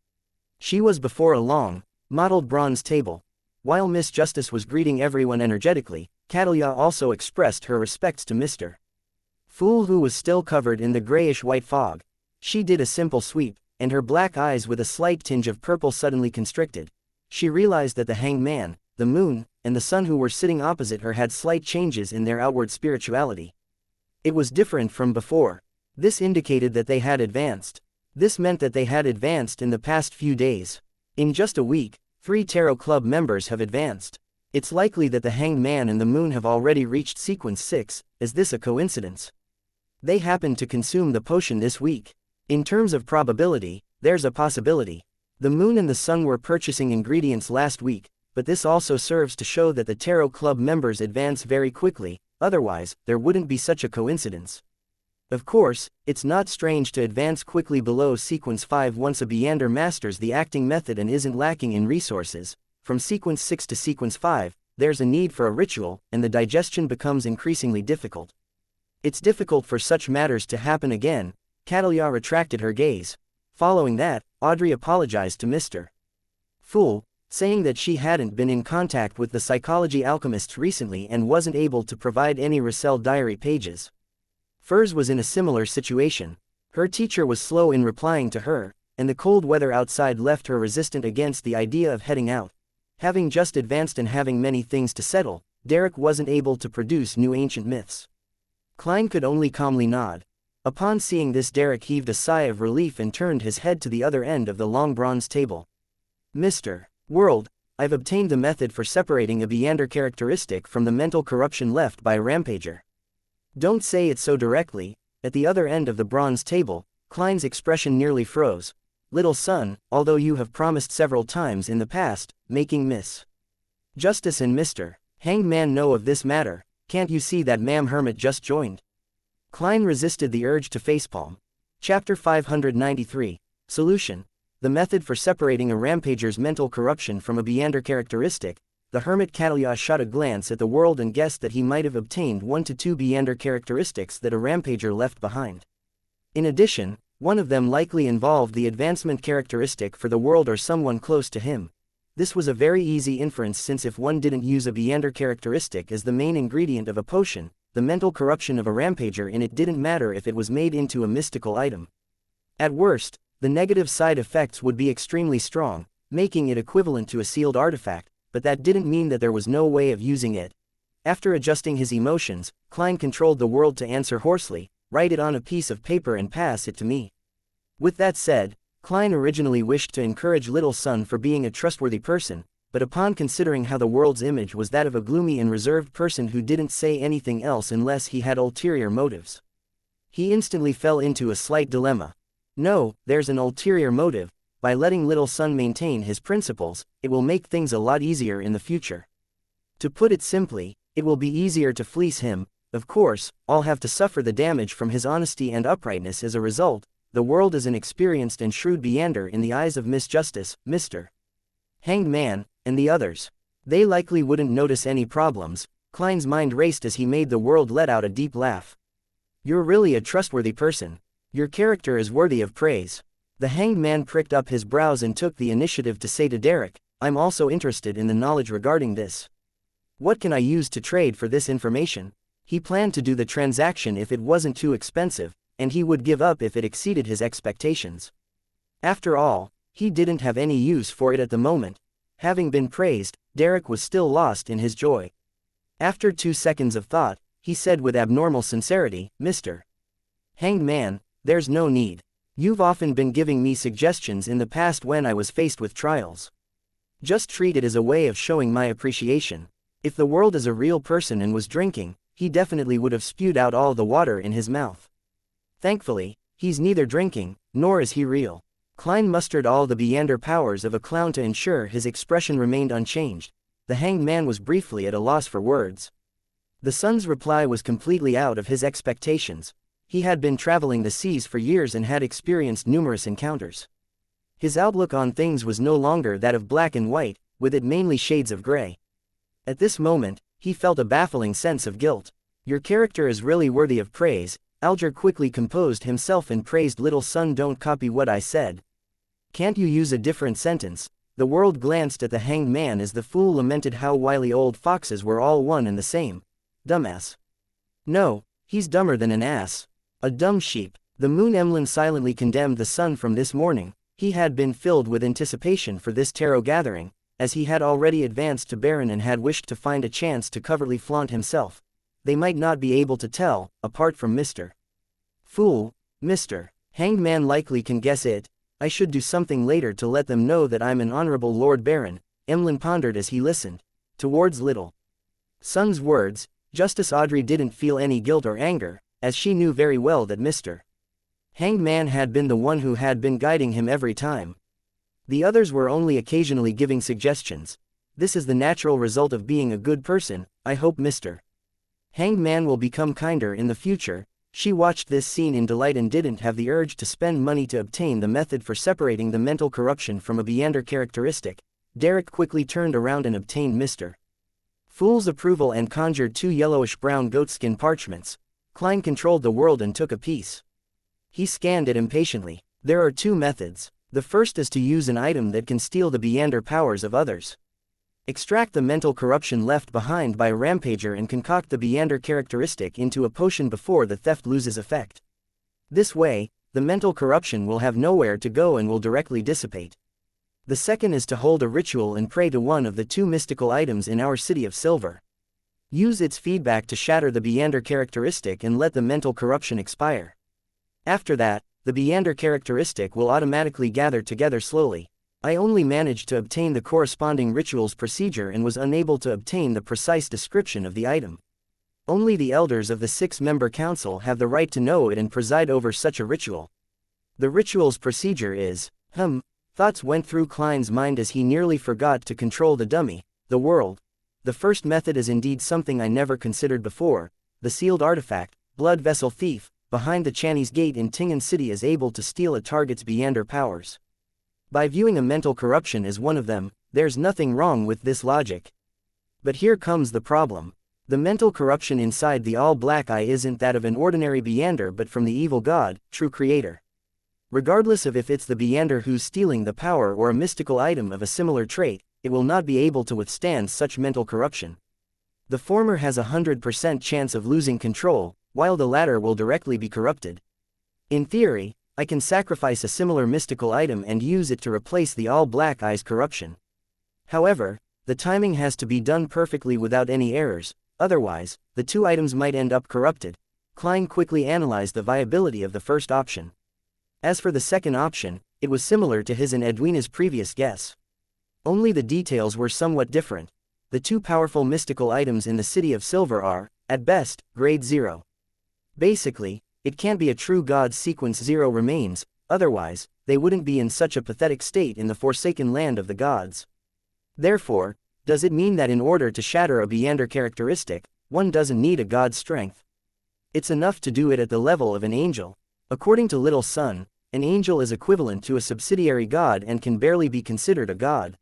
She was before a long, mottled bronze table. While Miss Justice was greeting everyone energetically, Catalia also expressed her respects to Mr. Fool, who was still covered in the grayish-white fog. She did a simple sweep, and her black eyes with a slight tinge of purple suddenly constricted. She realized that the hanged man, the moon, and the sun who were sitting opposite her had slight changes in their outward spirituality. It was different from before. This indicated that they had advanced. This meant that they had advanced in the past few days. In just a week, 3 Tarot Club members have advanced. It's likely that the hanged man and the moon have already reached sequence 6, is this a coincidence? They happened to consume the potion this week. In terms of probability, there's a possibility. The moon and the sun were purchasing ingredients last week, but this also serves to show that the Tarot Club members advance very quickly, otherwise, there wouldn't be such a coincidence. Of course, it's not strange to advance quickly below sequence 5 once a Beander masters the acting method and isn't lacking in resources. From sequence 6 to sequence 5, there's a need for a ritual, and the digestion becomes increasingly difficult. It's difficult for such matters to happen again. Catalia retracted her gaze. Following that, Audrey apologized to Mr. Fool, saying that she hadn't been in contact with the psychology alchemists recently and wasn't able to provide any Russell diary pages. Furs was in a similar situation. Her teacher was slow in replying to her, and the cold weather outside left her resistant against the idea of heading out. Having just advanced and having many things to settle, Derek wasn't able to produce new ancient myths. Klein could only calmly nod. Upon seeing this, Derek heaved a sigh of relief and turned his head to the other end of the long bronze table. Mr. World, I've obtained the method for separating a Beander characteristic from the mental corruption left by a rampager. Don't say it so directly. At the other end of the bronze table, Klein's expression nearly froze. Little son, although you have promised several times in the past, making Miss Justice and Mr. Hanged Man know of this matter, can't you see that Ma'am Hermit just joined? Klein resisted the urge to facepalm. Chapter 593. Solution. The method for separating a rampager's mental corruption from a Beander characteristic. The hermit Catalia shot a glance at the world and guessed that he might have obtained 1 to 2 Beander characteristics that a rampager left behind. In addition, one of them likely involved the advancement characteristic for the world or someone close to him. This was a very easy inference, since if one didn't use a Beander characteristic as the main ingredient of a potion, the mental corruption of a rampager in it didn't matter if it was made into a mystical item. At worst, the negative side effects would be extremely strong, making it equivalent to a sealed artifact, but that didn't mean that there was no way of using it. After adjusting his emotions, Klein controlled the world to answer hoarsely, "Write it on a piece of paper and pass it to me." With that said, Klein originally wished to encourage Little Sun for being a trustworthy person, but upon considering how the world's image was that of a gloomy and reserved person who didn't say anything else unless he had ulterior motives, he instantly fell into a slight dilemma. No, there's an ulterior motive. By letting Little Sun maintain his principles, it will make things a lot easier in the future. To put it simply, it will be easier to fleece him. Of course, I'll have to suffer the damage from his honesty and uprightness as a result. The world is an experienced and shrewd Beander in the eyes of Miss Justice, Mr. Hanged Man, and the others. They likely wouldn't notice any problems. Klein's mind raced as he made the world let out a deep laugh. You're really a trustworthy person. Your character is worthy of praise. The Hanged Man pricked up his brows and took the initiative to say to Derek, I'm also interested in the knowledge regarding this. What can I use to trade for this information? He planned to do the transaction if it wasn't too expensive, and he would give up if it exceeded his expectations. After all, he didn't have any use for it at the moment. Having been praised, Derek was still lost in his joy. After 2 seconds of thought, he said with abnormal sincerity, Mr. Hanged Man, there's no need. You've often been giving me suggestions in the past when I was faced with trials. Just treat it as a way of showing my appreciation. If the world is a real person and was drinking, he definitely would have spewed out all the water in his mouth. Thankfully, he's neither drinking, nor is he real. Klein mustered all the Beander powers of a clown to ensure his expression remained unchanged. The Hanged Man was briefly at a loss for words. The Sun's reply was completely out of his expectations. He had been traveling the seas for years and had experienced numerous encounters. His outlook on things was no longer that of black and white, with it mainly shades of gray. At this moment, he felt a baffling sense of guilt. Your character is really worthy of praise. Alger quickly composed himself and praised Little Sun. Don't copy what I said. Can't you use a different sentence? The world glanced at the Hanged Man as the fool lamented how wily old foxes were all one and the same. Dumbass. No, he's dumber than an ass. A dumb sheep. The Moon Emlyn silently condemned the Sun from this morning. He had been filled with anticipation for this tarot gathering, as he had already advanced to Baron and had wished to find a chance to covertly flaunt himself. They might not be able to tell, apart from Mr. Fool, Mr. Hanged Man likely can guess it. I should do something later to let them know that I'm an honorable Lord Baron, Emlyn pondered as he listened. Towards Little Sun's words, Justice Audrey didn't feel any guilt or anger, as she knew very well that Mr. Hanged Man had been the one who had been guiding him every time. The others were only occasionally giving suggestions. This is the natural result of being a good person. I hope Mr. Hanged Man will become kinder in the future. She watched this scene in delight and didn't have the urge to spend money to obtain the method for separating the mental corruption from a Beander characteristic. Derek quickly turned around and obtained Mr. Fool's approval and conjured 2 yellowish-brown goatskin parchments. Klein controlled the world and took a piece. He scanned it impatiently. There are 2 methods. The first is to use an item that can steal the Beander powers of others. Extract the mental corruption left behind by a rampager and concoct the Beander characteristic into a potion before the theft loses effect. This way, the mental corruption will have nowhere to go and will directly dissipate. The second is to hold a ritual and pray to one of the 2 mystical items in our City of Silver. Use its feedback to shatter the Beander characteristic and let the mental corruption expire. After that, the Beander characteristic will automatically gather together slowly. I only managed to obtain the corresponding ritual's procedure and was unable to obtain the precise description of the item. Only the elders of the 6-member council have the right to know it and preside over such a ritual. The ritual's procedure is, thoughts went through Klein's mind as he nearly forgot to control the dummy, the world. The first method is indeed something I never considered before. The sealed artifact, Blood Vessel Thief, behind the Chinese gate in Tingan City is able to steal a target's Beander powers. By viewing a mental corruption as one of them, there's nothing wrong with this logic. But here comes the problem. The mental corruption inside the all-black eye isn't that of an ordinary Beander but from the evil god, true creator. Regardless of if it's the Beander who's stealing the power or a mystical item of a similar trait, it will not be able to withstand such mental corruption. The former has a 100% chance of losing control, while the latter will directly be corrupted. In theory, I can sacrifice a similar mystical item and use it to replace the all-black eye's corruption. However, the timing has to be done perfectly without any errors, otherwise, the 2 items might end up corrupted. Klein quickly analyzed the viability of the first option. As for the second option, It was similar to his and Edwina's previous guess. Only the details were somewhat different. The two powerful mystical items in the City of Silver are, at best, grade 0. Basically, it can't be a true god sequence 0 remains, otherwise, they wouldn't be in such a pathetic state in the forsaken land of the gods. Therefore, does it mean that in order to shatter a Beander characteristic, one doesn't need a god's strength? It's enough to do it at the level of an angel. According to Little Sun, an angel is equivalent to a subsidiary god and can barely be considered a god.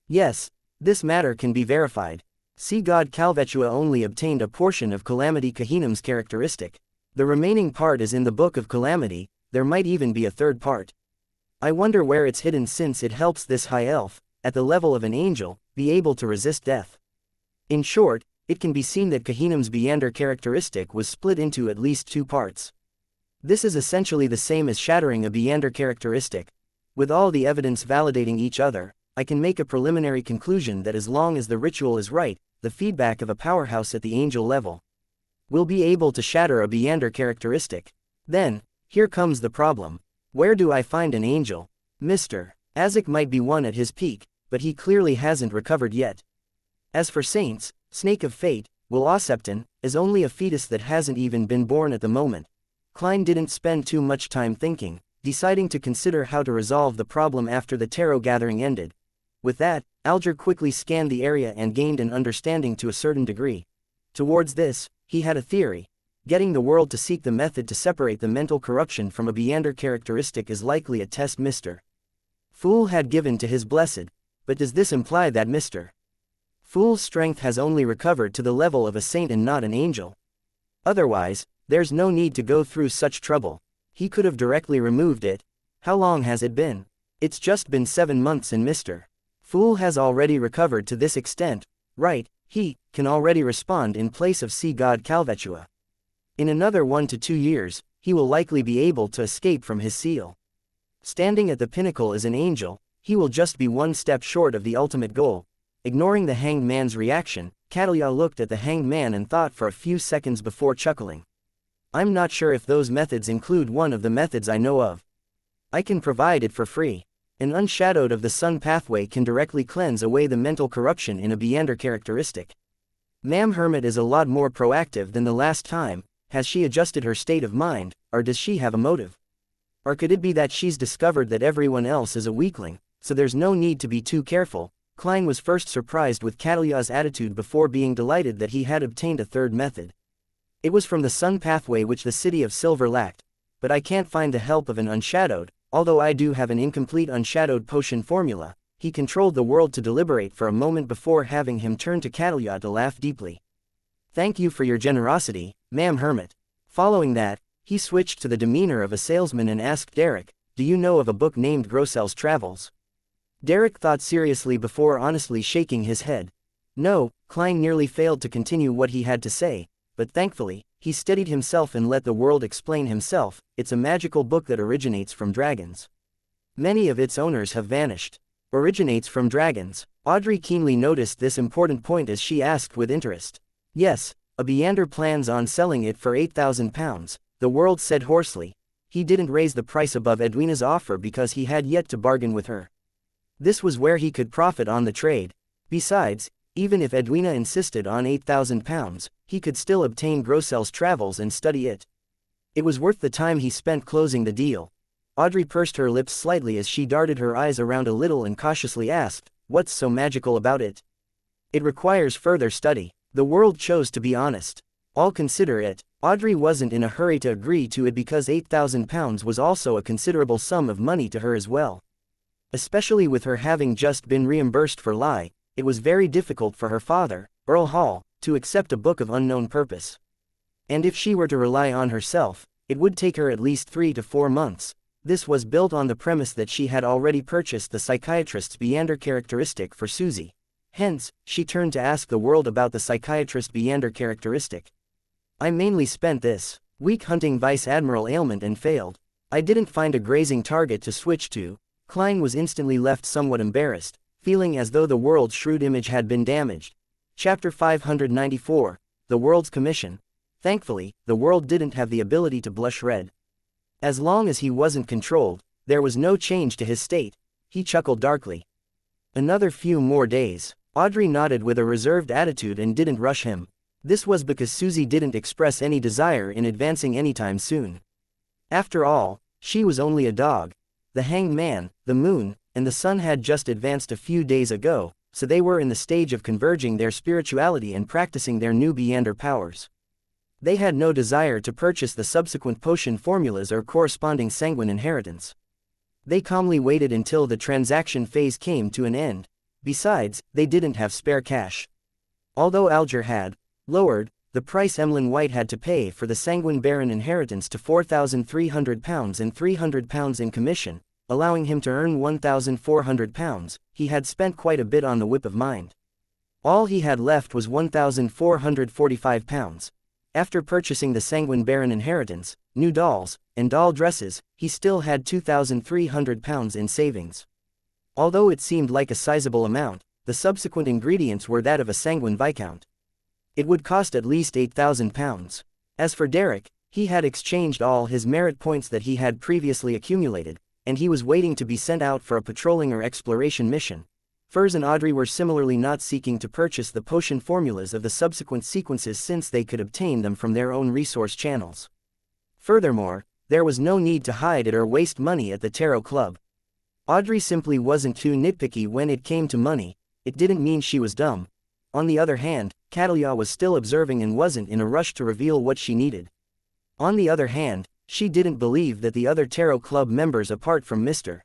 Yes, this matter can be verified. See, God Calvetua only obtained a portion of Calamity Kahinam's characteristic. The remaining part is in the Book of Calamity. There might even be a third part. I wonder where it's hidden, since it helps this high elf, at the level of an angel, be able to resist death. In short, it can be seen that Kahinam's Beander characteristic was split into at least 2 parts. This is essentially the same as shattering a Beander characteristic. With all the evidence validating each other, I can make a preliminary conclusion that as long as the ritual is right, the feedback of a powerhouse at the angel level will be able to shatter a Beander characteristic. Then, here comes the problem. Where do I find an angel? Mr. Azek might be one at his peak, but he clearly hasn't recovered yet. As for saints, Snake of Fate, Will Osepton, is only a fetus that hasn't even been born at the moment. Klein didn't spend too much time thinking, deciding to consider how to resolve the problem after the tarot gathering ended. With that, Alger quickly scanned the area and gained an understanding to a certain degree. Towards this, he had a theory. Getting the world to seek the method to separate the mental corruption from a Beander characteristic is likely a test Mr. Fool had given to his blessed. But does this imply that Mr. Fool's strength has only recovered to the level of a saint and not an angel? Otherwise, there's no need to go through such trouble. He could have directly removed it. How long has it been? It's just been 7 months, and Mr. Fool has already recovered to this extent, right? He can already respond in place of Sea God Calvetua. In another 1 to 2 years, he will likely be able to escape from his seal. Standing at the pinnacle as an angel, he will just be 1 step short of the ultimate goal. Ignoring the hanged man's reaction, Catalia looked at the hanged man and thought for a few seconds before chuckling. I'm not sure if those methods include one of the methods I know of. I can provide it for free. An unshadowed of the sun pathway can directly cleanse away the mental corruption in a Beander characteristic. Ma'am Hermit is a lot more proactive than the last time. Has she adjusted her state of mind, or does she have a motive? Or could it be that she's discovered that everyone else is a weakling, so there's no need to be too careful? Klein was first surprised with Catalia's attitude before being delighted that he had obtained a third method. It was from the sun pathway which the City of Silver lacked. But I can't find the help of an unshadowed, although I do have an incomplete unshadowed potion formula. He controlled the world to deliberate for a moment before having him turn to Catalia to laugh deeply. Thank you for your generosity, Ma'am Hermit. Following that, he switched to the demeanor of a salesman and asked Derek, do you know of a book named Grossel's Travels? Derek thought seriously before honestly shaking his head. No. Klein nearly failed to continue what he had to say, but thankfully, he steadied himself and let the world explain himself. It's a magical book that originates from dragons. Many of its owners have vanished. Originates from dragons. Audrey keenly noticed this important point as she asked with interest. Yes, a Beander plans on selling it for £8,000, the world said hoarsely. He didn't raise the price above Edwina's offer because he had yet to bargain with her. This was where he could profit on the trade. Besides, even if Edwina insisted on £8,000, he could still obtain Grossel's Travels and study it. It was worth the time he spent closing the deal. Audrey pursed her lips slightly as she darted her eyes around a little and cautiously asked, what's so magical about it? It requires further study. The world chose to be honest. I'll consider it. Audrey wasn't in a hurry to agree to it because £8,000 was also a considerable sum of money to her as well. Especially with her having just been reimbursed for lie, it was very difficult for her father, Earl Hall, to accept a book of unknown purpose. And if she were to rely on herself, it would take her at least 3 to 4 months. This was built on the premise that she had already purchased the psychiatrist's Beander characteristic for Susie. Hence, she turned to ask the world about the psychiatrist Beander characteristic. I mainly spent this week hunting Vice Admiral Ailment and failed. I didn't find a grazing target to switch to. Klein was instantly left somewhat embarrassed, feeling as though the world's shrewd image had been damaged. Chapter 594, The World's Commission. Thankfully, the world didn't have the ability to blush red. As long as he wasn't controlled, there was no change to his state. He chuckled darkly. Another few more days. Audrey nodded with a reserved attitude and didn't rush him. This was because Susie didn't express any desire in advancing anytime soon. After all, she was only a dog. The hanged man, the moon, and the sun had just advanced a few days ago, so they were in the stage of converging their spirituality and practicing their new Beyonder powers. They had no desire to purchase the subsequent potion formulas or corresponding sanguine inheritance. They calmly waited until the transaction phase came to an end. Besides, they didn't have spare cash. Although Alger had lowered the price Emlyn White had to pay for the Sanguine Baron inheritance to £4,300 and £300 in commission, allowing him to earn £1,400, he had spent quite a bit on the whip of mind. All he had left was £1,445. After purchasing the Sanguine Baron inheritance, new dolls, and doll dresses, he still had £2,300 in savings. Although it seemed like a sizable amount, the subsequent ingredients were that of a sanguine viscount. It would cost at least £8,000. As for Derek, he had exchanged all his merit points that he had previously accumulated, and he was waiting to be sent out for a patrolling or exploration mission. Furs and Audrey were similarly not seeking to purchase the potion formulas of the subsequent sequences since they could obtain them from their own resource channels. Furthermore, there was no need to hide it or waste money at the Tarot Club. Audrey simply wasn't too nitpicky when it came to money. It didn't mean she was dumb. On the other hand, Catalia was still observing and wasn't in a rush to reveal what she needed. On the other hand, she didn't believe that the other Tarot Club members apart from Mr.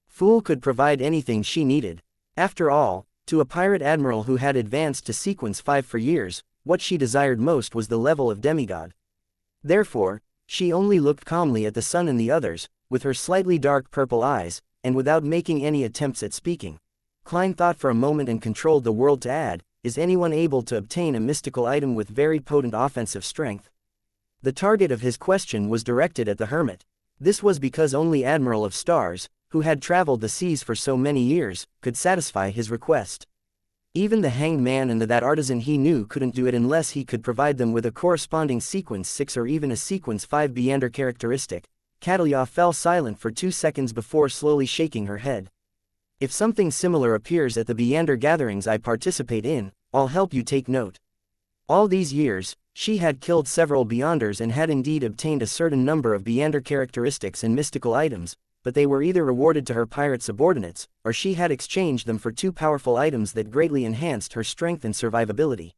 Fool could provide anything she needed. After all, to a pirate admiral who had advanced to Sequence 5 for years, what she desired most was the level of demigod. Therefore, she only looked calmly at the sun and the others, with her slightly dark purple eyes, and without making any attempts at speaking. Klein thought for a moment and controlled the world to add, "Is anyone able to obtain a mystical item with very potent offensive strength?" The target of his question was directed at the hermit. This was because only Admiral of Stars, who had traveled the seas for so many years, could satisfy his request. Even the hanged man and that artisan he knew couldn't do it unless he could provide them with a corresponding Sequence 6 or even a Sequence 5 Beyonder characteristic. Catalia fell silent for 2 seconds before slowly shaking her head. "If something similar appears at the Beyonder gatherings I participate in, I'll help you take note." All these years, she had killed several Beyonders and had indeed obtained a certain number of Beyonder characteristics and mystical items, but they were either rewarded to her pirate subordinates, or she had exchanged them for 2 powerful items that greatly enhanced her strength and survivability.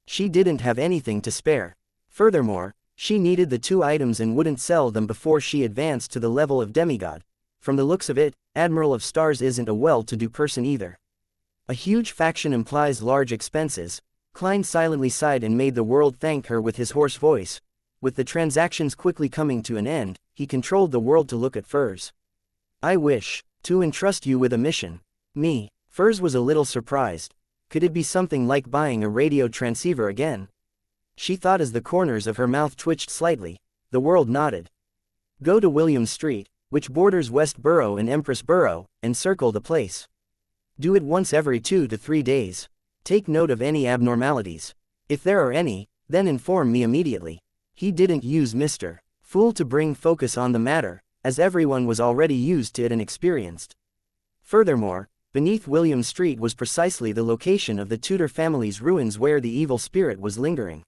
She didn't have anything to spare. Furthermore, she needed the 2 items and wouldn't sell them before she advanced to the level of demigod. From the looks of it, Admiral of Stars isn't a well-to-do person either. A huge faction implies large expenses. Klein silently sighed and made the world thank her with his hoarse voice. With the transactions quickly coming to an end, he controlled the world to look at Furs. "I wish to entrust you with a mission." "Me?" Furs was a little surprised. Could it be something like buying a radio transceiver again? She thought as the corners of her mouth twitched slightly. The world nodded. "Go to William Street, which borders West Borough and Empress Borough, and circle the place. Do it once every 2 to 3 days. Take note of any abnormalities. If there are any, then inform me immediately." He didn't use Mr. Fool to bring focus on the matter, as everyone was already used to it and experienced. Furthermore, beneath William Street was precisely the location of the Tudor family's ruins where the evil spirit was lingering.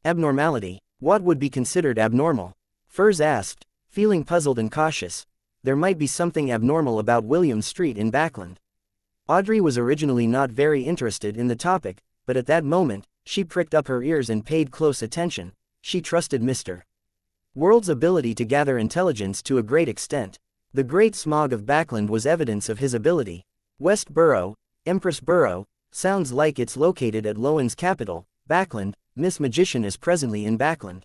Abnormality. What would be considered abnormal? Furs asked, feeling puzzled and cautious. There might be something abnormal about William Street in Backland. Audrey was originally not very interested in the topic, but at that moment, she pricked up her ears and paid close attention. She trusted Mr. World's ability to gather intelligence to a great extent. The Great Smog of Backland was evidence of his ability. West Borough, Empress Borough, sounds like it's located at Lowen's capital, Backland. Miss Magician is presently in Backland.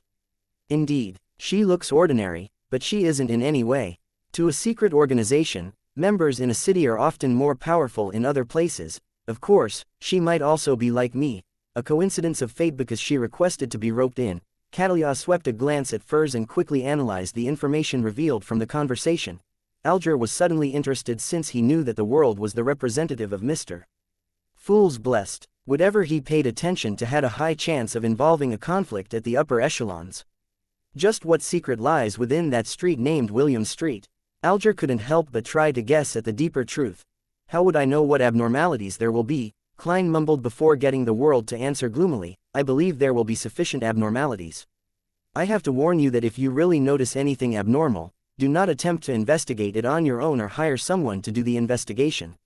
Indeed, she looks ordinary, but she isn't in any way. To a secret organization, members in a city are often more powerful in other places. Of course, she might also be like me. A coincidence of fate because she requested to be roped in. Catalia swept a glance at Furs and quickly analyzed the information revealed from the conversation. Alger was suddenly interested since he knew that the world was the representative of Mr. Fool's blessed. Whatever he paid attention to had a high chance of involving a conflict at the upper echelons. Just what secret lies within that street named William Street? Alger couldn't help but try to guess at the deeper truth. How would I know what abnormalities there will be? Klein mumbled before getting the world to answer gloomily. I believe there will be sufficient abnormalities. I have to warn you that if you really notice anything abnormal, do not attempt to investigate it on your own or hire someone to do the investigation.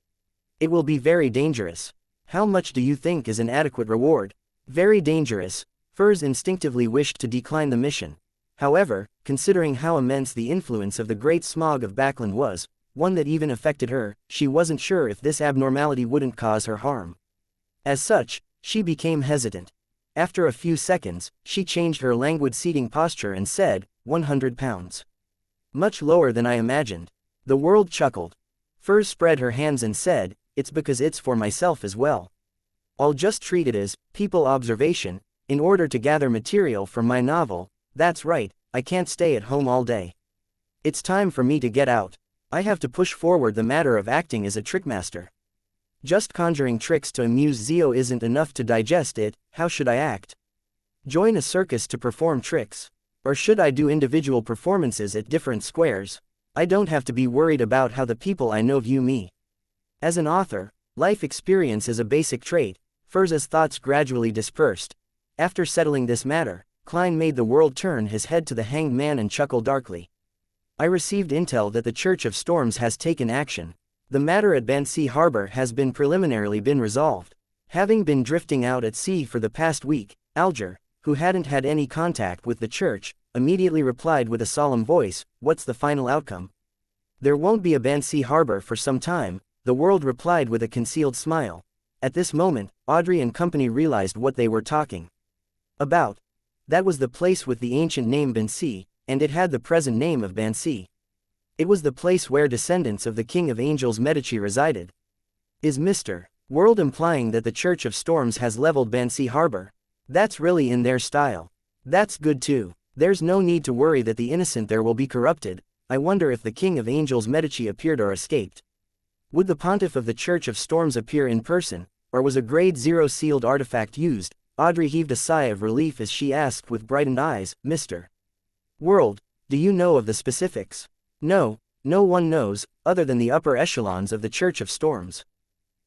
It will be very dangerous. How much do you think is an adequate reward? Very dangerous. Furs instinctively wished to decline the mission. However, considering how immense the influence of the Great Smog of Backland was, one that even affected her, she wasn't sure if this abnormality wouldn't cause her harm. As such, she became hesitant. After a few seconds, she changed her languid seating posture and said, 100 pounds. Much lower than I imagined. The world chuckled. Furs spread her hands and said, it's because it's for myself as well. I'll just treat it as people observation, in order to gather material for my novel. That's right, I can't stay at home all day. It's time for me to get out. I have to push forward the matter of acting as a trickmaster. Just conjuring tricks to amuse Zio isn't enough to digest it. How should I act? Join a circus to perform tricks? Or should I do individual performances at different squares? I don't have to be worried about how the people I know view me. As an author, life experience is a basic trait. Furz's thoughts gradually dispersed. After settling this matter, Klein made the world turn his head to the hanged man and chuckle darkly. I received intel that the Church of Storms has taken action. The matter at Bansi Harbor has been preliminarily resolved. Having been drifting out at sea for the past week, Alger, who hadn't had any contact with the church, immediately replied with a solemn voice, what's the final outcome? There won't be a Bansi Harbor for some time, the world replied with a concealed smile. At this moment, Audrey and company realized what they were talking about. That was the place with the ancient name Bansi, and it had the present name of Bansi. It was the place where descendants of the King of Angels Medici resided. Is Mr. World implying that the Church of Storms has leveled Bansi Harbor? That's really in their style. That's good too. There's no need to worry that the innocent there will be corrupted. I wonder if the King of Angels Medici appeared or escaped. Would the pontiff of the Church of Storms appear in person, or was a Grade 0 sealed artifact used? Audrey heaved a sigh of relief as she asked with brightened eyes, Mr. World, do you know of the specifics? No, no one knows, other than the upper echelons of the Church of Storms.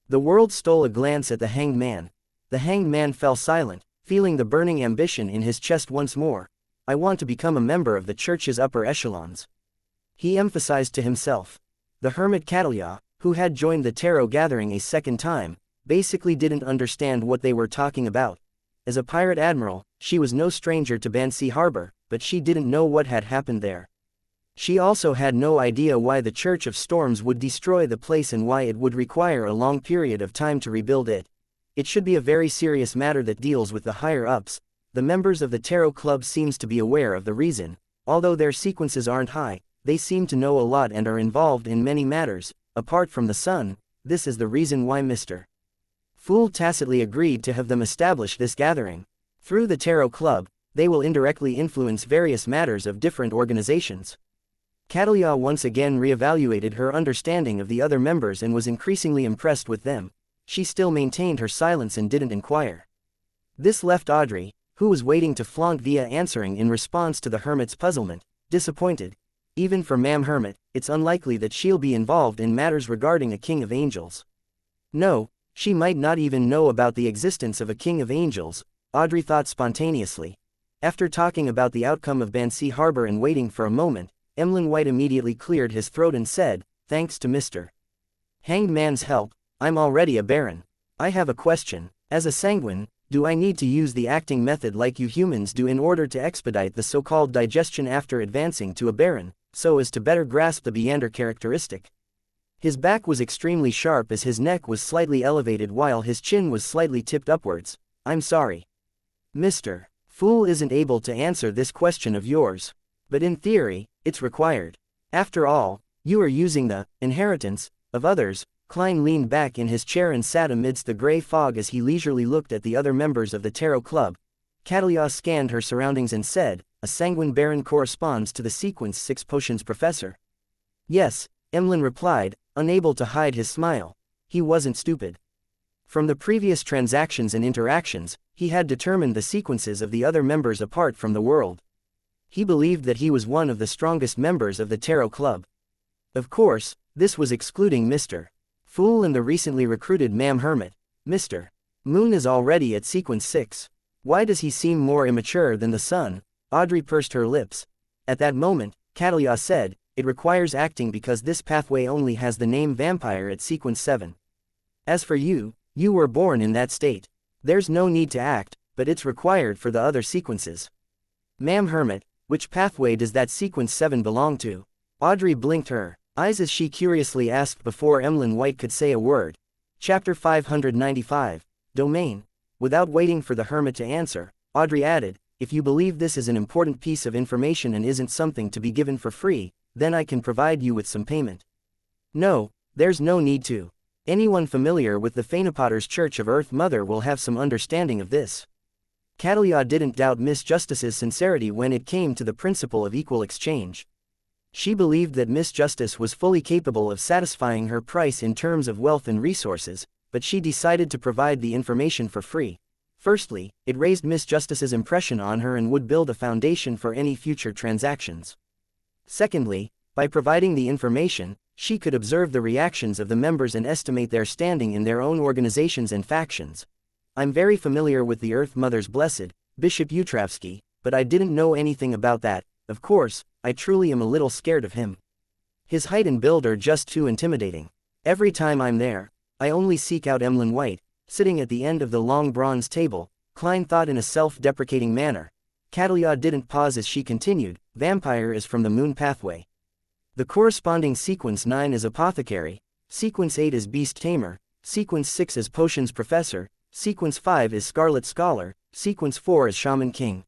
The world stole a glance at the hanged man. The hanged man fell silent, feeling the burning ambition in his chest once more. I want to become a member of the Church's upper echelons. He emphasized to himself. The hermit Catalia, who had joined the tarot gathering a second time, basically didn't understand what they were talking about. As a pirate admiral, she was no stranger to Bansi Harbor, but she didn't know what had happened there. She also had no idea why the Church of Storms would destroy the place and why it would require a long period of time to rebuild it. It should be a very serious matter that deals with the higher-ups. The members of the Tarot Club seems to be aware of the reason. Although their sequences aren't high, they seem to know a lot and are involved in many matters. Apart from the sun, this is the reason why Mr. Fool tacitly agreed to have them establish this gathering. Through the Tarot Club, they will indirectly influence various matters of different organizations. Catalia once again reevaluated her understanding of the other members and was increasingly impressed with them. She still maintained her silence and didn't inquire. This left Audrey, who was waiting to flaunt via answering in response to the hermit's puzzlement, disappointed. Even for Ma'am Hermit, it's unlikely that she'll be involved in matters regarding a King of Angels. No, she might not even know about the existence of a King of Angels, Audrey thought spontaneously. After talking about the outcome of Bansi Harbor and waiting for a moment, Emlyn White immediately cleared his throat and said, thanks to Mr. Hanged Man's help, I'm already a baron. I have a question. As a sanguine, do I need to use the acting method like you humans do in order to expedite the so-called digestion after advancing to a baron, so as to better grasp the Beander characteristic? His back was extremely sharp as his neck was slightly elevated while his chin was slightly tipped upwards. I'm sorry. Mr. Fool isn't able to answer this question of yours. But in theory, it's required. After all, you are using the inheritance of others. Klein leaned back in his chair and sat amidst the gray fog as he leisurely looked at the other members of the Tarot Club. Catalia scanned her surroundings and said, a sanguine baron corresponds to the sequence 6 potions professor. Yes, Emlyn replied, unable to hide his smile. He wasn't stupid. From the previous transactions and interactions, he had determined the sequences of the other members apart from the world. He believed that he was one of the strongest members of the Tarot Club. Of course, this was excluding Mr. Fool and the recently recruited Ma'am Hermit. Mr. Moon is already at sequence 6. Why does he seem more immature than the sun? Audrey pursed her lips. At that moment, Catalia said, it requires acting because this pathway only has the name vampire at sequence 7. As for you, you were born in that state. There's no need to act, but it's required for the other sequences. Ma'am Hermit, which pathway does that sequence 7 belong to? Audrey blinked her eyes as she curiously asked before Emlyn White could say a word. Chapter 595. Domain. Without waiting for the hermit to answer, Audrey added, if you believe this is an important piece of information and isn't something to be given for free, then I can provide you with some payment. No, there's no need to. Anyone familiar with the Phainopotter's Church of Earth Mother will have some understanding of this. Catalia didn't doubt Miss Justice's sincerity when it came to the principle of equal exchange. She believed that Miss Justice was fully capable of satisfying her price in terms of wealth and resources, but she decided to provide the information for free. Firstly, it raised Miss Justice's impression on her and would build a foundation for any future transactions. Secondly, by providing the information, she could observe the reactions of the members and estimate their standing in their own organizations and factions. I'm very familiar with the Earth Mother's Blessed, Bishop Utravsky, but I didn't know anything about that. Of course, I truly am a little scared of him. His height and build are just too intimidating. Every time I'm there, I only seek out Emlyn White, sitting at the end of the long bronze table, Klein thought in a self-deprecating manner. Catalia didn't pause as she continued, vampire is from the moon pathway. The corresponding sequence 9 is apothecary, sequence 8 is beast tamer, sequence 6 is potions professor, sequence 5 is scarlet scholar, sequence 4 is shaman king.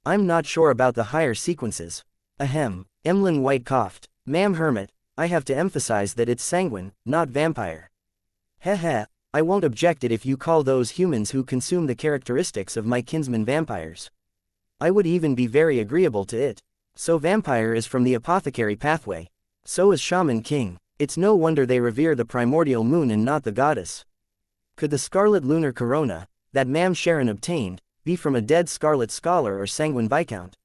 I'm not sure about the higher sequences. Ahem, Emlyn White coughed. Ma'am Hermit, I have to emphasize that it's sanguine, not vampire. Heh, I won't object it if you call those humans who consume the characteristics of my kinsmen vampires. I would even be very agreeable to it. So vampire is from the apothecary pathway. So is shaman king. It's no wonder they revere the primordial moon and not the goddess. Could the scarlet lunar corona, that Ma'am Sharon obtained, be from a dead scarlet scholar or sanguine viscount?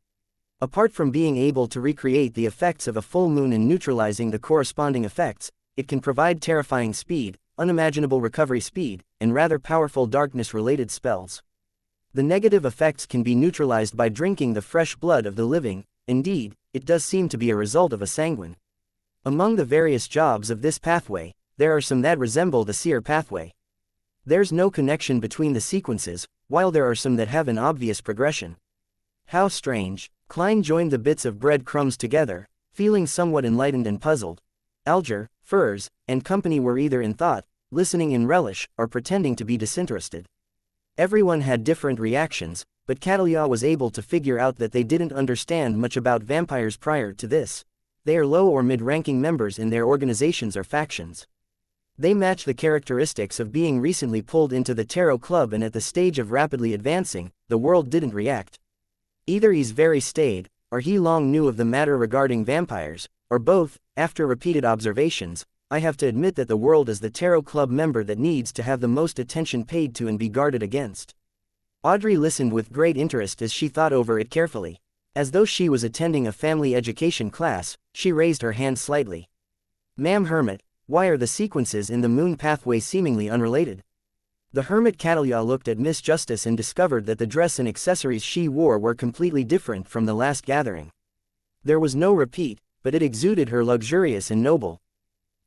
Apart from being able to recreate the effects of a full moon and neutralizing the corresponding effects, it can provide terrifying speed, unimaginable recovery speed, and rather powerful darkness-related spells. The negative effects can be neutralized by drinking the fresh blood of the living. Indeed, it does seem to be a result of a sanguine. Among the various jobs of this pathway, there are some that resemble the seer pathway. There's no connection between the sequences, while there are some that have an obvious progression. How strange. Klein joined the bits of bread crumbs together, feeling somewhat enlightened and puzzled. Alger, Furs, and company were either in thought, listening in relish, or pretending to be disinterested. Everyone had different reactions, but Catalia was able to figure out that they didn't understand much about vampires prior to this. They are low or mid-ranking members in their organizations or factions. They match the characteristics of being recently pulled into the Tarot Club, and at the stage of rapidly advancing, the world didn't react. Either he's very staid, or he long knew of the matter regarding vampires, or both. After repeated observations, I have to admit that the world is the Tarot Club member that needs to have the most attention paid to and be guarded against. Audrey listened with great interest as she thought over it carefully. As though she was attending a family education class, she raised her hand slightly. Ma'am Hermit, why are the sequences in the moon pathway seemingly unrelated? The Hermit Catalia looked at Miss Justice and discovered that the dress and accessories she wore were completely different from the last gathering. There was no repeat, but it exuded her luxurious and noble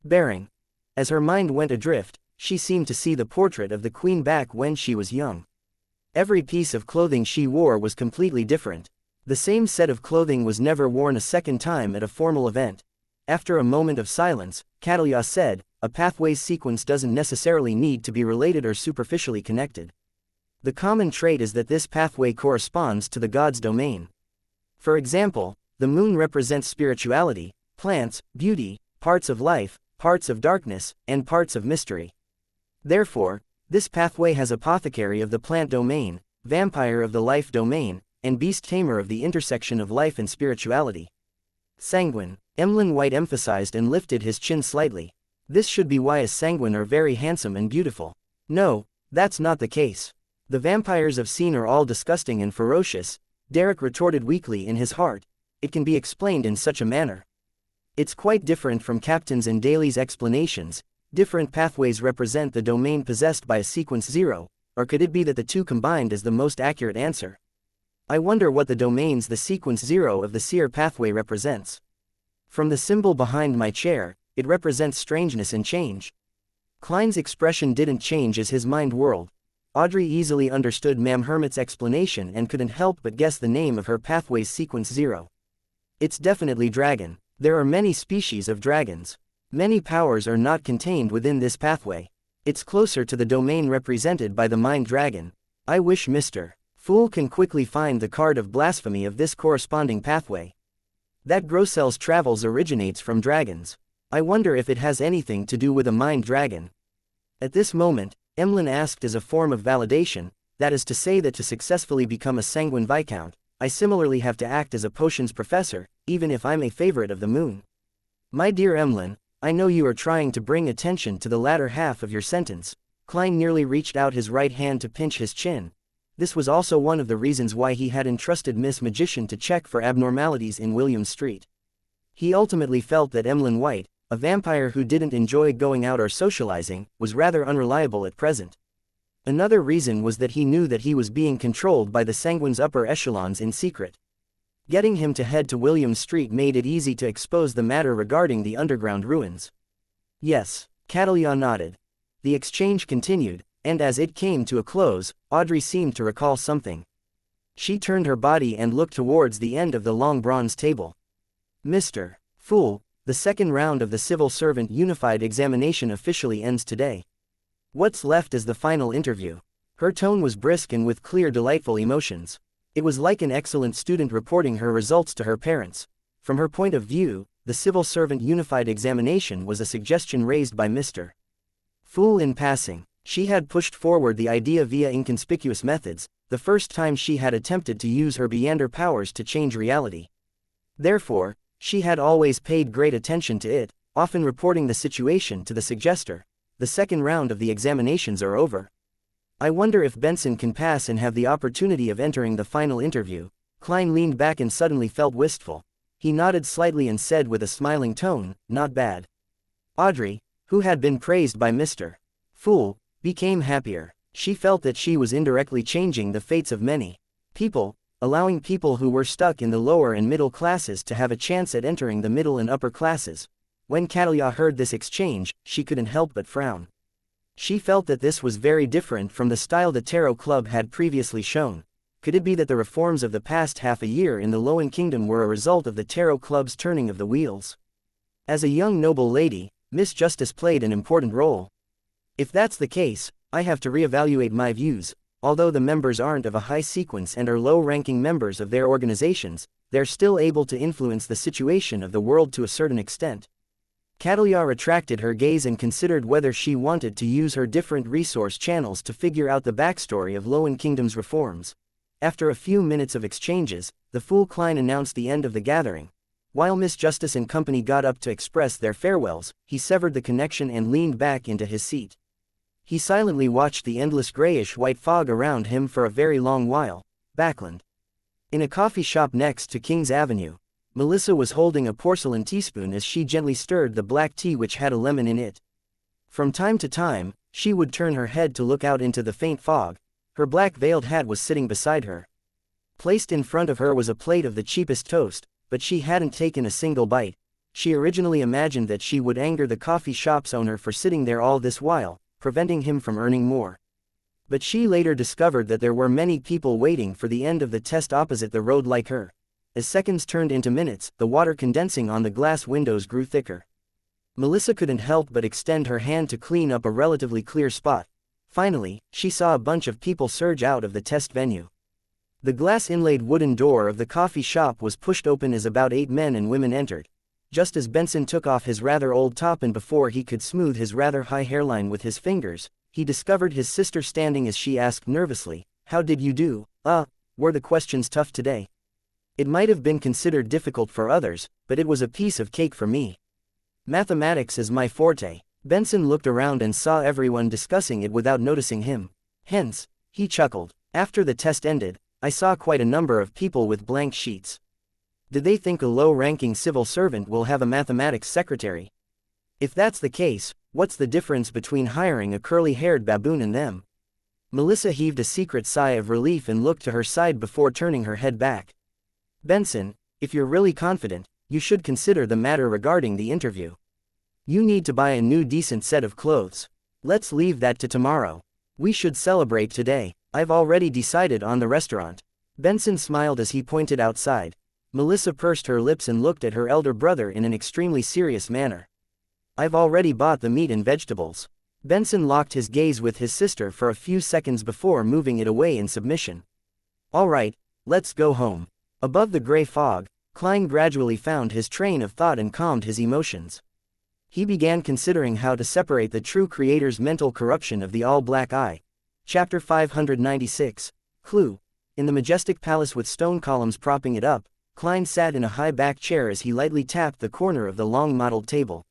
bearing. As her mind went adrift, she seemed to see the portrait of the queen back when she was young. Every piece of clothing she wore was completely different. The same set of clothing was never worn a second time at a formal event. After a moment of silence, Catalia said, a pathway's sequence doesn't necessarily need to be related or superficially connected. The common trait is that this pathway corresponds to the god's domain. For example, the moon represents spirituality, plants, beauty, parts of life, parts of darkness, and parts of mystery. Therefore, this pathway has apothecary of the plant domain, vampire of the life domain, and beast tamer of the intersection of life and spirituality. Sanguine, Emlyn White emphasized and lifted his chin slightly. This should be why a sanguine are very handsome and beautiful. No, that's not the case. The vampires I've seen are all disgusting and ferocious, Derek retorted weakly in his heart. It can be explained in such a manner. It's quite different from Captain's and Daly's explanations. Different pathways represent the domain possessed by a sequence 0, or could it be that the two combined is the most accurate answer? I wonder what the domains the sequence 0 of the seer pathway represents. From the symbol behind my chair, it represents strangeness and change. Klein's expression didn't change as his mind whirled. Audrey easily understood Ma'am Hermit's explanation and couldn't help but guess the name of her pathway's sequence 0. It's definitely dragon. There are many species of dragons. Many powers are not contained within this pathway. It's closer to the domain represented by the mind dragon. I wish Mr. Fool can quickly find the card of blasphemy of this corresponding pathway. That Grossel's travels originates from dragons. I wonder if it has anything to do with a mind dragon. At this moment, Emlyn asked as a form of validation, that is to say that to successfully become a sanguine viscount, I similarly have to act as a potions professor, even if I'm a favorite of the moon. My dear Emlyn, I know you are trying to bring attention to the latter half of your sentence. Klein nearly reached out his right hand to pinch his chin. This was also one of the reasons why he had entrusted Miss Magician to check for abnormalities in William Street. He ultimately felt that Emlyn White, a vampire who didn't enjoy going out or socializing, was rather unreliable at present. Another reason was that he knew that he was being controlled by the Sanguine's upper echelons in secret. Getting him to head to William Street made it easy to expose the matter regarding the underground ruins. Yes, Catalia nodded. The exchange continued, and as it came to a close, Audrey seemed to recall something. She turned her body and looked towards the end of the long bronze table. Mr. Fool, the second round of the Civil Servant Unified Examination officially ends today. What's left is the final interview. Her tone was brisk and with clear, delightful emotions. It was like an excellent student reporting her results to her parents. From her point of view, the Civil Servant Unified Examination was a suggestion raised by Mr. Fool in passing. She had pushed forward the idea via inconspicuous methods, the first time she had attempted to use her Beander powers to change reality. Therefore, she had always paid great attention to it, often reporting the situation to the suggester. The second round of the examinations are over. I wonder if Benson can pass and have the opportunity of entering the final interview. Klein leaned back and suddenly felt wistful. He nodded slightly and said with a smiling tone, "Not bad." Audrey, who had been praised by Mr. Fool, became happier. She felt that she was indirectly changing the fates of many people, allowing people who were stuck in the lower and middle classes to have a chance at entering the middle and upper classes. When Catalia heard this exchange, she couldn't help but frown. She felt that this was very different from the style the Tarot Club had previously shown. Could it be that the reforms of the past half a year in the Lowen Kingdom were a result of the Tarot Club's turning of the wheels? As a young noble lady, Miss Justice played an important role. If that's the case, I have to reevaluate my views. Although the members aren't of a high sequence and are low-ranking members of their organizations, they're still able to influence the situation of the world to a certain extent. Catalia retracted her gaze and considered whether she wanted to use her different resource channels to figure out the backstory of Lowen Kingdom's reforms. After a few minutes of exchanges, the Fool Klein announced the end of the gathering. While Miss Justice and company got up to express their farewells, he severed the connection and leaned back into his seat. He silently watched the endless grayish-white fog around him for a very long while. Backland. In a coffee shop next to King's Avenue, Melissa was holding a porcelain teaspoon as she gently stirred the black tea which had a lemon in it. From time to time, she would turn her head to look out into the faint fog. Her black veiled hat was sitting beside her. Placed in front of her was a plate of the cheapest toast, but she hadn't taken a single bite. She originally imagined that she would anger the coffee shop's owner for sitting there all this while, preventing him from earning more. But she later discovered that there were many people waiting for the end of the test opposite the road like her. As seconds turned into minutes, the water condensing on the glass windows grew thicker. Melissa couldn't help but extend her hand to clean up a relatively clear spot. Finally, she saw a bunch of people surge out of the test venue. The glass-inlaid wooden door of the coffee shop was pushed open as about 8 men and women entered. Just as Benson took off his rather old top and before he could smooth his rather high hairline with his fingers, he discovered his sister standing as she asked nervously, "How did you do? Were the questions tough today?" It might have been considered difficult for others, but it was a piece of cake for me. Mathematics is my forte. Benson looked around and saw everyone discussing it without noticing him. Hence, he chuckled. After the test ended, I saw quite a number of people with blank sheets. Did they think a low-ranking civil servant will have a mathematics secretary? If that's the case, what's the difference between hiring a curly-haired baboon and them? Melissa heaved a secret sigh of relief and looked to her side before turning her head back. Benson, if you're really confident, you should consider the matter regarding the interview. You need to buy a new decent set of clothes. Let's leave that to tomorrow. We should celebrate today. I've already decided on the restaurant. Benson smiled as he pointed outside. Melissa pursed her lips and looked at her elder brother in an extremely serious manner. I've already bought the meat and vegetables. Benson locked his gaze with his sister for a few seconds before moving it away in submission. All right, let's go home. Above the gray fog, Klein gradually found his train of thought and calmed his emotions. He began considering how to separate the true creator's mental corruption of the all-black eye. Chapter 596. Clue. In the majestic palace with stone columns propping it up, Klein sat in a high-back chair as he lightly tapped the corner of the long-modeled table.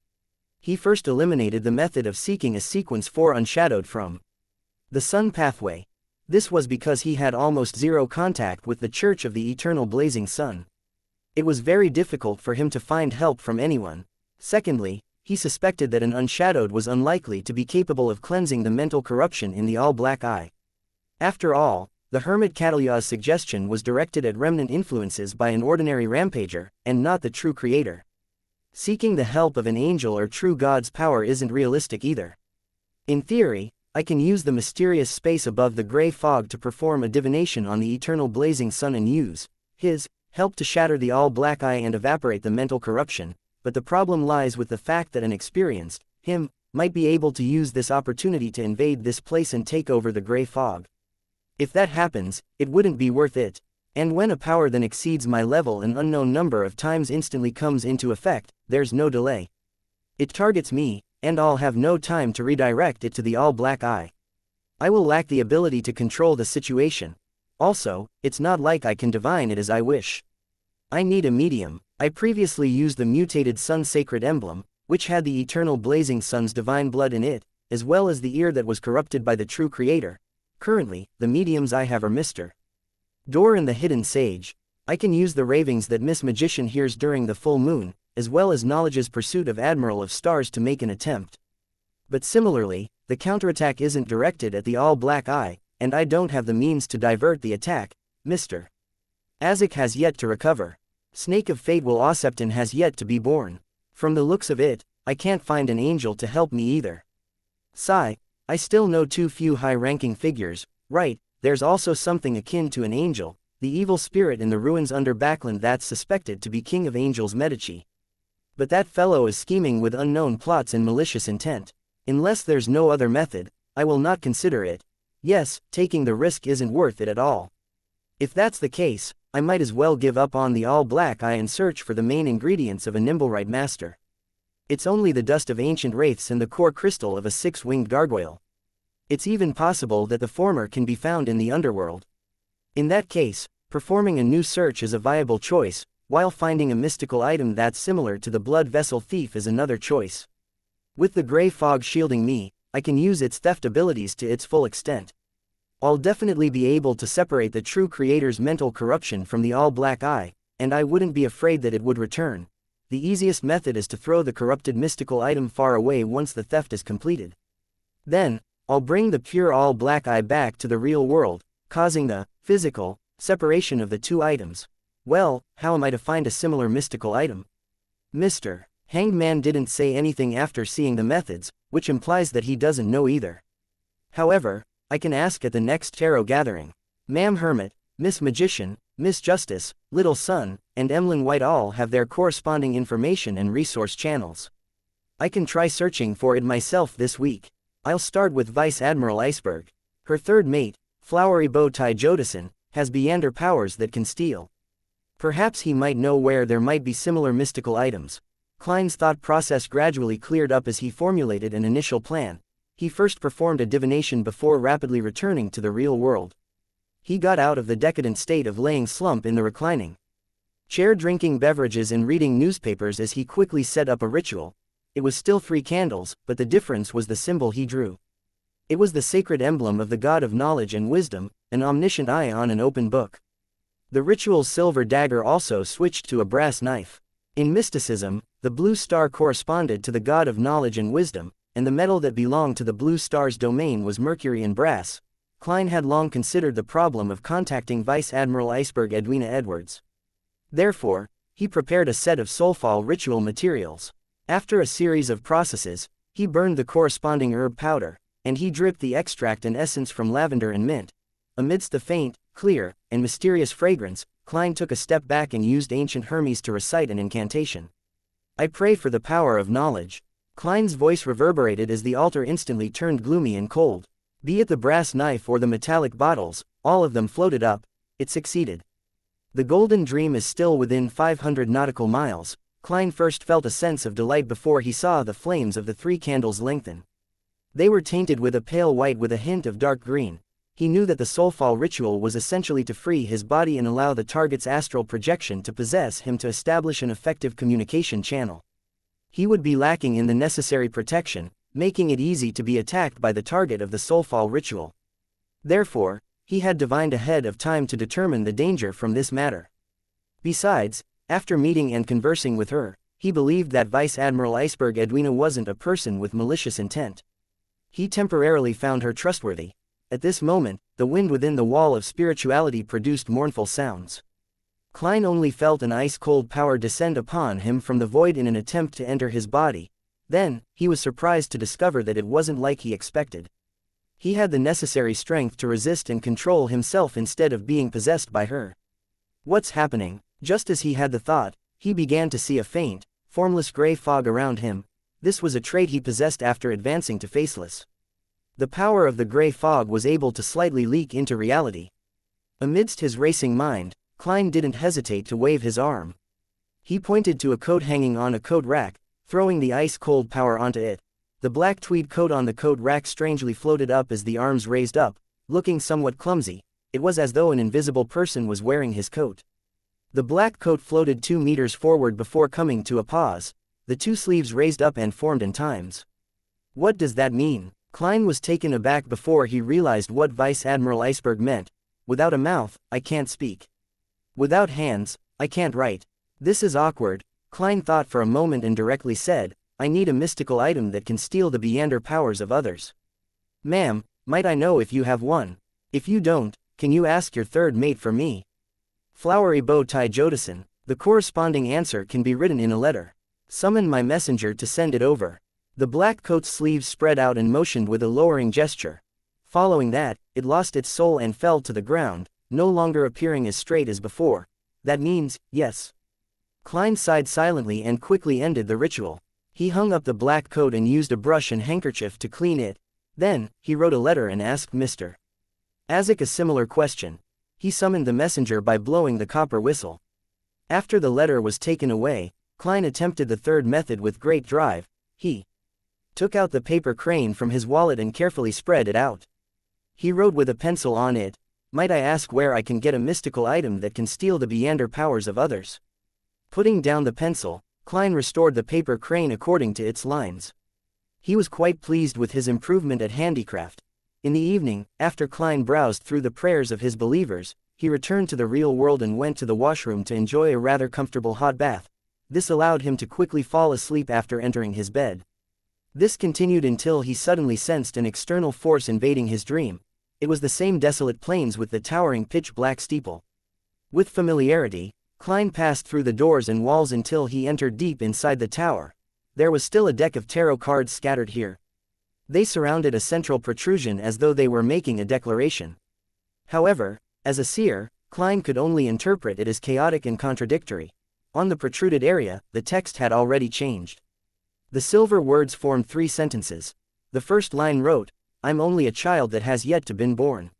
He first eliminated the method of seeking a sequence 4 unshadowed from the sun pathway. This was because he had almost zero contact with the Church of the Eternal Blazing Sun. It was very difficult for him to find help from anyone. Secondly, he suspected that an unshadowed was unlikely to be capable of cleansing the mental corruption in the all-black eye. After all, the hermit Catalya's suggestion was directed at remnant influences by an ordinary rampager, and not the true creator. Seeking the help of an angel or true god's power isn't realistic either. In theory, I can use the mysterious space above the gray fog to perform a divination on the eternal blazing sun and use his help to shatter the all-black eye and evaporate the mental corruption, but the problem lies with the fact that an experienced him might be able to use this opportunity to invade this place and take over the gray fog. If that happens, it wouldn't be worth it. And when a power that exceeds my level an unknown number of times instantly comes into effect, there's no delay. It targets me, and I'll have no time to redirect it to the all-black eye. I will lack the ability to control the situation. Also, it's not like I can divine it as I wish. I need a medium. I previously used the mutated sun sacred emblem, which had the eternal blazing sun's divine blood in it, as well as the ear that was corrupted by the true creator. Currently, the mediums I have are Mr. Door and the Hidden Sage. I can use the ravings that Miss Magician hears during the full moon, as well as Knowledge's pursuit of Admiral of Stars to make an attempt. But similarly, the counterattack isn't directed at the all-black eye, and I don't have the means to divert the attack. Mr. Azek has yet to recover. Snake of Fate Will Osepton has yet to be born. From the looks of it, I can't find an angel to help me either. Sigh, I still know too few high-ranking figures. Right, there's also something akin to an angel, the evil spirit in the ruins under Backland that's suspected to be King of Angels Medici. But that fellow is scheming with unknown plots and malicious intent. Unless there's no other method, I will not consider it. Yes, taking the risk isn't worth it at all. If that's the case, I might as well give up on the all-black eye and search for the main ingredients of a Nimblewright master. It's only the dust of ancient wraiths and the core crystal of a six-winged gargoyle. It's even possible that the former can be found in the underworld. In that case, performing a new search is a viable choice, while finding a mystical item that's similar to the blood vessel thief is another choice. With the gray fog shielding me, I can use its theft abilities to its full extent. I'll definitely be able to separate the true creator's mental corruption from the all-black eye, and I wouldn't be afraid that it would return. The easiest method is to throw the corrupted mystical item far away once the theft is completed. Then, I'll bring the pure all-black eye back to the real world, causing the physical separation of the two items. Well, how am I to find a similar mystical item? Mr. Hanged Man didn't say anything after seeing the methods, which implies that he doesn't know either. However, I can ask at the next tarot gathering. Ma'am Hermit, Miss Magician, Miss Justice, Little Sun, and Emlyn White all have their corresponding information and resource channels. I can try searching for it myself this week. I'll start with Vice Admiral Iceberg. Her third mate, Flowery Bowtie Jodison, has Beander powers that can steal. Perhaps he might know where there might be similar mystical items. Klein's thought process gradually cleared up as he formulated an initial plan. He first performed a divination before rapidly returning to the real world. He got out of the decadent state of laying slump in the reclining chair, drinking beverages and reading newspapers as he quickly set up a ritual. It was still 3 candles, but the difference was the symbol he drew. It was the sacred emblem of the god of knowledge and wisdom, an omniscient eye on an open book. The ritual's silver dagger also switched to a brass knife. In mysticism, the blue star corresponded to the god of knowledge and wisdom, and the metal that belonged to the blue star's domain was mercury and brass. Klein had long considered the problem of contacting Vice Admiral Iceberg Edwina Edwards. Therefore, he prepared a set of soulfall ritual materials. After a series of processes, he burned the corresponding herb powder, and he dripped the extract and essence from lavender and mint. Amidst the faint, clear, and mysterious fragrance, Klein took a step back and used ancient Hermes to recite an incantation. I pray for the power of knowledge. Klein's voice reverberated as the altar instantly turned gloomy and cold. Be it the brass knife or the metallic bottles, all of them floated up. It succeeded. The golden dream is still within 500 nautical miles. Klein first felt a sense of delight before he saw the flames of the 3 candles lengthen. They were tainted with a pale white with a hint of dark green. He knew that the soulfall ritual was essentially to free his body and allow the target's astral projection to possess him to establish an effective communication channel. He would be lacking in the necessary protection, making it easy to be attacked by the target of the soulfall ritual. Therefore, he had divined ahead of time to determine the danger from this matter. Besides, after meeting and conversing with her, he believed that Vice Admiral Iceberg Edwina wasn't a person with malicious intent. He temporarily found her trustworthy. At this moment, the wind within the wall of spirituality produced mournful sounds. Klein only felt an ice-cold power descend upon him from the void in an attempt to enter his body. Then, he was surprised to discover that it wasn't like he expected. He had the necessary strength to resist and control himself instead of being possessed by her. What's happening? Just as he had the thought, he began to see a faint, formless gray fog around him. This was a trait he possessed after advancing to faceless. The power of the gray fog was able to slightly leak into reality. Amidst his racing mind, Klein didn't hesitate to wave his arm. He pointed to a coat hanging on a coat rack, throwing the ice-cold power onto it. The black tweed coat on the coat rack strangely floated up as the arms raised up, looking somewhat clumsy. It was as though an invisible person was wearing his coat. The black coat floated 2 meters forward before coming to a pause. The 2 sleeves raised up and formed in times. What does that mean? Klein was taken aback before he realized what Vice Admiral Iceberg meant. Without a mouth, I can't speak. Without hands, I can't write. This is awkward. Klein thought for a moment and directly said, I need a mystical item that can steal the beyonder powers of others. Ma'am, might I know if you have one? If you don't, can you ask your third mate for me? Flowery bow tie Jodison. The corresponding answer can be written in a letter. Summon my messenger to send it over. The black coat's sleeves spread out and motioned with a lowering gesture. Following that, it lost its soul and fell to the ground, no longer appearing as straight as before. That means, yes. Klein sighed silently and quickly ended the ritual. He hung up the black coat and used a brush and handkerchief to clean it. Then, he wrote a letter and asked Mr. Azek a similar question. He summoned the messenger by blowing the copper whistle. After the letter was taken away, Klein attempted the third method with great drive. He took out the paper crane from his wallet and carefully spread it out. He wrote with a pencil on it, might I ask where I can get a mystical item that can steal the beyonder powers of others? Putting down the pencil, Klein restored the paper crane according to its lines. He was quite pleased with his improvement at handicraft. In the evening, after Klein browsed through the prayers of his believers, he returned to the real world and went to the washroom to enjoy a rather comfortable hot bath. This allowed him to quickly fall asleep after entering his bed. This continued until he suddenly sensed an external force invading his dream. It was the same desolate plains with the towering pitch-black steeple. With familiarity, Klein passed through the doors and walls until he entered deep inside the tower. There was still a deck of tarot cards scattered here. They surrounded a central protrusion as though they were making a declaration. However, as a seer, Klein could only interpret it as chaotic and contradictory. On the protruded area, the text had already changed. The silver words formed 3 sentences. The first line wrote, I'm only a child that has yet to been born.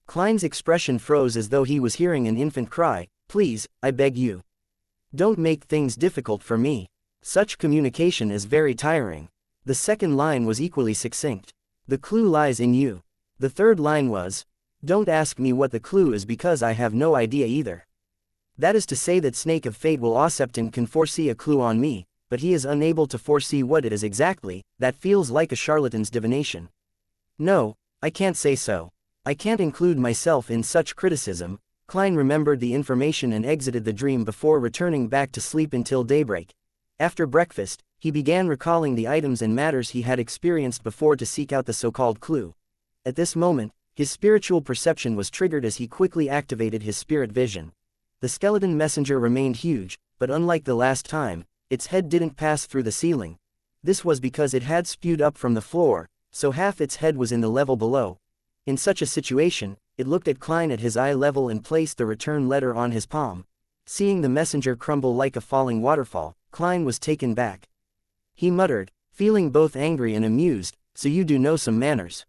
Klein's expression froze as though he was hearing an infant cry, please, I beg you. Don't make things difficult for me. Such communication is very tiring. The second line was equally succinct. The clue lies in you. The third line was, don't ask me what the clue is because I have no idea either. That is to say that Snake of Fate will Osepton can foresee a clue on me, but he is unable to foresee what it is exactly. That feels like a charlatan's divination. No, I can't say so. I can't include myself in such criticism. Klein remembered the information and exited the dream before returning back to sleep until daybreak. After breakfast, he began recalling the items and matters he had experienced before to seek out the so-called clue. At this moment, his spiritual perception was triggered as he quickly activated his spirit vision. The skeleton messenger remained huge, but unlike the last time, its head didn't pass through the ceiling. This was because it had spewed up from the floor, so half its head was in the level below. In such a situation, it looked at Klein at his eye level and placed the return letter on his palm. Seeing the messenger crumble like a falling waterfall, Klein was taken back. He muttered, feeling both angry and amused, "So you do know some manners.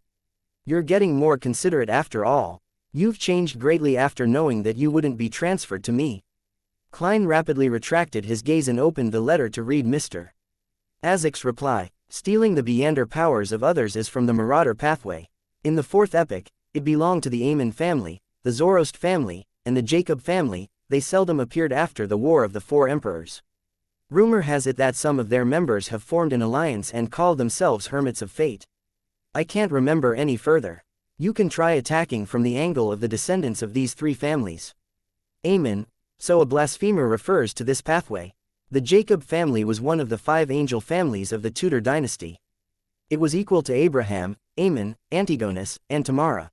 You're getting more considerate after all. You've changed greatly after knowing that you wouldn't be transferred to me." Klein rapidly retracted his gaze and opened the letter to read Mr. Isaac's reply. Stealing the Beander powers of others is from the Marauder pathway. In the fourth epoch, it belonged to the Amen family, the Zoroast family, and the Jacob family. They seldom appeared after the War of the Four Emperors. Rumor has it that some of their members have formed an alliance and called themselves Hermits of Fate. I can't remember any further. You can try attacking from the angle of the descendants of these three families. Amen. So a blasphemer refers to this pathway. The Jacob family was one of the 5 angel families of the Tudor dynasty. It was equal to Abraham, Amen, Antigonus, and Tamara.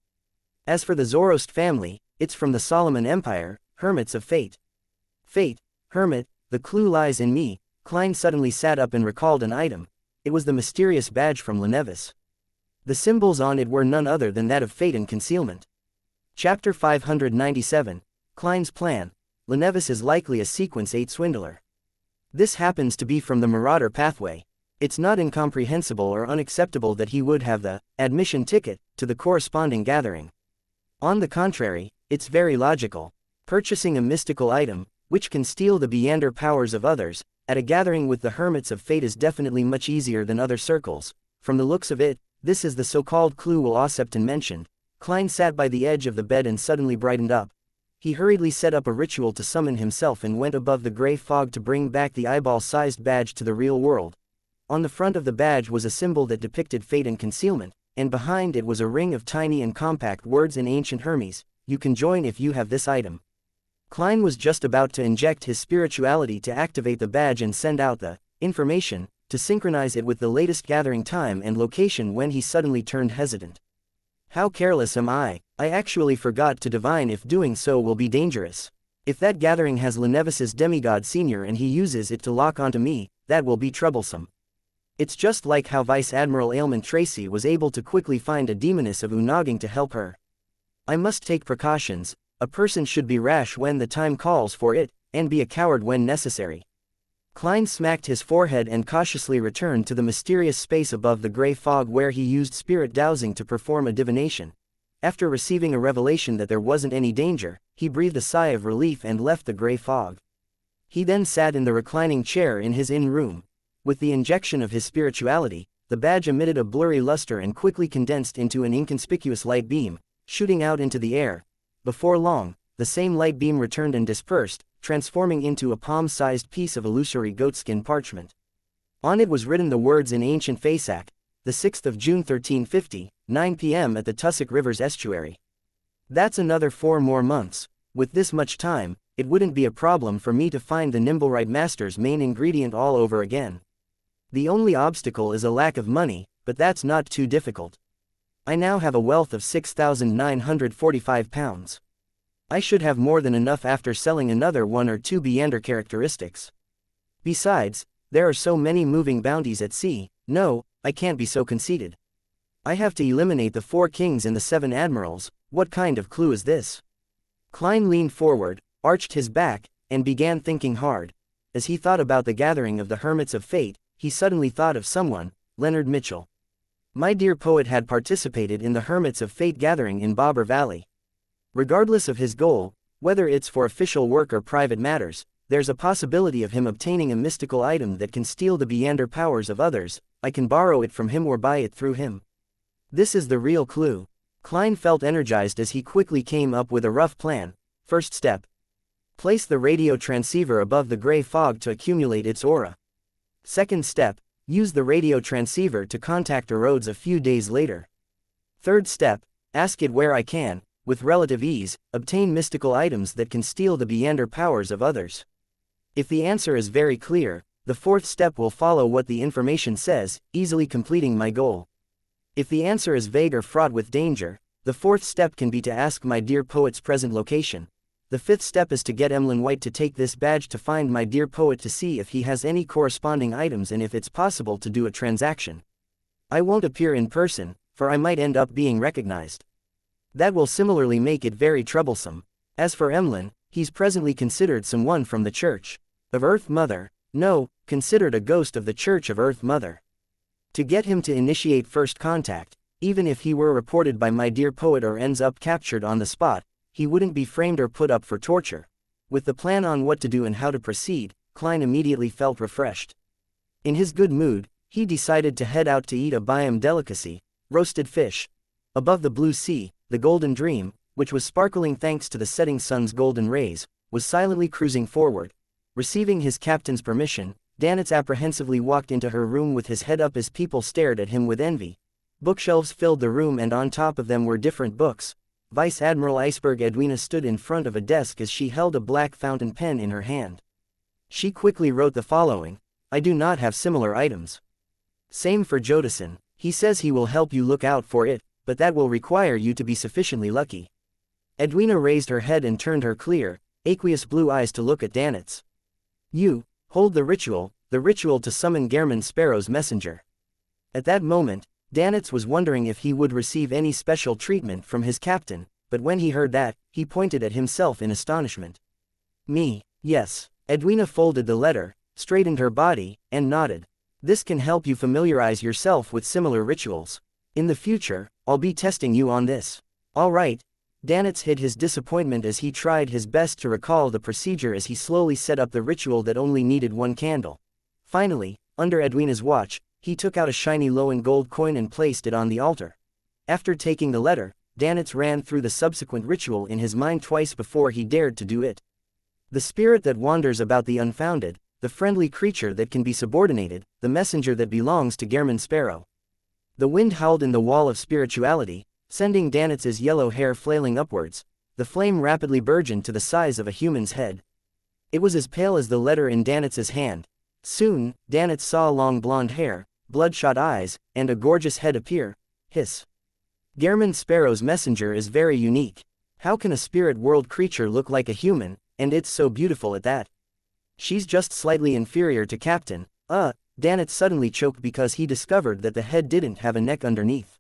As for the Zoroast family, it's from the Solomon Empire, Hermits of Fate. Fate, Hermit, the clue lies in me. Klein suddenly sat up and recalled an item. It was the mysterious badge from Demonesses. The symbols on it were none other than that of fate and concealment. Chapter 597. Klein's plan. Demonesses is likely a Sequence 8 swindler. This happens to be from the Marauder pathway. It's not incomprehensible or unacceptable that he would have the admission ticket to the corresponding gathering. On the contrary, it's very logical. Purchasing a mystical item, which can steal the Beander powers of others, at a gathering with the Hermits of Fate is definitely much easier than other circles. From the looks of it, this is the so-called clue Will Osepton mentioned. Klein sat by the edge of the bed and suddenly brightened up. He hurriedly set up a ritual to summon himself and went above the gray fog to bring back the eyeball-sized badge to the real world. On the front of the badge was a symbol that depicted fate and concealment, and behind it was a ring of tiny and compact words in ancient Hermes. You can join if you have this item. Klein was just about to inject his spirituality to activate the badge and send out the information to synchronize it with the latest gathering time and location when he suddenly turned hesitant. How careless am I actually forgot to divine if doing so will be dangerous. If that gathering has Demonesses' demigod senior and he uses it to lock onto me, that will be troublesome. It's just like how Vice Admiral Ailment Tracy was able to quickly find a demoness of Unaging to help her. I must take precautions. A person should be rash when the time calls for it, and be a coward when necessary. Klein smacked his forehead and cautiously returned to the mysterious space above the gray fog where he used spirit dowsing to perform a divination. After receiving a revelation that there wasn't any danger, he breathed a sigh of relief and left the gray fog. He then sat in the reclining chair in his inn room. With the injection of his spirituality, the badge emitted a blurry luster and quickly condensed into an inconspicuous light beam, shooting out into the air. Before long, the same light beam returned and dispersed, transforming into a palm-sized piece of illusory goatskin parchment. On it was written the words in ancient Fasak, the 6th of June 1350, 9 p.m. at the Tussock River's estuary. That's another 4 more months. With this much time, it wouldn't be a problem for me to find the Nimblewright Master's main ingredient all over again. The only obstacle is a lack of money, but that's not too difficult. I now have a wealth of £6,945. I should have more than enough after selling another 1 or 2 Beander characteristics. Besides, there are so many moving bounties at sea. No, I can't be so conceited. I have to eliminate the 4 kings and the 7 admirals. What kind of clue is this? Klein leaned forward, arched his back, and began thinking hard. As he thought about the gathering of the Hermits of Fate, he suddenly thought of someone, Leonard Mitchell. My dear poet had participated in the Hermits of Fate gathering in Bobber Valley. Regardless of his goal, whether it's for official work or private matters, there's a possibility of him obtaining a mystical item that can steal the Beander powers of others. I can borrow it from him or buy it through him. This is the real clue. Klein felt energized as he quickly came up with a rough plan. First step. Place the radio transceiver above the gray fog to accumulate its aura. Second step. Use the radio transceiver to contact Rhodes a few days later. Third step. Ask it where I can, with relative ease, obtain mystical items that can steal the beyonder powers of others. If the answer is very clear, the fourth step will follow what the information says, easily completing my goal. If the answer is vague or fraught with danger, the fourth step can be to ask my dear poet's present location. The fifth step is to get Emlyn White to take this badge to find my dear poet to see if he has any corresponding items and if it's possible to do a transaction. I won't appear in person, for I might end up being recognized. That will similarly make it very troublesome. As for Emlyn, he's presently considered someone from the Church of Earth Mother. No, considered a ghost of the Church of Earth Mother. To get him to initiate first contact, even if he were reported by my dear poet or ends up captured on the spot, he wouldn't be framed or put up for torture. With the plan on what to do and how to proceed, Klein immediately felt refreshed. In his good mood, he decided to head out to eat a Byam delicacy, roasted fish. Above the blue sea, the Golden Dream, which was sparkling thanks to the setting sun's golden rays, was silently cruising forward. Receiving his captain's permission, Danitz apprehensively walked into her room with his head up as people stared at him with envy. Bookshelves filled the room and on top of them were different books. Vice Admiral Iceberg Edwina stood in front of a desk as she held a black fountain pen in her hand. She quickly wrote the following: I do not have similar items. Same for Jodison. He says he will help you look out for it, but that will require you to be sufficiently lucky. Edwina raised her head and turned her clear, aqueous blue eyes to look at Danitz. You hold the ritual to summon Gehrman Sparrow's messenger. At that moment, Danitz was wondering if he would receive any special treatment from his captain, but when he heard that, he pointed at himself in astonishment. Me, yes. Edwina folded the letter, straightened her body, and nodded. This can help you familiarize yourself with similar rituals. In the future, I'll be testing you on this. All right. Danitz hid his disappointment as he tried his best to recall the procedure as he slowly set up the ritual that only needed one candle. Finally, under Edwina's watch, he took out a shiny Lowen gold coin and placed it on the altar. After taking the letter, Danitz ran through the subsequent ritual in his mind twice before he dared to do it. The spirit that wanders about the unfounded, the friendly creature that can be subordinated, the messenger that belongs to Gehrman Sparrow. The wind howled in the wall of spirituality, sending Danitz's yellow hair flailing upwards. The flame rapidly burgeoned to the size of a human's head. It was as pale as the letter in Danitz's hand. Soon, Danitz saw long blonde hair, bloodshot eyes, and a gorgeous head appear. Hiss. Gehrman Sparrow's messenger is very unique. How can a spirit world creature look like a human, and it's so beautiful at that? She's just slightly inferior to Captain. Danitz suddenly choked because he discovered that the head didn't have a neck underneath.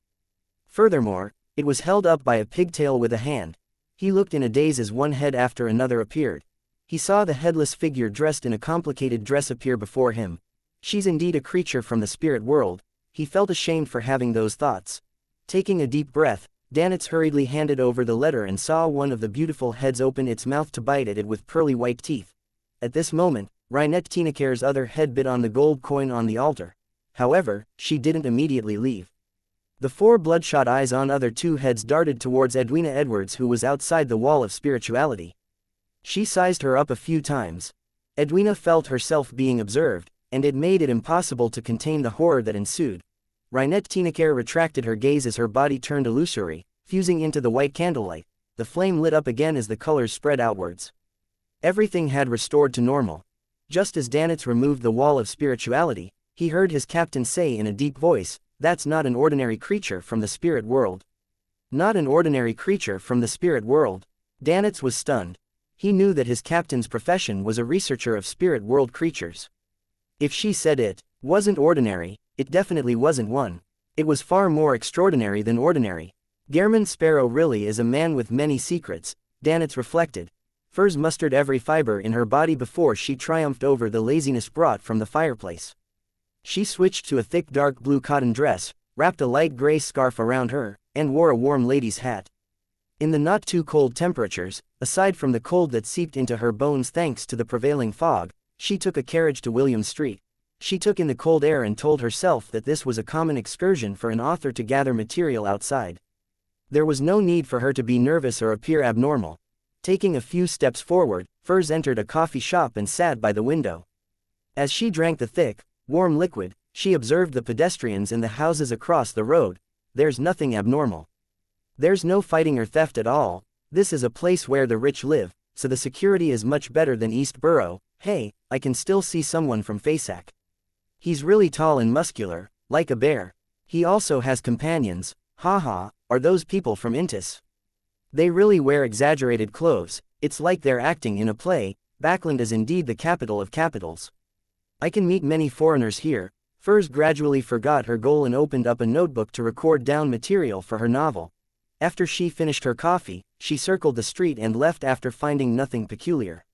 Furthermore, it was held up by a pigtail with a hand. He looked in a daze as one head after another appeared. He saw the headless figure dressed in a complicated dress appear before him. She's indeed a creature from the spirit world. He felt ashamed for having those thoughts. Taking a deep breath, Danitz hurriedly handed over the letter and saw one of the beautiful heads open its mouth to bite at it with pearly white teeth. At this moment, Reinette Tinaker's other head bit on the gold coin on the altar. However, she didn't immediately leave. The four bloodshot eyes on other two heads darted towards Edwina Edwards, who was outside the wall of spirituality. She sized her up a few times. Edwina felt herself being observed, and it made it impossible to contain the horror that ensued. Reinette Tinaker retracted her gaze as her body turned illusory, fusing into the white candlelight. The flame lit up again as the colors spread outwards. Everything had restored to normal. Just as Danitz removed the wall of spirituality, he heard his captain say in a deep voice, "That's not an ordinary creature from the spirit world." Not an ordinary creature from the spirit world. Danitz was stunned. He knew that his captain's profession was a researcher of spirit world creatures. If she said it wasn't ordinary, it definitely wasn't one. It was far more extraordinary than ordinary. Gehrman Sparrow really is a man with many secrets, Danitz reflected. Furs mustered every fiber in her body before she triumphed over the laziness brought from the fireplace. She switched to a thick dark blue cotton dress, wrapped a light gray scarf around her, and wore a warm lady's hat. In the not too cold temperatures, aside from the cold that seeped into her bones thanks to the prevailing fog, she took a carriage to William Street. She took in the cold air and told herself that this was a common excursion for an author to gather material outside. There was no need for her to be nervous or appear abnormal. Taking a few steps forward, Furs entered a coffee shop and sat by the window. As she drank the thick, warm liquid, she observed the pedestrians and the houses across the road. There's nothing abnormal. There's no fighting or theft at all. This is a place where the rich live, so the security is much better than East Borough. Hey, I can still see someone from Fasak. He's really tall and muscular, like a bear. He also has companions. Haha, are those people from Intis? They really wear exaggerated clothes. It's like they're acting in a play. Backland is indeed the capital of capitals. I can meet many foreigners here. Furs gradually forgot her goal and opened up a notebook to record down material for her novel. After she finished her coffee, she circled the street and left after finding nothing peculiar.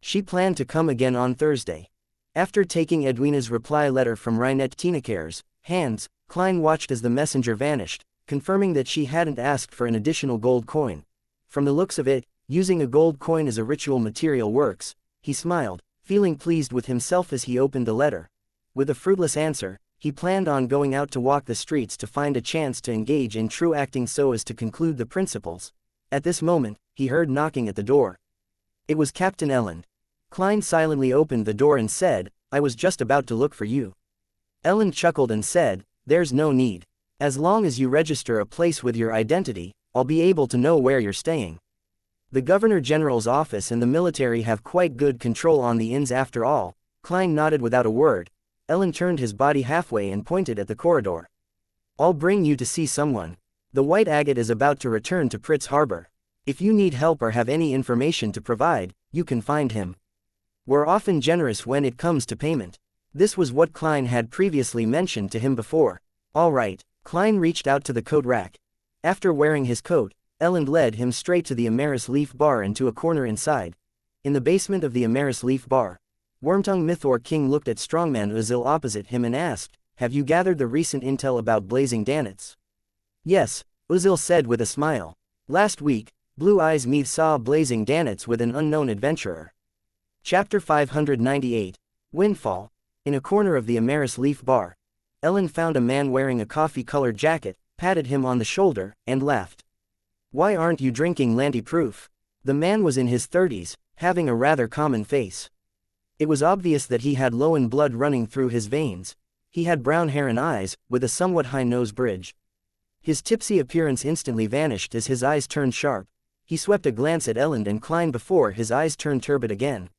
She planned to come again on Thursday. After taking Edwina's reply letter from Reinette Tinaker's hands, Klein watched as the messenger vanished, confirming that she hadn't asked for an additional gold coin. From the looks of it, using a gold coin as a ritual material works. He smiled, feeling pleased with himself as he opened the letter. With a fruitless answer, he planned on going out to walk the streets to find a chance to engage in true acting so as to conclude the principles. At this moment, he heard knocking at the door. It was Captain Elland. Klein silently opened the door and said, "I was just about to look for you." Elland chuckled and said, "There's no need. As long as you register a place with your identity, I'll be able to know where you're staying. The Governor General's office and the military have quite good control on the inns after all." Klein nodded without a word. Elland turned his body halfway and pointed at the corridor. "I'll bring you to see someone. The White Agate is about to return to Pritz Harbor. If you need help or have any information to provide, you can find him. We're often generous when it comes to payment." This was what Klein had previously mentioned to him before. All right, Klein reached out to the coat rack. After wearing his coat, Elland led him straight to the Amaris Leaf Bar and to a corner inside. In the basement of the Amaris Leaf Bar, Wormtongue Mythor King looked at Strongman Uzil opposite him and asked, "Have you gathered the recent intel about Blazing Danitz?" "Yes," Uzil said with a smile. "Last week, Blue Eyes Meath saw Blazing Danitz with an unknown adventurer." Chapter 598. Windfall. In a corner of the Amaris Leaf Bar, Elland found a man wearing a coffee-colored jacket, patted him on the shoulder, and laughed. "Why aren't you drinking Lanty Proof?" The man was in his 30s, having a rather common face. It was obvious that he had Loan blood running through his veins. He had brown hair and eyes, with a somewhat high nose bridge. His tipsy appearance instantly vanished as his eyes turned sharp. He swept a glance at Elland and Klein before his eyes turned turbid again.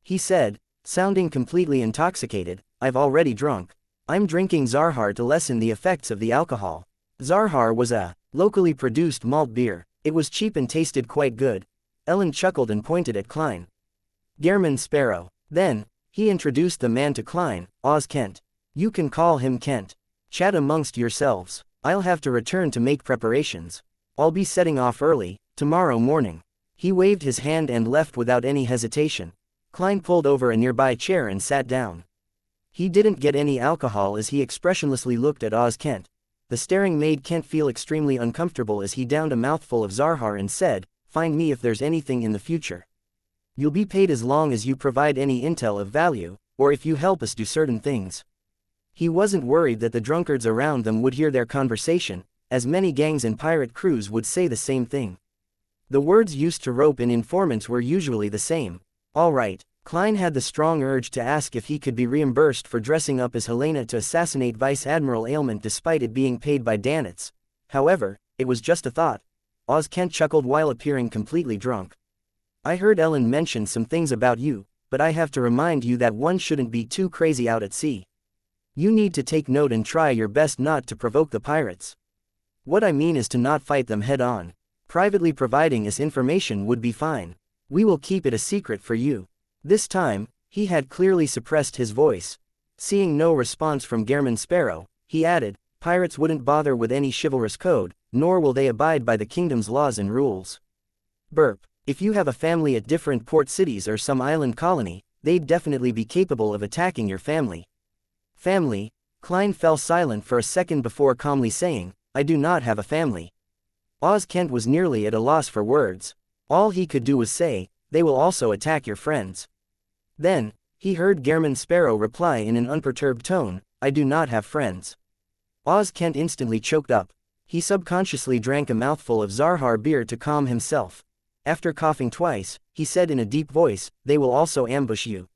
He said, sounding completely intoxicated, "I've already drunk. I'm drinking Zarhar to lessen the effects of the alcohol." Zarhar was a locally produced malt beer. It was cheap and tasted quite good. Elland chuckled and pointed at Klein. "Gehrman Sparrow." Then, he introduced the man to Klein, "Oz Kent. You can call him Kent. Chat amongst yourselves. I'll have to return to make preparations. I'll be setting off early, tomorrow morning." He waved his hand and left without any hesitation. Klein pulled over a nearby chair and sat down. He didn't get any alcohol as he expressionlessly looked at Oz Kent. The staring made Kent feel extremely uncomfortable as he downed a mouthful of Zarhar and said, "Find me if there's anything in the future. You'll be paid as long as you provide any intel of value, or if you help us do certain things." He wasn't worried that the drunkards around them would hear their conversation, as many gangs and pirate crews would say the same thing. The words used to rope in informants were usually the same. All right, Klein had the strong urge to ask if he could be reimbursed for dressing up as Helena to assassinate Vice Admiral Ailment despite it being paid by Danitz. However, it was just a thought. Oz Kent chuckled while appearing completely drunk. "I heard Elland mention some things about you, but I have to remind you that one shouldn't be too crazy out at sea. You need to take note and try your best not to provoke the pirates. What I mean is to not fight them head-on. Privately providing us information would be fine. We will keep it a secret for you." This time, he had clearly suppressed his voice. Seeing no response from Gehrman Sparrow, he added, "Pirates wouldn't bother with any chivalrous code, nor will they abide by the kingdom's laws and rules. Burp. If you have a family at different port cities or some island colony, they'd definitely be capable of attacking your family." "Family?" Klein fell silent for a second before calmly saying, "I do not have a family." Oz Kent was nearly at a loss for words. All he could do was say, "They will also attack your friends." Then, he heard Gehrman Sparrow reply in an unperturbed tone, "I do not have friends." Oz Kent instantly choked up. He subconsciously drank a mouthful of Zarhar beer to calm himself. After coughing twice, he said in a deep voice, "They will also ambush you.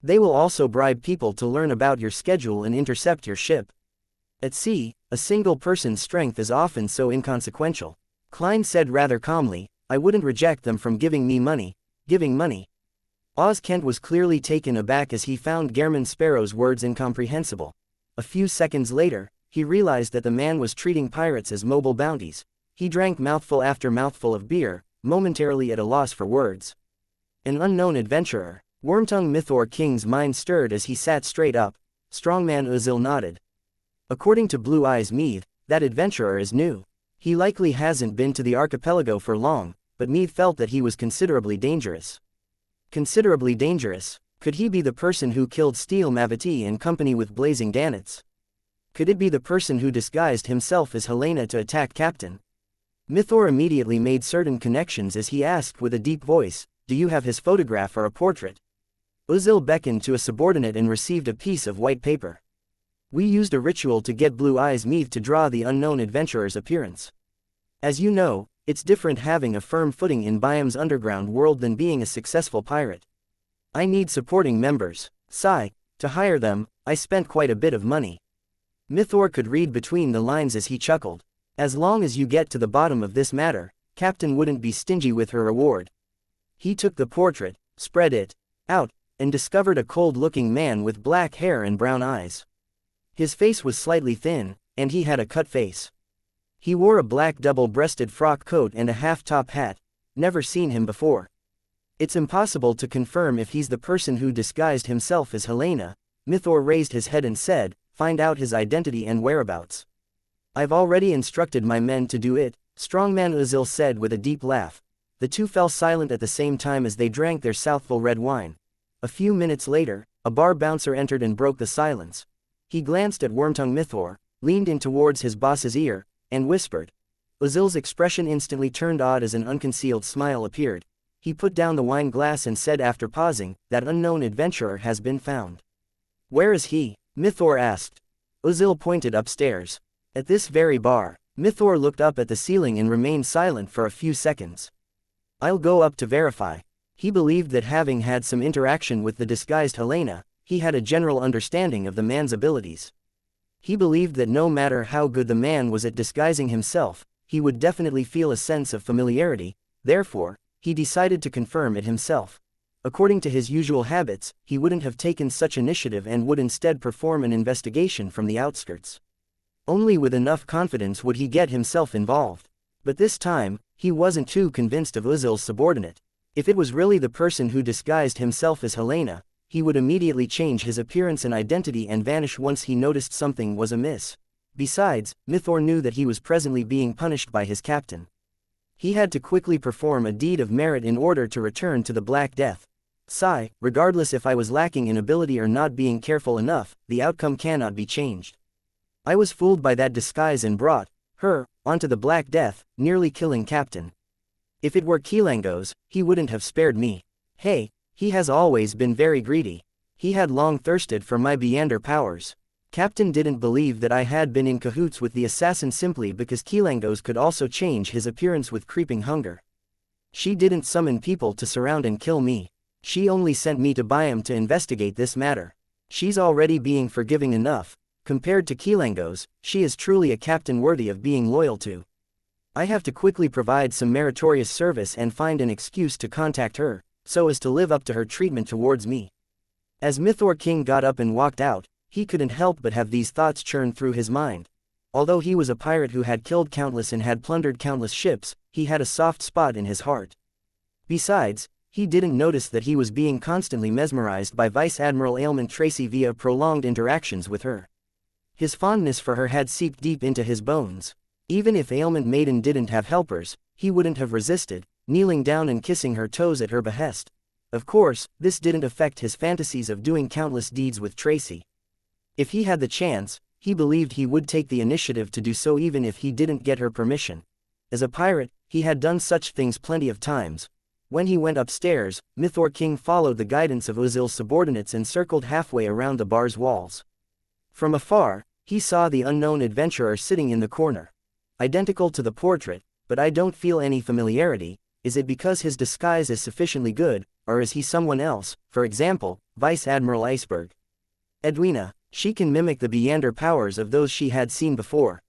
They will also bribe people to learn about your schedule and intercept your ship. At sea, a single person's strength is often so inconsequential. Klein said rather calmly, I wouldn't reject them from giving me money. Giving money. Oz Kent was clearly taken aback as he found Gairman Sparrow's words incomprehensible. A few seconds later, he realized that the man was treating pirates as mobile bounties. He drank mouthful after mouthful of beer, momentarily at a loss for words. An unknown adventurer. Wormtongue Mythor King's mind stirred as he sat straight up. Strongman Uzil nodded. According to Blue Eyes Meath, that adventurer is new. He likely hasn't been to the archipelago for long, but Meath felt that he was considerably dangerous. Considerably dangerous? Could he be the person who killed Steel Mavati in company with Blazing Danitz? Could it be the person who disguised himself as Helena to attack Captain? Mythor immediately made certain connections as he asked with a deep voice, do you have his photograph or a portrait? Uzil beckoned to a subordinate and received a piece of white paper. We used a ritual to get Blue Eyes Meath to draw the unknown adventurer's appearance. As you know, it's different having a firm footing in Biam's underground world than being a successful pirate. I need supporting members. Sigh, to hire them, I spent quite a bit of money. Mythor could read between the lines as he chuckled. As long as you get to the bottom of this matter, Captain wouldn't be stingy with her reward. He took the portrait, spread it out, and discovered a cold-looking man with black hair and brown eyes. His face was slightly thin, and he had a cut face. He wore a black double-breasted frock coat and a half-top hat. Never seen him before. It's impossible to confirm if he's the person who disguised himself as Helena. Mythor raised his head and said, find out his identity and whereabouts. I've already instructed my men to do it, Strongman Uzil said with a deep laugh. The two fell silent at the same time as they drank their Southville red wine. A few minutes later, a bar bouncer entered and broke the silence. He glanced at Wormtongue Mythor, leaned in towards his boss's ear, and whispered. Uzil's expression instantly turned odd as an unconcealed smile appeared. He put down the wine glass and said after pausing, that unknown adventurer has been found. Where is he? Mythor asked. Uzil pointed upstairs. At this very bar. Mythor looked up at the ceiling and remained silent for a few seconds. I'll go up to verify. He believed that having had some interaction with the disguised Helena, he had a general understanding of the man's abilities. He believed that no matter how good the man was at disguising himself, he would definitely feel a sense of familiarity. Therefore, he decided to confirm it himself. According to his usual habits, he wouldn't have taken such initiative and would instead perform an investigation from the outskirts. Only with enough confidence would he get himself involved. But this time, he wasn't too convinced of Uzil's subordinate. If it was really the person who disguised himself as Helena, he would immediately change his appearance and identity and vanish once he noticed something was amiss. Besides, Mythor knew that he was presently being punished by his captain. He had to quickly perform a deed of merit in order to return to the Black Death. Sigh, regardless if I was lacking in ability or not being careful enough, the outcome cannot be changed. I was fooled by that disguise and brought her onto the Black Death, nearly killing Captain. If it were Kilangos, he wouldn't have spared me. Hey, he has always been very greedy. He had long thirsted for my Beyonder powers. Captain didn't believe that I had been in cahoots with the assassin simply because Kilangos could also change his appearance with creeping hunger. She didn't summon people to surround and kill me. She only sent me to Biam to investigate this matter. She's already being forgiving enough. Compared to Kilangos, she is truly a captain worthy of being loyal to. I have to quickly provide some meritorious service and find an excuse to contact her, so as to live up to her treatment towards me. As Mythor King got up and walked out, he couldn't help but have these thoughts churn through his mind. Although he was a pirate who had killed countless and had plundered countless ships, he had a soft spot in his heart. Besides, he didn't notice that he was being constantly mesmerized by Vice Admiral Ailment Tracy via prolonged interactions with her. His fondness for her had seeped deep into his bones. Even if Ailment Maiden didn't have helpers, he wouldn't have resisted, kneeling down and kissing her toes at her behest. Of course, this didn't affect his fantasies of doing countless deeds with Tracy. If he had the chance, he believed he would take the initiative to do so even if he didn't get her permission. As a pirate, he had done such things plenty of times. When he went upstairs, Mythor King followed the guidance of Uzil's subordinates and circled halfway around the bar's walls. From afar, he saw the unknown adventurer sitting in the corner. Identical to the portrait, but I don't feel any familiarity. Is it because his disguise is sufficiently good, or is he someone else, for example, Vice Admiral Iceberg? Edwina, she can mimic the Beyonder powers of those she had seen before.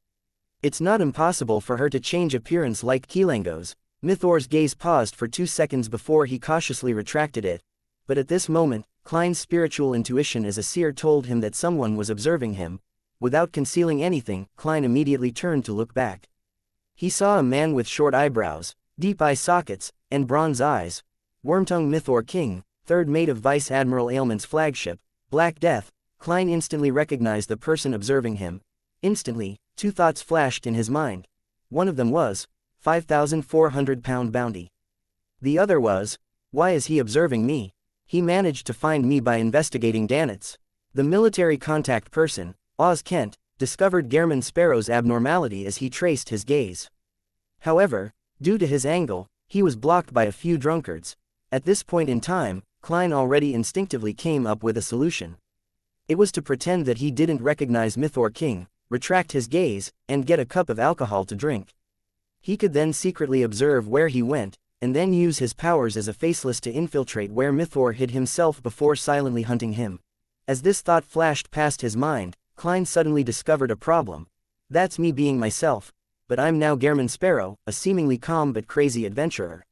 It's not impossible for her to change appearance like Kilangos. Mythor's gaze paused for 2 seconds before he cautiously retracted it. But at this moment, Klein's spiritual intuition as a seer told him that someone was observing him. Without concealing anything, Klein immediately turned to look back. He saw a man with short eyebrows, deep eye sockets, and bronze eyes. Wormtongue Mythor King, third mate of Vice Admiral Ailment's flagship, Black Death. Klein instantly recognized the person observing him. Instantly, 2 thoughts flashed in his mind. One of them was, 5,400 pound bounty. The other was, why is he observing me? He managed to find me by investigating Danitz. The military contact person, Oz Kent, discovered Gehrman Sparrow's abnormality as he traced his gaze. However, due to his angle, he was blocked by a few drunkards. At this point in time, Klein already instinctively came up with a solution. It was to pretend that he didn't recognize Mythor King, retract his gaze, and get a cup of alcohol to drink. He could then secretly observe where he went, and then use his powers as a faceless to infiltrate where Mythor hid himself before silently hunting him. As this thought flashed past his mind, Klein suddenly discovered a problem. That's me being myself, but I'm now Gehrman Sparrow, a seemingly calm but crazy adventurer.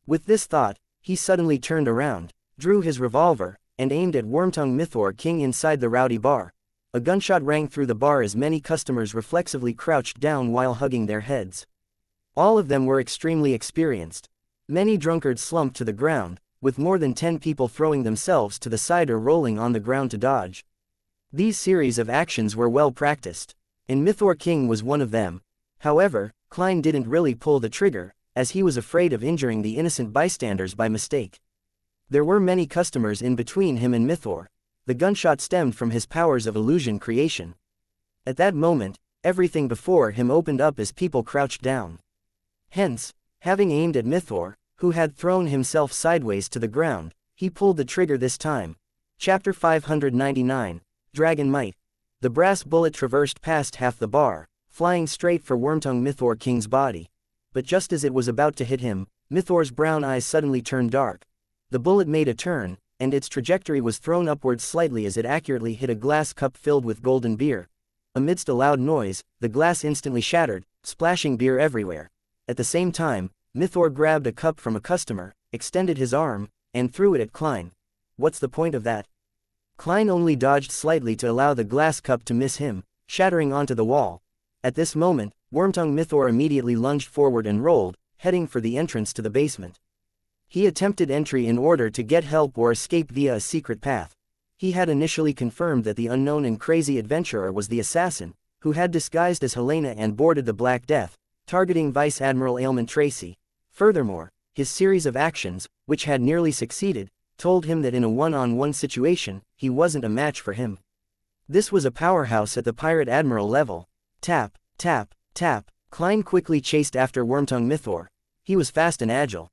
With this thought, he suddenly turned around, drew his revolver, and aimed at Wormtongue Mythor King inside the rowdy bar. A gunshot rang through the bar as many customers reflexively crouched down while hugging their heads. All of them were extremely experienced. Many drunkards slumped to the ground, with more than 10 people throwing themselves to the side or rolling on the ground to dodge. These series of actions were well practiced, and Mythor King was one of them. However, Klein didn't really pull the trigger, as he was afraid of injuring the innocent bystanders by mistake. There were many customers in between him and Mythor. The gunshot stemmed from his powers of illusion creation. At that moment, everything before him opened up as people crouched down. Hence, having aimed at Mythor, who had thrown himself sideways to the ground, he pulled the trigger this time. Chapter 599, Dragon Might. The brass bullet traversed past half the bar, flying straight for Wormtongue Mythor King's body. But just as it was about to hit him, Mythor's brown eyes suddenly turned dark. The bullet made a turn, and its trajectory was thrown upwards slightly as it accurately hit a glass cup filled with golden beer. Amidst a loud noise, the glass instantly shattered, splashing beer everywhere. At the same time, Mythor grabbed a cup from a customer, extended his arm, and threw it at Klein. What's the point of that? Klein only dodged slightly to allow the glass cup to miss him, shattering onto the wall. At this moment, Wormtongue Mythor immediately lunged forward and rolled, heading for the entrance to the basement. He attempted entry in order to get help or escape via a secret path. He had initially confirmed that the unknown and crazy adventurer was the assassin, who had disguised as Helena and boarded the Black Death, targeting Vice Admiral Ailment Tracy. Furthermore, his series of actions, which had nearly succeeded, told him that in a one-on-one situation, he wasn't a match for him. This was a powerhouse at the Pirate Admiral level. Tap, tap, tap. Klein quickly chased after Wormtongue Mythor. He was fast and agile.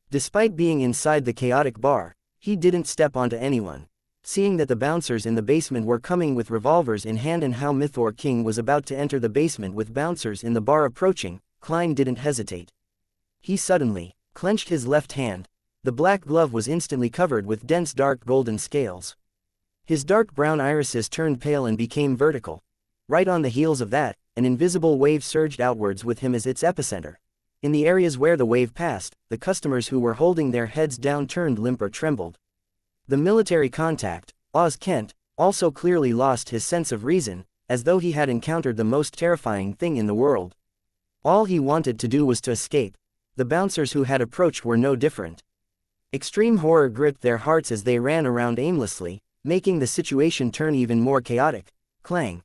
Despite being inside the chaotic bar, he didn't step onto anyone. Seeing that the bouncers in the basement were coming with revolvers in hand and how Mythor King was about to enter the basement with bouncers in the bar approaching, Klein didn't hesitate. He suddenly clenched his left hand. The black glove was instantly covered with dense dark golden scales. His dark brown irises turned pale and became vertical. Right on the heels of that, an invisible wave surged outwards with him as its epicenter. In the areas where the wave passed, the customers who were holding their heads down turned limp or trembled. The military contact, Oz Kent, also clearly lost his sense of reason, as though he had encountered the most terrifying thing in the world. All he wanted to do was to escape. The bouncers who had approached were no different. Extreme horror gripped their hearts as they ran around aimlessly, making the situation turn even more chaotic. Clang.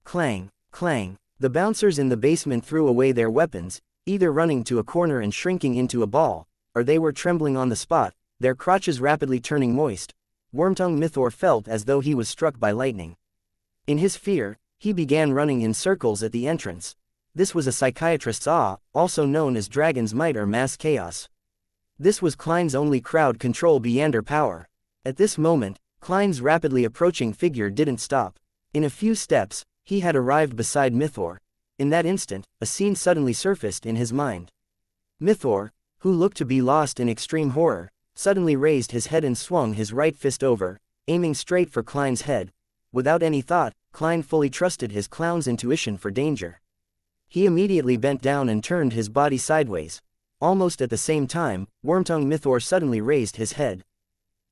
Clang, clang. The bouncers in the basement threw away their weapons, either running to a corner and shrinking into a ball, or they were trembling on the spot, their crotches rapidly turning moist. Wormtongue Mythor felt as though he was struck by lightning. In his fear, he began running in circles at the entrance. This was a psychiatrist's awe, also known as Dragon's Might or Mass Chaos. This was Klein's only crowd control Beander power. At this moment, Klein's rapidly approaching figure didn't stop. In a few steps, he had arrived beside Mythor. In that instant, a scene suddenly surfaced in his mind. Mythor, who looked to be lost in extreme horror, suddenly raised his head and swung his right fist over, aiming straight for Klein's head. Without any thought, Klein fully trusted his clown's intuition for danger. He immediately bent down and turned his body sideways. Almost at the same time, Wormtongue Mythor suddenly raised his head.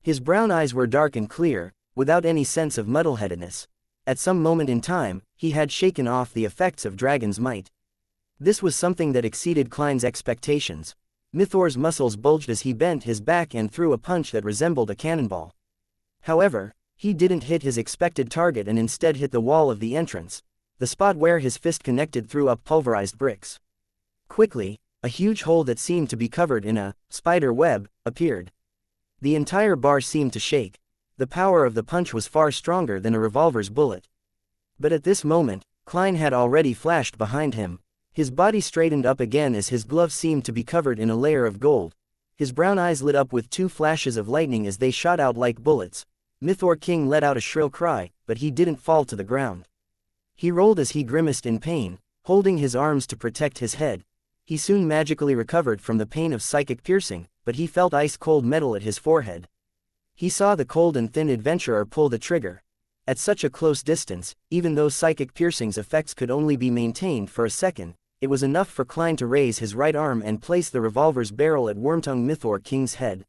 His brown eyes were dark and clear, without any sense of muddleheadedness. At some moment in time, he had shaken off the effects of dragon's might. This was something that exceeded Klein's expectations. Mythor's muscles bulged as he bent his back and threw a punch that resembled a cannonball. However, he didn't hit his expected target and instead hit the wall of the entrance. The spot where his fist connected threw up pulverized bricks. Quickly, a huge hole that seemed to be covered in a spider web appeared. The entire bar seemed to shake. The power of the punch was far stronger than a revolver's bullet. But at this moment, Klein had already flashed behind him. His body straightened up again as his gloves seemed to be covered in a layer of gold. His brown eyes lit up with two flashes of lightning as they shot out like bullets. Mythor King let out a shrill cry, but he didn't fall to the ground. He rolled as he grimaced in pain, holding his arms to protect his head. He soon magically recovered from the pain of psychic piercing, but he felt ice-cold metal at his forehead. He saw the cold and thin adventurer pull the trigger. At such a close distance, even though psychic piercing's effects could only be maintained for a second, it was enough for Klein to raise his right arm and place the revolver's barrel at Wormtongue Mythor King's head.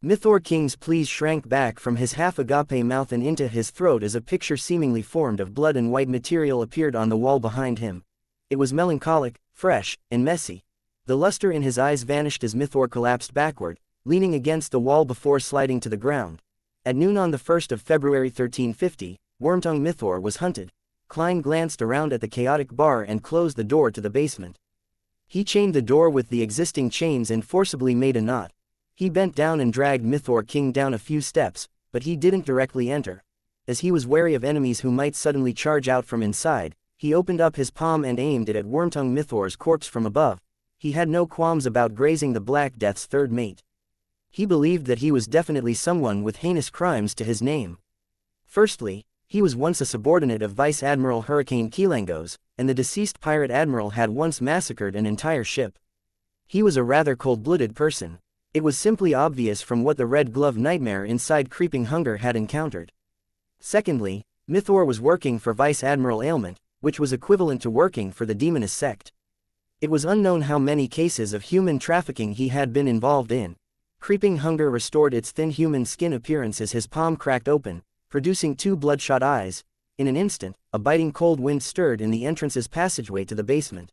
Mythor King's pleas shrank back from his half-agape mouth and into his throat as a picture seemingly formed of blood and white material appeared on the wall behind him. It was melancholic, fresh, and messy. The luster in his eyes vanished as Mythor collapsed backward, leaning against the wall before sliding to the ground. At noon on the 1st of February 1350, Wormtongue Mythor was hunted. Klein glanced around at the chaotic bar and closed the door to the basement. He chained the door with the existing chains and forcibly made a knot. He bent down and dragged Mythor King down a few steps, but he didn't directly enter. As he was wary of enemies who might suddenly charge out from inside, he opened up his palm and aimed it at Wormtongue Mythor's corpse from above. He had no qualms about grazing the Black Death's third mate. He believed that he was definitely someone with heinous crimes to his name. Firstly, he was once a subordinate of Vice Admiral Hurricane Kilangos, and the deceased pirate admiral had once massacred an entire ship. He was a rather cold-blooded person. It was simply obvious from what the Red Glove nightmare inside Creeping Hunger had encountered. Secondly, Mythor was working for Vice Admiral Ailment, which was equivalent to working for the Demoness sect. It was unknown how many cases of human trafficking he had been involved in. Creeping Hunger restored its thin human skin appearance as his palm cracked open, producing two bloodshot eyes. In an instant, a biting cold wind stirred in the entrance's passageway to the basement.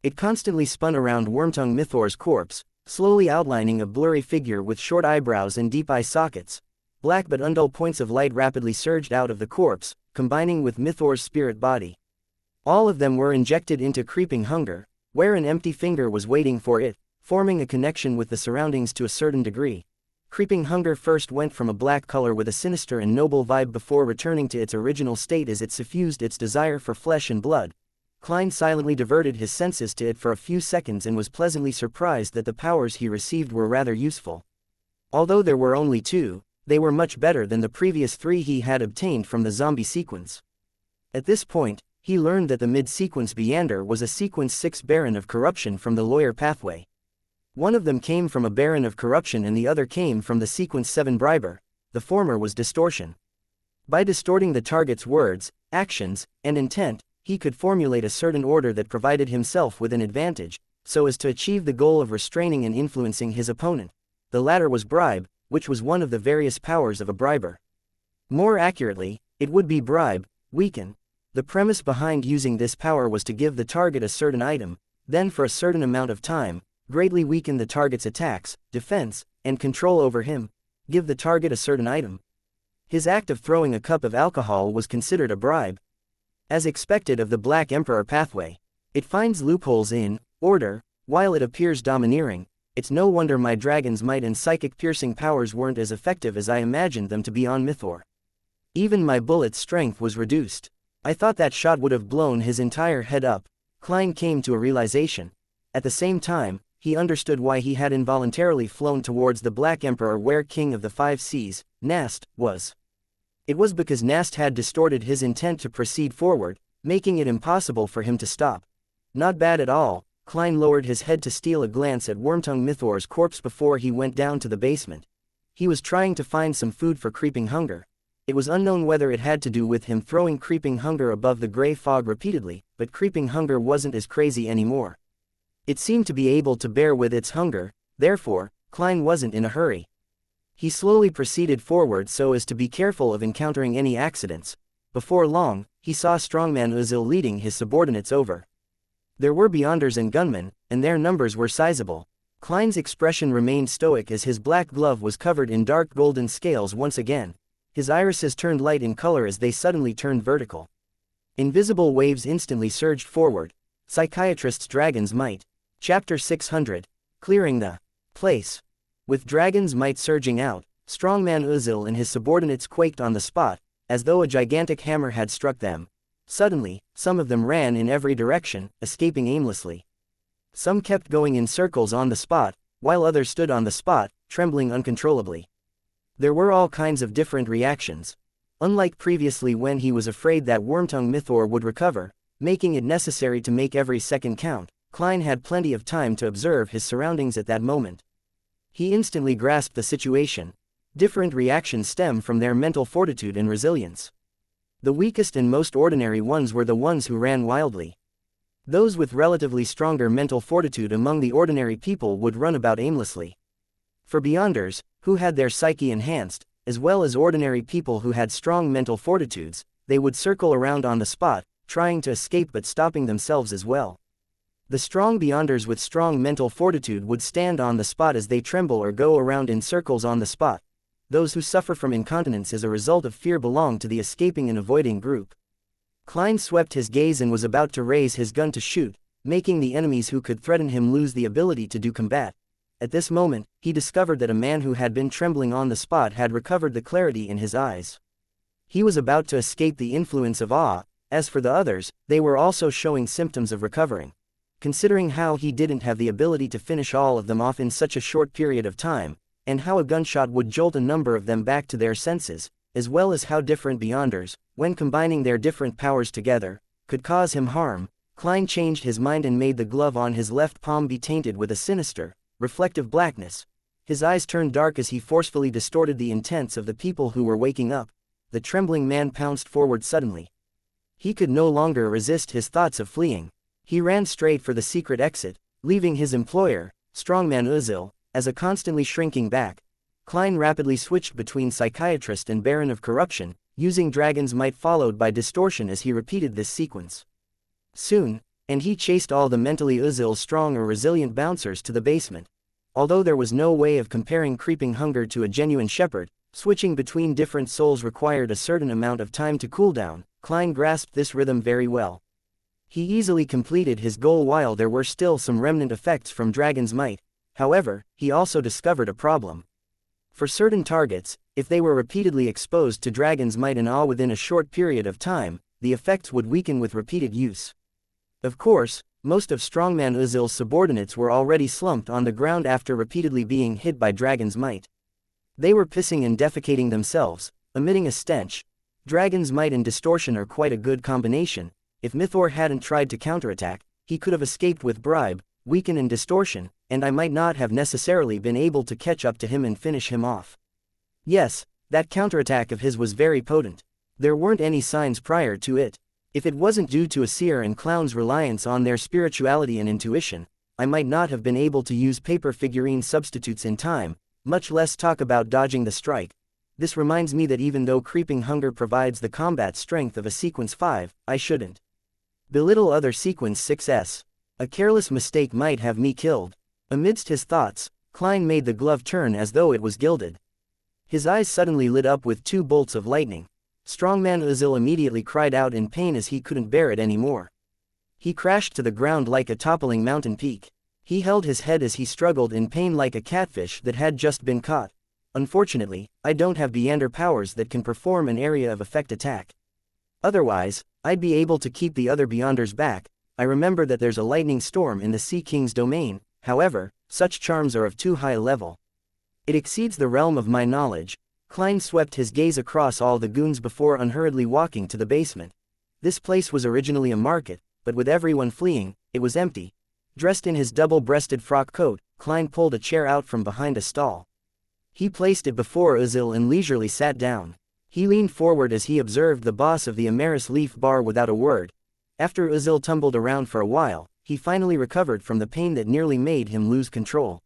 It constantly spun around Wormtongue Mythor's corpse, slowly outlining a blurry figure with short eyebrows and deep eye sockets. Black but undull points of light rapidly surged out of the corpse, combining with Mythor's spirit body. All of them were injected into Creeping Hunger, where an empty finger was waiting for it, forming a connection with the surroundings to a certain degree. Creeping Hunger first went from a black color with a sinister and noble vibe before returning to its original state as it suffused its desire for flesh and blood. Klein silently diverted his senses to it for a few seconds and was pleasantly surprised that the powers he received were rather useful. Although there were only two, they were much better than the previous three he had obtained from the zombie sequence. At this point, he learned that the mid-sequence Beander was a sequence 6 Baron of Corruption from the Lawyer pathway. One of them came from a Baron of Corruption and the other came from the sequence 7 Briber. The former was distortion. By distorting the target's words, actions, and intent, he could formulate a certain order that provided himself with an advantage, so as to achieve the goal of restraining and influencing his opponent. The latter was bribe, which was one of the various powers of a briber. More accurately, it would be bribe, weaken. The premise behind using this power was to give the target a certain item, then for a certain amount of time, greatly weaken the target's attacks, defense, and control over him. Give the target a certain item. His act of throwing a cup of alcohol was considered a bribe. As expected of the Black Emperor pathway, it finds loopholes in order. While it appears domineering, it's no wonder my dragon's might and psychic piercing powers weren't as effective as I imagined them to be on Mythor. Even my bullet's strength was reduced. I thought that shot would have blown his entire head up. Klein came to a realization. At the same time, he understood why he had involuntarily flown towards the Black Emperor where King of the Five Seas, Nast, was. It was because Nast had distorted his intent to proceed forward, making it impossible for him to stop. Not bad at all. Klein lowered his head to steal a glance at Wormtongue Mythor's corpse before he went down to the basement. He was trying to find some food for Creeping Hunger. It was unknown whether it had to do with him throwing creeping hunger above the gray fog repeatedly, but creeping hunger wasn't as crazy anymore. It seemed to be able to bear with its hunger, therefore, Klein wasn't in a hurry. He slowly proceeded forward so as to be careful of encountering any accidents. Before long, he saw Strongman Uzil leading his subordinates over. There were Beyonders and gunmen, and their numbers were sizable. Klein's expression remained stoic as his black glove was covered in dark golden scales once again. His irises turned light in color as they suddenly turned vertical. Invisible waves instantly surged forward. Psychiatrist's Dragon's Might. Chapter 600. Clearing the place. With Dragon's Might surging out, Strongman Uzil and his subordinates quaked on the spot, as though a gigantic hammer had struck them. Suddenly, some of them ran in every direction, escaping aimlessly. Some kept going in circles on the spot, while others stood on the spot, trembling uncontrollably. There were all kinds of different reactions. Unlike previously when he was afraid that Wormtongue Mythor would recover, making it necessary to make every second count, Klein had plenty of time to observe his surroundings at that moment. He instantly grasped the situation. Different reactions stem from their mental fortitude and resilience. The weakest and most ordinary ones were the ones who ran wildly. Those with relatively stronger mental fortitude among the ordinary people would run about aimlessly. For Beyonders, who had their psyche enhanced, as well as ordinary people who had strong mental fortitudes, they would circle around on the spot, trying to escape but stopping themselves as well. The strong Beyonders with strong mental fortitude would stand on the spot as they tremble or go around in circles on the spot. Those who suffer from incontinence as a result of fear belong to the escaping and avoiding group. Klein swept his gaze and was about to raise his gun to shoot, making the enemies who could threaten him lose the ability to do combat. At this moment, he discovered that a man who had been trembling on the spot had recovered the clarity in his eyes. He was about to escape the influence of awe. As for the others, they were also showing symptoms of recovering. Considering how he didn't have the ability to finish all of them off in such a short period of time, and how a gunshot would jolt a number of them back to their senses, as well as how different Beyonders, when combining their different powers together, could cause him harm, Klein changed his mind and made the glove on his left palm be tainted with a sinister, reflective blackness. His eyes turned dark as he forcefully distorted the intents of the people who were waking up. The trembling man pounced forward suddenly. He could no longer resist his thoughts of fleeing. He ran straight for the secret exit, leaving his employer, Strongman Uzil, as a constantly shrinking back. Klein rapidly switched between Psychiatrist and Baron of Corruption, using Dragon's Might followed by Distortion as he repeated this sequence. Soon, and he chased all the mentally Uzil's strong or resilient bouncers to the basement. Although there was no way of comparing creeping hunger to a genuine shepherd, switching between different souls required a certain amount of time to cool down. Klein grasped this rhythm very well. He easily completed his goal while there were still some remnant effects from Dragon's Might. However, he also discovered a problem. For certain targets, if they were repeatedly exposed to Dragon's Might and awe within a short period of time, the effects would weaken with repeated use. Of course, most of Strongman Uzil's subordinates were already slumped on the ground after repeatedly being hit by Dragon's Might. They were pissing and defecating themselves, emitting a stench. Dragon's Might and Distortion are quite a good combination. If Mythor hadn't tried to counterattack, he could have escaped with Bribe, Weaken and Distortion, and I might not have necessarily been able to catch up to him and finish him off. Yes, that counterattack of his was very potent. There weren't any signs prior to it. If it wasn't due to a seer and clown's reliance on their spirituality and intuition, I might not have been able to use paper figurine substitutes in time, much less talk about dodging the strike. This reminds me that even though creeping hunger provides the combat strength of a sequence 5, I shouldn't belittle other sequence 6s. A careless mistake might have me killed. Amidst his thoughts, Klein made the glove turn as though it was gilded. His eyes suddenly lit up with 2 bolts of lightning. Strongman Uzil immediately cried out in pain as he couldn't bear it anymore. He crashed to the ground like a toppling mountain peak. He held his head as he struggled in pain like a catfish that had just been caught. Unfortunately, I don't have Beyonder powers that can perform an area of effect attack. Otherwise, I'd be able to keep the other Beyonders back. I remember that there's a lightning storm in the Sea King's domain, however, such charms are of too high a level. It exceeds the realm of my knowledge. Klein swept his gaze across all the goons before unhurriedly walking to the basement. This place was originally a market, but with everyone fleeing, it was empty. Dressed in his double-breasted frock coat, Klein pulled a chair out from behind a stall. He placed it before Uzil and leisurely sat down. He leaned forward as he observed the boss of the Amaris Leaf Bar without a word. After Uzil tumbled around for a while, he finally recovered from the pain that nearly made him lose control.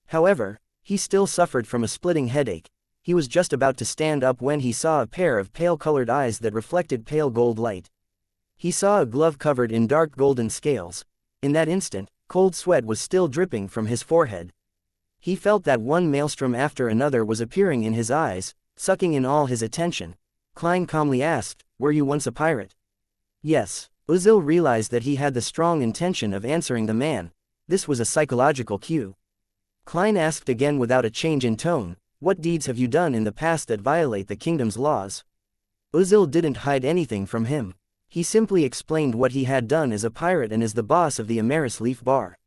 However, he still suffered from a splitting headache. He was just about to stand up when he saw a pair of pale-colored eyes that reflected pale gold light. He saw a glove covered in dark golden scales. In that instant, cold sweat was still dripping from his forehead. He felt that one maelstrom after another was appearing in his eyes, sucking in all his attention. Klein calmly asked, "Were you once a pirate?" Yes. Uzil realized that he had the strong intention of answering the man. This was a psychological cue. Klein asked again without a change in tone, "What deeds have you done in the past that violate the kingdom's laws?" Uzil didn't hide anything from him. He simply explained what he had done as a pirate and as the boss of the Amaris Leaf Bar.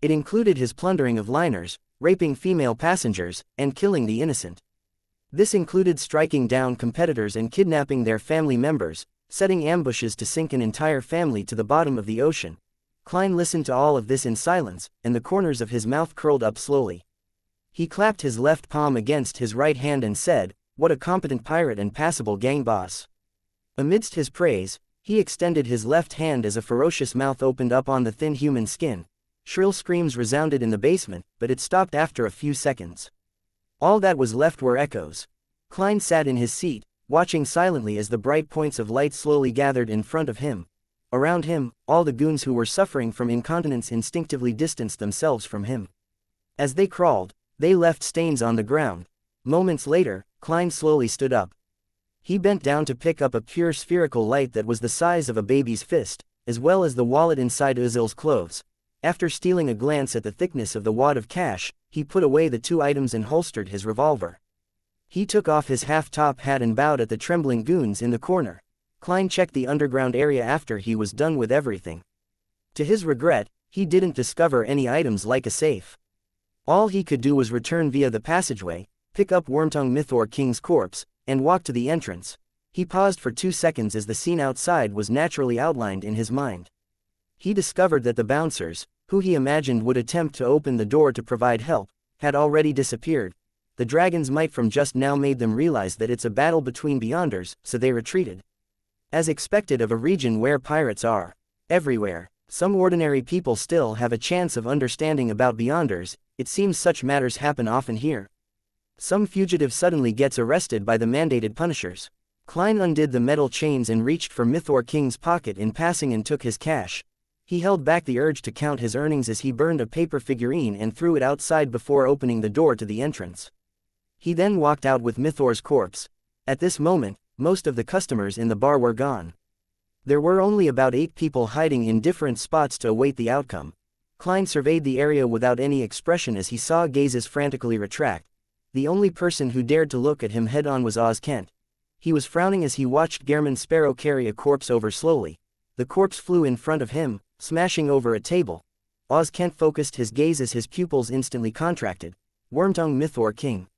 It included his plundering of liners, raping female passengers, and killing the innocent. This included striking down competitors and kidnapping their family members, setting ambushes to sink an entire family to the bottom of the ocean. Klein listened to all of this in silence, and the corners of his mouth curled up slowly. He clapped his left palm against his right hand and said, "What a competent pirate and passable gang boss." Amidst his praise, he extended his left hand as a ferocious mouth opened up on the thin human skin. Shrill screams resounded in the basement, but it stopped after a few seconds. All that was left were echoes. Klein sat in his seat, watching silently as the bright points of light slowly gathered in front of him. Around him, all the goons who were suffering from incontinence instinctively distanced themselves from him. As they crawled, they left stains on the ground. Moments later, Klein slowly stood up. He bent down to pick up a pure spherical light that was the size of a baby's fist, as well as the wallet inside Uzil's clothes. After stealing a glance at the thickness of the wad of cash, he put away the two items and holstered his revolver. He took off his half-top hat and bowed at the trembling goons in the corner. Klein checked the underground area after he was done with everything. To his regret, he didn't discover any items like a safe. All he could do was return via the passageway, pick up Wormtongue Mythor King's corpse, and walk to the entrance. He paused for 2 seconds as the scene outside was naturally outlined in his mind. He discovered that the bouncers, who he imagined would attempt to open the door to provide help, had already disappeared. The dragon's might from just now made them realize that it's a battle between Beyonders, so they retreated. As expected of a region where pirates are everywhere, some ordinary people still have a chance of understanding about Beyonders. It seems such matters happen often here. Some fugitive suddenly gets arrested by the mandated punishers. Klein undid the metal chains and reached for Mythor King's pocket in passing and took his cash. He held back the urge to count his earnings as he burned a paper figurine and threw it outside before opening the door to the entrance. He then walked out with Mythor's corpse. At this moment, most of the customers in the bar were gone. There were only about 8 people hiding in different spots to await the outcome. Klein surveyed the area without any expression as he saw gazes frantically retract. The only person who dared to look at him head-on was Oz Kent. He was frowning as he watched Gehrman Sparrow carry a corpse over slowly. The corpse flew in front of him, smashing over a table. Oz Kent focused his gaze as his pupils instantly contracted. Wormtongue Mythor King.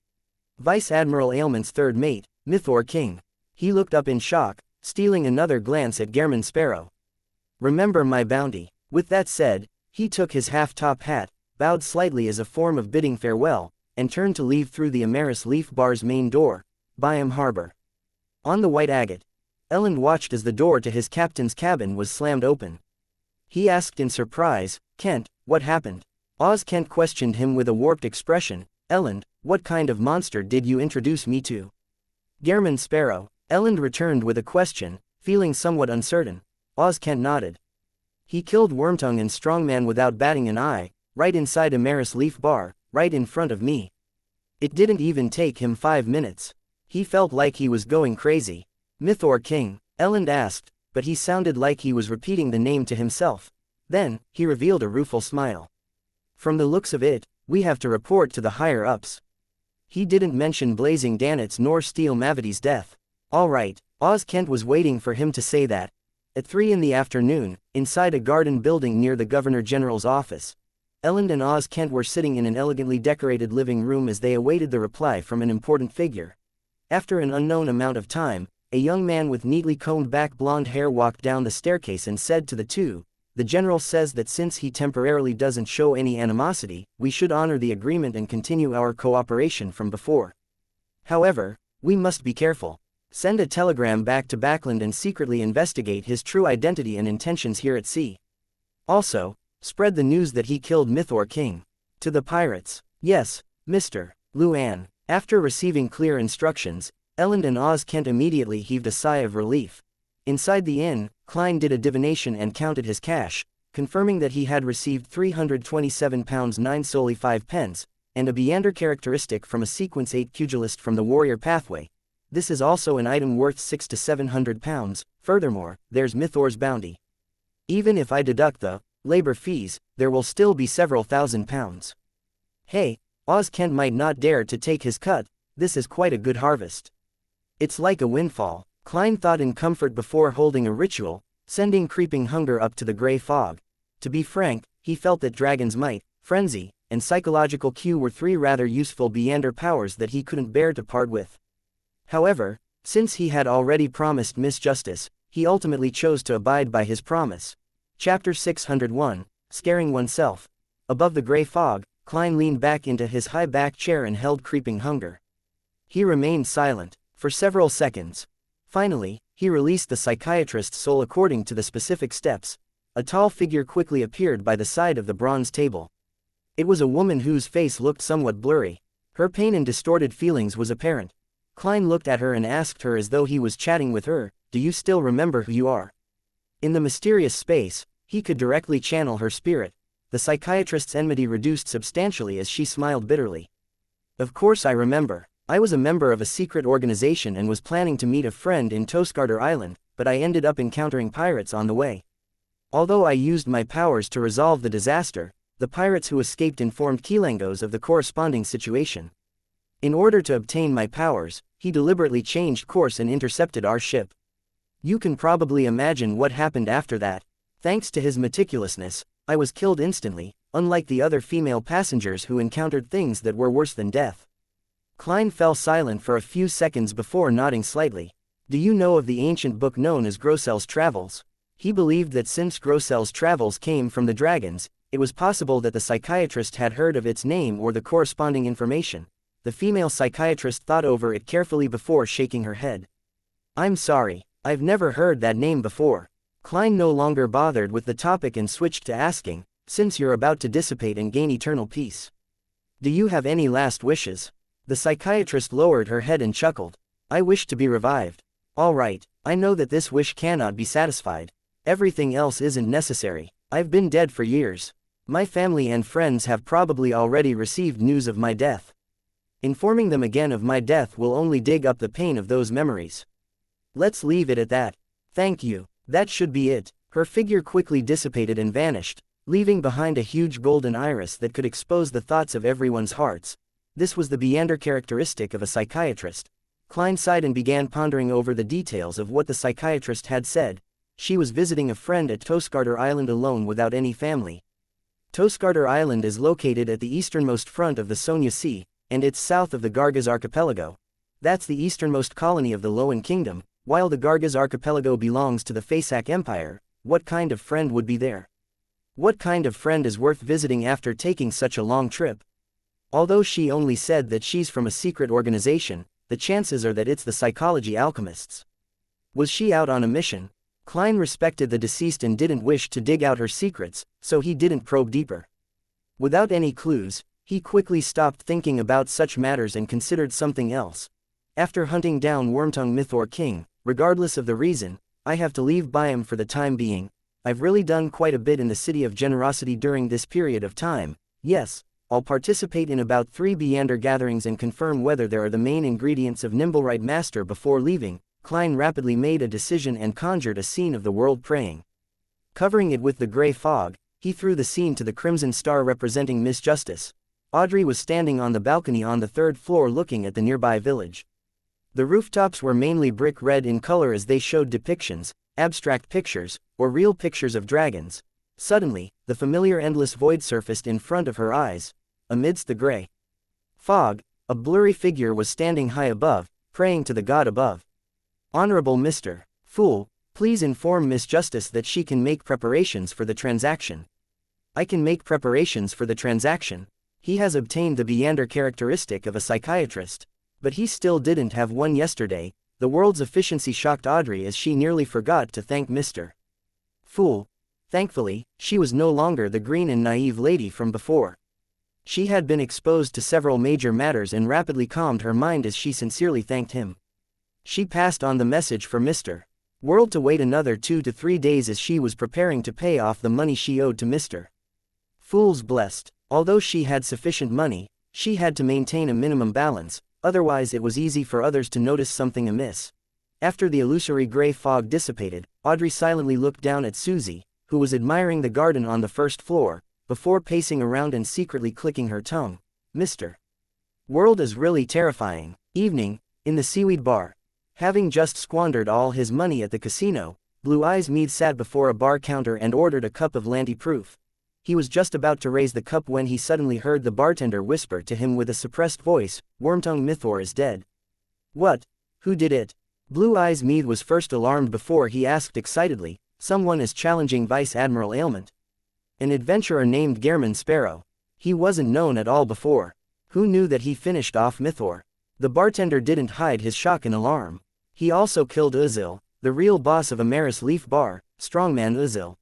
Vice Admiral Ailment's third mate, Mythor King. He looked up in shock, stealing another glance at Gehrman Sparrow. "Remember my bounty." With that said, he took his half-top hat, bowed slightly as a form of bidding farewell, and turned to leave through the Amaris Leaf Bar's main door, Byam Harbor. On the White Agate, Elend watched as the door to his captain's cabin was slammed open. He asked in surprise, "Kent, what happened?" Oz Kent questioned him with a warped expression. "Elend, what kind of monster did you introduce me to?" "Gehrman Sparrow." Elend returned with a question, feeling somewhat uncertain. Oz Kent nodded. "He killed Wormtongue and Strongman without batting an eye, right inside Amaris Leaf Bar, right in front of me. It didn't even take him 5 minutes. He felt like he was going crazy." "Mythor King?" Elend asked, but he sounded like he was repeating the name to himself. Then, he revealed a rueful smile. "From the looks of it, we have to report to the higher-ups." He didn't mention Blazing Danitz nor Steel Mavity's death. All right, Oz Kent was waiting for him to say that. At 3 in the afternoon, inside a garden building near the Governor General's office, Elend and Oz Kent were sitting in an elegantly decorated living room as they awaited the reply from an important figure. After an unknown amount of time, a young man with neatly combed back blonde hair walked down the staircase and said to the two, "The General says that since he temporarily doesn't show any animosity, we should honor the agreement and continue our cooperation from before. However, we must be careful. Send a telegram back to Backland and secretly investigate his true identity and intentions here at sea. Also, spread the news that he killed Mythor King. To the pirates. Yes, Mr. Luan. After receiving clear instructions, Elend and Oz Kent immediately heaved a sigh of relief. Inside the inn, Klein did a divination and counted his cash, confirming that he had received £327 9 solely 5 pence, and a Beander characteristic from a Sequence 8 pugilist from the Warrior Pathway. This is also an item worth £600 to £700, furthermore, there's Mythor's bounty. Even if I deduct the labor fees, there will still be several £1,000s. Hey, Oz Kent might not dare to take his cut, this is quite a good harvest. It's like a windfall, Klein thought in comfort before holding a ritual, sending creeping hunger up to the grey fog. To be frank, he felt that Dragon's Might, Frenzy, and Psychological Cue were 3 rather useful Beander powers that he couldn't bear to part with. However, since he had already promised Miss Justice, he ultimately chose to abide by his promise. Chapter 601, Scaring Oneself. Above the grey fog, Klein leaned back into his high-back chair and held creeping hunger. He remained silent for several seconds. Finally, he released the psychiatrist's soul according to the specific steps. A tall figure quickly appeared by the side of the bronze table. It was a woman whose face looked somewhat blurry. Her pain and distorted feelings was apparent. Klein looked at her and asked her as though he was chatting with her, "Do you still remember who you are?" In the mysterious space, he could directly channel her spirit. The psychiatrist's enmity reduced substantially as she smiled bitterly. "Of course I remember. I was a member of a secret organization and was planning to meet a friend in Toskarder Island, but I ended up encountering pirates on the way. Although I used my powers to resolve the disaster, the pirates who escaped informed Kilangos of the corresponding situation. In order to obtain my powers, he deliberately changed course and intercepted our ship. You can probably imagine what happened after that. Thanks to his meticulousness, I was killed instantly, unlike the other female passengers who encountered things that were worse than death." Klein fell silent for a few seconds before nodding slightly. "Do you know of the ancient book known as Grossel's Travels?" He believed that since Grossel's Travels came from the dragons, it was possible that the psychiatrist had heard of its name or the corresponding information. The female psychiatrist thought over it carefully before shaking her head. "I'm sorry, I've never heard that name before." Klein no longer bothered with the topic and switched to asking, "Since you're about to dissipate and gain eternal peace, do you have any last wishes?" The psychiatrist lowered her head and chuckled. "I wish to be revived." "All right, I know that this wish cannot be satisfied. Everything else isn't necessary. I've been dead for years. My family and friends have probably already received news of my death. Informing them again of my death will only dig up the pain of those memories. Let's leave it at that. Thank you. That should be it." Her figure quickly dissipated and vanished, leaving behind a huge golden iris that could expose the thoughts of everyone's hearts. This was the Beander characteristic of a psychiatrist. Klein sighed and began pondering over the details of what the psychiatrist had said. She was visiting a friend at Toskarder Island alone without any family. Toskarder Island is located at the easternmost front of the Sonia Sea, and it's south of the Gargaz Archipelago. That's the easternmost colony of the Loan Kingdom. While the Gargaz Archipelago belongs to the Fasak Empire, what kind of friend would be there? What kind of friend is worth visiting after taking such a long trip? Although she only said that she's from a secret organization, the chances are that it's the psychology alchemists. Was she out on a mission? Klein respected the deceased and didn't wish to dig out her secrets, so he didn't probe deeper. Without any clues, he quickly stopped thinking about such matters and considered something else. After hunting down Wormtongue Mythor King, regardless of the reason, I have to leave Byam for the time being. I've really done quite a bit in the City of Generosity during this period of time. Yes, I'll participate in about 3 Beander gatherings and confirm whether there are the main ingredients of Nimblewright Master before leaving. Klein rapidly made a decision and conjured a scene of the world praying. Covering it with the grey fog, he threw the scene to the crimson star representing Miss Justice. Audrey was standing on the balcony on the 3rd floor looking at the nearby village. The rooftops were mainly brick red in color as they showed depictions, abstract pictures, or real pictures of dragons. Suddenly, the familiar endless void surfaced in front of her eyes. Amidst the grey fog, a blurry figure was standing high above, praying to the god above. "Honorable Mr. Fool, please inform Miss Justice that she can make preparations for the transaction." "I can make preparations for the transaction." He has obtained the Beander characteristic of a psychiatrist. But he still didn't have one yesterday. The world's efficiency shocked Audrey as she nearly forgot to thank Mr. Fool. Thankfully, she was no longer the green and naive lady from before. She had been exposed to several major matters and rapidly calmed her mind as she sincerely thanked him. She passed on the message for Mr. World to wait another 2 to 3 days as she was preparing to pay off the money she owed to Mr. Fool's blessed. Although she had sufficient money, she had to maintain a minimum balance, otherwise it was easy for others to notice something amiss. After the illusory gray fog dissipated, Audrey silently looked down at Susie, who was admiring the garden on the first floor, before pacing around and secretly clicking her tongue. Mr. World is really terrifying. Evening, in the seaweed bar. Having just squandered all his money at the casino, Blue Eyes Mead sat before a bar counter and ordered a cup of Lanty Proof. He was just about to raise the cup when he suddenly heard the bartender whisper to him with a suppressed voice, "Wormtongue Mythor is dead." "What? Who did it?" Blue Eyes Mead was first alarmed before he asked excitedly, "Someone is challenging Vice Admiral Ailment. An adventurer named Gehrman Sparrow. He wasn't known at all before. Who knew that he finished off Mythor?" The bartender didn't hide his shock and alarm. He also killed Uzil, the real boss of Amaris Leaf Bar, Strongman Uzil.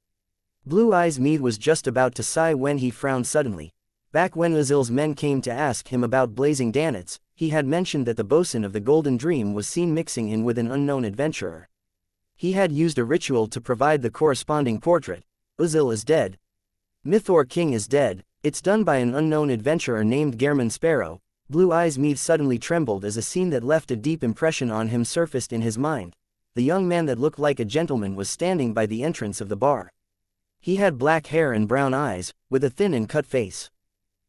Blue Eyes Mead was just about to sigh when he frowned suddenly. Back when Uzil's men came to ask him about blazing Danitz, he had mentioned that the bosun of the Golden Dream was seen mixing in with an unknown adventurer. He had used a ritual to provide the corresponding portrait. Uzil is dead. Mythor King is dead. It's done by an unknown adventurer named Gehrman Sparrow. Blue Eyes Mead suddenly trembled as a scene that left a deep impression on him surfaced in his mind. The young man that looked like a gentleman was standing by the entrance of the bar. He had black hair and brown eyes, with a thin and cut face.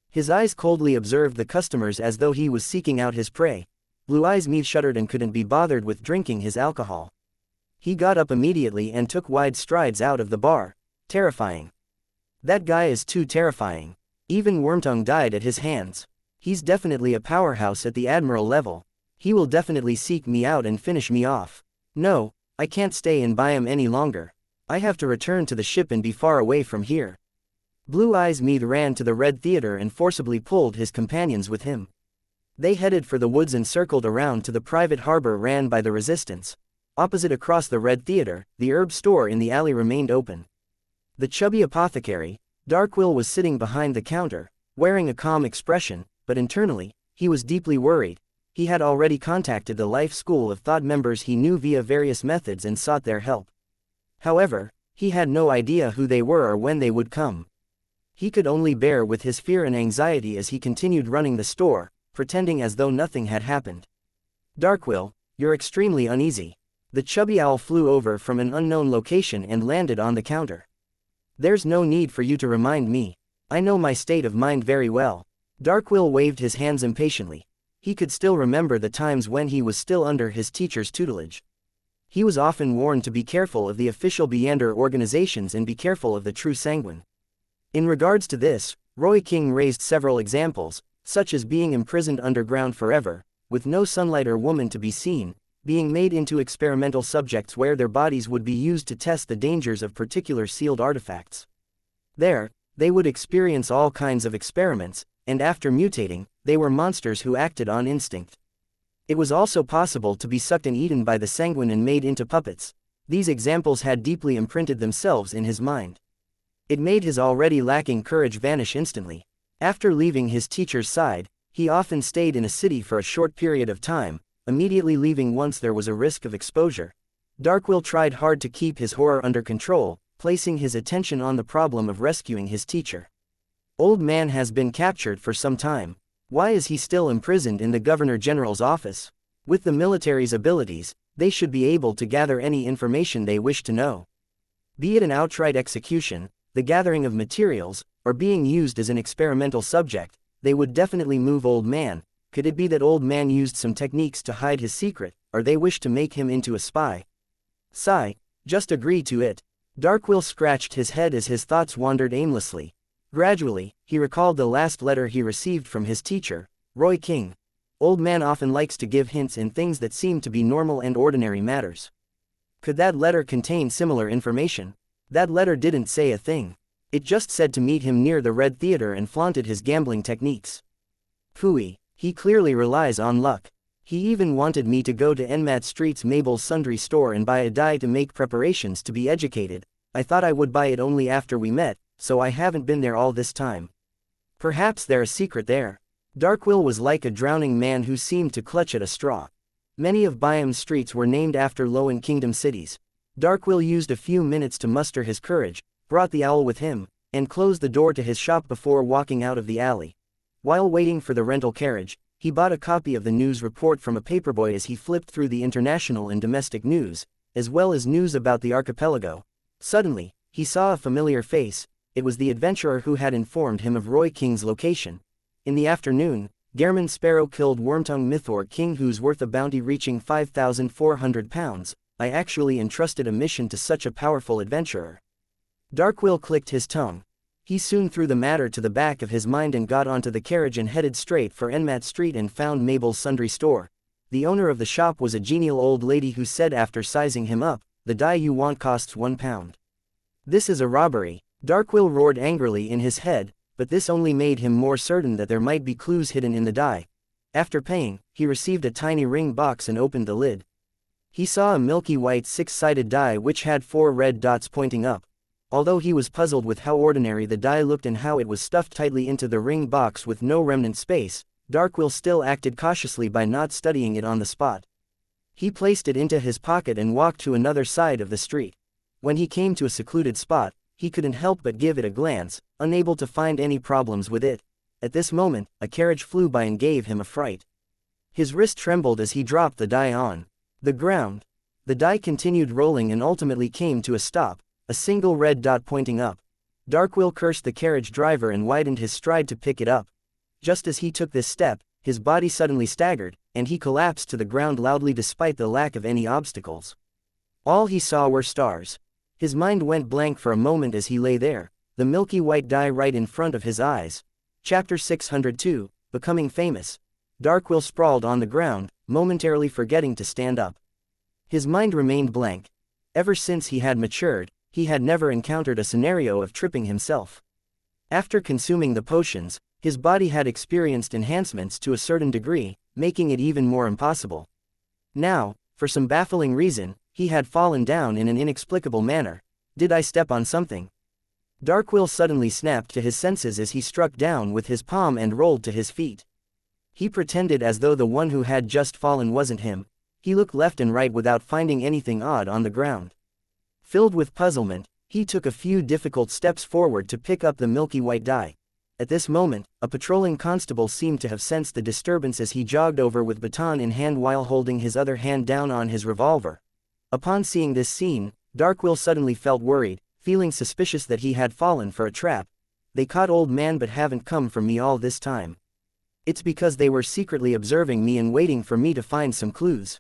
His eyes coldly observed the customers as though he was seeking out his prey. Blue Eyes Mead shuddered and couldn't be bothered with drinking his alcohol. He got up immediately and took wide strides out of the bar. Terrifying. That guy is too terrifying. Even Wormtongue died at his hands. He's definitely a powerhouse at the Admiral level. He will definitely seek me out and finish me off. No, I can't stay in Biome any longer. I have to return to the ship and be far away from here. Blue Eyes Mead ran to the Red Theater and forcibly pulled his companions with him. They headed for the woods and circled around to the private harbor ran by the Resistance. Opposite across the Red Theater, the herb store in the alley remained open. The chubby apothecary, Darkwill, was sitting behind the counter, wearing a calm expression, but internally, he was deeply worried. He had already contacted the Life School of Thought members he knew via various methods and sought their help. However, he had no idea who they were or when they would come. He could only bear with his fear and anxiety as he continued running the store, pretending as though nothing had happened. Darkwill, you're extremely uneasy. The chubby owl flew over from an unknown location and landed on the counter. There's no need for you to remind me. I know my state of mind very well. Darkwill waved his hands impatiently. He could still remember the times when he was still under his teacher's tutelage. He was often warned to be careful of the official Beander organizations and be careful of the true sanguine. In regards to this, Roy King raised several examples, such as being imprisoned underground forever, with no sunlight or woman to be seen, being made into experimental subjects where their bodies would be used to test the dangers of particular sealed artifacts. There, they would experience all kinds of experiments, and after mutating, they were monsters who acted on instinct. It was also possible to be sucked and eaten by the sanguine and made into puppets. These examples had deeply imprinted themselves in his mind. It made his already lacking courage vanish instantly. After leaving his teacher's side, he often stayed in a city for a short period of time, immediately leaving once there was a risk of exposure. Darkwill tried hard to keep his horror under control, placing his attention on the problem of rescuing his teacher. Old man has been captured for some time. Why is he still imprisoned in the Governor General's office? With the military's abilities, they should be able to gather any information they wish to know. Be it an outright execution, the gathering of materials, or being used as an experimental subject, they would definitely move Old Man. Could it be that Old Man used some techniques to hide his secret, or they wished to make him into a spy? Sigh, just agree to it. Darkwill scratched his head as his thoughts wandered aimlessly. Gradually, he recalled the last letter he received from his teacher, Roy King. Old Man often likes to give hints in things that seem to be normal and ordinary matters. Could that letter contain similar information? That letter didn't say a thing. It just said to meet him near the Red Theater and flaunted his gambling techniques. Phooey, he clearly relies on luck. He even wanted me to go to Enmat Street's Mabel's Sundry store and buy a die to make preparations to be educated. I thought I would buy it only after we met, so I haven't been there all this time. Perhaps there's a secret there. Darkwill was like a drowning man who seemed to clutch at a straw. Many of Byam's streets were named after Lowen Kingdom cities. Darkwill used a few minutes to muster his courage, brought the owl with him, and closed the door to his shop before walking out of the alley. While waiting for the rental carriage, he bought a copy of the news report from a paperboy as he flipped through the international and domestic news, as well as news about the archipelago. Suddenly, he saw a familiar face. It was the adventurer who had informed him of Roy King's location. In the afternoon, Gairman Sparrow killed Wormtongue Mythor King, who's worth a bounty reaching 5,400 pounds. I actually entrusted a mission to such a powerful adventurer. Darkwill clicked his tongue. He soon threw the matter to the back of his mind and got onto the carriage and headed straight for Enmat Street and found Mabel's Sundry store. The owner of the shop was a genial old lady who said after sizing him up, "The die you want costs £1. This is a robbery." Darkwill roared angrily in his head, but this only made him more certain that there might be clues hidden in the die. After paying, he received a tiny ring box and opened the lid. He saw a milky white six-sided die which had 4 red dots pointing up. Although he was puzzled with how ordinary the die looked and how it was stuffed tightly into the ring box with no remnant space, Darkwill still acted cautiously by not studying it on the spot. He placed it into his pocket and walked to another side of the street. When he came to a secluded spot, he couldn't help but give it a glance, unable to find any problems with it. At this moment, a carriage flew by and gave him a fright. His wrist trembled as he dropped the die on the ground. The die continued rolling and ultimately came to a stop, a single red dot pointing up. Darkwill cursed the carriage driver and widened his stride to pick it up. Just as he took this step, his body suddenly staggered, and he collapsed to the ground loudly despite the lack of any obstacles. All he saw were stars. His mind went blank for a moment as he lay there, the milky white die right in front of his eyes. Chapter 602, Becoming Famous. Darkwill sprawled on the ground, momentarily forgetting to stand up. His mind remained blank. Ever since he had matured, he had never encountered a scenario of tripping himself. After consuming the potions, his body had experienced enhancements to a certain degree, making it even more impossible. Now, for some baffling reason, he had fallen down in an inexplicable manner. Did I step on something? Darkwill suddenly snapped to his senses as he struck down with his palm and rolled to his feet. He pretended as though the one who had just fallen wasn't him. He looked left and right without finding anything odd on the ground. Filled with puzzlement, he took a few difficult steps forward to pick up the milky white die. At this moment, a patrolling constable seemed to have sensed the disturbance as he jogged over with baton in hand while holding his other hand down on his revolver. Upon seeing this scene, Darkwill suddenly felt worried, feeling suspicious that he had fallen for a trap. They caught old man but haven't come for me all this time. It's because they were secretly observing me and waiting for me to find some clues.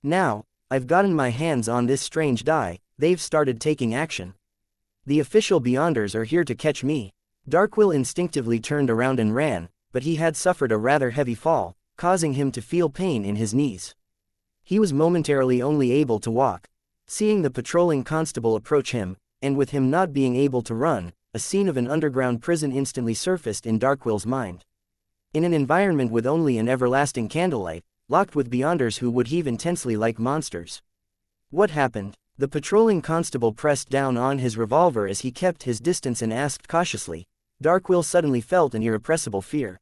Now, I've gotten my hands on this strange die, they've started taking action. The official Beyonders are here to catch me. Darkwill instinctively turned around and ran, but he had suffered a rather heavy fall, causing him to feel pain in his knees. He was momentarily only able to walk. Seeing the patrolling constable approach him, and with him not being able to run, a scene of an underground prison instantly surfaced in Darkwill's mind. In an environment with only an everlasting candlelight, locked with Beyonders who would heave intensely like monsters. What happened? The patrolling constable pressed down on his revolver as he kept his distance and asked cautiously. Darkwill suddenly felt an irrepressible fear.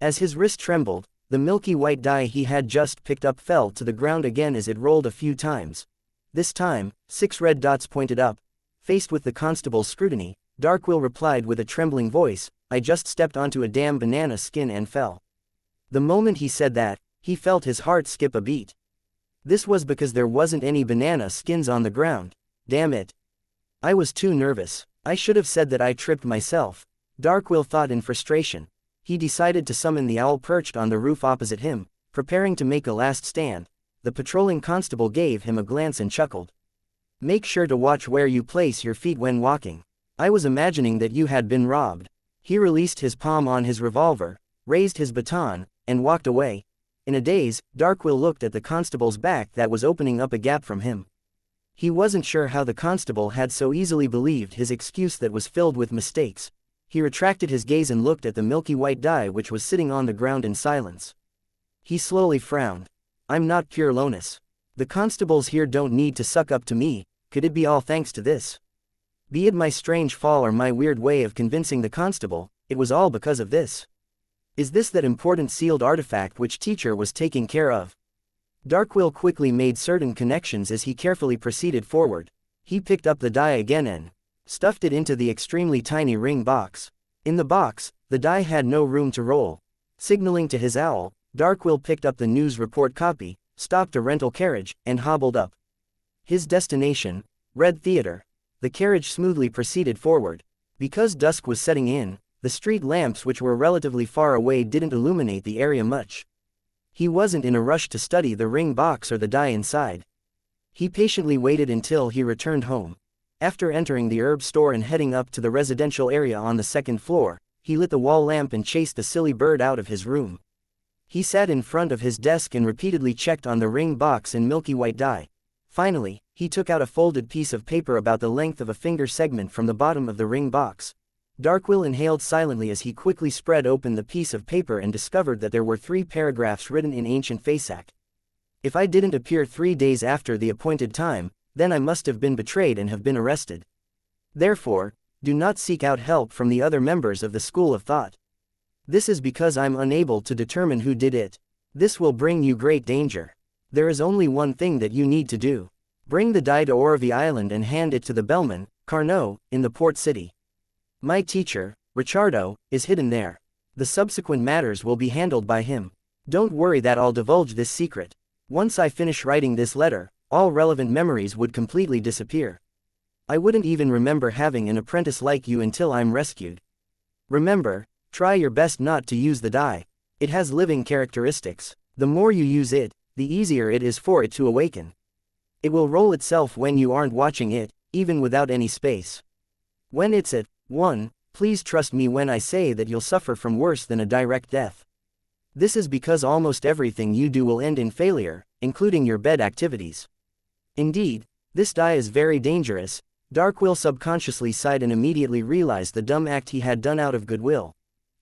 As his wrist trembled, the milky white die he had just picked up fell to the ground again as it rolled a few times. This time, 6 red dots pointed up. Faced with the constable's scrutiny, Darkwill replied with a trembling voice, "I just stepped onto a damn banana skin and fell." The moment he said that, he felt his heart skip a beat. This was because there wasn't any banana skins on the ground. Damn it. I was too nervous. I should have said that I tripped myself. Darkwill thought in frustration. He decided to summon the owl perched on the roof opposite him, preparing to make a last stand. The patrolling constable gave him a glance and chuckled. "Make sure to watch where you place your feet when walking. I was imagining that you had been robbed." He released his palm on his revolver, raised his baton, and walked away. In a daze, Darkwill looked at the constable's back that was opening up a gap from him. He wasn't sure how the constable had so easily believed his excuse that was filled with mistakes. He retracted his gaze and looked at the milky white die which was sitting on the ground in silence. He slowly frowned. I'm not pure lowness. The constables here don't need to suck up to me, could it be all thanks to this? Be it my strange fall or my weird way of convincing the constable, it was all because of this. Is this that important sealed artifact which teacher was taking care of? Darkwill quickly made certain connections as he carefully proceeded forward. He picked up the die again and stuffed it into the extremely tiny ring box. In the box, the die had no room to roll. Signaling to his owl, Darkwill picked up the news report copy, stopped a rental carriage, and hobbled up. His destination, Red Theater. The carriage smoothly proceeded forward. Because dusk was setting in, the street lamps which were relatively far away didn't illuminate the area much. He wasn't in a rush to study the ring box or the die inside. He patiently waited until he returned home. After entering the herb store and heading up to the residential area on the second floor, he lit the wall lamp and chased the silly bird out of his room. He sat in front of his desk and repeatedly checked on the ring box and milky white die. Finally, he took out a folded piece of paper about the length of a finger segment from the bottom of the ring box. Darkwill inhaled silently as he quickly spread open the piece of paper and discovered that there were 3 paragraphs written in ancient Fasak. If I didn't appear 3 days after the appointed time, then I must have been betrayed and have been arrested. Therefore, do not seek out help from the other members of the school of thought. This is because I'm unable to determine who did it. This will bring you great danger. There is only one thing that you need to do. Bring the die to Orvie Island and hand it to the bellman, Carnot, in the port city. My teacher, Ricciardo, is hidden there. The subsequent matters will be handled by him. Don't worry that I'll divulge this secret. Once I finish writing this letter, all relevant memories would completely disappear. I wouldn't even remember having an apprentice like you until I'm rescued. Remember, try your best not to use the die. It has living characteristics. The more you use it, the easier it is for it to awaken. It will roll itself when you aren't watching it, even without any space. When it's at 1, please trust me when I say that you'll suffer from worse than a direct death. This is because almost everything you do will end in failure, including your bed activities. Indeed, this die is very dangerous. Darkwill subconsciously sighed and immediately realized the dumb act he had done out of goodwill.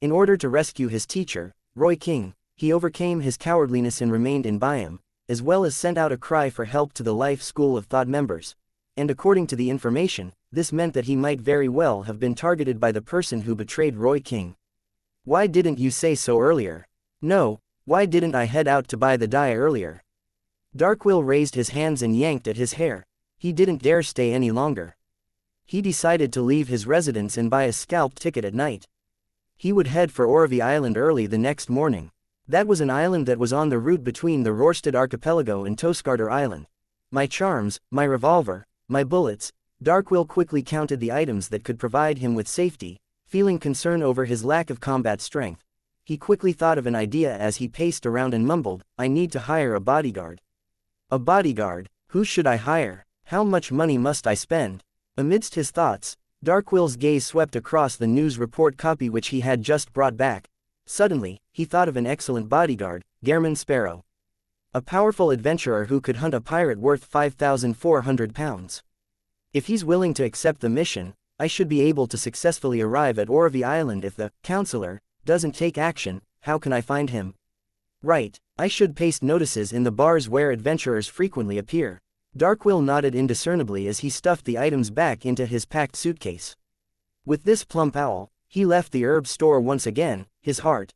In order to rescue his teacher, Roy King, he overcame his cowardliness and remained in Byam, as well as sent out a cry for help to the Life School of Thought members. And according to the information, this meant that he might very well have been targeted by the person who betrayed Roy King. Why didn't you say so earlier? No, why didn't I head out to buy the die earlier? Darkwill raised his hands and yanked at his hair. He didn't dare stay any longer. He decided to leave his residence and buy a scalped ticket at night. He would head for Orvie Island early the next morning. That was an island that was on the route between the Rorstad Archipelago and Toskarder Island. My charms, my revolver, my bullets. Darkwill quickly counted the items that could provide him with safety, feeling concern over his lack of combat strength. He quickly thought of an idea as he paced around and mumbled, I need to hire a bodyguard. A bodyguard? Who should I hire? How much money must I spend? Amidst his thoughts, Darkwill's gaze swept across the news report copy which he had just brought back. Suddenly, he thought of an excellent bodyguard, Gehrman Sparrow. A powerful adventurer who could hunt a pirate worth 5,400 pounds. If he's willing to accept the mission, I should be able to successfully arrive at Orvie Island. If the counselor doesn't take action, how can I find him? Right, I should paste notices in the bars where adventurers frequently appear. Darkwill nodded indiscernibly as he stuffed the items back into his packed suitcase. With this plump owl, he left the herb store once again, his heart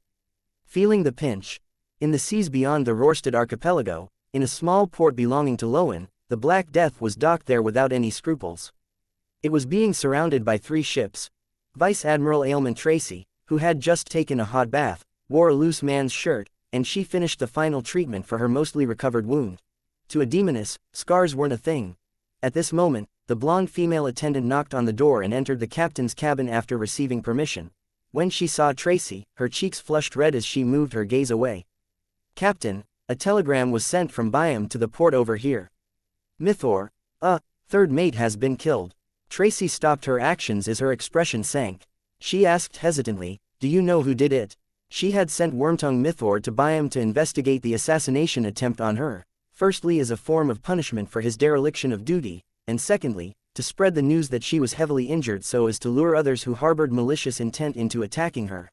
feeling the pinch. In the seas beyond the Rorstad Archipelago, in a small port belonging to Lowen, the Black Death was docked there without any scruples. It was being surrounded by 3 ships. Vice Admiral Ailment Tracy, who had just taken a hot bath, wore a loose man's shirt, and she finished the final treatment for her mostly recovered wound. To a demoness, scars weren't a thing. At this moment, the blonde female attendant knocked on the door and entered the captain's cabin after receiving permission. When she saw Tracy, her cheeks flushed red as she moved her gaze away. Captain, a telegram was sent from Byam to the port over here. Mythor, third mate has been killed. Tracy stopped her actions as her expression sank. She asked hesitantly, do you know who did it? She had sent Wormtongue Mythor to Byam to investigate the assassination attempt on her, firstly as a form of punishment for his dereliction of duty, and secondly, to spread the news that she was heavily injured so as to lure others who harbored malicious intent into attacking her.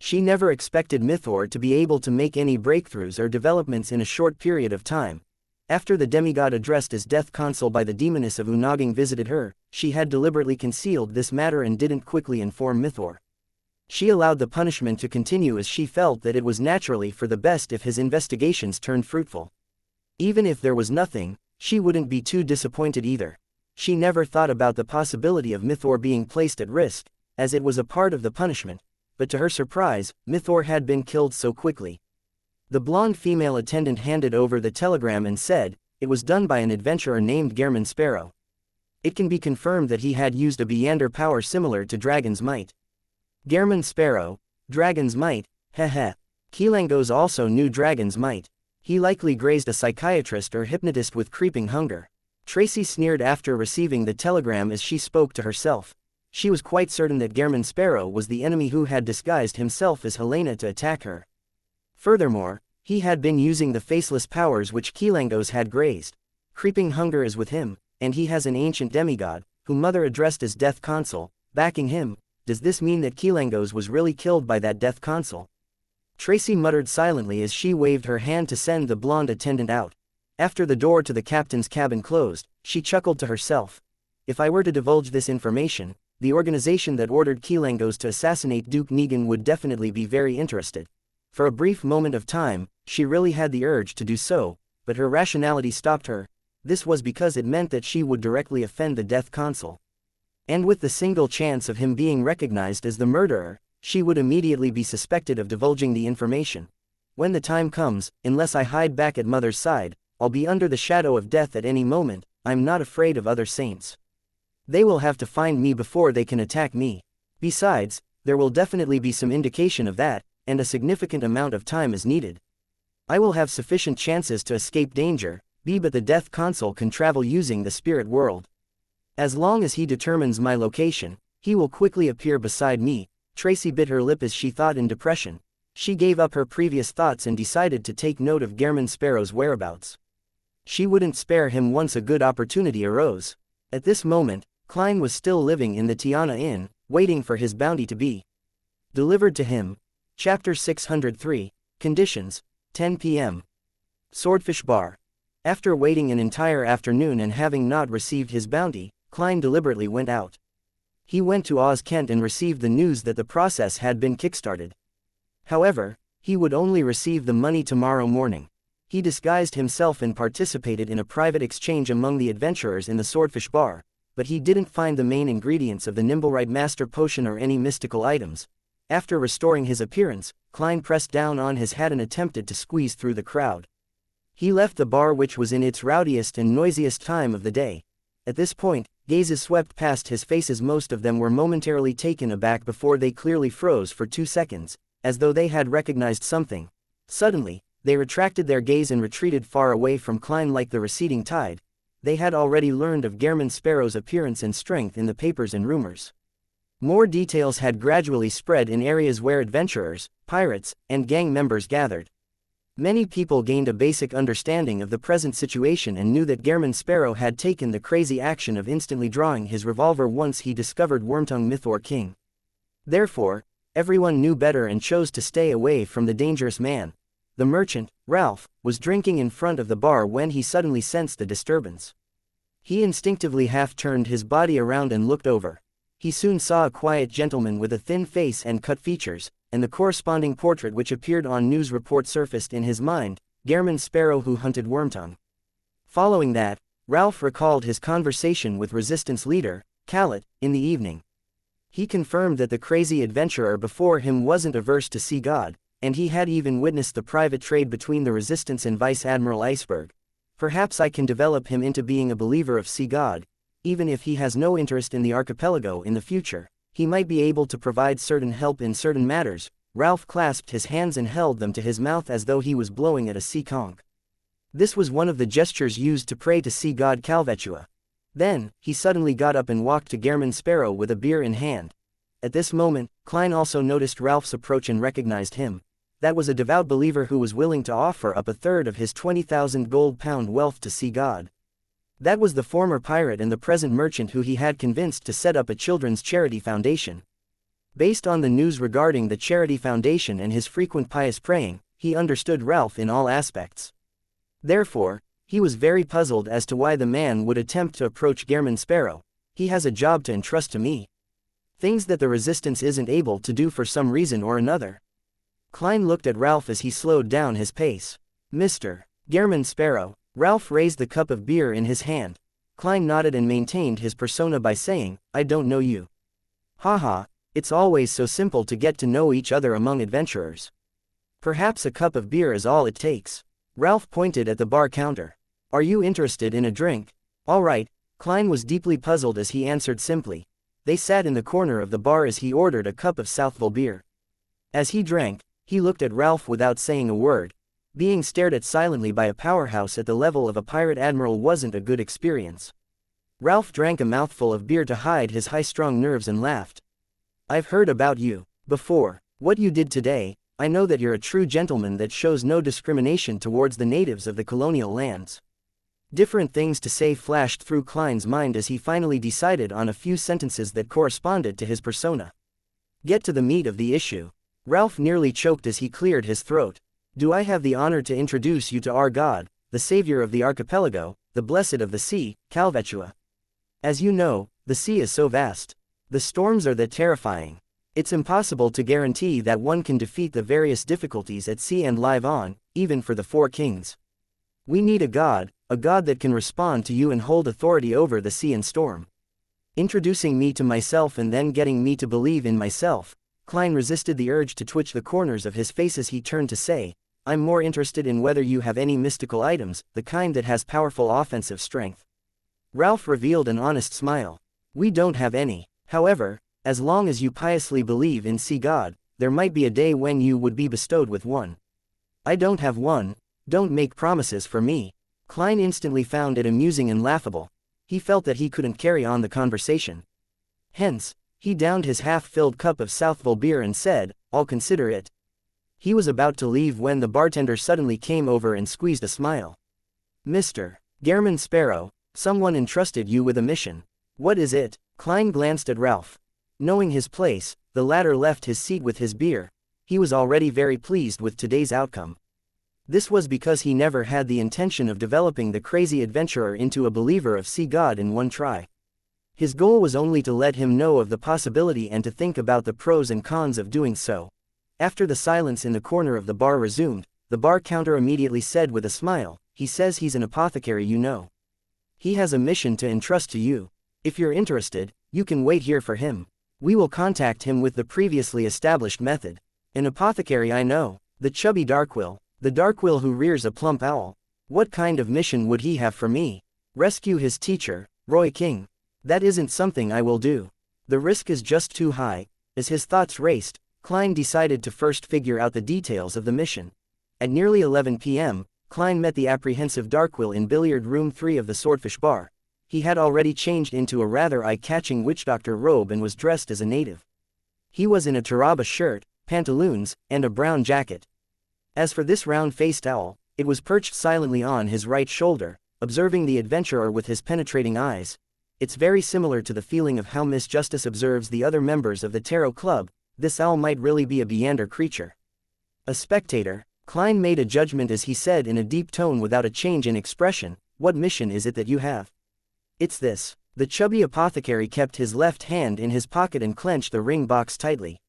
She never expected Mythor to be able to make any breakthroughs or developments in a short period of time. After the demigod addressed as Death Consul by the Demoness of Unaging visited her, she had deliberately concealed this matter and didn't quickly inform Mythor. She allowed the punishment to continue as she felt that it was naturally for the best if his investigations turned fruitful. Even if there was nothing, she wouldn't be too disappointed either. She never thought about the possibility of Mythor being placed at risk, as it was a part of the punishment, but to her surprise, Mythor had been killed so quickly. The blonde female attendant handed over the telegram and said, it was done by an adventurer named Gehrman Sparrow. It can be confirmed that he had used a Beyander power similar to Dragon's Might. Gehrman Sparrow, Dragon's Might, heh. Keelangos also knew Dragon's Might. He likely grazed a psychiatrist or hypnotist with creeping hunger. Tracy sneered after receiving the telegram as she spoke to herself. She was quite certain that Gehrman Sparrow was the enemy who had disguised himself as Helena to attack her. Furthermore, he had been using the faceless powers which Keelangos had grazed. Creeping hunger is with him, and he has an ancient demigod, whom Mother addressed as Death Consul, backing him. Does this mean that Keelangos was really killed by that Death Consul? Tracy muttered silently as she waved her hand to send the blonde attendant out. After the door to the captain's cabin closed, she chuckled to herself. If I were to divulge this information, the organization that ordered Keelangos to assassinate Duke Negan would definitely be very interested. For a brief moment of time, she really had the urge to do so, but her rationality stopped her. This was because it meant that she would directly offend the Death Consul. And with the single chance of him being recognized as the murderer, she would immediately be suspected of divulging the information. When the time comes, unless I hide back at Mother's side, I'll be under the shadow of death at any moment. I'm not afraid of other saints. They will have to find me before they can attack me. Besides, there will definitely be some indication of that, and a significant amount of time is needed. I will have sufficient chances to escape danger, but the Death Consul can travel using the spirit world. As long as he determines my location, he will quickly appear beside me. Tracy bit her lip as she thought in depression. She gave up her previous thoughts and decided to take note of Gehrman Sparrow's whereabouts. She wouldn't spare him once a good opportunity arose. At this moment, Klein was still living in the Tiana Inn, waiting for his bounty to be delivered to him. Chapter 603, Conditions, 10 p.m. Swordfish Bar. After waiting an entire afternoon and having not received his bounty, Klein deliberately went out. He went to Oz Kent and received the news that the process had been kickstarted. However, he would only receive the money tomorrow morning. He disguised himself and participated in a private exchange among the adventurers in the Swordfish Bar, but he didn't find the main ingredients of the Nimblerite Master Potion or any mystical items. After restoring his appearance, Klein pressed down on his hat and attempted to squeeze through the crowd. He left the bar, which was in its rowdiest and noisiest time of the day. At this point, gazes swept past his face as most of them were momentarily taken aback before they clearly froze for 2 seconds, as though they had recognized something. Suddenly, they retracted their gaze and retreated far away from Klein like the receding tide. They had already learned of Gehrman Sparrow's appearance and strength in the papers and rumors. More details had gradually spread in areas where adventurers, pirates, and gang members gathered. Many people gained a basic understanding of the present situation and knew that Gehrman Sparrow had taken the crazy action of instantly drawing his revolver once he discovered Wormtongue Mythor King. Therefore, everyone knew better and chose to stay away from the dangerous man. The merchant, Ralph, was drinking in front of the bar when he suddenly sensed the disturbance. He instinctively half-turned his body around and looked over. He soon saw a quiet gentleman with a thin face and cut features, and the corresponding portrait which appeared on news report surfaced in his mind, Gehrman Sparrow who hunted Wormtongue. Following that, Ralph recalled his conversation with Resistance leader, Callet, in the evening. He confirmed that the crazy adventurer before him wasn't averse to see God, and he had even witnessed the private trade between the Resistance and Vice Admiral Iceberg. Perhaps I can develop him into being a believer of Sea God. Even if he has no interest in the archipelago in the future, he might be able to provide certain help in certain matters. Ralph clasped his hands and held them to his mouth as though he was blowing at a sea conch. This was one of the gestures used to pray to Sea God Calvetua. Then, he suddenly got up and walked to Gehrman Sparrow with a beer in hand. At this moment, Klein also noticed Ralph's approach and recognized him. That was a devout believer who was willing to offer up a third of his 20,000 gold pound wealth to Sea God. That was the former pirate and the present merchant who he had convinced to set up a children's charity foundation. Based on the news regarding the charity foundation and his frequent pious praying, he understood Ralph in all aspects. Therefore, he was very puzzled as to why the man would attempt to approach Gehrman Sparrow. He has a job to entrust to me. Things that the resistance isn't able to do for some reason or another. Klein looked at Ralph as he slowed down his pace. Mr. Gehrman Sparrow. Ralph raised the cup of beer in his hand. Klein nodded and maintained his persona by saying, I don't know you. Haha, it's always so simple to get to know each other among adventurers. Perhaps a cup of beer is all it takes. Ralph pointed at the bar counter. Are you interested in a drink? All right. Klein was deeply puzzled as he answered simply. They sat in the corner of the bar as he ordered a cup of Southville beer. As he drank, he looked at Ralph without saying a word. Being stared at silently by a powerhouse at the level of a pirate admiral wasn't a good experience. Ralph drank a mouthful of beer to hide his high-strung nerves and laughed. I've heard about you before. What you did today. I know that you're a true gentleman that shows no discrimination towards the natives of the colonial lands. Different things to say flashed through Klein's mind as he finally decided on a few sentences that corresponded to his persona. Get to the meat of the issue. Ralph nearly choked as he cleared his throat. Do I have the honor to introduce you to our God, the savior of the archipelago, the blessed of the sea, Calvetua? As you know, the sea is so vast. The storms are that terrifying. It's impossible to guarantee that one can defeat the various difficulties at sea and live on, even for the four kings. We need a god that can respond to you and hold authority over the sea and storm. Introducing me to myself and then getting me to believe in myself. Klein resisted the urge to twitch the corners of his face as he turned to say, I'm more interested in whether you have any mystical items, the kind that has powerful offensive strength. Ralph revealed an honest smile. We don't have any. However, as long as you piously believe in sea god, there might be a day when you would be bestowed with one. I don't have one. Don't make promises for me. Klein instantly found it amusing and laughable. He felt that he couldn't carry on the conversation. Hence, he downed his half-filled cup of Southville beer and said, I'll consider it. He was about to leave when the bartender suddenly came over and squeezed a smile. Mr. Gehrman Sparrow, someone entrusted you with a mission. What is it? Klein glanced at Ralph. Knowing his place, the latter left his seat with his beer. He was already very pleased with today's outcome. This was because he never had the intention of developing the crazy adventurer into a believer of sea god in one try. His goal was only to let him know of the possibility and to think about the pros and cons of doing so. After the silence in the corner of the bar resumed, the bar counter immediately said with a smile, he says he's an apothecary, you know. He has a mission to entrust to you. If you're interested, you can wait here for him. We will contact him with the previously established method. An apothecary I know, the chubby Darkwill, the Darkwill who rears a plump owl. What kind of mission would he have for me? Rescue his teacher, Roy King. That isn't something I will do. The risk is just too high. As his thoughts raced, Klein decided to first figure out the details of the mission. At nearly 11 p.m., Klein met the apprehensive Darkwill in billiard room 3 of the Swordfish Bar. He had already changed into a rather eye-catching witch doctor robe and was dressed as a native. He was in a taraba shirt, pantaloons, and a brown jacket. As for this round-faced owl, it was perched silently on his right shoulder, observing the adventurer with his penetrating eyes. It's very similar to the feeling of how Miss Justice observes the other members of the Tarot Club. This owl might really be a Beander creature. A spectator, Klein made a judgment as he said in a deep tone without a change in expression, what mission is it that you have? It's this. The chubby apothecary kept his left hand in his pocket and clenched the ring box tightly.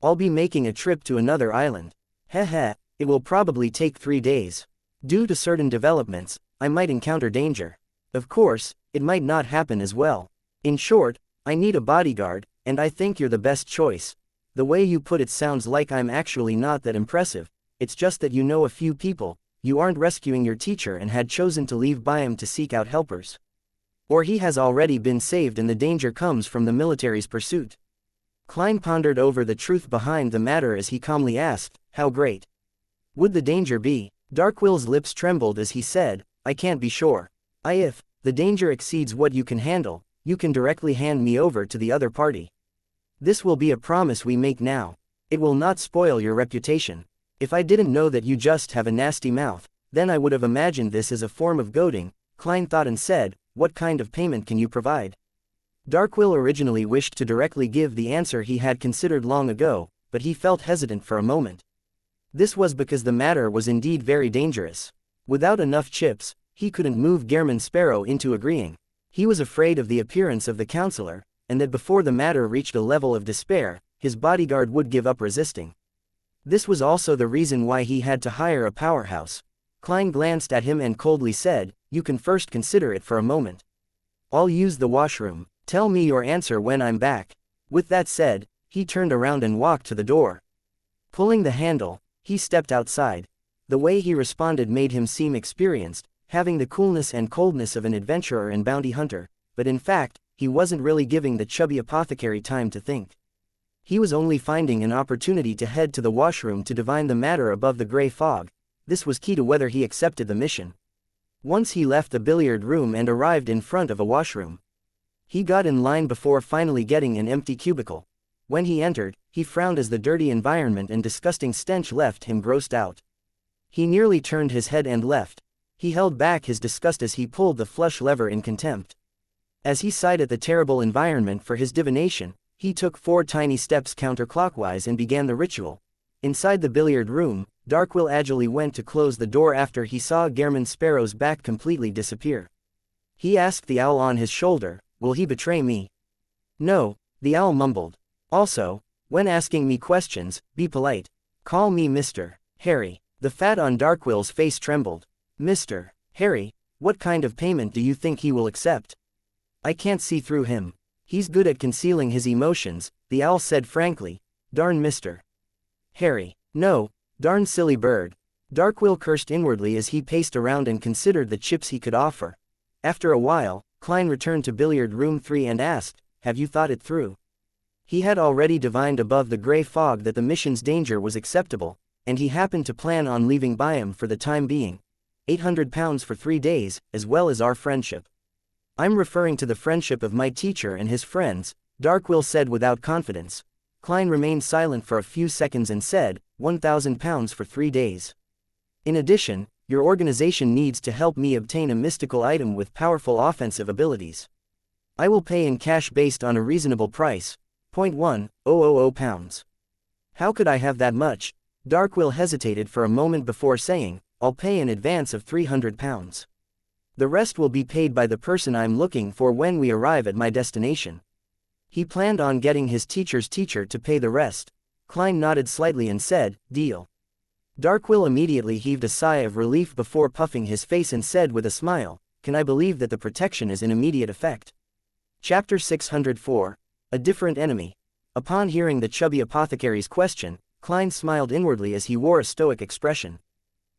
I'll be making a trip to another island. Heh. It will probably take 3 days. Due to certain developments, I might encounter danger. Of course, it might not happen as well. In short, I need a bodyguard, and I think you're the best choice. The way you put it sounds like I'm actually not that impressive. It's just that you know a few people, you aren't rescuing your teacher and had chosen to leave Byam to seek out helpers. Or he has already been saved and the danger comes from the military's pursuit. Klein pondered over the truth behind the matter as he calmly asked, how great would the danger be? Darkwill's lips trembled as he said, I can't be sure. If the danger exceeds what you can handle, you can directly hand me over to the other party. This will be a promise we make now. It will not spoil your reputation. If I didn't know that you just have a nasty mouth, then I would have imagined this as a form of goading. Klein thought and said, what kind of payment can you provide? Darkwill originally wished to directly give the answer he had considered long ago, but he felt hesitant for a moment. This was because the matter was indeed very dangerous. Without enough chips, he couldn't move Gehrman Sparrow into agreeing. He was afraid of the appearance of the counselor, and that before the matter reached a level of despair, his bodyguard would give up resisting. This was also the reason why he had to hire a powerhouse. Klein glanced at him and coldly said, "You can first consider it for a moment. I'll use the washroom. Tell me your answer when I'm back." With that said, he turned around and walked to the door. Pulling the handle, he stepped outside. The way he responded made him seem experienced, having the coolness and coldness of an adventurer and bounty hunter, but in fact, he wasn't really giving the chubby apothecary time to think. He was only finding an opportunity to head to the washroom to divine the matter above the gray fog. This was key to whether he accepted the mission. Once he left the billiard room and arrived in front of a washroom. He got in line before finally getting an empty cubicle. When he entered, he frowned as the dirty environment and disgusting stench left him grossed out. He nearly turned his head and left. He held back his disgust as he pulled the flush lever in contempt. As he sighed at the terrible environment for his divination, he took 4 tiny steps counterclockwise and began the ritual. Inside the billiard room, Darkwill agilely went to close the door after he saw Gehrman Sparrow's back completely disappear. He asked the owl on his shoulder, "Will he betray me?" "No," the owl mumbled. "Also, when asking me questions, be polite. Call me Mr. Harry." The fat on Darkwill's face trembled. "Mr. Harry, what kind of payment do you think he will accept?" "I can't see through him. He's good at concealing his emotions," the owl said frankly. "Darn Mr. Harry. No, darn silly bird." Darkwill cursed inwardly as he paced around and considered the chips he could offer. After a while, Klein returned to billiard room 3 and asked, "Have you thought it through?" He had already divined above the gray fog that the mission's danger was acceptable, and he happened to plan on leaving Byam for the time being. £800 for 3 days, as well as our friendship. "I'm referring to the friendship of my teacher and his friends," Darkwill said without confidence. Klein remained silent for a few seconds and said, £1,000 for 3 days. "In addition, your organization needs to help me obtain a mystical item with powerful offensive abilities. I will pay in cash based on a reasonable price, £1,000. "How could I have that much?" Darkwill hesitated for a moment before saying, "I'll pay in advance of £300. The rest will be paid by the person I'm looking for when we arrive at my destination." He planned on getting his teacher's teacher to pay the rest. Klein nodded slightly and said, "Deal." Darkwill immediately heaved a sigh of relief before puffing his face and said with a smile, "Can I believe that the protection is in immediate effect?" Chapter 604. A Different Enemy. Upon hearing the chubby apothecary's question, Klein smiled inwardly as he wore a stoic expression.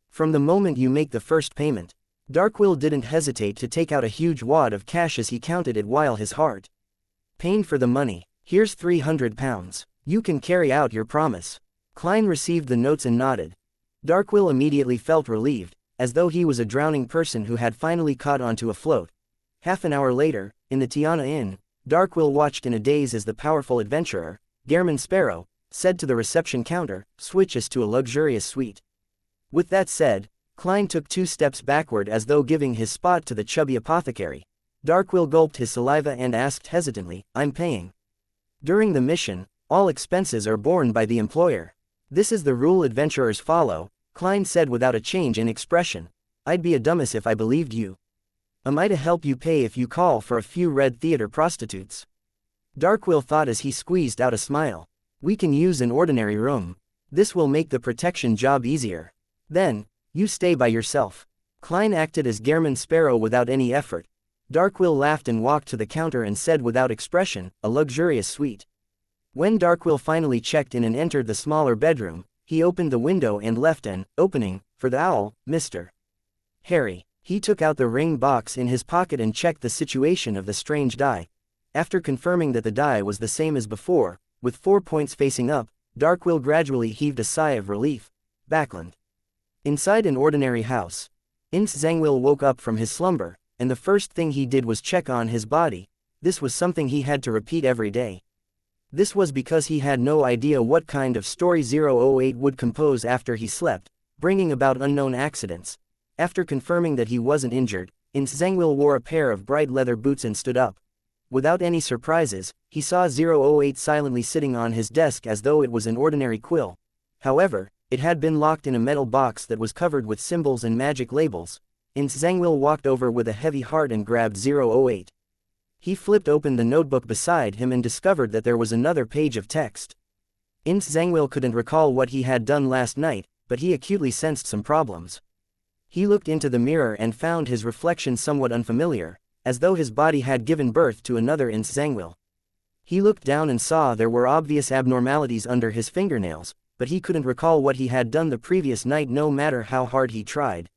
"From the moment you make the first payment." Darkwill didn't hesitate to take out a huge wad of cash as he counted it while his heart pained for the money. "Here's £300. You can carry out your promise." Klein received the notes and nodded. Darkwill immediately felt relieved, as though he was a drowning person who had finally caught onto a float. Half an hour later, in the Tiana Inn, Darkwill watched in a daze as the powerful adventurer, Gehrman Sparrow, said to the reception counter, "Switch us to a luxurious suite." With that said, Klein took 2 steps backward as though giving his spot to the chubby apothecary. Darkwill gulped his saliva and asked hesitantly, "I'm paying." During the mission, all expenses are borne by the employer. This is the rule adventurers follow, Klein said without a change in expression. "I'd be a dumbass if I believed you. Am I to help you pay if you call for a few red theater prostitutes?" Darkwill thought as he squeezed out a smile. "We can use an ordinary room. This will make the protection job easier. Then, you stay by yourself." Klein acted as Gehrman Sparrow without any effort. Darkwill laughed and walked to the counter and said without expression, "A luxurious suite." When Darkwill finally checked in and entered the smaller bedroom, he opened the window and left an opening for the owl, Mr. Harry. He took out the ring box in his pocket and checked the situation of the strange die. After confirming that the die was the same as before, with 4 points facing up, Darkwill gradually heaved a sigh of relief. Backland. Inside an ordinary house. Ince Zangwill woke up from his slumber, and the first thing he did was check on his body. This was something he had to repeat every day. This was because he had no idea what kind of story 008 would compose after he slept, bringing about unknown accidents. After confirming that he wasn't injured, Ince Zangwill wore a pair of bright leather boots and stood up. Without any surprises, he saw 008 silently sitting on his desk as though it was an ordinary quill. However, it had been locked in a metal box that was covered with symbols and magic labels. Zhangwil walked over with a heavy heart and grabbed 008. He flipped open the notebook beside him and discovered that there was another page of text. Zhangwil couldn't recall what he had done last night, but he acutely sensed some problems. He looked into the mirror and found his reflection somewhat unfamiliar, as though his body had given birth to another Zhangwil. He looked down and saw there were obvious abnormalities under his fingernails, but he couldn't recall what he had done the previous night no matter how hard he tried.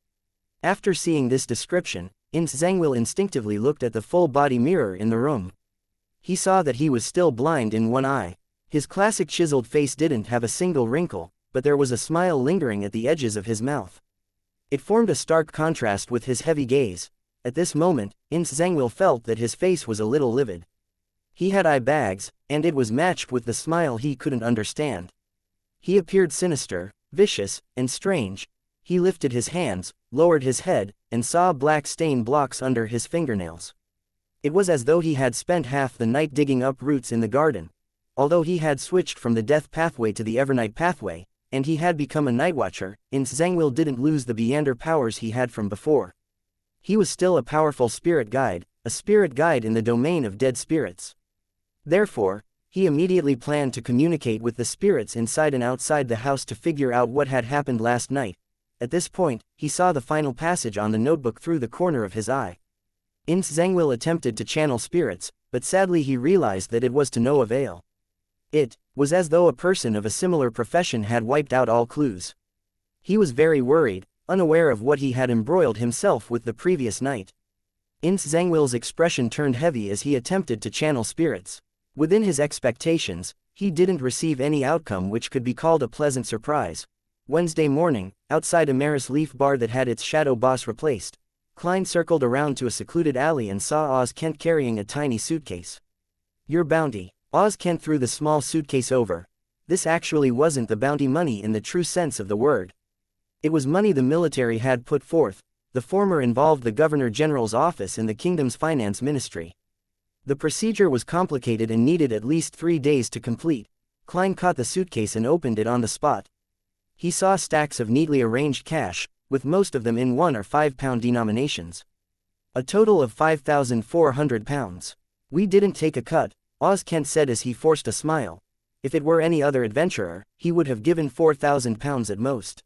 After seeing this description, Zhangwil instinctively looked at the full-body mirror in the room. He saw that he was still blind in one eye. His classic chiseled face didn't have a single wrinkle, but there was a smile lingering at the edges of his mouth. It formed a stark contrast with his heavy gaze. At this moment, Zhangwil felt that his face was a little livid. He had eye bags, and it was matched with the smile he couldn't understand. He appeared sinister, vicious, and strange. He lifted his hands, lowered his head, and saw black stain blocks under his fingernails. It was as though he had spent half the night digging up roots in the garden. Although he had switched from the death pathway to the evernight pathway, and he had become a nightwatcher, Zhangwil didn't lose the Beander powers he had from before. He was still a powerful spirit guide in the domain of dead spirits. Therefore, he immediately planned to communicate with the spirits inside and outside the house to figure out what had happened last night. At this point, he saw the final passage on the notebook through the corner of his eye. Zhangwil attempted to channel spirits, but sadly he realized that it was to no avail. It was as though a person of a similar profession had wiped out all clues. He was very worried, unaware of what he had embroiled himself with the previous night. Zhangwil's expression turned heavy as he attempted to channel spirits. Within his expectations, he didn't receive any outcome which could be called a pleasant surprise. Wednesday morning, outside a Maris Leaf bar that had its shadow boss replaced, Klein circled around to a secluded alley and saw Oz Kent carrying a tiny suitcase. "Your bounty." Oz Kent threw the small suitcase over. This actually wasn't the bounty money in the true sense of the word. It was money the military had put forth. The former involved the Governor General's office and the kingdom's finance ministry. The procedure was complicated and needed at least 3 days to complete. Klein caught the suitcase and opened it on the spot. He saw stacks of neatly arranged cash, with most of them in 1 or 5 pound denominations. A total of 5,400 pounds. "We didn't take a cut," Oz Kent said as he forced a smile. If it were any other adventurer, he would have given 4,000 pounds at most.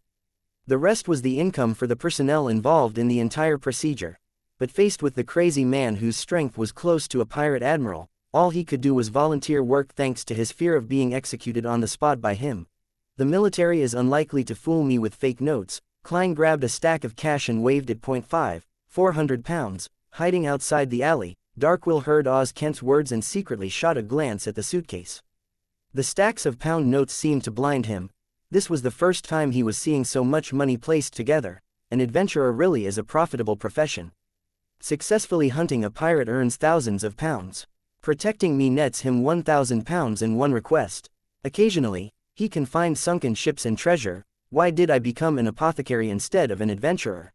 The rest was the income for the personnel involved in the entire procedure. But faced with the crazy man whose strength was close to a pirate admiral, all he could do was volunteer work thanks to his fear of being executed on the spot by him. "The military is unlikely to fool me with fake notes." Klein grabbed a stack of cash and waved it. 400 pounds, hiding outside the alley. Darkwill heard Oz Kent's words and secretly shot a glance at the suitcase. The stacks of pound notes seemed to blind him. This was the first time he was seeing so much money placed together. An adventurer really is a profitable profession. Successfully hunting a pirate earns thousands of pounds. Protecting me nets him 1,000 pounds in one request. Occasionally, he can find sunken ships and treasure. Why did I become an apothecary instead of an adventurer?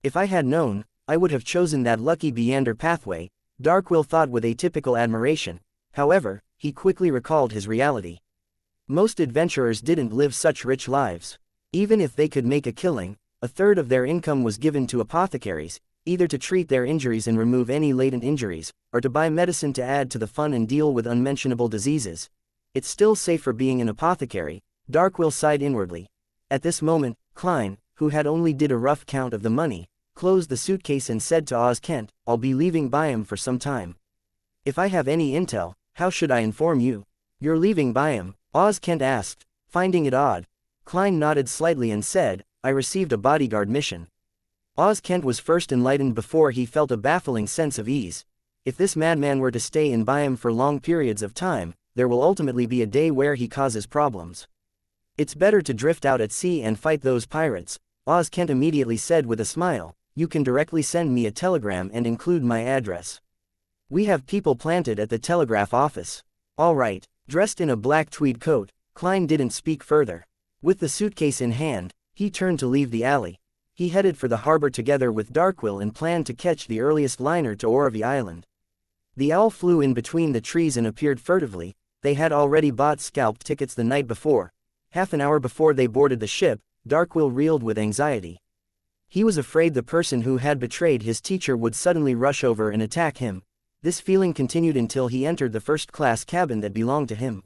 If I had known, I would have chosen that lucky Beander pathway, Darkwill thought with atypical admiration. However, he quickly recalled his reality. Most adventurers didn't live such rich lives. Even if they could make a killing, a third of their income was given to apothecaries, either to treat their injuries and remove any latent injuries, or to buy medicine to add to the fun and deal with unmentionable diseases. It's still safer being an apothecary, Darkwill sighed inwardly. At this moment, Klein, who had only did a rough count of the money, closed the suitcase and said to Oz Kent, "I'll be leaving Byam for some time. If I have any intel, how should I inform you?" "You're leaving Byam?" Oz Kent asked, finding it odd. Klein nodded slightly and said, "I received a bodyguard mission." Oz Kent was first enlightened before he felt a baffling sense of ease. If this madman were to stay in Byam for long periods of time, there will ultimately be a day where he causes problems. "It's better to drift out at sea and fight those pirates," Oz Kent immediately said with a smile. "You can directly send me a telegram and include my address. We have people planted at the telegraph office." "All right." Dressed in a black tweed coat, Klein didn't speak further. With the suitcase in hand, he turned to leave the alley. He headed for the harbor together with Darkwill and planned to catch the earliest liner to Oravi Island. The owl flew in between the trees and appeared furtively. They had already bought scalped tickets the night before. Half an hour before they boarded the ship, Darkwill reeled with anxiety. He was afraid the person who had betrayed his teacher would suddenly rush over and attack him. This feeling continued until he entered the first-class cabin that belonged to him.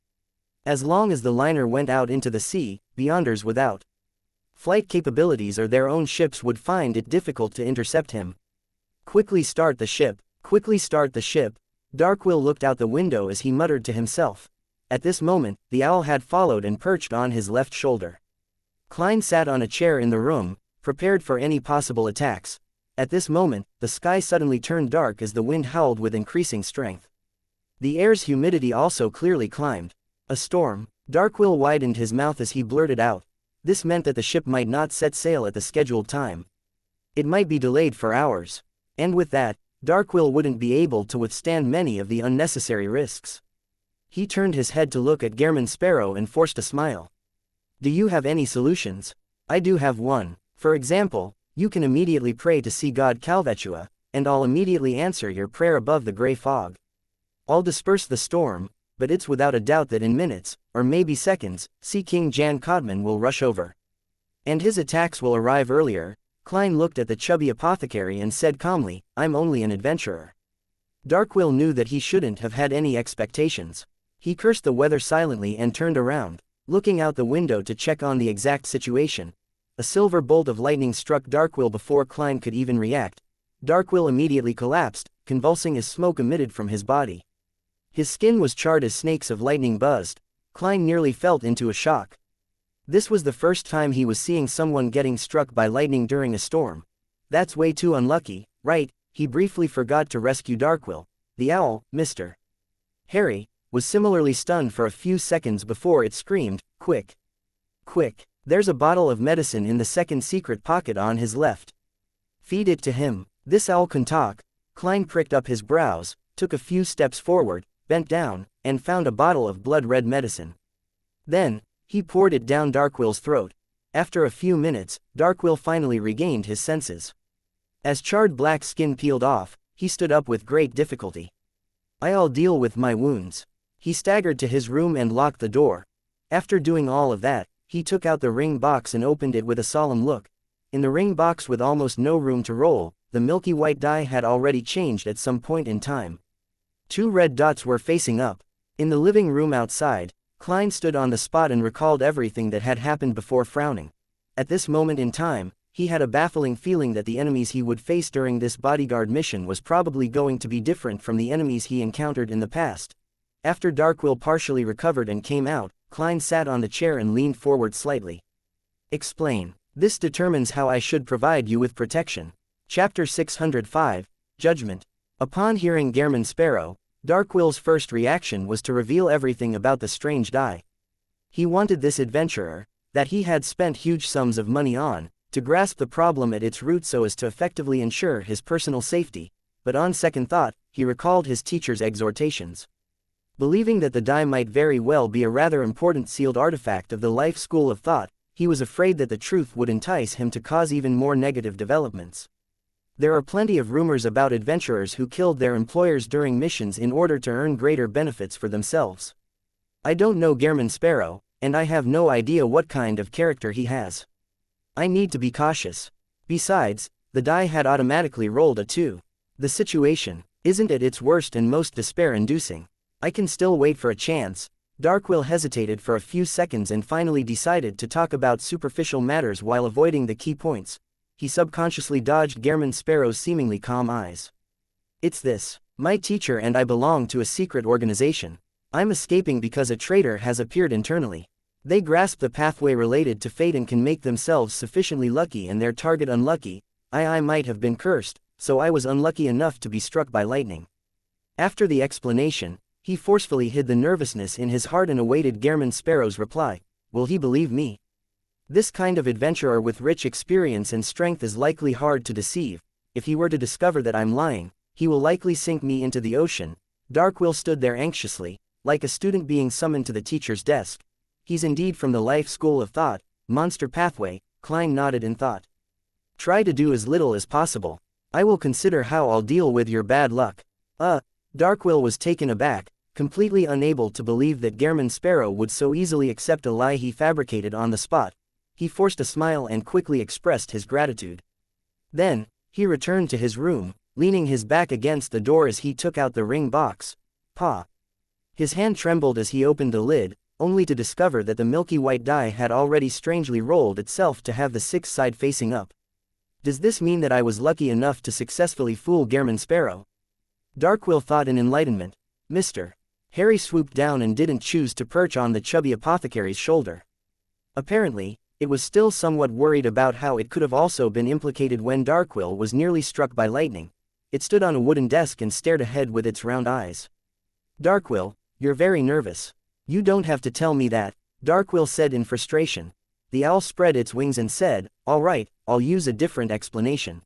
As long as the liner went out into the sea, beyonders without flight capabilities or their own ships would find it difficult to intercept him. Quickly start the ship, quickly start the ship. Darkwill looked out the window as he muttered to himself. At this moment, the owl had followed and perched on his left shoulder. Klein sat on a chair in the room, prepared for any possible attacks. At this moment, the sky suddenly turned dark as the wind howled with increasing strength. The air's humidity also clearly climbed. A storm. Darkwill widened his mouth as he blurted out. This meant that the ship might not set sail at the scheduled time. It might be delayed for hours. And with that, Darkwill wouldn't be able to withstand many of the unnecessary risks. He turned his head to look at Gehrman Sparrow and forced a smile. Do you have any solutions? I do have one. For example, you can immediately pray to see God Calvetua, and I'll immediately answer your prayer above the gray fog. I'll disperse the storm, but it's without a doubt that in minutes, or maybe seconds, Sea King Jan Codman will rush over. And his attacks will arrive earlier. Klein looked at the chubby apothecary and said calmly, I'm only an adventurer. Darkwill knew that he shouldn't have had any expectations. He cursed the weather silently and turned around, looking out the window to check on the exact situation. A silver bolt of lightning struck Darkwill before Klein could even react. Darkwill immediately collapsed, convulsing as smoke emitted from his body. His skin was charred as snakes of lightning buzzed. Klein nearly fell into a shock. This was the first time he was seeing someone getting struck by lightning during a storm. That's way too unlucky, right? He briefly forgot to rescue Darkwill. The owl, Mr. Harry, was similarly stunned for a few seconds before it screamed, quick! Quick! There's a bottle of medicine in the second secret pocket on his left. Feed it to him. This owl can talk. Klein pricked up his brows, took a few steps forward, bent down, and found a bottle of blood-red medicine. Then, he poured it down Darkwill's throat. After a few minutes, Darkwill finally regained his senses. As charred black skin peeled off, he stood up with great difficulty. I'll deal with my wounds. He staggered to his room and locked the door. After doing all of that, he took out the ring box and opened it with a solemn look. In the ring box with almost no room to roll, the milky white die had already changed at some point in time. 2 red dots were facing up. In the living room outside, Klein stood on the spot and recalled everything that had happened before frowning. At this moment in time, he had a baffling feeling that the enemies he would face during this bodyguard mission was probably going to be different from the enemies he encountered in the past. After Darkwill partially recovered and came out, Klein sat on the chair and leaned forward slightly. Explain. This determines how I should provide you with protection. Chapter 605, Judgment. Upon hearing Gehrman Sparrow, Darkwill's first reaction was to reveal everything about the strange die. He wanted this adventurer, that he had spent huge sums of money on, to grasp the problem at its root so as to effectively ensure his personal safety, but on second thought, he recalled his teacher's exhortations. Believing that the die might very well be a rather important sealed artifact of the life school of thought, he was afraid that the truth would entice him to cause even more negative developments. There are plenty of rumors about adventurers who killed their employers during missions in order to earn greater benefits for themselves. I don't know Gehrman Sparrow, and I have no idea what kind of character he has. I need to be cautious. Besides, the die had automatically rolled a 2. The situation isn't at its worst and most despair-inducing. I can still wait for a chance. Darkwill hesitated for a few seconds and finally decided to talk about superficial matters while avoiding the key points. He subconsciously dodged Gehrman Sparrow's seemingly calm eyes. It's this. My teacher and I belong to a secret organization. I'm escaping because a traitor has appeared internally. They grasp the pathway related to fate and can make themselves sufficiently lucky and their target unlucky. I might have been cursed, so I was unlucky enough to be struck by lightning. After the explanation, he forcefully hid the nervousness in his heart and awaited Gehrman Sparrow's reply. Will he believe me? This kind of adventurer with rich experience and strength is likely hard to deceive. If he were to discover that I'm lying, he will likely sink me into the ocean. Darkwill stood there anxiously, like a student being summoned to the teacher's desk. He's indeed from the life school of thought, monster pathway. Klein nodded in thought. Try to do as little as possible. I will consider how I'll deal with your bad luck. Darkwill was taken aback, completely unable to believe that Gehrman Sparrow would so easily accept a lie he fabricated on the spot. He forced a smile and quickly expressed his gratitude. Then, he returned to his room, leaning his back against the door as he took out the ring box. Pa! His hand trembled as he opened the lid, only to discover that the milky white die had already strangely rolled itself to have the sixth side facing up. Does this mean that I was lucky enough to successfully fool Gehrman Sparrow? Darkwill thought in enlightenment. Mr. Harry swooped down and didn't choose to perch on the chubby apothecary's shoulder. Apparently, it was still somewhat worried about how it could have also been implicated when Darkwill was nearly struck by lightning. It stood on a wooden desk and stared ahead with its round eyes. Darkwill, you're very nervous. You don't have to tell me that, Darkwill said in frustration. The owl spread its wings and said, all right, I'll use a different explanation.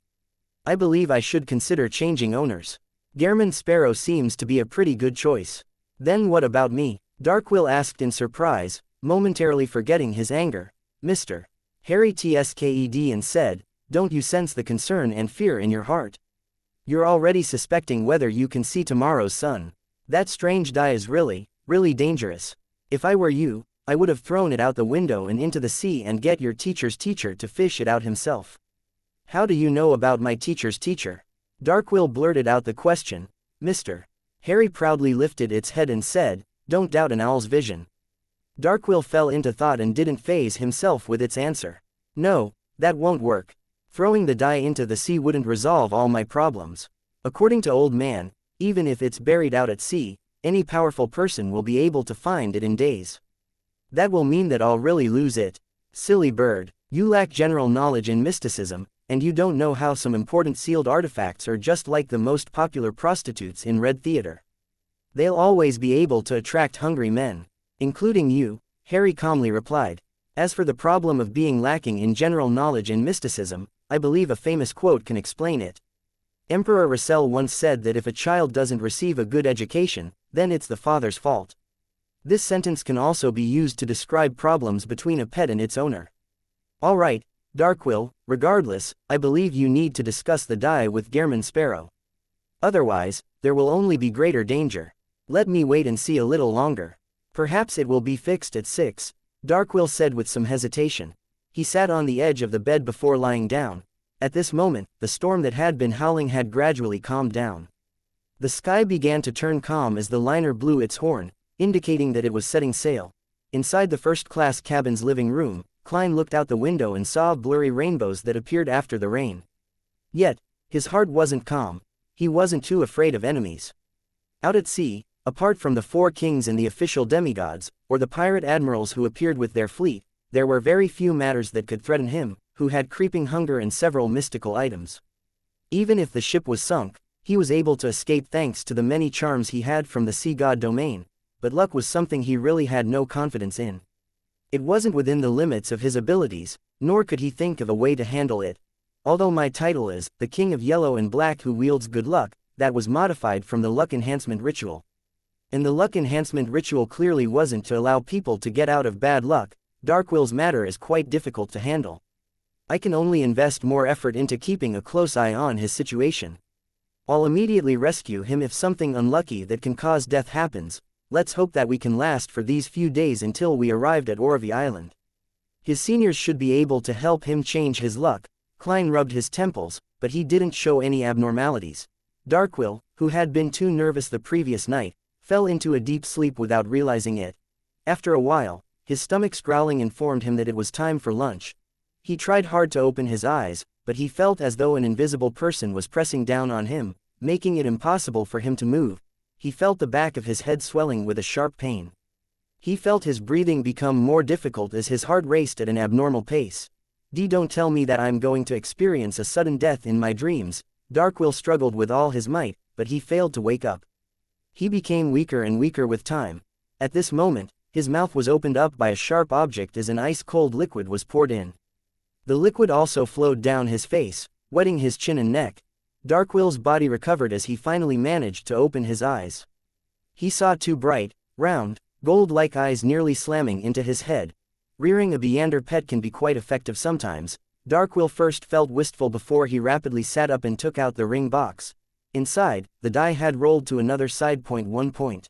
I believe I should consider changing owners. Gehrman Sparrow seems to be a pretty good choice. Then what about me? Darkwill asked in surprise, momentarily forgetting his anger. Mr. Harry tsked and said, don't you sense the concern and fear in your heart? You're already suspecting whether you can see tomorrow's sun. That strange die is really, really dangerous. If I were you, I would have thrown it out the window and into the sea and get your teacher's teacher to fish it out himself. How do you know about my teacher's teacher? Darkwill blurted out the question. Mr. Harry proudly lifted its head and said, don't doubt an owl's vision. Darkwill fell into thought and didn't faze himself with its answer. No, that won't work. Throwing the die into the sea wouldn't resolve all my problems. According to Old Man, even if it's buried out at sea, any powerful person will be able to find it in days. That will mean that I'll really lose it. Silly bird, you lack general knowledge in mysticism, and you don't know how some important sealed artifacts are just like the most popular prostitutes in Red Theater. They'll always be able to attract hungry men. Including you, Harry calmly replied. As for the problem of being lacking in general knowledge in mysticism, I believe a famous quote can explain it. Emperor Russell once said that if a child doesn't receive a good education, then it's the father's fault. This sentence can also be used to describe problems between a pet and its owner. All right, Darkwill, regardless, I believe you need to discuss the die with Gehrman Sparrow. Otherwise, there will only be greater danger. Let me wait and see a little longer. Perhaps it will be fixed at 6, Darkwill said with some hesitation. He sat on the edge of the bed before lying down. At this moment, the storm that had been howling had gradually calmed down. The sky began to turn calm as the liner blew its horn, indicating that it was setting sail. Inside the first-class cabin's living room, Klein looked out the window and saw blurry rainbows that appeared after the rain. Yet, his heart wasn't calm. He wasn't too afraid of enemies. Out at sea, apart from the 4 kings and the official demigods, or the pirate admirals who appeared with their fleet, there were very few matters that could threaten him, who had creeping hunger and several mystical items. Even if the ship was sunk, he was able to escape thanks to the many charms he had from the sea god domain, but luck was something he really had no confidence in. It wasn't within the limits of his abilities, nor could he think of a way to handle it. Although my title is the King of Yellow and Black who wields good luck, that was modified from the luck enhancement ritual. And the luck enhancement ritual clearly wasn't to allow people to get out of bad luck. Darkwill's matter is quite difficult to handle. I can only invest more effort into keeping a close eye on his situation. I'll immediately rescue him if something unlucky that can cause death happens. Let's hope that we can last for these few days until we arrived at Orvie Island. His seniors should be able to help him change his luck. Klein rubbed his temples, but he didn't show any abnormalities. Darkwill, who had been too nervous the previous night, fell into a deep sleep without realizing it. After a while, his stomach's growling informed him that it was time for lunch. He tried hard to open his eyes, but he felt as though an invisible person was pressing down on him, making it impossible for him to move. He felt the back of his head swelling with a sharp pain. He felt his breathing become more difficult as his heart raced at an abnormal pace. Don't tell me that I'm going to experience a sudden death in my dreams. Darkwill struggled with all his might, but he failed to wake up. He became weaker and weaker with time. At this moment, his mouth was opened up by a sharp object as an ice-cold liquid was poured in. The liquid also flowed down his face, wetting his chin and neck. Darkwill's body recovered as he finally managed to open his eyes. He saw 2 bright, round, gold-like eyes nearly slamming into his head. Rearing a Beander pet can be quite effective sometimes. Darkwill first felt wistful before he rapidly sat up and took out the ring box. Inside, the die had rolled to another side point 1 point.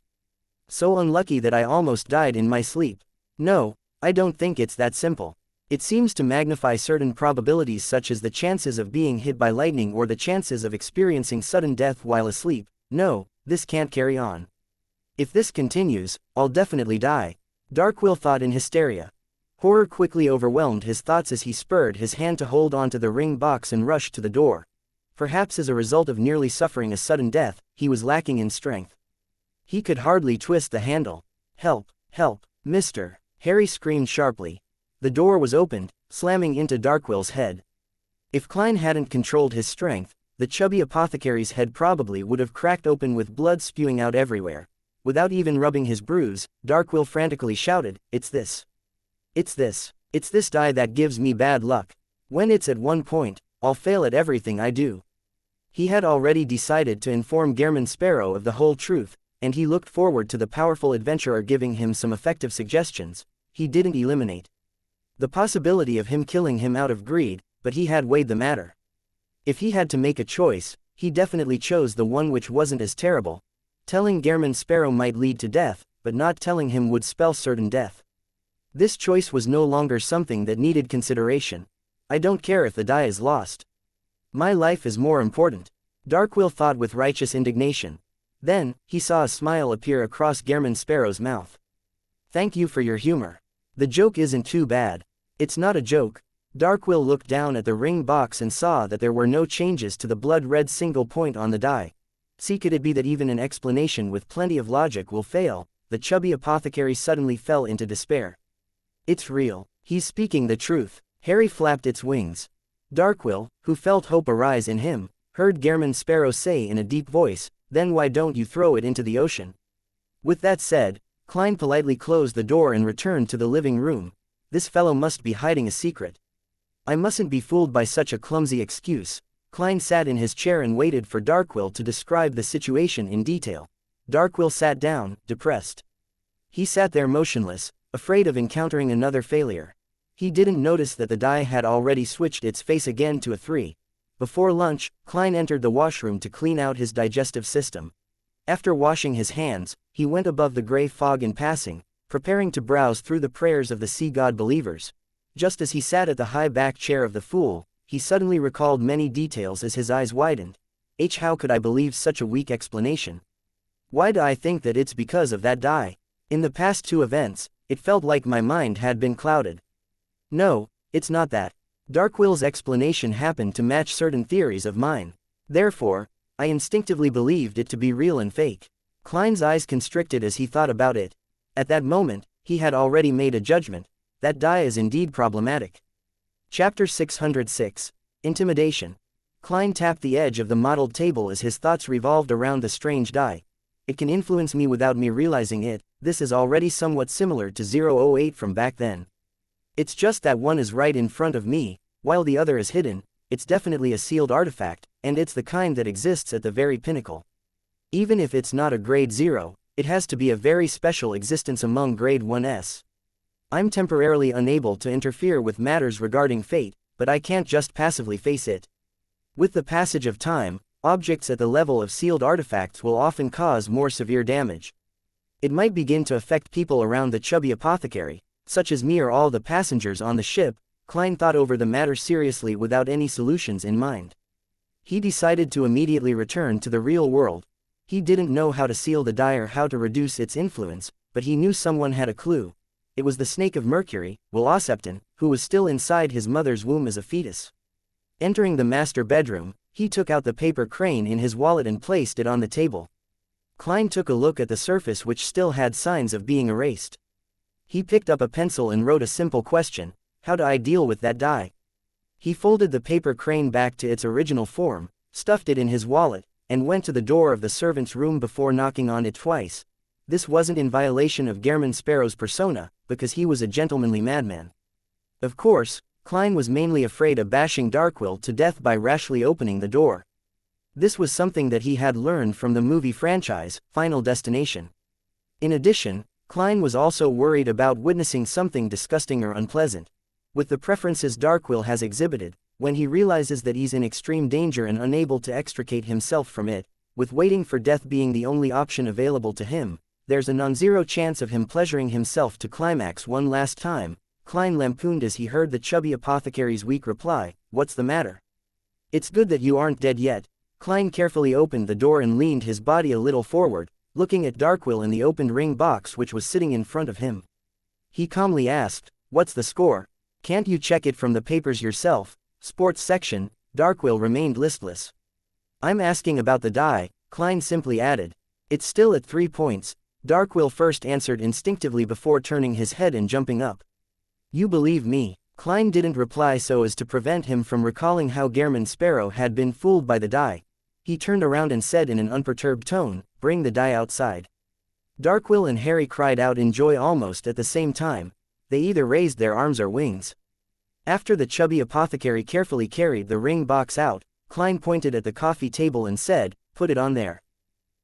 So unlucky that I almost died in my sleep. No, I don't think it's that simple. It seems to magnify certain probabilities such as the chances of being hit by lightning or the chances of experiencing sudden death while asleep. No, this can't carry on. If this continues, I'll definitely die. Darkwill thought in hysteria. Horror quickly overwhelmed his thoughts as he spurred his hand to hold onto the ring box and rushed to the door. Perhaps as a result of nearly suffering a sudden death, he was lacking in strength. He could hardly twist the handle. Help, help, mister, Harry screamed sharply. The door was opened, slamming into Darkwill's head. If Klein hadn't controlled his strength, the chubby apothecary's head probably would have cracked open with blood spewing out everywhere. Without even rubbing his bruise, Darkwill frantically shouted, "It's this. It's this. It's this die that gives me bad luck. When it's at 1 point, I'll fail at everything I do." He had already decided to inform Gehrman Sparrow of the whole truth, and he looked forward to the powerful adventurer giving him some effective suggestions. He didn't eliminate the possibility of him killing him out of greed, but he had weighed the matter. If he had to make a choice, he definitely chose the one which wasn't as terrible. Telling Gehrman Sparrow might lead to death, but not telling him would spell certain death. This choice was no longer something that needed consideration. I don't care if the die is lost. My life is more important, Darkwill thought with righteous indignation. Then, he saw a smile appear across Gehrman Sparrow's mouth. "Thank you for your humor. The joke isn't too bad." "It's not a joke." Darkwill looked down at the ring box and saw that there were no changes to the blood-red single point on the die. See, could it be that even an explanation with plenty of logic will fail? The chubby apothecary suddenly fell into despair. "It's real. He's speaking the truth." Harry flapped its wings. Darkwill, who felt hope arise in him, heard Gehrman Sparrow say in a deep voice, "Then why don't you throw it into the ocean?" With that said, Klein politely closed the door and returned to the living room. This fellow must be hiding a secret. I mustn't be fooled by such a clumsy excuse. Klein sat in his chair and waited for Darkwill to describe the situation in detail. Darkwill sat down, depressed. He sat there motionless, afraid of encountering another failure. He didn't notice that the die had already switched its face again to a 3. Before lunch, Klein entered the washroom to clean out his digestive system. After washing his hands, he went above the gray fog in passing, preparing to browse through the prayers of the sea god believers. Just as he sat at the high back chair of the fool, he suddenly recalled many details as his eyes widened. How could I believe such a weak explanation? Why do I think that it's because of that die? In the past 2 events, it felt like my mind had been clouded. No, it's not that. Darkwill's explanation happened to match certain theories of mine. Therefore, I instinctively believed it to be real and fake. Klein's eyes constricted as he thought about it. At that moment, he had already made a judgment. That die is indeed problematic. Chapter 606. Intimidation. Klein tapped the edge of the mottled table as his thoughts revolved around the strange die. It can influence me without me realizing it. This is already somewhat similar to 008 from back then. It's just that one is right in front of me, while the other is hidden. It's definitely a sealed artifact, and it's the kind that exists at the very pinnacle. Even if it's not a grade 0, it has to be a very special existence among grade 1s. I'm temporarily unable to interfere with matters regarding fate, but I can't just passively face it. With the passage of time, objects at the level of sealed artifacts will often cause more severe damage. It might begin to affect people around the chubby apothecary, such as me or all the passengers on the ship. Klein thought over the matter seriously without any solutions in mind. He decided to immediately return to the real world. He didn't know how to seal the die or how to reduce its influence, but he knew someone had a clue. It was the Snake of Mercury, Wuxia, who was still inside his mother's womb as a fetus. Entering the master bedroom, he took out the paper crane in his wallet and placed it on the table. Klein took a look at the surface, which still had signs of being erased. He picked up a pencil and wrote a simple question: how do I deal with that die? He folded the paper crane back to its original form, stuffed it in his wallet, and went to the door of the servant's room before knocking on it twice. This wasn't in violation of Gehrman Sparrow's persona, because he was a gentlemanly madman. Of course, Klein was mainly afraid of bashing Darkwill to death by rashly opening the door. This was something that he had learned from the movie franchise, Final Destination. In addition, Klein was also worried about witnessing something disgusting or unpleasant. With the preferences Darkwill has exhibited, when he realizes that he's in extreme danger and unable to extricate himself from it, with waiting for death being the only option available to him, there's a non-zero chance of him pleasuring himself to climax one last time. Klein lampooned as he heard the chubby apothecary's weak reply, "What's the matter?" "It's good that you aren't dead yet." Klein carefully opened the door and leaned his body a little forward, looking at Darkwill in the opened ring box which was sitting in front of him. He calmly asked, "What's the score? Can't you check it from the papers yourself?" "Sports section." Darkwill remained listless. "I'm asking about the die," Klein simply added. "It's still at 3 points. Darkwill first answered instinctively before turning his head and jumping up. "You believe me?" Klein didn't reply so as to prevent him from recalling how Gehrman Sparrow had been fooled by the die. He turned around and said in an unperturbed tone, "Bring the die outside." Darkwill and Harry cried out in joy almost at the same time. They either raised their arms or wings. After the chubby apothecary carefully carried the ring box out, Klein pointed at the coffee table and said, "Put it on there."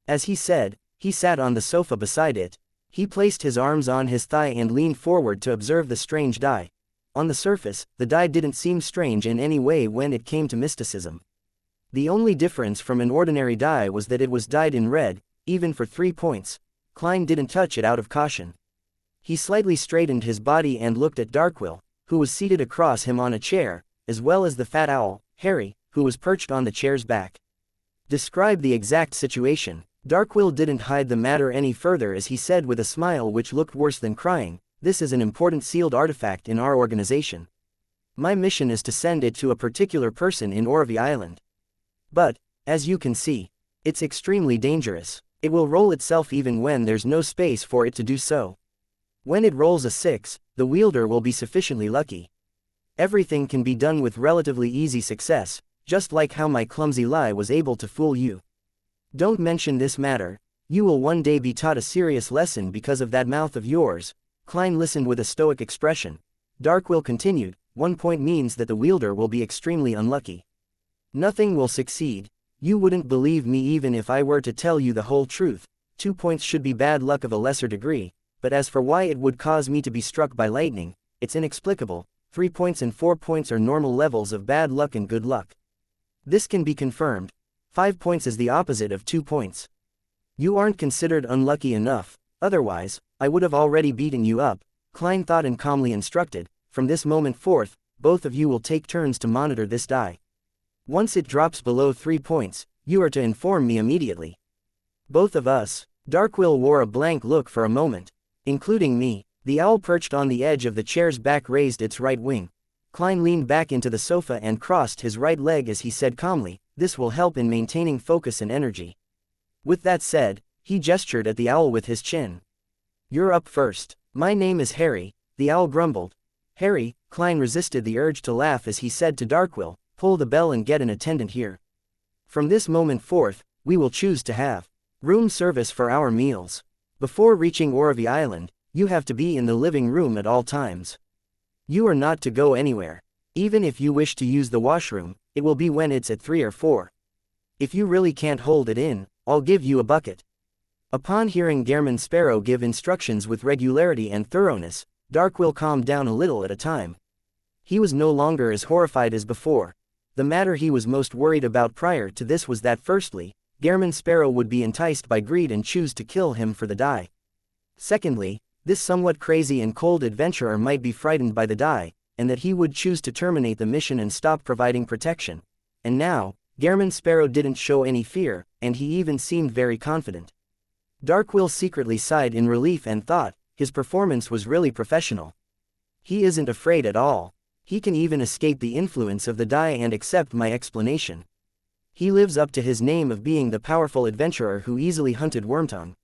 As he said, he sat on the sofa beside it. He placed his arms on his thigh and leaned forward to observe the strange die. On the surface, the die didn't seem strange in any way when it came to mysticism. The only difference from an ordinary die was that it was dyed in red, even for 3 points. Klein didn't touch it out of caution. He slightly straightened his body and looked at Darkwill, who was seated across him on a chair, as well as the fat owl, Harry, who was perched on the chair's back. "Describe the exact situation." Darkwill didn't hide the matter any further as he said with a smile which looked worse than crying, "This is an important sealed artifact in our organization. My mission is to send it to a particular person in Orvie Island. But, as you can see, it's extremely dangerous. It will roll itself even when there's no space for it to do so. When it rolls a 6, the wielder will be sufficiently lucky. Everything can be done with relatively easy success, just like how my clumsy lie was able to fool you. Don't mention this matter. You will one day be taught a serious lesson because of that mouth of yours." Klein listened with a stoic expression. Darkwill continued, "1 point means that the wielder will be extremely unlucky. Nothing will succeed. You wouldn't believe me even if I were to tell you the whole truth. 2 points should be bad luck of a lesser degree, but as for why it would cause me to be struck by lightning, it's inexplicable. 3 points and 4 points are normal levels of bad luck and good luck. This can be confirmed. 5 points is the opposite of 2 points. You aren't considered unlucky enough, otherwise, I would have already beaten you up," Klein thought and calmly instructed. "From this moment forth, both of you will take turns to monitor this die. Once it drops below 3 points, you are to inform me immediately." "Both of us?" Darkwill wore a blank look for a moment. "Including me." The owl perched on the edge of the chair's back raised its right wing. Klein leaned back into the sofa and crossed his right leg as he said calmly, "This will help in maintaining focus and energy." With that said, he gestured at the owl with his chin. "You're up first." "My name is Harry," the owl grumbled. "Harry," Klein resisted the urge to laugh as he said to Darkwill, "pull the bell and get an attendant here. From this moment forth, we will choose to have room service for our meals. Before reaching Orvie Island, you have to be in the living room at all times. You are not to go anywhere. Even if you wish to use the washroom, it will be when it's at 3 or 4. If you really can't hold it in, I'll give you a bucket." Upon hearing Gehrman Sparrow give instructions with regularity and thoroughness, Darkwill calmed down a little at a time. He was no longer as horrified as before. The matter he was most worried about prior to this was that firstly, Gehrman Sparrow would be enticed by greed and choose to kill him for the die. Secondly, this somewhat crazy and cold adventurer might be frightened by the die, and that he would choose to terminate the mission and stop providing protection. And now, Gehrman Sparrow didn't show any fear, and he even seemed very confident. Darkwill secretly sighed in relief and thought, his performance was really professional. He isn't afraid at all. He can even escape the influence of the die and accept my explanation. He lives up to his name of being the powerful adventurer who easily hunted Wormtongue.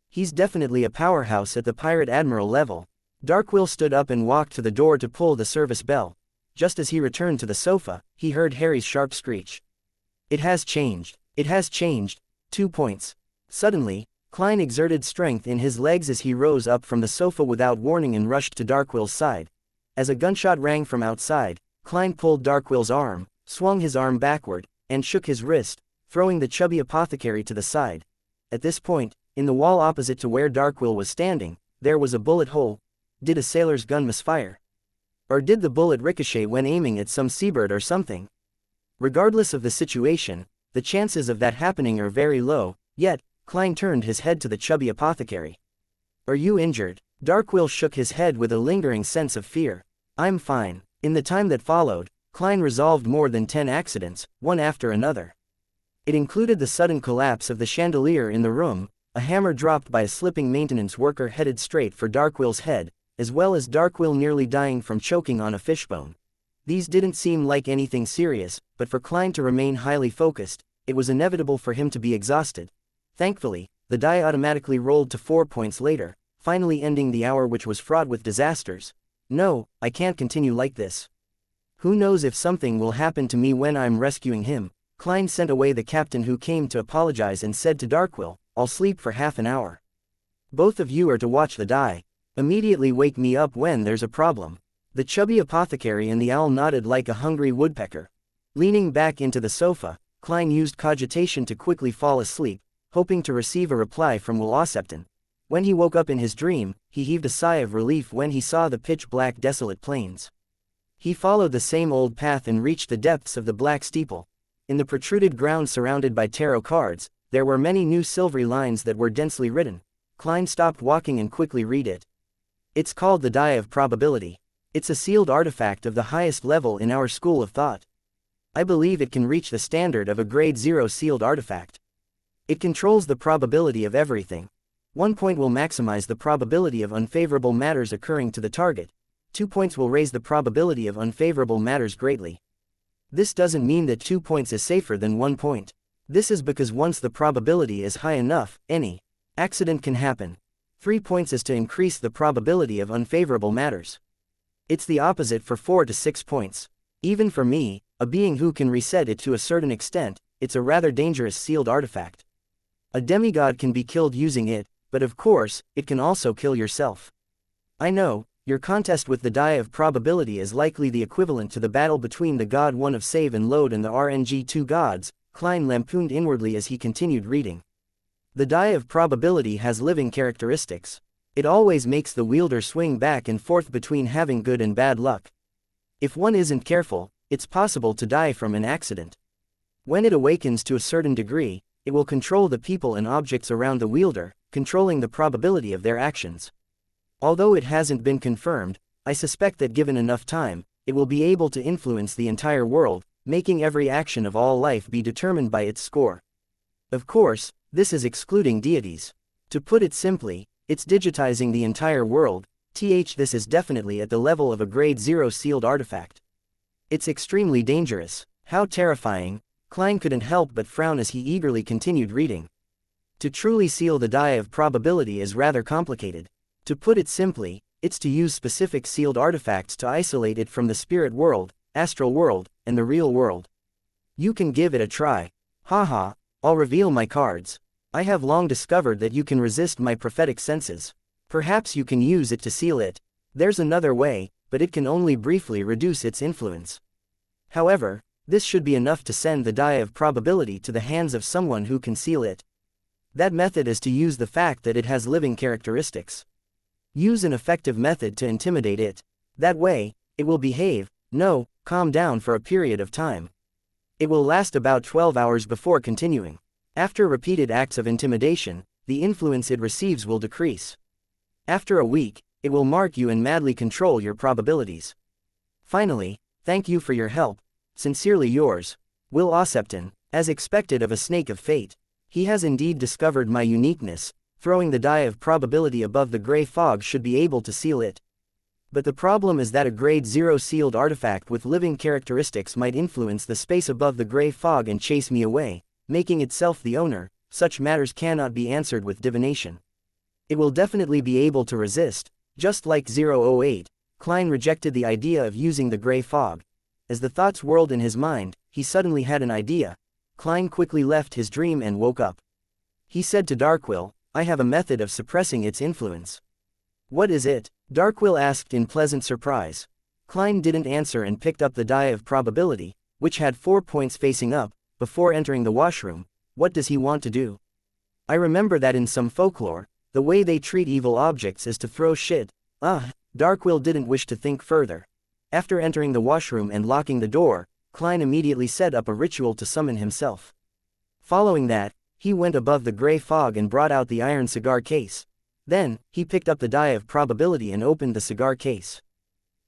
He's definitely a powerhouse at the Pirate Admiral level." Darkwill stood up and walked to the door to pull the service bell. Just as he returned to the sofa, he heard Harry's sharp screech. "It has changed. It has changed. 2 points." Suddenly, Klein exerted strength in his legs as he rose up from the sofa without warning and rushed to Darkwill's side. As a gunshot rang from outside, Klein pulled Darkwill's arm, swung his arm backward, and shook his wrist, throwing the chubby apothecary to the side. At this point, in the wall opposite to where Darkwill was standing, there was a bullet hole. Did a sailor's gun misfire? Or did the bullet ricochet when aiming at some seabird or something? Regardless of the situation, the chances of that happening are very low, yet, Klein turned his head to the chubby apothecary. Are you injured? Darkwill shook his head with a lingering sense of fear. I'm fine. In the time that followed, Klein resolved more than 10 accidents, one after another. It included the sudden collapse of the chandelier in the room, a hammer dropped by a slipping maintenance worker headed straight for Darkwill's head, as well as Darkwill nearly dying from choking on a fishbone. These didn't seem like anything serious, but for Klein to remain highly focused, it was inevitable for him to be exhausted. Thankfully, the die automatically rolled to 4 points later, finally ending the hour which was fraught with disasters. No, I can't continue like this. Who knows if something will happen to me when I'm rescuing him. Klein sent away the captain who came to apologize and said to Darkwill, I'll sleep for half an hour. Both of you are to watch the die. Immediately wake me up when there's a problem. The chubby apothecary and the owl nodded like a hungry woodpecker. Leaning back into the sofa, Klein used cogitation to quickly fall asleep, hoping to receive a reply from Wuxia. When he woke up in his dream, he heaved a sigh of relief when he saw the pitch-black desolate plains. He followed the same old path and reached the depths of the black steeple. In the protruded ground surrounded by tarot cards, there were many new silvery lines that were densely written. Klein stopped walking and quickly read it. It's called the Die of Probability. It's a sealed artifact of the highest level in our school of thought. I believe it can reach the standard of a grade 0 sealed artifact. It controls the probability of everything. 1 point will maximize the probability of unfavorable matters occurring to the target. 2 points will raise the probability of unfavorable matters greatly. This doesn't mean that 2 points is safer than 1 point. This is because once the probability is high enough, any accident can happen. 3 points is to increase the probability of unfavorable matters. It's the opposite for 4 to 6 points. Even for me, a being who can reset it to a certain extent, it's a rather dangerous sealed artifact. A demigod can be killed using it, but of course, it can also kill yourself. I know, your contest with the Die of Probability is likely the equivalent to the battle between the God 1 of Save and Load and the RNG2 gods, Klein lampooned inwardly as he continued reading. The Die of Probability has living characteristics. It always makes the wielder swing back and forth between having good and bad luck. If one isn't careful, it's possible to die from an accident. When it awakens to a certain degree, it will control the people and objects around the wielder, controlling the probability of their actions. Although it hasn't been confirmed, I suspect that given enough time, it will be able to influence the entire world, making every action of all life be determined by its score. Of course, this is excluding deities. To put it simply, it's digitizing the entire world. This is definitely at the level of a grade 0 sealed artifact. It's extremely dangerous. How terrifying. Klein couldn't help but frown as he eagerly continued reading. To truly seal the Die of Probability is rather complicated. To put it simply, it's to use specific sealed artifacts to isolate it from the spirit world, astral world, and the real world. You can give it a try. Haha, I'll reveal my cards. I have long discovered that you can resist my prophetic senses. Perhaps you can use it to seal it. There's another way, but it can only briefly reduce its influence. However, this should be enough to send the Die of Probability to the hands of someone who can seal it. That method is to use the fact that it has living characteristics. Use an effective method to intimidate it. That way, it will behave, calm down for a period of time. It will last about 12 hours before continuing. After repeated acts of intimidation, the influence it receives will decrease. After a week, it will mark you and madly control your probabilities. Finally, thank you for your help. Sincerely yours, Wuxia. As expected of a snake of fate, he has indeed discovered my uniqueness. Throwing the Die of Probability above the gray fog should be able to seal it. But the problem is that a grade 0 sealed artifact with living characteristics might influence the space above the gray fog and chase me away, making itself the owner. Such matters cannot be answered with divination. It will definitely be able to resist, just like 008. Klein rejected the idea of using the gray fog. As the thoughts whirled in his mind, he suddenly had an idea. Klein quickly left his dream and woke up. He said to Darkwill, I have a method of suppressing its influence. What is it? Darkwill asked in pleasant surprise. Klein didn't answer and picked up the Die of Probability, which had 4 points facing up, before entering the washroom. What does he want to do? I remember that in some folklore, the way they treat evil objects is to throw shit. Darkwill didn't wish to think further. After entering the washroom and locking the door, Klein immediately set up a ritual to summon himself. Following that, he went above the gray fog and brought out the iron cigar case. Then, he picked up the die of probability and opened the cigar case.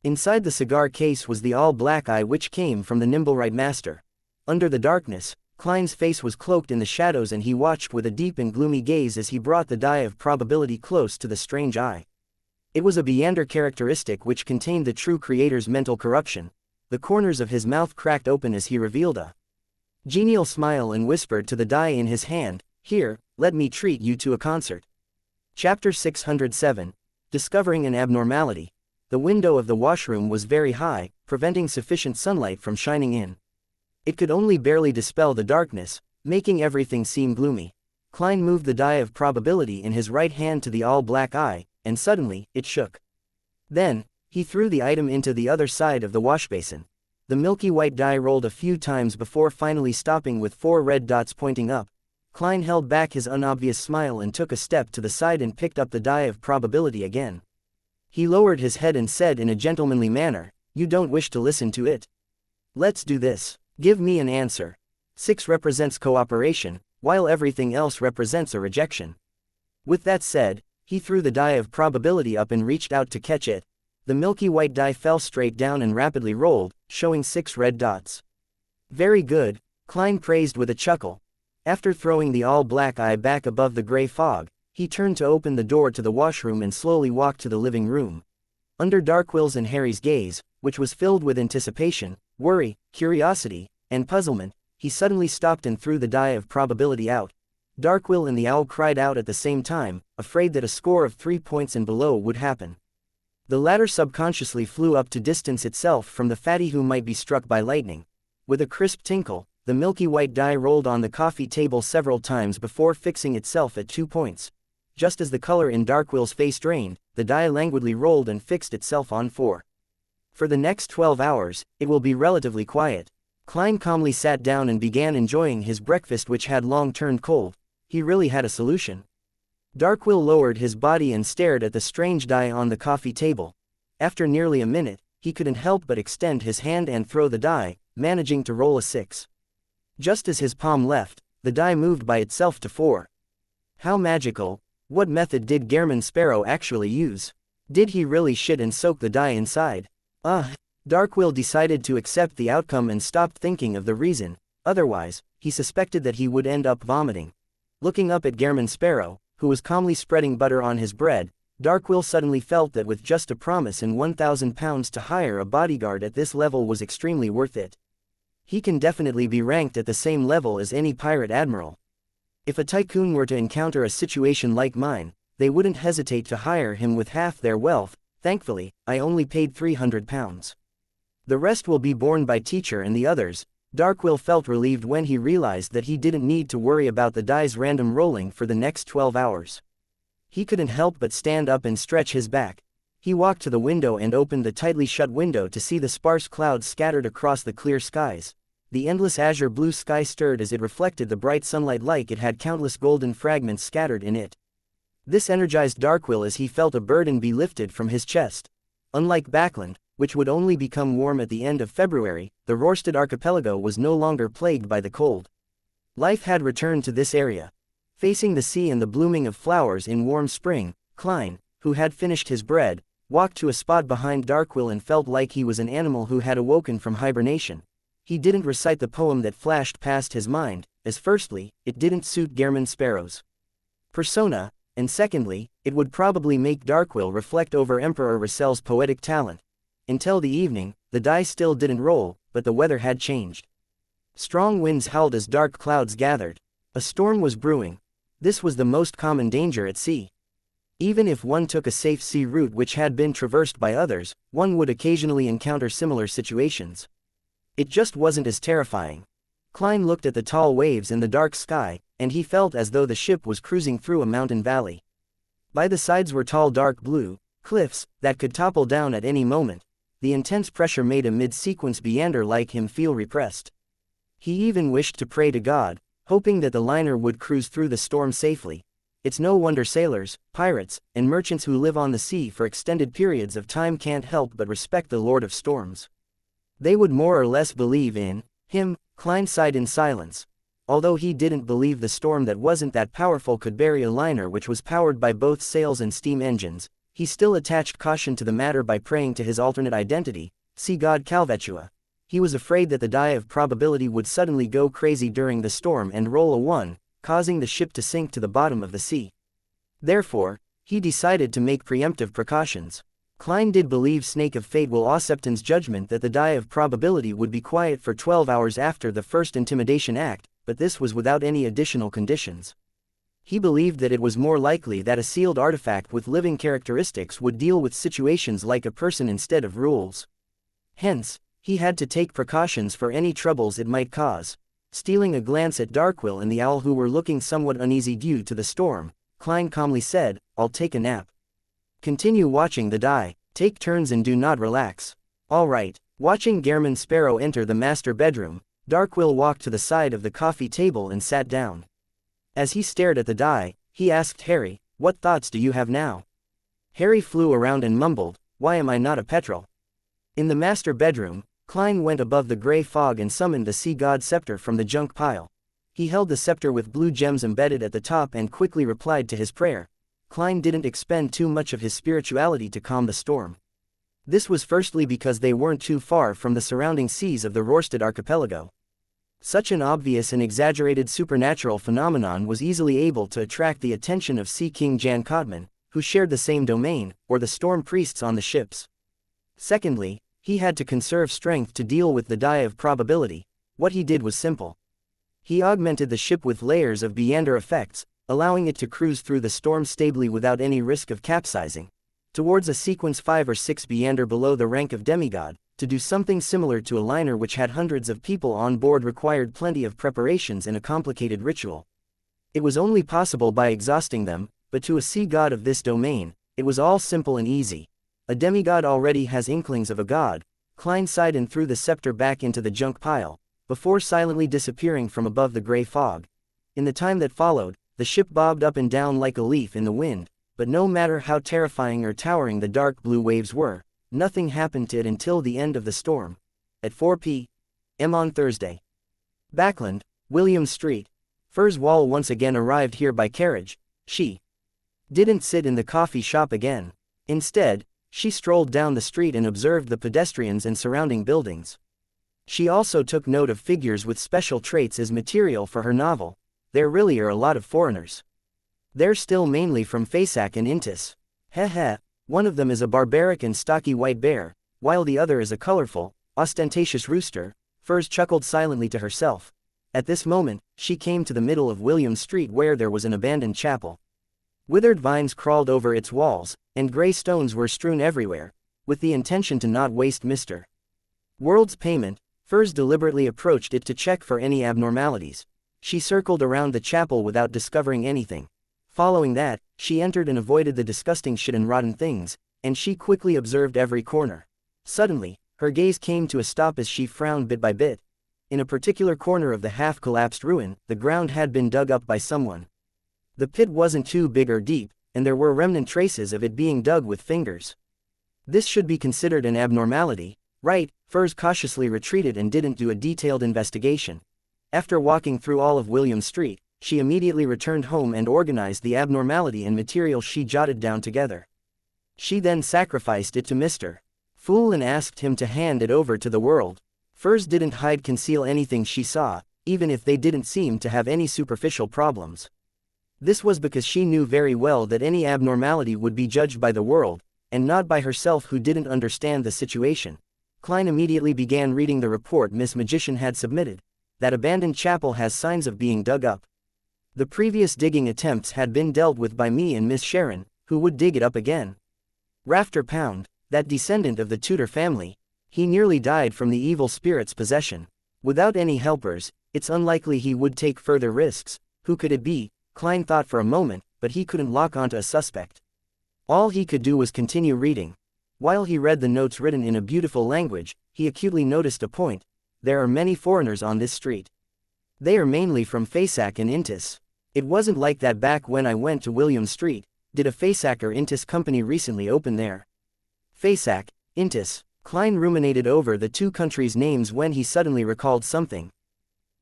Inside the cigar case was the all-black eye which came from the Nimblewright Master. Under the darkness, Klein's face was cloaked in the shadows and he watched with a deep and gloomy gaze as he brought the die of probability close to the strange eye. It was a Beander characteristic which contained the true creator's mental corruption. The corners of his mouth cracked open as he revealed a genial smile and whispered to the die in his hand, "Here, let me treat you to a concert." Chapter 607. Discovering an abnormality. The window of the washroom was very high, preventing sufficient sunlight from shining in. It could only barely dispel the darkness, making everything seem gloomy. Klein moved the die of probability in his right hand to the all-black eye, and suddenly, it shook. Then, he threw the item into the other side of the washbasin. The milky white die rolled a few times before finally stopping with 4 red dots pointing up. Klein held back his unobvious smile and took a step to the side and picked up the die of probability again. He lowered his head and said in a gentlemanly manner, "You don't wish to listen to it? Let's do this. Give me an answer." 6 represents cooperation, while everything else represents a rejection. With that said, he threw the die of probability up and reached out to catch it. The milky white die fell straight down and rapidly rolled, showing 6 red dots. "Very good," Klein praised with a chuckle. After throwing the all-black eye back above the gray fog, he turned to open the door to the washroom and slowly walked to the living room. Under Darkwill's and Harry's gaze, which was filled with anticipation, worry, curiosity, and puzzlement, he suddenly stopped and threw the die of probability out. Darkwill and the owl cried out at the same time, afraid that a score of 3 points and below would happen. The latter subconsciously flew up to distance itself from the fatty who might be struck by lightning. With a crisp tinkle, the milky white die rolled on the coffee table several times before fixing itself at 2 points. Just as the color in Darkwill's face drained, the die languidly rolled and fixed itself on 4. For the next 12 hours, it will be relatively quiet. Klein calmly sat down and began enjoying his breakfast which had long turned cold. He really had a solution. Darkwill lowered his body and stared at the strange die on the coffee table. After nearly a minute, he couldn't help but extend his hand and throw the die, managing to roll a 6. Just as his palm left, the die moved by itself to 4. How magical! What method did Gehrman Sparrow actually use? Did he really shit and soak the die inside? Darkwill decided to accept the outcome and stopped thinking of the reason. Otherwise, he suspected that he would end up vomiting. Looking up at Gehrman Sparrow, who was calmly spreading butter on his bread, Darkwill suddenly felt that with just a promise and 1,000 pounds to hire a bodyguard at this level was extremely worth it. He can definitely be ranked at the same level as any pirate admiral. If a tycoon were to encounter a situation like mine, they wouldn't hesitate to hire him with half their wealth. Thankfully, I only paid 300 pounds. The rest will be borne by teacher and the others. Darkwill felt relieved when he realized that he didn't need to worry about the die's random rolling for the next 12 hours. He couldn't help but stand up and stretch his back. He walked to the window and opened the tightly shut window to see the sparse clouds scattered across the clear skies. The endless azure blue sky stirred as it reflected the bright sunlight like it had countless golden fragments scattered in it. This energized Darkwill as he felt a burden be lifted from his chest. Unlike Backland, which would only become warm at the end of February, the Rorstad archipelago was no longer plagued by the cold. Life had returned to this area. Facing the sea and the blooming of flowers in warm spring, Klein, who had finished his bread, walked to a spot behind Darkwill and felt like he was an animal who had awoken from hibernation. He didn't recite the poem that flashed past his mind, as firstly, it didn't suit Gehrman Sparrow's persona, and secondly, it would probably make Darkwill reflect over Emperor Rassel's poetic talent. Until the evening, the die still didn't roll, but the weather had changed. Strong winds howled as dark clouds gathered. A storm was brewing. This was the most common danger at sea. Even if one took a safe sea route which had been traversed by others, one would occasionally encounter similar situations. It just wasn't as terrifying. Klein looked at the tall waves in the dark sky, and he felt as though the ship was cruising through a mountain valley. By the sides were tall dark blue cliffs that could topple down at any moment. The intense pressure made a mid-sequence Beander like him feel repressed. He even wished to pray to God, hoping that the liner would cruise through the storm safely. It's no wonder sailors, pirates, and merchants who live on the sea for extended periods of time can't help but respect the Lord of Storms. They would more or less believe in him. Klein sighed in silence. Although he didn't believe the storm that wasn't that powerful could bury a liner which was powered by both sails and steam engines, he still attached caution to the matter by praying to his alternate identity, sea god Calvetua. He was afraid that the die of probability would suddenly go crazy during the storm and roll a 1, causing the ship to sink to the bottom of the sea. Therefore, he decided to make preemptive precautions. Klein did believe Snake of Fate will Osepton's judgment that the die of probability would be quiet for 12 hours after the first intimidation act, but this was without any additional conditions. He believed that it was more likely that a sealed artifact with living characteristics would deal with situations like a person instead of rules. Hence, he had to take precautions for any troubles it might cause. Stealing a glance at Darkwill and the owl who were looking somewhat uneasy due to the storm, Klein calmly said, "I'll take a nap. Continue watching the die, take turns and do not relax." "All right." Watching Gehrman Sparrow enter the master bedroom, Darkwill walked to the side of the coffee table and sat down. As he stared at the die, he asked Harry, "What thoughts do you have now?" Harry flew around and mumbled, "Why am I not a petrel?" In the master bedroom, Klein went above the gray fog and summoned the sea god scepter from the junk pile. He held the scepter with blue gems embedded at the top and quickly replied to his prayer. Klein didn't expend too much of his spirituality to calm the storm. This was firstly because they weren't too far from the surrounding seas of the Rorstad archipelago. Such an obvious and exaggerated supernatural phenomenon was easily able to attract the attention of Sea King Jan Codman, who shared the same domain, or the storm priests on the ships. Secondly, he had to conserve strength to deal with the die of probability. What he did was simple. He augmented the ship with layers of Beander effects, allowing it to cruise through the storm stably without any risk of capsizing, towards a sequence 5 or 6 Beander below the rank of demigod. To do something similar to a liner which had hundreds of people on board required plenty of preparations and a complicated ritual. It was only possible by exhausting them, but to a sea god of this domain, it was all simple and easy. A demigod already has inklings of a god. Klein sighed and threw the scepter back into the junk pile, before silently disappearing from above the gray fog. In the time that followed, the ship bobbed up and down like a leaf in the wind, but no matter how terrifying or towering the dark blue waves were, nothing happened to it until the end of the storm. At 4 p.m. on Thursday. Backland, William Street. Furs Wall once again arrived here by carriage. She didn't sit in the coffee shop again. Instead, she strolled down the street and observed the pedestrians and surrounding buildings. She also took note of figures with special traits as material for her novel. There really are a lot of foreigners. They're still mainly from Fasak and Intis. Heh. One of them is a barbaric and stocky white bear, while the other is a colorful, ostentatious rooster. Furs chuckled silently to herself. At this moment, she came to the middle of William Street where there was an abandoned chapel. Withered vines crawled over its walls, and gray stones were strewn everywhere, with the intention to not waste Mr. World's payment. Furs deliberately approached it to check for any abnormalities. She circled around the chapel without discovering anything. Following that, she entered and avoided the disgusting shit and rotten things, and she quickly observed every corner. Suddenly, her gaze came to a stop as she frowned bit by bit. In a particular corner of the half-collapsed ruin, the ground had been dug up by someone. The pit wasn't too big or deep, and there were remnant traces of it being dug with fingers. This should be considered an abnormality, right? Furs cautiously retreated and didn't do a detailed investigation. After walking through all of William Street, she immediately returned home and organized the abnormality and material she jotted down together. She then sacrificed it to Mr. Fool and asked him to hand it over to the world. Furs didn't conceal anything she saw, even if they didn't seem to have any superficial problems. This was because she knew very well that any abnormality would be judged by the world, and not by herself who didn't understand the situation. Klein immediately began reading the report Miss Magician had submitted. That abandoned chapel has signs of being dug up. The previous digging attempts had been dealt with by me and Miss Sharon, who would dig it up again. Rafter Pound, that descendant of the Tudor family, he nearly died from the evil spirit's possession. Without any helpers, it's unlikely he would take further risks. Who could it be? Klein thought for a moment, but he couldn't lock onto a suspect. All he could do was continue reading. While he read the notes written in a beautiful language, he acutely noticed a point. There are many foreigners on this street. They are mainly from Fasak and Intis. It wasn't like that back when I went to William Street. Did a Fasak or Intis company recently open there? Fasak, Intis. Klein ruminated over the two countries' names when he suddenly recalled something.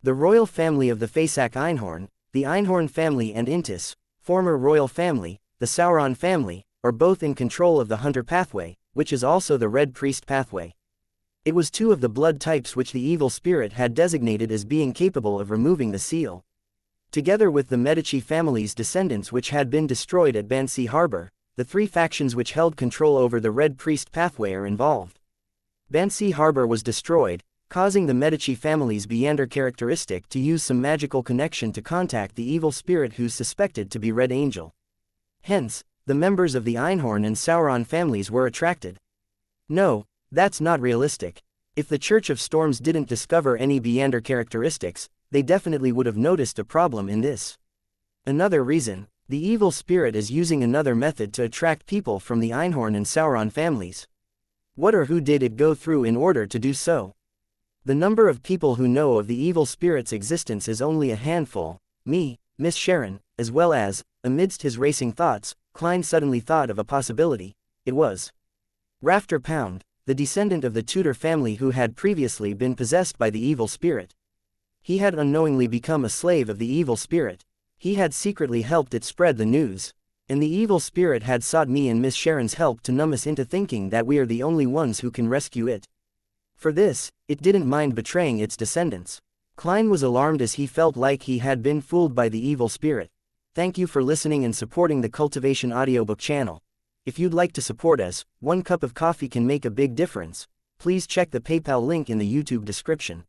The royal family of the Fasak Einhorn, the Einhorn family and Intis, former royal family, the Sauron family, are both in control of the Hunter pathway, which is also the Red Priest pathway. It was two of the blood types which the evil spirit had designated as being capable of removing the seal. Together with the Medici family's descendants which had been destroyed at Bansi Harbor, the three factions which held control over the Red Priest pathway are involved. Bansi Harbor was destroyed, causing the Medici family's Beander characteristic to use some magical connection to contact the evil spirit who's suspected to be Red Angel. Hence, the members of the Einhorn and Sauron families were attracted. No, that's not realistic. If the Church of Storms didn't discover any Beander characteristics, they definitely would have noticed a problem in this. Another reason, the evil spirit is using another method to attract people from the Einhorn and Sauron families. What or who did it go through in order to do so? The number of people who know of the evil spirit's existence is only a handful. Me, Miss Sharon, as well as, amidst his racing thoughts, Klein suddenly thought of a possibility. It was Rafter Pound, the descendant of the Tudor family who had previously been possessed by the evil spirit. He had unknowingly become a slave of the evil spirit. He had secretly helped it spread the news. And the evil spirit had sought me and Miss Sharon's help to numb us into thinking that we are the only ones who can rescue it. For this, it didn't mind betraying its descendants. Klein was alarmed as he felt like he had been fooled by the evil spirit. Thank you for listening and supporting the Cultivation audiobook channel. If you'd like to support us, 1 cup of coffee can make a big difference. Please check the PayPal link in the YouTube description.